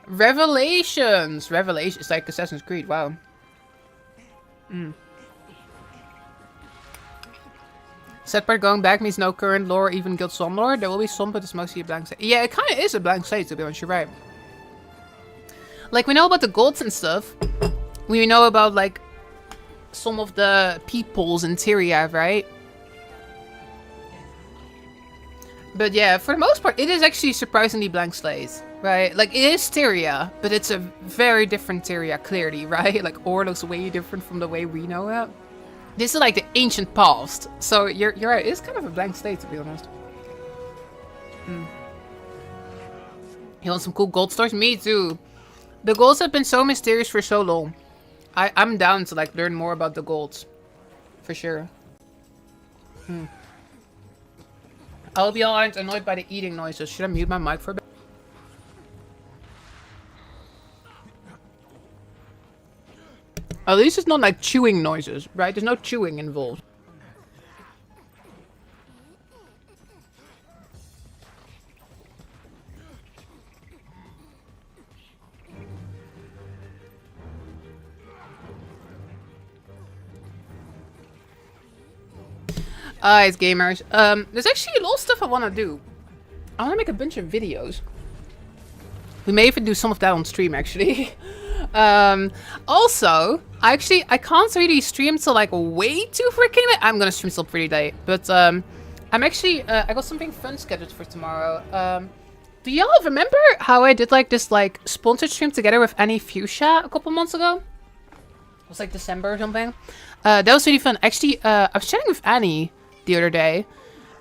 Revelations! Revelations, like Assassin's Creed, wow. Set part going back means no current lore, even Guild Swarm lore. There will be some, but it's mostly a blank slate. Yeah, it kind of is a blank slate, to be honest, you're right. Like, we know about the golds and stuff. We know about, like, some of the peoples in Tyria, right? But yeah, for the most part, it is actually surprisingly blank slate, right? Like, it is Tyria, but it's a very different Tyria, clearly, right? Like, Ore looks way different from the way we know it. This is like the ancient past, so you're right. It's kind of a blank slate, to be honest. You want some cool gold stores? Me too. The golds have been so mysterious for so long. I'm down to like learn more about the golds, for sure. I'll be all annoyed by the eating noises. Should I mute my mic for a bit? At least it's not like chewing noises, right? There's no chewing involved. It's gamers. There's actually a lot of stuff I want to do. I want to make a bunch of videos. We may even do some of that on stream, actually. Also, I can't really stream till like way too freaking late. I'm gonna stream till pretty late, but I'm actually I got something fun scheduled for tomorrow. Do y'all remember how I did like this like sponsored stream together with Annie Fuchsia a couple months ago? It was like December or something. That was really fun. Actually, I was chatting with Annie the other day,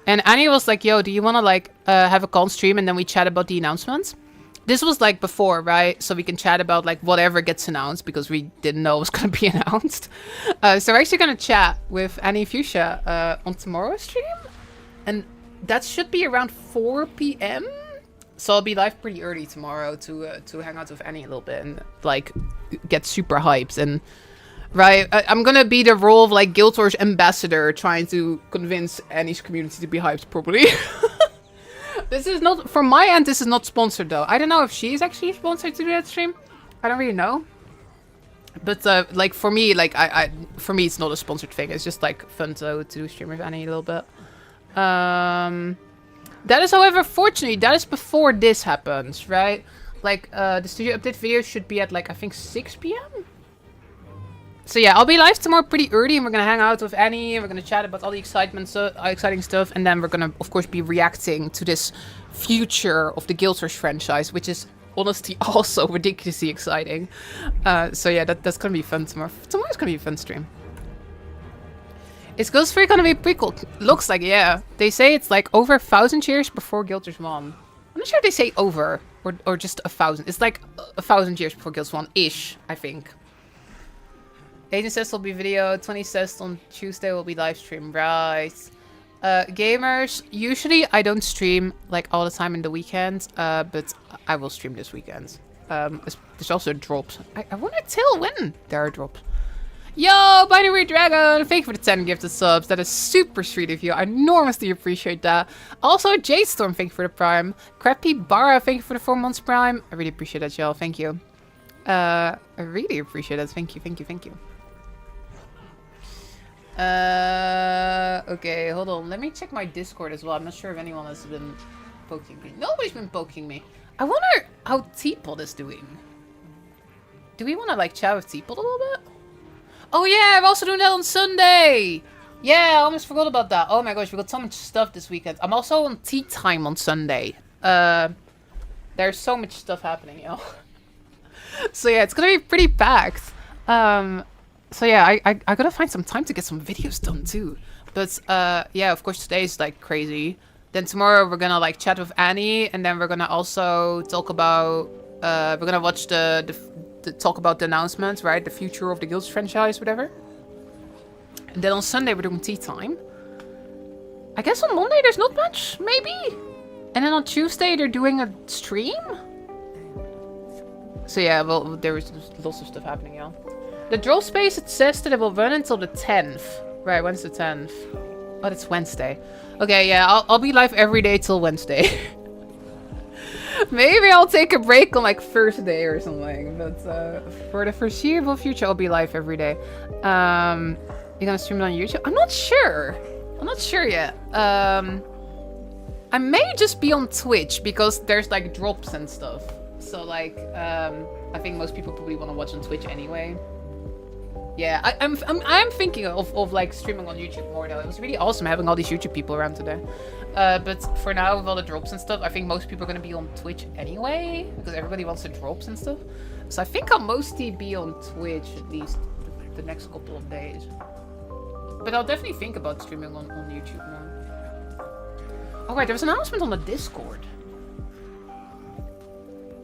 and Annie was like, "Yo, do you want to like have a con stream and then we chat about the announcements?" This was like before, right? So we can chat about like whatever gets announced because we didn't know it was going to be announced. So we're actually going to chat with Annie Fuchsia on tomorrow's stream. And that should be around 4 p.m. So I'll be live pretty early tomorrow to hang out with Annie a little bit and like get super hyped. And right, I'm going to be the role of like Guild Wars ambassador trying to convince Annie's community to be hyped properly. This is not, from my end, this is not sponsored though. I don't know if she's actually sponsored to do that stream. I don't really know. But like for me, like for me it's not a sponsored thing. It's just like fun to stream with Annie a little bit. That is, however, fortunately, that is before this happens, right? Like the studio update video should be at like, I think 6 p.m. So yeah, I'll be live tomorrow pretty early and we're going to hang out with Annie and we're going to chat about all the exciting stuff. And then we're going to, of course, be reacting to this future of the Guild Wars franchise, which is honestly also ridiculously exciting. So yeah, that's going to be fun tomorrow. Tomorrow's going to be a fun stream. Is Ghost 3 going to be a prequel? Looks like, yeah. They say it's like over 1,000 years before Guild Wars 1. I'm not sure if they say over or just 1,000. It's like 1,000 years before Guild Wars 1-ish, I think. 18 says will be video, 20 says on Tuesday will be live stream, right? Gamers, usually I don't stream like all the time in the weekends, but I will stream this weekend. There's also drops. I want to tell when there are drops. Yo, Binary Dragon, thank you for the 10 gifted subs. That is super sweet of you. I enormously appreciate that. Also, Jade Storm, thank you for the prime. Crappy Bara, thank you for the 4 months prime. I really appreciate that, y'all. Thank you. I really appreciate that. Thank you, thank you, thank you. Okay, hold on. Let me check my Discord as well. I'm not sure if anyone has been poking me. Nobody's been poking me. I wonder how Teapot is doing. Do we want to like chat with Teapot a little bit? Oh yeah, I'm also doing that on Sunday. Yeah, I almost forgot about that. Oh my gosh, we got so much stuff this weekend. I'm also on tea time on Sunday. There's so much stuff happening, yo. So yeah, it's gonna be pretty packed. So yeah, I gotta find some time to get some videos done too. But yeah, of course today is like crazy. Then tomorrow we're gonna like chat with Annie, and then we're gonna also talk about we're gonna watch the talk about the announcements, right? The future of the Guilds franchise, whatever. And then on Sunday we're doing tea time. I guess on Monday there's not much, maybe. And then on Tuesday they're doing a stream. So yeah, well, there is lots of stuff happening, yeah. The draw space, it says that it will run until the 10th. Right, when's the 10th? Oh, it's Wednesday. Okay, yeah, I'll be live every day till Wednesday. Maybe I'll take a break on like Thursday or something. But for the foreseeable future, I'll be live every day. You're gonna stream it on YouTube? I'm not sure. I'm not sure yet. I may just be on Twitch because there's like drops and stuff. So like, I think most people probably want to watch on Twitch anyway. Yeah, I'm thinking of like streaming on YouTube more though. It was really awesome having all these YouTube people around today. But for now, with all the drops and stuff, I think most people are gonna be on Twitch anyway because everybody wants the drops and stuff. So I think I'll mostly be on Twitch at least the next couple of days. But I'll definitely think about streaming on YouTube more. Oh right, there was an announcement on the Discord.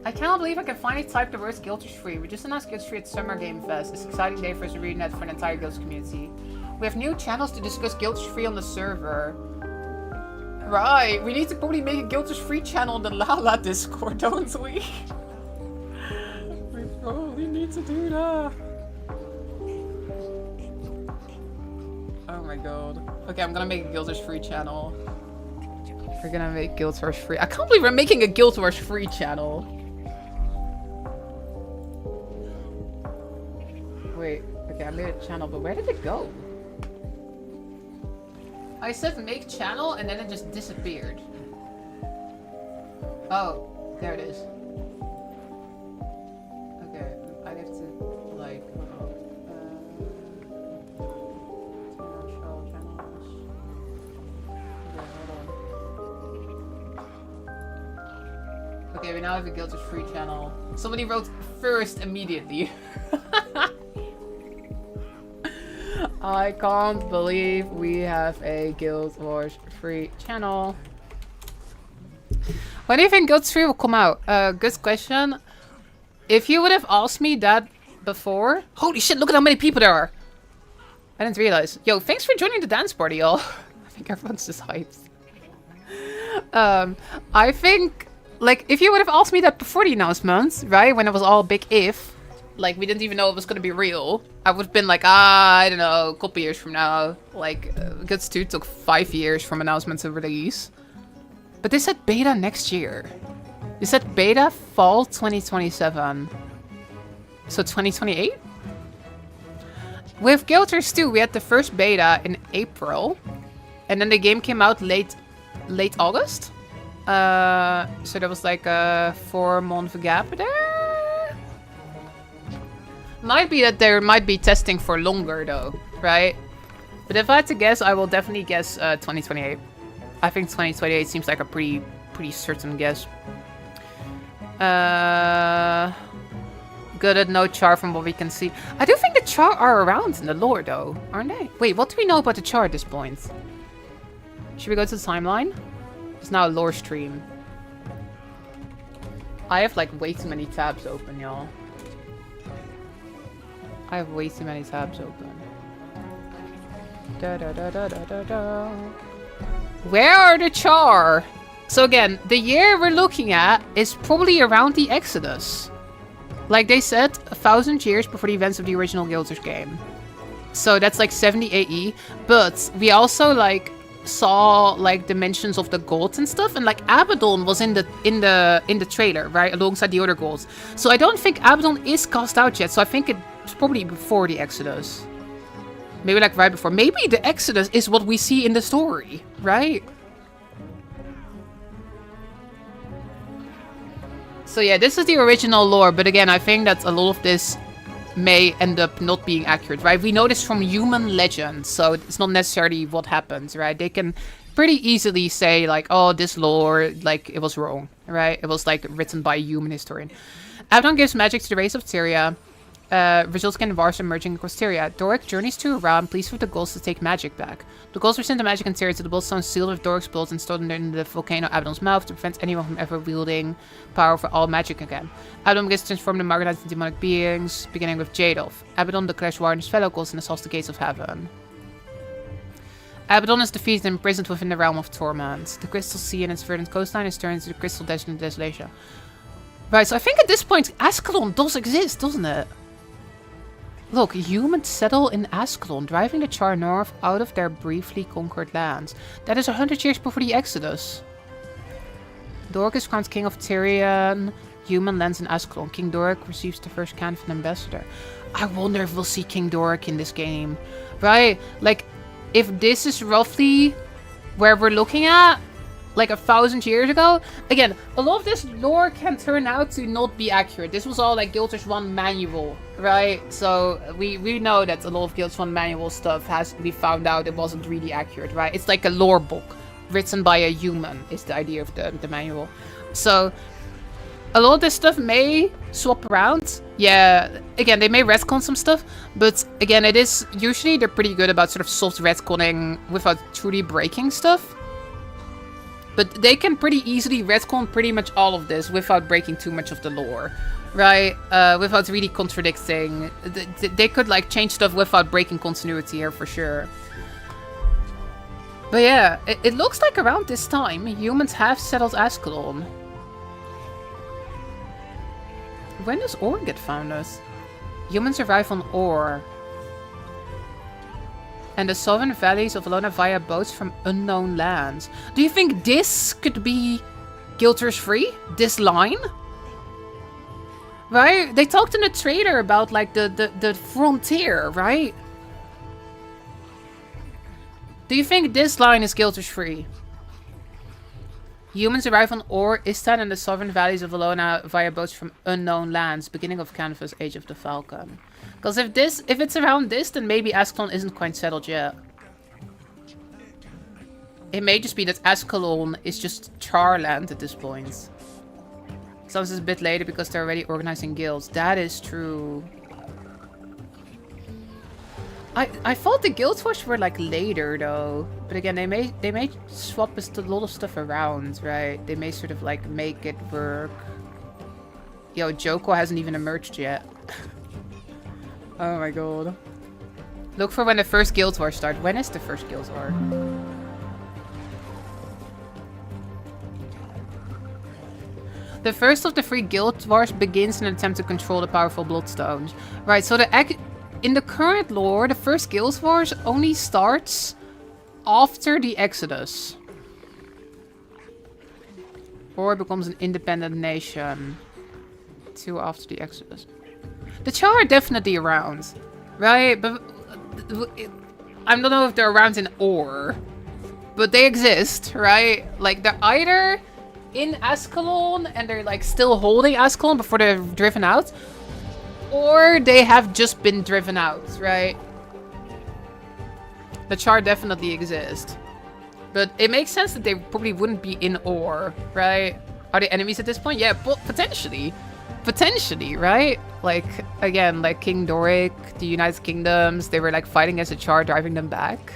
I cannot believe I can finally type the words Guilds free. We just announced Guilds free at Summer Game Fest. It's an exciting day for us to ArenaNet for an entire Guilds community. We have new channels to discuss Guilds free on the server. Right, we need to probably make a Guilds free channel on the Lala Discord, don't we? We probably need to do that. Oh my god. Okay, I'm gonna make a Guild Wars free channel. We're gonna make Guild Wars free. I can't believe we're making a Guild Wars free channel. Wait, okay, I made a channel, but where did it go? I said make channel and then it just disappeared. Oh, there it is. Okay, I have to like, show channels. Okay, we now have a Guild Wars free channel. Somebody wrote first immediately. I can't believe we have a Guild Wars free channel. When do you think Guild Wars 3 will come out? Good question. If you would have asked me that before... Holy shit, look at how many people there are. I didn't realize. Yo, thanks for joining the dance party, y'all. I think everyone's just hyped. I think... Like, if you would have asked me that before the announcements, right? When it was all big if. Like, we didn't even know it was going to be real. I would have been like, I don't know, a couple years from now. Like, Guts 2 took 5 years from announcement to release. But they said beta next year. They said beta fall 2027. So 2028? With Guild Wars 2, we had the first beta in April. And then the game came out late August. So there was like a 4-month gap there. Might be that there might be testing for longer though, right? But if I had to guess, I will definitely guess 2028. I think 2028 seems like a pretty certain guess. Good at no char from what we can see. I do think the char are around in the lore though, aren't they? Wait, what do we know about the char at this point? Should we go to the timeline? It's now a lore stream. I have like way too many tabs open, y'all. I have way too many tabs open. Da, da, da, da, da, da, da. Where are the char? So again, the year we're looking at is probably around the Exodus. Like they said, 1,000 years before the events of the original Guild Wars game. So that's like 70 AE. But we also like saw like dimensions of the gods and stuff, and like Abaddon was in the trailer, right, alongside the other gods. So I don't think Abaddon is cast out yet. So I think it's probably before the Exodus. Maybe like right before. Maybe the Exodus is what we see in the story, right? So yeah, this is the original lore, but again, I think that a lot of this may end up not being accurate, right? We know this from human legends, so it's not necessarily what happens, right? They can pretty easily say like, oh, this lore, like, it was wrong, right? It was like written by a human historian. Abaddon gives magic to the race of Tyria. Results in wars emerging across Tyria. Doric journeys to Iran, pleased with the goals to take magic back. The goals rescind the magic in Tyria to the bloodstone sealed with Doric's blood and stored in the volcano Abaddon's mouth to prevent anyone from ever wielding power over all magic again. Abaddon begins to transform the marginalized and demonic beings, beginning with Jadolf. Abaddon declares war on his fellow gods and assaults the gates of heaven. Abaddon is defeated and imprisoned within the realm of torment. The crystal sea and its verdant coastline is turned into the crystal desert and desolation. Right, so I think at this point Ascalon does exist, doesn't it? Look, humans settle in Ascalon, driving the Char north out of their briefly conquered lands. That is 100 years before the Exodus. Doric is crowned king of Tyrian. Human lands in Ascalon. King Doric receives the first Canvan ambassador. I wonder if we'll see King Doric in this game. Right? Like, if this is roughly where we're looking at, like 1,000 years ago. Again, a lot of this lore can turn out to not be accurate. This was all like Guild Wars 1 manual, right? So we know that a lot of Guild Wars 1 manual stuff we found out it wasn't really accurate, right? It's like a lore book written by a human is the idea of the manual. So a lot of this stuff may swap around. Yeah, again, they may retcon some stuff, but again, it is usually they're pretty good about sort of soft retconning without truly breaking stuff. But they can pretty easily retcon pretty much all of this without breaking too much of the lore, right? Without really contradicting. They could like change stuff without breaking continuity here for sure. But yeah, it looks like around this time, humans have settled Ascalon. When does Ore get founded? Humans arrive on Ore. And the southern valleys of Alona via boats from unknown lands. Do you think this could be Guild Wars 3? This line? Right? They talked in the trailer about like the frontier, right? Do you think this line is Guild Wars 3? Humans arrive on Ore, Istan, and the southern valleys of Alona via boats from unknown lands, beginning of Canvas, Age of the Falcon. Because if it's around this, then maybe Ascalon isn't quite settled yet. It may just be that Ascalon is just Charland at this point. Sometimes it's a bit later because they're already organizing guilds. That is true. I thought the Guild Wars were like later though. But again, they may swap a lot of stuff around, right? They may sort of like make it work. Yo, Joko hasn't even emerged yet. Oh my god. Look for when the first Guild War starts. When is the first Guild War? The first of the 3 Guild Wars begins in an attempt to control the powerful Bloodstones. Right, so in the current lore, the first Guild Wars only starts after the Exodus. Or becomes an independent nation. 2 after the Exodus. The Char are definitely around, right? But I don't know if they're around in Ore, but they exist, right? Like they're either in Ascalon and they're like still holding Ascalon before they're driven out, or they have just been driven out, right? The Char definitely exist, but it makes sense that they probably wouldn't be in Ore, right? Are they enemies at this point? Yeah, potentially. Potentially, right? Like, again, like King Doric, the United Kingdoms, they were like fighting as a Char, driving them back.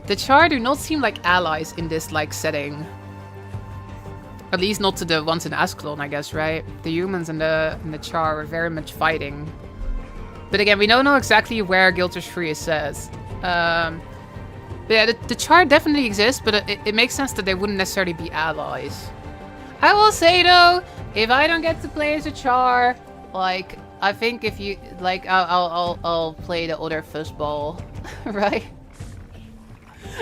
The Char do not seem like allies in this like setting. At least not to the ones in Ascalon, I guess, right? The humans and the Char are very much fighting. But again, we don't know exactly where Guild Wars 3 is set. But yeah, the Char definitely exists, but it makes sense that they wouldn't necessarily be allies. I will say though, if I don't get to play as a Char, like I think if you like, I'll play the other fuzzball, right?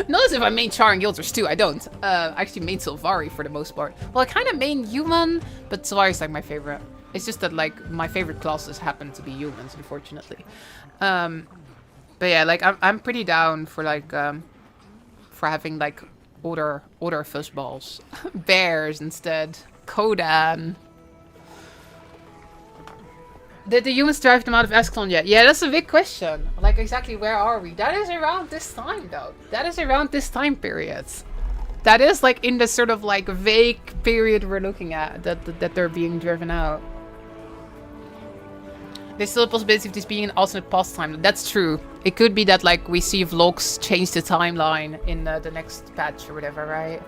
Not as if I main Char in Guild Wars 2, I don't. I actually main Sylvari for the most part. Well, I kind of main human, but Sylvari's like my favorite. It's just that like my favorite classes happen to be humans, unfortunately. But yeah, like I'm pretty down for like for having like other fuzzballs. Bears instead. Kodan. Did the humans drive them out of Escalon yet? Yeah, that's a big question. Like, exactly where are we? That is around this time, though. That is around this time period. That is, like, in the sort of, like, vague period we're looking at, that they're being driven out. There's still a possibility of this being an alternate past time. That's true. It could be that, like, we see vlogs change the timeline in the next patch or whatever, right?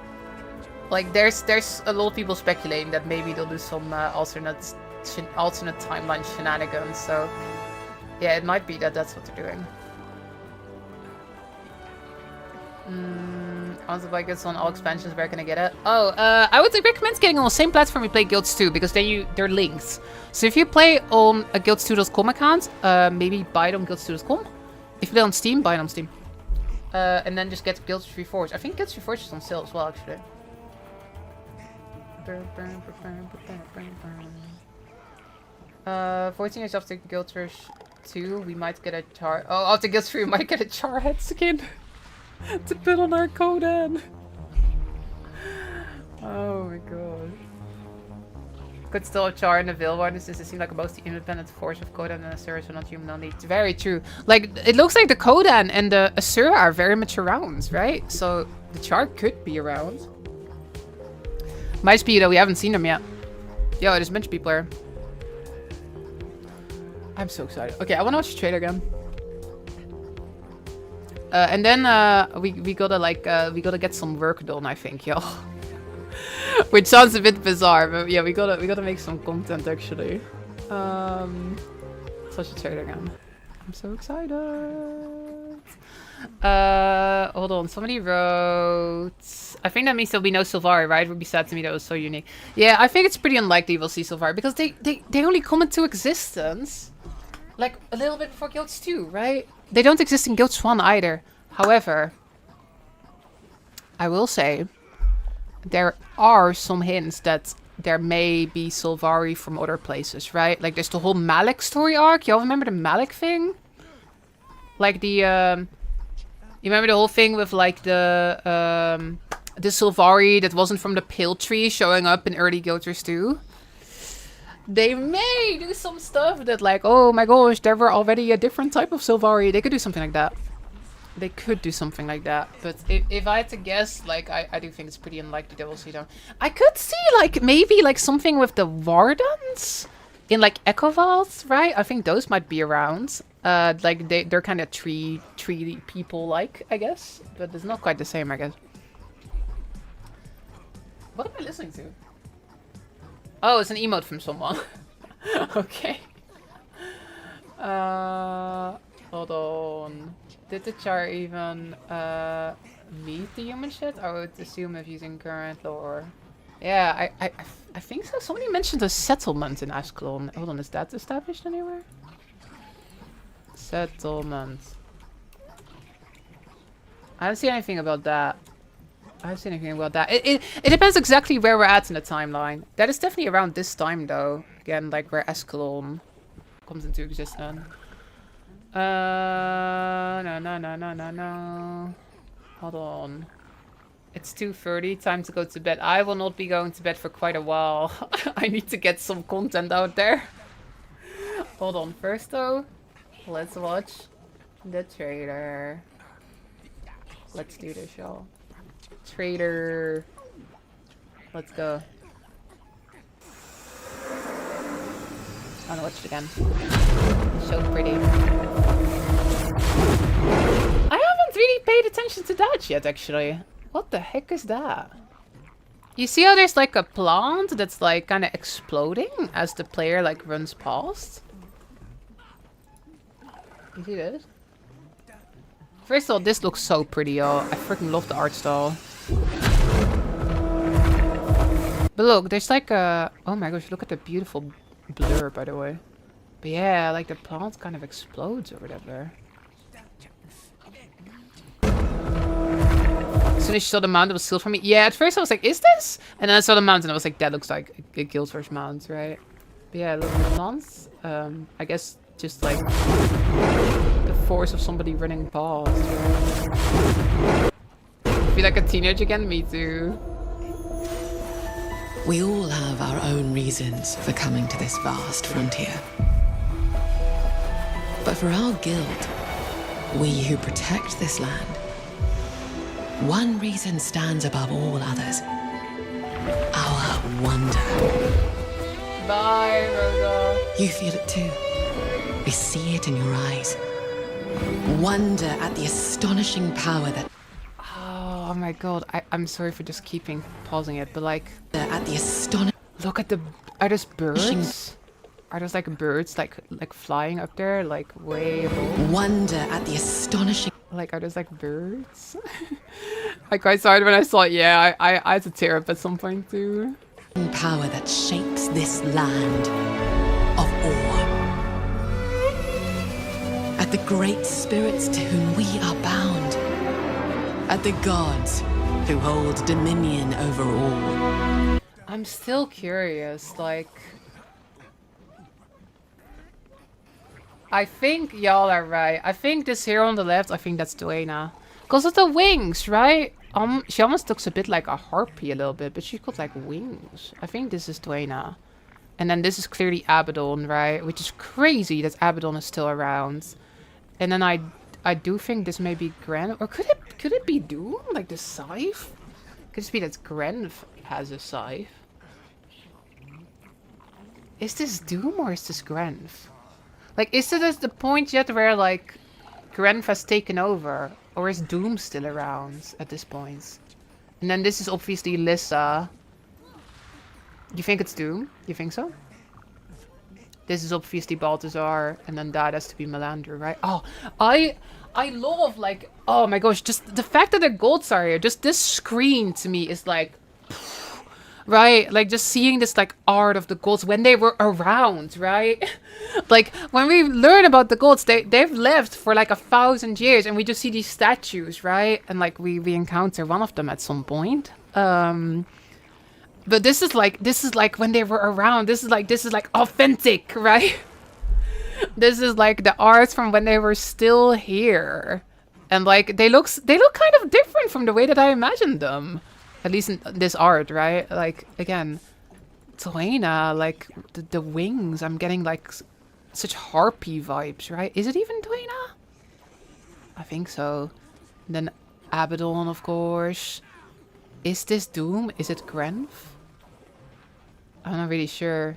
Like, there's a lot of people speculating that maybe they'll do some alternate timeline shenanigans, so yeah, it might be that that's what they're doing. Once the bike gets on all expansions, where can I get it? Oh, I would recommend getting on the same platform you play Guilds 2, because then they're linked. So if you play on a Guilds2.com account, maybe buy it on Guilds2.com. If you play on Steam, buy it on Steam. And then just get Guilds Reforged. I think Guilds Reforged is on sale as well, actually. 14 years after Guild Rush 2, we might get a char. Oh, after Guild 3, we might get a Charhead skin to put on our Kodan. Oh my god. Could still have Char in the Veil one since it seemed like a mostly independent force of Kodan and Asura, so not human only. It's very true. Like, it looks like the Kodan and the Asura are very much around, right? So the Char could be around. Might be though, we haven't seen them yet. Yo, there's a bunch of people here. I'm so excited. Okay, I want to watch the trailer again. And then we gotta we gotta get some work done, I think, yo. Which sounds a bit bizarre, but yeah, we gotta make some content actually. Let's watch the trailer again. I'm so excited. Hold on, somebody wrote... I think that means there'll be no Sylvari, right? It would be sad to me that it was so unique. Yeah, I think it's pretty unlikely we'll see Sylvari, because they only come into existence like a little bit before Guilds 2, right? They don't exist in Guilds 1 either. However, I will say there are some hints that there may be Sylvari from other places, right? Like there's the whole Malik story arc. Y'all remember the Malik thing? Like the you remember the whole thing with like the Sylvari that wasn't from the Pale Tree showing up in early Guild Wars 2? They may do some stuff that like, oh my gosh, there were already a different type of Sylvari. They could do something like that. They could do something like that. But if I had to guess, like, I do think it's pretty unlikely that we'll see them. I could see like maybe like something with the Wardens in like Echovals, right? I think those might be around. Like they're kind of tree people like, I guess. But it's not quite the same, I guess. What am I listening to? Oh, it's an emote from someone. Okay. Hold on. Did the Char even meet the human shit? I would assume if using current lore. Yeah, I think so. Somebody mentioned a settlement in Ascalon. Hold on, is that established anywhere? Settlement. I haven't seen anything about that. It depends exactly where we're at in the timeline. That is definitely around this time though. Again, like where Ascalon comes into existence. No. Hold on. It's 2:30, time to go to bed. I will not be going to bed for quite a while. I need to get some content out there. Hold on, first though, let's watch the trailer. Let's do this, y'all. Traitor. Let's go. I wanna watch it again. So pretty. I haven't really paid attention to that yet, actually. What the heck is that? You see how there's like a plant that's like kind of exploding as the player like runs past? You see this? First of all, this looks so pretty, y'all. I freaking love the art style. But look, there's like a... Oh my gosh, look at the beautiful blur, by the way. But yeah, like the plant kind of explodes or whatever. As soon as I saw the mount, it was still for me. Yeah, at first I was like, is this? And then I saw the mount and I was like, that looks like a Guild Wars mount, right? But yeah, look at the plants. I guess just like the force of somebody running past, right? Be like a teenager again? Me too. We all have our own reasons for coming to this vast frontier. for our guild, we who protect this land, one reason stands above all others. Our wonder. Bye, Rosa. You feel it too. We see it in your eyes. Wonder at the astonishing power that... Oh my god, I'm sorry for just pausing it, but like... At the astonishing... Look at the... Are those birds? Are those like birds like flying up there, like way above? Wonder at the astonishing... Like, are those like birds? I quite started when I saw it. Yeah, I had to tear up at some point too. Power that shakes this land of awe. At the great spirits to whom we are bound. At the gods who hold dominion over all. I'm still curious, like... I think y'all are right. I think this here on the left, I think that's Duena. Because of the wings, right? She almost looks a bit like a harpy a little bit, but she's got like wings. I think this is Duena. And then this is clearly Abaddon, right? Which is crazy that Abaddon is still around. And then I do think this may be Gren. Or could it be Doom? Like the scythe? Could it be that Gren has a scythe? Is this Doom or is this Gren? Like, is it at the point yet where, like, Grenf has taken over? Or is Doom still around at this point? And then this is obviously Lissa. You think it's Doom? You think so? This is obviously Balthazar. And then that has to be Melandru, right? Oh, I love, like... Oh my gosh, just the fact that the golds are here. Just this screen to me is like... Right, like just seeing this like art of the gods when they were around, right? Like when we learn about the gods, they've lived for like 1,000 years, and we just see these statues, right? And like we encounter one of them at some point. But this is like when they were around. This is like authentic, right? This is like the art from when they were still here, and like they look kind of different from the way that I imagined them. At least in this art, right? Like, again, Duena, like, the wings, I'm getting, like, such harpy vibes, right? Is it even Duena? I think so. And then Abaddon, of course. Is this Doom? Is it Grenf? I'm not really sure.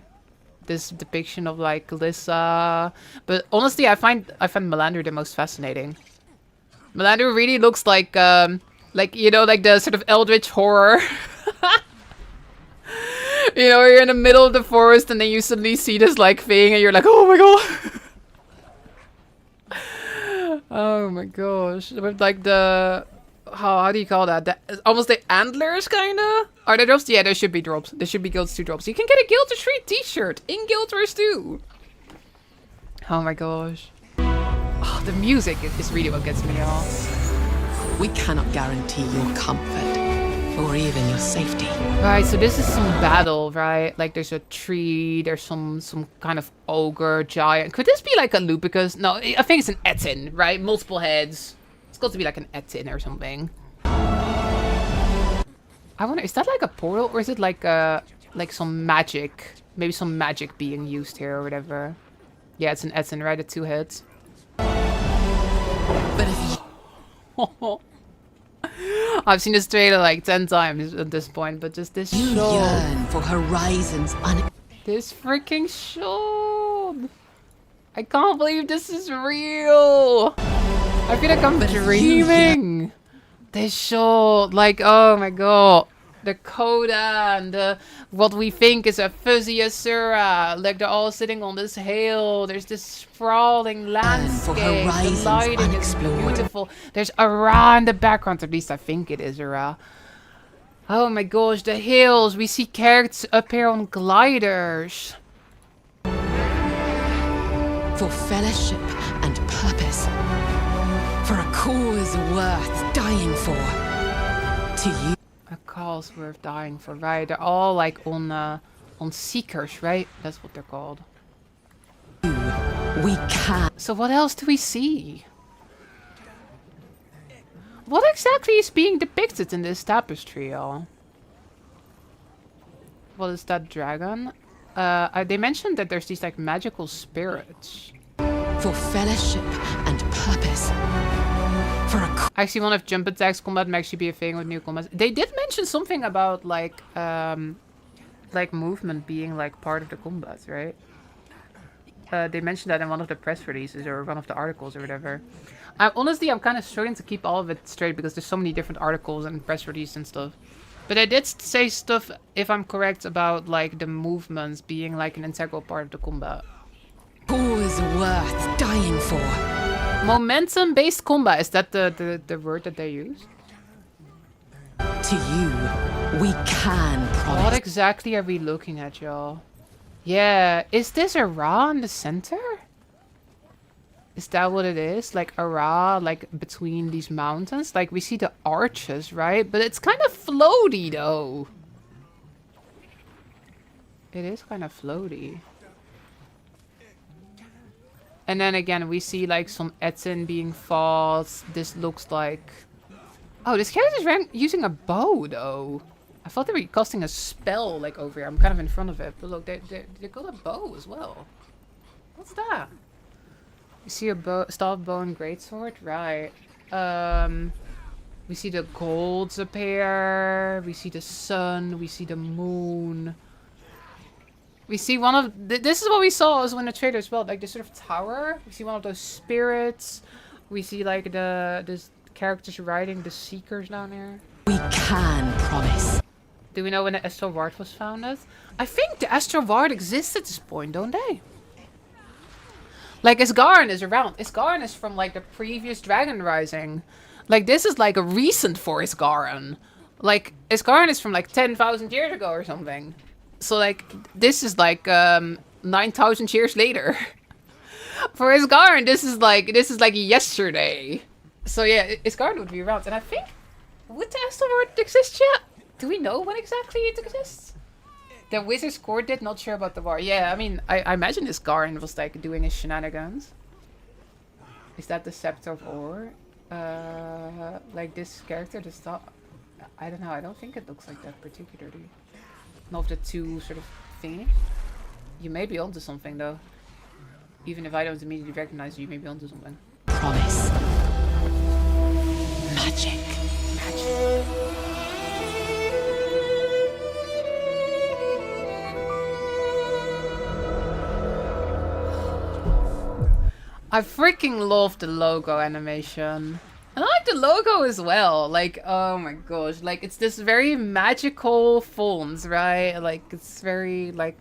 This depiction of, like, Lissa. But honestly, I find Melandru the most fascinating. Melandru really looks like, you know, like the sort of eldritch horror. You know, you're in the middle of the forest and then you suddenly see this like thing and you're like, oh my god. Oh my gosh. With like the... How do you call that? Almost the antlers, kinda? Are there drops? Yeah, there should be drops. There should be Guild 2 drops. You can get a Guild 3 t-shirt in Guild Wars 2. Oh my gosh. Oh, the music is really what gets me off. We cannot guarantee your comfort or even your safety. Right, so this is some battle, right? Like there's a tree, there's some kind of ogre giant. Could this be like a Lupicus? No, I think it's an Etin, right? Multiple heads. It's got to be like an Etin or something. I wonder, is that like a portal or is it like some magic? Maybe some magic being used here or whatever. Yeah, it's an Etin, right? The 2 heads. But if you... I've seen this trailer like 10 times at this point, but just this you show. Yearn for horizons This freaking show. I can't believe this is real. I feel like I'm dreaming. This show, like, oh my god. The coda and what we think is a fuzzy Asura. Like they're all sitting on this hill. There's this sprawling landscape. The lighting is beautiful. There's Ara in the background. At least I think it is Ara. Oh my gosh, the hills. We see characters up here on gliders. For fellowship and purpose. For a cause worth dying for. To you. A cause worth dying for, right? They're all like on seekers, right? That's what they're called. We can. So what else do we see? What exactly is being depicted in this tapestry, y'all? What is that dragon? They mentioned that there's these like magical spirits. for fellowship and purpose. For a Actually, one of jump attacks combat may actually be a thing with new combat. They did mention something about like movement being like part of the combat, right? They mentioned that in one of the press releases or one of the articles or whatever. Honestly, I'm kind of struggling to keep all of it straight because there's so many different articles and press releases and stuff. But I did say stuff, if I'm correct, about like the movements being like an integral part of the combat. cause worth dying for. Momentum-based combat, is that the word that they use? To you, we can promise. What exactly are we looking at, y'all? Yeah, is this a Ra in the center? Is that what it is? Like a Ra, like between these mountains? Like we see the arches, right? But it's kind of floaty though. It is kind of floaty. And then again, we see like some Etten being fought. This looks like... Oh, this character's using a bow though. I thought they were casting a spell like over here. I'm kind of in front of it. But look, they got a bow as well. What's that? You see a bow, staff, bow, and greatsword? Right. We see the golds appear. We see the sun. We see the moon. We see one of... This is what we saw as in the trailer as well. Like this sort of tower. We see one of those spirits. We see like this characters riding the seekers down there. We can promise. Do we know when the Astral Ward was founded? I think the Astral Ward exists at this point, don't they? Like Isgarin is around. Isgarin is from like the previous Dragon Rising. Like this is like a recent for Isgarin. Like Isgarin is from like 10,000 years ago or something. So like this is like 9,000 years later. For Isgarin, this is like yesterday. So yeah, Isgarin would be around. And I think, would the Astral Ward exist yet? Do we know when exactly it exists? The Wizard's Court did, not sure about the war. Yeah, I mean, I imagine this Garin was like doing his shenanigans. Is that the Scepter of Ore? Like this character, the stuff. I don't know, I don't think it looks like that particularly. Not of the two sort of thingy. You may be onto something though. Even if I don't immediately recognize you, may be onto something. Promise. Magic. Magic. I freaking love the logo animation. And I like the logo as well. Like, oh my gosh. Like, it's this very magical font, right? Like, it's very, like,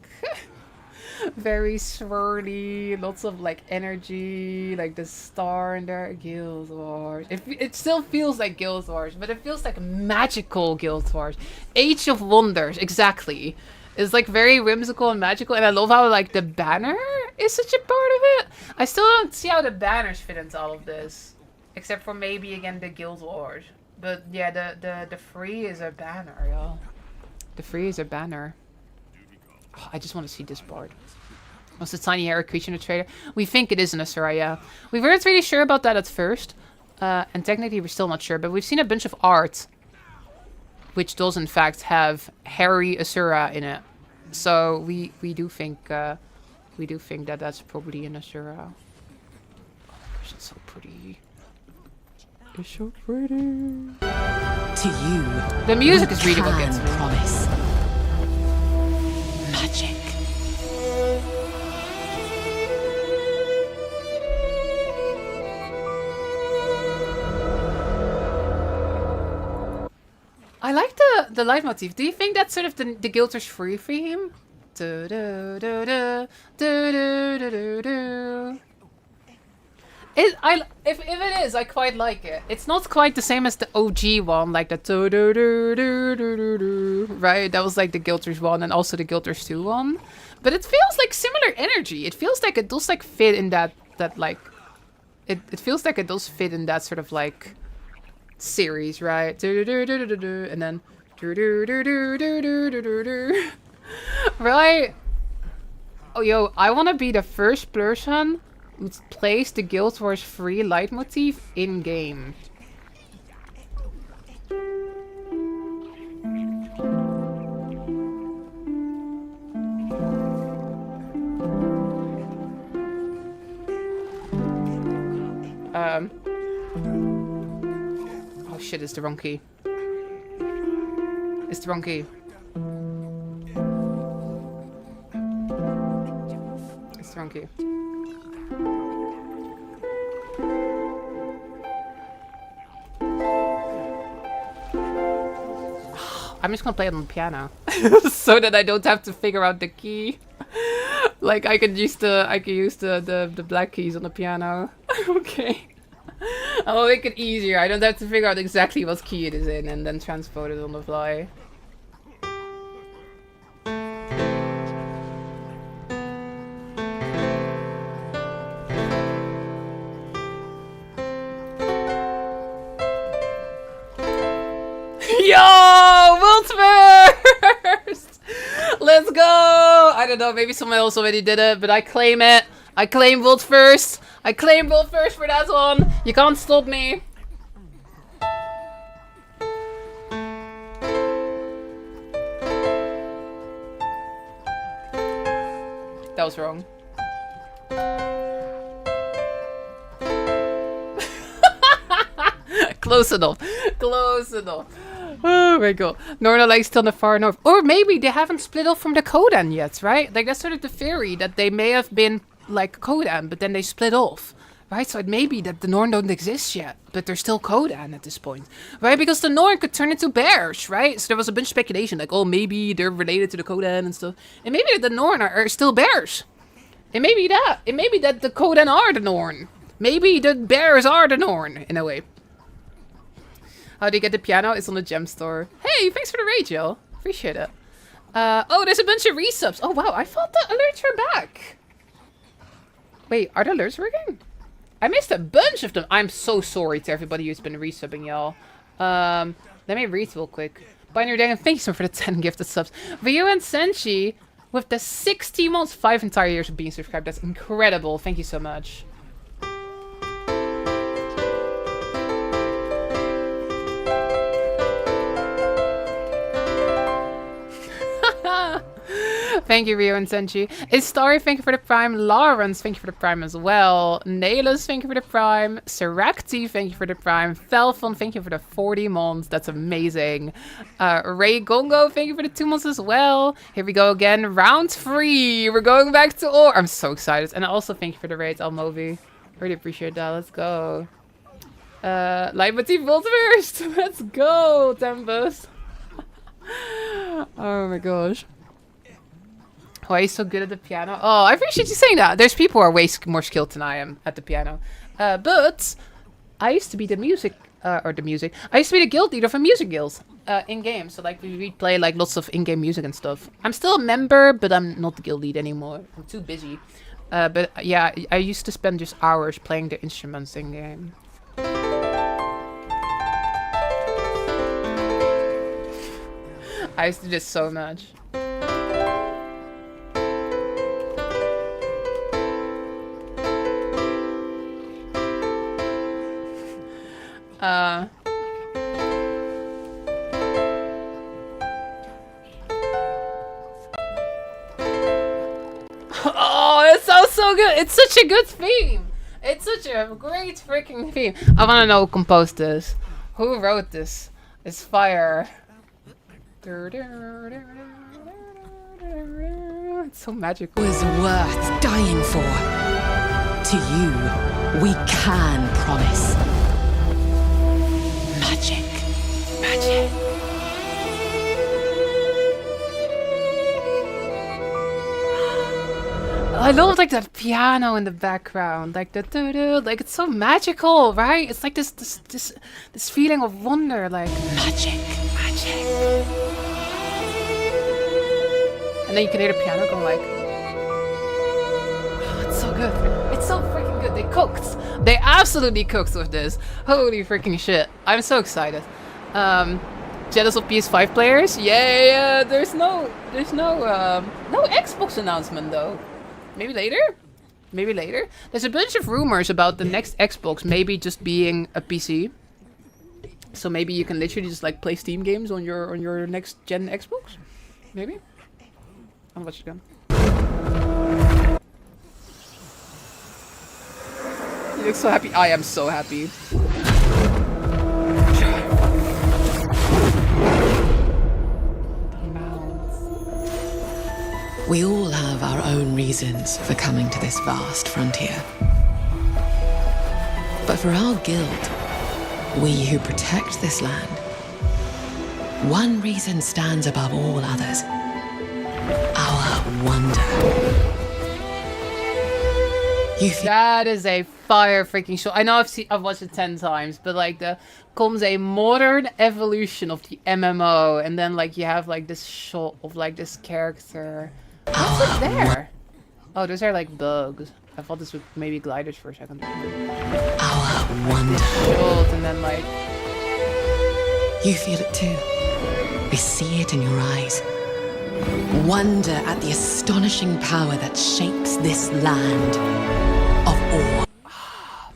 very swirly. Lots of, like, energy. Like, the star in there. Guild Wars. It still feels like Guild Wars, but it feels like magical Guild Wars. Age of Wonders, exactly. It's like very whimsical and magical, and I love how like the banner is such a part of it. I still don't see how the banners fit into all of this, except for maybe again the Guild Wars. But yeah, the free is a banner, y'all. The free is a banner. Oh, I just want to see this part. What's the tiny hairy creature in the trailer? We think it is an Asura, yeah. We weren't really sure about that at first, and technically we're still not sure. But we've seen a bunch of art, which does in fact have hairy Asura in it. So we do think that that's probably an Asura. Oh my gosh, it's so pretty. It's so pretty. To you, the music is really what gets me. Promise. Magic. I like the leitmotif. Do you think that's sort of the Guilder's free theme? Do, do, do, do, do, do, do, do. If it is, I quite like it. It's not quite the same as the OG one, like the do do do do do do do. Right? That was like the Guilder's one and also the Guilder's 2 one. But it feels like similar energy. It feels like it does like fit in that like it feels like it does fit in that sort of like series, right? Do do do do do do, and then do do do do do do do do do. Right? Oh, yo, I want to be the first person who plays the Guild Wars free leitmotif in game. Oh shit, it's the wrong key. It's the wrong key. It's the wrong key. I'm just gonna play it on the piano. So that I don't have to figure out the key. Like I could use the black keys on the piano. Okay. I'll make it easier. I don't have to figure out exactly what key it is in and then transpose it on the fly. Yo! World first! Let's go! I don't know, maybe someone else already did it, but I claim it. I claim world first. I claim world first for that one. You can't stop me. That was wrong. Close enough. Close enough. Oh my god. Norna likes still in the far north. Or maybe they haven't split off from the Kodan yet, right? Like that's sort of the theory that they may have been like Kodan, but then they split off. Right? So it may be that the Norn don't exist yet, but they're still Kodan at this point. Right? Because the Norn could turn into bears, right? So there was a bunch of speculation like, oh, maybe they're related to the Kodan and stuff. And maybe the Norn are still bears. It may be that. It may be that the Kodan are the Norn. Maybe the bears are the Norn, in a way. How do you get the piano? It's on the gem store. Hey, thanks for the raid, Jill. Appreciate it. Oh, there's a bunch of resubs. Oh, wow. I thought the alerts were back. Wait, are the alerts working? I missed a bunch of them. I'm so sorry to everybody who's been resubbing, y'all. Let me read real quick. Binary Dragon, thank you so much for the 10 gifted subs. Ryu and Senshi with the 60 months, 5 entire years of being subscribed. That's incredible. Thank you so much. Thank you, Rio and Senchi. It's Starry, thank you for the prime. Lawrence, thank you for the prime as well. Nailus, thank you for the prime. Serakti, thank you for the prime. Felfon, thank you for the 40 months. That's amazing. Ray Gongo, thank you for the 2 months as well. Here we go again. Round 3. We're going back to all. I'm so excited. And also thank you for the raid, Almovi. Really appreciate that. Let's go. Leibati Volt first. Let's go, Tempest. Oh my gosh. Why are you so good at the piano? Oh, I appreciate you saying that. There's people who are way more skilled than I am at the piano. But I used to be the music, I used to be the guild leader for music guilds in-game. So like we play like lots of in-game music and stuff. I'm still a member, but I'm not the guild lead anymore. I'm too busy. But yeah, I used to spend just hours playing the instruments in-game. I used to do this so much. Oh, it sounds so good. It's such a good theme. It's such a great freaking theme. I want to know who composed this. Who wrote this? It's fire. It's so magical. It was worth dying for. To you, we can promise. Magic. Magic. I love like that piano in the background, like the like it's so magical, right? It's like this feeling of wonder, like magic. And then you can hear the piano going like, oh, it's so good. It's so freaking good. They cooked. They absolutely cooked with this. Holy freaking shit. I'm so excited. Jealous of PS5 players? Yeah. There's no Xbox announcement though. Maybe later? Maybe later? There's a bunch of rumors about the next Xbox maybe just being a PC. So maybe you can literally just like play Steam games on your next gen Xbox? Maybe? I'll watch it again. You look so happy. I am so happy. We all have our own reasons for coming to this vast frontier. But for our guild, we who protect this land, one reason stands above all others. Our wonder. That is a fire freaking show. I know I've watched it 10 times, but like comes a modern evolution of the MMO, and then like you have like this shot of like this character. What's up there? Oh, those are like bugs. I thought this was maybe gliders for a second. Our wonder. This shot, and then like you feel it too. I see it in your eyes. Wonder at the astonishing power that shapes this land of awe.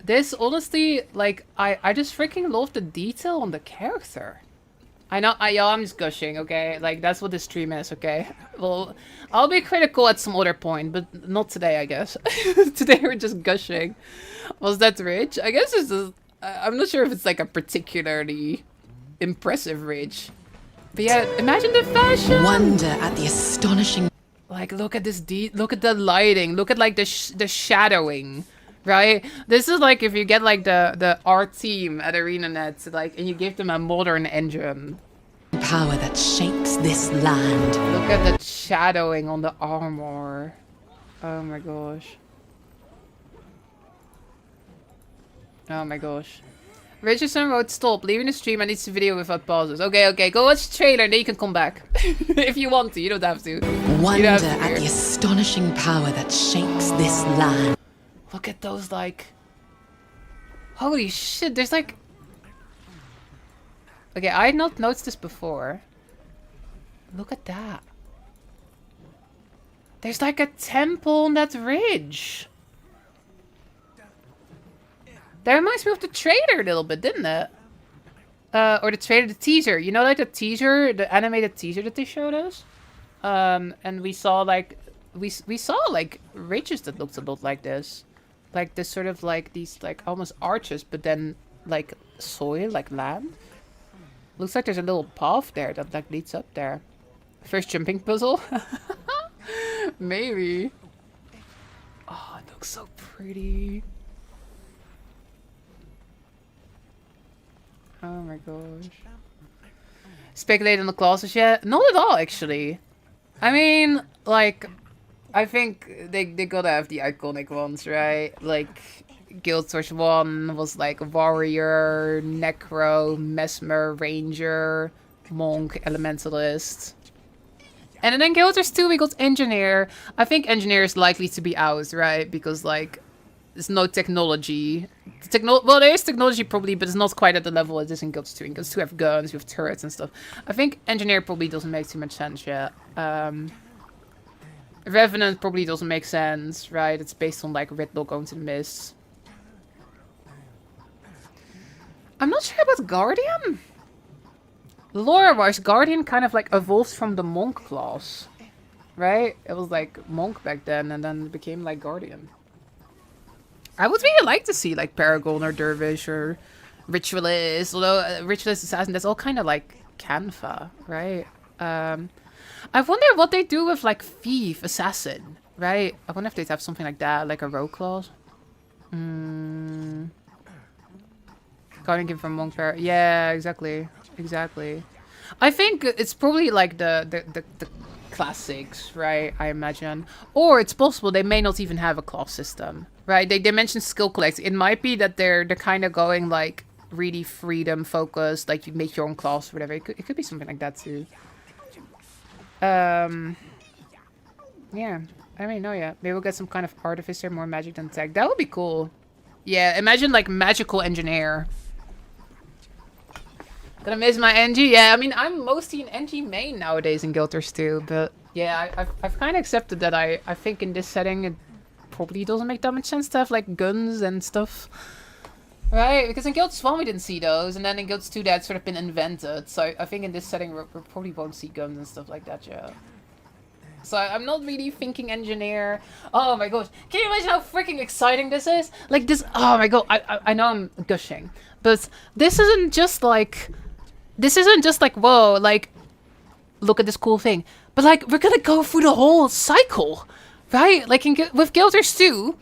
This honestly, like, I just freaking love the detail on the character. I know, I'm just gushing, okay? Like, that's what this stream is, okay? Well, I'll be critical at some other point, but not today, I guess. Today we're just gushing. Was that rich? I guess it's just, I'm not sure if it's like a particularly impressive ridge. But yeah, imagine the fashion! Wonder at the astonishing... Like, look at this look at the lighting, look at like the shadowing, right? This is like if you get like the art team at ArenaNet, like, and you give them a modern engine. Power that shapes this land. Look at the shadowing on the armor. Oh my gosh. Oh my gosh. Richardson wrote, stop, leaving the stream, I need to video without pauses. Okay, go watch the trailer and then you can come back. If you want to, you don't have to. Wonder at the astonishing power that shapes this land. Look at those, like... Holy shit, there's like... Okay, I had not noticed this before. Look at that. There's like a temple on that ridge. That reminds me of the trailer a little bit, didn't it? Or the trailer, the teaser. You know, like the teaser, the animated teaser that they showed us? And we saw like, we saw like ridges that looked a lot like this. Like this sort of like these like almost arches, but then like soil, like land. Looks like there's a little path there that like leads up there. First jumping puzzle? Maybe. Oh, it looks so pretty. Oh my gosh. Speculate on the classes yet? Not at all, actually. I mean, like, I think they gotta have the iconic ones, right? Like, Guild Source 1 was like Warrior, Necro, Mesmer, Ranger, Monk, Elementalist. And then Guild Source 2 we got Engineer. I think Engineer is likely to be out, right? Because, like, there's no technology. Well, there is technology probably, but it's not quite at the level it is in Guild 2. In Guild 2 have guns, you have turrets and stuff. I think Engineer probably doesn't make too much sense yet. Revenant probably doesn't make sense, right? It's based on like Red going to the Mist. I'm not sure about Guardian. Lore-wise, Guardian kind of like evolved from the Monk class, right? It was like Monk back then, and then it became like Guardian. I would really like to see like Paragon or Dervish or Ritualist, although Ritualist Assassin, that's all kind of like Canva, right? I wonder what they do with like Thief Assassin, right? I wonder if they'd have something like that, like a rogue clause. Guardian came from Monk Pair. Yeah, exactly. I think it's probably like the classics, right? I imagine. Or it's possible they may not even have a class system, right? They mentioned skill collect. It might be that they're kind of going like really freedom focused, like you make your own class or whatever. It could be something like that too. Yeah, I don't know yet. Maybe we'll get some kind of artificer, more magic than tech. That would be cool. Yeah, imagine like magical engineer. Gonna miss my NG? Yeah, I mean, I'm mostly an NG main nowadays in Guild Wars 2, but yeah, I've kind of accepted that I think in this setting it probably doesn't make that much sense to have like guns and stuff. Right, because in Guild Wars 1 we didn't see those, and then in Guild Wars 2 that's sort of been invented, so I think in this setting we probably won't see guns and stuff like that yet. So I'm not really thinking engineer. Oh my gosh. Can you imagine how freaking exciting this is? Like this, oh my god, I know I'm gushing. But this isn't just like, whoa, like, look at this cool thing. But like, we're gonna go through the whole cycle, right? Like with Guild Wars 2,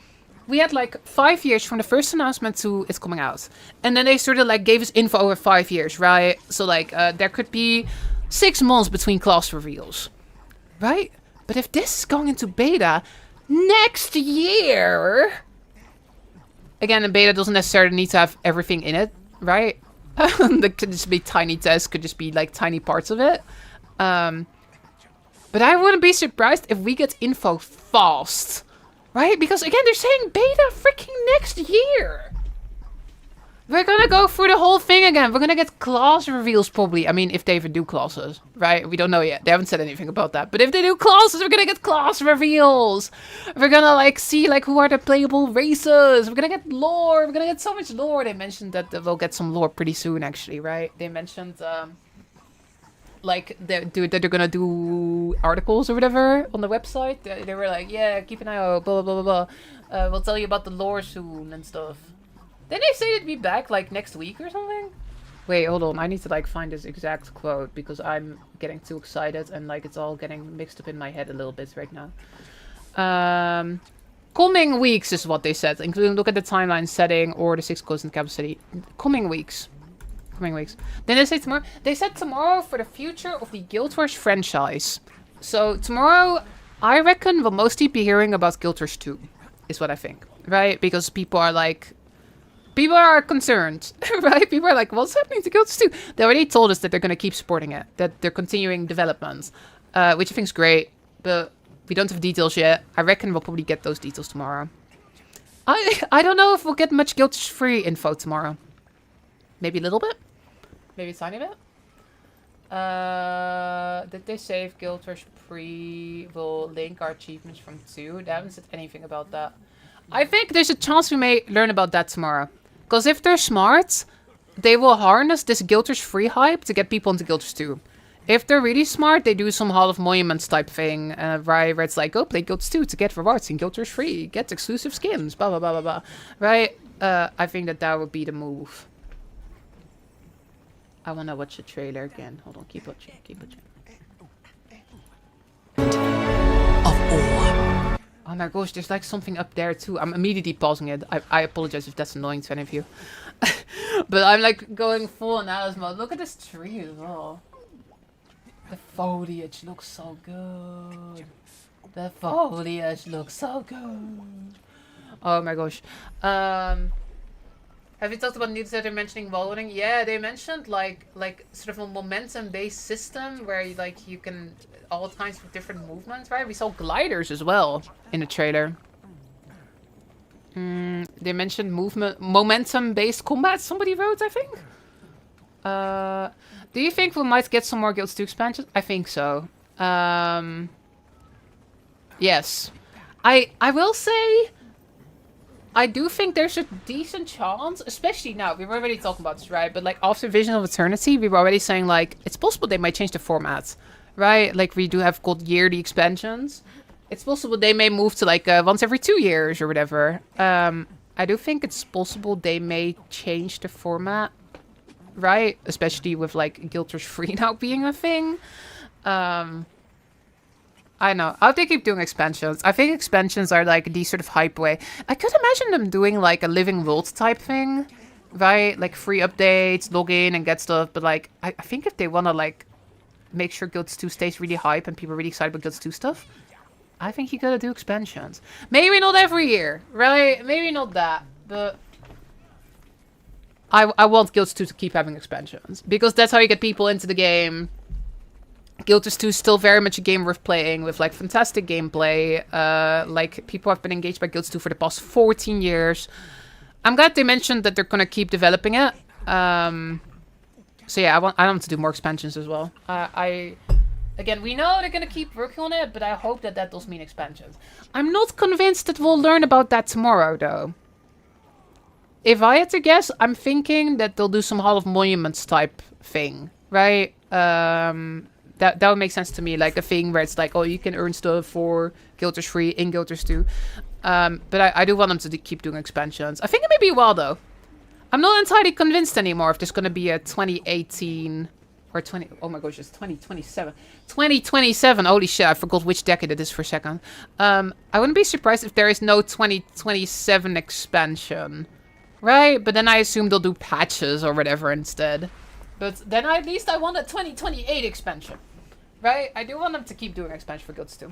we had like 5 years from the first announcement to it's coming out. And then they sort of like gave us info over 5 years, right? So like, there could be 6 months between class reveals, right? But if this is going into beta next year... Again, the beta doesn't necessarily need to have everything in it, right? There could just be tiny tests, could just be like tiny parts of it. But I wouldn't be surprised if we get info fast, right? Because again, they're saying beta freaking next year. We're gonna go through the whole thing again. We're gonna get class reveals probably. I mean, if they even do classes, right? We don't know yet. They haven't said anything about that. But if they do classes, we're gonna get class reveals. We're gonna like see like who are the playable races. We're gonna get lore. We're gonna get so much lore. They mentioned that we'll get some lore pretty soon, actually, right? They mentioned like they're gonna do articles or whatever on the website. They were like, yeah, keep an eye out, blah blah blah blah. We'll tell you about the lore soon and stuff. Didn't they say it'd be back like next week or something? Wait, hold on. I need to like find this exact quote because I'm getting too excited and like it's all getting mixed up in my head a little bit right now. Coming weeks is what they said, including look at the timeline setting or the 6 coast and capital city. Coming weeks. Coming weeks. Then they say tomorrow. They said tomorrow for the future of the Guild Wars franchise. So tomorrow, I reckon we'll mostly be hearing about Guild Wars 2, is what I think, right? Because people are concerned, right? People are like, what's happening to Guild Wars 2? They already told us that they're going to keep supporting it, that they're continuing development, which I think is great, but we don't have details yet. I reckon we'll probably get those details tomorrow. I don't know if we'll get much Guild Wars 3 info tomorrow. Maybe a little bit? Maybe a tiny bit? Did they say if Guild Wars 3 will link our achievements from 2? They haven't said anything about that. I think there's a chance we may learn about that tomorrow. Because if they're smart, they will harness this Guild Wars 3 hype to get people into Guild Wars 2. If they're really smart, they do some Hall of Monuments type thing, right, where it's like, go play Guild Wars 2 to get rewards in Guild Wars 3, get exclusive skins, blah, blah, blah, blah, blah, right? I think that would be the move. I want to watch the trailer again. Hold on, keep watching, keep watching. Oh my gosh, there's like something up there too. I'm immediately pausing it. I apologize if that's annoying to any of you. But I'm like going full analysis mode. Look at this tree as well. The foliage looks so good. The foliage looks so good. Oh my gosh. Have you talked about news that they're mentioning wallowing? Yeah, they mentioned like sort of a momentum-based system where you can all kinds of different movements, right? We saw gliders as well in the trailer. They mentioned momentum-based combat. Somebody wrote, I think. Do you think we might get some more Guilds 2 expansions? I think so. Yes. I will say, I do think there's a decent chance, especially now, we were already talking about this, right? But like after Vision of Eternity, we were already saying like, it's possible they might change the format, right? Like we do have called yearly expansions. It's possible they may move to like once every 2 years or whatever. I do think it's possible they may change the format, right? Especially with like Guild Wars 3 now being a thing. I know. I hope they keep doing expansions. I think expansions are like the sort of hype way. I could imagine them doing like a living world type thing, right? Like free updates, log in and get stuff. But like, I think if they want to like make sure Guilds 2 stays really hype and people are really excited about Guilds 2 stuff, I think you gotta do expansions. Maybe not every year, right? Maybe not that, but I want Guilds 2 to keep having expansions because that's how you get people into the game. Guild Wars 2 is still very much a game worth playing with like fantastic gameplay. Like people have been engaged by Guild Wars 2 for the past 14 years. I'm glad they mentioned that they're gonna keep developing it. So yeah, I want them to do more expansions as well. Again, we know they're gonna keep working on it, but I hope that does mean expansions. I'm not convinced that we'll learn about that tomorrow though. If I had to guess, I'm thinking that they'll do some Hall of Monuments type thing, right? That would make sense to me, like a thing where it's like, oh, you can earn stuff for Guilders 3 in Guilders 2. But I do want them to keep doing expansions. I think it may be a while though. I'm not entirely convinced anymore if there's going to be a 2018 or 20. Oh my gosh, it's 2027. 2027. Holy shit! I forgot which decade it is for a second. I wouldn't be surprised if there is no 2027 expansion, right? But then I assume they'll do patches or whatever instead. But then at least I want a 2028 expansion. Right? I do want them to keep doing expansion for Guilds 2.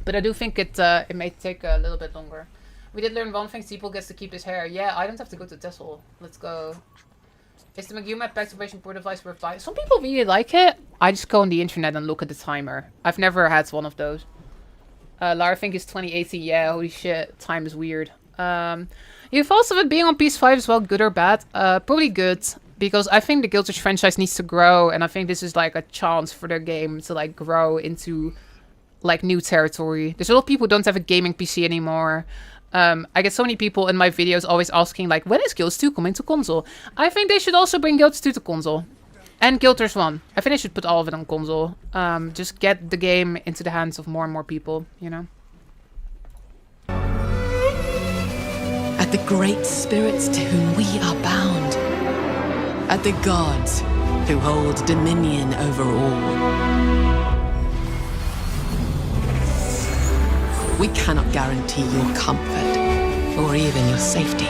But I do think it may take a little bit longer. We did learn one thing. Seeple gets to keep his hair. Yeah, I don't have to go to Tessel. Let's go. Is the McGee map activation port device worth buying? Some people really like it. I just go on the internet and look at the timer. I've never had one of those. Lara, I think it's 2018. Yeah, holy shit. Time is weird. Your thoughts of it being on PS5 as well, good or bad? Probably good. Because I think the Guilders franchise needs to grow, and I think this is like a chance for their game to like grow into like new territory. There's a lot of people who don't have a gaming PC anymore. I get so many people in my videos always asking like, when is Guilds 2 coming to console? I think they should also bring Guilds 2 to console. And Guilders 1. I think they should put all of it on console. Just get the game into the hands of more and more people, you know? At the great spirits to whom we are bound. At the gods who hold dominion over all. We cannot guarantee your comfort or even your safety.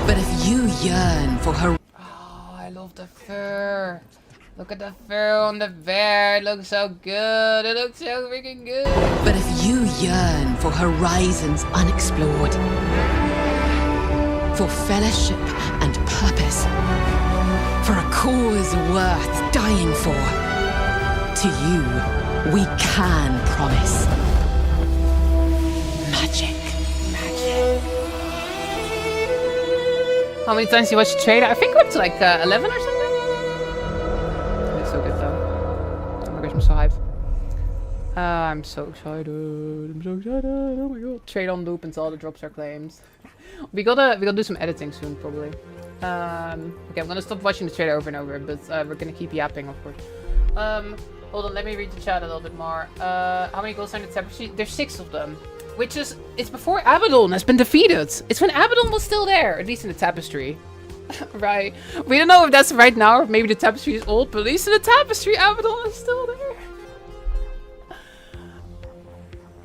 But if you yearn for her... Oh, I love the fur. Look at the fur on the bear. It looks so good. It looks so freaking good. But if you yearn for horizons unexplored, for fellowship and purpose, for a cause worth dying for, to you, we can promise magic. How many times you watched the trailer? I think we're up to like 11 or something. It's so good though. Oh my gosh, I'm so hyped. I'm so excited. I'm so excited. Oh my god. Trade on loop until all the drops are claims. We gotta do some editing soon, probably. Okay, I'm gonna stop watching the trailer over and over, but we're gonna keep yapping, of course. Hold on, let me read the chat a little bit more. How many goals are in the tapestry? There's 6 of them, which is it's before Abaddon has been defeated. It's when Abaddon was still there, at least in the tapestry. Right? We don't know if that's right now, or maybe the tapestry is old, but at least in the tapestry, Abaddon is still there.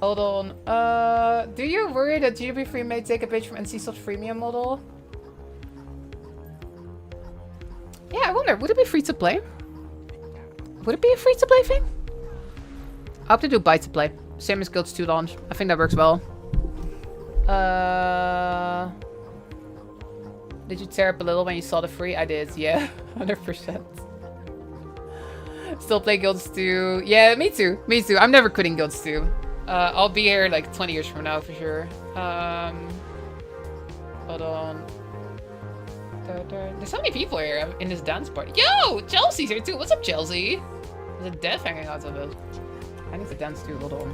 Hold on. Do you worry that GW3 may take a page from NCSoft's freemium model? Yeah, I wonder, would it be free to play? Would it be a free to play thing? I hope to do buy to play. Same as Guilds 2 launch. I think that works well. Did you tear up a little when you saw the free? I did, yeah. 100%. Still play Guilds 2. Yeah, me too. Me too. I'm never quitting Guilds 2. I'll be here like 20 years from now for sure. Hold on. There's so many people here in this dance party. Yo! Chelsea's here too. What's up, Chelsea? There's a death hanging out of it. I need to dance too. Hold on.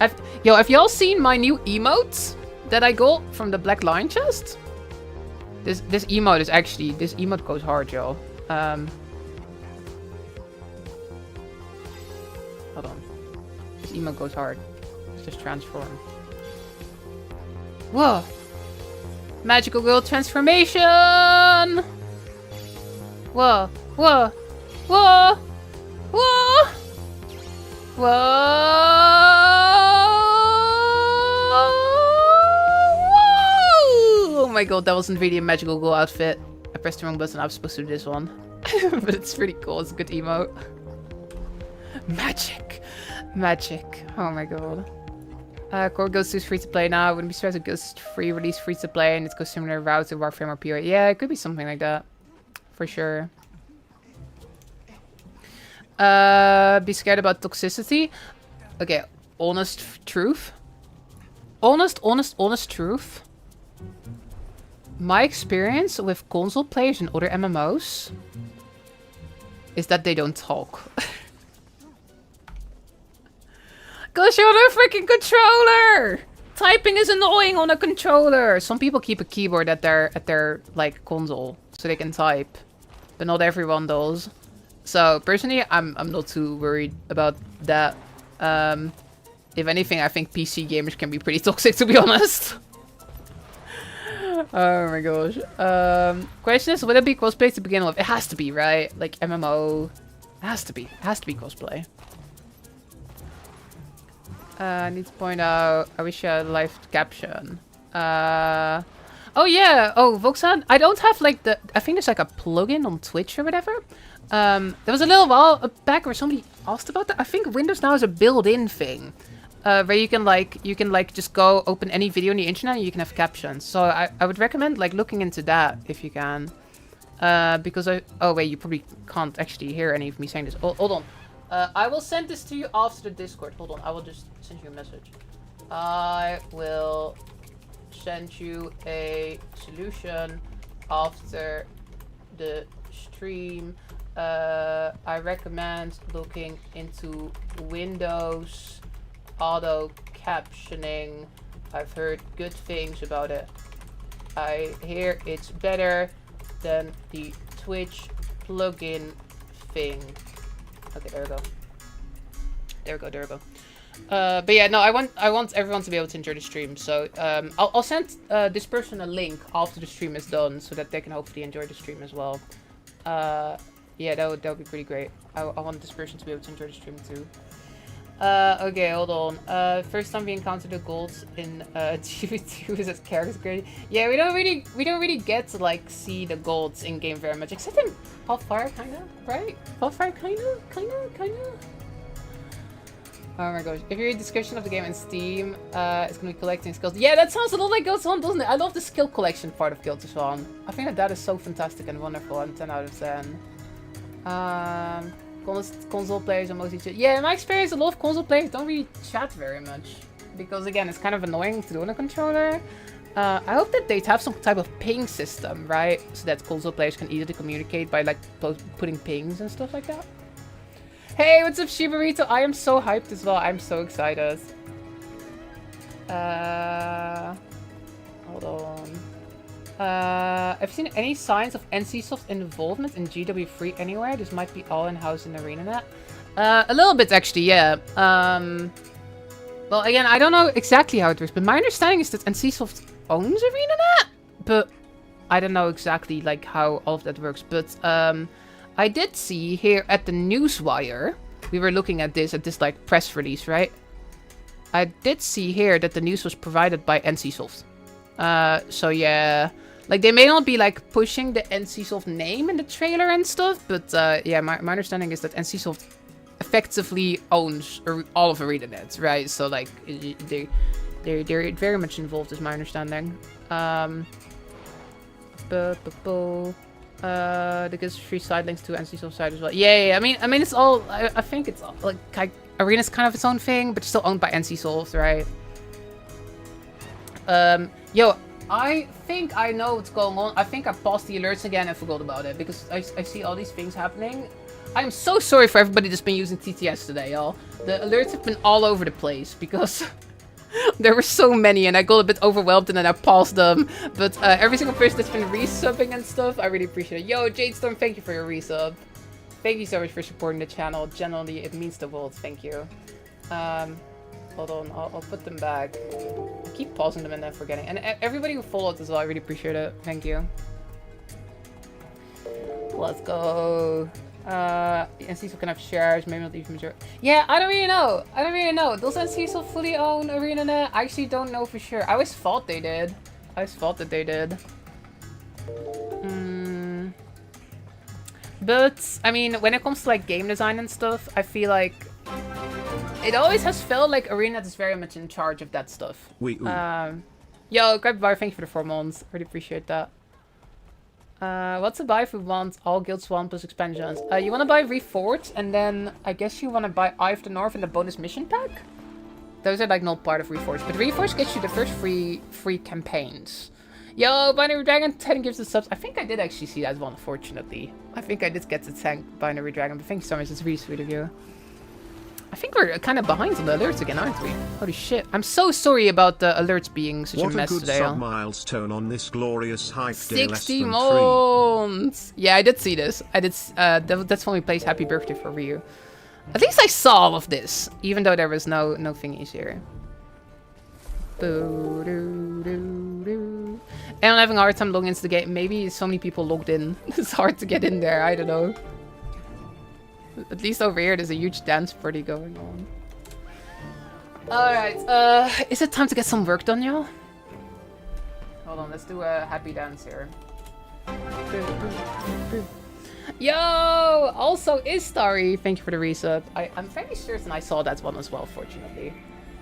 Have y'all seen my new emote that I got from the Black Lion chest? This emote is actually... This emote goes hard, y'all. Hold on. This emote goes hard. Let's just transform. Whoa! Magical girl transformation! Whoa! Whoa! Whoa! Whoa! Whoa! Oh my god, that wasn't really a magical girl outfit. I pressed the wrong button. I was supposed to do this one. But it's pretty cool. It's a good emote. Magic. Magic. Oh my god. Core Ghost 2 is free to play now. I wouldn't be surprised if Ghost 3 release free to play and it goes similar route to Warframe or PoE. Yeah, it could be something like that. For sure. Be scared about toxicity. Okay, honest truth. Honest truth. My experience with console players and other MMOs is that they don't talk. Cause you're on a freaking controller! Typing is annoying on a controller. Some people keep a keyboard at their like console so they can type. but not everyone does. So personally, I'm not too worried about that. If anything, I think PC gamers can be pretty toxic, to be honest. Oh my gosh. Question is, would it be cosplay to begin with? It has to be, right? Like MMO. It has to be. It has to be cosplay. I need to point out, I wish you had a live caption. Oh yeah, oh Voxan, I don't have like the, I think there's like a plugin on Twitch or whatever. There was a little while back where somebody asked about that. I think Windows now has a built-in thing. Where you can just go open any video on the internet and you can have captions. So I would recommend like looking into that if you can. Because oh wait, you probably can't actually hear any of me saying this. Hold on. I will send this to you after the Discord. Hold on, I will just send you a message. I will send you a solution after the stream. I recommend looking into Windows auto captioning. I've heard good things about it. I hear it's better than the Twitch plugin thing. Okay, there we go. There we go, there we go. But yeah, no, I want everyone to be able to enjoy the stream. So I'll send this person a link after the stream is done so that they can hopefully enjoy the stream as well. Yeah, that would be pretty great. I want this person to be able to enjoy the stream too. Okay, hold on. First time we encountered the golds in TV2 is that characters great. Yeah, we don't really get to like see the golds in game very much, except in Hellfire, kinda, right? Hellfire, kinda. Oh my gosh! If you read the description of the game in Steam, it's gonna be collecting skills. Yeah, that sounds a lot like Guild of Swan, doesn't it? I love the skill collection part of Guild of Swan. I think that is so fantastic and wonderful, and 10 out of 10. Console players are mostly chat. Yeah, in my experience, a lot of console players don't really chat very much. Because again, it's kind of annoying to do on a controller. I hope that they have some type of ping system, right? So that console players can easily communicate by like putting pings and stuff like that. Hey, what's up, Shibarito? I am so hyped as well. I'm so excited. Hold on. Have you seen any signs of NCSoft involvement in GW3 anywhere? This might be all in-house in ArenaNet. A little bit, actually, yeah. Well, again, I don't know exactly how it works, but my understanding is that NCSoft owns ArenaNet, but I don't know exactly like how all of that works. But I did see here at the Newswire, we were looking at this like press release, right? I did see here that the news was provided by NCSoft. So yeah, like they may not be like pushing the NCSoft name in the trailer and stuff, but yeah, my understanding is that NCSoft effectively owns all of ArenaNet, right? So like they're very much involved, is my understanding. There gives free side links to NCSoft side as well. Yeah. I mean, it's all. I think it's all, like Arena's kind of its own thing, but still owned by NCSoft, right? Yo, I think I know what's going on. I think I paused the alerts again and forgot about it because I see all these things happening. I'm so sorry for everybody that's been using TTS today, y'all. The alerts have been all over the place because there were so many and I got a bit overwhelmed and then I paused them. But every single person that's been resubbing and stuff, I really appreciate it. Yo, Jade Storm, thank you for your resub. Thank you so much for supporting the channel. Generally, it means the world. Thank you. Hold on, I'll put them back. I keep pausing them and then forgetting. And everybody who followed as well, I really appreciate it. Thank you. Let's go. NCSoft can have shares, maybe not even sure. Yeah, I don't really know. Does NCSoft fully own ArenaNet? I actually don't know for sure. I always thought they did. But, I mean, when it comes to like game design and stuff, I feel like it always has felt like ArenaNet is very much in charge of that stuff. Yo, Grab Bar, thank you for the 4 months. Really appreciate that. What's a buy if we want all Guild Swan plus expansions? You want to buy Reforged, and then I guess you want to buy Eye of the North in the bonus mission pack? Those are like not part of Reforged, but Reforged gets you the first free campaigns. Yo, Binary Dragon, 10 gives the subs. I think I did actually see that one, fortunately. I think I did get to thank Binary Dragon, but thank you so much, it's really sweet of you. I think we're kind of behind on the alerts again, aren't we? Holy shit. I'm so sorry about the alerts being such a mess today. What a good sub-milestone on this glorious hype day, less 60 than months! Yeah, I did see this. I did. That's when we played Happy Birthday for Ryu. At least I saw all of this, even though there was no thingies here. And I'm having a hard time logging into the game. Maybe so many people logged in. It's hard to get in there. I don't know. At least over here, there's a huge dance party going on. Alright, is it time to get some work done, y'all? Hold on, let's do a happy dance here. Yo! Also, Istari, thank you for the resub. I'm fairly certain I saw that one as well, fortunately.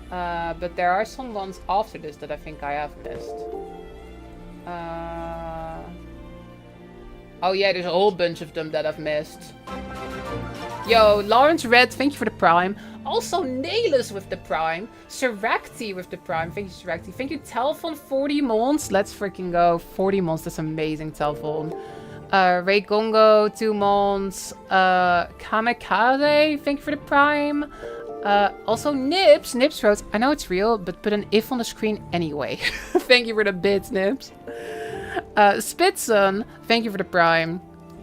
But there are some ones after this that I think I have missed. Oh yeah, there's a whole bunch of them that I've missed. Yo, Lawrence Red, thank you for the Prime. Also, Nailus with the Prime. Sirakti with the Prime. Thank you, Sirakti. Thank you, Telphon, 40 months. Let's freaking go. 40 months, that's amazing, Telphon. Ray Gongo, 2 months. Kamikaze, thank you for the Prime. Also, Nips. Nips wrote, I know it's real, but put an if on the screen anyway. Thank you for the bits, Nips. Spitzson, thank you for the Prime.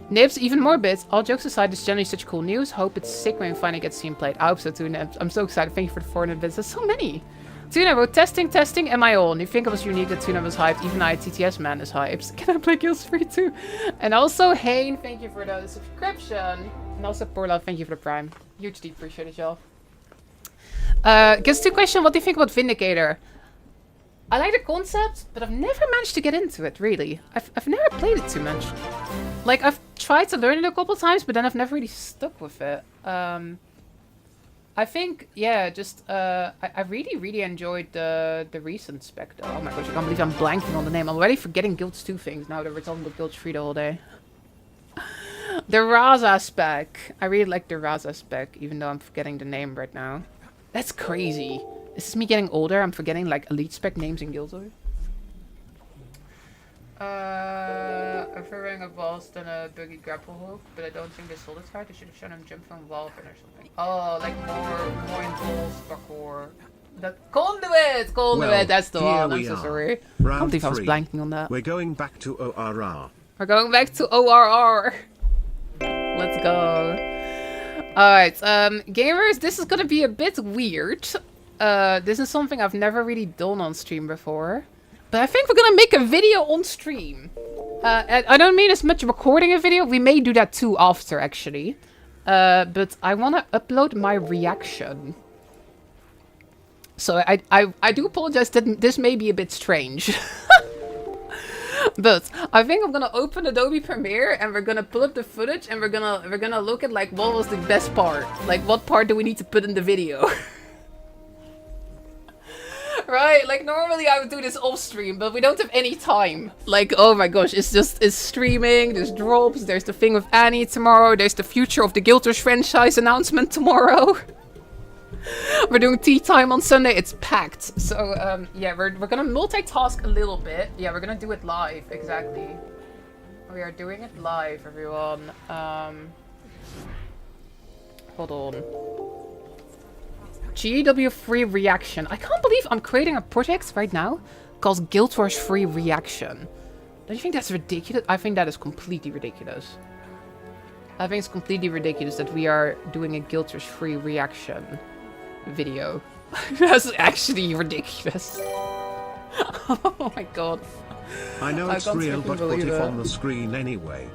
Nibs, even more bits. All jokes aside, this is generally such cool news. Hope it's sick when we finally get to see him played. I hope so too, Nibs. I'm so excited. Thank you for the 400 bits. There's so many. Tuna wrote, testing, am I on? You think it was unique that Tuna was hyped? Even I, TTS man, is hyped. Can I play Kills Free too? And also, Hayne, thank you for the subscription. And also, Porla, thank you for the Prime. Hugely appreciate it, y'all. Gets to question, what do you think about Vindicator? I like the concept, but I've never managed to get into it, really. I've never played it too much. Like, I've tried to learn it a couple times, but then I've never really stuck with it. I think, yeah, just, I really enjoyed the recent spec, though. Oh my gosh, I can't believe I'm blanking on the name. I'm already forgetting Guilds 2 things now that we're talking about Guilds 3 the whole day. The Raza spec. I really like the Raza spec, even though I'm forgetting the name right now. That's crazy. Is this me getting older? I'm forgetting like elite spec names in Guild. I'm preferring a boss than a buggy grapple hook, but I don't think they sold it right. They should have shown him jump from wall or something. Oh, like more in balls, parkour. That conduit! Well, that's the one. I'm so sorry. I can't believe I was blanking on that. We're going back to ORR. We're going back to ORR. Let's go. Alright, gamers, this is gonna be a bit weird. This is something I've never really done on stream before. But I think we're gonna make a video on stream. I don't mean as much recording a video. We may do that too after, actually. But I want to upload my reaction. So I do apologize that this may be a bit strange. But I think I'm gonna open Adobe Premiere and we're gonna pull up the footage and we're gonna look at like what was the best part. Like what part do we need to put in the video? Right, like normally I would do this off stream, but we don't have any time. Like, oh my gosh, it's streaming, there's drops, there's the thing with Annie tomorrow, there's the future of the Guild Wars franchise announcement tomorrow. We're doing tea time on Sunday, it's packed. So, yeah, we're gonna multitask a little bit. Yeah, we're gonna do it live, exactly. We are doing it live, everyone. Hold on. GW Free Reaction. I can't believe I'm creating a project right now called Guild Wars Free Reaction. Don't you think that's ridiculous? I think that is completely ridiculous. I think it's completely ridiculous that we are doing a Guild Wars Free Reaction video. That's actually ridiculous. Oh my god. I know it's real, but put it on the screen anyway.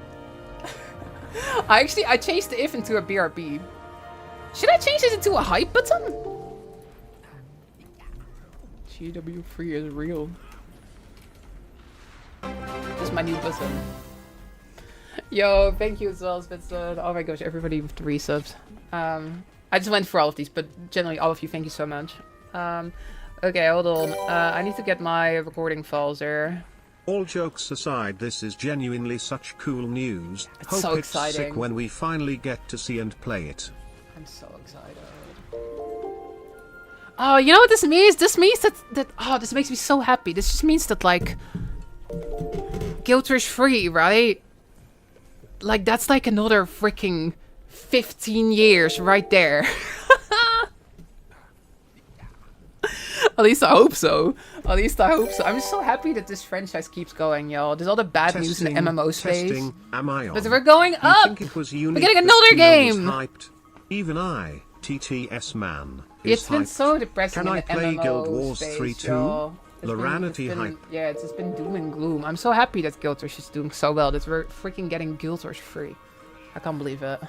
I changed the if into a BRB. Should I change this into a hype button? GW3 is real. That's my new button. Yo, thank you as well, Spitzson. Oh my gosh, everybody with 3 subs. I just went for all of these, but generally all of you, thank you so much. Okay, hold on. I need to get my recording files there. All jokes aside, this is genuinely such cool news. It's Hope so it's exciting. sick when we finally get to see and play it. I'm so excited. Oh, you know what this means? This means that oh, this makes me so happy. This just means that like Guild Wars 3, right? Like that's like another freaking 15 years right there. At least I hope so. At least I hope so. I'm just so happy that this franchise keeps going, y'all. There's all the bad news in the MMO space. Am I on? But we're going You up! think it was We're unique getting that another Tino was game! hyped? Even I, TTS man, is It's been hyped. so depressing Can in I the play MMO Guild Wars space, 3 too? y'all. Loranity hype. Yeah, it's just been doom and gloom. I'm so happy that Guild Wars is doing so well that we're freaking getting Guild Wars free. I can't believe it.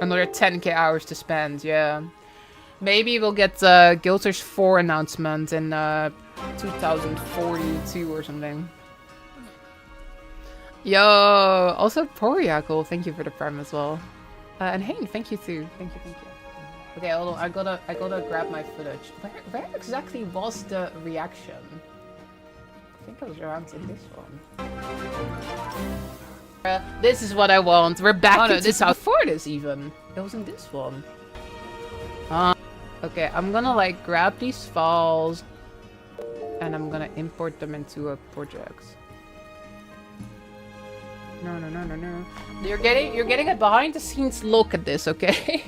Another 10k hours to spend, yeah. Maybe we'll get Guild Wars 4 announcement in 2042 or something. Yo, also Poriacle, thank you for the prime as well. And Hayne, thank you too. Thank you. Okay, hold on. I gotta grab my footage. Where exactly was the reaction? I think I was around in this one. This is what I want. We're back into South for this even. It was in this one. Okay, I'm gonna like grab these files and I'm gonna import them into a project. No. You're getting a behind the scenes look at this, okay?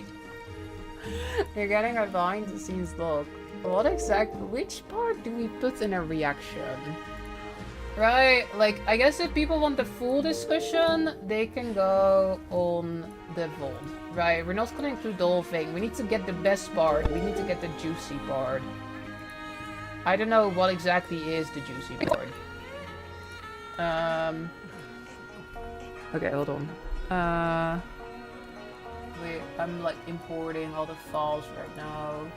You're getting a behind the scenes look. Which part do we put in a reaction? Right, like, I guess if people want the full discussion, they can go on the vault. Right, we're not gonna include the whole thing. We need to get the best part. We need to get the juicy part. I don't know what exactly is the juicy part. Okay, hold on. Wait, I'm like importing all the files right now.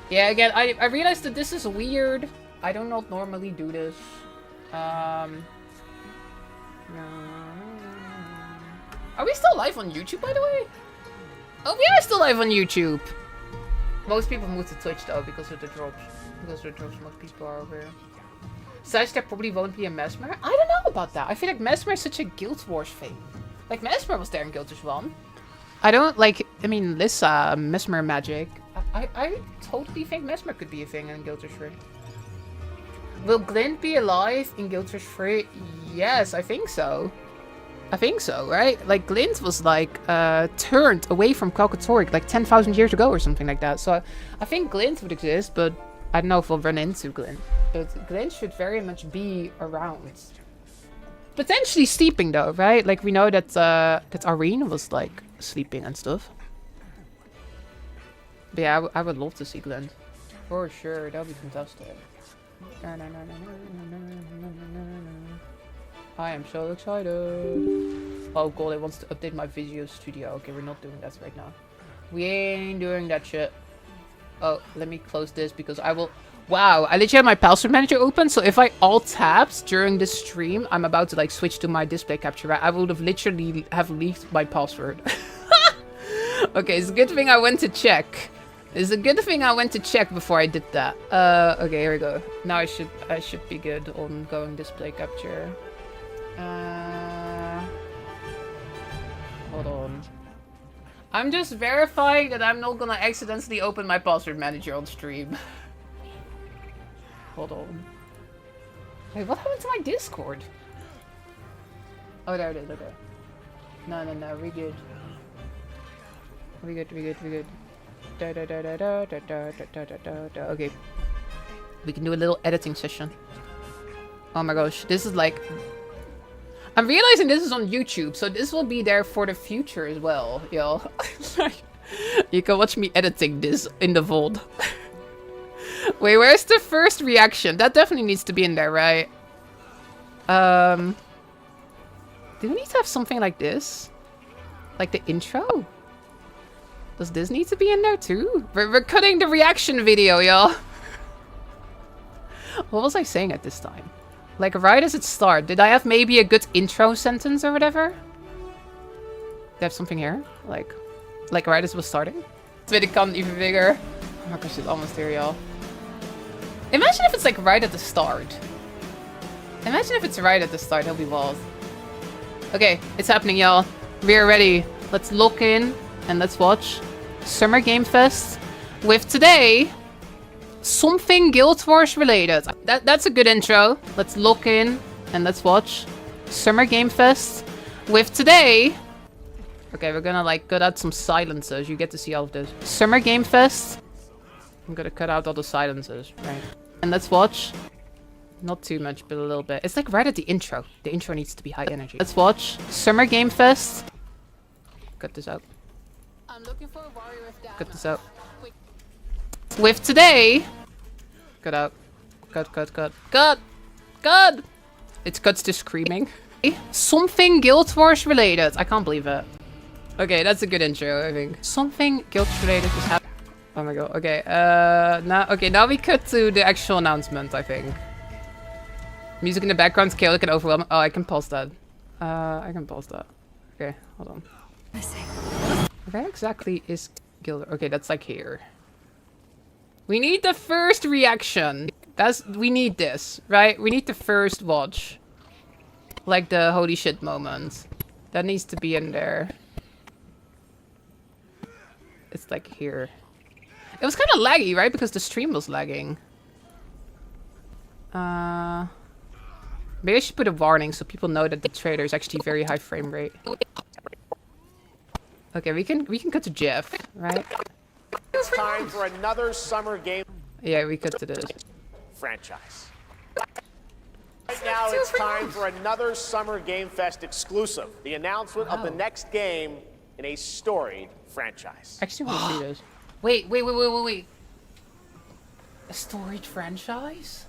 Yeah, again, I realized that this is weird. I do not normally do this. Are we still live on YouTube, by the way? Oh, we are still live on YouTube. Most people move to Twitch though because of the drops. Because of the drops, most people are over here. Such there probably won't be a Mesmer. I don't know about that. I feel like Mesmer is such a Guild Wars thing. Like Mesmer was there in Guild Wars 1. I don't like. I mean, Lissa, Mesmer magic. I totally think Mesmer could be a thing in Guild Wars 3. Will Glint be alive in Guild Wars 3? Yes, I think so. I think so, right? Like, Glint was, like, turned away from Kalkatoric, like, 10,000 years ago or something like that. So, I think Glint would exist, but I don't know if we'll run into Glint. But Glint should very much be around. Potentially sleeping, though, right? Like, we know that, that Arena was, like, sleeping and stuff. But yeah, I would love to see Glint. For sure, that would be fantastic. I am so excited. Oh god, it wants to update my Visual Studio. Okay, we're not doing that right now. We ain't doing that shit. Oh, let me close this because I will... Wow, I literally have my password manager open, so if I alt-tabbed during this stream, I'm about to like switch to my display capture, right? I would have literally have leaked my password. Okay, it's a good thing I went to check. It's a good thing I went to check before I did that. Okay, here we go. Now I should be good on going display capture. Hold on. I'm just verifying that I'm not gonna accidentally open my password manager on stream. Hold on. Wait, what happened to my Discord? Oh, there it is, okay. No, we good. We good. Okay. We can do a little editing session. Oh my gosh, this is like... I'm realizing this is on YouTube, so this will be there for the future as well, yo. You can watch me editing this in the vault. Wait, where's the first reaction? That definitely needs to be in there, right? Do we need to have something like this? Like the intro? Does this need to be in there too? We're cutting the reaction video, y'all. What was I saying at this time? Like right as it started, did I have maybe a good intro sentence or whatever? Do I have something here? Like right as it was starting? Tweede kan even bigger. Oh my gosh, it's almost here, y'all. Imagine if it's like right at the start. Imagine if it's right at the start, that'll be wild. Okay, it's happening, y'all. We're ready. Let's lock in and let's watch Summer Game Fest with today something Guild Wars related. That's a good intro. Let's lock in and let's watch Summer Game Fest with today. Okay, we're gonna like cut out some silences. You get to see all of this. Summer Game Fest I'm gonna cut out all the silences, right? And let's watch. Not too much, but a little bit. It's like right at the intro. The intro needs to be high energy. Let's watch Summer Game Fest. Cut this out. I'm looking for a warrior with that. Cut this out. With today. Cut out. Cut, cut, cut. Cut! Cut! It cuts to screaming. Something Guild Wars related. I can't believe it. Okay, that's a good intro, I think. Something Guild related is happening. Oh my god. Okay, now we cut to the actual announcement, I think. Music in the background, chaotic and overwhelming. Oh, I can pause that. I can pause that. Okay, hold on. Where exactly is Guild? Okay, that's like here. We need the first reaction. We need this, right? We need the first watch. Like the holy shit moment. That needs to be in there. It's like here. It was kind of laggy, right? Because the stream was lagging. Maybe I should put a warning so people know that the trailer is actually very high frame rate. Okay, we can cut to Jeff, right? It's time for another summer game. Yeah, we cut to this. Franchise. Right now, it's time for another Summer Game Fest exclusive. The announcement of the next game in a storied franchise. Actually, want to see this. Wait. A storied franchise?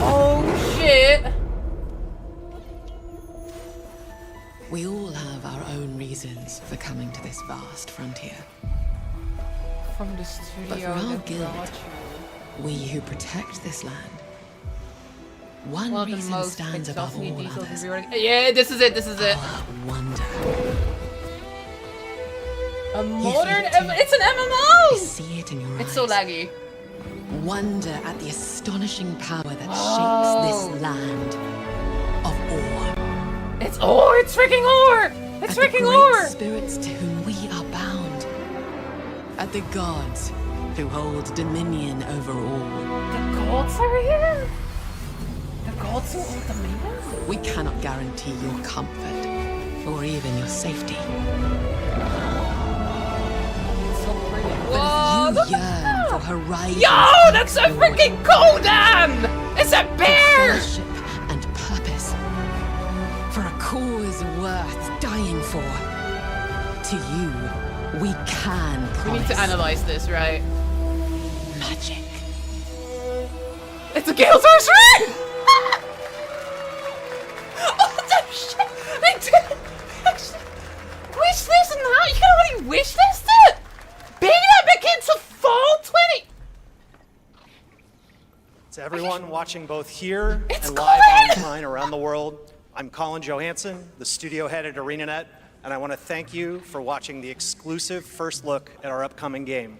Oh shit! We all have our own reasons for coming to this vast frontier. From the But for studio our that guild, brought you. we who protect this land, one Well, the reason most stands above all exhausting details others. of your- Yeah, this is it. Wonder. A You modern... feel it too? It's an MMO! You see it in your eyes. It's so laggy. Wonder at the astonishing power that Whoa. shapes this land of awe. It's ore! It's freaking ore! It's At the freaking great ore! spirits to whom we are bound. At the gods who hold dominion over all. The gods are here? The gods who hold dominion? We cannot guarantee your comfort or even your safety. So pretty. But if you yearn for horizons, Yo, that's a freaking Kodan! It's a bear! fellowship and purpose, for a cause worth dying for, to you, we can promise. We need to analyze this, right? Magic. It's a Gale Sorcery! Oh, the shit! I did actually wish this now. You can already wish this it. Baby, that begins to fall 20. To everyone watching both here It's and live Colin! online around the world, I'm Colin Johansson, the studio head at ArenaNet, and I want to thank you for watching the exclusive first look at our upcoming game.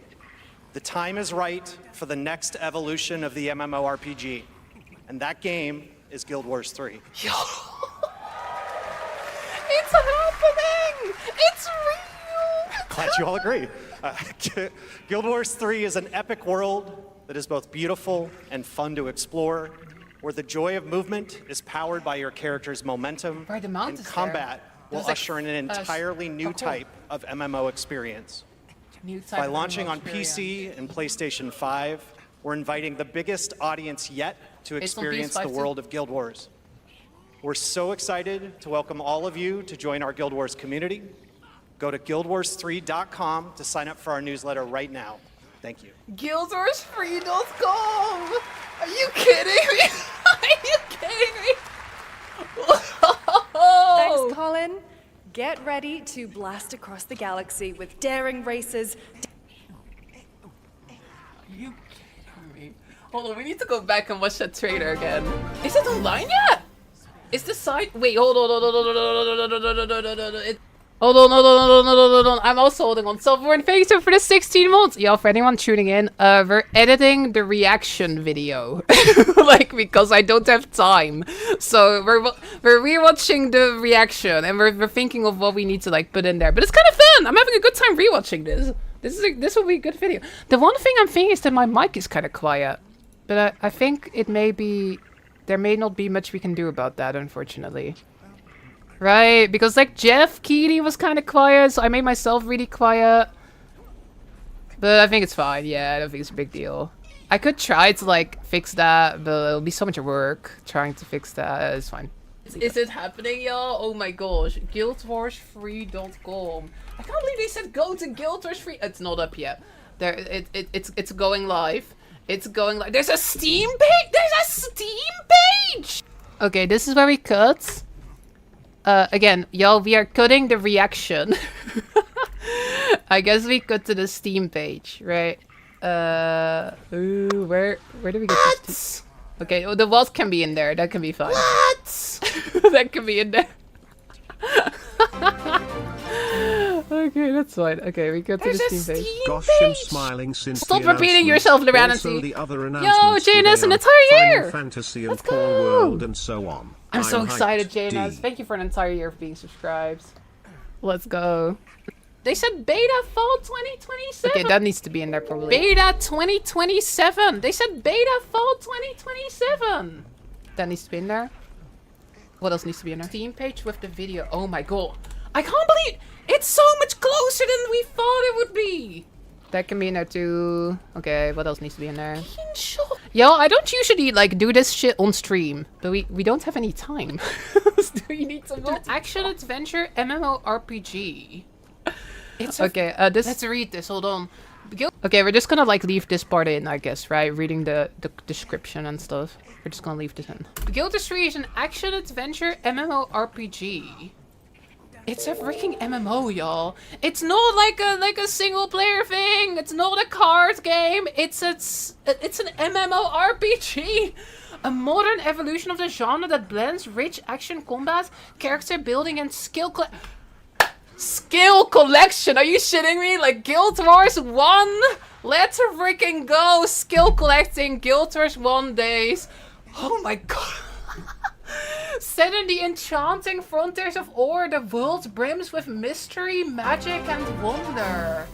The time is right for the next evolution of the MMORPG, and that game is Guild Wars 3. Yo. It's happening! It's real! Glad you all agree. Guild Wars 3 is an epic world that is both beautiful and fun to explore, where the joy of movement is powered by your character's momentum, Right, the mount and is combat will There's like, usher in an entirely new cool. type of MMO experience. New type By of launching MMO on PC and PlayStation 5, we're inviting the biggest audience yet to It's on experience PS5 the too. world of Guild Wars. We're so excited to welcome all of you to join our Guild Wars community. Go to guildwars3.com to sign up for our newsletter right now. Thank you. GuildWarsFree.com! Are you kidding me? Are you kidding me? Thanks, Colin. Get ready to blast across the galaxy with daring races. Are you kidding me? Hold on, we need to go back and watch that trailer again. Is it online yet? Is the site? Wait, hold on. Hold on. I'm also holding on. Software thank you for the 16 months. Yo, for anyone tuning in, we're editing the reaction video. Like, because I don't have time. So we're rewatching the reaction and we're thinking of what we need to like put in there. But it's kind of fun. I'm having a good time rewatching this. This will be a good video. The one thing I'm thinking is that my mic is kind of quiet. But I think it may be... There may not be much we can do about that, unfortunately. Right, because like Jeff Keighley was kind of quiet, so I made myself really quiet. But I think it's fine. Yeah, I don't think it's a big deal. I could try to like fix that, but it'll be so much work trying to fix that. It's fine. Is it happening, y'all? Oh my gosh. guildwarsfree.com. I can't believe they said go to Guild Wars Free. It's not up yet. There, it's going live. It's going live. There's a Steam page. There's a Steam page. Okay, this is where we cut. Again, y'all, we are cutting the reaction. I guess we cut to the Steam page, right? Ooh, where do we get this? Okay, well, the what can be in there. That can be fine. What? That can be in there. Okay, that's fine. Okay, we go to the Steam page. Gosh, I'm smiling since Stop repeating yourself, Loranity. Yo, Janus, an entire year! Fantasy Let's and Porn go! World and so on. I'm so excited, hyped. Janus. D. Thank you for an entire year of being subscribed. Let's go. They said beta fall 2027. Okay, that needs to be in there probably. Beta 2027. They said beta fall 2027. That needs to be in there. What else needs to be in there? Steam page with the video. Oh my god. I can't believe it's so much closer than we thought it would be. That can be in there too. Okay, what else needs to be in there? Yo, I don't usually like do this shit on stream, but we don't have any time. Do you need some action adventure MMORPG? Okay, let's read this. Hold on. Okay, we're just gonna like leave this part in, I guess, right? Reading the description and stuff. We're just gonna leave this in. Guild of Three is an action adventure MMORPG. It's a freaking MMO, y'all. It's not like a single player thing. It's not a card game. It's an MMORPG. A modern evolution of the genre that blends rich action combat, character building, and skill collection. Are you shitting me? Like Guild Wars 1? Let's freaking go. Skill collecting Guild Wars 1 days. Oh my god. Set in the enchanting frontiers of Ore, the world brims with mystery, magic, and wonder.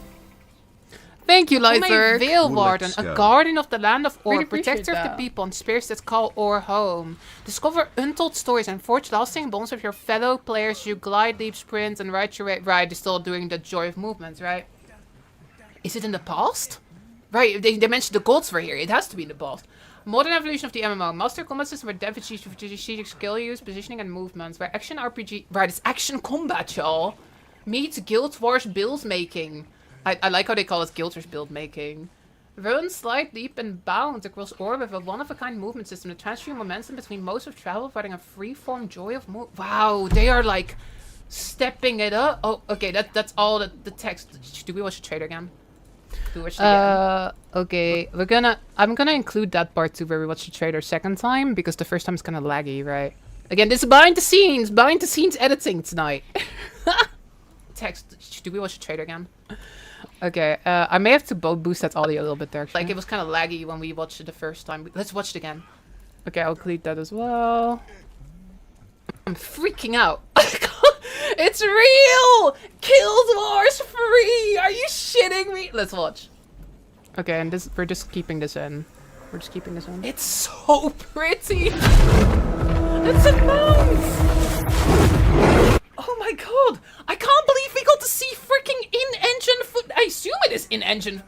Thank you, Lyzer. Veil Warden, a guardian of the land of Ore, protector of the people and spirits that call Ore home. Discover untold stories and forge lasting bonds with your fellow players. You glide, leap, sprint, and ride your way. Right, they're still doing the joy of movement, right? Is it in the past? Right, they mentioned the gods were here. It has to be in the past. Modern evolution of the MMO. Master combat system where depth strategic skill use, positioning, and movements. Where action RPG... Right, it's action combat, y'all. Meets Guild Wars build making. I like how they call it Guild Wars build making. Run, slide, leap, and bound across Ore with a one-of-a-kind movement system that transfers momentum between modes of travel, providing a free-form joy of move. Wow, they are like stepping it up. Oh, okay, that's all the text. Do we watch the trailer again? Okay, I'm gonna include that part too where we watch the trailer second time because the first time is kind of laggy, right? Again, this is behind the scenes editing tonight. Text. Do we watch the trailer again? Okay, I may have to boost that audio a little bit there. Actually. Like it was kind of laggy when we watched it the first time. Let's watch it again. Okay, I'll delete that as well. I'm freaking out. It's real! Guild Wars Free! Are you shitting me? Let's watch. Okay, and we're just keeping this in. We're just keeping this in. It's so pretty! It's a mouse! Oh my god! I can't believe we got to see freaking in-engine foot. I assume it is in-engine.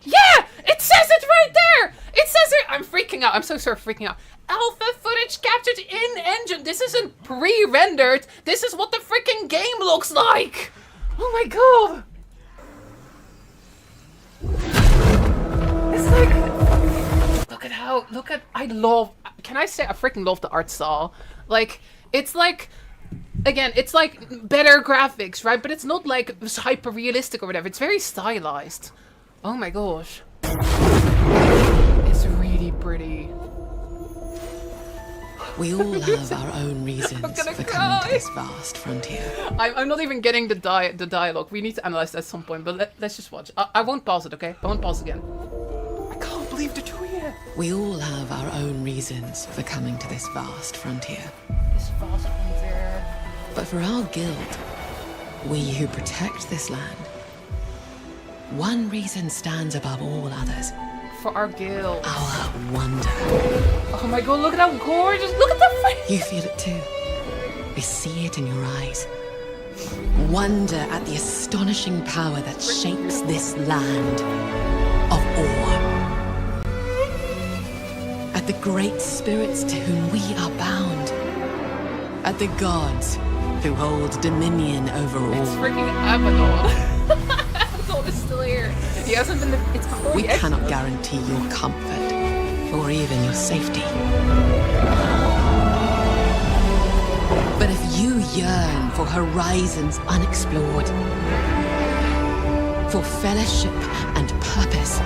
Yeah! It says it right there! It says it! I'm freaking out. I'm so sorry for freaking out. Alpha footage captured in-engine. This isn't pre-rendered. This is what the freaking game looks like. Oh my god. It's like... Can I say I freaking love the art style? Like, it's like... Again, it's like better graphics, right? But it's not like hyper realistic or whatever. It's very stylized. Oh my gosh. It's really pretty. We all have our own reasons for coming to this vast frontier. I'm not even getting the dialogue. We need to analyze that at some point, but let's just watch. I won't pause it, okay? I won't pause again. I can't believe they're doing it. We all have our own reasons for coming to this vast frontier. This vast frontier. But for our guild, we who protect this land, one reason stands above all others. For our guild. Our wonder. Oh my god, look at how gorgeous. Look at the face. You feel it too. We see it in your eyes. Wonder at the astonishing power that shapes this land of awe. At the great spirits to whom we are bound. At the gods who hold dominion over all. It's freaking Abaddon. Abaddon is still here. He hasn't been. It's before We cannot guarantee your comfort or even your safety. But if you yearn for horizons unexplored, for fellowship and purpose,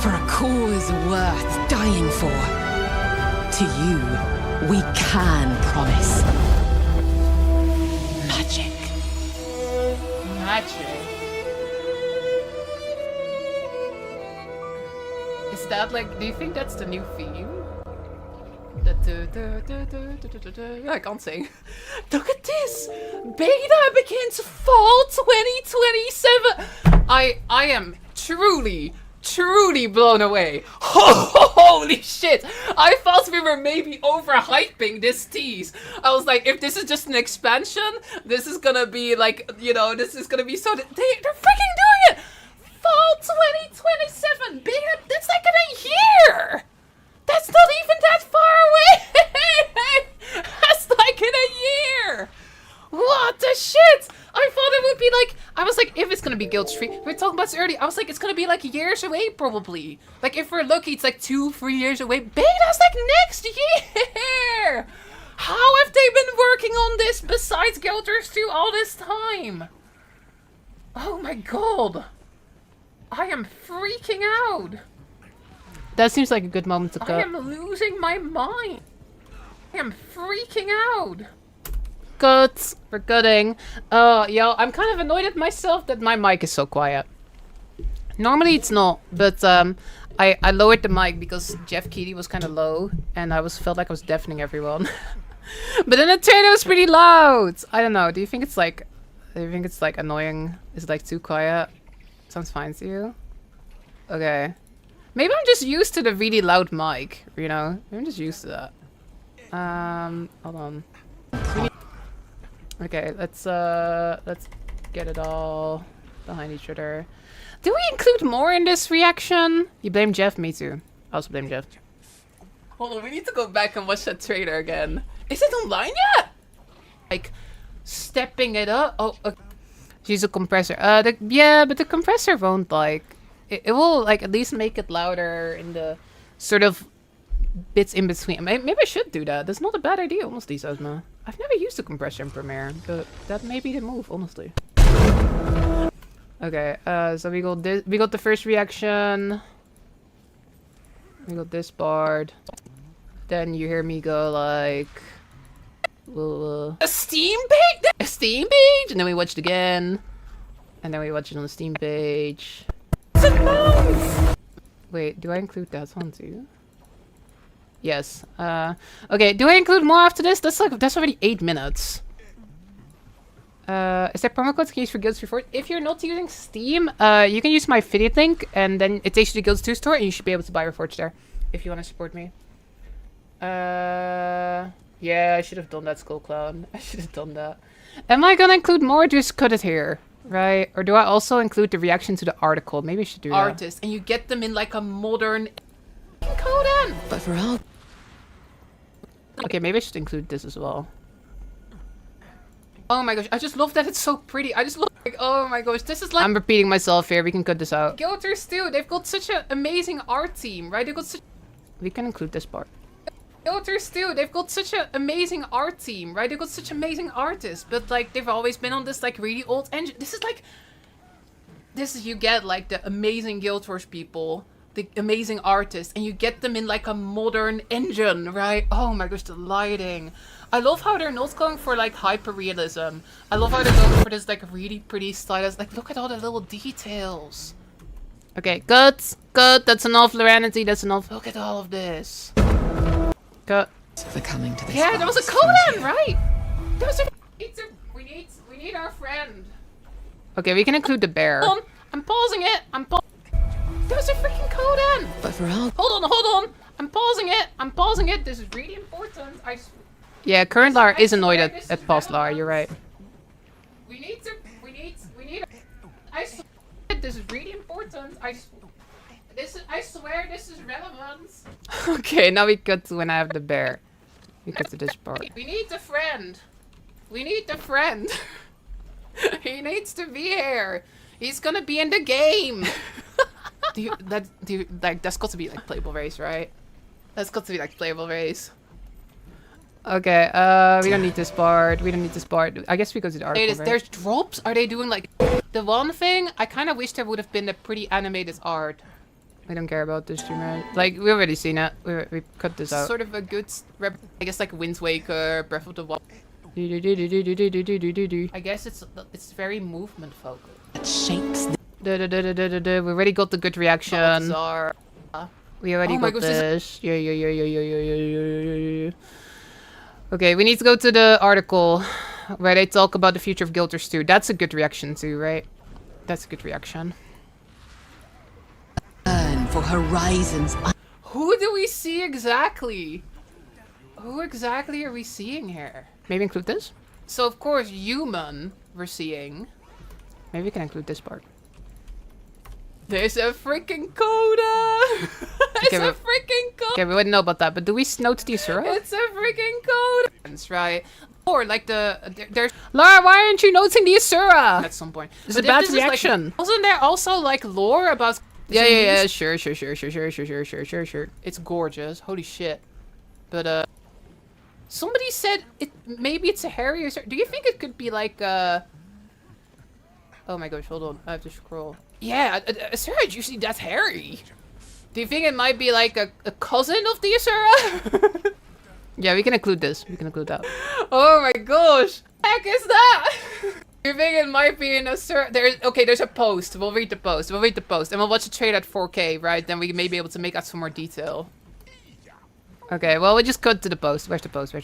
for a cause worth dying for, to you, we can promise magic. Magic. Is that like, do you think that's the new theme? I can't sing. Look at this! Beta begins fall 2027! I am truly blown away. Holy shit! I thought we were maybe overhyping this tease. I was like, if this is just an expansion, this is gonna be like, you know, this is gonna be so... They're freaking doing it! Fall 2027! Beta, that's like in a year! That's not even that far away! That's like in a year! What the shit? I thought it would be like... I was like, if it's gonna be guilt-free... We were talking about this earlier. I was like, it's gonna be like years away, probably. Like, if we're lucky, it's like 2-3 years away. Beta's like next year! How have they been working on this besides Guild Wars 2 all this time? Oh my god. I am freaking out. That seems like a good moment to cut. I am losing my mind. I am freaking out. Cuts. We're cutting. Yo, I'm kind of annoyed at myself that my mic is so quiet. Normally it's not, but I lowered the mic because Jeff Keighley was kind of low, and I felt like I was deafening everyone. But then it turned out it was pretty loud. I don't know. Do you think it's like annoying? Is it like too quiet? Sounds fine to you? Okay. Maybe I'm just used to the really loud mic, you know? Maybe I'm just used to that. Hold on. Okay, let's get it all behind each other. Do we include more in this reaction? You blame Jeff? Me too. I also blame Jeff. Hold on, we need to go back and watch that trailer again. Is it online yet? Like, stepping it up? Oh, use a compressor. Yeah, but the compressor won't like... It will like at least make it louder in the sort of bits in between. Maybe I should do that. That's not a bad idea, honestly, Sosma. I've never used a compressor in Premiere, but that may be the move, honestly. Okay, so we got this. We got the first reaction. We got this part. Then you hear me go like, a Steam page. A Steam page, and then we watch it again, and then we watch it on the Steam page. Wait, do I include that one too? Yes. Okay, do I include more after this? That's already 8 minutes. Is there promo code to use for Guilds 3 If you're not using Steam, you can use my affiliate link, and then it takes you to Guilds 2 store, and you should be able to buy Reforged there if you want to support me. Yeah, I should have done that, Skull Clown. I should have done that. Am I gonna include more? Just cut it here. Right? Or do I also include the reaction to the article? Maybe I should do that. Artist, and you get them in like a modern code. But for all... Okay, maybe I should include this as well. Oh my gosh, I just love that it's so pretty. I just love like, oh my gosh, this is like... I'm repeating myself here, we can cut this out. Guild Wars 2, they've got such an amazing art team, right? They've got such... We can include this part. Guild Wars 2, they've got such an amazing art team, right? They've got such amazing artists, but like they've always been on this like really old engine. This is like, you get like the amazing Guild Wars people, the amazing artists, and you get them in like a modern engine, right? Oh my gosh, the lighting. I love how they're not going for like hyper realism. I love how they're going for this like really pretty stylized. Like look at all the little details. Okay, cut. That's enough, Loranity. That's enough. Look at all of this. Cut. For coming to this. Yeah, there was a Conan, right? There was a. We need our friend. Okay, we can include the bear. Hold on. I'm pausing it. There was a freaking Conan. But for all. Hold on. I'm pausing it. This is really important. Yeah, current Lara is annoyed at past Lara, you're right. We need. I swear this is really important. I swear this is relevant. Okay, now we cut to when I have the bear. We cut to this part. We need the friend. We need the friend. He needs to be here. He's gonna be in the game. That's got to be like playable race, right? That's got to be like playable race. Okay, we don't need this part. We don't need this part. I guess we go to the article, right? There's drops? Are they doing like... The one thing, I kind of wish there would have been a pretty animated art. I don't care about this too much. Like, we already seen it. We cut this out. Sort of a good... I guess like Wind Waker, Breath of the Wild. I guess it's very movement focused. It shapes We already got the good reaction. We already got this. Yeah. Okay, we need to go to the article where they talk about the future of Guild Wars 2. That's a good reaction too, right? That's a good reaction. For horizons. Who do we see exactly? Who exactly are we seeing here? Maybe include this? So of course, human we're seeing. Maybe we can include this part. There's a freaking coda! It's a freaking coda! Okay, we wouldn't know about that, but do we note the Asura? It's a freaking coda! That's right. Or like there's... Lara, why aren't you noting the Asura? At some point. It's a bad reaction. Like, wasn't there also like lore about... Yeah, sure. It's gorgeous. Holy shit. But, somebody said maybe it's a hairy Asura. Do you think it could be like, Oh my gosh, hold on. I have to scroll. Yeah, Asura, you see, that's hairy. Do you think it might be like a cousin of the Asura? Yeah, we can include this. We can include that. Oh my gosh. What the heck is that? You think it might be an Asura? There's a post. We'll read the post. And we'll watch the trailer at 4K, right? Then we may be able to make out some more detail. Okay, well, we just cut to the post. Where's the post?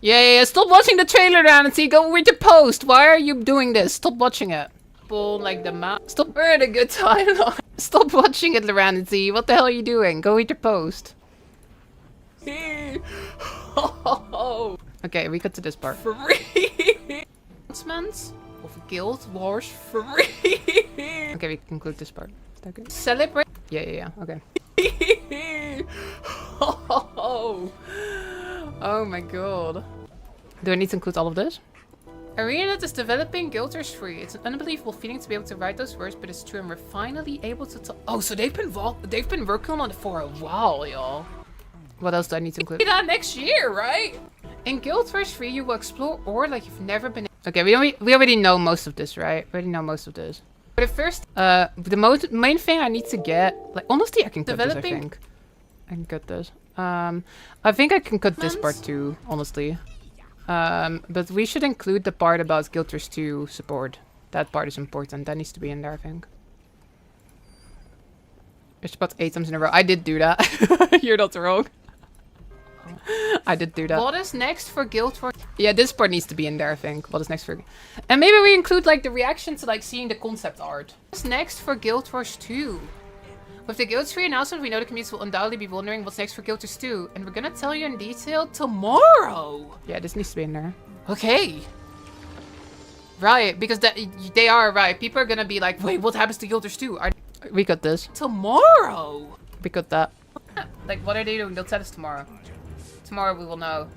Yeah. Stop watching the trailer now and see. Go read the post. Why are you doing this? Stop watching it. Like the map. Stop. We're in a good time. Stop watching it, Loranity. What the hell are you doing? Go read the post. Okay, we cut to this part. Free announcements of Guild Wars 3. Okay, we conclude this part. Is that good? Celebrate. Yeah. Okay. Oh my god. Do I need to include all of this? ArenaNet is developing Guild Wars 3. It's an unbelievable feeling to be able to write those words, but it's true, and we're finally able to Oh, so they've been working on it for a while, y'all. What else do I need to include? That next year, right? In Guild Wars 3, you will explore ore like you've never been. Okay, we already know most of this, right? We already know most of this. For the first, the main thing I need to get, like, honestly, I can cut this. I think I can cut this. I think I can cut this part too, honestly. But we should include the part about Guild Wars 2 support. That part is important. That needs to be in there, I think. It's about 8 times in a row. I did do that. You're not wrong. I did do that. What is next for Guild Wars? Yeah, this part needs to be in there, I think. What is next for... And maybe we include, like, the reaction to, like, seeing the concept art. What's next for Guild Wars 2? With the Guild 3 announcement, we know the community will undoubtedly be wondering what's next for Guild Wars 2. And we're gonna tell you in detail tomorrow! Yeah, this needs to be in there. Okay. Right, because they are right. People are gonna be like, wait, what happens to Guild Wars 2? We got this. Tomorrow! We got that. Like, what are they doing? They'll tell us tomorrow. Tomorrow we will know.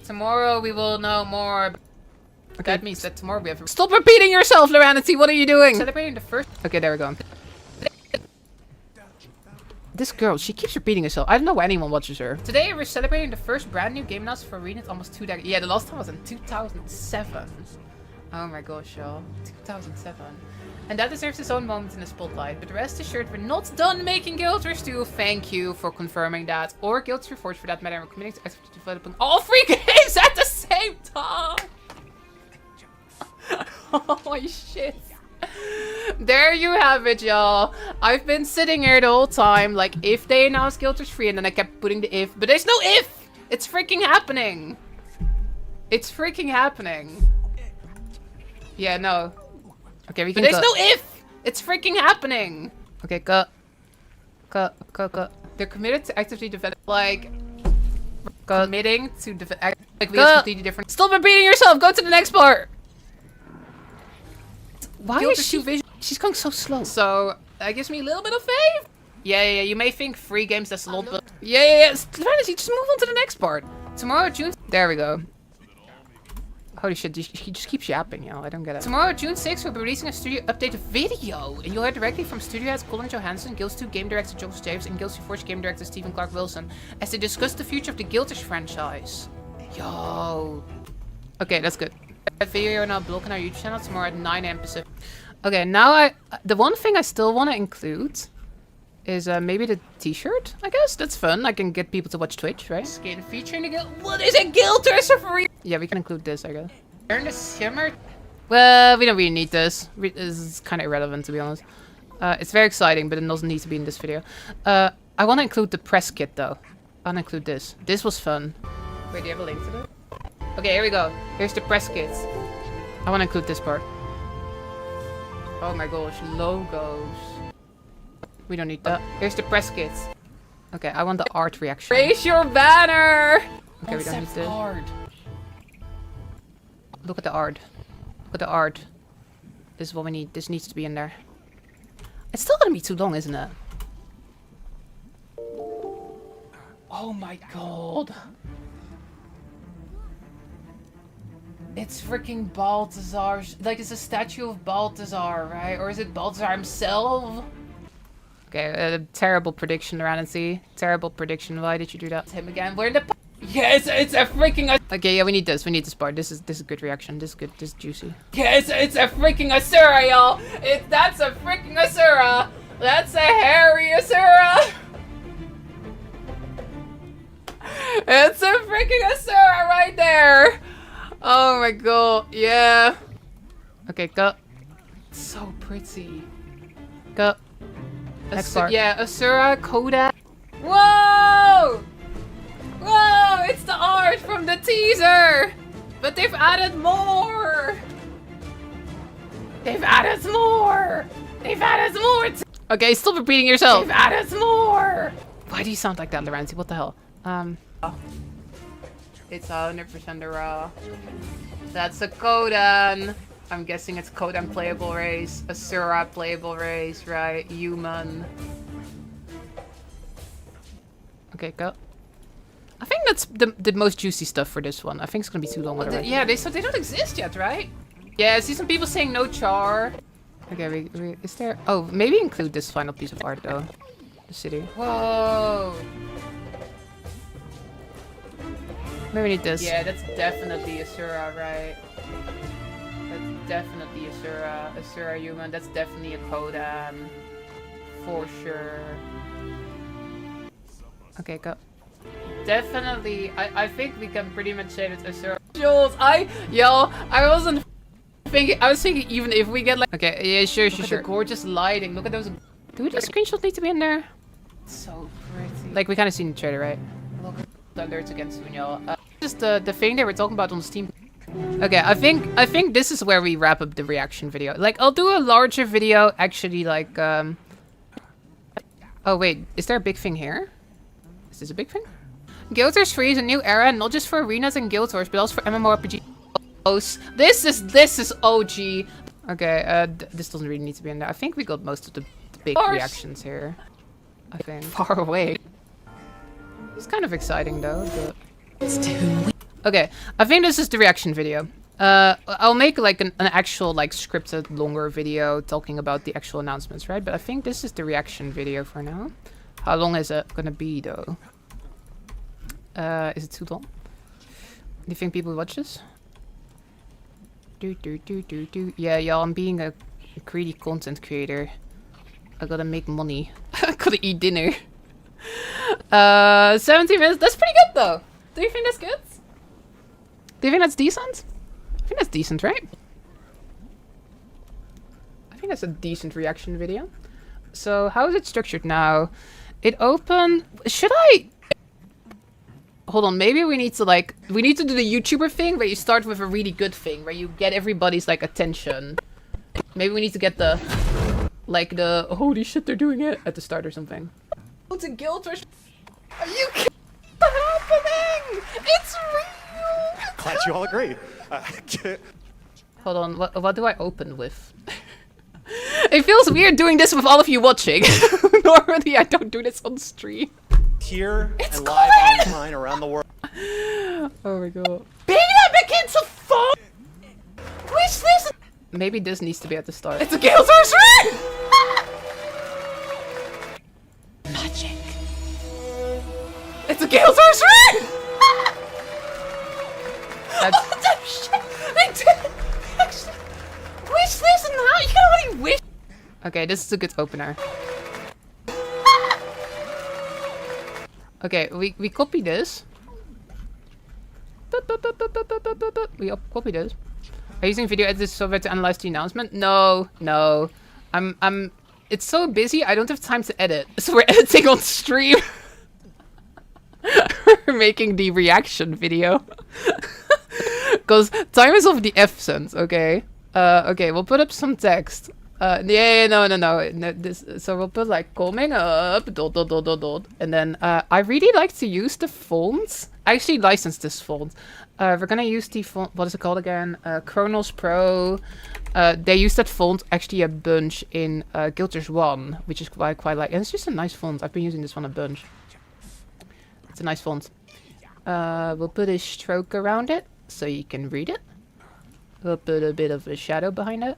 Tomorrow we will know more. Okay. That means that tomorrow we have to... Stop repeating yourself, Loranity! What are you doing? Celebrating the first... Okay, there we go. This girl, she keeps repeating herself. I don't know why anyone watches her. Today we're celebrating the first brand new game announcement for ArenaNet almost 2 decades. Yeah, the last time was in 2007. Oh my gosh, y'all. 2007. And that deserves its own moment in the spotlight. But rest assured, we're not done making Guild Wars 2. Thank you for confirming that. Or Guild Wars Reforged for that matter. We're committing to actively developing all 3 games at the same time. Oh shit. There you have it, y'all. I've been sitting here the whole time, like, if they announce Guild Wars 3, and then I kept putting the if. But there's no if! It's freaking happening. It's freaking happening. Yeah, no. Okay, we can But there's no if! It's freaking happening! Okay, cut. They're committed to actively develop, like... committing to like we completely different. Stop repeating yourself. Go to the next part. Why is she? She's going so slow. So that gives me a little bit of faith. Yeah. You may think free games that's a lot, but yeah. Fantasy, just move on to the next part. Tomorrow, June. There we go. Holy shit, he just keeps yapping, yo. I don't get it. Tomorrow, June 6th, we'll be releasing a studio update video. And you'll hear directly from studio heads Colin Johansson, Guilds 2 game director Josh James, and Guilds 2 Forge game director Stephen Clark Wilson as they discuss the future of the Guildish franchise. Yo. Okay, that's good. That video on our blog and our YouTube channel tomorrow at 9 AM Pacific. Okay, now the one thing I still want to include is maybe the t-shirt, I guess. That's fun. I can get people to watch Twitch, right? Skin featuring the guild. What is a guild for? Yeah, we can include this, I guess. Earn the shimmer. Well, we don't really need this. This is kind of irrelevant, to be honest. It's very exciting, but it doesn't need to be in this video. I want to include the press kit, though. I want to include this. This was fun. Wait, do you have a link to that? Okay, here we go. Here's the press kit. I want to include this part. Oh my gosh, logos. We don't need that. Here's the press kit. Okay, I want the art reaction. Raise your banner! Okay, we don't need this. Look at the art. Look at the art. This is what we need. This needs to be in there. It's still gonna be too long, isn't it? Oh my god. It's freaking Balthazar. Like, it's a statue of Balthazar, right? Or is it Balthazar himself? Okay, a terrible prediction, ArenaNet. Terrible prediction. Why did you do that? It's him again. Where the... Yes, it's a freaking... Okay, yeah, we need this. We need this part. This is good reaction. This is good. This is juicy. Yes, it's a freaking Asura, y'all. That's a freaking Asura. That's a hairy Asura. It's a freaking Asura right there. Oh my god. Yeah. Okay, go. It's so pretty. Go. Next part. Yeah, Asura, Kodak. Whoa! Whoa! It's the art from the teaser! But they've added more! They've added more! They've added more! Okay, stop repeating yourself! They've added more! Why do you sound like that, Lorenzi? What the hell? It's 100% a raw. That's a Kodan! I'm guessing it's Kodan playable race, Asura playable race, right? Human. Okay, go. I think that's the most juicy stuff for this one. I think it's gonna be too long. Yeah, they don't exist yet, right? Yeah, I see some people saying no char. Okay, is there? Oh, maybe include this final piece of art though. The city. Whoa. Maybe we need this. Yeah, that's definitely Asura, right? That's definitely Asura human. That's definitely a Kodan. For sure. Okay, go. Definitely, I think we can pretty much say that Asura. Jules, I wasn't thinking, I was thinking even if we get like... Okay, yeah, sure. The gorgeous lighting, look at those... Do the screenshots need to be in there? It's so pretty. Like, we kind of seen the trailer, right? Look at Thunder again soon, y'all. Just the thing they were talking about on Steam. Okay, I think this is where we wrap up the reaction video. Like, I'll do a larger video, actually, like, Oh, wait, is there a big thing here? Is this a big thing? Guild Wars 3 is a new era, not just for arenas and Guild Wars, but also for MMORPG. This is OG. Okay, this doesn't really need to be in there. I think we got most of the big reactions here. I think. Far away. It's kind of exciting though, but... Okay, I think this is the reaction video. I'll make like an actual like scripted longer video talking about the actual announcements, right? But I think this is the reaction video for now. How long is it gonna be though? Is it too long? Do you think people watch this? Yeah, y'all, I'm being a greedy content creator. I gotta make money. I gotta eat dinner. 17 minutes. That's pretty good though. Do you think that's good? Do you think that's decent? I think that's decent, right? I think that's a decent reaction video. So how is it structured now? It open... Should I... Hold on, maybe we need to like... We need to do the YouTuber thing where you start with a really good thing. Where you get everybody's like attention. Maybe we need to get the... Like the... Holy shit, they're doing it at the start or something. It's a Guild Wars... Are you kidding? happening? It's real! Glad you all agree. Hold on, what do I open with? It feels weird doing this with all of you watching. Normally I don't do this on stream. Here it's and live online around the world. Oh my god. Baby, that begins a phone! What's this? Maybe this needs to be at the start. It's a Gale Sorcery! Magic. It's a Gale Sorcery! Oh, shit! I did actually wish this now. You can only wish. Okay, this is a good opener. Okay, we copy this. We copy this. Are you using video editing software to analyze the announcement? No. It's so busy. I don't have time to edit, so we're editing on stream. We're making the reaction video. Because time is of the essence, okay? Okay, we'll put up some text. No. So we'll put like coming up, ... And then I really like to use the fonts. I actually licensed this font. We're gonna use the font, what is it called again? Chronos Pro. They use that font actually a bunch in Guild Wars 1, which is quite like. And it's just a nice font. I've been using this one a bunch. It's a nice font. We'll put a stroke around it so you can read it. We'll put a bit of a shadow behind it.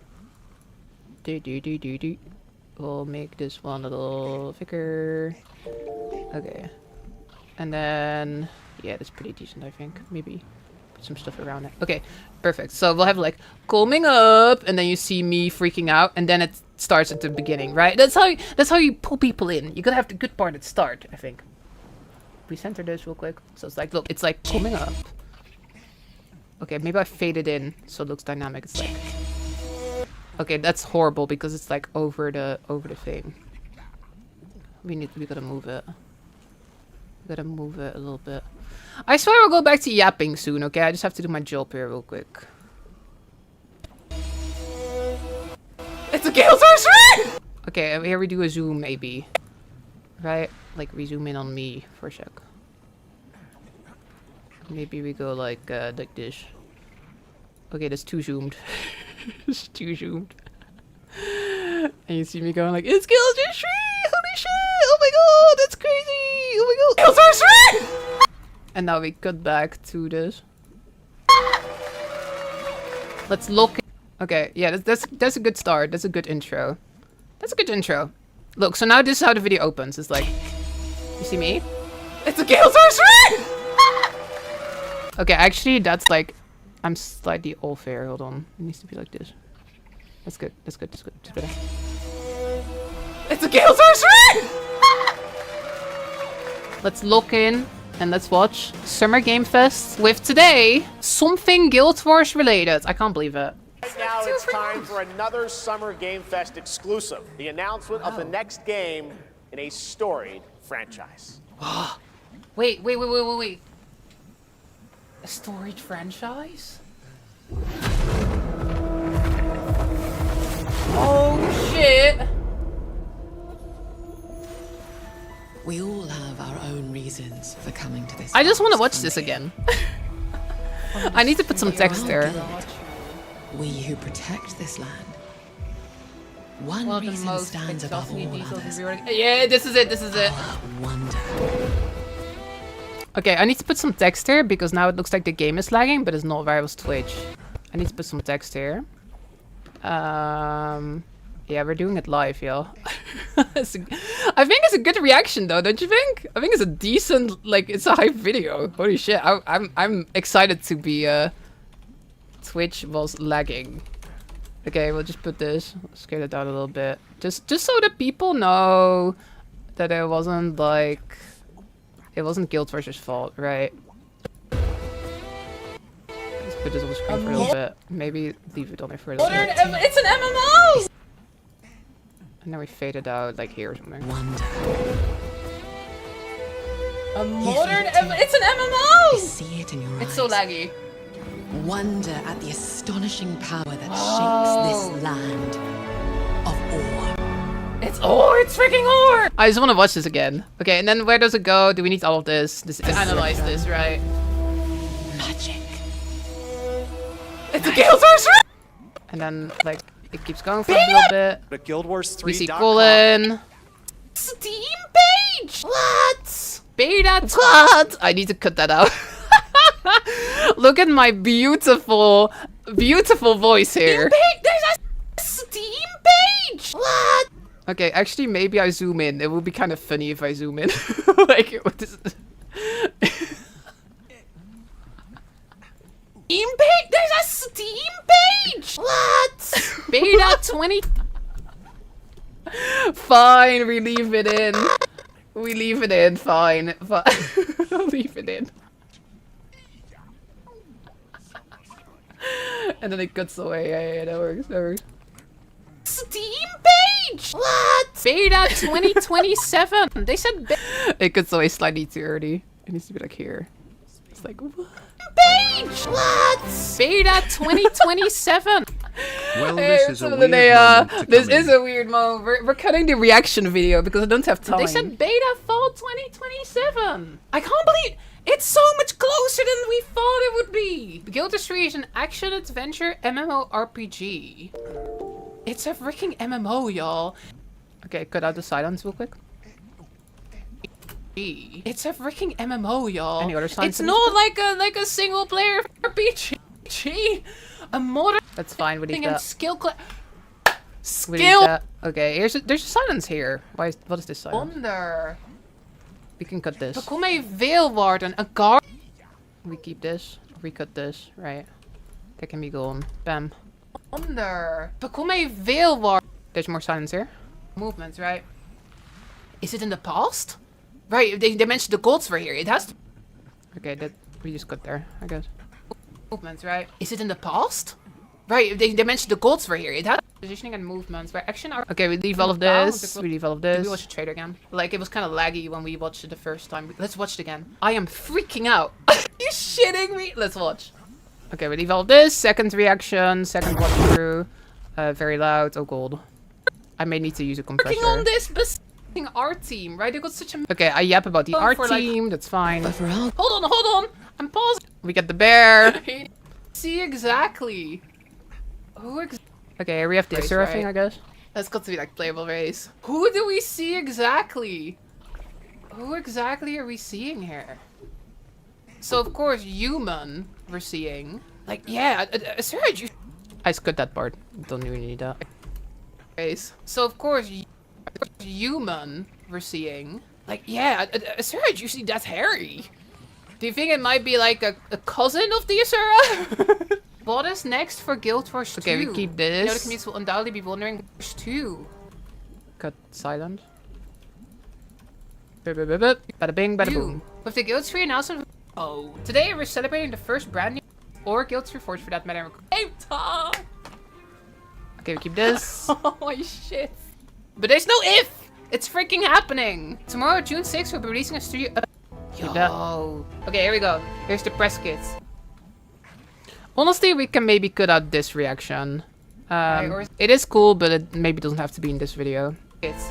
We'll make this one a little thicker. Okay. And then, yeah, that's pretty decent, I think. Maybe put some stuff around it. Okay, perfect. So we'll have like coming up, and then you see me freaking out, and then it starts at the beginning, right? That's how you pull people in. You gotta have the good part at start, I think. We center this real quick. So it's like, look, it's like coming up. Okay, maybe I fade it in so it looks dynamic. It's like, okay, that's horrible because it's like over the thing. We gotta move it. We gotta move it a little bit. I swear I'll go back to yapping soon, okay? I just have to do my job here real quick. It's a Gale Sorcery! Okay, here we do a zoom maybe. Right? Like we zoom in on me for a sec. Maybe we go like this. Okay, that's too zoomed. It's too zoomed. And you see me going like, it's Gale Sorcery! Holy shit! Oh my god, that's crazy! Oh my god! Gale Sorcery! And now we cut back to this. Let's look. Okay, yeah, that's a good start. That's a good intro. That's a good intro. Look, so now this is how the video opens. It's like, you see me? It's a Gale Sorcery! Okay, actually, that's like, I'm slightly off here. Hold on. It needs to be like this. That's good. That's good. That's good. That's better. It's a Gale Sorcery! Let's look in and let's watch Summer Game Fest with today something Guild Wars related. I can't believe it. Right now, it's time for another Summer Game Fest exclusive. The announcement of the next game in a storied franchise. Wait. A storied franchise? Oh shit! We all have our own reasons for coming to this. I just want to watch this again. I need to put some text there. We who protect this land. One reason stands above all others. Yeah, this is it. Wonder. Okay, I need to put some text here because now it looks like the game is lagging, but it's not where I was Twitch. I need to put some text here. Yeah, we're doing it live, y'all. I think it's a good reaction though, don't you think? I think it's a decent, like, it's a hype video. Holy shit, I'm excited to be, Twitch was lagging. Okay, we'll just put this, scale it down a little bit. Just so that people know that it wasn't like, it wasn't Guild Wars' fault, right? Let's put this on the screen for a little bit. Maybe leave it on there for a little bit. It's an MMO! And then we fade it out like here or something. It's an MMO! You see it in your eyes. It's so laggy. Wonder at the astonishing power that shapes this land of awe. It's freaking ore! I just want to watch this again. Okay, and then where does it go? Do we need all of this? To analyze this, right? Magic. It's a Guild Wars! And then, like, it keeps going for a little bit. But Guild Wars 3. We see Colin. Steam page! What? Beta what? I need to cut that out. Look at my beautiful, beautiful voice here. There's a Steam page! What? Okay, actually, maybe I zoom in. It would be kind of funny if I zoom in. Like, what is Steam page? There's a Steam page! What? Beta 20. Fine, we leave it in. We leave it in, fine. Leave it in. And then it cuts away. Yeah, that works, that works. Steam page! What? Beta 2027. They said it cuts away slightly too early. It needs to be like here. It's like, what? Page! What? Beta 2027. Well, this is a weird moment to this come is in. a weird moment. We're cutting the reaction video because I don't have time. They said beta fall 2027. I can't believe it's so much closer than we thought it would be. Guild Wars 3 is an action-adventure MMORPG. It's a freaking MMO, y'all. Okay, cut out the silence real quick. It's a freaking MMO, y'all. Any other signs? It's not like a single player RPG. A modern. That's fine. We need that. Skill. Okay, there's a silence here. What is this silence? Wonder. We can cut this. Become a Veilwarden, a guard. We keep this. We cut this. Right. That can be gone. Bam. Wonder. Become a Veilwarden. There's more silence here. Movements, right? Is it in the past? Right. They mentioned the gods were here. It has to. Okay, that we just cut there. I guess. Movements, right? Is it in the past? Right. They mentioned the gods were here. It has positioning and movements. Right. Action. Okay, we leave all of this. We leave all of this. Did we watch the trailer again? Like, it was kind of laggy when we watched it the first time. Let's watch it again. I am freaking out. Are you shitting me? Let's watch. Okay, we leave all of this. Second reaction. Second watch through. Very loud. Oh, gold. I may need to use a compressor. Working on this art team, right? They got such a. Okay, I yap about the art team. That's fine. Hold on. I'm pausing. We get the bear. See exactly. Okay, we have the surfing, I guess. That's got to be like playable race. Who do we see exactly? Who exactly are we seeing here? So of course, human we're seeing. Like, yeah, Serge, I skipped that part. Don't really need that. Race. So of course, human we're seeing. Like, yeah, Serge, you see that's Harry. Do you think it might be like a cousin of the Asura? What is next for Guild Wars 2? Okay, we keep this. The communities will undoubtedly be wondering Wars 2. Cut silent. Bada bing, bada boom. With the Guild 3 announcement. Oh. Today we're celebrating the first brand new or Guild 3 Forge for that matter. Okay, we keep this. Oh shit. But there's no if! It's freaking happening! Tomorrow, June 6th, we'll be releasing a studio. Yo. Okay, here we go. Here's the press kits. Honestly, we can maybe cut out this reaction. It is cool, but it maybe doesn't have to be in this video. It's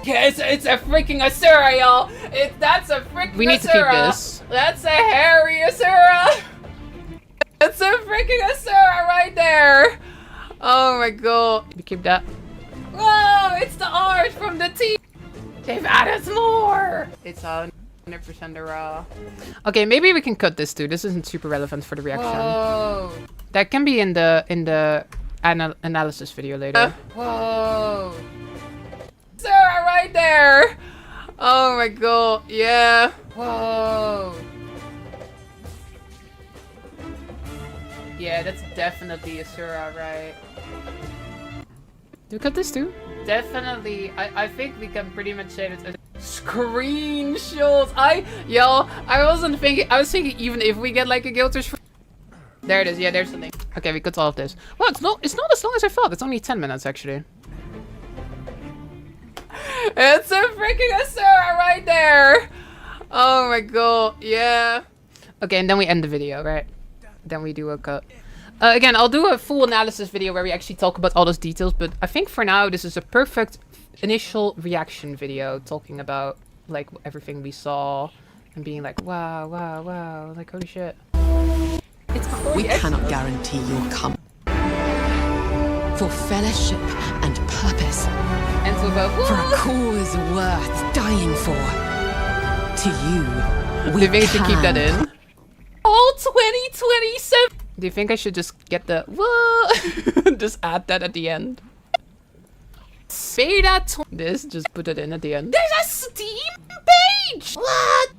a freaking Asura, y'all! That's a freaking Asura! We need to keep this. That's a hairy Asura! That's a freaking Asura right there! Oh my god. We keep that. Whoa! It's the art from the team! They've added more! It's 100% a raw. Okay, maybe we can cut this too. This isn't super relevant for the reaction. Whoa. That can be in the analysis video later. Whoa. Sarah right there. Oh my god. Yeah. Whoa. Yeah, that's definitely Asura, right? Do we cut this too? Definitely. I think we can pretty much say that. Screenshots. I was thinking even if we get like a Guild Wars. There it is. Yeah, there's the link. Okay, we cut all of this. Well, it's not as long as I thought. It's only 10 minutes actually. It's a freaking Asura right there. Oh my god. Yeah. Okay, and then we end the video, right? Then we do a cut. Again, I'll do a full analysis video where we actually talk about all those details, but I think for now this is a perfect initial reaction video talking about like everything we saw and being like, wow, wow, wow, like holy shit. It's We cannot guarantee your come for fellowship and purpose, and so for a cause worth dying for. To you, we do you think I should keep that can. in? All 2027. Do you think I should just get the whoa? Just add that at the end. Say that. This, just put it in at the end. There's a Steam page! What?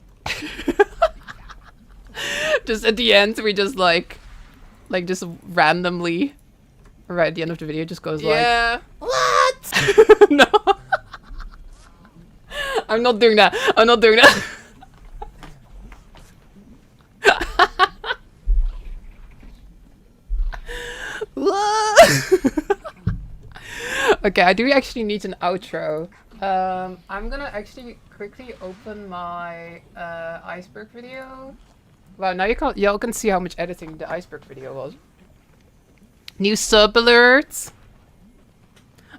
Just at the end, we just like just randomly, right at the end of the video, just goes like, Yeah. What? no. I'm not doing that. I'm not doing that. Okay, I do actually need an outro. I'm gonna actually quickly open my iceberg video. Wow, now y'all can see how much editing the iceberg video was. New sub alerts.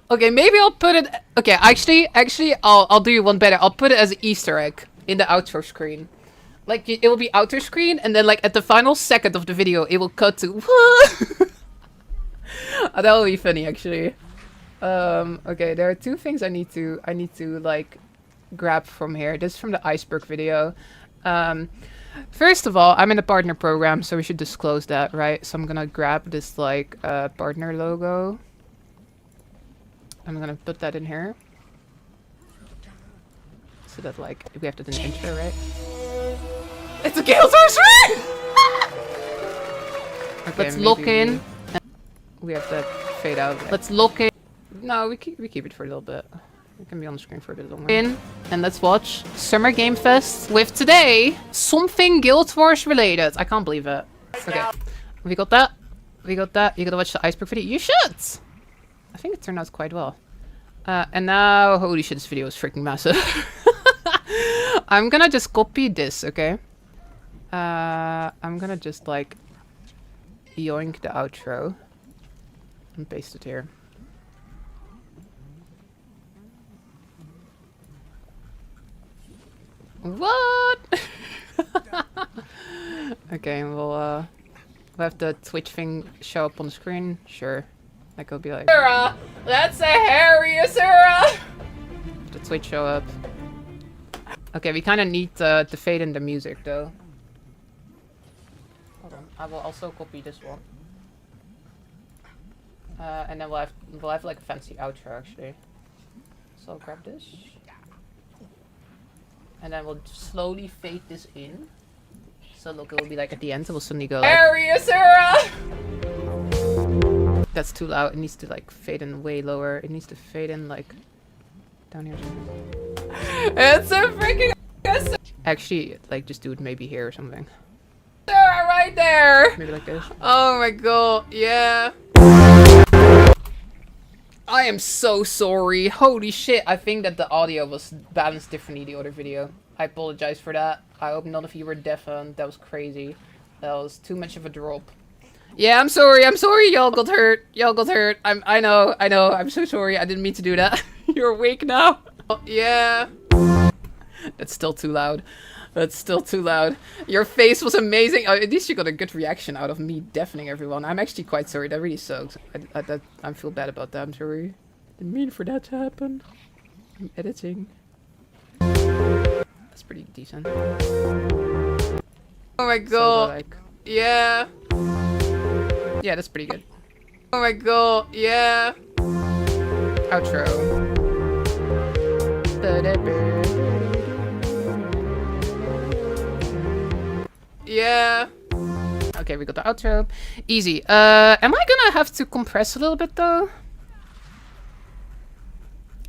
Okay, maybe I'll put it. Okay, actually, I'll do you one better. I'll put it as an Easter egg in the outro screen. Like it will be outro screen, and then like at the final second of the video, it will cut to. That will be funny, actually. Okay, there are two things I need to like grab from here. This is from the iceberg video. First of all, I'm in a partner program, so we should disclose that, right? So I'm gonna grab this like partner logo. I'm gonna put that in here. So that like we have to do an intro, right? It's a Gale Sorcery! Okay, let's lock in. We have to fade out. Let's lock in. No, we keep it for a little bit. It can be on the screen for a bit longer. In and let's watch Summer Game Fest with today something Guild Wars related. I can't believe it. Okay, we got that. We got that. You gotta watch the iceberg video. You should. I think it turned out quite well. And now, holy shit, this video is freaking massive. I'm gonna just copy this, okay? I'm gonna just like yoink the outro and paste it here. What? Okay, we'll have the Twitch thing show up on the screen. Sure. Like it'll be like Sarah! That's a hairy Sarah! the Twitch show up. Okay, we kind of need to fade in the music though. Hold on, I will also copy this one. And then we'll have like a fancy outro actually. So I'll grab this. And then we'll slowly fade this in. So look, it will be like at the end, it will suddenly go like... Hairy Sarah! That's too loud. It needs to like fade in way lower. It needs to fade in like down here. It's a freaking Actually, like just do it maybe here or something. Sarah right there! Maybe like this. Oh my god, yeah. I am so sorry. Holy shit. I think that the audio was balanced differently the other video. I apologize for that. I hope none of you were deafened. That was crazy. That was too much of a drop. Yeah, I'm sorry. I'm sorry. Y'all got hurt. Y'all got hurt. I know. I'm so sorry. I didn't mean to do that. You're awake now. Oh, yeah. That's still too loud. That's still too loud. Your face was amazing. Oh, at least you got a good reaction out of me deafening everyone. I'm actually quite sorry. That really sucked. I feel bad about that. I'm sorry. Didn't mean for that to happen. I'm editing. That's pretty decent. Oh my god. So like, yeah. yeah, that's pretty good. Oh my god, yeah. Outro. Yeah. Okay, we got the outro. Easy. Am I gonna have to compress a little bit though?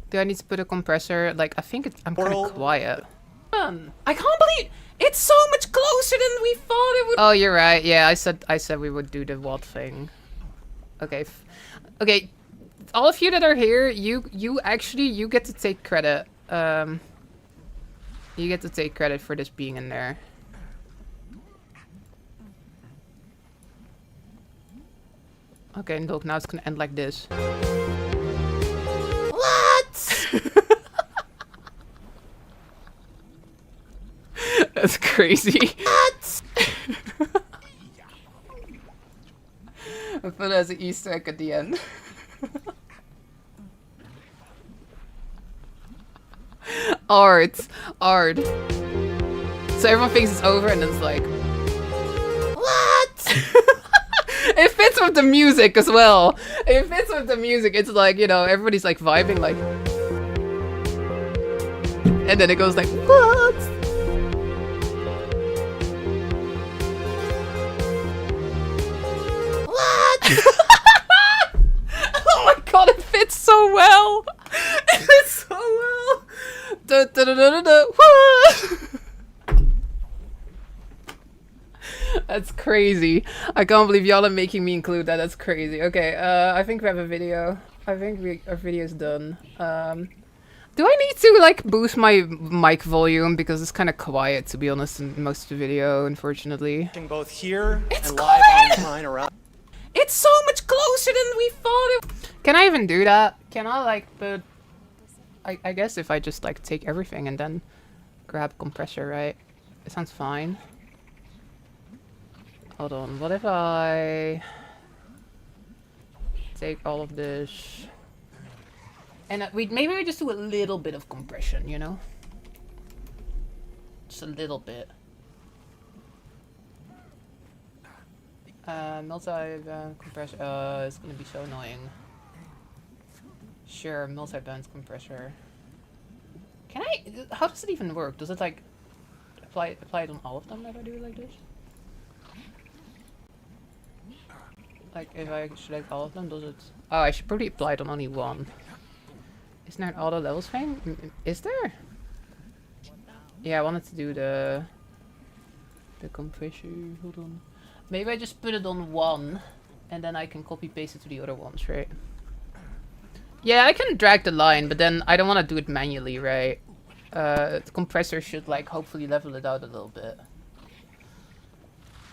Do I need to put a compressor? Like, I think I'm kind of quiet. I can't believe it's so much closer than we thought it would. Oh, you're right. Yeah, I said we would do the what thing. Okay. Okay. All of you that are here, you get to take credit. You get to take credit for this being in there. Okay, and look, now it's gonna end like this. What? That's crazy. What? I put it as an Easter egg at the end. Art. So everyone thinks it's over and then it's like, what? It fits with the music as well. It fits with the music. It's like, you know, everybody's like vibing like, and then it goes like, what? Oh my god, it fits so well. It fits so well. Da, da, da, da, da, da. That's crazy. I can't believe y'all are making me include that. That's crazy. Okay, I think we have a video. I think our video's done. Do I need to like boost my mic volume because it's kind of quiet, to be honest, in most of the video, unfortunately. Both here It's and live online around. It's so much closer than we thought it. Can I even do that? Can I like put? I guess if I just like take everything and then grab compressor, right? It sounds fine. Hold on. What if I take all of this? And maybe we just do a little bit of compression, you know? Just a little bit. Multi-band compressor. It's gonna be so annoying. Sure, multi-band compressor. Can I? How does it even work? Does it like apply it on all of them if I do it like this? Like if I select all of them, does it? Oh, I should probably apply it on only one. Isn't there an auto levels thing? Is there? Yeah, I wanted to do the compressor. Hold on. Maybe I just put it on one, and then I can copy paste it to the other ones, right? Yeah, I can drag the line, but then I don't want to do it manually, right? The compressor should like hopefully level it out a little bit.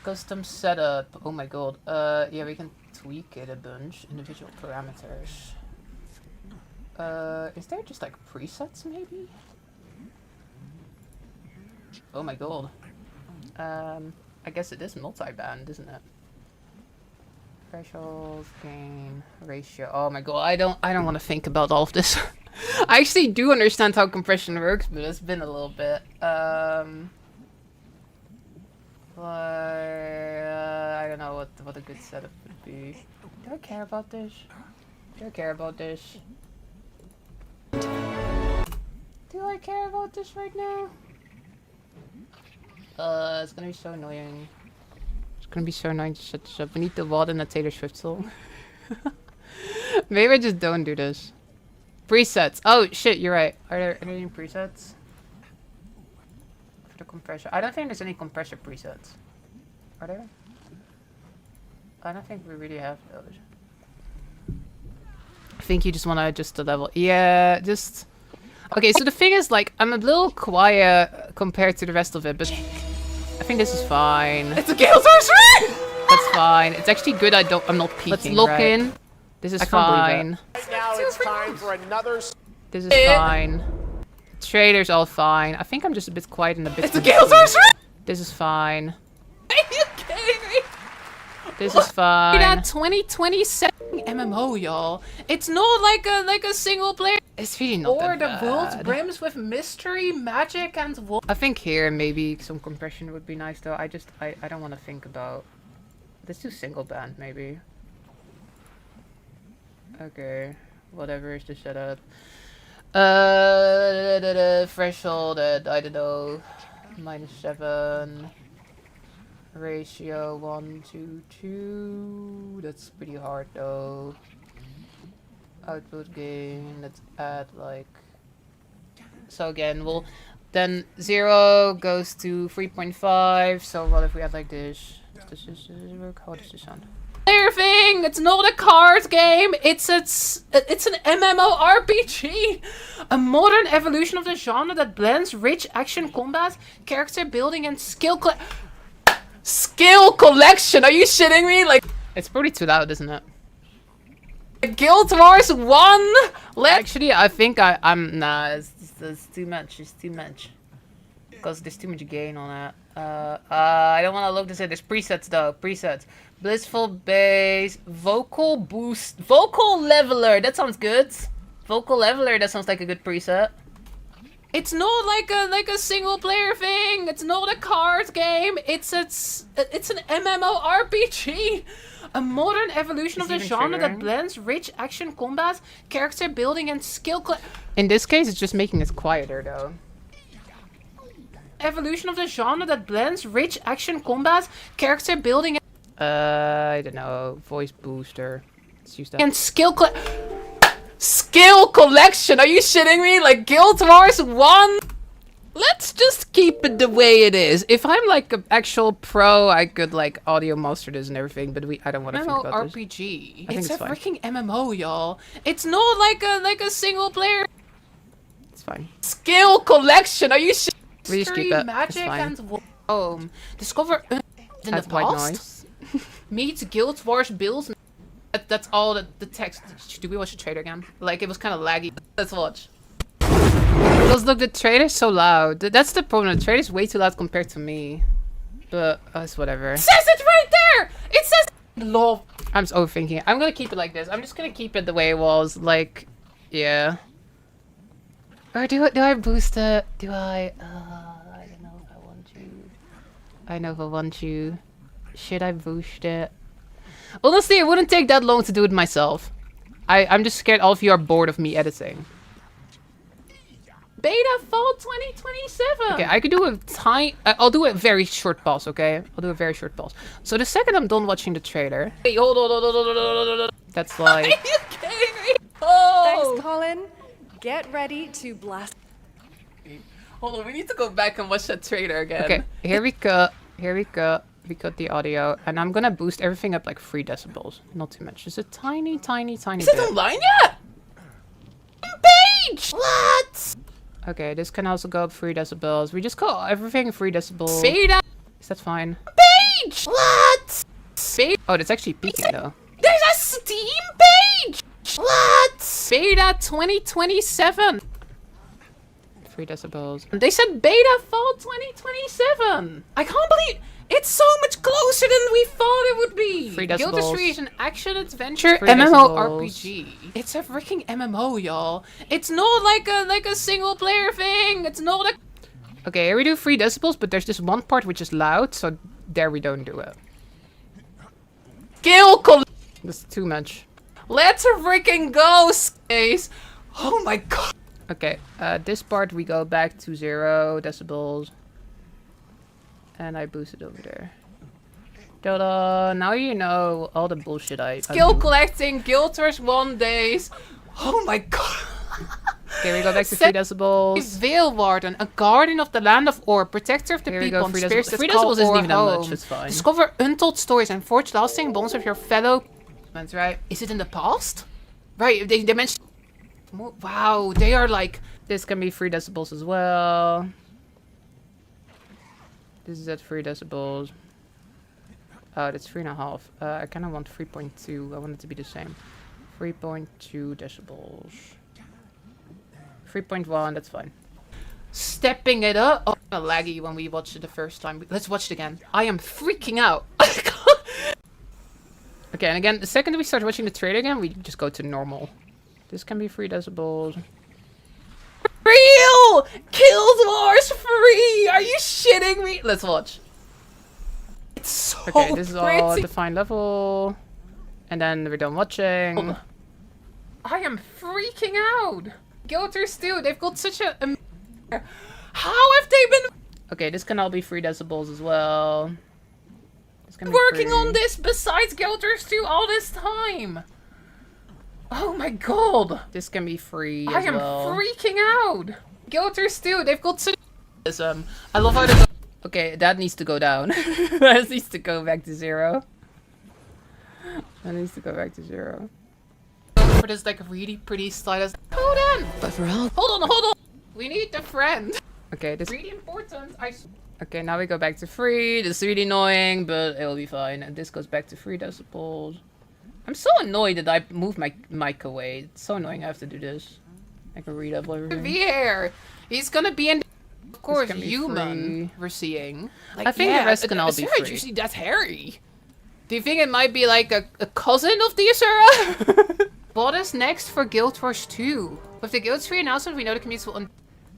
Custom setup. Oh my god. Yeah, we can tweak it a bunch. Individual parameters. Is there just like presets maybe? Oh my god. I guess it is multi-band, isn't it? Threshold, gain, ratio. Oh my god, I don't want to think about all of this. I actually do understand how compression works, but it's been a little bit. I don't know what a good setup would be. Do I care about this? Do I care about this? Do I care about this right now? It's gonna be so annoying. It's gonna be so annoying to set this up. We need the WAD and the Taylor Swift song. Maybe I just don't do this. Presets. Oh shit, you're right. Are there any presets? For the compressor. I don't think there's any compressor presets. Are there? I don't think we really have those. I think you just want to adjust the level. Yeah, just... Okay, so the thing is, like, I'm a little quiet compared to the rest of it, but I think this is fine. It's a Gale Sorcery! That's fine. It's actually good I'm not peeking. Let's lock in. This is fine. Right now it's time for another... This is fine. Trader's all fine. I think I'm just a bit quiet in the bit. It's a Gale Sorcery! This is fine. Are you kidding me? This is fine. That 2027 MMO, y'all. It's not like a single player. It's really not that bad. Or the world brims with mystery, magic, and war. I think here maybe some compression would be nice though. I don't want to think about. Let's do single band maybe. Okay, whatever is the setup. Threshold at I don't know, -7. Ratio 1 to 2. That's pretty hard though. Output gain. Let's add like. So again, we'll then 0 goes to 3.5. So what if we add like this? Does this work? How does this sound? Player thing. It's not a card game. It's an MMORPG, a modern evolution of the genre that blends rich action combat, character building, and skill collection. Are you shitting me? Like, it's probably too loud, isn't it? Guild Wars 1. Actually, I think I'm nah. It's too much. It's too much. because there's too much gain on that. I don't want to look this in. There's presets though. Presets. Blissful bass. Vocal boost. Vocal leveler. That sounds good. Vocal leveler. That sounds like a good preset. It's not like a single player thing. It's not a card game. It's an MMORPG. A modern evolution of the genre that blends rich action combat, character building, and skill. In this case, it's just making it quieter though. Evolution of the genre that blends rich action combat, character building. I don't know. Voice booster. Let's use that. And skill collection. Are you shitting me? Like Guild Wars 1? Let's just keep it the way it is. If I'm like an actual pro, I could like audio master this and everything, but I don't want to think about this. RPG. It's a freaking MMO, y'all. It's not like a single player. It's fine. Skill collection. Are you shitting? We just keep that. Magic and discover in the past. Meets Guild Wars builds. That's all the text. Do we watch the trailer again? Like, it was kind of laggy. Let's watch. Because look, the trailer's so loud. That's the problem. The trailer's way too loud compared to me. But it's whatever. It says it right there! It says love. I'm just overthinking it. I'm gonna keep it like this. I'm just gonna keep it the way it was. Like, yeah. Or do I boost it? Do I? I don't know if I want to. I know if I want to. Should I boost it? Honestly, it wouldn't take that long to do it myself. I'm just scared all of you are bored of me editing. Beta fall 2027. Okay, I could do a tiny. I'll do a very short pause. Okay, I'll do a very short pause. So the second I'm done watching the trailer, hey, hold on. That's like. Are you kidding me? Oh. Thanks, Colin. Get ready to blast. Hold on, we need to go back and watch that trailer again. Okay, here we go. Here we go. We got the audio, and I'm gonna boost everything up like 3 decibels. Not too much. Just a tiny bit. Is it online yet? Page! What? Okay, this can also go up 3 decibels. We just call everything 3 decibels. Beta! Is that fine? Page! What? Beta. Oh, that's actually peaking though. There's a Steam page! What? Beta 2027. 3 decibels. They said beta fall 2027. I can't believe it's so much closer than we thought it would be. 3 decibels. Guild 3 is an action-adventure MMORPG. It's a freaking MMO, y'all. It's not like a single-player thing. It's not a... Okay, here we do 3 decibels, but there's this one part which is loud, so there we don't do it. That's too much. Let's freaking go, Space. Oh my god. Okay, this part we go back to 0 decibels. And I boost it over there. Ta-da! Now you know all the bullshit I skill collecting, Guild Wars 1 days. Oh my god. Okay, we go back to 3 decibels. Veil Warden, a guardian of the land of Ore, protector of the people, and spirits that 3 decibels isn't even that much, it's fine. Discover untold stories and forge lasting bonds with your fellow... Right? Is it in the past? Right, they mentioned... Wow, they are like... This can be 3 decibels as well. This is at 3 decibels. Oh, that's 3.5. I kind of want 3.2. I want it to be the same. 3.2 decibels. 3.1, that's fine. Stepping it up. Oh, I'm laggy when we watched it the first time. Let's watch it again. I am freaking out. Okay, and again, the second we start watching the trailer again, we just go to normal. This can be 3 decibels. Real! Guild Wars free! Are you shitting me? Let's watch. It's so okay, this is all at defined level. And then we're done watching. I am freaking out! Guild Wars 2, they've got such a... How have they been... Okay, this can all be 3 decibels as well. This can be working on this besides Guild Wars 2 all this time! Oh my god! This can be free as well. I am freaking out! Guild Wars 2, they've got such... I love how they go... Okay, that needs to go down. That needs to go back to 0. That needs to go back to 0. For this like really pretty stylus... Hold on! But for all... Hold on! We need the friend! Okay, this is really important. Okay, now we go back to 3. This is really annoying, but it'll be fine. And this goes back to 3 decibels. I'm so annoyed that I moved my mic away. It's so annoying I have to do this. I can read up everything. Here! He's gonna be in of course, can be human we're seeing. Like, I think the rest can all be Asura, free. you see, that's hairy. Do you think it might be like a cousin of the Asura? What is next for Guild Wars 2? With the Guild 3 announcement, we know the communities will...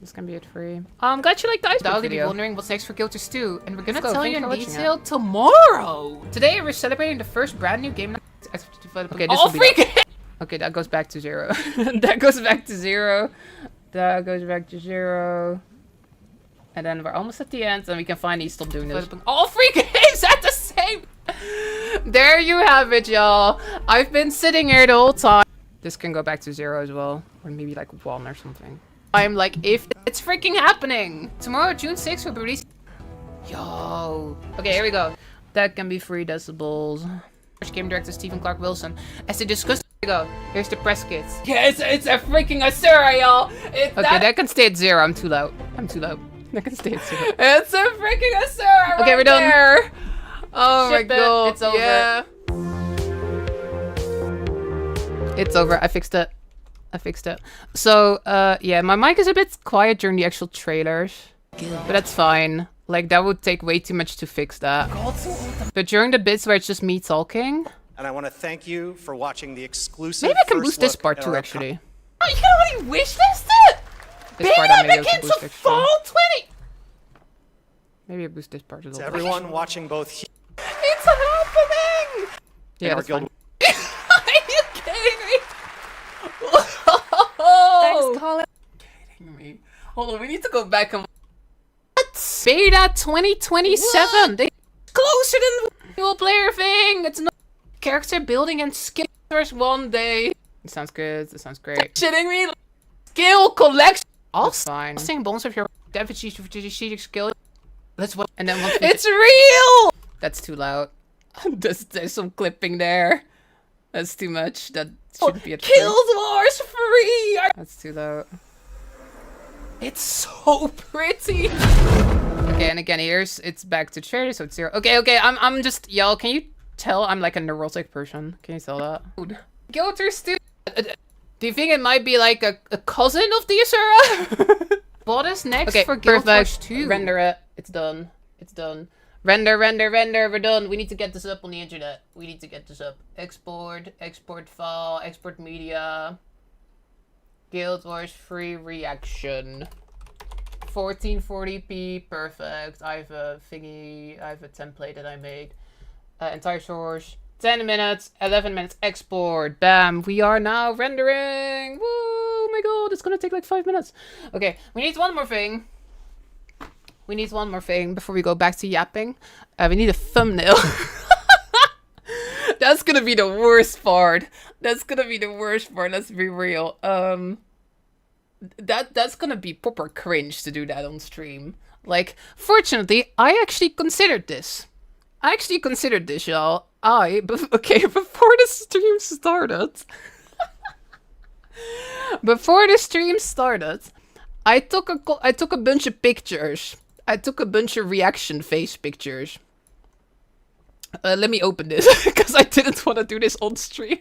This can be it free. I'm glad you like the iceberg Undoubtedly be video. wondering what's next for Guild Wars 2, and we're gonna Let's go. tell Thank you you in for watching detail tomorrow! Today, we're celebrating the first brand new game... Okay, this will be that. Okay, that goes back to 0. That goes back to 0. That goes back to 0. And then we're almost at the end, and we can finally stop doing this. All 3 games at the same... There you have it, y'all. I've been sitting here the whole time. This can go back to 0 as well. Or maybe like 1 or something. I'm like, if it's freaking happening. Tomorrow, June 6th, we'll be releasing... Yo. Okay, here we go. That can be 3 decibels. Game director Stephen Clark Wilson. As they discussed... Here we go. Here's the press kits. Yeah, it's a freaking Asura, y'all. Okay, that can stay at 0. I'm too loud. I'm too loud. That can stay at 0. It's a freaking Asura. Okay, we're done. There. Oh my god. It's over. Yeah. It's over. I fixed it. I fixed it. So, yeah, my mic is a bit quiet during the actual trailers. But that's fine. Like, that would take way too much to fix that. But during the bits where it's just me talking... And I want to thank you for watching the exclusive Maybe I can first boost this look part at too, our actually. Oh, you can already wish list it? This part I maybe Baby, also it's boost a actually. fall 20! Maybe I boost this part as To well. everyone watching both here It's happening! Yeah, and our that's guild. Are you kidding me? Thanks, Colin. Kidding me. Hold on, we need to go back and... What? Beta 2027! They closer than the single player thing! It's not character building and skill one day. It sounds good, it sounds great. Shitting me? Skill collection. That's fine. Saying bonus of your strategic skill. Let's watch. And then once It's real! That's too loud. There's some clipping there. That's too much. That shouldn't be a Guild Wars free! That's too loud. It's so pretty! Okay, and again, it's back to trailer, so it's 0. Okay, I'm just... Y'all, can you tell I'm like a neurotic person? Can you tell that? Guild Wars 2. Do you think it might be like a cousin of the Asura? What is next for Guild Wars 2? Render it. It's done. It's done. Render. We're done. We need to get this up on the internet. We need to get this up. Export file, export media. Guild Wars free reaction. 1440p, perfect. I have a template that I made. Entire source. 10 minutes, 11 minutes, export. Bam, we are now rendering. Woo, oh my god, it's gonna take like 5 minutes. Okay, we need one more thing. We need one more thing before we go back to yapping. We need a thumbnail. That's gonna be the worst part. That's gonna be the worst part, let's be real. That's gonna be proper cringe to do that on stream. Like, fortunately, I actually considered this. Y'all. Okay, before the stream started... before the stream started, I took a bunch of pictures. I took a bunch of reaction face pictures. Let me open this, because I didn't want to do this on stream.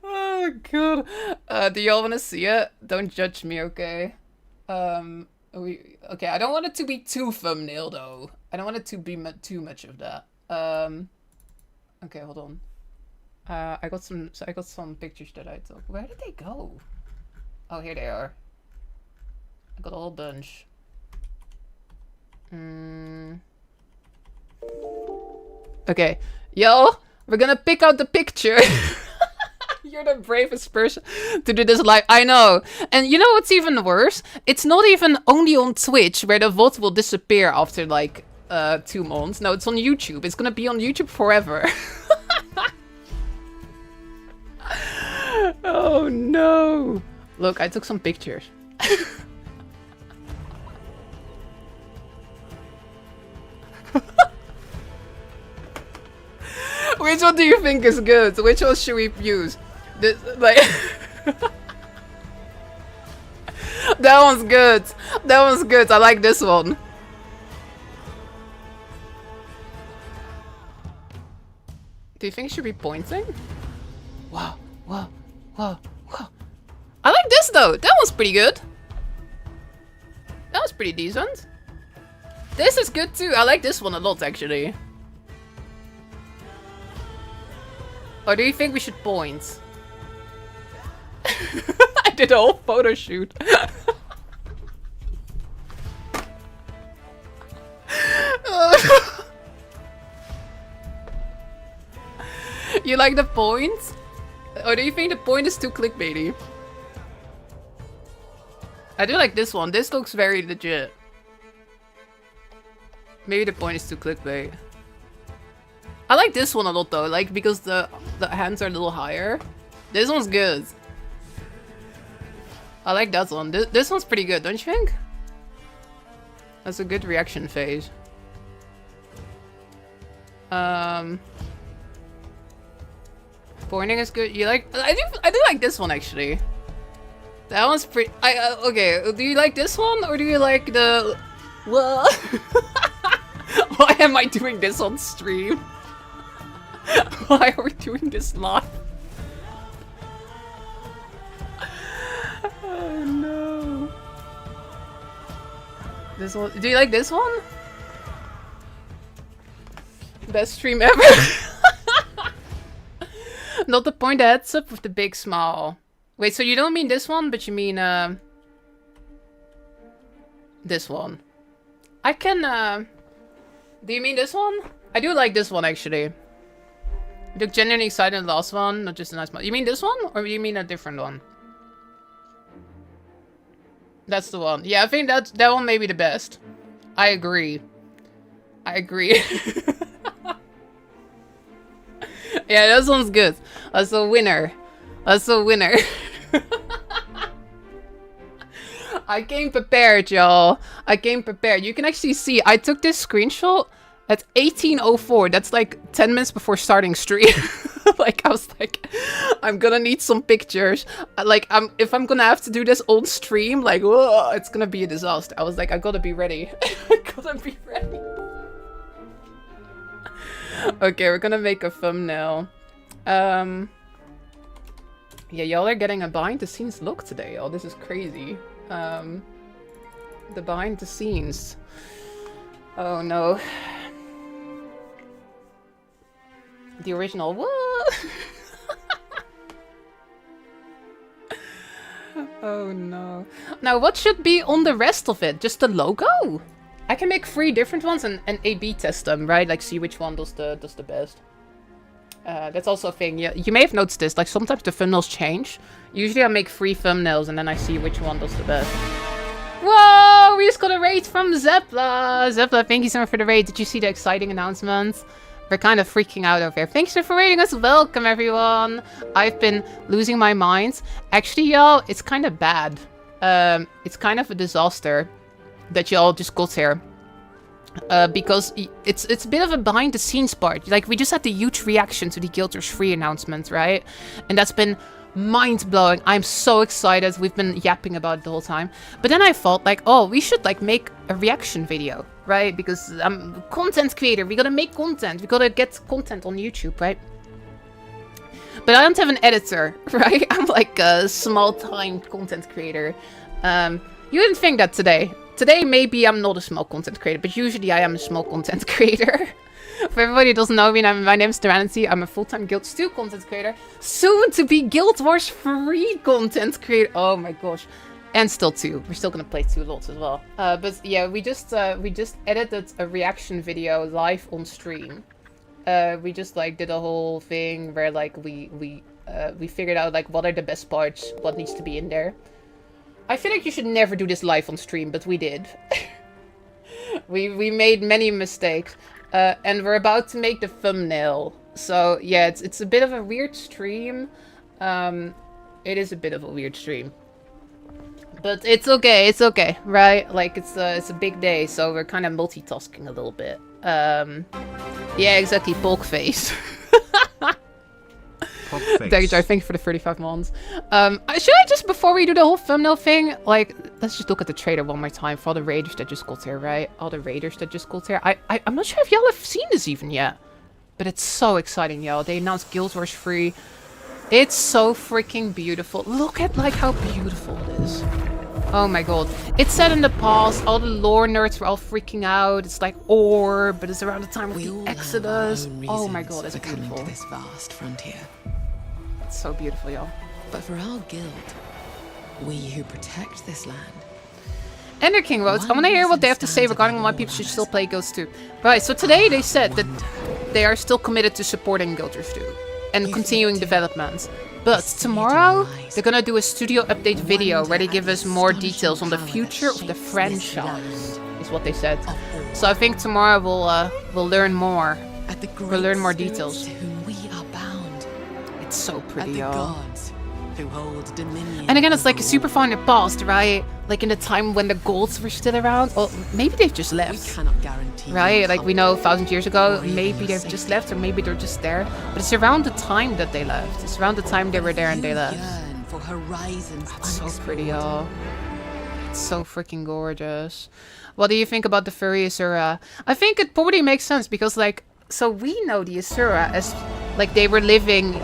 Oh god. Do y'all want to see it? Don't judge me, okay? Okay, I don't want it to be too thumbnail though. I don't want it to be too much of that. Okay, hold on. I got some pictures that I took. Where did they go? Oh, here they are. I got a whole bunch. Okay, yo, we're gonna pick out the picture. You're the bravest person to do this live. I know. And you know what's even worse? It's not even only on Twitch where the VOD will disappear after like 2 months. No, it's on YouTube. It's gonna be on YouTube forever. Oh no. Look, I took some pictures. Which one do you think is good? Which one should we use? This, like... That one's good. That one's good. I like this one. Do you think it should be pointing? Wow. I like this though. That one's pretty good. pretty decent. This is good too. I like this one a lot, actually. Or do you think we should point? I did a whole photo shoot. You like the point? Or do you think the point is too clickbaity? I do like this one. This looks very legit. Maybe the point is too clickbait. I like this one a lot though, like because the hands are a little higher. This one's good. I like that one. This one's pretty good, don't you think? That's a good reaction phase. Pointing is good. You like? I do like this one actually. That one's pretty. Okay. Do you like this one or do you like the? Well, why am I doing this on stream? Why are we doing this live? Oh no. This one. Do you like this one? Best stream ever. Not the point that heads up with the big smile. Wait, so you don't mean this one, but you mean this one. I can do you mean this one? I do like this one actually. You look genuinely excited in the last one, not just a nice smile. You mean this one or you mean a different one? That's the one. Yeah, I think that one may be the best. I agree. I agree. Yeah, that one's good. That's a winner. That's a winner. I came prepared, y'all. I came prepared. You can actually see, I took this screenshot at 18:04. That's like 10 minutes before starting stream. Like, I was like, I'm gonna need some pictures. Like, if I'm gonna have to do this on stream, like, whoa, it's gonna be a disaster. I was like, I gotta be ready. I gotta be ready. Okay, we're gonna make a thumbnail. Yeah, y'all are getting a behind the scenes look today, y'all. This is crazy. The behind the scenes. Oh no. The original. What? Oh no. Now, what should be on the rest of it? Just the logo? I can make 3 different ones and A/B test them, right? Like, see which one does the best. That's also a thing. Yeah, you may have noticed this. Like, sometimes the thumbnails change. Usually I make 3 thumbnails and then I see which one does the best. Whoa! We just got a raid from Zepla! Zepla, thank you so much for the raid. Did you see the exciting announcement? We're kind of freaking out over here. Thanks for raiding us. Welcome, everyone. I've been losing my mind. Actually, y'all, it's kind of bad. It's kind of a disaster that y'all just got here. Because it's a bit of a behind the scenes part. Like, we just had the huge reaction to the Guild Wars 3 announcement, right? And that's been mind-blowing. I'm so excited. We've been yapping about it the whole time. But then I thought, like, oh, we should, like, make a reaction video, right? Because I'm a content creator. We gotta make content. We gotta get content on YouTube, right? But I don't have an editor, right? I'm like a small-time content creator. You didn't think that today. Today, maybe I'm not a small content creator, but usually I am a small content creator. For everybody who doesn't know me, my name is Serenity. I'm a full-time Guild 2 content creator. Soon to be Guild Wars 3 content creator. Oh my gosh. And still 2. We're still gonna play 2 lots as well. But yeah, we just edited a reaction video live on stream. We just like did a whole thing where like we figured out like what are the best parts, what needs to be in there. I feel like you should never do this live on stream, but we did. we made many mistakes. And we're about to make the thumbnail. So yeah, it's a bit of a weird stream. It is a bit of a weird stream. But it's okay, right? Like it's a big day, so we're kind of multitasking a little bit. Yeah, exactly, bulk face. Thank you for the 35 months. Should I just, before we do the whole thumbnail thing, like, let's just look at the trailer one more time for all the raiders that just got here, right? All the raiders that just got here. I'm not sure if y'all have seen this even yet. But it's so exciting, y'all. They announced Guild Wars 3. It's so freaking beautiful. Look at, like, how beautiful it is. Oh my god. It's set in the past, all the lore nerds were all freaking out. It's like ore, but it's around the time of the Exodus. Oh my god, it's beautiful. To this vast frontier. It's so beautiful, y'all. But for our guild, we who protect this land. Ender King wrote, I want to hear what they have to say regarding why people should still play Guilds 2. Right, so today they said that they are still committed to supporting Guilders 2 and continuing development. But tomorrow, they're gonna do a studio update video where they give us more details on the future of the franchise, is what they said. So I think tomorrow we'll learn more. We'll learn more details. To whom we are bound. It's so pretty, At the y'all. gods who hold dominion. And again, it's like super far in the past, right? Like in the time when the golds were still around. Or maybe they've just left. We cannot guarantee. Right? Like we know 1,000 years ago, maybe they've just left or maybe they're just there. But it's around the time that they left. It's around the time they were there and they left. Yearn for horizons. It's so pretty, y'all. It's so freaking gorgeous. What do you think about the furry Asura? I think it probably makes sense because like, so we know the Asura as like they were living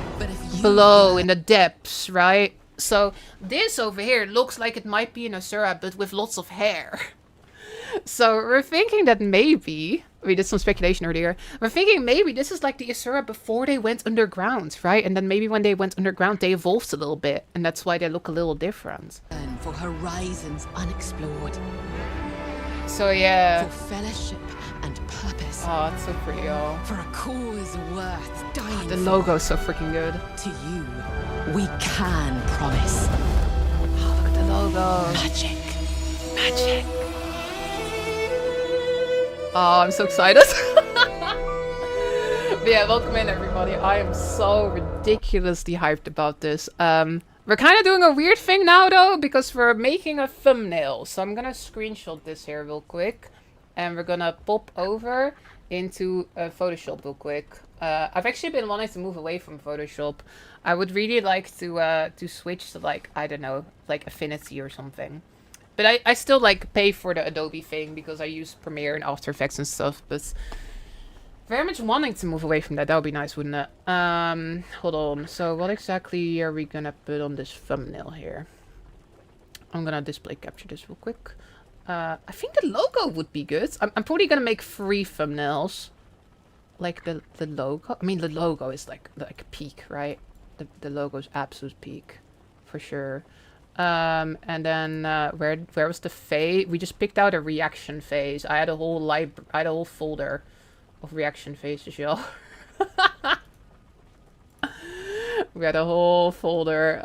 below in the depths, right? So this over here looks like it might be an Asura, but with lots of hair. So we're thinking that maybe, we did some speculation earlier, we're thinking maybe this is like the Asura before they went underground, right? And then maybe when they went underground, they evolved a little bit, and that's why they look a little different. And for horizons unexplored. So yeah. For fellowship and purpose. Oh, it's so pretty, y'all. For a cause worth dying The for. logo's so freaking good. To you, we can promise. Oh, look at the logo. Magic. Magic. Oh, I'm so excited. But yeah, welcome in everybody. I am so ridiculously hyped about this. We're kind of doing a weird thing now though, because we're making a thumbnail. So I'm gonna screenshot this here real quick. And we're gonna pop over into Photoshop real quick. I've actually been wanting to move away from Photoshop. I would really like to switch to like, I don't know, like Affinity or something. But I still like pay for the Adobe thing because I use Premiere and After Effects and stuff. But very much wanting to move away from that. That would be nice, wouldn't it? Hold on. So what exactly are we gonna put on this thumbnail here? I'm gonna display capture this real quick. I think the logo would be good. I'm probably gonna make 3 thumbnails. Like the logo. I mean, the logo is like peak, right? The logo is absolute peak, for sure. And then where was the phase? We just picked out a reaction phase. I had a whole folder of reaction phases, y'all. We had a whole folder.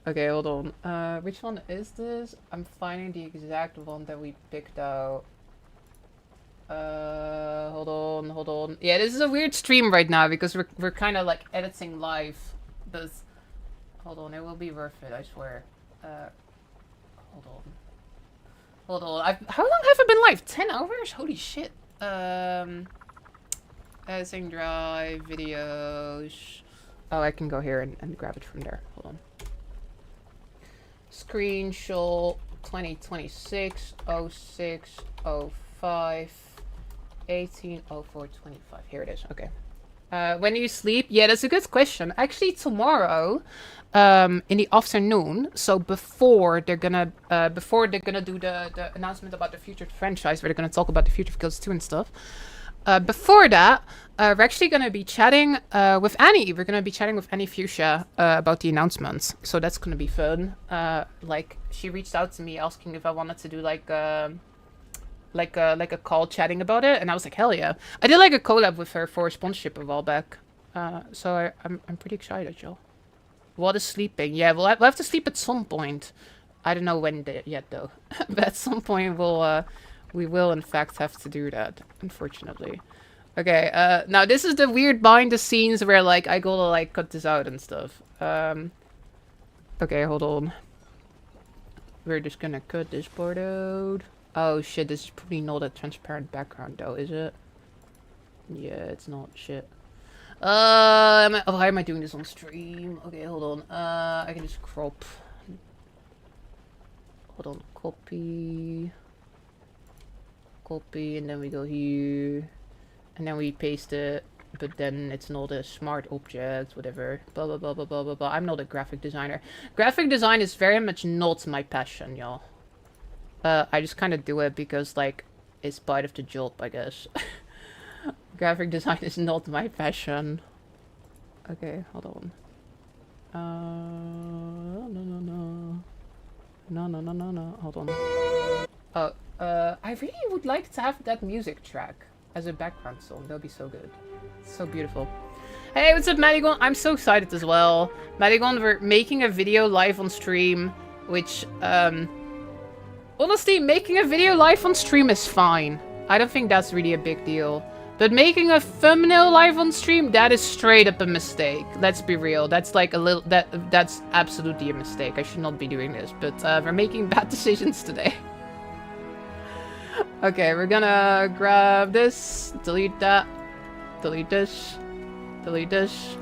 Okay, hold on. Which one is this? I'm finding the exact one that we picked out. Hold on. Yeah, this is a weird stream right now because we're kind of like editing live. But hold on, it will be worth it, I swear. Hold on. How long have I been live? 10 hours? Holy shit. Editing drive, videos. Oh, I can go here and grab it from there. Hold on. Screenshot 2026 06 05 18 04 25. Here it is. Okay. When do you sleep? Yeah, that's a good question. Actually, tomorrow, in the afternoon. So before they're gonna do the announcement about the future franchise, where they're gonna talk about the future of Guilds 2 and stuff. Before that, we're actually gonna be chatting with Annie. We're gonna be chatting with Annie Fuchsia about the announcements. So that's gonna be fun. Like she reached out to me asking if I wanted to do like a call chatting about it, and I was like, hell yeah. I did like a collab with her for a sponsorship a while back. So I'm pretty excited, y'all. What is sleeping? Yeah, we'll have to sleep at some point. I don't know when yet though. But at some point we will in fact have to do that, unfortunately. Okay, now this is the weird behind the scenes where like I gotta like cut this out and stuff. Okay, hold on. We're just gonna cut this part out. Oh shit, this is probably not a transparent background though, is it? Yeah, it's not. Shit. Why am I doing this on stream? Okay, hold on. I can just crop. Hold on, copy, and then we go here, and then we paste it, but then it's not a smart object, whatever. Blah, blah, blah, blah, blah, blah, blah. I'm not a graphic designer. Graphic design is very much not my passion, y'all. I just kind of do it because, like, it's part of the job, I guess. Graphic design is not my passion. Okay, hold on. No. Hold on. Oh, I really would like to have that music track as a background song. That would be so good. It's so beautiful. Hey, what's up, Madigon? I'm so excited as well. Madigon, we're making a video live on stream, which, honestly, making a video live on stream is fine. I don't think that's really a big deal. But making a thumbnail live on stream, that is straight up a mistake. Let's be real. That's like a little... That's absolutely a mistake. I should not be doing this. But we're making bad decisions today. Okay, we're gonna grab this. Delete that. Delete this. Delete this.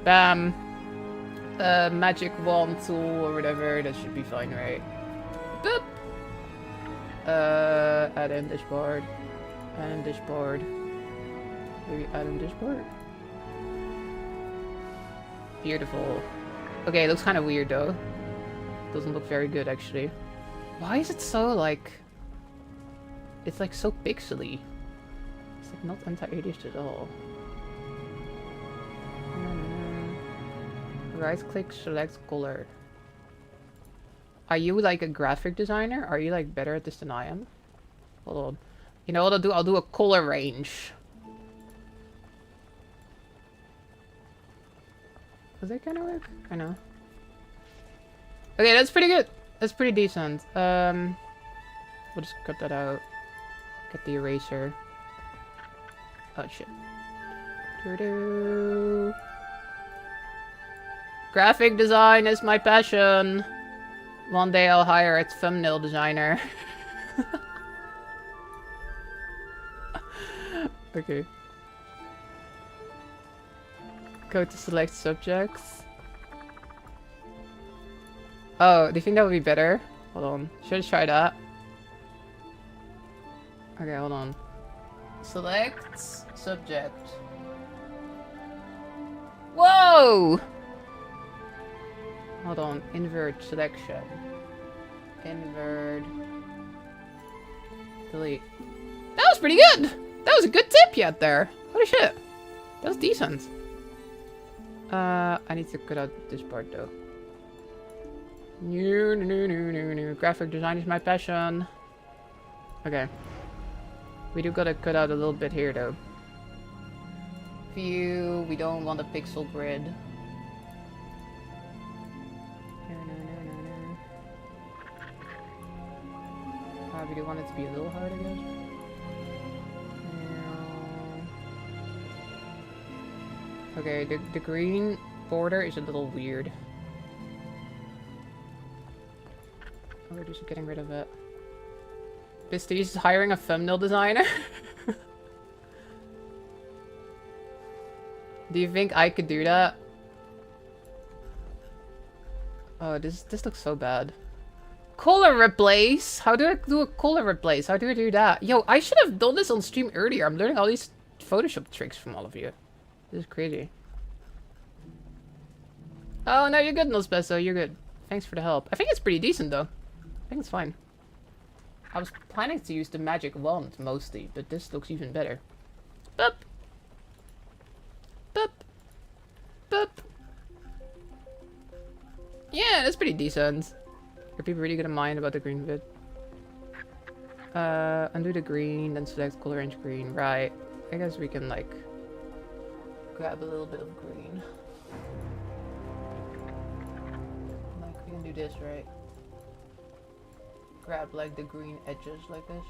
Bam. Magic wand tool or whatever. That should be fine, right? Boop. Add in dashboard. Add in dashboard. Maybe add in dashboard. Beautiful. Okay, it looks kind of weird though. Doesn't look very good actually. Why is it so like... It's like so pixely. It's like not anti-aliased at all. Right click, select color. Are you like a graphic designer? Are you like better at this than I am? Hold on. You know what I'll do? I'll do a color range. Does that kind of work? I know. Okay, that's pretty good. That's pretty decent. We'll just cut that out. Get the eraser. Oh shit. Doo-doo. Graphic design is my passion. One day I'll hire a thumbnail designer. Okay. Go to select subjects. Oh, do you think that would be better? Hold on. Should I try that? Okay, hold on. Select subject. Whoa! Hold on. Invert selection. Invert. Delete. That was pretty good! That was a good tip yet there. Holy shit. That was decent. I need to cut out this part though. No. Graphic design is my passion. Okay. We do gotta cut out a little bit here though. View. We don't want a pixel grid. We do want it to be a little hard, I guess. Okay, the green border is a little weird. Oh, we're just getting rid of it. Bisty is hiring a thumbnail designer. Do you think I could do that? Oh, this looks so bad. Color replace? How do I do a color replace? How do I do that? Yo, I should have done this on stream earlier. I'm learning all these Photoshop tricks from all of you. This is crazy. Oh, no, you're good, Nospeso. You're good. Thanks for the help. I think it's pretty decent, though. I think it's fine. I was planning to use the magic wand, mostly, but this looks even better. Boop. Boop. Boop. Yeah, that's pretty decent. Are people really gonna mind about the green bit? Undo the green, then select color range green. Right. I guess we can, like, grab a little bit of green. Like, we can do this, right? Grab, like, the green edges like this.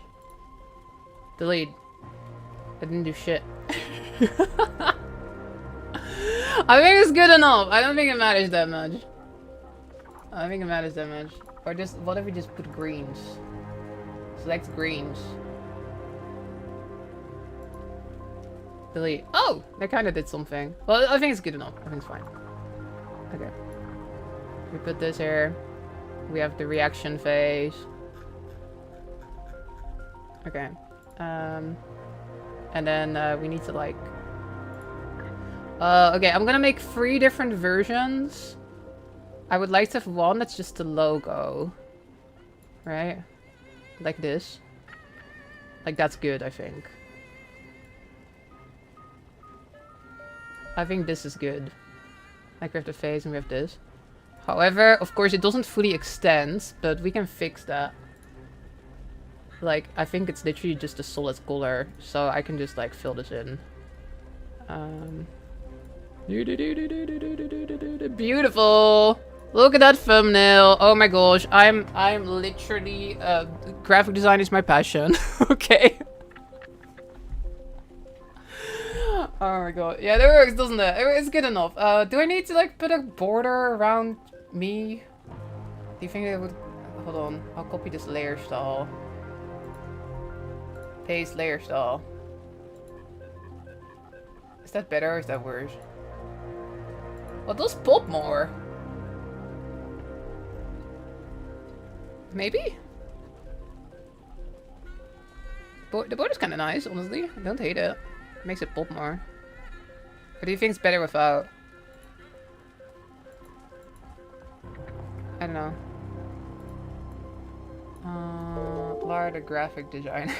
Delete. I didn't do shit. I think it's good enough. I don't think it matters that much. I don't think it matters that much. Or just, what if we just put greens? Select greens. Delete. Oh! That kind of did something. Well, I think it's good enough. I think it's fine. Okay. We put this here. We have the reaction phase. Okay. And then we need to, like, Okay, I'm gonna make 3 different versions. I would like to have one that's just the logo. Right? Like this. Like, that's good, I think. I think this is good. Like, we have the face and we have this. However, of course, it doesn't fully extend, but we can fix that. Like, I think it's literally just a solid color, so I can just, like, fill this in. Beautiful! Look at that thumbnail! Oh my gosh, I'm literally, graphic design is my passion. Okay. Oh my god. Yeah, that works, doesn't it? It's good enough. Do I need to, like, put a border around me? Do you think it would... Hold on. I'll copy this layer style. Paste layer style. Is that better or is that worse? Well, it does pop more. Maybe? The border's kind of nice, honestly. I don't hate it. Makes it pop more. What do you think's better without? I don't know. Lara the graphic design.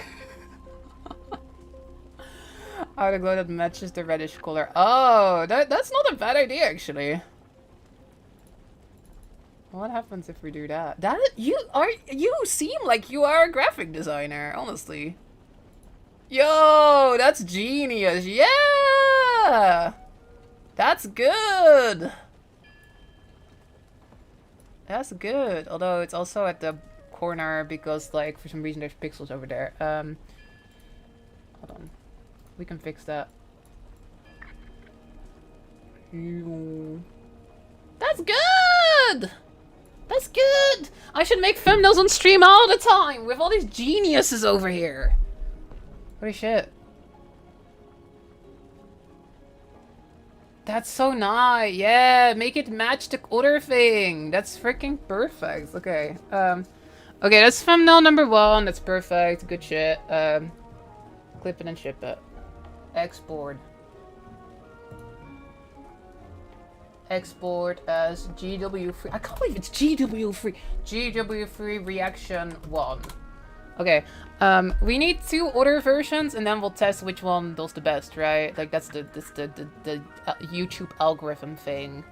How to glow that matches the reddish color. Oh, that's not a bad idea actually. What happens if we do that? You seem like you are a graphic designer, honestly. Yo, that's genius. Yeah! That's good. That's good. Although it's also at the corner because, like, for some reason there's pixels over there. Hold on. We can fix that. That's good! That's good! I should make thumbnails on stream all the time with all these geniuses over here. Holy shit. That's so nice. Yeah, make it match the other thing. That's freaking perfect. Okay. Okay, that's thumbnail number 1. That's perfect. Good shit. Clip it and ship it. Export. Export as GW3. I can't believe it's GW3. GW3 reaction 1. Okay. We need 2 other versions, and then we'll test which one does the best, right? Like that's the YouTube algorithm thing.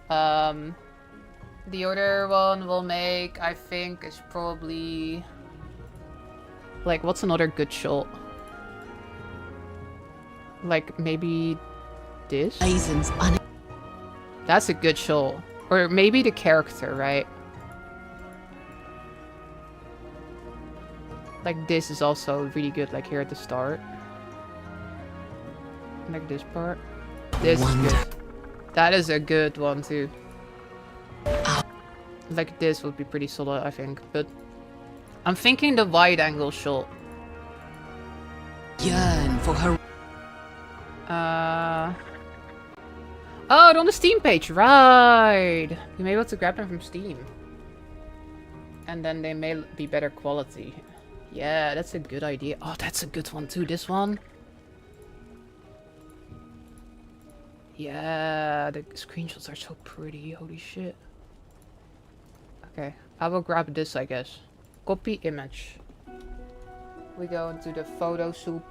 The other one we'll make, I think, is probably like, what's another good shot? Like maybe this. That's a good shot, or maybe the character, right? Like this is also really good, like here at the start. Like this part. This is good. That is a good one too. Like this would be pretty solid, I think. But I'm thinking the wide angle shot. Yearn for her. Oh, on the Steam page, right? You may be able to grab them from Steam. And then they may be better quality. Yeah, that's a good idea. Oh, that's a good one too, this one. Yeah, the screenshots are so pretty, holy shit. Okay, I will grab this, I guess. Copy image. We go into the photo soup.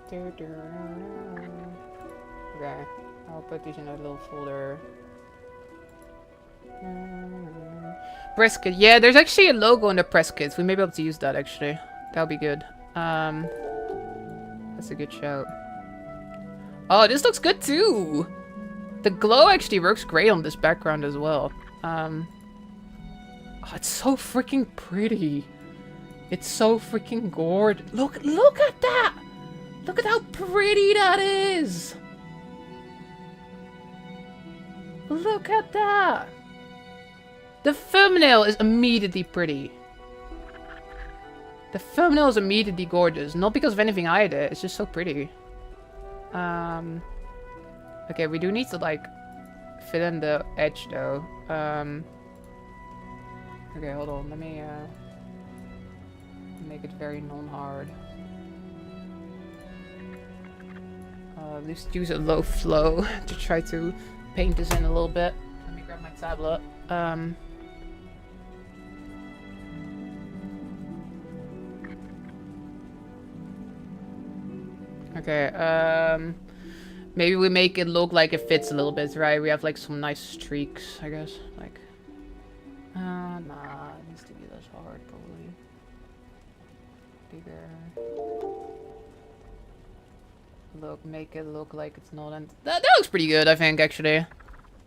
Okay, I'll put these in a little folder. Press kit. Yeah, there's actually a logo in the press kits. We may be able to use that actually. That'll be good. That's a good shout. Oh, this looks good too. The glow actually works great on this background as well. Oh, it's so freaking pretty. It's so freaking gorgeous. Look at that. Look at how pretty that is. Look at that. The thumbnail is immediately pretty. The thumbnail is immediately gorgeous. Not because of anything I did. It's just so pretty. Okay, we do need to, like, fill in the edge, though. Okay, hold on. Let me, make it very non-hard. Let's use a low flow to try to paint this in a little bit. Let me grab my tablet. Okay, maybe we make it look like it fits a little bit, right? We have like some nice streaks, I guess. Like, nah, it needs to be less hard, probably. Bigger. Look, make it look like it's not. And that looks pretty good, I think, actually.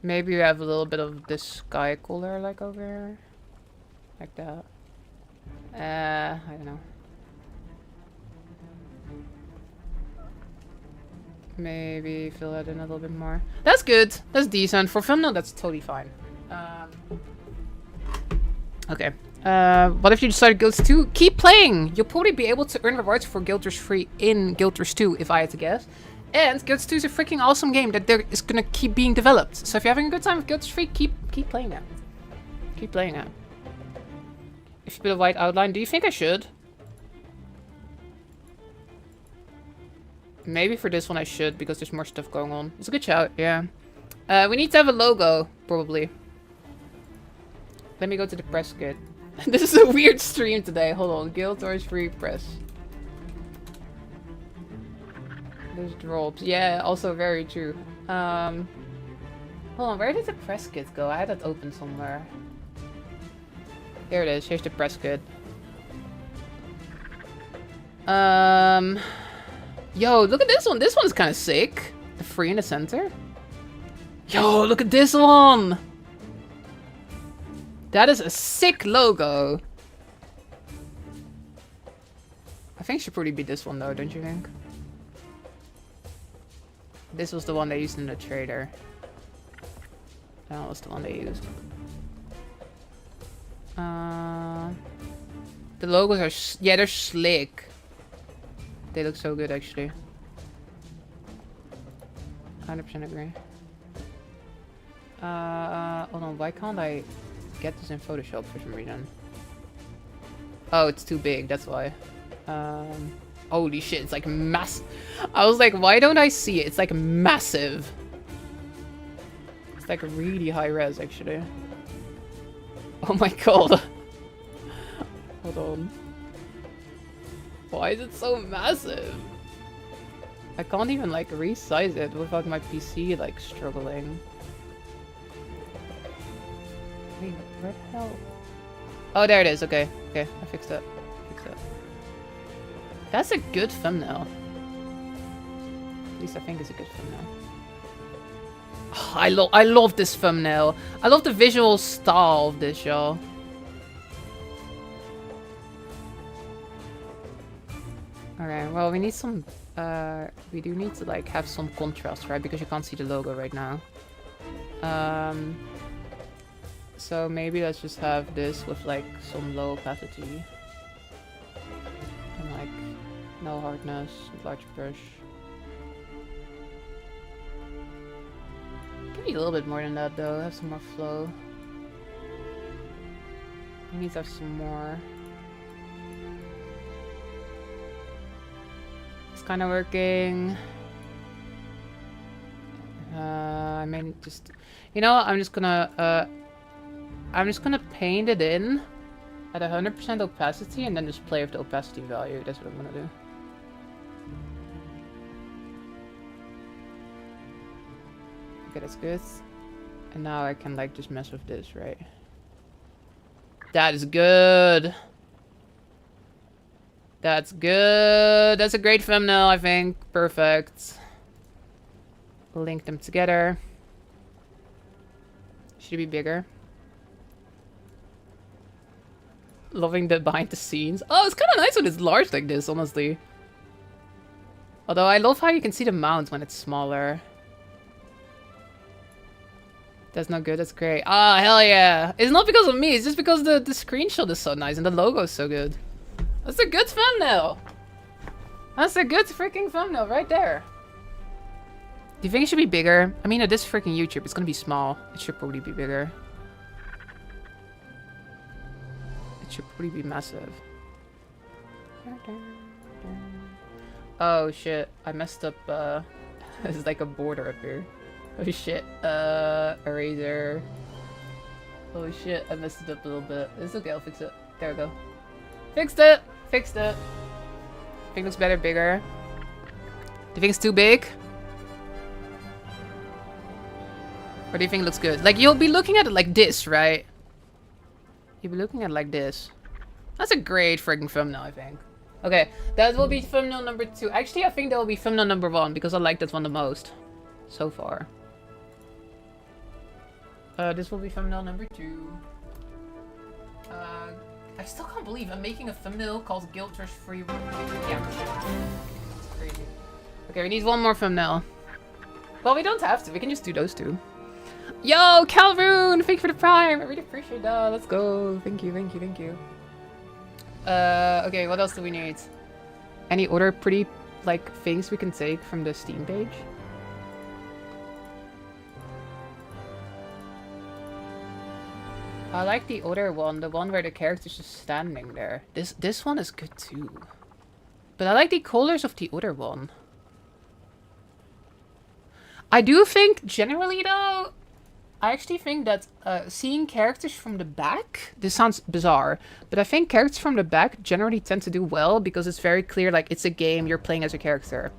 Maybe we have a little bit of this sky color, like over here, like that. I don't know. Maybe fill that in a little bit more. That's good. That's decent. For thumbnail, that's totally fine. Okay. What if you decided Guild Wars 2? Keep playing! You'll probably be able to earn rewards for Guild Wars 3 in Guild Wars 2, if I had to guess. And Guild Wars 2 is a freaking awesome game that there is gonna keep being developed. So if you're having a good time with Guild Wars 3, keep playing it. Keep playing it. If you put a white outline, do you think I should? Maybe for this one I should, because there's more stuff going on. It's a good shout, yeah. We need to have a logo, probably. Let me go to the press kit. This is a weird stream today. Hold on. Guild Wars 3 press. There's drops. Yeah, also very true. Hold on. Where did the press kit go? I had that open somewhere. Here it is. Here's the press kit. Yo, look at this one. This one's kind of sick. The 3 in the center. Yo, look at this one. That is a sick logo. I think it should probably be this one though, don't you think? This was the one they used in the trader. That was the one they used. The logos are... yeah, they're slick. They look so good, actually. 100% agree. Hold on, why can't I get this in Photoshop for some reason? Oh, it's too big, that's why. Holy shit, it's like massive. I was like, why don't I see it? It's like massive. It's like really high res, actually. Oh my god. Hold on. Why is it so massive? I can't even like resize it without my PC like struggling. Wait, where the hell? Oh, there it is. Okay, okay, I fixed it. That's a good thumbnail. At least I think it's a good thumbnail. Oh, I love this thumbnail. I love the visual style of this, y'all. Alright, well, we need some, we do need to, like, have some contrast, right? Because you can't see the logo right now. So maybe let's just have this with, like, some low opacity. And, like, no hardness, large brush. Give me a little bit more than that, though. Have some more flow. We need to have some more. Kind of working. I mean, just, you know, I'm just gonna paint it in at 100% opacity and then just play with the opacity value. That's what I'm gonna do. Okay, that's good. And now I can like just mess with this, right? That is good. That's good. That's a great thumbnail, I think. Perfect. Link them together. Should it be bigger? Loving the behind the scenes. Oh, it's kind of nice when it's large like this, honestly. Although I love how you can see the mount when it's smaller. That's not good. That's great. Ah, hell yeah. It's not because of me. It's just because the screenshot is so nice and the logo is so good. That's a good thumbnail. That's a good freaking thumbnail right there. Do you think it should be bigger? I mean, at this freaking YouTube, it's gonna be small. It should probably be bigger. It should probably be massive. Oh shit, I messed up There's like a border up here. Oh shit. Eraser. Oh shit, I messed it up a little bit. It's okay, I'll fix it. There we go. Fixed it! Fixed it. I think it looks better, bigger. Do you think it's too big? Or do you think it looks good? Like, you'll be looking at it like this, right? You'll be looking at it like this. That's a great freaking thumbnail, I think. Okay, that will be thumbnail number 2. Actually, I think that will be thumbnail number 1 because I like that one the most. So far. This will be thumbnail number 2. I still can't believe I'm making a thumbnail called Guild Rush Free. Yeah. It's crazy. Okay, we need one more thumbnail. Well, we don't have to. We can just do those 2. Yo, Calroon! Thank you for the prime! I really appreciate that. Let's go. Thank you, thank you, thank you. Okay, what else do we need? Any other pretty, like, things we can take from the Steam page? I like the other one, the one where the character's just standing there. This one is good too. But I like the colors of the other one. I do think, generally though, I actually think that seeing characters from the back, this sounds bizarre, but I think characters from the back generally tend to do well because it's very clear, like, it's a game, you're playing as a character.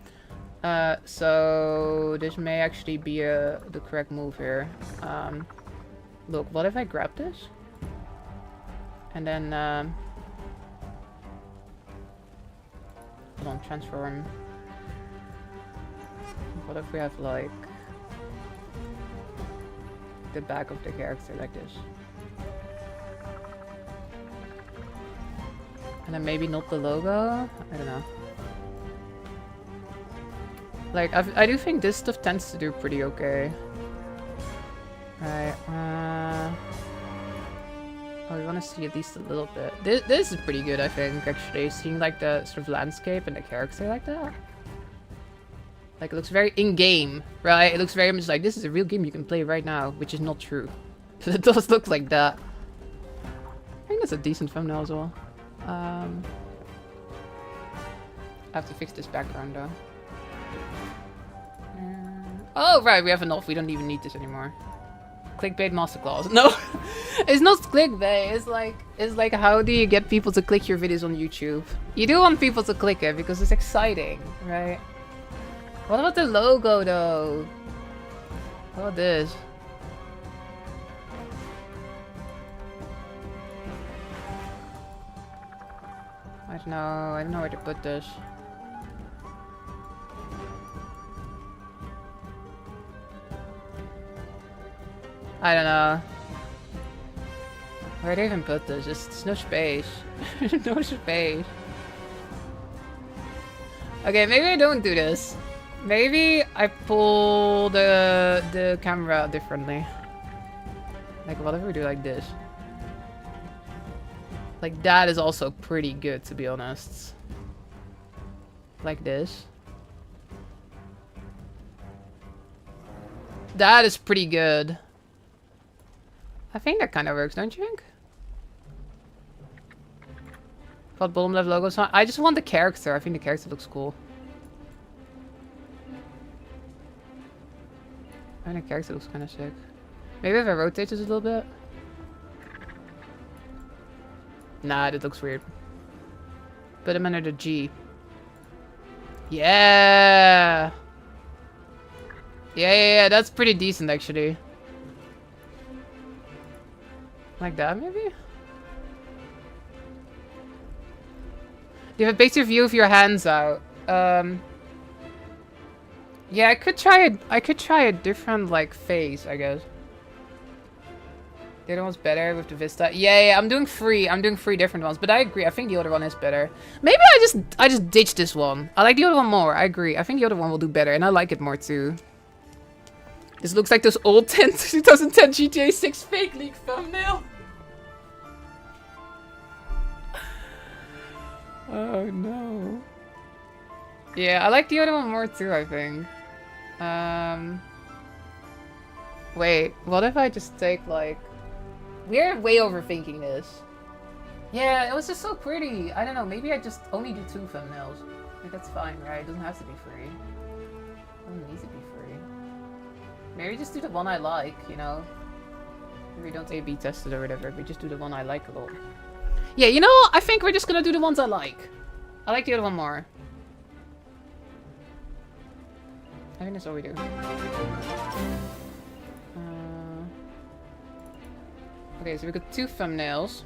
So this may actually be the correct move here. Look, what if I grab this? And then, hold on, transform. What if we have, like, the back of the character like this? And then maybe not the logo? I don't know. Like, I do think this stuff tends to do pretty okay. Right, oh, we want to see at least a little bit. This is pretty good, I think, actually. Seeing, like, the sort of landscape and the character like that. Like, it looks very in-game, right? It looks very much like this is a real game you can play right now, which is not true. But it does look like that. I think that's a decent thumbnail as well. I have to fix this background, though. Oh, right, we have enough. We don't even need this anymore. Clickbait masterclass. No, it's not clickbait. It's like how do you get people to click your videos on YouTube? You do want people to click it because it's exciting, right? What about the logo though? What about this? I don't know. I don't know where to put this. I don't know. Where'd I even put this? Just no space. No space. Okay, maybe I don't do this. Maybe I pull the camera out differently. Like, what if we do like this? Like, that is also pretty good, to be honest. Like this. That is pretty good. I think that kind of works, don't you think? But bottom left logo is fine. I just want the character. I think the character looks cool. I think the character looks kind of sick. Maybe if I rotate this a little bit. Nah, it looks weird. Put him under the G. Yeah! Yeah, that's pretty decent, actually. Like that, maybe? You have a picture view of your hands out. Yeah, I could try a different, like, face, I guess. The other one's better with the Vista. Yeah, I'm doing 3. I'm doing 3 different ones, but I agree. I think the other one is better. Maybe I just ditched this one. I like the other one more. I agree. I think the other one will do better, and I like it more too. This looks like those old 2010 GTA 6 fake leak thumbnail. Oh no. Yeah, I like the other one more too, I think. Wait, what if I just take, like... We're way overthinking this. Yeah, it was just so pretty. I don't know, maybe I just only do 2 thumbnails. Like, that's fine, right? It doesn't have to be 3. Doesn't need to be free. Maybe just do the one I like, you know? Maybe don't A/B test it or whatever, but just do the one I like a lot. Yeah, you know, I think we're just gonna do the ones I like. I like the other one more. I think that's all we do. Okay, so we got 2 thumbnails.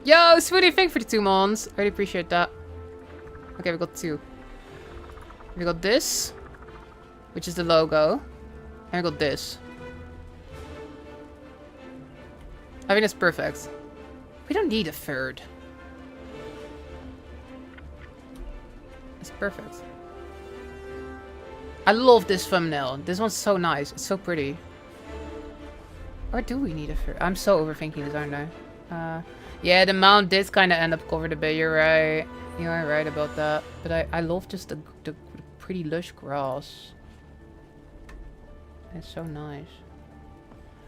Yo, Sweetie, thank you for the 2 months. I really appreciate that. Okay, we got 2. We got this, which is the logo. And we got this. I think that's perfect. We don't need a third. It's perfect. I love this thumbnail. This one's so nice. It's so pretty. Or do we need a third? I'm so overthinking this, aren't I? Yeah, the mount did kind of end up covered a bit. You're right. You are right about that. But I love just the pretty lush grass. It's so nice.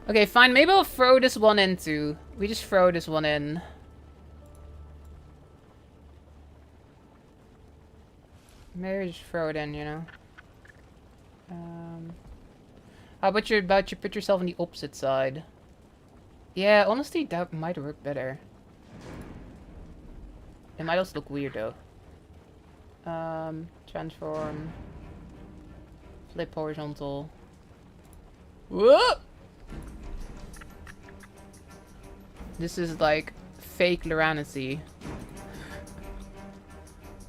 Okay, fine. Maybe I'll throw this one in too. We just throw this one in. Maybe we just throw it in, you know. How about you put yourself on the opposite side? Yeah, honestly, that might work better. It might also look weird though. Transform. Flip horizontal. Whoop! This is like fake Luranity.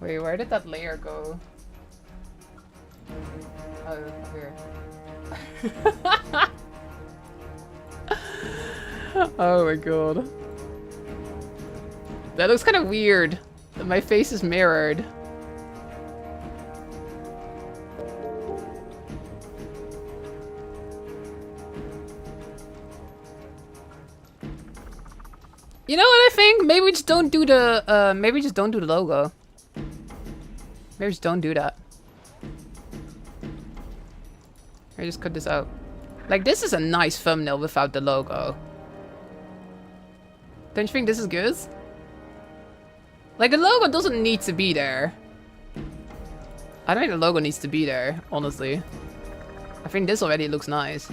Wait, where did that layer go? Oh, here. Oh my god. That looks kind of weird. My face is mirrored. You know what I think? Maybe we just don't do the maybe we just don't do the logo. Maybe we just don't do that. Maybe just cut this out. Like, this is a nice thumbnail without the logo. Don't you think this is good? Like, the logo doesn't need to be there. I don't think the logo needs to be there, honestly. I think this already looks nice.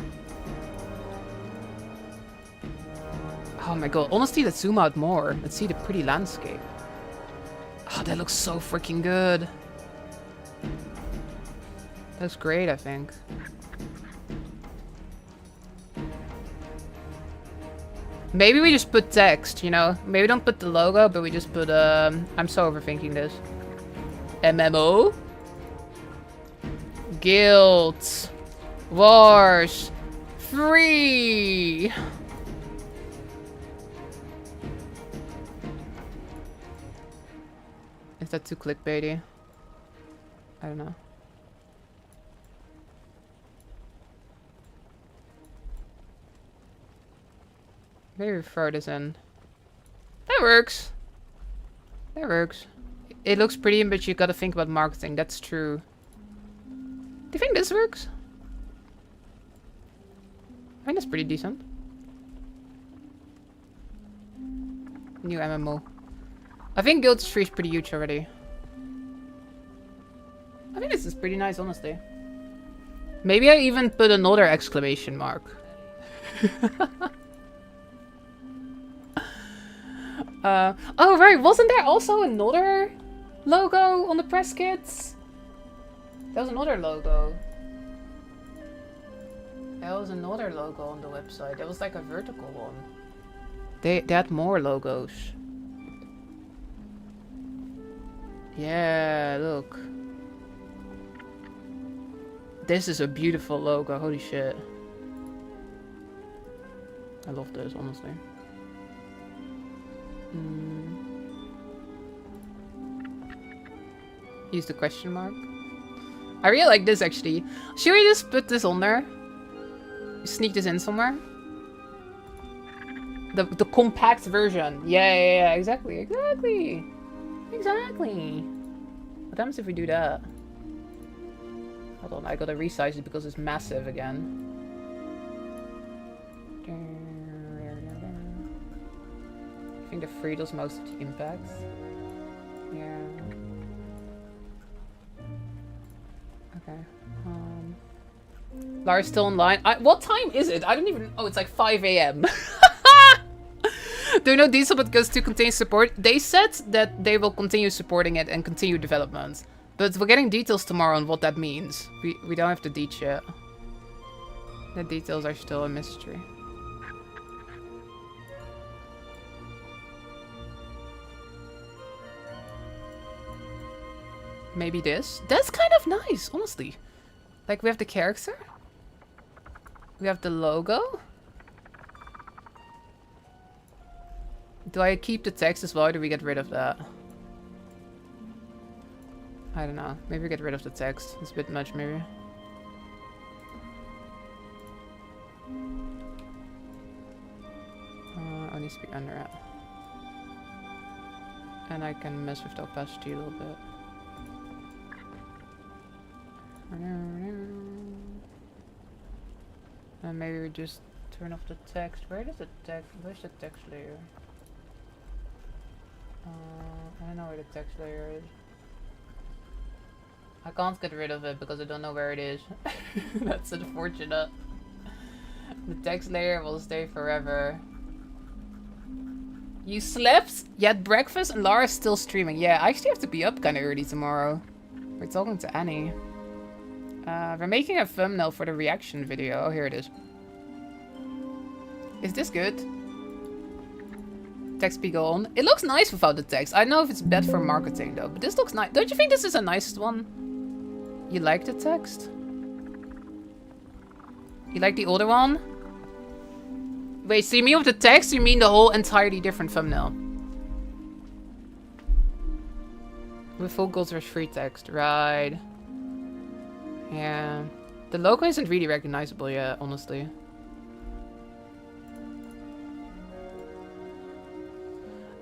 Oh my god, honestly, let's zoom out more. Let's see the pretty landscape. Oh, that looks so freaking good. That's great, I think. Maybe we just put text, you know? Maybe don't put the logo, but we just put, I'm so overthinking this. MMO? Guild. Wars. Free. Is that too clickbaity? I don't know. Maybe throw this in. That works. That works. It looks pretty, but you gotta think about marketing. That's true. Do you think this works? I think that's pretty decent. New MMO. I think Guild 3 is pretty huge already. I think this is pretty nice, honestly. Maybe I even put another exclamation mark. Oh right, wasn't there also another logo on the press kits? There was another logo. There was another logo on the website. There was like a vertical one. They had more logos. Yeah, look. This is a beautiful logo, holy shit. I love this, honestly. Use the question mark. I really like this, actually. Should we just put this on there? Sneak this in somewhere? The compact version. Yeah, exactly. Exactly. What happens if we do that? Hold on, I gotta resize it because it's massive again. I think the 3 does most of the impact. Yeah. Okay. Lara's still online. What time is it? I don't even... Oh, it's like 5 a.m. Do you know Diesel but goes to continue support? They said that they will continue supporting it and continue development. But we're getting details tomorrow on what that means. We don't have the deets yet. The details are still a mystery. Maybe this? That's kind of nice, honestly. Like, we have the character. We have the logo. Do I keep the text as well, or do we get rid of that? I don't know. Maybe we get rid of the text. It's a bit much, maybe. It needs to be under it. And I can mess with the opacity a little bit. And maybe we just turn off the text. Where's the text layer? I don't know where the text layer is. I can't get rid of it because I don't know where it is. That's unfortunate. The text layer will stay forever. You slept? You had breakfast and Lara's still streaming. Yeah, I actually have to be up kind of early tomorrow. We're talking to Annie. We're making a thumbnail for the reaction video. Oh, here it is. Is this good? Text be gone. It looks nice without the text. I don't know if it's bad for marketing though, but this looks nice. Don't you think this is a nice one? You like the text? You like the other one? Wait, so you mean with the text, you mean the whole entirely different thumbnail? With full gold rush free text, right. Yeah. The logo isn't really recognizable yet, honestly.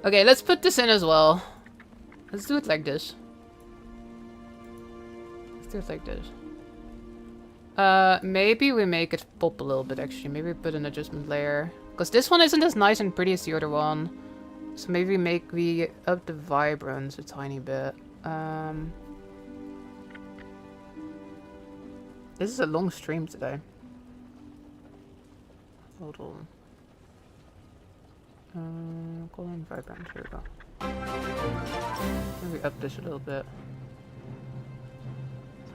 Okay, let's put this in as well. Let's do it like this. Let's do it like this. Maybe we make it pop a little bit, actually. Maybe we put an adjustment layer. Because this one isn't as nice and pretty as the other one. So maybe we up the vibrance a tiny bit. This is a long stream today. Hold on. Call in vibrant, here we go. Maybe up this a little bit.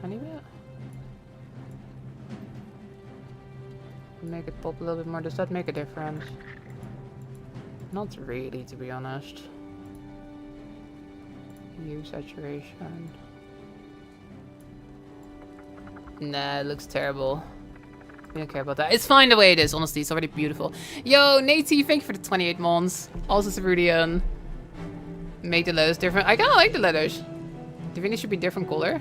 Tiny bit. Make it pop a little bit more. Does that make a difference? Not really, to be honest. Hue saturation. Nah, it looks terrible. We don't care about that. It's fine the way it is, honestly. It's already beautiful. Yo, Nate, thank you for the 28 months. Also, Cerudian. Make the letters different. I kind of like the letters. Do you think it should be different color?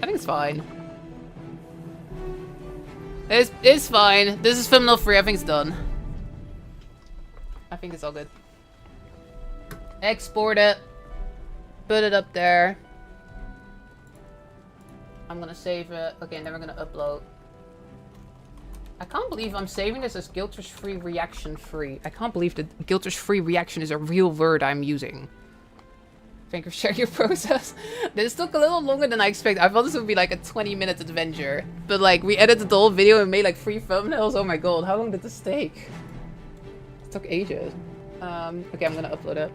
I think it's fine. It's fine. This is thumbnail free. I think it's done. I think it's all good. Export it. Put it up there. I'm gonna save it. Okay, and then we're gonna upload. I can't believe I'm saving this as Guilters free reaction free. I can't believe that Guilters free reaction is a real word I'm using. Thank you for sharing your process. This took a little longer than I expected. I thought this would be like a 20-minute adventure. But like, we edited the whole video and made like 3 thumbnails. Oh my god, how long did this take? It took ages. Okay, I'm gonna upload it.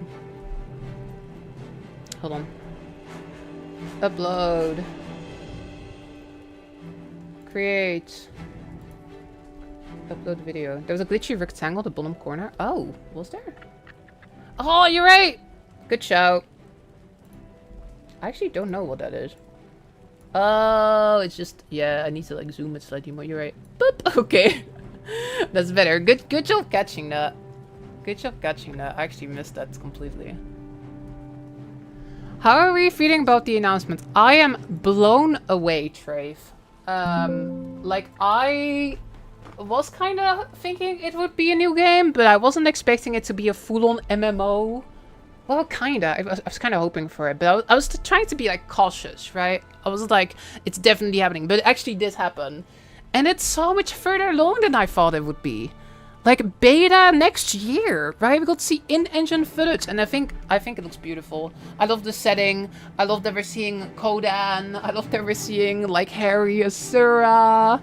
Hold on. Upload. Create. Upload video. There was a glitchy rectangle at the bottom corner. Oh, was there? Oh, you're right! Good shout. I actually don't know what that is. Oh, it's just... Yeah, I need to like zoom it slightly more. You're right. Boop! Okay. That's better. Good job catching that. Good job catching that. I actually missed that completely. How are we feeling about the announcement? I am blown away, Trave. Like, I was kind of thinking it would be a new game, but I wasn't expecting it to be a full-on MMO. Well, kinda. I was kind of hoping for it, but I was trying to be like cautious, right? I was like, it's definitely happening, but it actually did happen. And it's so much further along than I thought it would be. like beta next year, right? We got to see in-engine footage, and I think it looks beautiful. I love the setting. I love that we're seeing Kodan. I love that we're seeing like Harry Asura.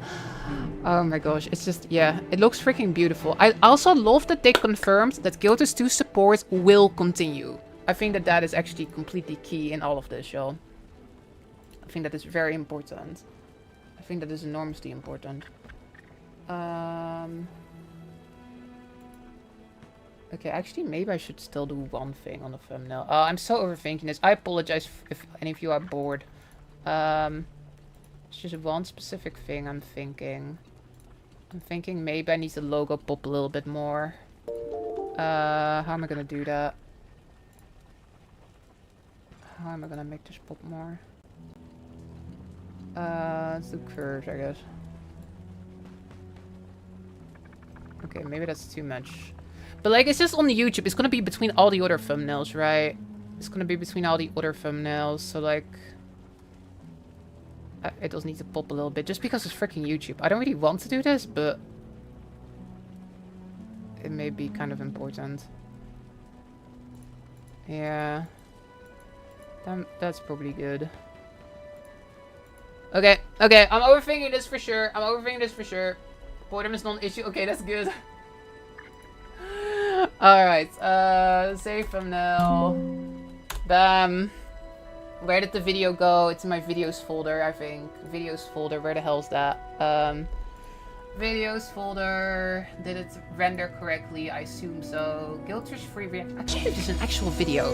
Oh my gosh, it's just, yeah, it looks freaking beautiful. I also love that they confirmed that Guild Wars 2 support will continue. I think that that is actually completely key in all of this, y'all. I think that is very important. I think that is enormously important. Okay, actually, maybe I should still do one thing on the thumbnail. I'm so overthinking this. I apologize if any of you are bored. It's just one specific thing I'm thinking. I'm thinking maybe I need the logo pop a little bit more. How am I gonna do that? How am I gonna make this pop more? Let's do curves, I guess. Okay, maybe that's too much. But like, it's just on the YouTube. It's gonna be between all the other thumbnails, right? It's gonna be between all the other thumbnails. So like, it does need to pop a little bit, just because it's freaking YouTube. I don't really want to do this, but it may be kind of important. Yeah, that's probably good. Okay, okay, I'm overthinking this for sure. I'm overthinking this for sure. Boredom is not an issue. Okay, that's good. Alright, save thumbnail. Bam. Where did the video go? It's in my videos folder, I think. Videos folder, where the hell's that? Videos folder. Did it render correctly? I assume so. Guild Wars 3 reaction. Actually, this is an actual video.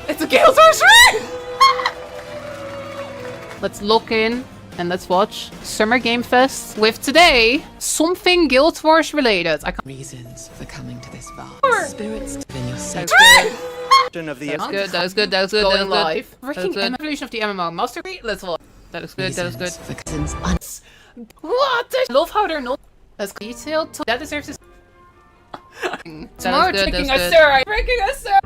It's a Guild Wars 3! Let's look in and let's watch Summer Game Fest with today something Guild Wars related. I can't reasons for coming to this bar. Spirits in your That's good. Of the that was good, that was good, that was good, that was live. Freaking evolution of the MMO Master. Let's watch. That looks good, that was good. What? I love how they're not as detailed. That deserves this. Tomorrow drinking a sir. Drinking a sir.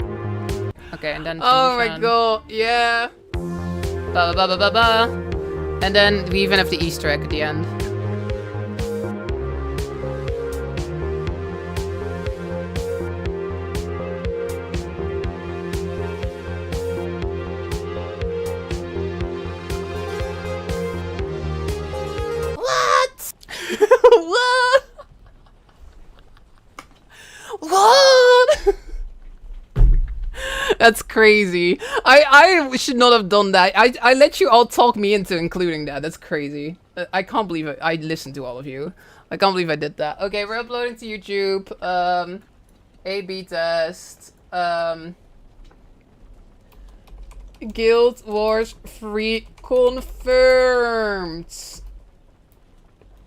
Okay, and then. Oh my god, yeah. Ba ba ba ba ba. And then we even have the Easter egg at the end. What? What? What? That's crazy. I should not have done that. I let you all talk me into including that. That's crazy. I can't believe it. I listened to all of you. I can't believe I did that. Okay, we're uploading to YouTube. A/B test. Guild Wars 3 confirmed.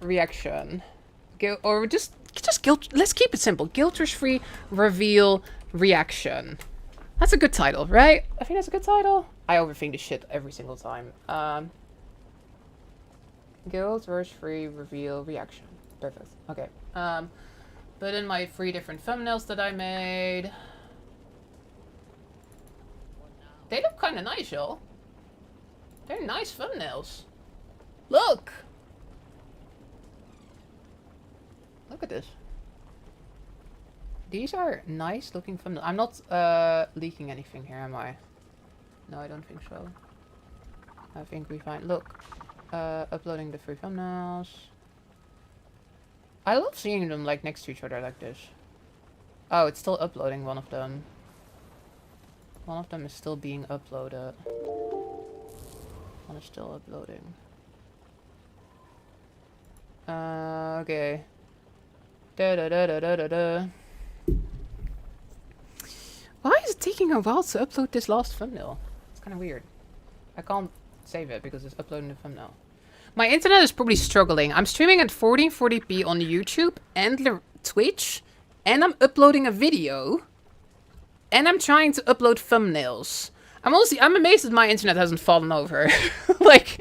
Reaction. Or just Guild. Let's keep it simple. Guild Wars 3 reveal reaction. That's a good title, right? I think that's a good title. I overthink this shit every single time. Guild Wars 3 reveal reaction. Perfect. Okay. Put in my 3 different thumbnails that I made. They look kind of nice, y'all. They're nice thumbnails. Look! Look at this. These are nice looking thumbnails. I'm not leaking anything here, am I? No, I don't think so. I think we find. Look. Uploading the 3 thumbnails. I love seeing them like next to each other like this. Oh, it's still uploading one of them. One of them is still being uploaded. One is still uploading. Okay. Da da da da da da da. Why is it taking a while to upload this last thumbnail? It's kind of weird. I can't save it because it's uploading the thumbnail. My internet is probably struggling. I'm streaming at 1440p on YouTube and Twitch, and I'm uploading a video, and I'm trying to upload thumbnails. I'm amazed that my internet hasn't fallen over. Like,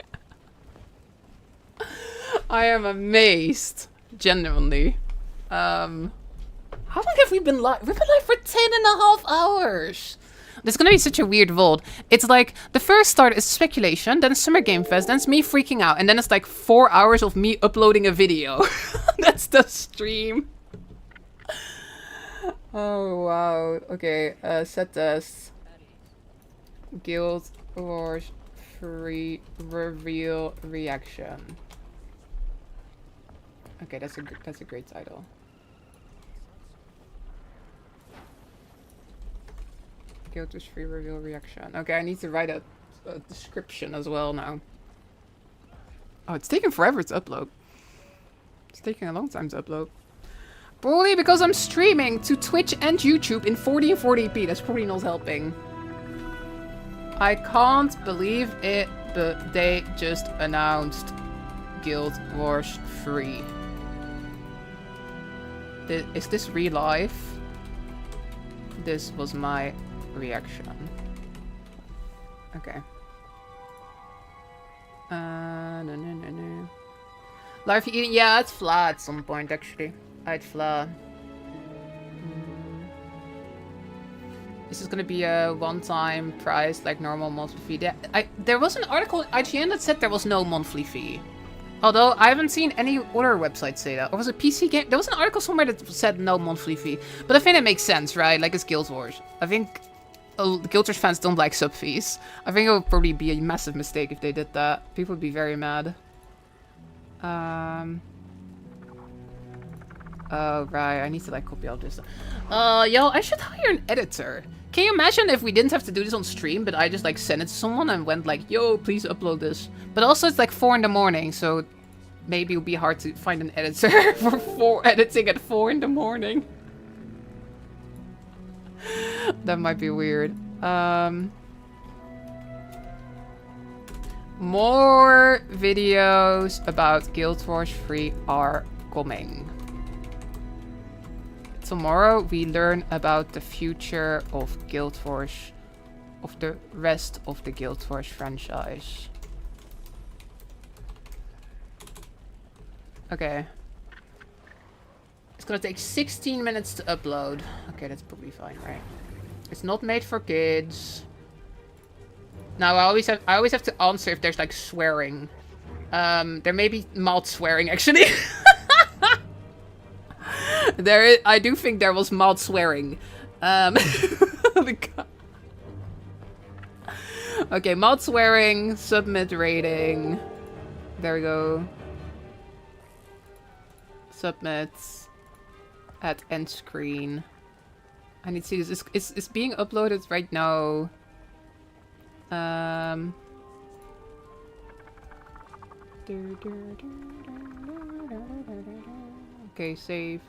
I am amazed, genuinely. How long have we been live? We've been live for 10.5 hours. This is gonna be such a weird VOD. It's like, the first start is speculation, then Summer Game Fest, then it's me freaking out, and then it's like 4 hours of me uploading a video. That's the stream. Oh wow. Okay. Set test. Guild Wars free reveal reaction. Okay, that's a great title. Guild Wars free reveal reaction. Okay, I need to write a description as well now. Oh, it's taking forever to upload. It's taking a long time to upload. Probably because I'm streaming to Twitch and YouTube in 1440p. That's probably not helping. I can't believe it, but they just announced Guild Wars 3. Is this real life? This was my reaction. Okay. No. Live eating? Yeah, it's fla at some point actually. I'd fla. This is gonna be a one-time price, like normal monthly fee. There was an article on IGN that said there was no monthly fee. Although I haven't seen any other websites say that. Or was it PC game? There was an article somewhere that said no monthly fee. But I think it makes sense, right? Like it's Guild Wars. I think Guild Wars fans don't like sub fees. I think it would probably be a massive mistake if they did that. People would be very mad. Oh, right. I need to like copy all this. Yo, I should hire an editor. Can you imagine if we didn't have to do this on stream, but I just like sent it to someone and went like, yo, please upload this. But also it's like 4 in the morning, so maybe it would be hard to find an editor for editing at 4 in the morning. That might be weird. More videos about Guild Wars 3 are coming. Tomorrow we learn about the future of Guild Wars, of the rest of the Guild Wars franchise. Okay. It's gonna take 16 minutes to upload. Okay, that's probably fine, right? It's not made for kids. Now I always have to answer if there's like swearing. There may be mild swearing actually. I do think there was mild swearing. Okay, mild swearing, submit rating. There we go. Submit. At end screen. I need to see this. It's being uploaded right now. Okay, save.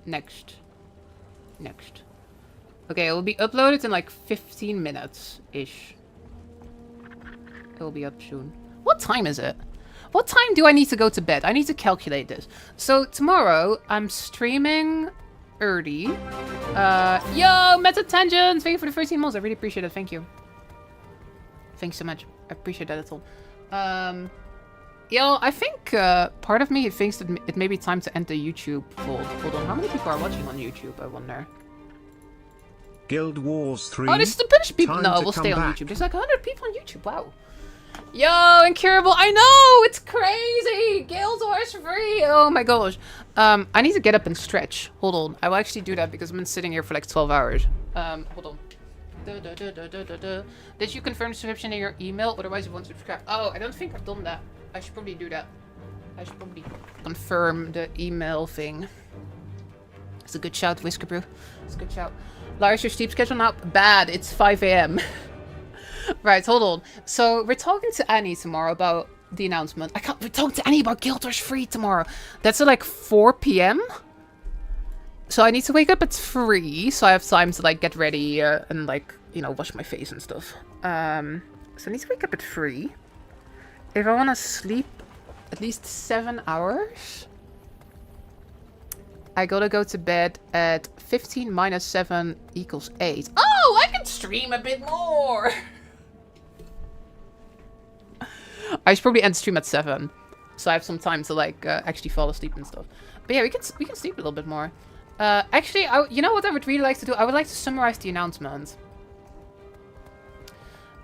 Next. Okay, it will be uploaded in like 15 minutes-ish. It will be up soon. What time is it? What time do I need to go to bed? I need to calculate this. So tomorrow, I'm streaming early. Yo, Meta Tangents! Thank you for the 13 months. I really appreciate it. Thank you. Thanks so much. I appreciate that at all. Yo, I think part of me thinks that it may be time to end the YouTube fold. Hold on, how many people are watching on YouTube, I wonder? Guild Wars 3. Oh, this is the British people. No, we'll stay on YouTube. There's like 100 people on YouTube. Wow. Yo, Incurable. I know! It's crazy! Guild Wars 3! Oh my gosh. I need to get up and stretch. Hold on. I will actually do that because I've been sitting here for like 12 hours. Hold on. Did you confirm the subscription in your email? Otherwise you won't subscribe. Oh, I don't think I've done that. I should probably do that. I should probably confirm the email thing. It's a good shout, Whisker Brew. It's a good shout. Lars, your sleep schedule now? Bad. It's 5 AM. Right, hold on. So we're talking to Annie tomorrow about the announcement. We're talking to Annie about Guild Wars 3 tomorrow. That's at like 4 PM. So I need to wake up at 3, so I have time to like get ready and like, you know, wash my face and stuff. So I need to wake up at 3. If I want to sleep at least 7 hours, I gotta go to bed at 15 minus 7 equals 8. Oh, I can stream a bit more. I should probably end stream at 7, so I have some time to like actually fall asleep and stuff. But yeah, we can sleep a little bit more. Actually, you know what I would really like to do? I would like to summarize the announcement.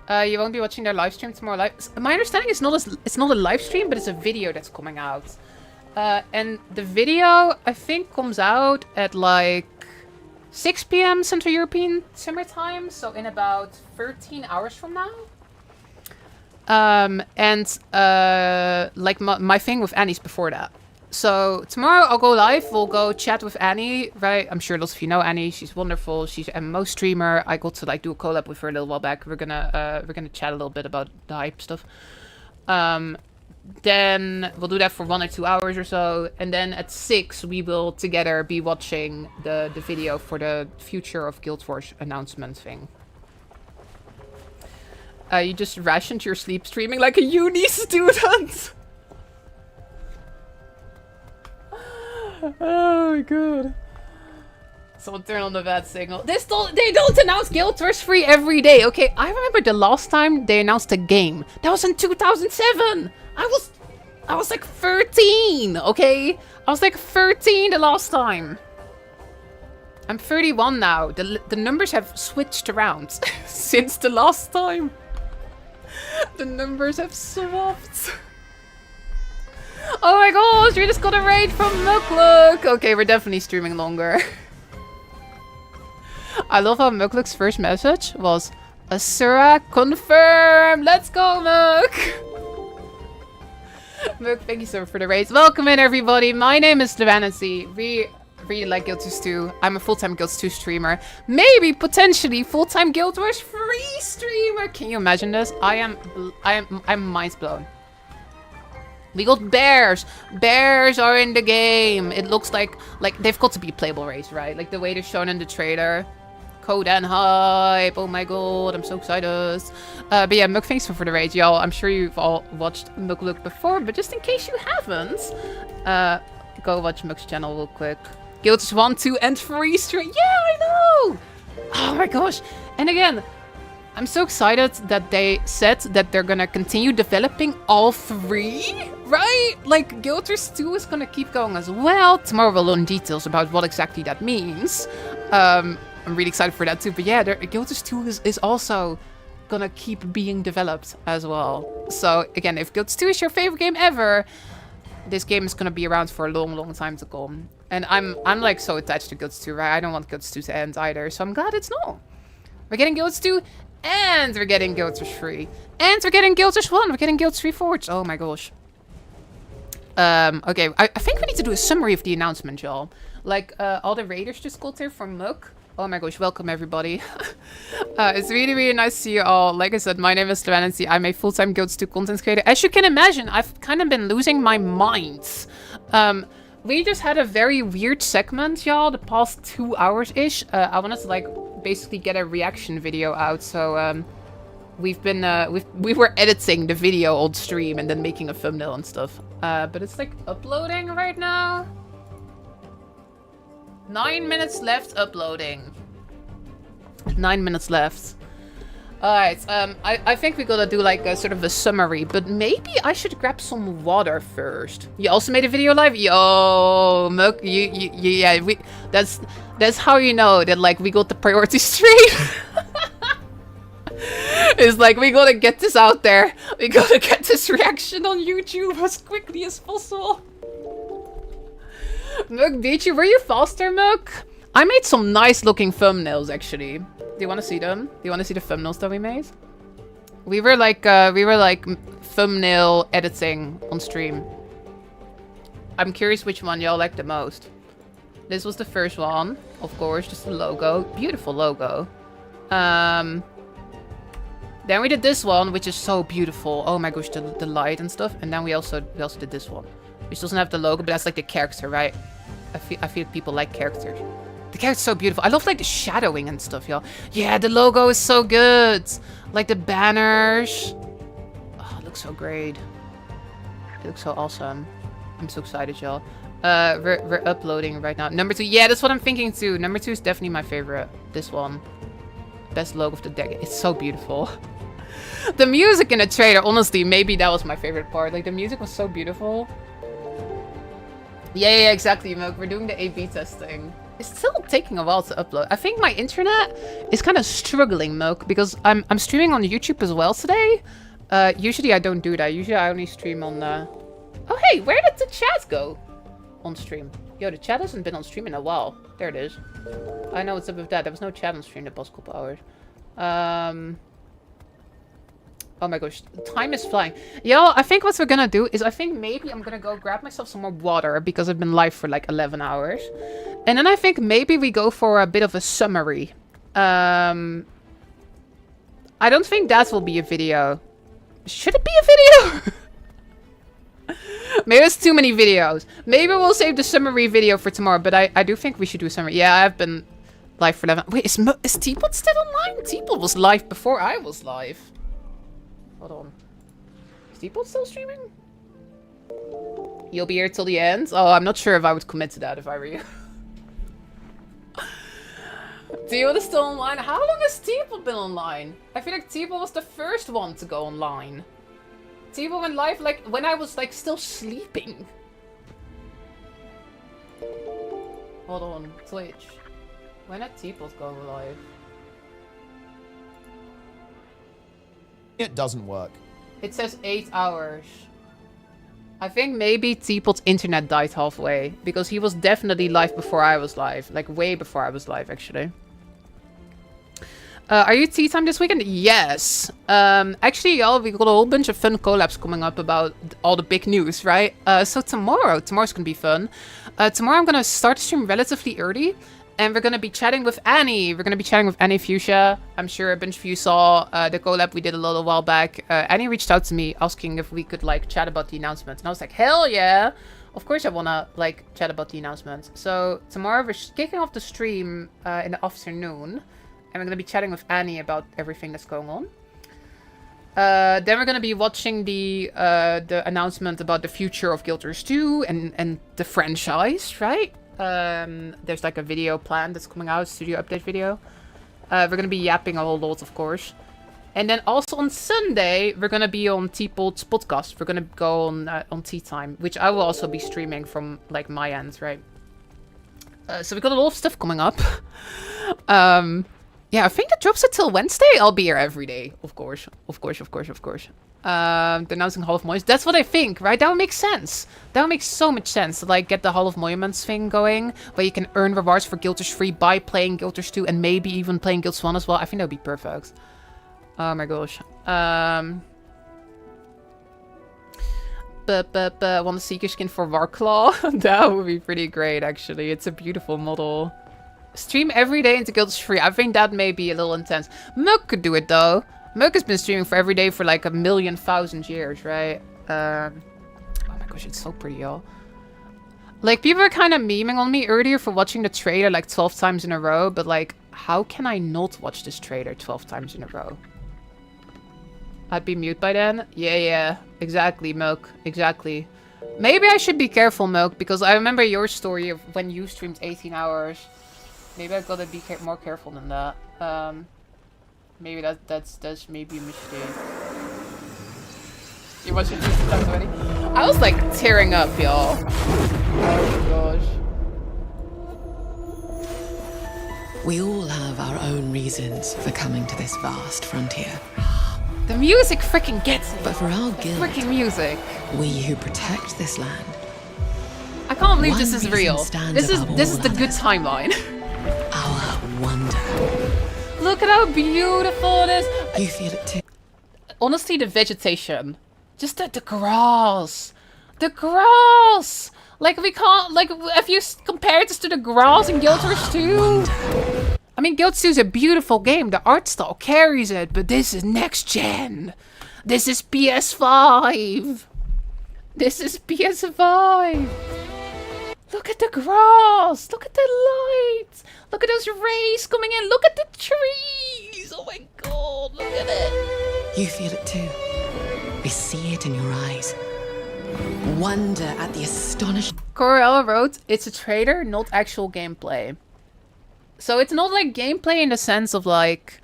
You won't be watching their live stream tomorrow. My understanding is it's not a live stream, but it's a video that's coming out. And the video, I think, comes out at like 6 p.m. Central European Summer Time, so in about 13 hours from now. Like my thing with Annie's before that. So tomorrow I'll go live. We'll go chat with Annie, right? I'm sure lots of you know Annie. She's wonderful. She's an MMO streamer. I got to like do a collab with her a little while back. We're gonna chat a little bit about the hype stuff. Then we'll do that for 1 or 2 hours or so, and then at 6 we will together be watching the video for the future of Guild Wars announcement thing. You just rationed your sleep streaming like a uni student. Oh my god. Someone turn on the bad signal. They don't announce Guild Wars 3 every day. Okay, I remember the last time they announced a game. That was in 2007. I was like 13, okay? I was like 13 the last time. I'm 31 now. The numbers have switched around since the last time. The numbers have swapped. Oh my gosh, we just got a raid from Mukluk. Okay, we're definitely streaming longer. I love how Mukluk's first message was, Asura confirm. Let's go, Muk. Muk, thank you so much for the raids. Welcome in, everybody. My name is Devanancy. We really like Guild Wars 2. I'm a full-time Guild Wars 2 streamer. Maybe, potentially, full-time Guild Wars 3 streamer. Can you imagine this? I'm mind blown. We got bears. Bears are in the game. It looks like they've got to be a playable race, right? Like the way they're shown in the trailer. Code and hype. Oh my god, I'm so excited. But yeah, Muk, thanks for the raid, y'all. I'm sure you've all watched Mukluk before, but just in case you haven't, go watch Muk's channel real quick. Guild Wars 1, 2, and 3 stream. Yeah, I know! Oh my gosh. And again, I'm so excited that they said that they're gonna continue developing all 3, right? Like, Guild Wars 2 is gonna keep going as well. Tomorrow we'll learn details about what exactly that means. I'm really excited for that too. But yeah, Guild Wars 2 is also gonna keep being developed as well. So again, if Guild Wars 2 is your favorite game ever, this game is gonna be around for a long, long time to come. And I'm like so attached to Guild Wars 2, right? I don't want Guild Wars 2 to end either, so I'm glad it's not. We're getting Guild Wars 2, and we're getting Guild Wars 3, and we're getting Guild Wars 1. We're getting Guild Wars 3 Forge. Oh my gosh. Okay, I think we need to do a summary of the announcement, y'all. Like, all the raiders just got here from Muk. Oh my gosh, welcome everybody. It's really, really nice to see you all. Like I said, my name is Serenity. I'm a full-time Guild Wars 2 content creator. As you can imagine, I've kind of been losing my mind. We just had a very weird segment, y'all, the past 2 hours-ish. I wanted to, like, basically get a reaction video out, so, we've been, we were editing the video on stream and then making a thumbnail and stuff. But it's, like, uploading right now. 9 minutes left uploading. 9 minutes left. Alright, I think we gotta do like a sort of a summary, but maybe I should grab some water first. You also made a video live? Yo, Muk, yeah, that's how you know that like we got the priority straight. It's like we gotta get this out there. We gotta get this reaction on YouTube as quickly as possible. Muk, beat you. Were you faster, Muk? I made some nice looking thumbnails, actually. Do you want to see them? Do you want to see the thumbnails that we made? We were like thumbnail editing on stream. I'm curious which one y'all like the most. This was the first one, of course, just the logo. Beautiful logo. Then we did this one, which is so beautiful. Oh my gosh, the light and stuff. And then we also did this one, which doesn't have the logo, but that's like the character, right? I feel people like characters. The character's so beautiful. I love like the shadowing and stuff, y'all. Yeah, the logo is so good. Like the banners. Oh, it looks so great. It looks so awesome. I'm so excited, y'all. We're uploading right now. Number 2. Yeah, that's what I'm thinking too. Number 2 is definitely my favorite. This one. Best logo of the decade. It's so beautiful. The music in the trailer, honestly, maybe that was my favorite part. Like the music was so beautiful. Yeah, exactly, Muk. We're doing the A/B testing. It's still taking a while to upload. I think my internet is kind of struggling, Muk, because I'm streaming on YouTube as well today. Usually I don't do that. Usually I only stream on Oh, hey, where did the chat go? On stream. Yo, the chat hasn't been on stream in a while. There it is. I know what's up with that. There was no chat on stream the past couple hours. Oh my gosh, time is flying. Yo, I think what we're gonna do is I think maybe I'm gonna go grab myself some more water because I've been live for like 11 hours. And then I think maybe we go for a bit of a summary. I don't think that will be a video. Should it be a video? Maybe it's too many videos. Maybe we'll save the summary video for tomorrow, but I do think we should do a summary. Yeah, I've been live for 11. Wait, is Teapot still online? Teapot was live before I was live. Hold on. Is Teapot still streaming? You'll be here till the end? Oh, I'm not sure if I would commit to that if I were you. Teapot is still online. How long has Teapot been online? I feel like Teapot was the first one to go online. Teapot went live like when I was like still sleeping. Hold on, Twitch. When did Teapot go live? It doesn't work. It says 8 hours. I think maybe Teapot's internet died halfway because he was definitely live before I was live, like way before I was live actually. Are you tea time this weekend? Yes. Actually, y'all, we got a whole bunch of fun collabs coming up about all the big news, right? So tomorrow's gonna be fun. Tomorrow I'm gonna start the stream relatively early, and we're gonna be chatting with Annie. We're gonna be chatting with Annie Fuchsia. I'm sure a bunch of you saw the collab we did a little while back. Annie reached out to me asking if we could like chat about the announcement, and I was like, hell yeah! Of course I wanna like chat about the announcement. So tomorrow we're kicking off the stream in the afternoon. And we're going to be chatting with Annie about everything that's going on. Then we're going to be watching the announcement about the future of Guild Wars 2 and the franchise, right? There's like a video planned that's coming out, studio update video. We're going to be yapping a whole lot, of course. And then also on Sunday, we're going to be on Teapot's podcast. We're going to go on Tea Time, which I will also be streaming from like my end, right? So we got a lot of stuff coming up. Yeah, I think that drops until Wednesday. I'll be here every day, of course. They're announcing Hall of Monuments. That's what I think, right? That would make sense. That would make so much sense to like get the Hall of Monuments thing going, where you can earn rewards for Guild Wars 3 by playing Guild Wars 2 and maybe even playing Guild Wars 1 as well. I think that would be perfect. Oh my gosh. I want a Seeker skin for Warclaw. That would be pretty great, actually. It's a beautiful model. Stream every day into Guild Wars 3. I think that may be a little intense. Muk could do it though. Muk has been streaming for every day for like 1,000,000 years, right? Oh my gosh, it's so pretty, y'all. Like, people were kind of memeing on me earlier for watching the trailer like 12 times in a row, but like, how can I not watch this trailer 12 times in a row? I'd be mute by then? Yeah, exactly, Milk, exactly. Maybe I should be careful, Milk, because I remember your story of when you streamed 18 hours. Maybe I've got to be more careful than that. Maybe that's maybe a mistake. You watched it 2 times already? I was like tearing up, y'all. Oh my gosh. We all have our own reasons for coming to this vast frontier. The music freaking gets me. But for our guild, freaking music. We who protect this land. I can't believe this is real. This is the good timeline. Our wonder. Look at how beautiful it is. You feel it too. Honestly, the vegetation. Just the grass. The grass. Like, we can't, like, if you compare this to the grass in Guild Wars 2. I mean, Guild 2 is a beautiful game. The art style carries it, but this is next gen. This is PS5. This is PS5. Look at the grass. Look at the lights. Look at those rays coming in. Look at the trees. Oh my god, look at it. You feel it too. We see it in your eyes. Wonder at the astonishing. Corella wrote, it's a trailer, not actual gameplay. So it's not like gameplay in the sense of like,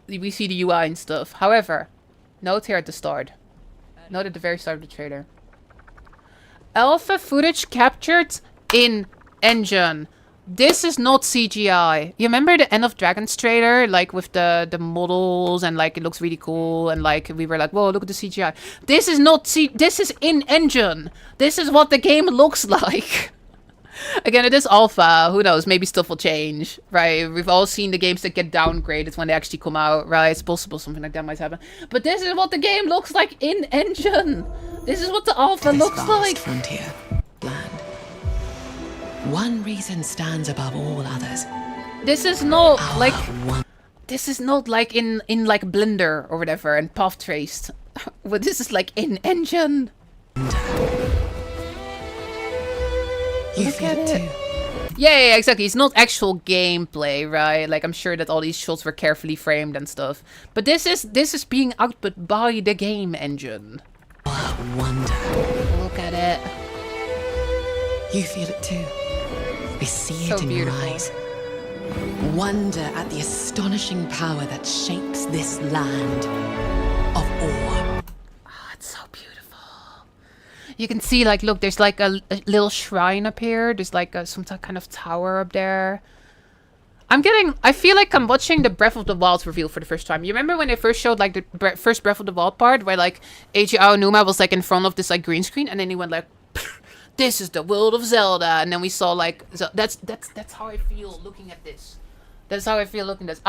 we see the UI and stuff. However, note here at the start. Note at the very start of the trailer. Alpha footage captured in engine. This is not CGI. You remember the End of Dragons trailer? Like with the models and like it looks really cool and like we were like, whoa, look at the CGI. This is not this is in-engine. This is what the game looks like. Again, it is alpha. Who knows? Maybe stuff will change, right? We've all seen the games that get downgraded when they actually come out, right? It's possible something like that might happen. But this is what the game looks like in-engine. This is what the alpha looks like. Frontier, land. One reason stands above all others. This is not like this is not like in like Blender or whatever and path traced. But this is like in engine. You feel it too. Yeah, exactly. It's not actual gameplay, right? Like I'm sure that all these shots were carefully framed and stuff. But this is being output by the game engine. Wonder. Look at it. You feel it too. We see it So in beautiful. your eyes. Wonder at the astonishing power that shapes this land of awe. Oh, it's so beautiful. You can see, like, look, there's like a little shrine up here. There's like some kind of tower up there. I feel like I'm watching the Breath of the Wild reveal for the first time. You remember when they first showed like the first Breath of the Wild part where like Eiji Aonuma was like in front of this like green screen and then he went like, this is the world of Zelda, and then we saw like that's how I feel looking at this. That's how I feel looking at this.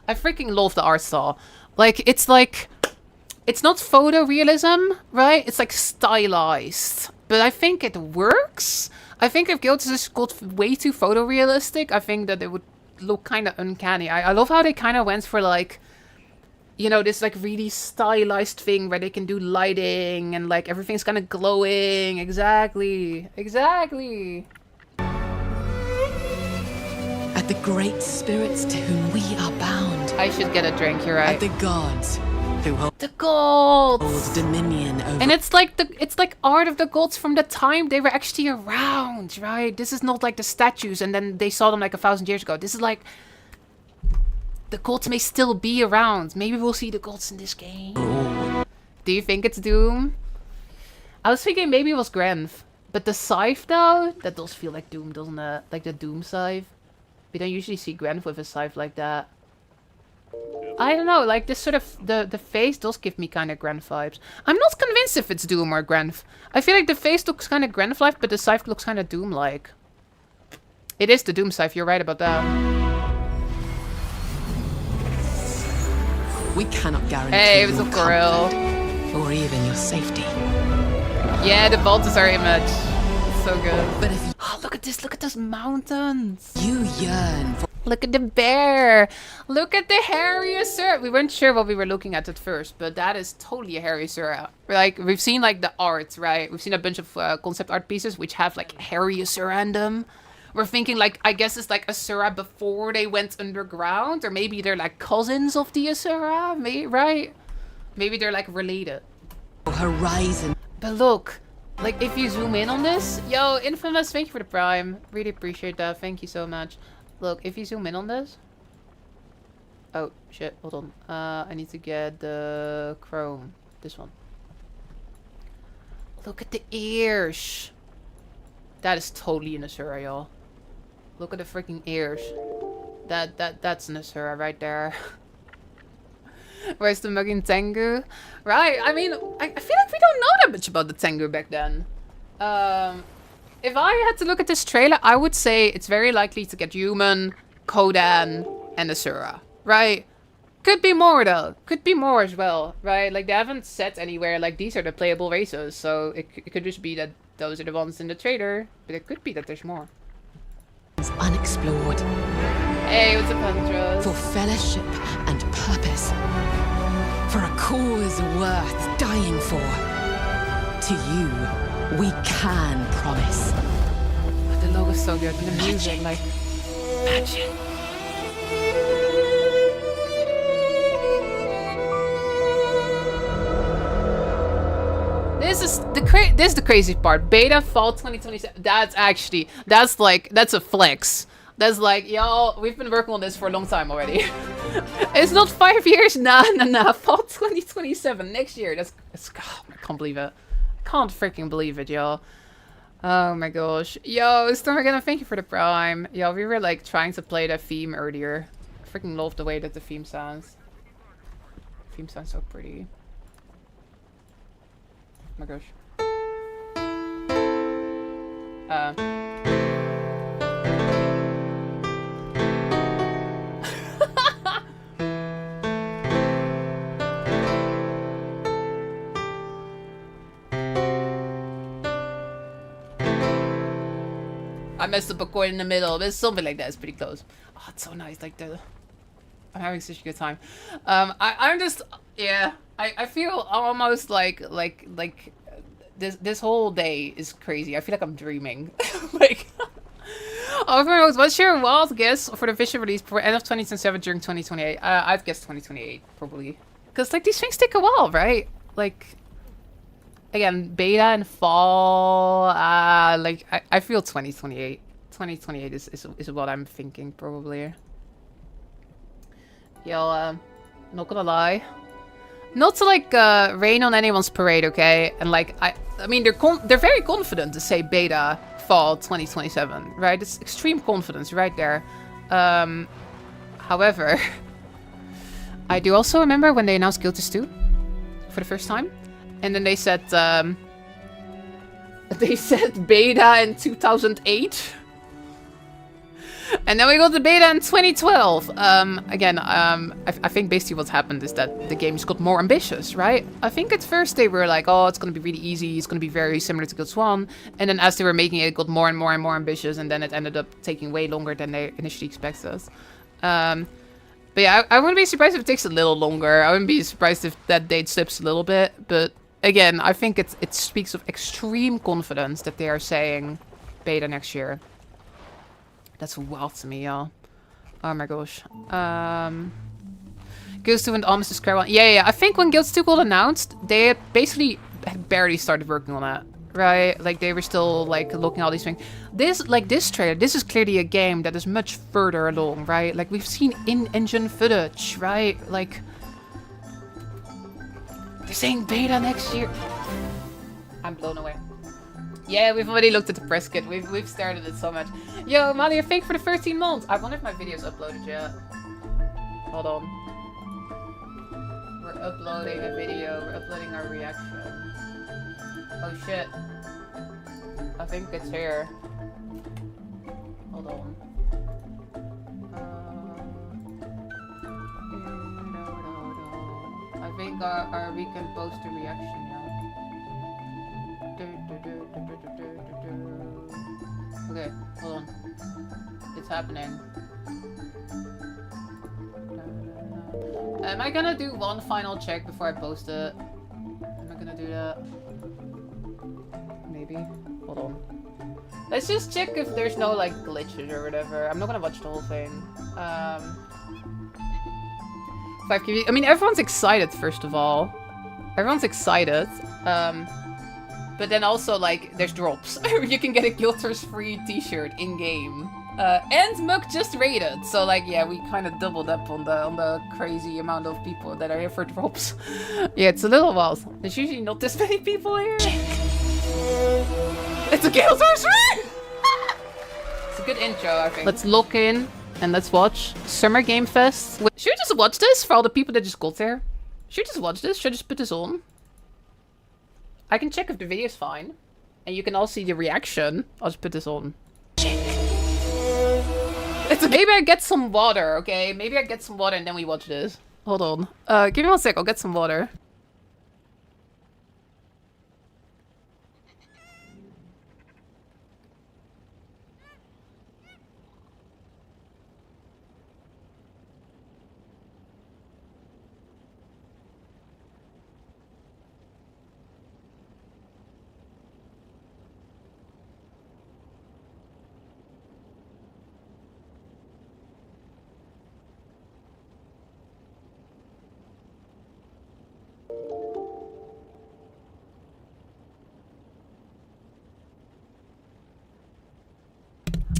I freaking love the art style. Like it's not photorealism, right? It's like stylized, but I think it works. I think if Guild just got way too photorealistic, I think that it would look kind of uncanny. I love how they kind of went for like, you know, this like really stylized thing where they can do lighting and like everything's kind of glowing. Exactly. At the great spirits to whom we are bound. I should get a drink, you're right. At the gods who hold the gods dominion over. And it's like art of the gods from the time they were actually around, right? This is not like the statues and then they saw them like 1,000 years ago. This is like the gods may still be around. Maybe we'll see the gods in this game. Do you think it's Doom? I was thinking maybe it was Grenf. But the scythe though, that does feel like Doom, doesn't it? Like the Doom scythe. We don't usually see Grenf with a scythe like that. I don't know, like this sort of, the face does give me kind of Grenf vibes. I'm not convinced if it's Doom or Grenf. I feel like the face looks kind of Grenf-like, but the scythe looks kind of Doom-like. It is the Doom scythe, you're right about that. We cannot guarantee Hey, it was your a grill. comfort or even your safety. Yeah, the Balthazar image. It's so good. But if oh, look at this, look at those mountains. you yearn for Look at the bear. Look at the Harriosaurus. We weren't sure what we were looking at first, but that is totally a Harriosaurus. Like, we've seen like the art, right? We've seen a bunch of concept art pieces which have like Harriosaurus in them. We're thinking like, I guess it's like Asura before they went underground, or maybe they're like cousins of the Asura, right? Maybe they're like related. horizon. But look, like if you zoom in on this, yo, Infamous, thank you for the Prime. Really appreciate that. Thank you so much. Look, if you zoom in on this. Oh shit, hold on. I need to get the Chrome. This one. Look at the ears. That is totally an Asura, y'all. Look at the freaking ears. That's an Asura right there. Where's the Muggin Tengu? Right, I mean, I feel like we don't know that much about the Tengu back then. If I had to look at this trailer, I would say it's very likely to get human, Kodan, and Asura. Right? Could be more though. Could be more as well. Right? Like they haven't said anywhere like these are the playable races. So it could just be that those are the ones in the trailer. But it could be that there's more. It's unexplored. Hey, what's up, Andros? For fellowship and purpose. For a cause worth dying for. To you, we can promise. Oh, the logo's so good. And the music, like magic. This is the crazy part. Beta fall 2027. That's a flex. That's like, y'all, we've been working on this for a long time already. It's not 5 years. Nah. Fall 2027 next year. Oh, I can't believe it. I can't freaking believe it, y'all. Oh my gosh. Yo, Stormagana, thank you for the prime. Yo, we were like trying to play the theme earlier. I freaking love the way that the theme sounds. The theme sounds so pretty. Oh my gosh. I messed up a chord in the middle, but something like that is pretty close. Oh, it's so nice. Like I'm having such a good time. I'm just, yeah. I feel almost like this whole day is crazy. I feel like I'm dreaming. Like, oh, what's your wild guess for the vision release for end of 2027 during 2028? I'd guess 2028 probably, because like these things take a while, right? Like. Again, beta and fall, like, I feel 2028. 2028 is what I'm thinking, probably. Yo, not gonna lie. Not to, like, rain on anyone's parade, okay? And, like, I mean, they're very confident to say beta, fall, 2027, right? It's extreme confidence right there. However, I do also remember when they announced Guilty 2 for the first time. And then they said beta in 2008. And then we got the beta in 2012. Again, I think basically what's happened is that the games got more ambitious, right? I think at first they were like, oh, it's going to be really easy. It's going to be very similar to Guild 1. And then as they were making it, it got more and more and more ambitious. And then it ended up taking way longer than they initially expected. But yeah, I wouldn't be surprised if it takes a little longer. I wouldn't be surprised if that date slips a little bit. But again, I think it speaks of extreme confidence that they are saying beta next year. That's wild to me, y'all. Oh my gosh. Guilds 2 and almost to Square One. Yeah. I think when Guilds 2 got announced, they had basically barely started working on that. Right? Like, they were still, like, looking at all these things. This trailer, this is clearly a game that is much further along, right? Like, we've seen in-engine footage, right? Like, they're saying beta next year. I'm blown away. Yeah, we've already looked at the press kit. We've started it so much. Yo, Mali, thank you for the 13 months. I wonder if my video's uploaded yet. Hold on. We're uploading a video. We're uploading our reaction. Oh shit. I think it's here. Hold on. I think we can post a reaction now. Okay, hold on. It's happening. Am I gonna do one final check before I post it? Am I gonna do that? Maybe. Hold on. Let's just check if there's no like glitches or whatever. I'm not gonna watch the whole thing. 5KB. I mean, everyone's excited, first of all. Everyone's excited. But then also, like, there's drops. You can get a Guilders free t-shirt in-game. And Muk just raided. So, like, yeah, we kind of doubled up on the crazy amount of people that are here for drops. Yeah, it's a little wild. There's usually not this many people here. It's a Guilders free! It's a good intro, I think. Let's lock in and let's watch Summer Game Fest. Wait, should we just watch this for all the people that just got there? Should we just watch this? Should I just put this on? I can check if the video is fine. And you can all see the reaction. I'll just put this on. Maybe I get some water, okay? Maybe I get some water and then we watch this. Hold on. Give me 1 sec, I'll get some water.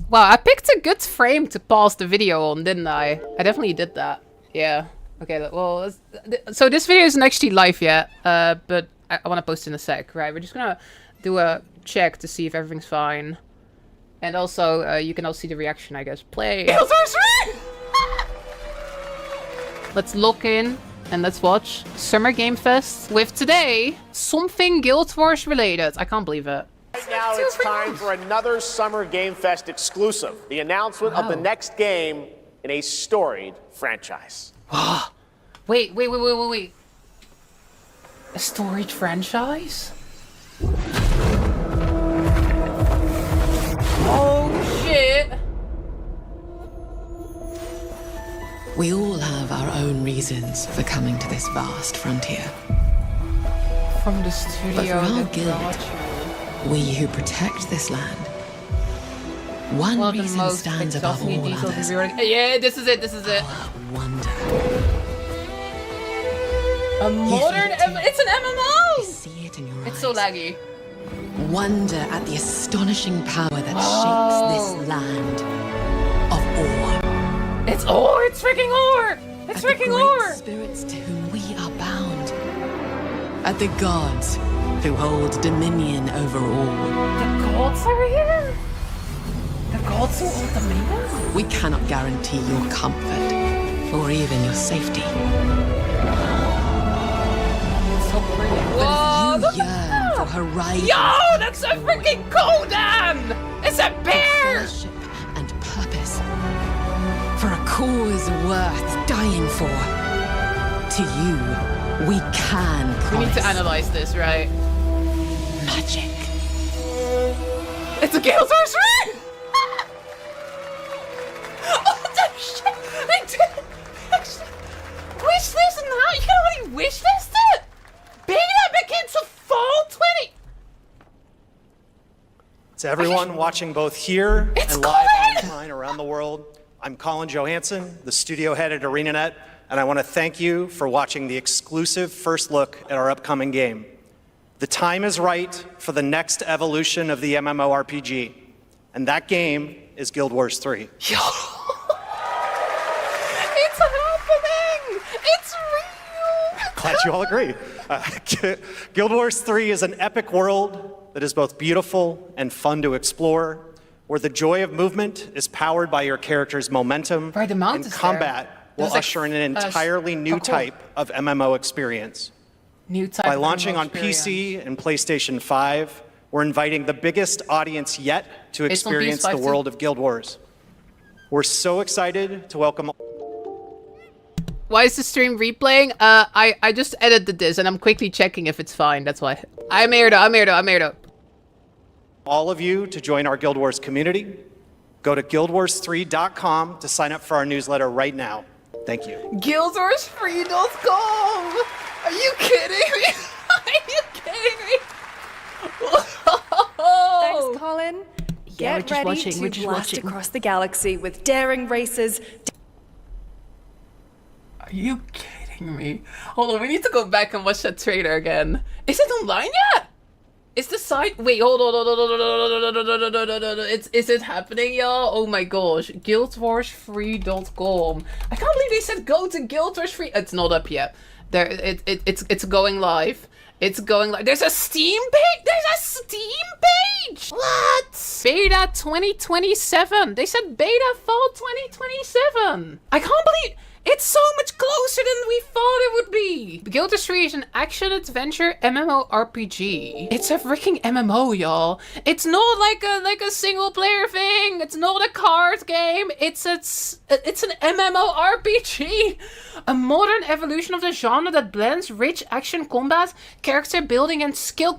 Wow, I picked a good frame to pause the video on, didn't I? I definitely did that. Yeah. Okay, well, so this video isn't actually live yet, but I want to post in a sec, right? We're just gonna do a check to see if everything's fine. And also, you can all see the reaction, I guess. Play. Guild Wars 3! Let's look in and let's watch Summer Game Fest with today something Guild Wars related. I can't believe it. Right now, it's time for another Summer Game Fest exclusive. The announcement of the next game in a storied franchise. Wait. A storied franchise? Oh, shit. We all have our own reasons for coming to this vast frontier. From the studio. But for our guild, we who protect this land, one reason stands above all others. Yeah, this is it. Wonder. A modern... It's an MMO! You see it in your eyes. It's so laggy. Wonder at the astonishing power that shapes this land of ore. It's ore! It's freaking ore! It's freaking ore! Spirits to whom we are bound. At the gods who hold dominion over all. The gods are here? The gods who hold dominion? We cannot guarantee your comfort or even your safety. So pretty. But if you yearn for horizons. Yo, that's a freaking Kodan! It's a bear! Fellowship and purpose. For a cause worth dying for. To you, we can promise. We need to analyze this, right? Magic. It's a Guild Wars 3! Oh, the shit! I did actually wish this now. You can already wish this it. Beta begins to fall 20. To everyone watching both here and live online around the world, I'm Colin Johansson, the studio head at ArenaNet, and I want to thank you for watching the exclusive first look at our upcoming game. The time is right for the next evolution of the MMORPG, and that game is Guild Wars 3. Yo! It's happening! It's real! Glad you all agree. Guild Wars 3 is an epic world that is both beautiful and fun to explore, where the joy of movement is powered by your character's momentum, and combat will usher in an entirely new type of MMO experience. By launching on PC and PlayStation 5, we're inviting the biggest audience yet to experience the world of Guild Wars. We're so excited to welcome... Why is the stream replaying? I just edited this and I'm quickly checking if it's fine, that's why. I'm here though. all of you to join our Guild Wars community. Go to guildwars3.com to sign up for our newsletter right now. Thank you. Guildwarsfree.com! Are you kidding me? Are you kidding me? Thanks, Colin. Get ready to blast across the galaxy with daring races. Are you kidding me? Hold on, we need to go back and watch that trailer again. Is it online yet? Is the site... Wait, hold on. Is it happening, y'all? Oh my gosh. Guildwarsfree.com. I can't believe they said go to Guildwarsfree. It's not up yet. It's going live. It's going live. There's a Steam page? There's a Steam page? What? Beta 2027. They said beta fall 2027. I can't believe... It's so much closer than we thought it would be. Guild Wars 3 is an action-adventure MMORPG. It's a freaking MMO, y'all. It's not like a single-player thing. It's not a card game. It's an MMORPG. A modern evolution of the genre that blends rich action combat, character building, and skill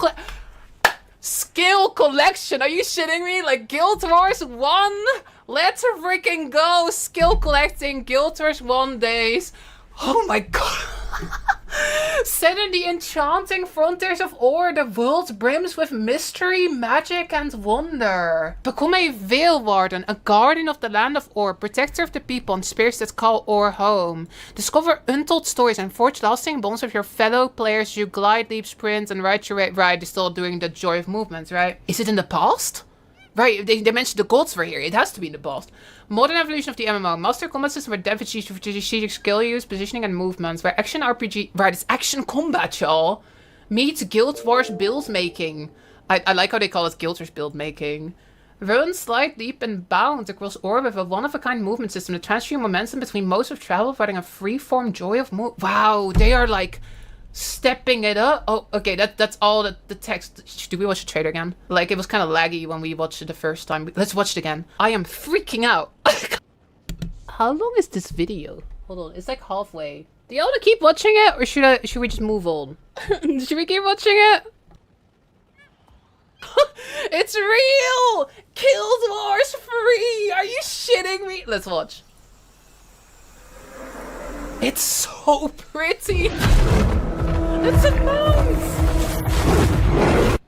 collection. Are you shitting me? Like Guild Wars 1? Let's freaking go! Skill collecting Guild Wars 1 days. Oh my god. Set in the enchanting frontiers of Ore, the world brims with mystery, magic, and wonder. Become a Veil Warden, a guardian of the land of Ore, protector of the people and spirits that call Ore home. Discover untold stories and forge lasting bonds with your fellow players. You glide, leap, sprint, and ride your way. Right, they're still doing the joy of movement, right? Is it in the past? Right, they mentioned the gods were here. It has to be in the past. Modern evolution of the MMO. Master combat system where depth achieved for strategic skill use, positioning, and movements. Where action RPG... Right, it's action combat, y'all. Meets Guild Wars build making. I like how they call it Guild Wars build making. Run, slide, leap, and bound across orb with a one-of-a-kind movement system to transfer your momentum between modes of travel, providing a free-form joy of move. Wow, they are like stepping it up. Oh, okay, that's all the text. Do we watch the trailer again? Like, it was kind of laggy when we watched it the first time. Let's watch it again. I am freaking out. How long is this video? Hold on, it's like halfway. Do y'all want to keep watching it, or should we just move on? Should we keep watching it? It's real! Guild Wars free! Are you shitting me? Let's watch. It's so pretty! It's a mouse!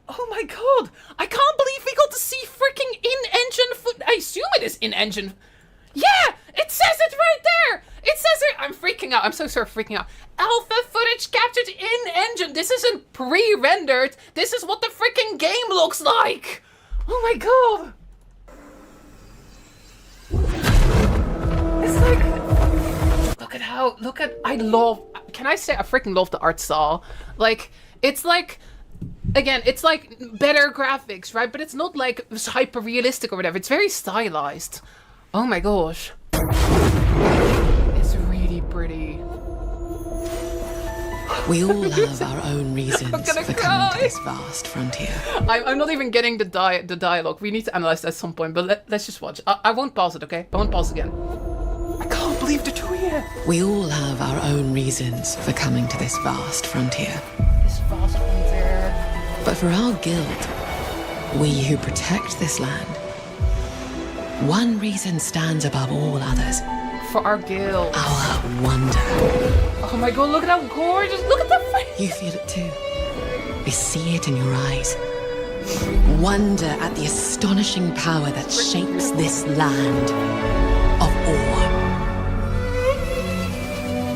Oh my god! I can't believe we got to see freaking in-engine foot. I assume it is in-engine. Yeah! It says it right there! It says it! I'm freaking out. I'm so sorry for freaking out. Alpha footage captured in-engine. This isn't pre-rendered. This is what the freaking game looks like! Oh my god! It's like... I love... Can I say I freaking love the art style? Like, it's like... Again, it's like better graphics, right? But it's not like hyper realistic or whatever. It's very stylized. Oh my gosh. It's really pretty. We all have our own reasons for coming to this vast frontier. I'm not even getting the dialogue. We need to analyze that at some point, but let's just watch. I won't pause it, okay? I won't pause again. I can't believe they're doing it. We all have our own reasons for coming to this vast frontier. This vast frontier. But for our guild, we who protect this land, one reason stands above all others. For our guild. Our wonder. Oh my god, look at how gorgeous. Look at the face. You feel it too. We see it in your eyes. Wonder at the astonishing power that shapes this land of awe.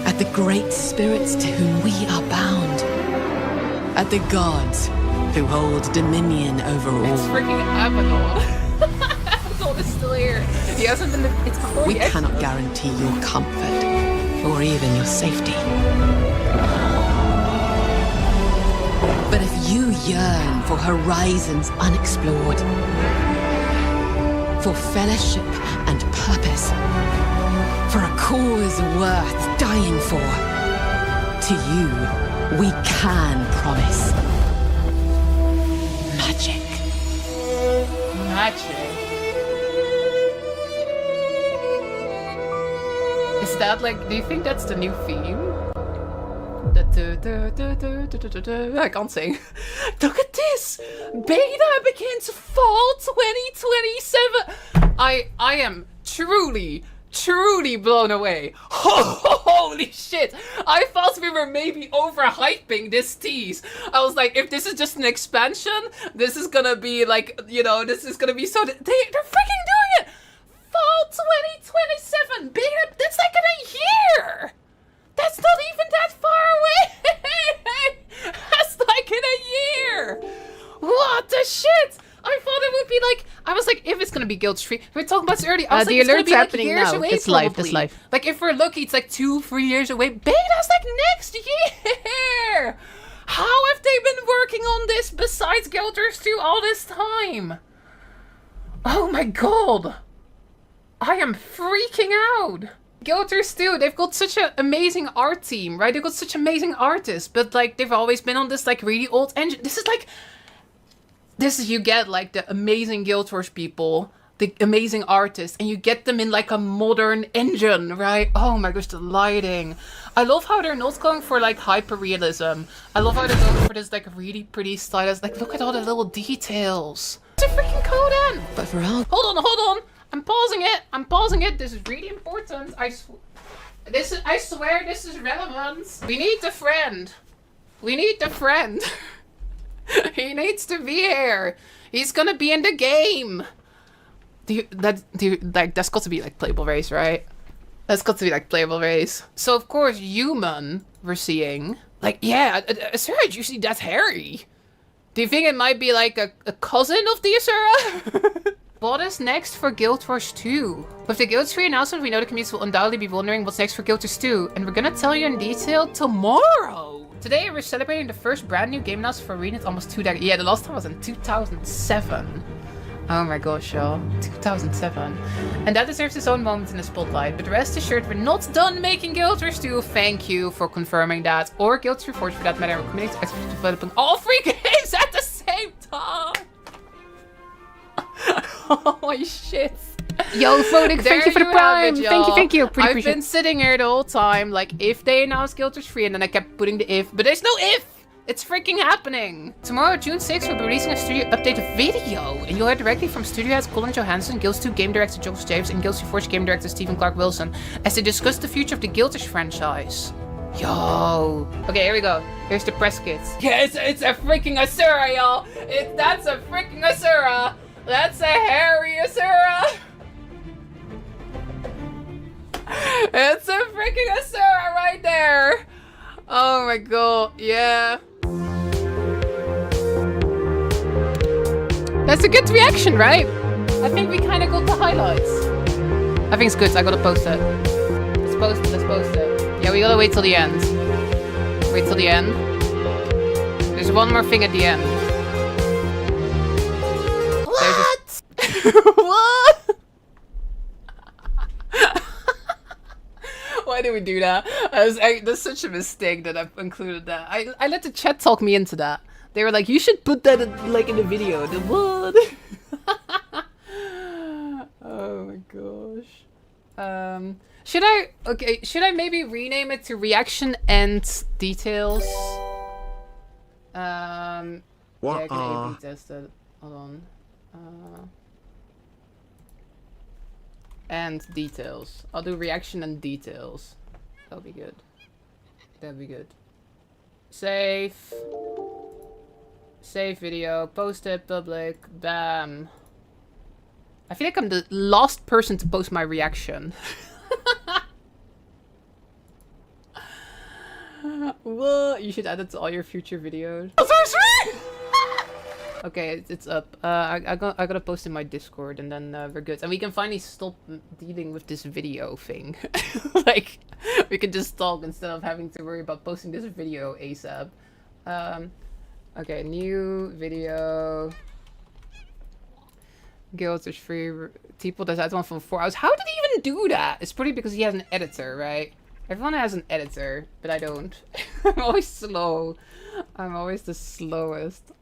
At the great spirits to whom we are bound. At the gods who hold dominion over all. It's freaking Abaddon. Abaddon is still here. He hasn't been. It's before we cannot guarantee your comfort or even your safety. But if you yearn for horizons unexplored, for fellowship and purpose, for a cause worth dying for, to you we can promise magic. Magic. Is that like, do you think that's the new theme? I can't sing. Look at this! Beta begins fall 2027! I am truly blown away. Holy shit! I thought we were maybe overhyping this tease. I was like, if this is just an expansion, this is gonna be like, you know, this is gonna be so... They're freaking doing it! Fall 2027! Beta, that's like in a year! That's not even that far away! That's like in a year! What the shit? I thought it would be like, I was like, if it's gonna be guild free, we were talking about this earlier. I was like, it's gonna be like years away. It's live, it's live. Like if we're lucky, it's like 2-3 years away. Beta's like next year! How have they been working on this besides Guild Wars 2 all this time? Oh my god! I am freaking out! Guild Wars 2, they've got such an amazing art team, right? They've got such amazing artists, but like they've always been on this like really old engine. This is you get like the amazing Guild Wars people, the amazing artists, and you get them in like a modern engine, right? Oh my gosh, the lighting. I love how they're not going for like hyper realism. I love how they're going for this like really pretty stylus. Like look at all the little details. It's a freaking Coden. But for all... Hold on. I'm pausing it. This is really important. I swear this is relevant. We need the friend. He needs to be here. He's gonna be in the game. That's got to be like playable race, right? That's got to be like playable race. So of course, human we're seeing. Like, yeah, Asura, you see that's Harry. Do you think it might be like a cousin of the Asura? What is next for Guild Wars 2? With the Guild Wars 3 announcement, we know the community will undoubtedly be wondering what's next for Guild Wars 2, and we're gonna tell you in detail tomorrow. Today we're celebrating the first brand new game announced for ArenaNet almost 2 decades. Yeah, the last time was in 2007. Oh my gosh, y'all. 2007. And that deserves its own moment in the spotlight. But rest assured, we're not done making Guild Wars 2. Thank you for confirming that. Or Guild Wars Reforged for that matter. We're committing to experts developing all 3 games at the same time. Holy shit. Yo, Fodic, thank you for the prime. Thank you. I've been sitting here the whole time, like, if they announce Guild Wars 3, and then I kept putting the if, but there's no if! It's freaking happening! Tomorrow, June 6th, we'll be releasing a studio update video, and you'll hear directly from studio heads Colin Johansson, Guild 2 game director Josh James, and Guild 4 game director Stephen Clark Wilson, as they discuss the future of the Guild Wars franchise. Yo! Okay, here we go. Here's the press kits. Yeah, it's a freaking Asura, y'all! That's a freaking Asura! That's a hairy Asura! It's a freaking Asura right there! Oh my god, yeah. That's a good reaction, right? I think we kind of got the highlights. I think it's good, I gotta post it. Let's post it. Yeah, we gotta wait till the end. Wait till the end. There's one more thing at the end. What? What? Why did we do that? That's such a mistake that I've included that. I let the chat talk me into that. They were like, you should put that in, like in the video. The what? Oh my gosh. Should I maybe rename it to reaction and details? What yeah, I can A/B test it. Hold on. And details. I'll do reaction and details. That'll be good. That'll be good. Save. Save video. Post it. Public. Bam. I feel like I'm the last person to post my reaction. What? You should add it to all your future videos. Okay, it's up. I gotta post in my Discord, and then we're good. And we can finally stop dealing with this video thing. Like, we can just talk instead of having to worry about posting this video ASAP. Okay, new video. Guild is free. Tipo does that one from 4 hours. How did he even do that? It's probably because he has an editor, right? Everyone has an editor, but I don't. I'm always slow. I'm always the slowest.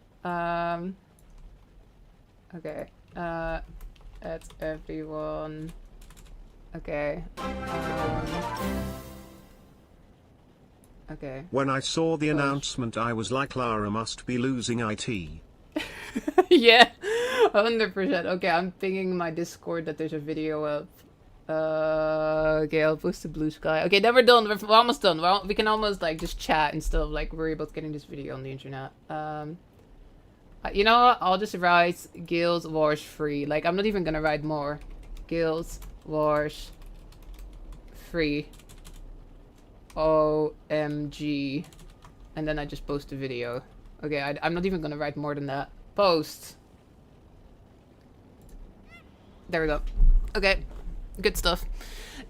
Okay. At everyone. Okay. Okay. When I saw the announcement, I was like, Lara must be losing IT. Yeah, 100%. Okay, I'm pinging my Discord that there's a video up. Okay, I'll post the blue sky. Okay, then we're done. We're almost done. We can almost like just chat instead of like worry about getting this video on the internet. You know what? I'll just write Guild Wars 3. Like, I'm not even gonna write more. Guild Wars 3. OMG. And then I just post the video. Okay, I'm not even gonna write more than that. Post. There we go. Okay. Good stuff.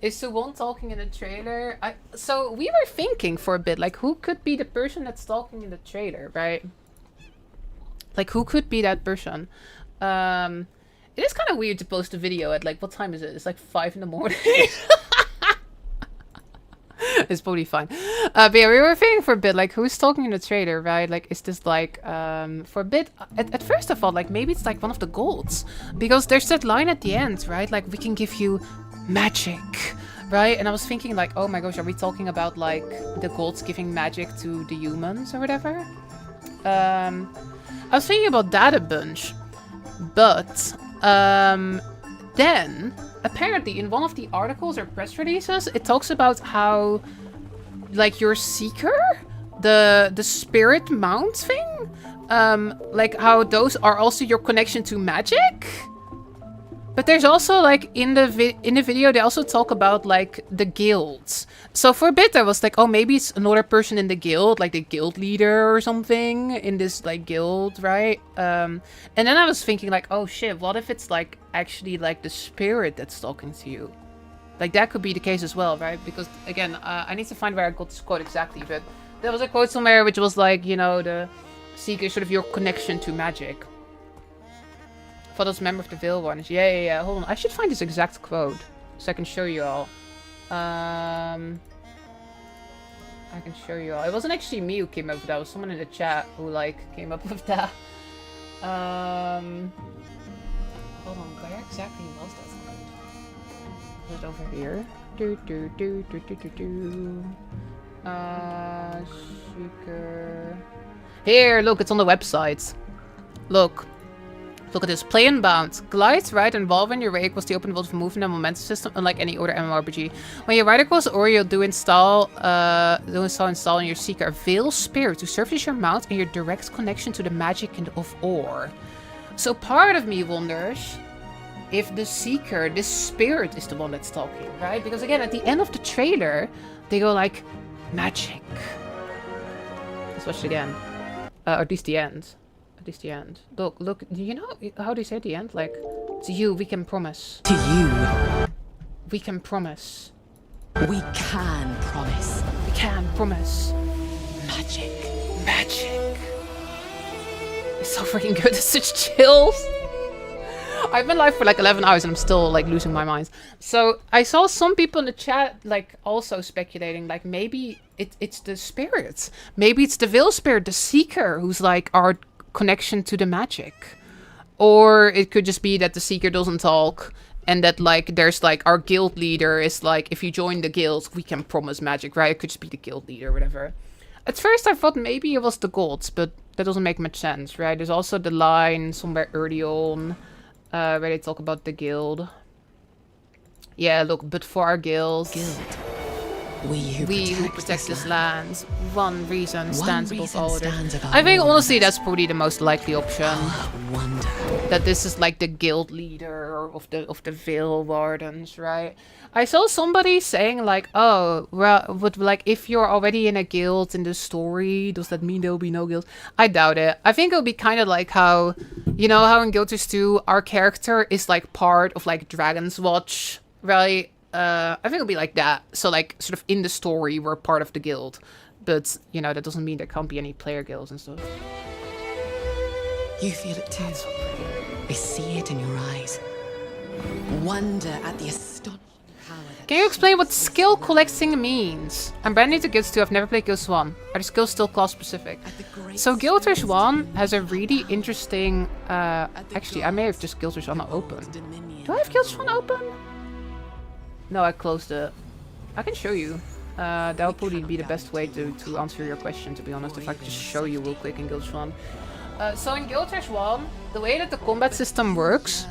Is Suwon talking in the trailer? So we were thinking for a bit, like, who could be the person that's talking in the trailer, right? Like, who could be that person? It is kind of weird to post a video at, like, what time is it? It's like 5 in the morning. It's probably fine. But yeah, we were thinking for a bit, like, who's talking in the trailer, right? Like, is this, like, for a bit... At first I thought, like, maybe it's, like, one of the golds. Because there's that line at the end, right? Like, we can give you magic, right? And I was thinking, like, oh my gosh, are we talking about, like, the golds giving magic to the humans or whatever? I was thinking about that a bunch. But, then... apparently, in one of the articles or press releases, it talks about how, like, your Seeker, the spirit mount thing, like, how those are also your connection to magic. But there's also, like, in the video, they also talk about, like, the guilds. So for a bit, I was like, oh, maybe it's another person in the guild, like the guild leader or something in this, like, guild, right? And then I was thinking, like, oh, shit, what if it's, like, actually, like, the spirit that's talking to you? Like, that could be the case as well, right? Because, again, I need to find where I got this quote exactly, but There was a quote somewhere which was like, you know, the Seeker is sort of your connection to magic. For those member of the Veil ones. Yeah. Hold on. I should find this exact quote so I can show you all. I can show you all. It wasn't actually me who came up with that. It was someone in the chat who like came up with that. Hold on. Where exactly was that quote? Was it over here? Seeker. Here, look, it's on the website. Look at this. Play and bounce. Glide, ride, and evolve in your way equals the open world of movement and momentum system, unlike any other MMORPG. When you ride across or you'll install in your Seeker a Veil Spirit to serve as your mount and your direct connection to the magic of Ore. So part of me wonders if the Seeker, this spirit, is the one that's talking, right? Because again, at the end of the trailer, they go like, magic. Let's watch it again. Or at least the end. At least the end. Look, do you know how they say at the end? Like, to you, we can promise. To you. We can promise. We can promise. We can promise. Magic. Magic. It's so freaking good. It's such chills. I've been live for like 11 hours and I'm still like losing my mind. So I saw some people in the chat like also speculating like maybe it's the spirits. Maybe it's the Veil Spirit, the Seeker, who's like our connection to the magic. Or it could just be that the Seeker doesn't talk and that like there's like our guild leader is like, if you join the guild, we can promise magic, right? It could just be the guild leader or whatever. At first I thought maybe it was the gods, but that doesn't make much sense, right? There's also the line somewhere early on where they talk about the guild. Yeah, look, but for our guild. We who protect this land. One reason stands above all others. I think honestly that's probably the most likely option. That this is like the guild leader of the Veil Wardens, right? I saw somebody saying like, oh, well, but like if you're already in a guild in the story, does that mean there'll be no guild? I doubt it. I think it'll be kind of like how, you know, how in Guild Wars 2 our character is like part of like Dragon's Watch, right? I think it'll be like that. So like sort of in the story we're part of the guild, but you know that doesn't mean there can't be any player guilds and stuff. You feel it too. I see it in your eyes. Wonder at the astonishing power. Can you explain what skill collecting means? I'm brand new to Guild 2. I've never played Guild 1. Are the skills still class specific? So Guild Wars 1 has a really interesting. Actually, I may have just Guild Wars 1 open. Do I have Guild Wars 1 open? No, I closed it. I can show you. That would probably be the best way to answer your question, to be honest, if I could just show you real quick in Guild Wars 1. So in Guild Wars 1, the way that the combat system works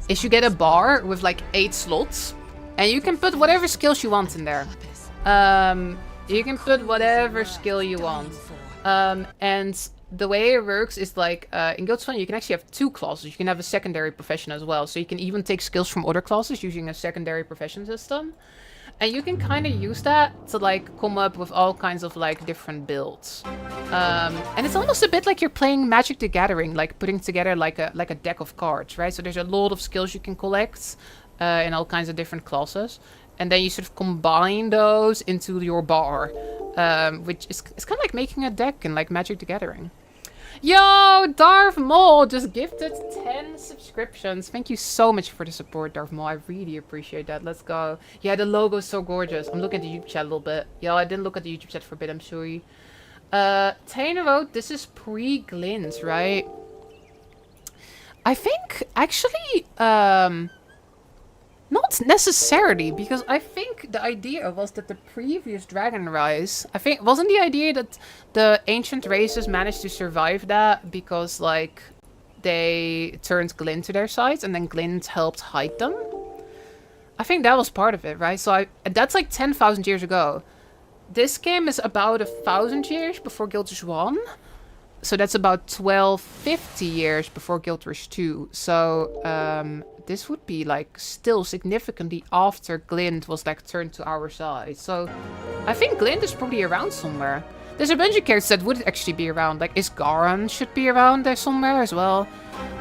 is you get a bar with like 8 slots, and you can put whatever skills you want in there. You can put whatever skill you want. And the way it works is like, in Guild 1 you can actually have 2 classes. You can have a secondary profession as well. So you can even take skills from other classes using a secondary profession system. And you can kind of use that to like come up with all kinds of like different builds. And it's almost a bit like you're playing Magic the Gathering, like putting together like a deck of cards, right? So there's a lot of skills you can collect in all kinds of different classes. And then you sort of combine those into your bar, which is kind of like making a deck in like Magic the Gathering. Yo, Darth Maul just gifted 10 subscriptions. Thank you so much for the support, Darth Maul. I really appreciate that. Let's go. Yeah, the logo is so gorgeous. I'm looking at the YouTube chat a little bit. Yo, I didn't look at the YouTube chat for a bit. I'm sorry. Tainer wrote, this is pre-Glint, right? I think, actually, not necessarily, because I think the idea was that the previous Dragon Rise, I think, wasn't the idea that the ancient races managed to survive that because, like, they turned Glint to their side and then Glint helped hide them? I think that was part of it, right? So that's like 10,000 years ago. This game is about 1,000 years before Guild Wars 1. So that's about 1250 years before Guild Wars 2. So, this would be like still significantly after Glint was like turned to our side. So I think Glint is probably around somewhere. There's a bunch of characters that would actually be around. Like Isgaran should be around there somewhere as well.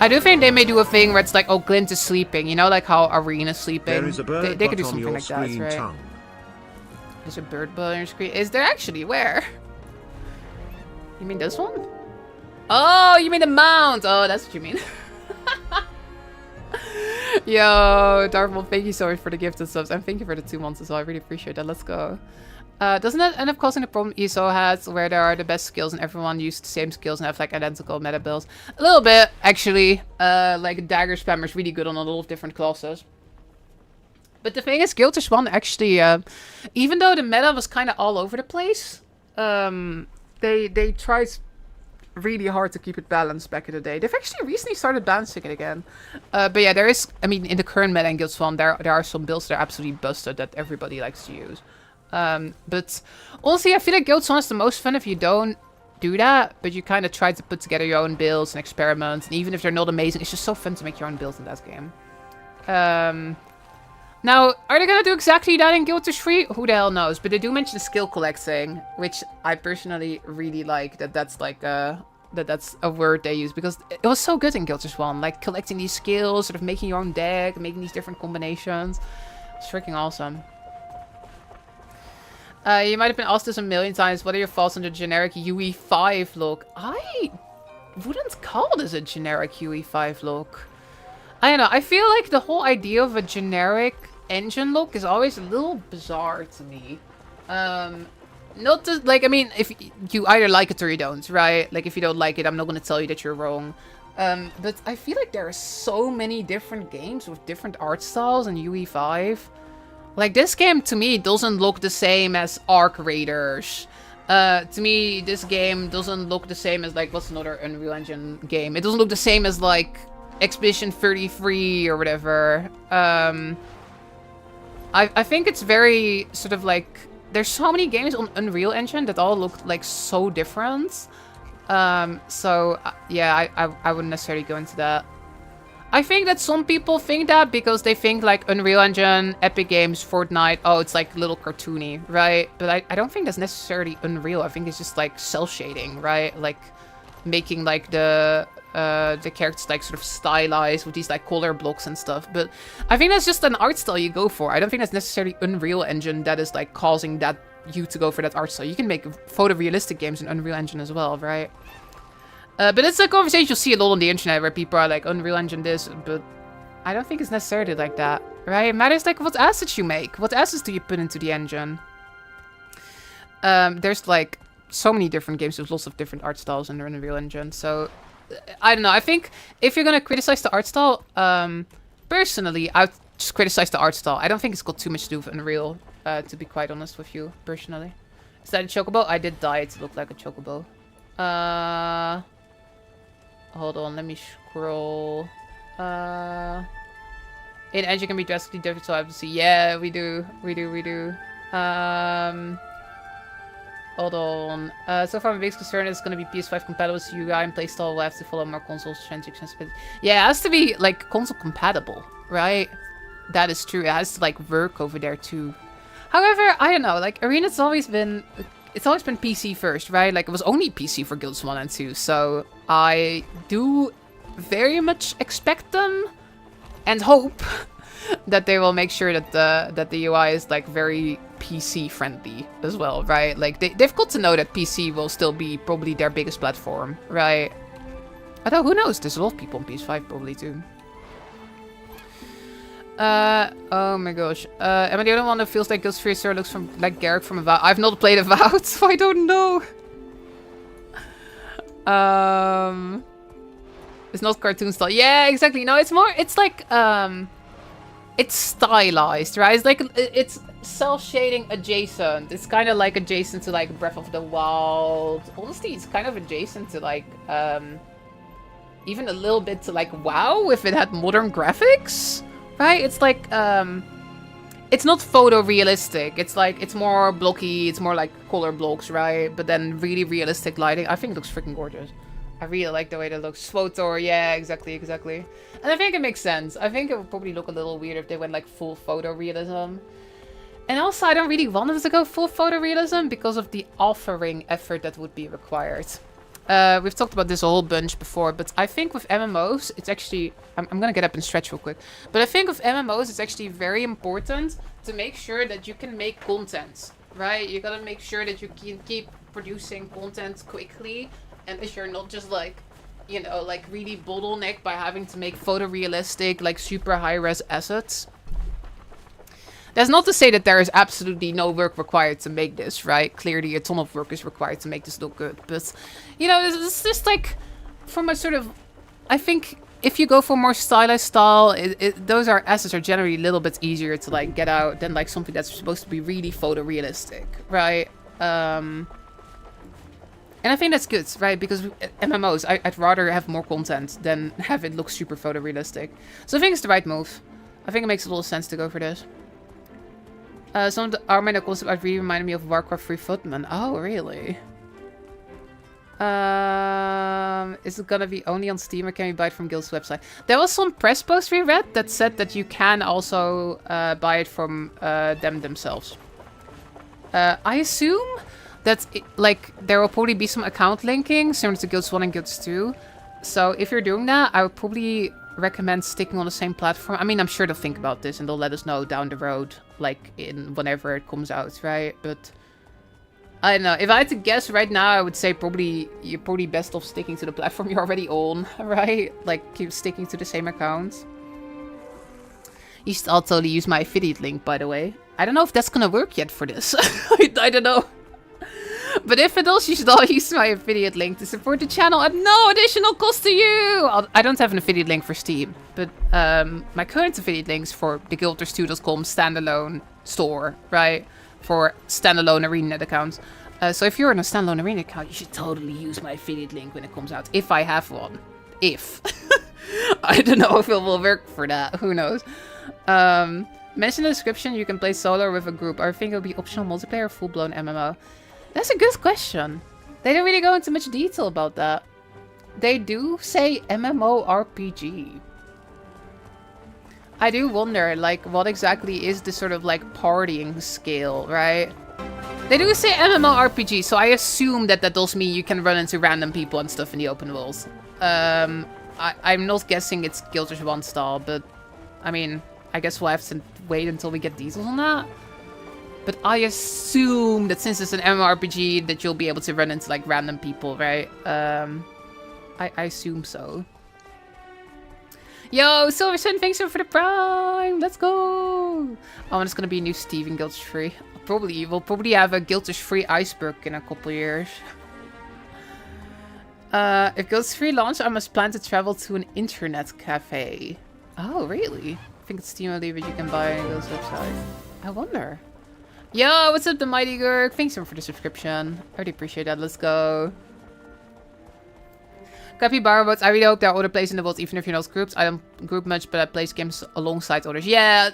I do think they may do a thing where it's like, oh, Glint is sleeping. You know, like how Arena's sleeping. There is a bird they could do on something your like that, right? tongue. There's a bird below your screen. Is there actually? Where? You mean this one? Oh, you mean the mount. Oh, that's what you mean. Yo, Darvel, thank you so much for the gifted subs. And thank you for the 2 months as well. I really appreciate that. Let's go. Doesn't that end up causing the problem ESO has, where there are the best skills and everyone uses the same skills and have like identical meta builds? A little bit, actually. Like dagger spammer is really good on a lot of different classes. But the thing is, Guild Wars 1 actually, even though the meta was kind of all over the place, they tried really hard to keep it balanced back in the day. They've actually recently started balancing it again. But yeah, there is, I mean, in the current meta in Guild Wars 1, there are some builds that are absolutely busted that everybody likes to use. But honestly, I feel like Guild 1 is the most fun if you don't do that, but you kind of try to put together your own builds and experiments, and even if they're not amazing, it's just so fun to make your own builds in that game. Now, are they gonna do exactly that in Guild Wars 3? Who the hell knows? But they do mention skill collecting, which I personally really like. That's like that's a word they use, because it was so good in Guild Wars 1, like collecting these skills, sort of making your own deck, making these different combinations. It's freaking awesome. You might have been asked this a million times. What are your thoughts on the generic UE5 look? I wouldn't call this a generic UE5 look. I don't know. I feel like the whole idea of a generic engine look is always a little bizarre to me. Not to, like, I mean, if you either like it or you don't, right? Like, if you don't like it, I'm not going to tell you that you're wrong. But I feel like there are so many different games with different art styles in UE5. Like, this game, to me, doesn't look the same as Arc Raiders. To me, this game doesn't look the same as, like, what's another Unreal Engine game? It doesn't look the same as, like, Expedition 33 or whatever. I think it's very, sort of, like... There's so many games on Unreal Engine that all look, like, so different. So, yeah, I wouldn't necessarily go into that. I think that some people think that because they think like Unreal Engine, Epic Games, Fortnite, oh, it's like a little cartoony, right? But I don't think that's necessarily Unreal. I think it's just like cell shading, right? Like making like the characters like sort of stylized with these like color blocks and stuff. But I think that's just an art style you go for. I don't think that's necessarily Unreal Engine that is like causing that you to go for that art style. You can make photorealistic games in Unreal Engine as well, right? But it's a conversation you'll see a lot on the internet where people are like, Unreal Engine this, but I don't think it's necessarily like that, right? It matters like what assets you make. What assets do you put into the engine? There's like so many different games with lots of different art styles in the Unreal Engine. So, I don't know. I think if you're going to criticize the art style, personally, I would just criticize the art style. I don't think it's got too much to do with Unreal, to be quite honest with you, personally. Is that a chocobo? I did dye it to look like a chocobo. Hold on, let me scroll. In Edge, you can be drastically different, so I have to see. Yeah, we do. Hold on. So far, my biggest concern is going to be PS5 compatible with UI and playstyle will have to follow more consoles transitions. But yeah, it has to be like console compatible, right? That is true. It has to like work over there too. However, I don't know. Like Arena's always been. It's always been PC first, right? Like, it was only PC for Guilds 1 and 2, so I do very much expect them and hope that they will make sure that the UI is, like, very PC-friendly as well, right? Like, they've got to know that PC will still be probably their biggest platform, right? Although, who knows? There's a lot of people on PS5 probably, too. Oh my gosh. Am I the only one that feels like Ghost Freezer looks like Garrick from Avowed? I've not played Avowed, so I don't know. It's not cartoon style. Yeah, exactly. No, it's more, it's like, it's stylized, right? It's like, it's cel-shading adjacent. It's kind of like adjacent to like Breath of the Wild. Honestly, it's kind of adjacent to like, even a little bit to like WoW if it had modern graphics. Right? It's like, it's not photorealistic. It's like, it's more blocky. It's more like color blocks, right? But then really realistic lighting. I think it looks freaking gorgeous. I really like the way that looks. Photor, yeah, exactly. And I think it makes sense. I think it would probably look a little weird if they went like full photorealism. And also, I don't really want them to go full photorealism because of the authoring effort that would be required. We've talked about this a whole bunch before, but I think with MMOs, it's actually... I'm gonna get up and stretch real quick. But I think with MMOs, it's actually very important to make sure that you can make content right? You gotta make sure that you can keep producing content quickly, and that you're not just like, you know, like really bottlenecked by having to make photorealistic, like super high-res assets. That's not to say that there is absolutely no work required to make this, right? Clearly a ton of work is required to make this look good, but, you know, it's just like, from a sort of, I think if you go for more stylized style, those assets are generally a little bit easier to like get out than like something that's supposed to be really photorealistic, right? And I think that's good, right? Because MMOs, I'd rather have more content than have it look super photorealistic. So I think it's the right move. I think it makes a lot of sense to go for this. Some of the ArenaNet concept art really reminded me of Warcraft 3 Footman. Oh, really? Is it gonna be only on Steam or can we buy it from Guild's website? There was some press post we read that said that you can also buy it from them themselves. I assume that like there will probably be some account linking similar to Guilds 1 and Guilds 2. So if you're doing that, I would probably recommend sticking on the same platform. I mean, I'm sure they'll think about this and they'll let us know down the road, like in whenever it comes out, right? But I don't know. If I had to guess right now, I would say you're probably best off sticking to the platform you're already on, right? Like keep sticking to the same account. You should all totally use my affiliate link, by the way. I don't know if that's gonna work yet for this. I don't know. But if it does, you should all use my affiliate link to support the channel at no additional cost to you! I don't have an affiliate link for Steam, but my current affiliate links for the guilders2.com standalone store, right? For standalone ArenaNet accounts. So if you're on a standalone ArenaNet account, you should totally use my affiliate link when it comes out. If I have one. If. I don't know if it will work for that. Who knows? Mention in the description you can play solo or with a group. I think it'll be optional multiplayer or full-blown MMO. That's a good question. They don't really go into much detail about that. They do say MMORPG. I do wonder, like, what exactly is the sort of, like, partying scale, right? They do say MMORPG, so I assume that that does mean you can run into random people and stuff in the open world. I'm not guessing it's Guilders 1 style, but, I mean, I guess we'll have to wait until we get details on that. But I assume that since it's an MMORPG, that you'll be able to run into, like, random people, right? I assume so. Yo, Silverson, thanks for the prime! Let's go! Oh, and it's gonna be a new Steve in Guilders 3. We'll probably have a Guilders 3 iceberg in a couple years. If Guilders 3 launch, I must plan to travel to an internet cafe. Oh, really? I think it's Steam only, but you can buy on Guild's website. I wonder. Yo, what's up, the Mighty Gurk? Thanks so much for the subscription. I really appreciate that. Let's go. Capybara bots. I really hope there are other players in the world, even if you're not groups. I don't group much, but I play games alongside others. Yeah,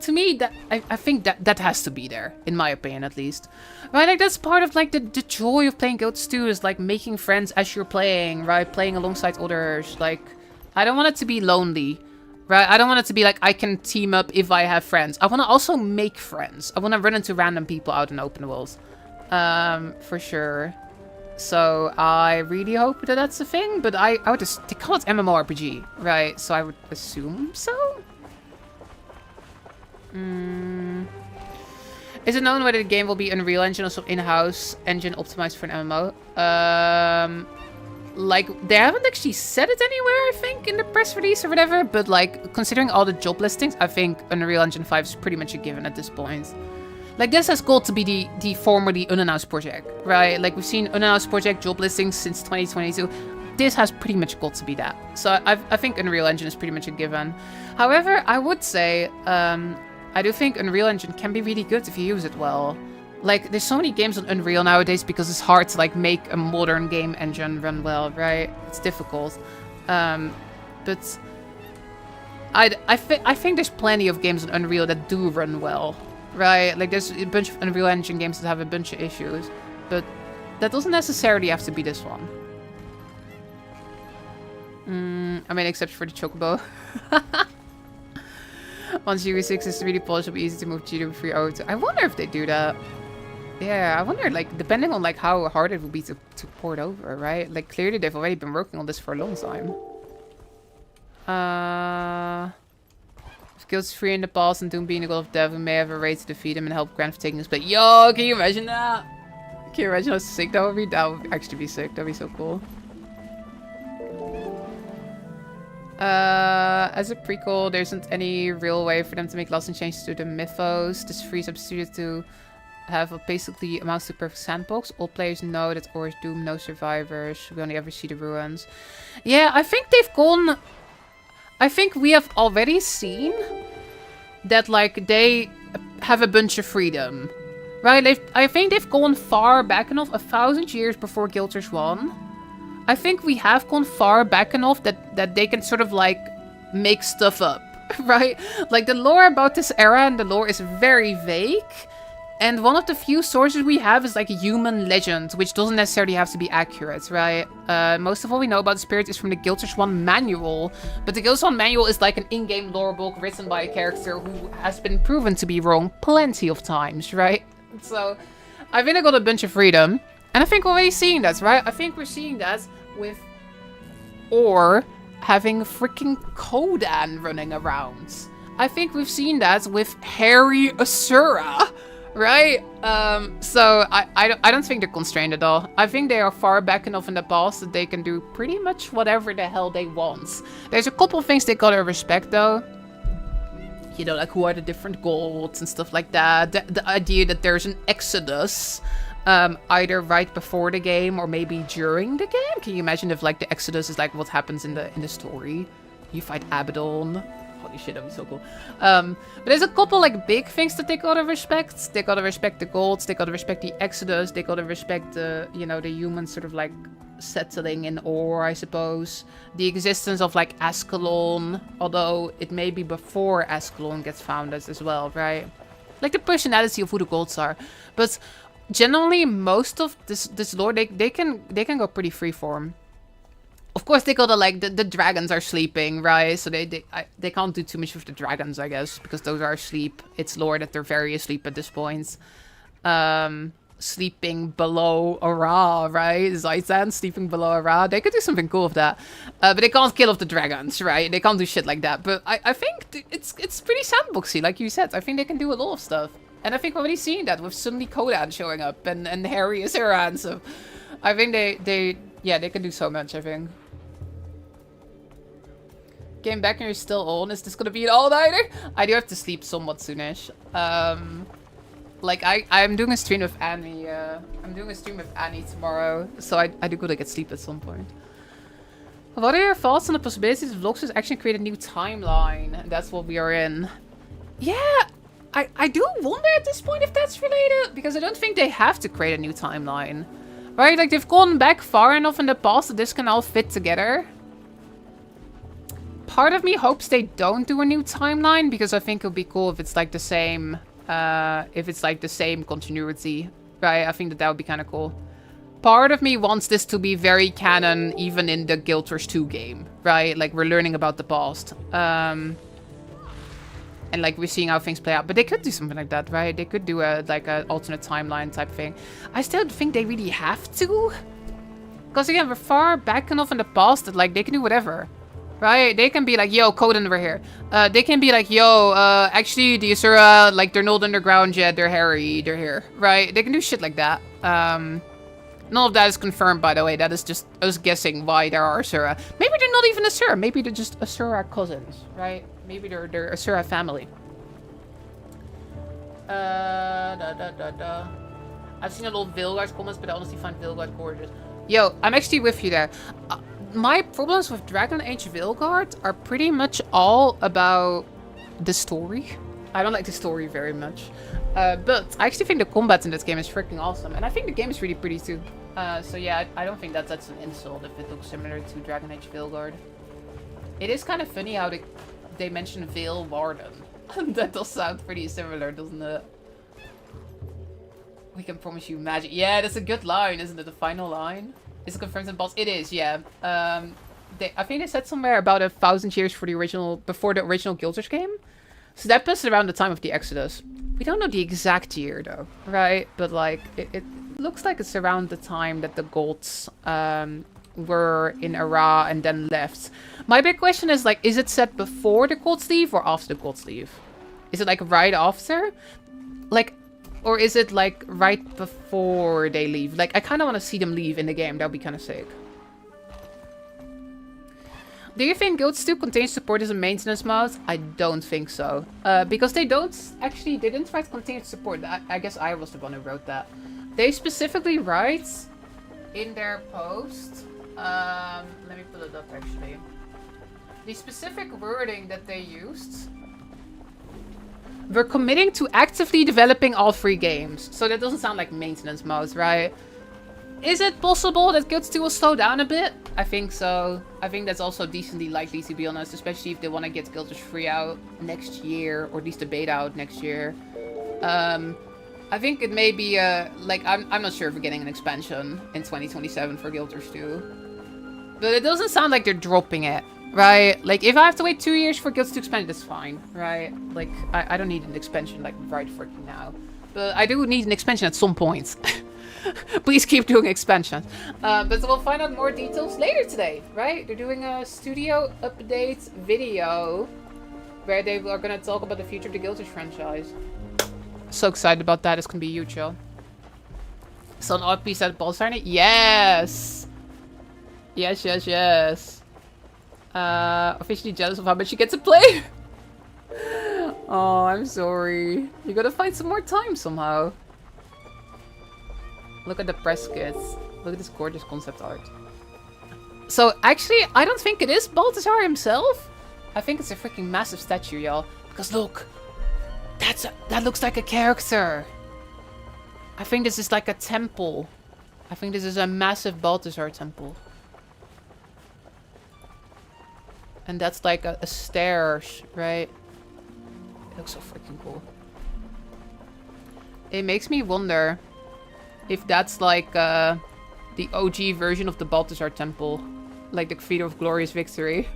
to me, I think that has to be there, in my opinion, at least. Right, like that's part of like the joy of playing Guilds 2 is like making friends as you're playing, right? Playing alongside others. Like, I don't want it to be lonely. Right, I don't want it to be like I can team up if I have friends. I want to also make friends. I want to run into random people out in the open world. For sure. So I really hope that that's a thing. But I would just, they call it MMORPG, right? So I would assume so. Is it known whether the game will be Unreal Engine or some in-house engine optimized for an MMO? Like, they haven't actually said it anywhere, I think, in the press release or whatever. But, like, considering all the job listings, I think Unreal Engine 5 is pretty much a given at this point. Like, this has got to be the formerly unannounced project, right? Like, we've seen unannounced project job listings since 2022. This has pretty much got to be that. So, I think Unreal Engine is pretty much a given. However, I would say, I do think Unreal Engine can be really good if you use it well. Like, there's so many games on Unreal nowadays because it's hard to, like, make a modern game engine run well, right? It's difficult. But I think there's plenty of games on Unreal that do run well, right? Like, there's a bunch of Unreal Engine games that have a bunch of issues. But that doesn't necessarily have to be this one. I mean, except for the Chocobo. Once UE6 is really polished, it'll be easy to move GW3 over to... I wonder if they do that. Yeah, I wonder, like, depending on, like, how hard it will be to port over, right? Like, clearly they've already been working on this for a long time. Guilds free in the past and Doom being the god of death, we may have a raid to defeat him and help Grant for taking his place. Yo, can you imagine that? Can you imagine how sick that would be? That would actually be sick. That'd be so cool. As a prequel, there isn't any real way for them to make lasting changes to the mythos. This frees up studio to have what basically amounts to a perfect sandbox. All players know that or is Doom, no survivors. We only ever see the ruins. Yeah, I think they've gone... I think we have already seen that, like, they have a bunch of freedom. Right? I think they've gone far back enough, 1,000 years before Guild Wars 1. I think we have gone far back enough that they can sort of, like, make stuff up. Right? Like, the lore about this era and the lore is very vague. And one of the few sources we have is like a human legend, which doesn't necessarily have to be accurate, right? Most of all we know about the spirit is from the Guild Wars 1 manual. But the Guild Wars 1 manual is like an in-game lore book written by a character who has been proven to be wrong plenty of times, right? So, I think I got a bunch of freedom. And I think we're already seeing that, right? I think we're seeing that with... Or having freaking Kodan running around. I think we've seen that with Harry Asura. Right? So I don't think they're constrained at all. I think they are far back enough in the past that they can do pretty much whatever the hell they want. There's a couple of things they gotta respect though. You know, like who are the different gods and stuff like that. The idea that there's an exodus, either right before the game or maybe during the game. Can you imagine if like the exodus is like what happens in the story? You fight Abaddon. Holy shit, that'd be so cool. But there's a couple like big things that they gotta respect. They gotta respect the gods, they gotta respect the Exodus, they gotta respect the, you know, the human sort of like settling in ore, I suppose. The existence of like Ascalon, although it may be before Ascalon gets founded as well, right? Like the personality of who the gods are. But generally most of this lore, they can go pretty freeform. Of course, they gotta, like, the dragons are sleeping, right? So they can't do too much with the dragons, I guess, because those are asleep. It's lore that they're very asleep at this point. Sleeping below Ara, right? Zaitan sleeping below Ara. They could do something cool with that. But they can't kill off the dragons, right? They can't do shit like that. But I think it's pretty sandboxy, like you said. I think they can do a lot of stuff. And I think we're already seeing that with suddenly Kodan showing up and Harry Asura and stuff. I think they can do so much, I think. Getting back and you're still on. Is this gonna be an all-nighter? I do have to sleep somewhat soonish. Like I'm doing a stream with Annie. I'm doing a stream with Annie tomorrow, so I do gotta get sleep at some point. What are your thoughts on the possibilities of Vlogs actually create a new timeline? That's what we are in. Yeah, I do wonder at this point if that's related, because I don't think they have to create a new timeline, right? Like they've gone back far enough in the past that this can all fit together. Part of me hopes they don't do a new timeline, because I think it would be cool if it's like the same, continuity, right? I think that would be kind of cool. Part of me wants this to be very canon, even in the Guild Wars 2 game, right? Like we're learning about the past, and like we're seeing how things play out. But they could do something like that, right? They could do like an alternate timeline type thing. I still think they really have to, because again, we're far back enough in the past that like they can do whatever. Right? They can be like, yo, Coden over here. They can be like, yo, actually, the Asura, like, they're not underground yet. They're hairy. They're here. Right? They can do shit like that. None of that is confirmed, by the way. That is just us guessing why there are Asura. Maybe they're not even Asura. Maybe they're just Asura cousins. Right? Maybe they're Asura family. I've seen a lot of Vilgard comments, but I honestly find Vilgard gorgeous. Yo, I'm actually with you there. My problems with Dragon Age Vilgard are pretty much all about the story. I don't like the story very much. But I actually think the combat in this game is freaking awesome. And I think the game is really pretty too. So yeah, I don't think that's an insult if it looks similar to Dragon Age Vilgard. It is kind of funny how they mention Vale Warden. That does sound pretty similar, doesn't it? We can promise you magic. Yeah, that's a good line, isn't it? The final line. Is it confirmed in the boss? It is, yeah. I think they said somewhere about 1,000 years for the original, before the original Guild Wars game. So that puts it around the time of the Exodus. We don't know the exact year though, right? But like, it looks like it's around the time that the gods were in Ara and then left. My big question is, like, is it set before the Gold Sleeve or after the Gold Sleeve? Is it, like, right after? Like, or is it, like, right before they leave? Like, I kind of want to see them leave in the game. That would be kind of sick. Do you think Guilds 2 contains support as a maintenance mode? I don't think so. Because they didn't write continued support. I guess I was the one who wrote that. They specifically write in their post. Let me pull it up actually. The specific wording that they used. We're committing to actively developing all 3 games. So that doesn't sound like maintenance mode, right? Is it possible that Guilds 2 will slow down a bit? I think so. I think that's also decently likely, to be honest. Especially if they want to get Guild Wars 3 out next year. Or at least the beta out next year. I think it may be, like, I'm not sure if we're getting an expansion in 2027 for Guild Wars 2. But it doesn't sound like they're dropping it, right? Like, if I have to wait 2 years for Guild 2 to expand, that's fine, right? Like, I don't need an expansion, like, right freaking now. But I do need an expansion at some point. Please keep doing expansions. But we'll find out more details later today, right? They're doing a studio update video where they are going to talk about the future of the Guild Wars franchise. So excited about that. It's going to be huge, yo. So an odd piece at Balls Arena? Yes! Yes, yes, yes. Officially jealous of how much you get to play. Oh, I'm sorry. You gotta find some more time somehow. Look at the press kits. Look at this gorgeous concept art. So, actually, I don't think it is Balthazar himself. I think it's a freaking massive statue, y'all. Because look, that looks like a character. I think this is like a temple. I think this is a massive Balthazar temple. And that's like a stairs, right? It looks so freaking cool. It makes me wonder if that's like the OG version of the Balthazar Temple. Like the Creator of Glorious Victory.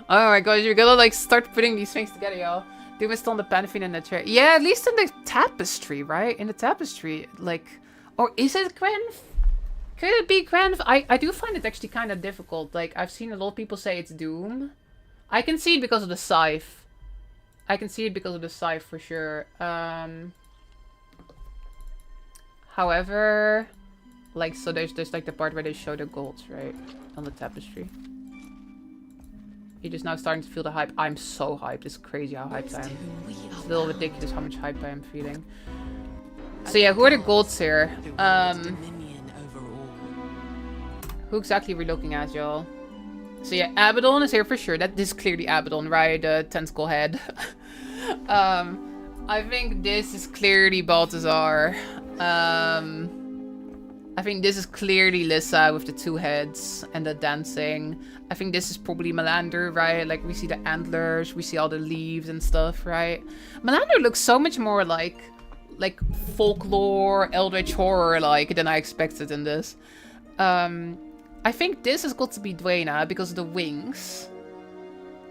Oh my god, you're gonna like start putting these things together, y'all. Doom is still on the Pantheon in the chair. Yeah, at least in the tapestry, right? In the tapestry, like... Or is it Grenf? Could it be Grenf? I do find it actually kind of difficult. Like, I've seen a lot of people say it's Doom. I can see it because of the scythe. I can see it because of the scythe for sure. However, like, so there's like the part where they show the golds, right? On the tapestry. You're just now starting to feel the hype. I'm so hyped. It's crazy how hyped I am. It's a little ridiculous how much hype I am feeling. So yeah, who are the golds here? Who exactly are we looking at, y'all? So yeah, Abaddon is here for sure. This is clearly Abaddon, right? The tentacle head. I think this is clearly Balthazar. I think this is clearly Lissa with the 2 heads and the dancing. I think this is probably Melander, right? Like, we see the antlers, we see all the leaves and stuff, right? Melander looks so much more like folklore, eldritch horror like than I expected in this. I think this has got to be Dwayna because of the wings.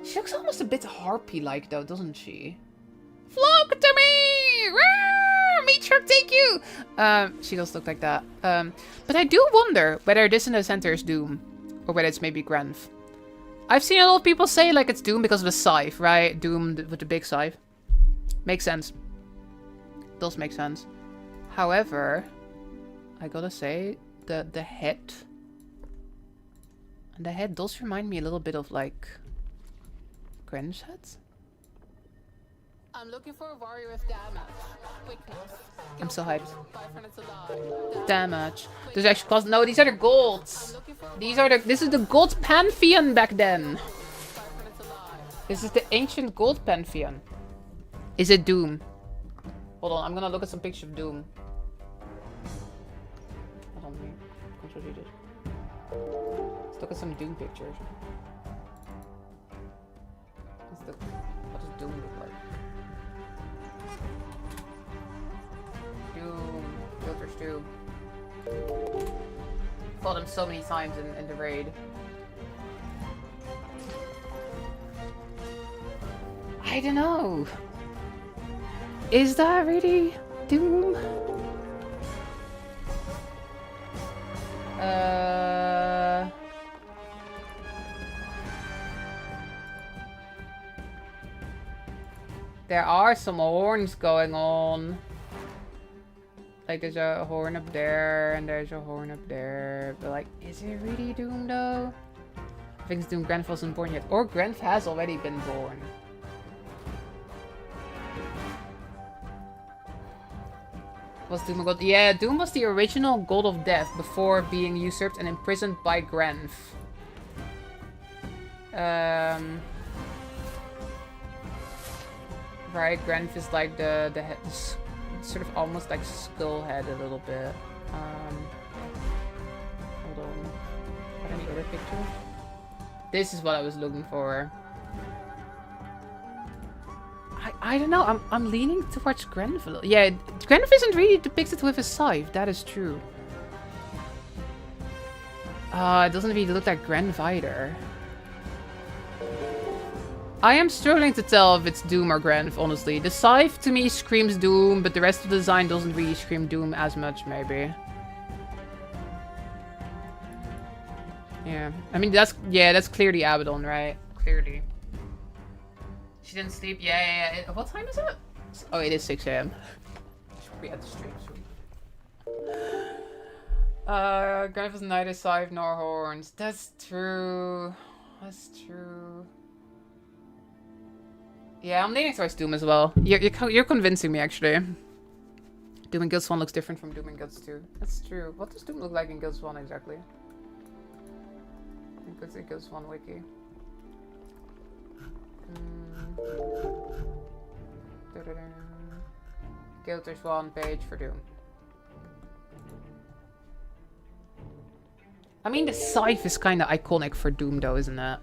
She looks almost a bit harpy-like though, doesn't she? Flock to me! Meat truck, take you! She does look like that. But I do wonder whether this in the center is Doom. Or whether it's maybe Grenf. I've seen a lot of people say like it's Doom because of the scythe, right? Doom with the big scythe. Makes sense. Does make sense. However, I gotta say, the head... And the head does remind me a little bit of like... Grenf's head? I'm looking for a warrior with damage. Quickness. I'm so hyped. Damage. There's actually cost. No, these are the golds. This is the gold pantheon back then. This is the ancient gold pantheon. Is it Doom? Hold on, I'm gonna look at some pictures of Doom. Hold on, Control G. Let's look at some Doom pictures. What does Doom look like? Filters too. Fought him so many times in the raid. I don't know. Is that really Doom? There are some horns going on. Like, there's a horn up there, and there's a horn up there. But, like, is it really Doom, though? I think it's Doom. Grenf wasn't born yet. Or Grenf has already been born. Was Doom a god? Yeah, Doom was the original god of death before being usurped and imprisoned by Grenf. Right, Grenf is like the head, sort of almost like skull head a little bit. Hold on. Got any other picture? This is what I was looking for. I don't know. I'm leaning towards Grenf a little. Yeah, Grenf isn't really depicted with a scythe. That is true. It doesn't really look like Grenf either. I am struggling to tell if it's Doom or Grenf, honestly. The scythe to me screams Doom, but the rest of the design doesn't really scream Doom as much, maybe. Yeah. I mean, that's clearly Abaddon, right? Clearly. She didn't sleep? Yeah. What time is it? Oh, it is 6 AM. Should be at the stream soon. Grenf is neither scythe nor horns. That's true. That's true. Yeah, I'm leaning towards Doom as well. You're convincing me, actually. Doom in Guilds 1 looks different from Doom in Guilds 2. That's true. What does Doom look like in Guilds 1 exactly? I think it's a Guilds 1 wiki. Guilders 1 page for Doom. I mean, the scythe is kind of iconic for Doom, though, isn't it?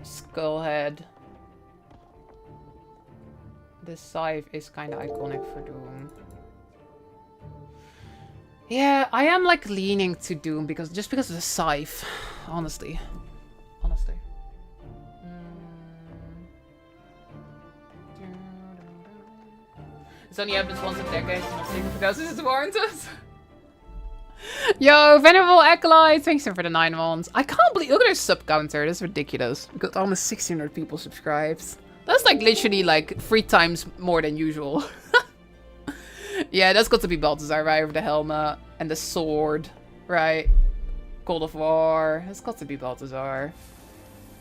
Skullhead. The scythe is kind of iconic for Doom. Yeah, I am like leaning to Doom because of the scythe, honestly. It's only happens once a decade, so not sleeping because it's warranted. Yo, Venerable Acolyte, thanks for the 9 months. I can't believe, look at our sub counter, that's ridiculous. We got almost 1,600 people subscribed. That's like literally like 3 times more than usual. Yeah, that's got to be Balthazar, right? With the helmet and the sword, right? God of War, that's got to be Balthazar.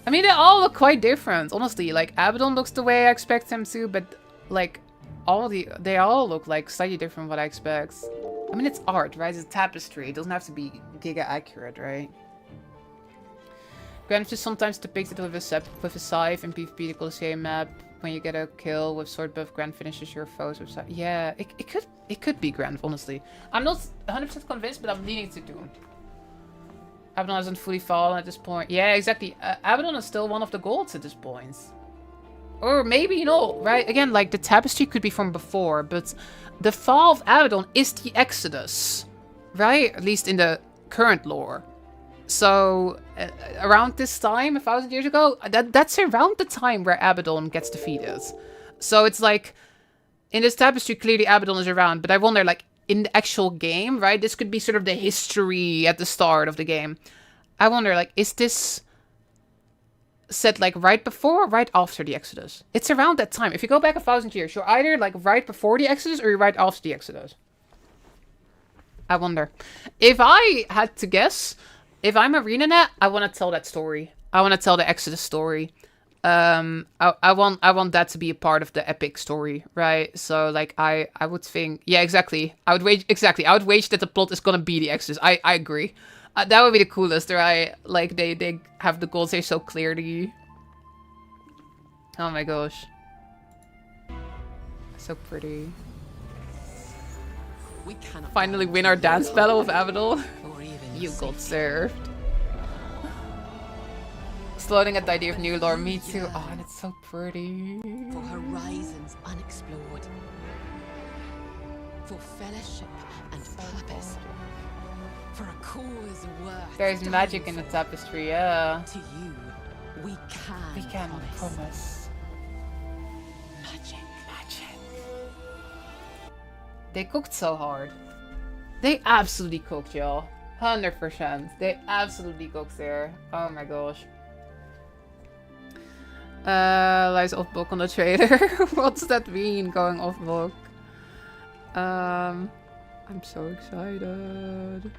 I mean, they all look quite different, honestly. Like, Abaddon looks the way I expect him to, but like, they all look like slightly different from what I expect. I mean, it's art, right? It's a tapestry. It doesn't have to be giga accurate, right? Grenf is sometimes depicted with a scythe in PvP the Colosseum map. When you get a kill with sword buff, Grenf finishes your foes with scythe. Yeah, it could be Grenf, honestly. I'm not 100% convinced, but I'm leaning to Doom. Abaddon hasn't fully fallen at this point. Yeah, exactly. Abaddon is still one of the gods at this point. Or maybe not, right? Again, like, the tapestry could be from before, but the fall of Abaddon is the Exodus, right? At least in the current lore. So, around this time, 1,000 years ago, that's around the time where Abaddon gets defeated. So it's like, in this tapestry, clearly Abaddon is around, but I wonder, like, in the actual game, right? This could be sort of the history at the start of the game. I wonder, like, is this set like right before or right after the Exodus? It's around that time. If you go back 1,000 years, you're either like right before the Exodus or you're right after the Exodus. I wonder. If I had to guess, if I'm ArenaNet, I want to tell that story. I want to tell the Exodus story. I want that to be a part of the epic story, right? So like I would think, yeah, exactly. I would wager that the plot is gonna be the Exodus. I agree. That would be the coolest, right? Like, they have the goals here so clearly. Oh my gosh. So pretty. We cannot finally win our dance battle with Abaddon. You got served. Floating at the idea of new lore, me too. Oh, and it's so pretty. For horizons unexplored. For fellowship and purpose. For a cause worth. There's magic in the tapestry, yeah. To you, we can promise. Magic. They cooked so hard. They absolutely cooked, y'all. 100%. They absolutely cooked there. Oh my gosh. Lies off book on the trader. What does that mean, going off book? I'm so excited.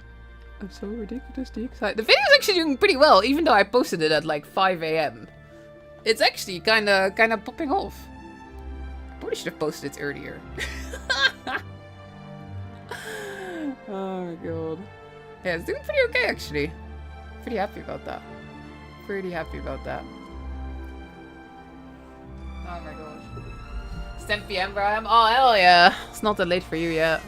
I'm so ridiculously excited. The video's actually doing pretty well, even though I posted it at like 5 AM. It's actually kind of popping off. Probably should have posted it earlier. Oh my god. Yeah, it's doing pretty okay actually. Pretty happy about that. Pretty happy about that. Oh my gosh. It's 10 PM where I am. Oh hell yeah. It's not that late for you yet.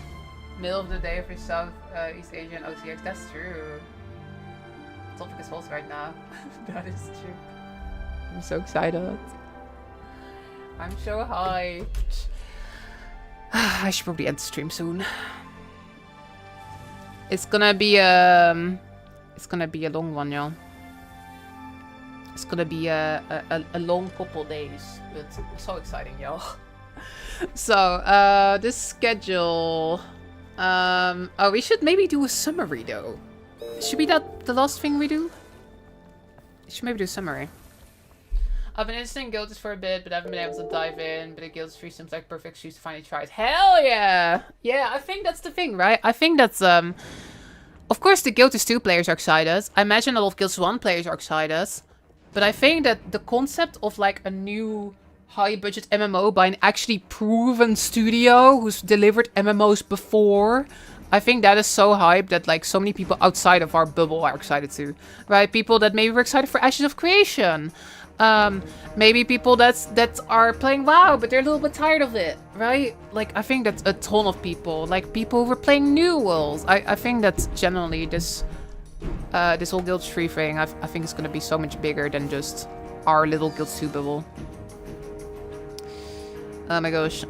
Middle of the day for South East Asia and OCX. That's true. Topic is false right now. That is true. I'm so excited. I'm so hyped. I should probably end the stream soon. It's gonna be a long one, y'all. It's gonna be a long couple days, but so exciting, y'all. So, this schedule. Oh, we should maybe do a summary though. Should be that the last thing we do? We should maybe do a summary. I've been interested in Guild for a bit, but I haven't been able to dive in. But the Guild 3 seems like perfect excuse to finally try it. Hell yeah! Yeah, I think that's the thing, right? I think that's, of course the Guild 2 players are excited. I imagine a lot of Guild 1 players are excited. But I think that the concept of like a new high-budget MMO by an actually proven studio who's delivered MMOs before, I think that is so hype that like so many people outside of our bubble are excited too, right? People that maybe were excited for Ashes of Creation. Maybe people that are playing WoW, but they're a little bit tired of it, right? Like, I think that's a ton of people. Like, people who were playing New Worlds. I think that's generally this whole Guild 3 thing. I think it's gonna be so much bigger than just our little Guild 2 bubble. Oh my gosh.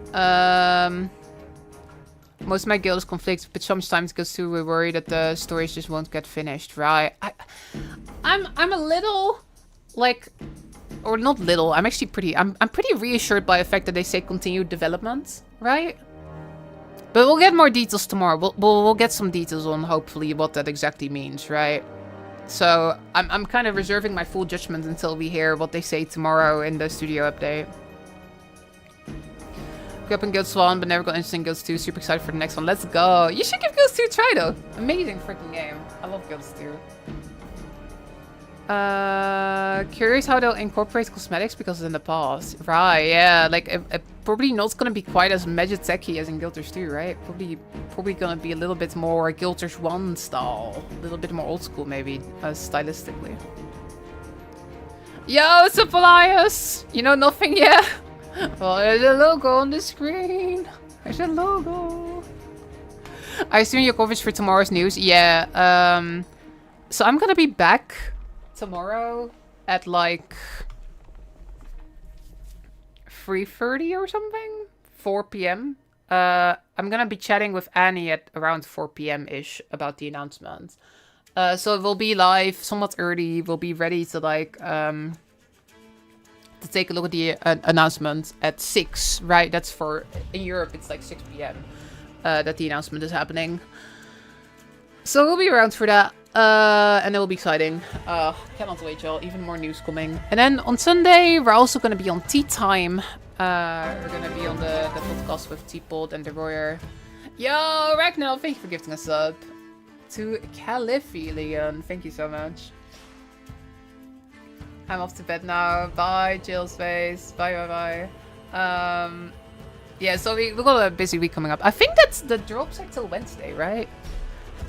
Most of my guild is conflict, but sometimes Guild 2 we're worried that the stories just won't get finished, right? I'm a little like, or not little, I'm actually pretty, I'm pretty reassured by the fact that they say continued development, right? But we'll get more details tomorrow. We'll get some details on hopefully what that exactly means, right? So I'm kind of reserving my full judgment until we hear what they say tomorrow in the studio update. Grew up in Guild 1, but never got interested in Guild 2. Super excited for the next one. Let's go. You should give Guild 2 a try though. Amazing freaking game. I love Guild 2. Curious how they'll incorporate cosmetics because it's in the past. Right, yeah. Like, probably not gonna be quite as Magitech-y as in Guild 2, right? Probably gonna be a little bit more Guild 1 style. A little bit more old school, maybe, stylistically. Yo, what's up, Elias? You know nothing yet? Well, there's a logo on the screen. There's a logo. I assume your coverage for tomorrow's news? Yeah, so I'm gonna be back tomorrow at like 3:30 or something? 4 PM. I'm gonna be chatting with Annie at around 4 PM-ish about the announcement. So it will be live somewhat early. We'll be ready to like, to take a look at the announcement at 6, right? That's for, in Europe, it's like 6 PM that the announcement is happening. So we'll be around for that. And it will be exciting. Cannot wait, y'all. Even more news coming. And then on Sunday, we're also going to be on Tea Time. We're going to be on the podcast with Teapot and the Royer. Yo, Ragnar, thank you for gifting us up. To Caliphilian, thank you so much. I'm off to bed now. Bye, Jill's face. Bye. Yeah, so we've got a busy week coming up. I think that's the drops like till Wednesday, right?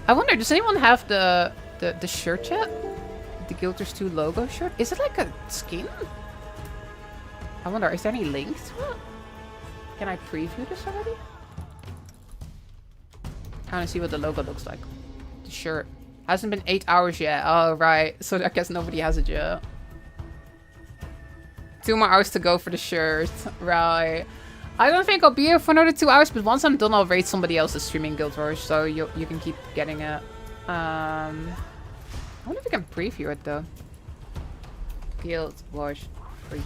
I wonder, does anyone have the shirt yet? The Guild 2 logo shirt? Is it like a skin? I wonder, is there any link to it? Can I preview this already? I want to see what the logo looks like. The shirt. Hasn't been 8 hours yet. Oh, right. So I guess nobody has it yet. 2 more hours to go for the shirt. Right. I don't think I'll be here for another 2 hours, but once I'm done, I'll raid somebody else's streaming Guild Wars, so you can keep getting it. I wonder if we can preview it, though. Guild Wars free.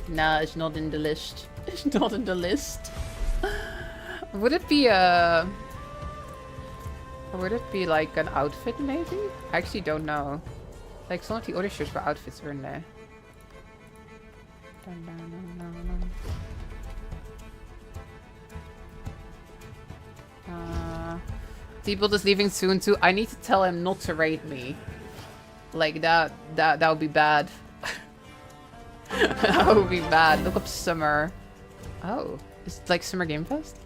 Nah, it's not in the list. It's not in the list. Would it be like an outfit, maybe? I actually don't know. Like, some of the other shirts were outfits, weren't they? T-Bot is leaving soon too. I need to tell him not to raid me. Like that would be bad. That would be bad. Look up Summer. Oh, it's like Summer Game Fest?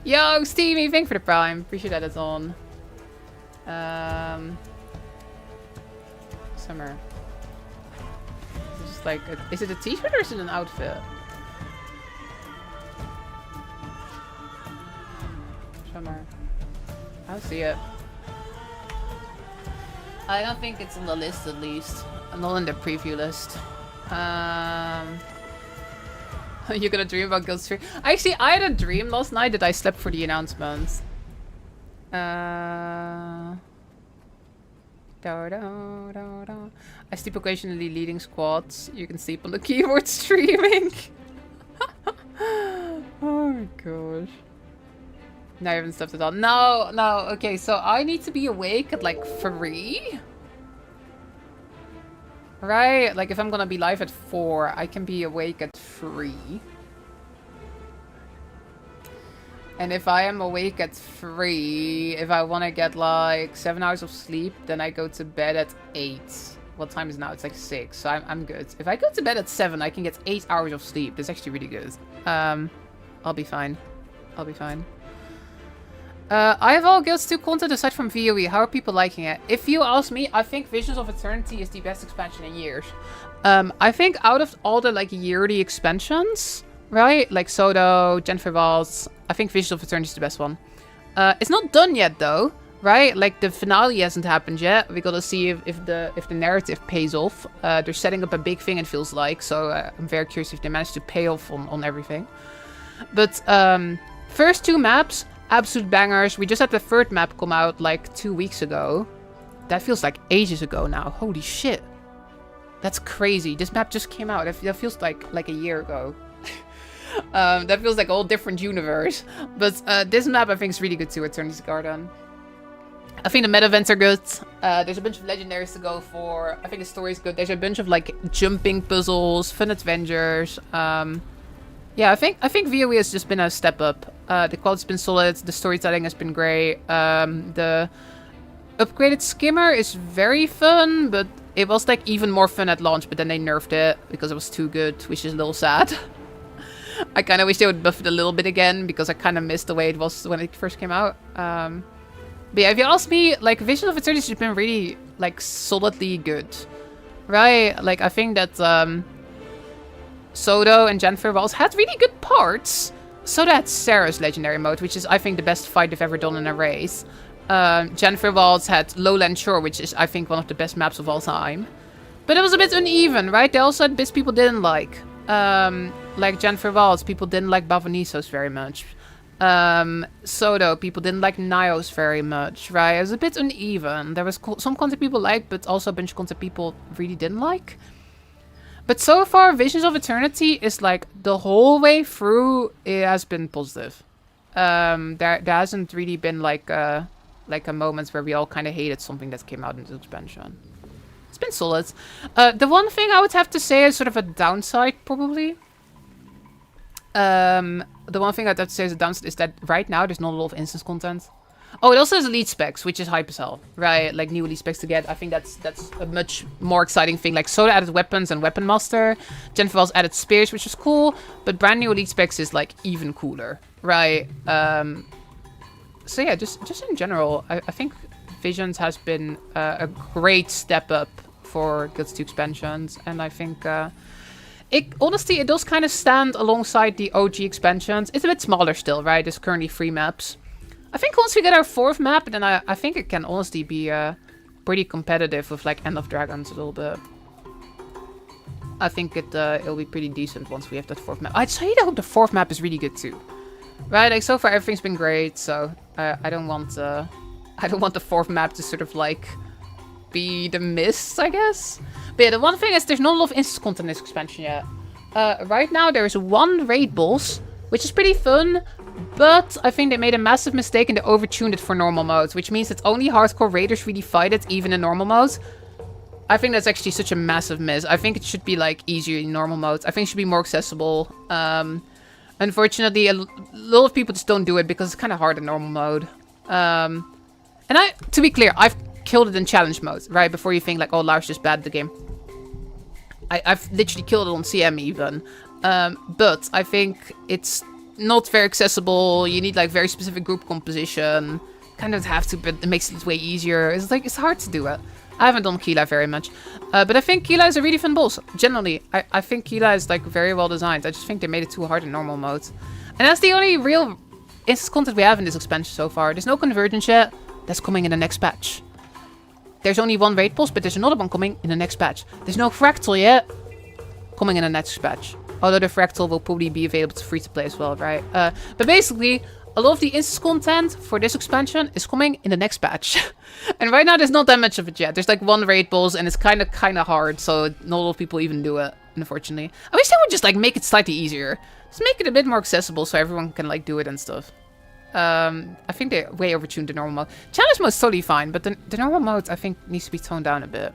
Yo, Steamy, thanks for the prime. Appreciate that it's on. Summer. It's just like, is it a t-shirt or is it an outfit? Summer. I don't see it. I don't think it's on the list at least. Not in the preview list. You're gonna dream about Guild 3? Actually, I had a dream last night that I slept for the announcements. I sleep occasionally leading squads. You can sleep on the keyboard streaming. Oh my gosh. No, I haven't slept at all. No, no. Okay, so I need to be awake at like 3. Right? Like if I'm gonna be live at 4, I can be awake at 3. And if I am awake at 3, if I want to get like 7 hours of sleep, then I go to bed at 8. What time is it now? It's like 6, so I'm good. If I go to bed at 7, I can get 8 hours of sleep. That's actually really good. I'll be fine. I'll be fine. I have all Guilds 2 content aside from VOE. How are people liking it? If you ask me, I think Visions of Eternity is the best expansion in years. I think out of all the like yearly expansions, right? Like Sodo, Jennifer Waltz, I think Visions of Eternity is the best one. It's not done yet though, right? Like the finale hasn't happened yet. We gotta see if the narrative pays off. They're setting up a big thing, it feels like. So I'm very curious if they manage to pay off on everything. But first 2 maps, absolute bangers. We just had the 3rd map come out like 2 weeks ago. That feels like ages ago now. Holy shit. That's crazy. This map just came out. That feels like a year ago. That feels like a whole different universe. But this map I think is really good too, Eternity's Garden. I think the meta events are good. There's a bunch of legendaries to go for. I think the story is good. There's a bunch of like jumping puzzles, fun adventures. Yeah, I think VOE has just been a step up. The quality's been solid. The storytelling has been great. The upgraded skimmer is very fun, but it was like even more fun at launch. But then they nerfed it because it was too good, which is a little sad. I kind of wish they would buff it a little bit again because I kind of missed the way it was when it first came out. But yeah, if you ask me, like Vision of Eternity has been really like solidly good, right? Like I think that Sodo and Jennifer Waltz had really good parts. Sodo had Sarah's legendary mode, which is I think the best fight they've ever done in a race. Jennifer Waltz had Lowland Shore, which is I think one of the best maps of all time. But it was a bit uneven, right? They also had bits people didn't like. Like Jennifer Waltz, people didn't like Bavonisos very much. Sodo, people didn't like Nios very much, right? It was a bit uneven. There was some content people liked, but also a bunch of content people really didn't like. But so far, Visions of Eternity is like the whole way through, it has been positive. There hasn't really been like a moment where we all kind of hated something that came out in the expansion. It's been solid. The one thing I would have to say is sort of a downside, probably. The one thing I'd have to say is a downside is that right now there's not a lot of instance content. Oh, it also has elite specs, which is hype as hell, right? Like new elite specs to get. I think that's a much more exciting thing. Like Soda added weapons and Weapon Master. Jennifer Waltz added spears, which is cool. But brand new elite specs is like even cooler, right? So yeah, just in general, I think Visions has been a great step up for Guilds 2 expansions, and I think honestly it does kind of stand alongside the OG expansions. It's a bit smaller still, right? There's currently 3 maps. I think once we get our 4th map, then I think it can honestly be pretty competitive with like End of Dragons a little bit. I think it'll be pretty decent once we have that 4th map. I'd say I hope the 4th map is really good too. Right, like so far everything's been great, so I don't want the 4th map to sort of like be the miss, I guess. But yeah, the one thing is there's not a lot of instance content in this expansion yet. Right now there is 1 raid boss, which is pretty fun, but I think they made a massive mistake and they overtuned it for normal modes, which means that only hardcore raiders really fight it, even in normal modes. I think that's actually such a massive miss. I think it should be like easier in normal modes. I think it should be more accessible. Unfortunately, a lot of people just don't do it because it's kind of hard in normal mode. And to be clear, I've killed it in challenge mode, right? Before you think like, oh, Lara's just bad at the game. I've literally killed it on CM even. But I think it's not very accessible. You need like very specific group composition. Kind of have to, but it makes it way easier. It's like, it's hard to do it. I haven't done Keela very much. But I think Keela is a really fun boss. Generally, I think Keela is like very well designed. I just think they made it too hard in normal mode. And that's the only real instance content we have in this expansion so far. There's no convergence yet. That's coming in the next patch. There's only one raid boss, but there's another one coming in the next patch. There's no fractal yet. Coming in the next patch. Although the fractal will probably be available to free-to-play as well, right? But basically, a lot of the instance content for this expansion is coming in the next patch. And right now, there's not that much of it yet. There's like one raid boss, and it's kind of hard, so not a lot of people even do it, unfortunately. I wish they would just like make it slightly easier. Just make it a bit more accessible so everyone can like do it and stuff. I think they way overtuned the normal mode. Challenge mode is totally fine, but the normal mode, I think, needs to be toned down a bit.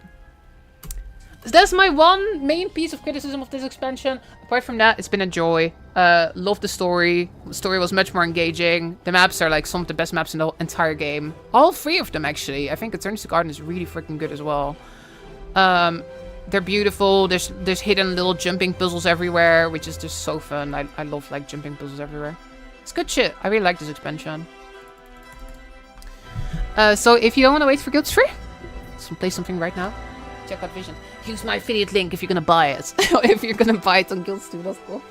So that's my one main piece of criticism of this expansion. Apart from that, it's been a joy. Love the story. The story was much more engaging. The maps are like some of the best maps in the entire game. All three of them, actually. I think Eternity Garden is really freaking good as well. They're beautiful. There's hidden little jumping puzzles everywhere, which is just so fun. I love like jumping puzzles everywhere. It's good shit. I really like this expansion. So if you don't want to wait for Guild 3, let's play something right now. Check out Vision. Use my affiliate link if you're gonna buy it. If you're gonna buy it on Guilds 2, that's cool.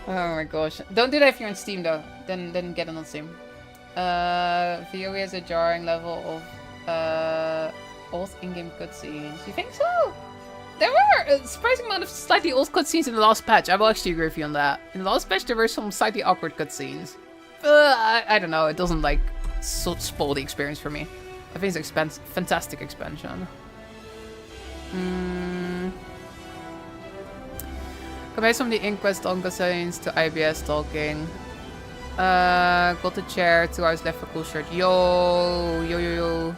Oh my gosh. Don't do that if you're on Steam though. Then get it on Steam. VOE has a jarring level of old in-game cutscenes. You think so? There were a surprising amount of slightly old cutscenes in the last patch. I will actually agree with you on that. In the last patch there were some slightly awkward cutscenes. I don't know, it doesn't like spoil the experience for me. I think it's a fantastic expansion. Compare some of the Inquest on cutscenes to IBS talking. Got the chair, 2 hours left for cool shirt. Yo.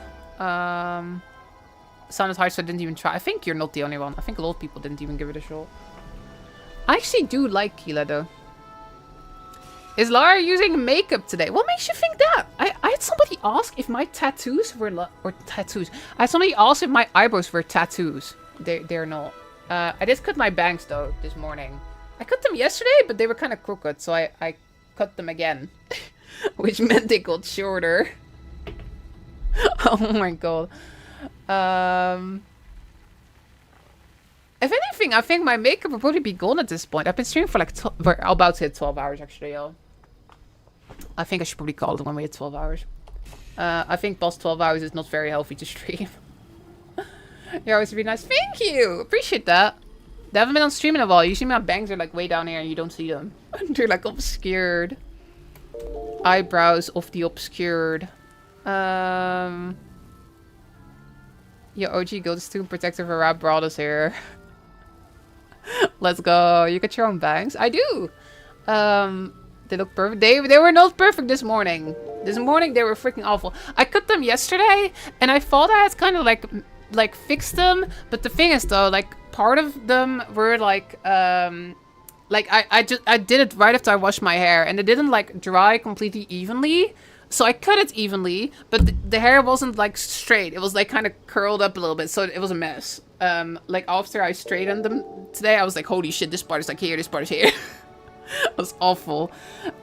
Sounded hard, so I didn't even try. I think you're not the only one. I think a lot of people didn't even give it a shot. I actually do like Keela though. Is Lara using makeup today? What makes you think that? I had somebody ask if my tattoos were tattoos. I had somebody ask if my eyebrows were tattoos. They're not. I just cut my bangs though this morning. I cut them yesterday, but they were kind of crooked, so I cut them again, which meant they got shorter. Oh my god. If anything, I think my makeup will probably be gone at this point. I've been streaming for like we're about to hit 12 hours actually, y'all. I think I should probably call it when we hit 12 hours. I think past 12 hours is not very healthy to stream. You're always really nice. Thank you! Appreciate that. They haven't been on stream in a while. Usually my bangs are like way down here and you don't see them. They're like obscured. Eyebrows of the obscured. Your OG Gold is too protective of Rap Brothers here. Let's go. You get your own bangs? I do. They look perfect. They were not perfect this morning. This morning they were freaking awful. I cut them yesterday and I thought I had kind of like fixed them, but the thing is though, like part of them were like I did it right after I washed my hair and it didn't like dry completely evenly. So I cut it evenly, but the hair wasn't like straight. It was like kind of curled up a little bit, so it was a mess. Like after I straightened them today, I was like, holy shit, this part is like here, this part is here. It was awful.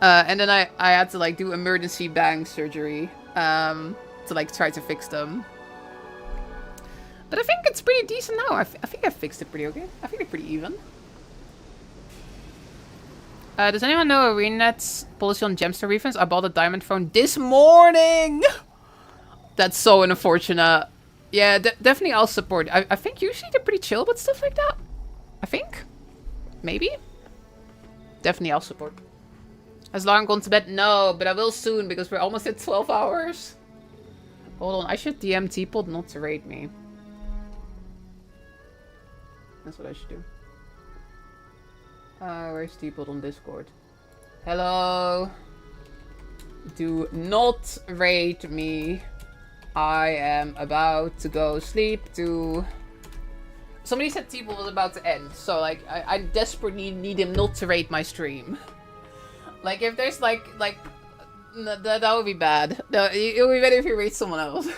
And then I had to like do emergency bang surgery to like try to fix them. But I think it's pretty decent now. I think I fixed it pretty okay. I think they're pretty even. Does anyone know ArenaNet's policy on gemstone refunds? I bought a diamond phone this morning! That's so unfortunate. Yeah, definitely I'll support. I think usually they're pretty chill with stuff like that. I think. Maybe. Definitely I'll support. Has Lauren gone to bed? No, but I will soon because we're almost at 12 hours. Hold on, I should DM T-Pod not to raid me. That's what I should do. Where's T-Pod on Discord? Hello. Do not raid me. I am about to go sleep to... Somebody said T-Ball was about to end, so like I desperately need him not to rate my stream. Like if there's like that would be bad. No, it would be better if you rate someone else.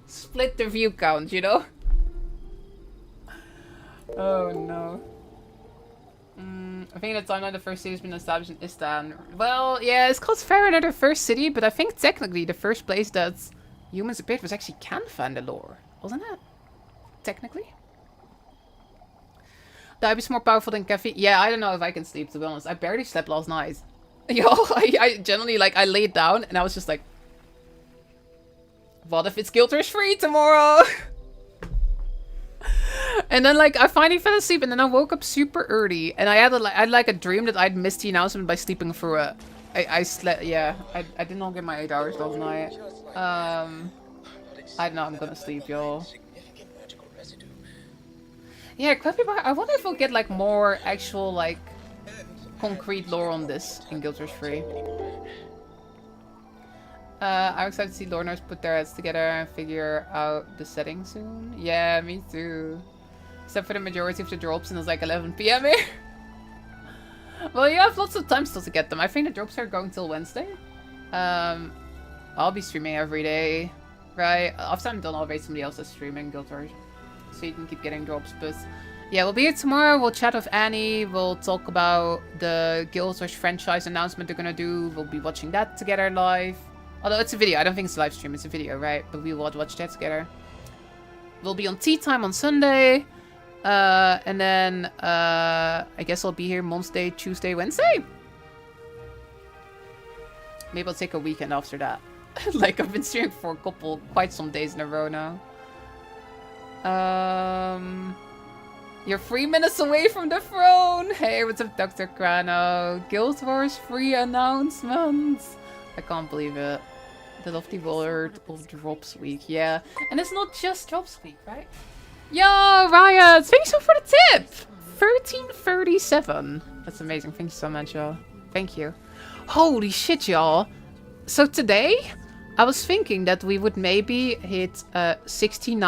Split the view count, you know? Oh no. I think the timeline the first city has been established in Istan. Well, yeah, it's called ArenaNet the first city, but I think technically the first place that humans appeared was actually Canfa in the lore, wasn't it? Technically. That is more powerful than Caffeine. Yeah, I don't know if I can sleep, to be honest. I barely slept last night. Yo, I generally, like, I laid down and I was just like, what if it's Guild Rush free tomorrow? And then, like, I finally fell asleep and then I woke up super early. And I had, like, a dream that I'd missed the announcement by sleeping through it. I slept, yeah. I did not get my 8 hours last night. I don't know, I'm gonna sleep, y'all. Yeah, Crappy Bar, I wonder if we'll get, like, more actual, like, concrete lore on this in Guild Rush 3. I'm excited to see lore nerds put their heads together and figure out the settings soon. Yeah, me too. Except for the majority of the drops and it's like 11 PM here. Well, you have lots of time still to get them. I think the drops are going till Wednesday. I'll be streaming every day, right? After I'm done, I'll rate somebody else's streaming Guild Rush, so you can keep getting drops. But yeah, we'll be here tomorrow. We'll chat with Annie. We'll talk about the Guild Rush franchise announcement they're gonna do. We'll be watching that together live. Although it's a video. I don't think it's a live stream. It's a video, right? But we will watch that together. We'll be on tea time on Sunday. And then I guess I'll be here Monday, Tuesday, Wednesday. Maybe I'll take a weekend after that. Like, I've been streaming for quite some days in a row now. You're 3 minutes away from the throne! Hey, what's up, Dr. Crano? Guild Wars free announcements! I can't believe it. The lofty word of Drops Week, yeah. And it's not just Drops Week, right? Yo, Riot! Thank you so much for the tip! 1337. That's amazing. Thank you so much, y'all. Thank you. Holy shit, y'all. So today, I was thinking that we would maybe hit 69